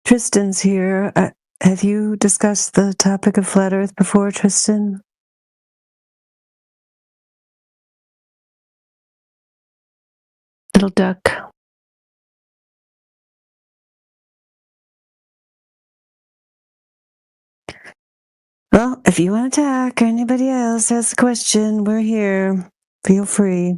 Tristan's here. Have you discussed the topic of flat Earth before, Tristan? Little duck. Well, if you want to talk or anybody else has a question, we're here. Feel free.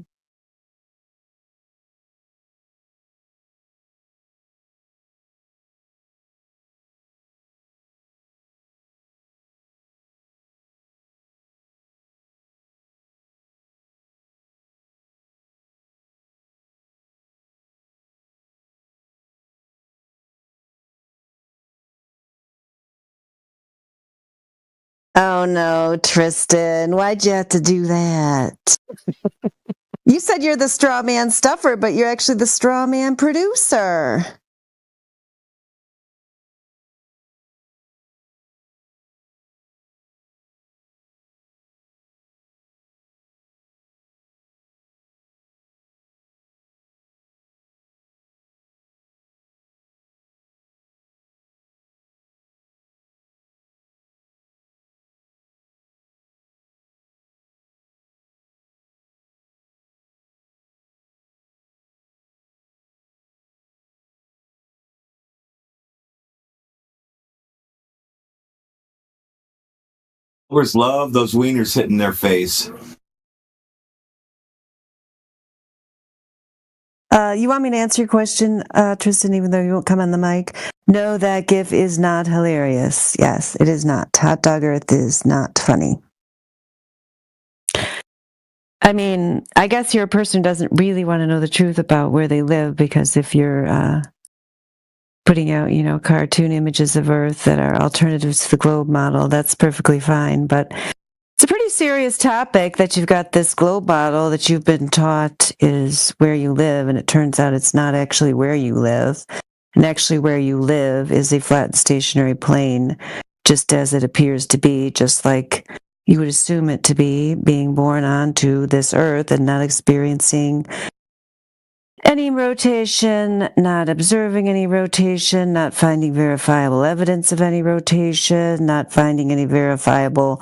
Oh no, Tristan, why'd you have to do that? You said you're the straw man stuffer, but you're actually the straw man producer. Followers love those wieners hitting their face. You want me to answer your question, Tristan, even though you won't come on the mic? No, that GIF is not hilarious. Yes, it is not. Hot Dog Earth is not funny. I mean, I guess you're a person who doesn't really want to know the truth about where they live, because if you're putting out, cartoon images of Earth that are alternatives to the globe model, that's perfectly fine. But it's a pretty serious topic that you've got this globe model that you've been taught is where you live, and it turns out it's not actually where you live. And actually where you live is a flat and stationary plane, just as it appears to be, just like you would assume it to be, being born onto this Earth and not experiencing any rotation, not observing any rotation, not finding verifiable evidence of any rotation, not finding any verifiable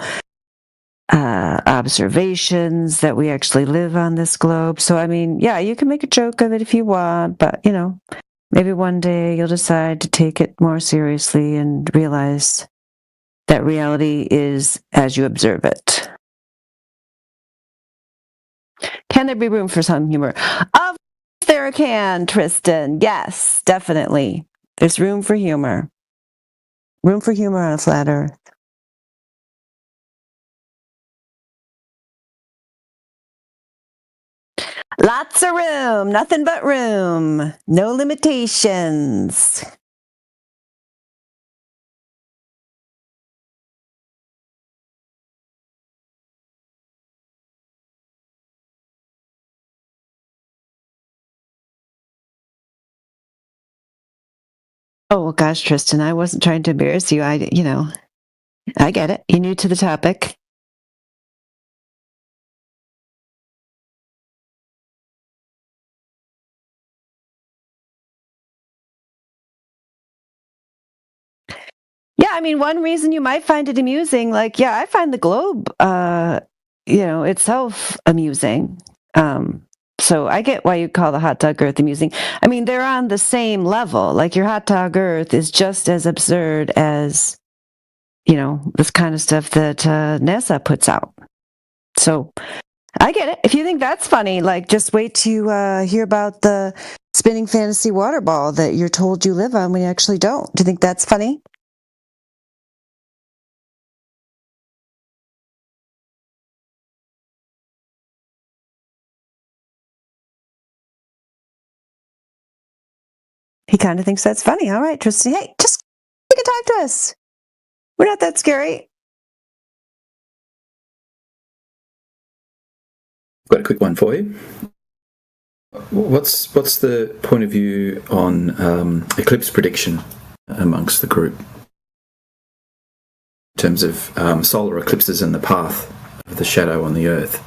observations that we actually live on this globe. So, I mean, yeah, you can make a joke of it if you want, but, maybe one day you'll decide to take it more seriously and realize that reality is as you observe it. Can there be room for some humor? Of course there can, Tristan. Yes, definitely. There's room for humor. Room for humor on a flat Earth. Lots of room, nothing but room, no limitations. Oh, well, gosh, Tristan, I wasn't trying to embarrass you. I get it. You're new to the topic. Yeah, I mean, one reason you might find it amusing, like, yeah, I find the globe, itself amusing. So I get why you call the hot dog Earth amusing. I mean, they're on the same level. Like, your hot dog Earth is just as absurd as, this kind of stuff that NASA puts out. So I get it. If you think that's funny, like, just wait to hear about the spinning fantasy water ball that you're told you live on when you actually don't. Do you think that's funny? He kind of thinks that's funny. All right, Tristan. Hey, just you can talk to us. We're not that scary. Got a quick one for you. What's the point of view on eclipse prediction amongst the group in terms of solar eclipses and the path of the shadow on the Earth?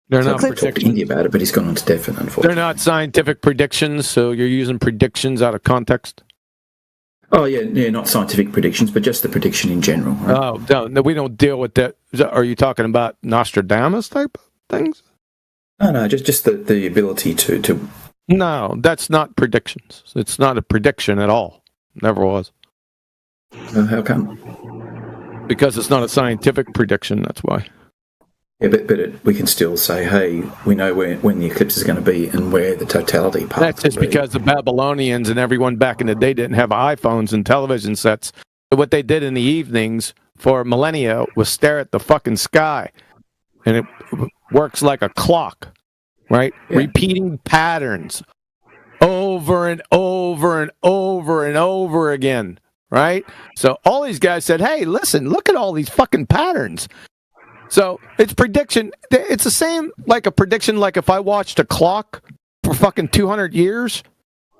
They're not talked to Indy about it, but he's gone on to Devon, unfortunately. They're not scientific predictions, so you're using predictions out of context? Oh, yeah, not scientific predictions, but just the prediction in general. Right? Oh, no, we don't deal with that. Are you talking about Nostradamus type of things? No, just the ability to... No, that's not predictions. It's not a prediction at all. Never was. How come? Because it's not a scientific prediction, that's why. Yeah, but we can still say, hey, we know when the eclipse is going to be and where the totality path That's just because the Babylonians and everyone back in the day didn't have iPhones and television sets. What they did in the evenings for millennia was stare at the fucking sky. And it works like a clock, right? Yeah. Repeating patterns over and over and over and over again, right? So all these guys said, hey, listen, look at all these fucking patterns. So it's prediction. It's the same like a prediction, like if I watched a clock for fucking 200 years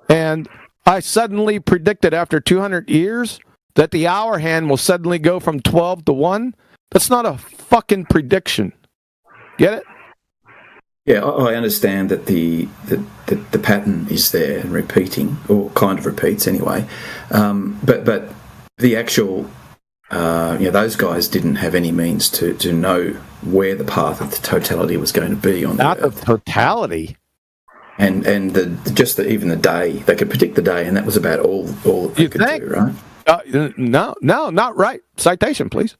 and I suddenly predicted after 200 years that the hour hand will suddenly go from 12 to 1. That's not a fucking prediction. Get it? Yeah, I understand that the pattern is there and repeating, or kind of repeats anyway. But the actual... those guys didn't have any means to know where the path of the totality was going to be on the Earth. Not the totality. And even the day, they could predict the day, and that was about all they could do, right? No, not right. Citation, please.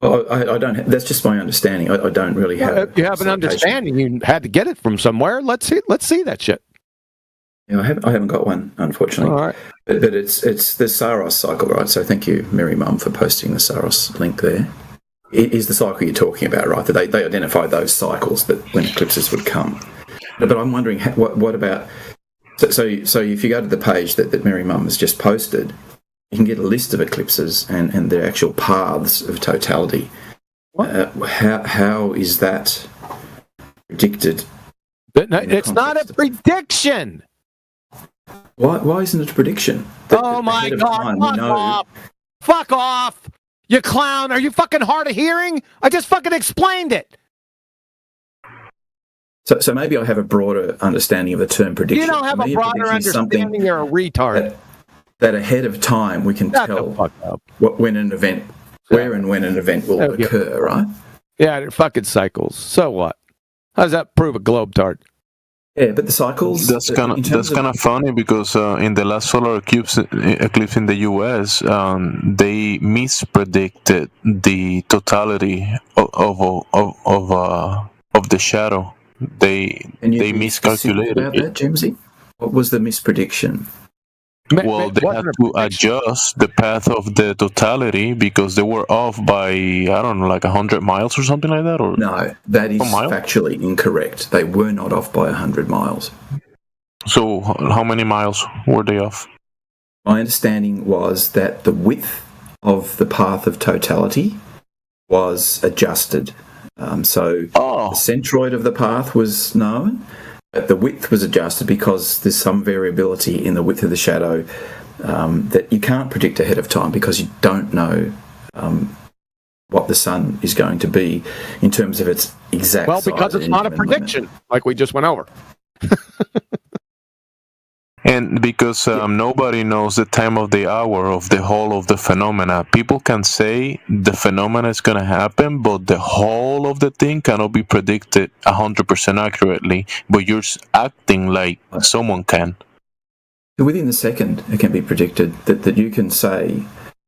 Well, I don't. That's just my understanding. I don't really have. You have an understanding. You had to get it from somewhere. Let's see that shit. Yeah, I haven't got one, unfortunately. All right. But it's the Saros cycle, right? So thank you, Mary Mum, for posting the Saros link there. It is the cycle you're talking about, right? That they identify those cycles that when eclipses would come. But I'm wondering, what about... So if you go to the page that Mary Mum has just posted, you can get a list of eclipses and their actual paths of totality. How is that predicted? It's not a prediction! Why isn't it a prediction? Oh my God, fuck off! You clown, are you fucking hard of hearing? I just fucking explained it! So maybe I have a broader understanding of the term prediction. You don't have a broader understanding, you're a retard. That ahead of time we can tell when an event will occur, right? Yeah, they're fucking cycles. So what? How does that prove a globetard? Yeah, but the cycles... That's kind of funny because in the last solar eclipse in the US, they mispredicted the totality of the shadow. They miscalculated about that, Jimsy? What was the misprediction? Well, they had to adjust the path of the totality because they were off by, I don't know, like 100 miles or something like that? Or no, that is factually incorrect. They were not off by 100 miles. So how many miles were they off? My understanding was that the width of the path of totality was adjusted. The centroid of the path was known, But the width was adjusted because there's some variability in the width of the shadow that you can't predict ahead of time because you don't know what the sun is going to be in terms of its exact Well, size because at it's any not a given prediction, like we just went over. And because nobody knows the time of the hour of the whole of the phenomena, people can say the phenomena is going to happen, but the whole of the thing cannot be predicted 100% accurately. But you're acting like someone can. Within the second, it can be predicted that you can say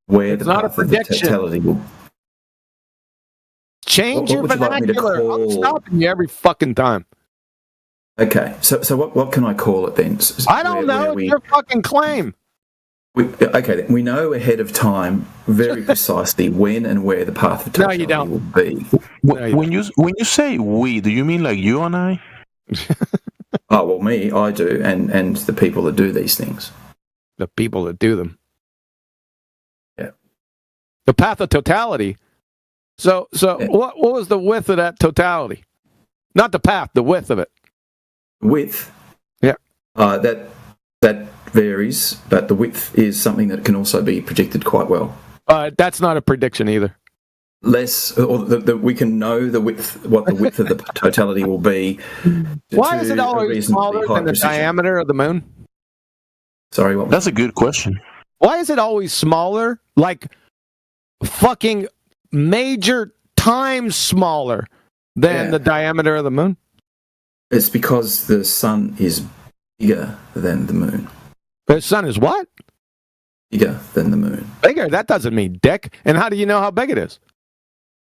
where It's the not a path of the prediction. totality will. Change What your would you like me to vernacular. I'm call- stopping you every fucking time. Okay, so what can I call it then? I don't know. It's your fucking claim. Okay, then we know ahead of time very precisely when and where the path of totality will be. When you say we, do you mean like you and I? Oh well, me, I do, and the people that do these things. The people that do them. Yeah. The path of totality. So what was the width of that totality? Not the path, the width of it. Width. Yeah. That varies, but the width is something that can also be predicted quite well. That's not a prediction either. Less, or we can know what the width of the totality will be. Why is it always smaller than the diameter of the moon? Sorry, what? That's a good question. Why is it always smaller? Like fucking major times smaller than the diameter of the moon? It's because the sun is bigger than the moon. The sun is what? Bigger than the moon. Bigger? That doesn't mean dick. And how do you know how big it is?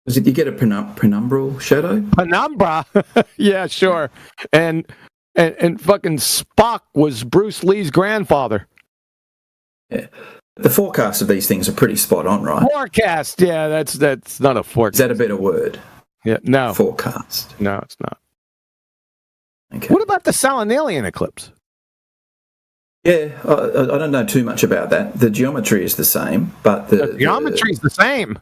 Is it you get a penumbral shadow? Penumbra? Yeah, sure. And fucking Spock was Bruce Lee's grandfather. Yeah. The forecasts of these things are pretty spot on, right? Forecast. Yeah, that's not a forecast. Is that a better word? Yeah, no. Forecast. No, it's not. Okay. What about the Salanalian eclipse? Yeah, I don't know too much about that. The geometry is the same, but the geometry is the same.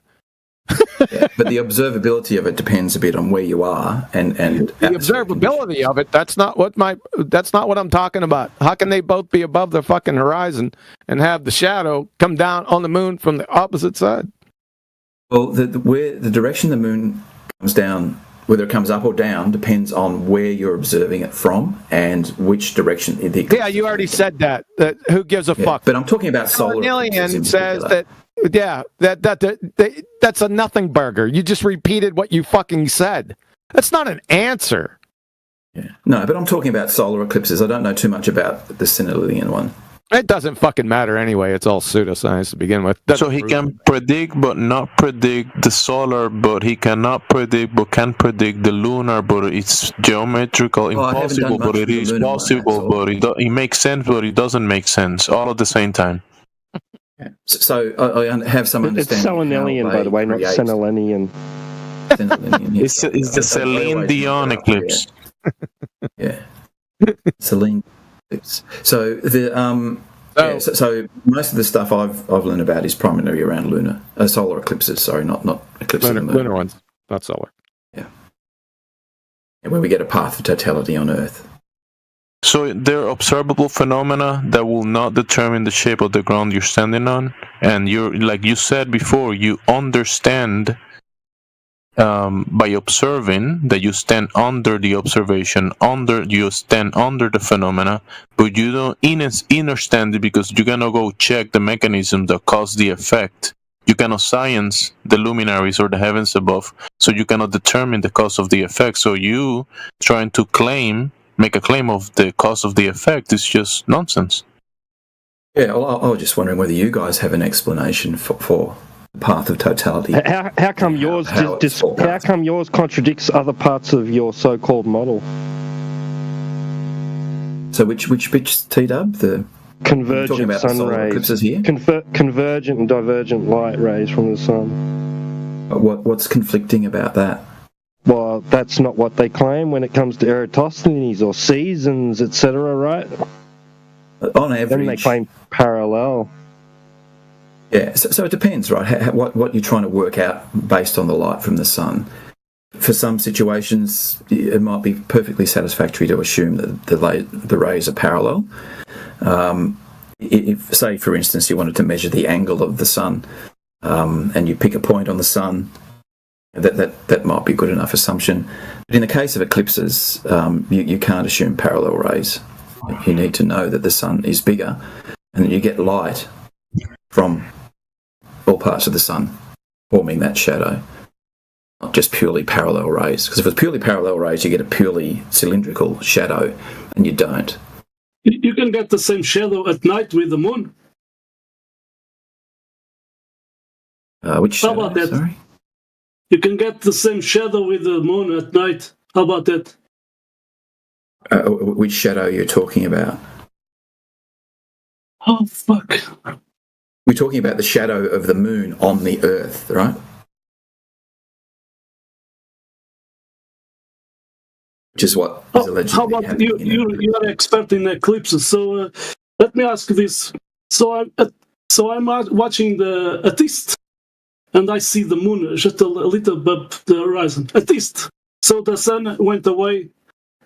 Yeah, but the observability of it depends a bit on where you are and the observability of it. That's not what I'm talking about. How can they both be above the fucking horizon and have the shadow come down on the moon from the opposite side? Well, where the direction the moon comes down, whether it comes up or down, depends on where you're observing it from and which direction the eclipse. Yeah, you already said that. Who gives a fuck? But I'm talking about solar eclipses in Salanalian says particular. that's a nothing burger. You just repeated what you fucking said. That's not an answer. Yeah. No, but I'm talking about solar eclipses. I don't know too much about the Salanalian one. It doesn't fucking matter anyway. It's all pseudoscience to begin with. So he can predict but not predict the solar, but he cannot predict but can predict the lunar, but it's geometrical impossible, but it is possible, but it makes sense, but it doesn't make sense, all at the same time. Yeah. So I have some understanding. It's Salanalian, by the way, not Salanalian. It's the Celine Dion eclipse. Yeah. Celine eclipse. So the so most of the stuff I've learned about is primarily around solar eclipses. Sorry, not eclipses of the moon. Lunar ones, not solar. Yeah. Where we get a path of totality on Earth. So there are observable phenomena that will not determine the shape of the ground you're standing on, and you're, like you said before, you understand by observing that you stand under the observation, you stand under the phenomena, but you don't understand it because you cannot go check the mechanism that caused the effect. You cannot science the luminaries or the heavens above, so you cannot determine the cause of the effect. So you trying to make a claim of the cause of the effect is just nonsense. Yeah, well, I was just wondering whether you guys have an explanation for the path of totality. How come yours how come yours contradicts other parts of your so-called model? So which T-dub? The convergent about sun solar rays, eclipses here? Convergent and divergent light rays from the sun. What's conflicting about that? Well, that's not what they claim when it comes to Eratosthenes or seasons, etc., right? On average. Then they claim parallel. Yeah, so it depends, right? What you're trying to work out based on the light from the sun. for some situations, it might be perfectly satisfactory to assume that the rays are parallel. If, say, for instance, you wanted to measure the angle of the sun, and you pick a point on the sun, that might be a good enough assumption. But in the case of eclipses, you can't assume parallel rays. You need to know that the sun is bigger, and that you get light from all parts of the sun forming that shadow, not just purely parallel rays. Because if it's purely parallel rays, you get a purely cylindrical shadow, and you don't. You can get the same shadow at night with the moon. Which shadow? How about that? Sorry? You can get the same shadow with the moon at night. How about that? Which shadow you're talking about? Oh, fuck. We're talking about the shadow of the moon on the Earth, right? Which is what is allegedly How about happening. you are expert in eclipses, so let me ask this. So I'm watching At East, and I see the moon just a little above the horizon. At East. So the sun went away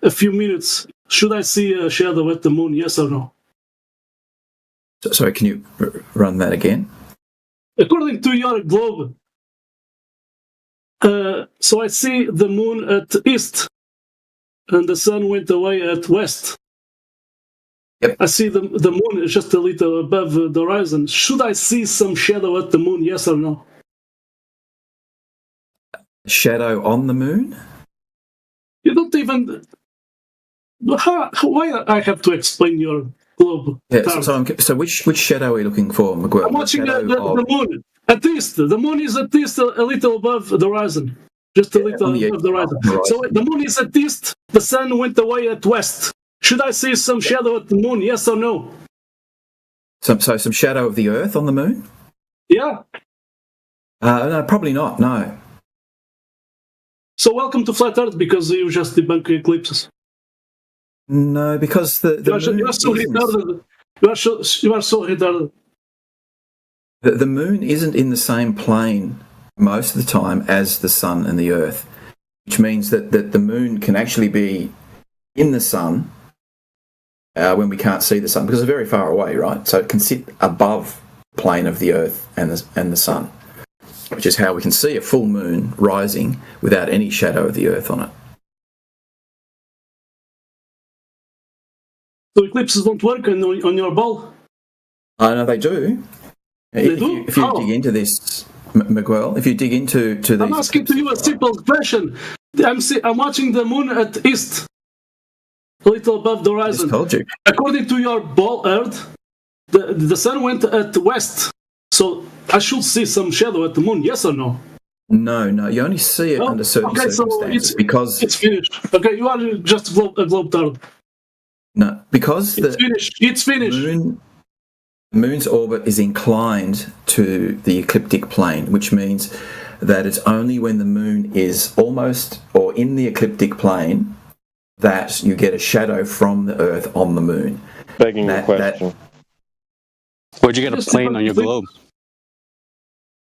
a few minutes. Should I see a shadow at the moon, yes or no? Sorry, can you run that again? According to your globe, so I see the moon at East, and the sun went away at West. Yep. I see the moon is just a little above the horizon. Should I see some shadow at the moon, yes or no? Shadow on the moon? You don't even... Why I have to explain your globe? Yeah, so which shadow are you looking for, Miguel? I'm watching the moon. At East. The moon is at East a little above the horizon. Just a little above the horizon. So the moon is at East, the sun went away at West. Should I see some shadow at the moon, yes or no? Some shadow of the Earth on the moon? Yeah. No, probably not, no. So welcome to Flat Earth, because you just debunk eclipses. No, because the moon you are so retarded. You are so retarded. The moon isn't in the same plane most of the time as the sun and the Earth, which means that the moon can actually be in the sun when we can't see the sun, because it's very far away, right? So it can sit above the plane of the Earth and the sun, which is how we can see a full moon rising without any shadow of the Earth on it. So eclipses don't work on your ball? I know they do. If you dig into this, Miguel, if you dig into these... I'm asking to you a simple question. I'm watching the moon at East, a little above the horizon. I told you. According to your ball Earth, the sun went at West. So I should see some shadow at the moon, yes or no? No, you only see it under certain circumstances, because... It's finished. Okay, you are just a globe-tard. No, because it's finished. Moon's orbit is inclined to the ecliptic plane, which means that it's only when the moon is almost or in the ecliptic plane that you get a shadow from the Earth on the moon. Begging the question. Where'd you get a plane on your globe?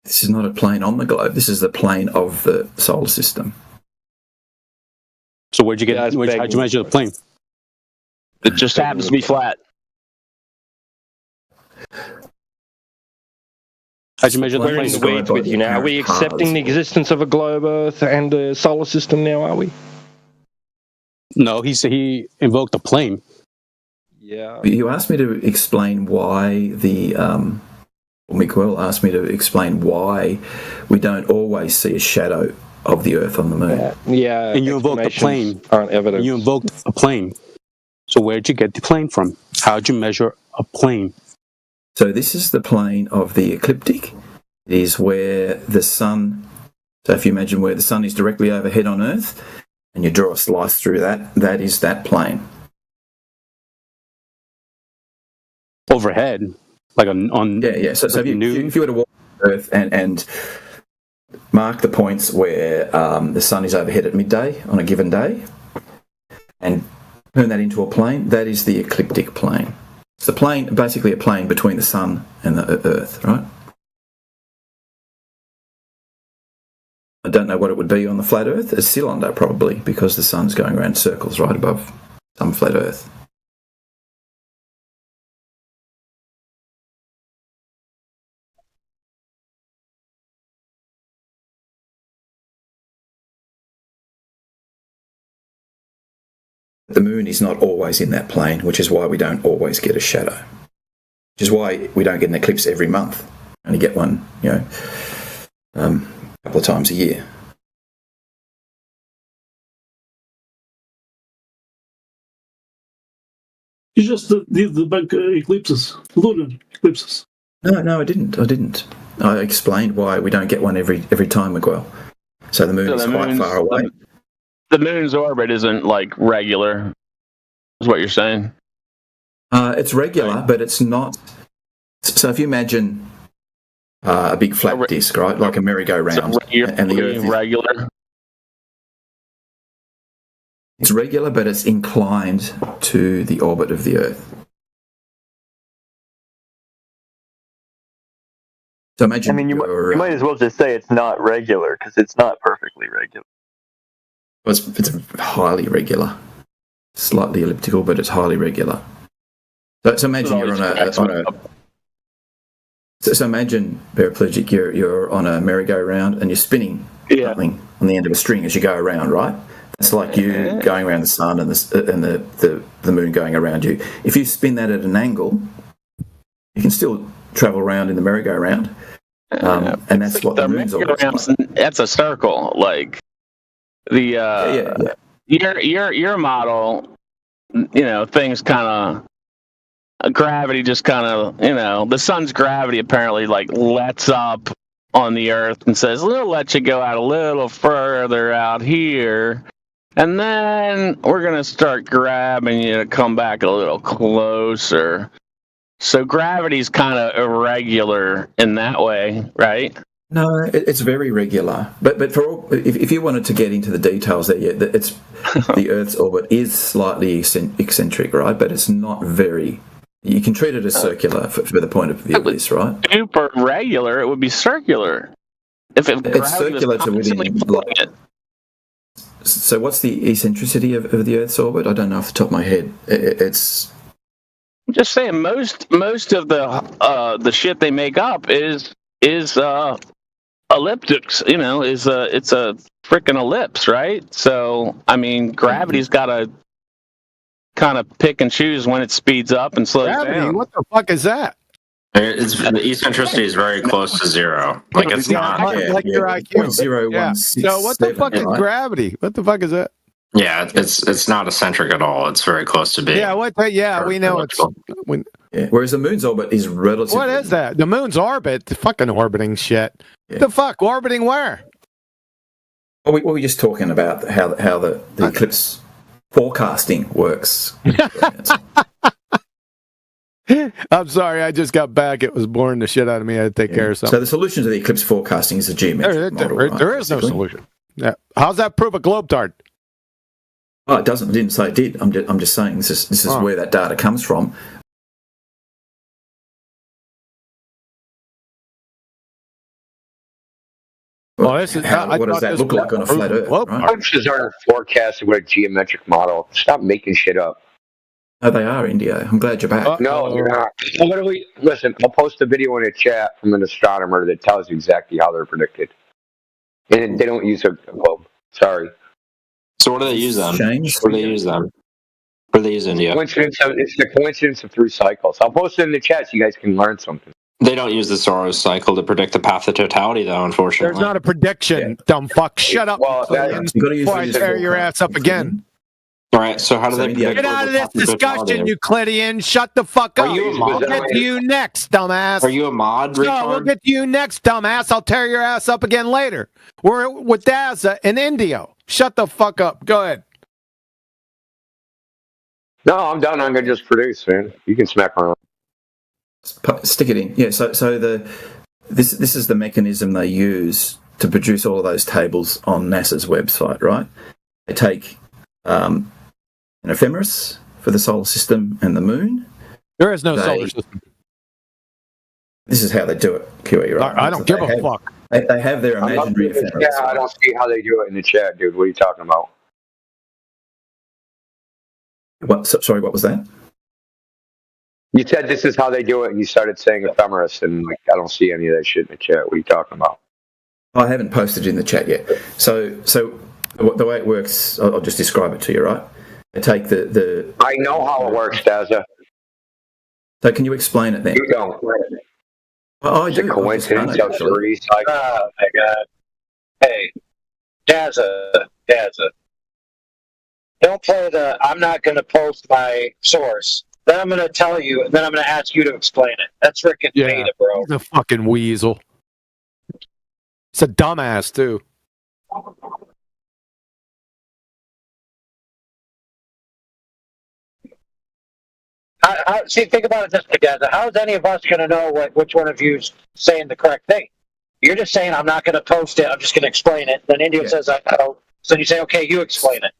This is not a plane on the globe. This is the plane of the solar system. So where'd you how'd you measure the plane? It just happens to be flat. How'd you measure the We're in plane? the weeds with you now. Are we accepting the existence of a globe, Earth, and a solar system now, are we? No, he invoked a plane. Yeah. You asked me to explain why Miguel asked me to explain why we don't always see a shadow of the Earth on the moon. Yeah. And you invoked a plane. Aren't evidence. You invoked a plane. So where'd you get the plane from? How'd you measure a plane? So this is the plane of the ecliptic. It is where the sun... So if you imagine where the sun is directly overhead on Earth, and you draw a slice through that, that is that plane. Overhead? Like on... Yeah. So if you were to walk Earth and mark the points where the sun is overhead at midday on a given day, and turn that into a plane, that is the ecliptic plane. It's the plane, basically a plane between the sun and the Earth, right? I don't know what it would be on the flat Earth. A cylinder, probably, because the sun's going around circles right above some flat Earth. The moon is not always in that plane, which is why we don't always get a shadow. Which is why we don't get an eclipse every month. Only get one, a couple of times a year. You just did the bank eclipses, lunar eclipses. No, I didn't. I explained why we don't get one every time, Miguel. So the moon is quite far away. The moon's orbit isn't like regular, is what you're saying? It's regular, but it's not. So if you imagine a big flat disc, right, like a merry-go-round, and the Earth is regular. It's regular, but it's inclined to the orbit of the Earth. So imagine. I mean, you might as well just say it's not regular because it's not perfectly regular. Well, it's highly regular, slightly elliptical, but it's highly regular. So imagine you're on a. So imagine, paraplegic, you're on a merry-go-round and you're spinning something on the end of a string as you go around, right? It's like you going around the sun and the moon going around you. If you spin that at an angle, you can still travel around in the merry-go-round, and that's what the moon's all about. That's a circle, like. Your model, things kind of gravity just kind of, the sun's gravity apparently like lets up on the Earth and says, we'll let you go out a little further out here, and then we're gonna start grabbing you to come back a little closer. So gravity's kind of irregular in that way, right? No, it's very regular. But if you wanted to get into the details there, it's the Earth's orbit is slightly eccentric, right? But it's not very. You can treat it as circular for the point of view of this, right? Super regular, it would be circular. If it's circular to within. So what's the eccentricity of the Earth's orbit? I don't know off the top of my head. It's. I'm just saying, most of the shit they make up is elliptics, it's a freaking ellipse, right? So, I mean, gravity's got to kind of pick and choose when it speeds up and slows down. What the fuck is that? The eccentricity is very close to zero. Like it's not like your IQ. 0.016. So what the fuck is gravity? What the fuck is that? Yeah, it's not eccentric at all. It's very close to being. Yeah, we know it's. Whereas the moon's orbit is relatively. What is that? The moon's orbit? The fucking orbiting shit. Yeah. The fuck orbiting where? Well, we were just talking about how the eclipse forecasting works. I'm sorry, I just got back. It was boring the shit out of me. I had to take care of something. So the solution to the eclipse forecasting is a geometric model. There is no solution. Yeah. How's that prove a globetard? Oh, it doesn't. I didn't say it did. I'm just saying this is where that data comes from. Well, what does that look like on a flat Earth? Right? Eclipses aren't forecasted with a geometric model. Stop making shit up. Oh, they are, Indio. I'm glad you're back. No, they're not. Listen, I'll post a video in the chat from an astronomer that tells you exactly how they're predicted. And they don't use a globe. Sorry. So what do they use then? What do they use then? What do they use India? It's the coincidence of 3 cycles. I'll post it in the chat so you guys can learn something. They don't use the Saros cycle to predict the path of totality, though, unfortunately. There's not a prediction, dumb fuck. Shut up, before I tear your ass up again. All right, so how do they predict? Get out of this discussion, Euclidean. Shut the fuck up. We'll get to you next, dumbass. Are you a mod, retard? No, we'll get to you next, dumbass. I'll tear your ass up again later. We're with Daza and Indio. Shut the fuck up. Go ahead. No, I'm done. I'm going to just produce, man. You can smack around. Stick it in. Yeah, so this is the mechanism they use to produce all of those tables on NASA's website, right? They take an ephemeris for the solar system and the moon. There is no solar system. This is how they do it, QE, right? I don't give a fuck. They have their imaginary ephemeris. Yeah, I don't see how they do it in the chat, dude. What are you talking about? Sorry, what was that? You said this is how they do it, and you started saying ephemeris, and like, I don't see any of that shit in the chat. What are you talking about? I haven't posted it in the chat yet. So the way it works, I'll just describe it to you, right? I take the. I know how it works, Daza. So can you explain it then? You don't. I It's do. a coincidence of three cycles. Oh my god. Hey, Daza. Don't play the I'm not going to post my source. Then I'm going to tell you, and then I'm going to ask you to explain it. That's freaking beta, bro. He's a fucking weasel. It's a dumbass, too. See, think about it this way, Daza. How is any of us going to know which one of you is saying the correct thing? You're just saying, I'm not going to post it, I'm just going to explain it. Then India says, I know. So you say, okay, you explain it.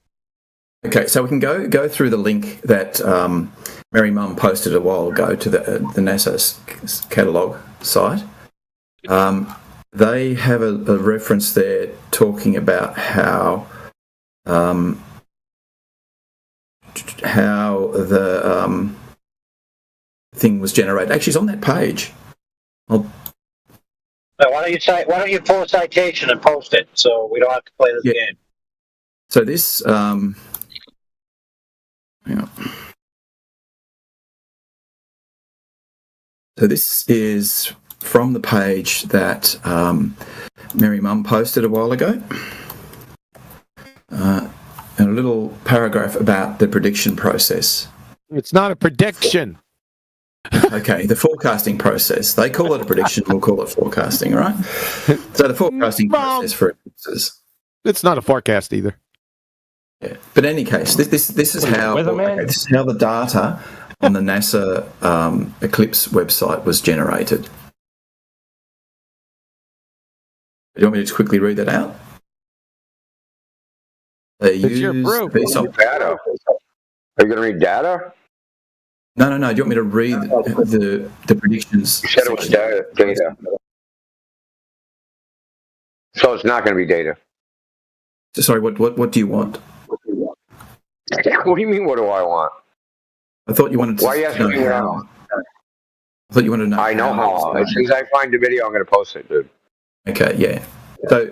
Okay, so we can go through the link that Mary Mum posted a while ago to the NASA catalogue site. They have a reference there talking about how the thing was generated. Actually, it's on that page. Why don't you pull a citation and post it so we don't have to play this game? So this, hang on. So this is from the page that Mary Mum posted a while ago, and a little paragraph about the prediction process. It's not a prediction. Okay, the forecasting process. They call it a prediction, we'll call it forecasting, right? So the forecasting process for eclipses. It's not a forecast either. Yeah. But in any case, this is how the data on the NASA Eclipse website was generated. Do you want me to just quickly read that out? They It's your proof. Data. Are you going to read data? No. Do you want me to read the predictions? You said it was data. So it's not going to be data. Sorry, what do you want? What do you mean, what do I want? I thought you wanted to Why are you asking me what I want? I thought you wanted to know. I know how. As soon as I find the video, I'm going to post it, dude. Okay, yeah.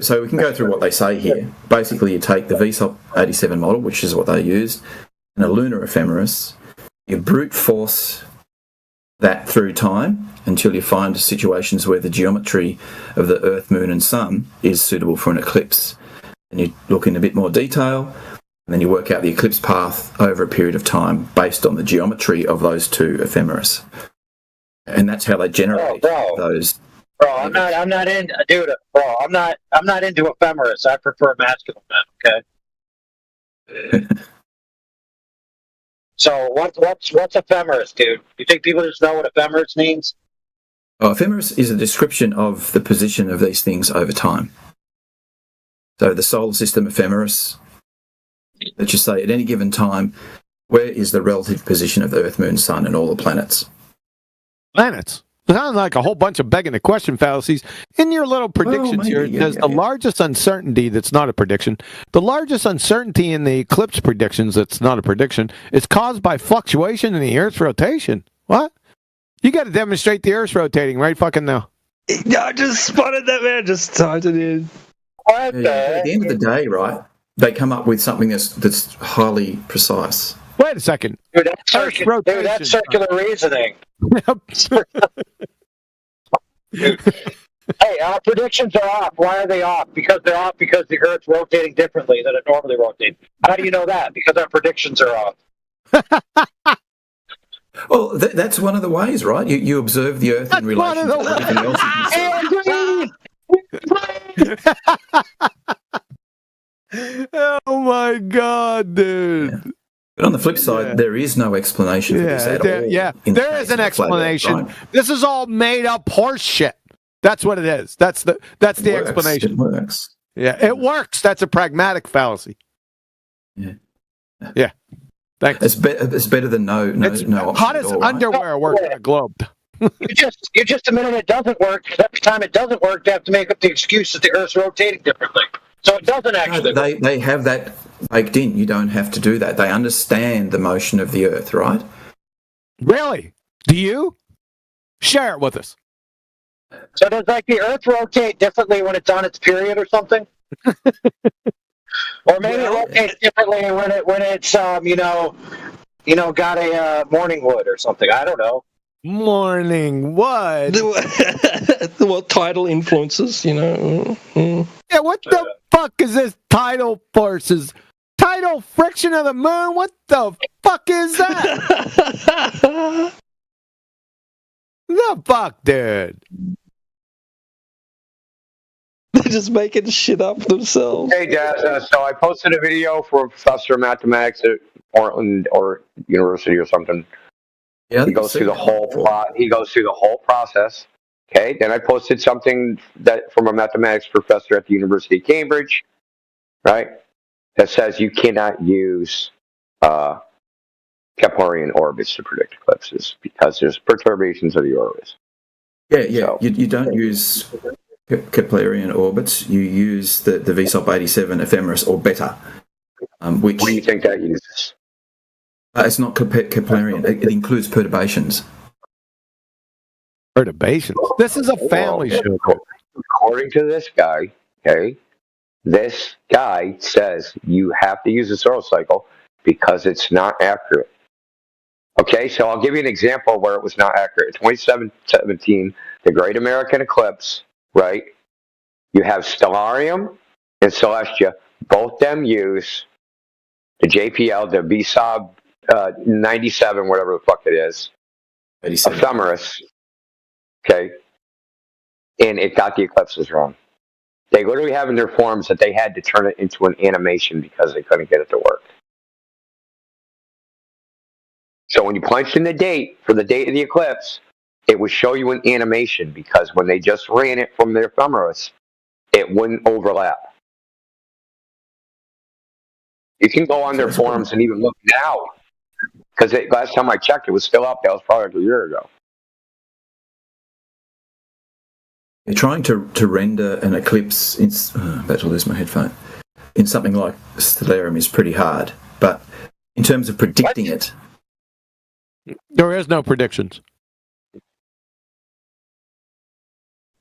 So we can go through what they say here. Basically, you take the VSOP 87 model, which is what they used, and a lunar ephemeris. You brute force that through time until you find situations where the geometry of the Earth, Moon, and Sun is suitable for an eclipse. And you look in a bit more detail, and then you work out the eclipse path over a period of time based on the geometry of those two ephemeris. And that's how they generate those. Bro, I'm not into ephemeris. I prefer masculine men, okay? So what's ephemeris, dude? You think people just know what ephemeris means? Oh, ephemeris is a description of the position of these things over time. So the solar system ephemeris, let's just say at any given time, where is the relative position of the Earth, Moon, Sun, and all the planets? Planets? Sounds like a whole bunch of begging the question fallacies. In your little predictions here, there's the largest uncertainty that's not a prediction. The largest uncertainty in the eclipse predictions that's not a prediction is caused by fluctuation in the Earth's rotation. What? You got to demonstrate the Earth's rotating right fucking now. I just spotted that, man. Just typed it in. At the end of the day, right, they come up with something that's highly precise. Wait a second. Dude, that's circular reasoning. Hey, our predictions are off. Why are they off? Because they're off because the Earth's rotating differently than it normally rotates. How do you know that? Because our predictions are off. Well, that's one of the ways, right? You observe the Earth in relation to everything else. Oh my God, dude. Yeah. But on the flip side, there is no explanation for this at all. Yeah, there is an explanation. Right? This is all made up horse shit. That's what it is. That's the explanation. It works. Yeah, it works. That's a pragmatic fallacy. Yeah. Thanks. It's better than no. How does underwear work on a globe? You just admitted it doesn't work. Every time it doesn't work, they have to make up the excuse that the Earth's rotating differently. So it doesn't actually. No, they have that baked in. You don't have to do that. They understand the motion of the Earth, right? Really? Do you? Share it with us. So does like the Earth rotate differently when it's on its period or something? Or maybe it rotates differently when it's got a morning wood or something. I don't know. Morning wood. Well, tidal influences, Yeah, what the fuck is this tidal forces? Tidal friction of the moon? What the fuck is that? The fuck, dude? They're just making shit up themselves. Hey, Dad. So I posted a video for a professor of mathematics at Portland or University or something. Yeah, he goes through the whole process. Okay. Then I posted something that from a mathematics professor at the University of Cambridge, right? That says you cannot use Keplerian orbits to predict eclipses because there's perturbations of the orbits. Yeah. So, you don't use Keplerian orbits. You use the VSOP 87 ephemeris or better. Which what do you think that uses? It's not Keplerian. It includes perturbations. Perturbations? This is a family show. According to this guy, okay, this guy says you have to use the solar cycle because it's not accurate. Okay, so I'll give you an example where it was not accurate. 2017, the Great American Eclipse, right? You have Stellarium and Celestia. Both them use the JPL, the VSOP 97, whatever the fuck it is, ephemeris. Okay, and it got the eclipses wrong. They literally have in their forms that they had to turn it into an animation because they couldn't get it to work. So when you punched in the date for the date of the eclipse, it would show you an animation because when they just ran it from their ephemeris, it wouldn't overlap. You can go on their forums and even look now, because last time I checked, it was still up. That was probably a year ago. You're trying to render an eclipse in about to lose my headphone. In something like Stellarium is pretty hard, but in terms of predicting it, there is no predictions.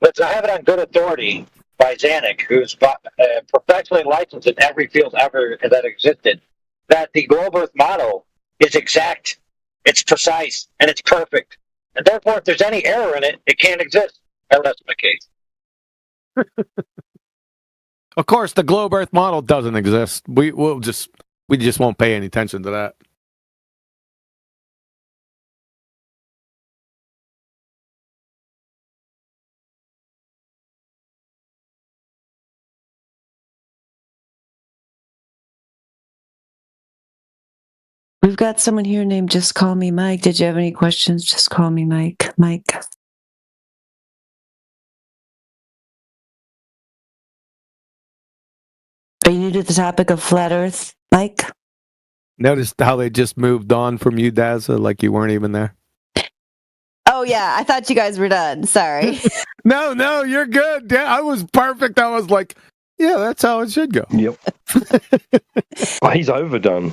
Listen, I have it on good authority by Zanuck, who's professionally licensed in every field ever that existed, that the globe Earth model is exact, it's precise, and it's perfect. And therefore, if there's any error in it, it can't exist. And that's my case. Of course, the globe Earth model doesn't exist. We just won't pay any attention to that. We've got someone here named Just Call Me Mike. Did you have any questions? Just call me Mike. Mike. Are you new to the topic of flat Earth, Mike? Noticed how they just moved on from you, Dazza, like you weren't even there? Oh, yeah. I thought you guys were done. Sorry. No, you're good. Yeah, I was perfect. I was like, yeah, that's how it should go. Yep. Oh, he's overdone.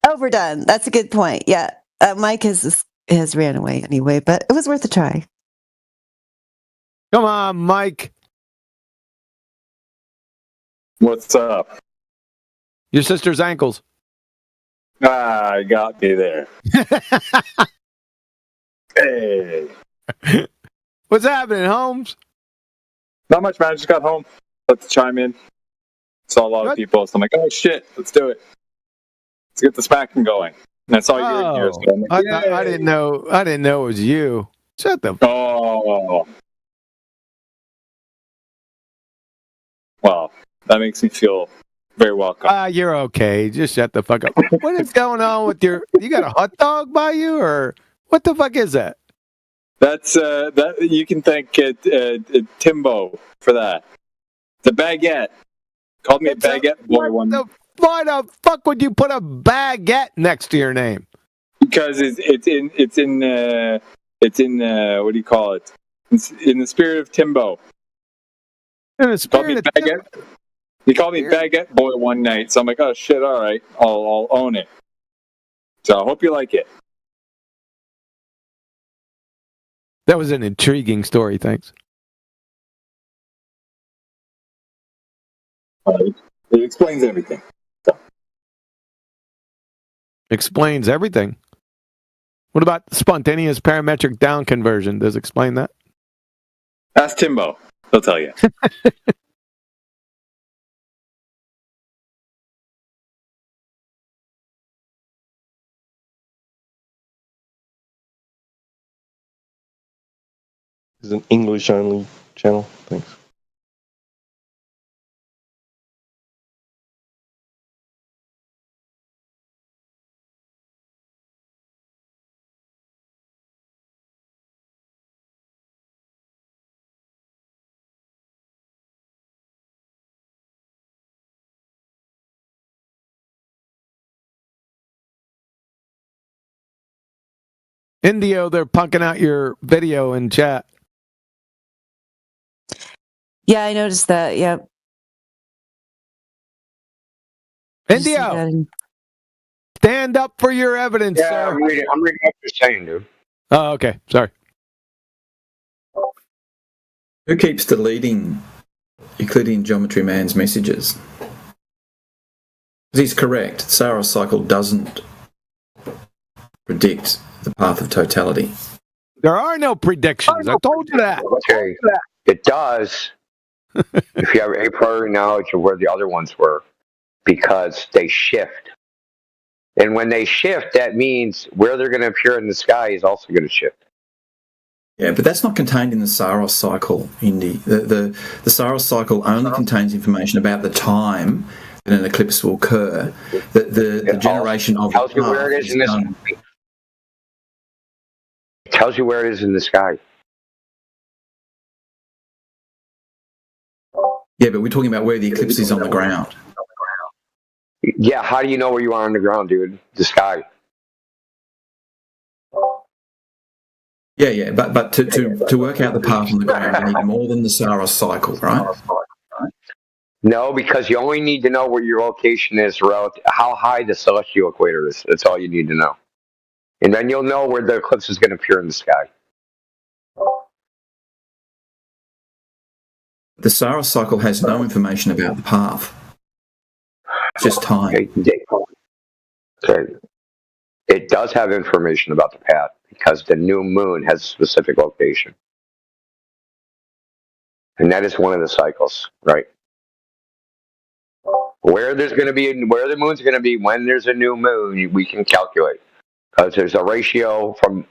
Overdone. That's a good point. Yeah. Mike has ran away anyway, but it was worth a try. Come on, Mike. What's up? Your sister's ankles. I got me there. Hey. What's happening, Holmes? Not much, man. I just got home. Let's chime in. Saw a lot of people, so I'm like, oh shit, let's do it. Let's get the smacking going. And I saw you in here. So I'm like, I didn't know it was you. Shut the. Oh. Well, that makes me feel very welcome. You're okay. Just shut the fuck up. What is going on with your? You got a hot dog by you, or what the fuck is that? That's that you can thank Timbo for that. The baguette. Called me a baguette boy one. Why the fuck would you put a baguette next to your name? Because it's in what do you call it? It's in the spirit of Timbo. In the spirit of Baguette. He called me Baguette Boy one night, so I'm like, oh shit, all right, I'll own it. So I hope you like it. That was an intriguing story. Thanks. It explains everything. Explains everything. What about spontaneous parametric down conversion? Does it explain that? Ask Timbo. He'll tell you. This is an English only channel. Thanks. Indio, they're punking out your video in chat. Yeah, I noticed that. Yep. Indio, stand up for your evidence, Yeah, sir. I'm reading what you're saying, dude. Oh, okay. Sorry. Who keeps deleting Euclidean Geometry Man's messages? He's correct. Saros cycle doesn't predict the path of totality. There are no predictions. I told you that. Okay, it does. If you have a prior knowledge of where the other ones were, because they shift. And when they shift, that means where they're going to appear in the sky is also going to shift. Yeah, but that's not contained in the Saros cycle, Indy. The Saros cycle only contains information about the time that an eclipse will occur. The generation of tells you where it is in the It tells you where it is in the sky. Yeah, but we're talking about where the eclipse is on the ground. Yeah, how do you know where you are on the ground, dude? The sky. Yeah, but to work out the path on the ground, you need more than the Saros cycle, right? No, because you only need to know where your location is relative, how high the celestial equator is. That's all you need to know. And then you'll know where the eclipse is going to appear in the sky. The Saros cycle has no information about the path. It's just time. Okay. It does have information about the path because the new moon has a specific location. And that is one of the cycles, right? Where the moon's going to be when there's a new moon, we can calculate. Because there's a ratio from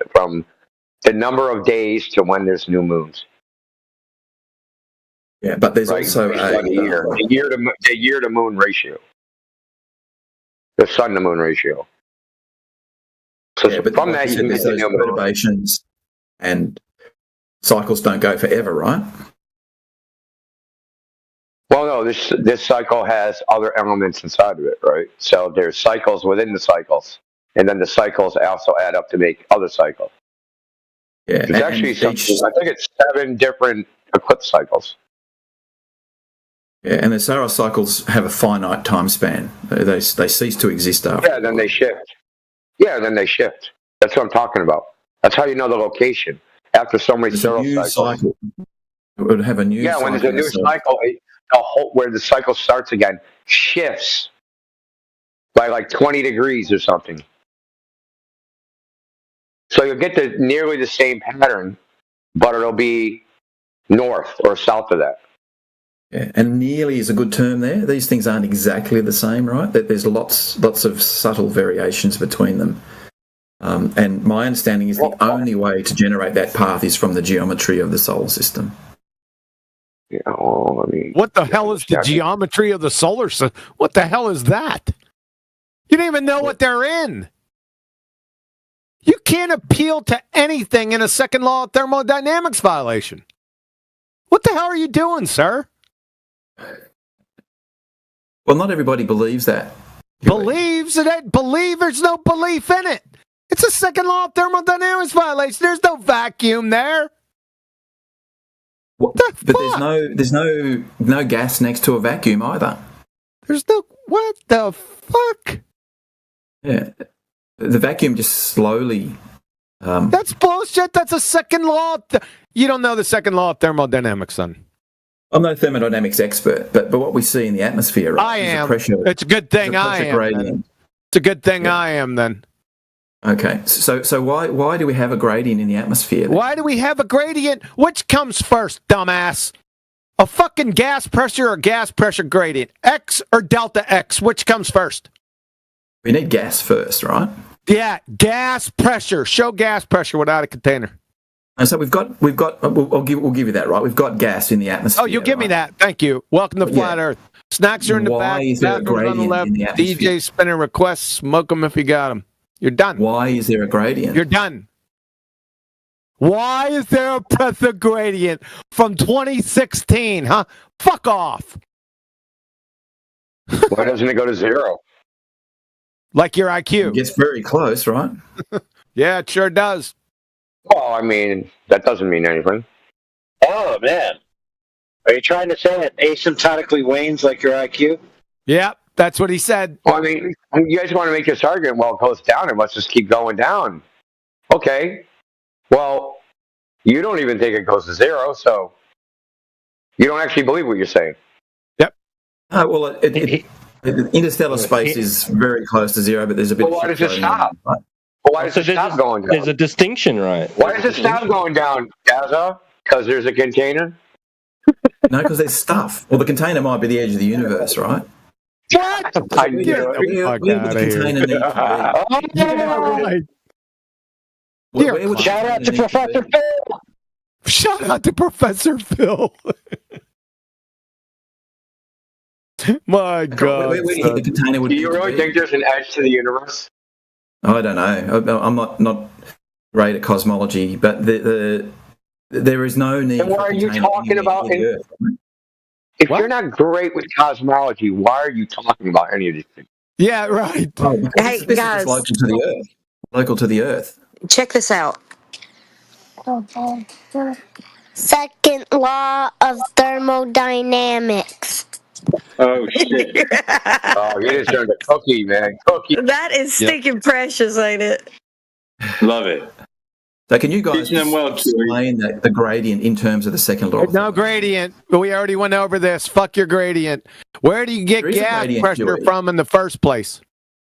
the number of days to when there's new moons. Yeah, but there's also the year to moon ratio. The sun to moon ratio. So yeah, but from that you can there's get those perturbations and cycles don't go forever, right? Well, no, this cycle has other elements inside of it, right? So there's cycles within the cycles, and then the cycles also add up to make other cycles. Yeah, it's actually something. I think it's 7 different eclipse cycles. Yeah, and the Saros cycles have a finite time span. They cease to exist after. Yeah, then they shift. Yeah, then they shift. That's what I'm talking about. That's how you know the location. After so many Saros cycles. It would have a new cycle. Yeah, when there's a new cycle, where the cycle starts again, shifts by like 20 degrees or something. So you'll get nearly the same pattern, but it'll be north or south of that. Yeah, and nearly is a good term there. These things aren't exactly the same, right? There's lots of subtle variations between them. And my understanding is the only way to generate that path is from the geometry of the solar system. Yeah, well, I mean, what the hell is the geometry of the solar system? What the hell is that? You don't even know what they're in. You can't appeal to anything in a second law of thermodynamics violation. What the hell are you doing, sir? Well, not everybody believes that. Believes? Believe? There's no belief in it. It's a second law of thermodynamics violation. There's no vacuum there. But there's no gas next to a vacuum either. There's no what the fuck? Yeah, the vacuum just slowly. That's bullshit. That's a second law. You don't know the second law of thermodynamics, son. I'm no thermodynamics expert, but what we see in the atmosphere, right, I am. Pressure, it's a good thing I am. It's a good thing I am then. Okay, so why do we have a gradient in the atmosphere? Then? Why do we have a gradient? Which comes first, dumbass? A fucking gas pressure or gas pressure gradient? X or delta X? Which comes first? We need gas first, right? Yeah, gas pressure. Show gas pressure without a container. And so we've got. We'll give you that, right? We've got gas in the atmosphere. Oh, you give me that. Thank you. Welcome to Flat Earth. Snacks are in the back. Is there a gradient on the left. in the atmosphere? DJ spinning requests. Smoke them if you got them. You're done. Why is there a gradient? You're done. Why is there a pressure gradient from 2016? Huh? Fuck off. Why doesn't it go to 0? Like your IQ. It gets very close, right? Yeah, it sure does. Well, I mean, that doesn't mean anything. Oh, man. Are you trying to say it asymptotically wanes like your IQ? Yeah, that's what he said. Well, I mean, you guys want to make this argument, well, it goes down, it must just keep going down. Okay. Well, you don't even think it goes to 0, so you don't actually believe what you're saying. Yep. Well, interstellar space is very close to 0, but there's a bit. Well, why does it stop? Right? Well, why does it stop going down? There's a distinction, right? Why does it stop going down, Gaza? Because there's a container? No, because there's stuff. Well, the container might be the edge of the universe, right? What? I knew it. Where would the container need to be? Shout out to Professor Phil. Shout out to Professor Phil. My God. Where do you think the container would Do you really think there's an edge to the universe? I don't know. I'm not great at cosmology, but there is no need. Then why are you talking about it? If you're not great with cosmology, why are you talking about any of these things? Yeah, right. Hey, this guys. is local to the Earth. Local to the Earth. Check this out. Second law of thermodynamics. Oh, shit. Oh, you just turned a cookie, man. Cookie. That is stinking precious, ain't it? Love it. So can you guys Teaching them well, explain the gradient in terms of the second law? No gradient. We already went over this. Fuck your gradient. Where do you get There is a gas gradient, pressure Joey. from in the first place?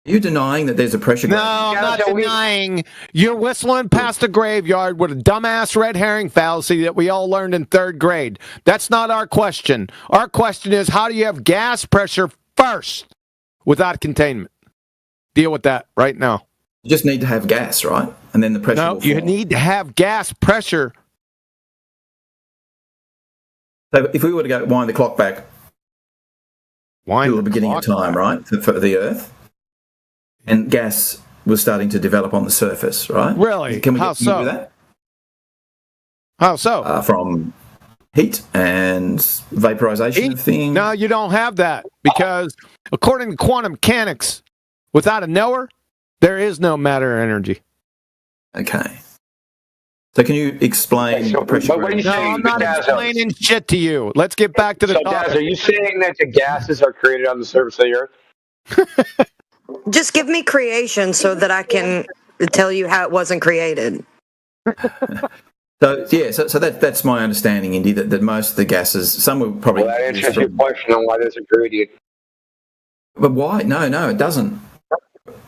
Are you denying that there's a pressure No, gradient? I'm not denying. You're whistling past a graveyard with a dumbass red herring fallacy that we all learned in 3rd grade. That's not our question. Our question is, how do you have gas pressure first without containment? Deal with that right now. You just need to have gas, right? And then the pressure No, will you fall. need to have gas pressure. So if we were to go wind the clock back to the beginning of time, right, for the Earth, and gas was starting to develop on the surface, right? Really? Can we How do so? that? How so? From heat and vaporization of things. No, you don't have that because according to quantum mechanics, without a knower, there is no matter or energy. Okay. So can you explain pressure but what are you gradient? No, saying? I'm not Gas explaining shit to you. Let's get back to the So, Daz, topic. are you saying that the gases are created on the surface of the Earth? Just give me creation so that I can tell you how it wasn't created. So yeah, so that's my understanding, Indy, that most of the gases, some will probably. Well, that answers your question on why there's a gradient. But why? No, it doesn't.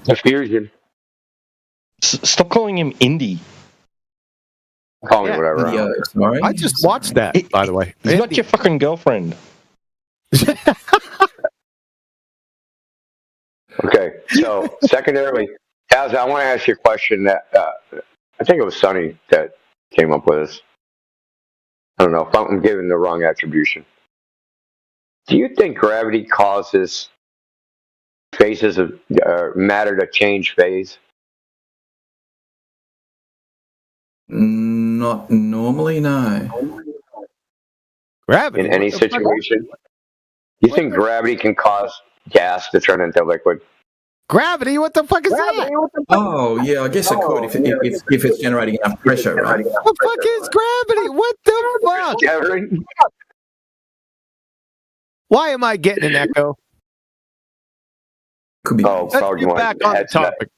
Diffusion. Stop calling him Indy. Call me whatever. Indy, sorry. I just watched that, by the way. He's not your fucking girlfriend. Okay, so secondarily, Taz, I want to ask you a question that I think it was Sonny that came up with this. I don't know if I'm giving the wrong attribution. Do you think gravity causes phases of matter to change phase? Not normally, no. Gravity? In any situation? You think gravity can cause gas to turn into liquid? Gravity? What the fuck is that? Oh, yeah, I guess it could if it's generating enough pressure, right? What the fuck is gravity? What the fuck? Why am I getting an echo? Could be. Oh, Let's get back on the topic.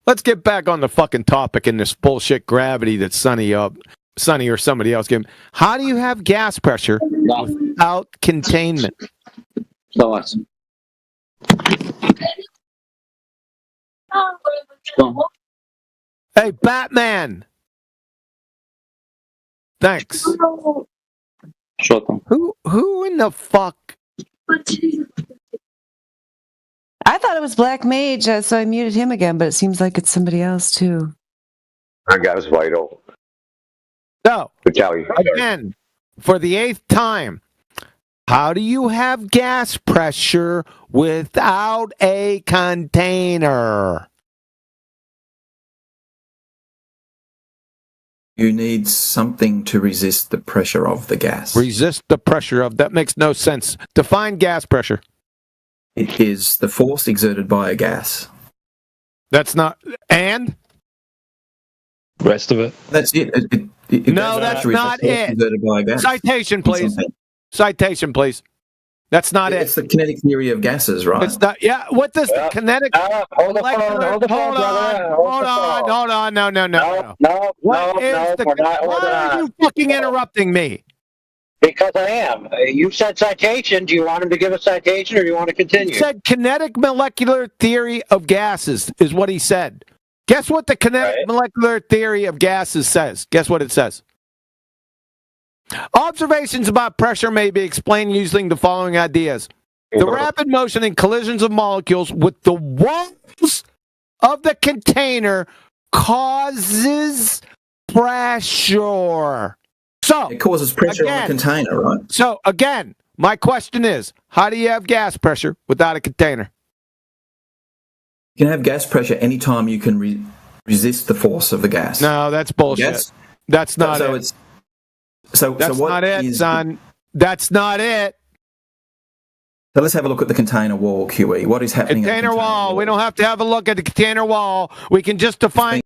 Let's get back on the fucking topic in this bullshit gravity that Sonny or somebody else gave. How do you have gas pressure without containment? Hey, Batman. Thanks. Who in the fuck? I thought it was Black Mage, so I muted him again, but it seems like it's somebody else too. That guy's vital. So, again, for the 8th time, how do you have gas pressure without a container? You need something to resist the pressure of the gas. Resist the pressure of, that makes no sense. Define gas pressure. It is the force exerted by a gas. That's not, and? Rest of it. That's it. No, that's not it. By a gas. Citation, please. Citation, please. That's not it. It's the kinetic theory of gases, right? It's not. Yeah. What does the kinetic? Hold on. No. Why are you fucking interrupting me? Because I am. You said citation. Do you want him to give a citation, or do you want to continue? He said kinetic molecular theory of gases is what he said. Guess what the kinetic molecular theory of gases says? Guess what it says? Observations about pressure may be explained using the following ideas. The rapid motion and collisions of molecules with the walls of the container causes pressure. So it causes pressure on the container, right? So again, my question is, how do you have gas pressure without a container? You can have gas pressure anytime you can resist the force of the gas. No, that's bullshit. Gas? That's not so it. It's, so that's what not it, son. That's not it. So let's have a look at the container wall, QE. What is happening? Container wall. We don't have to have a look at the container wall. We can just define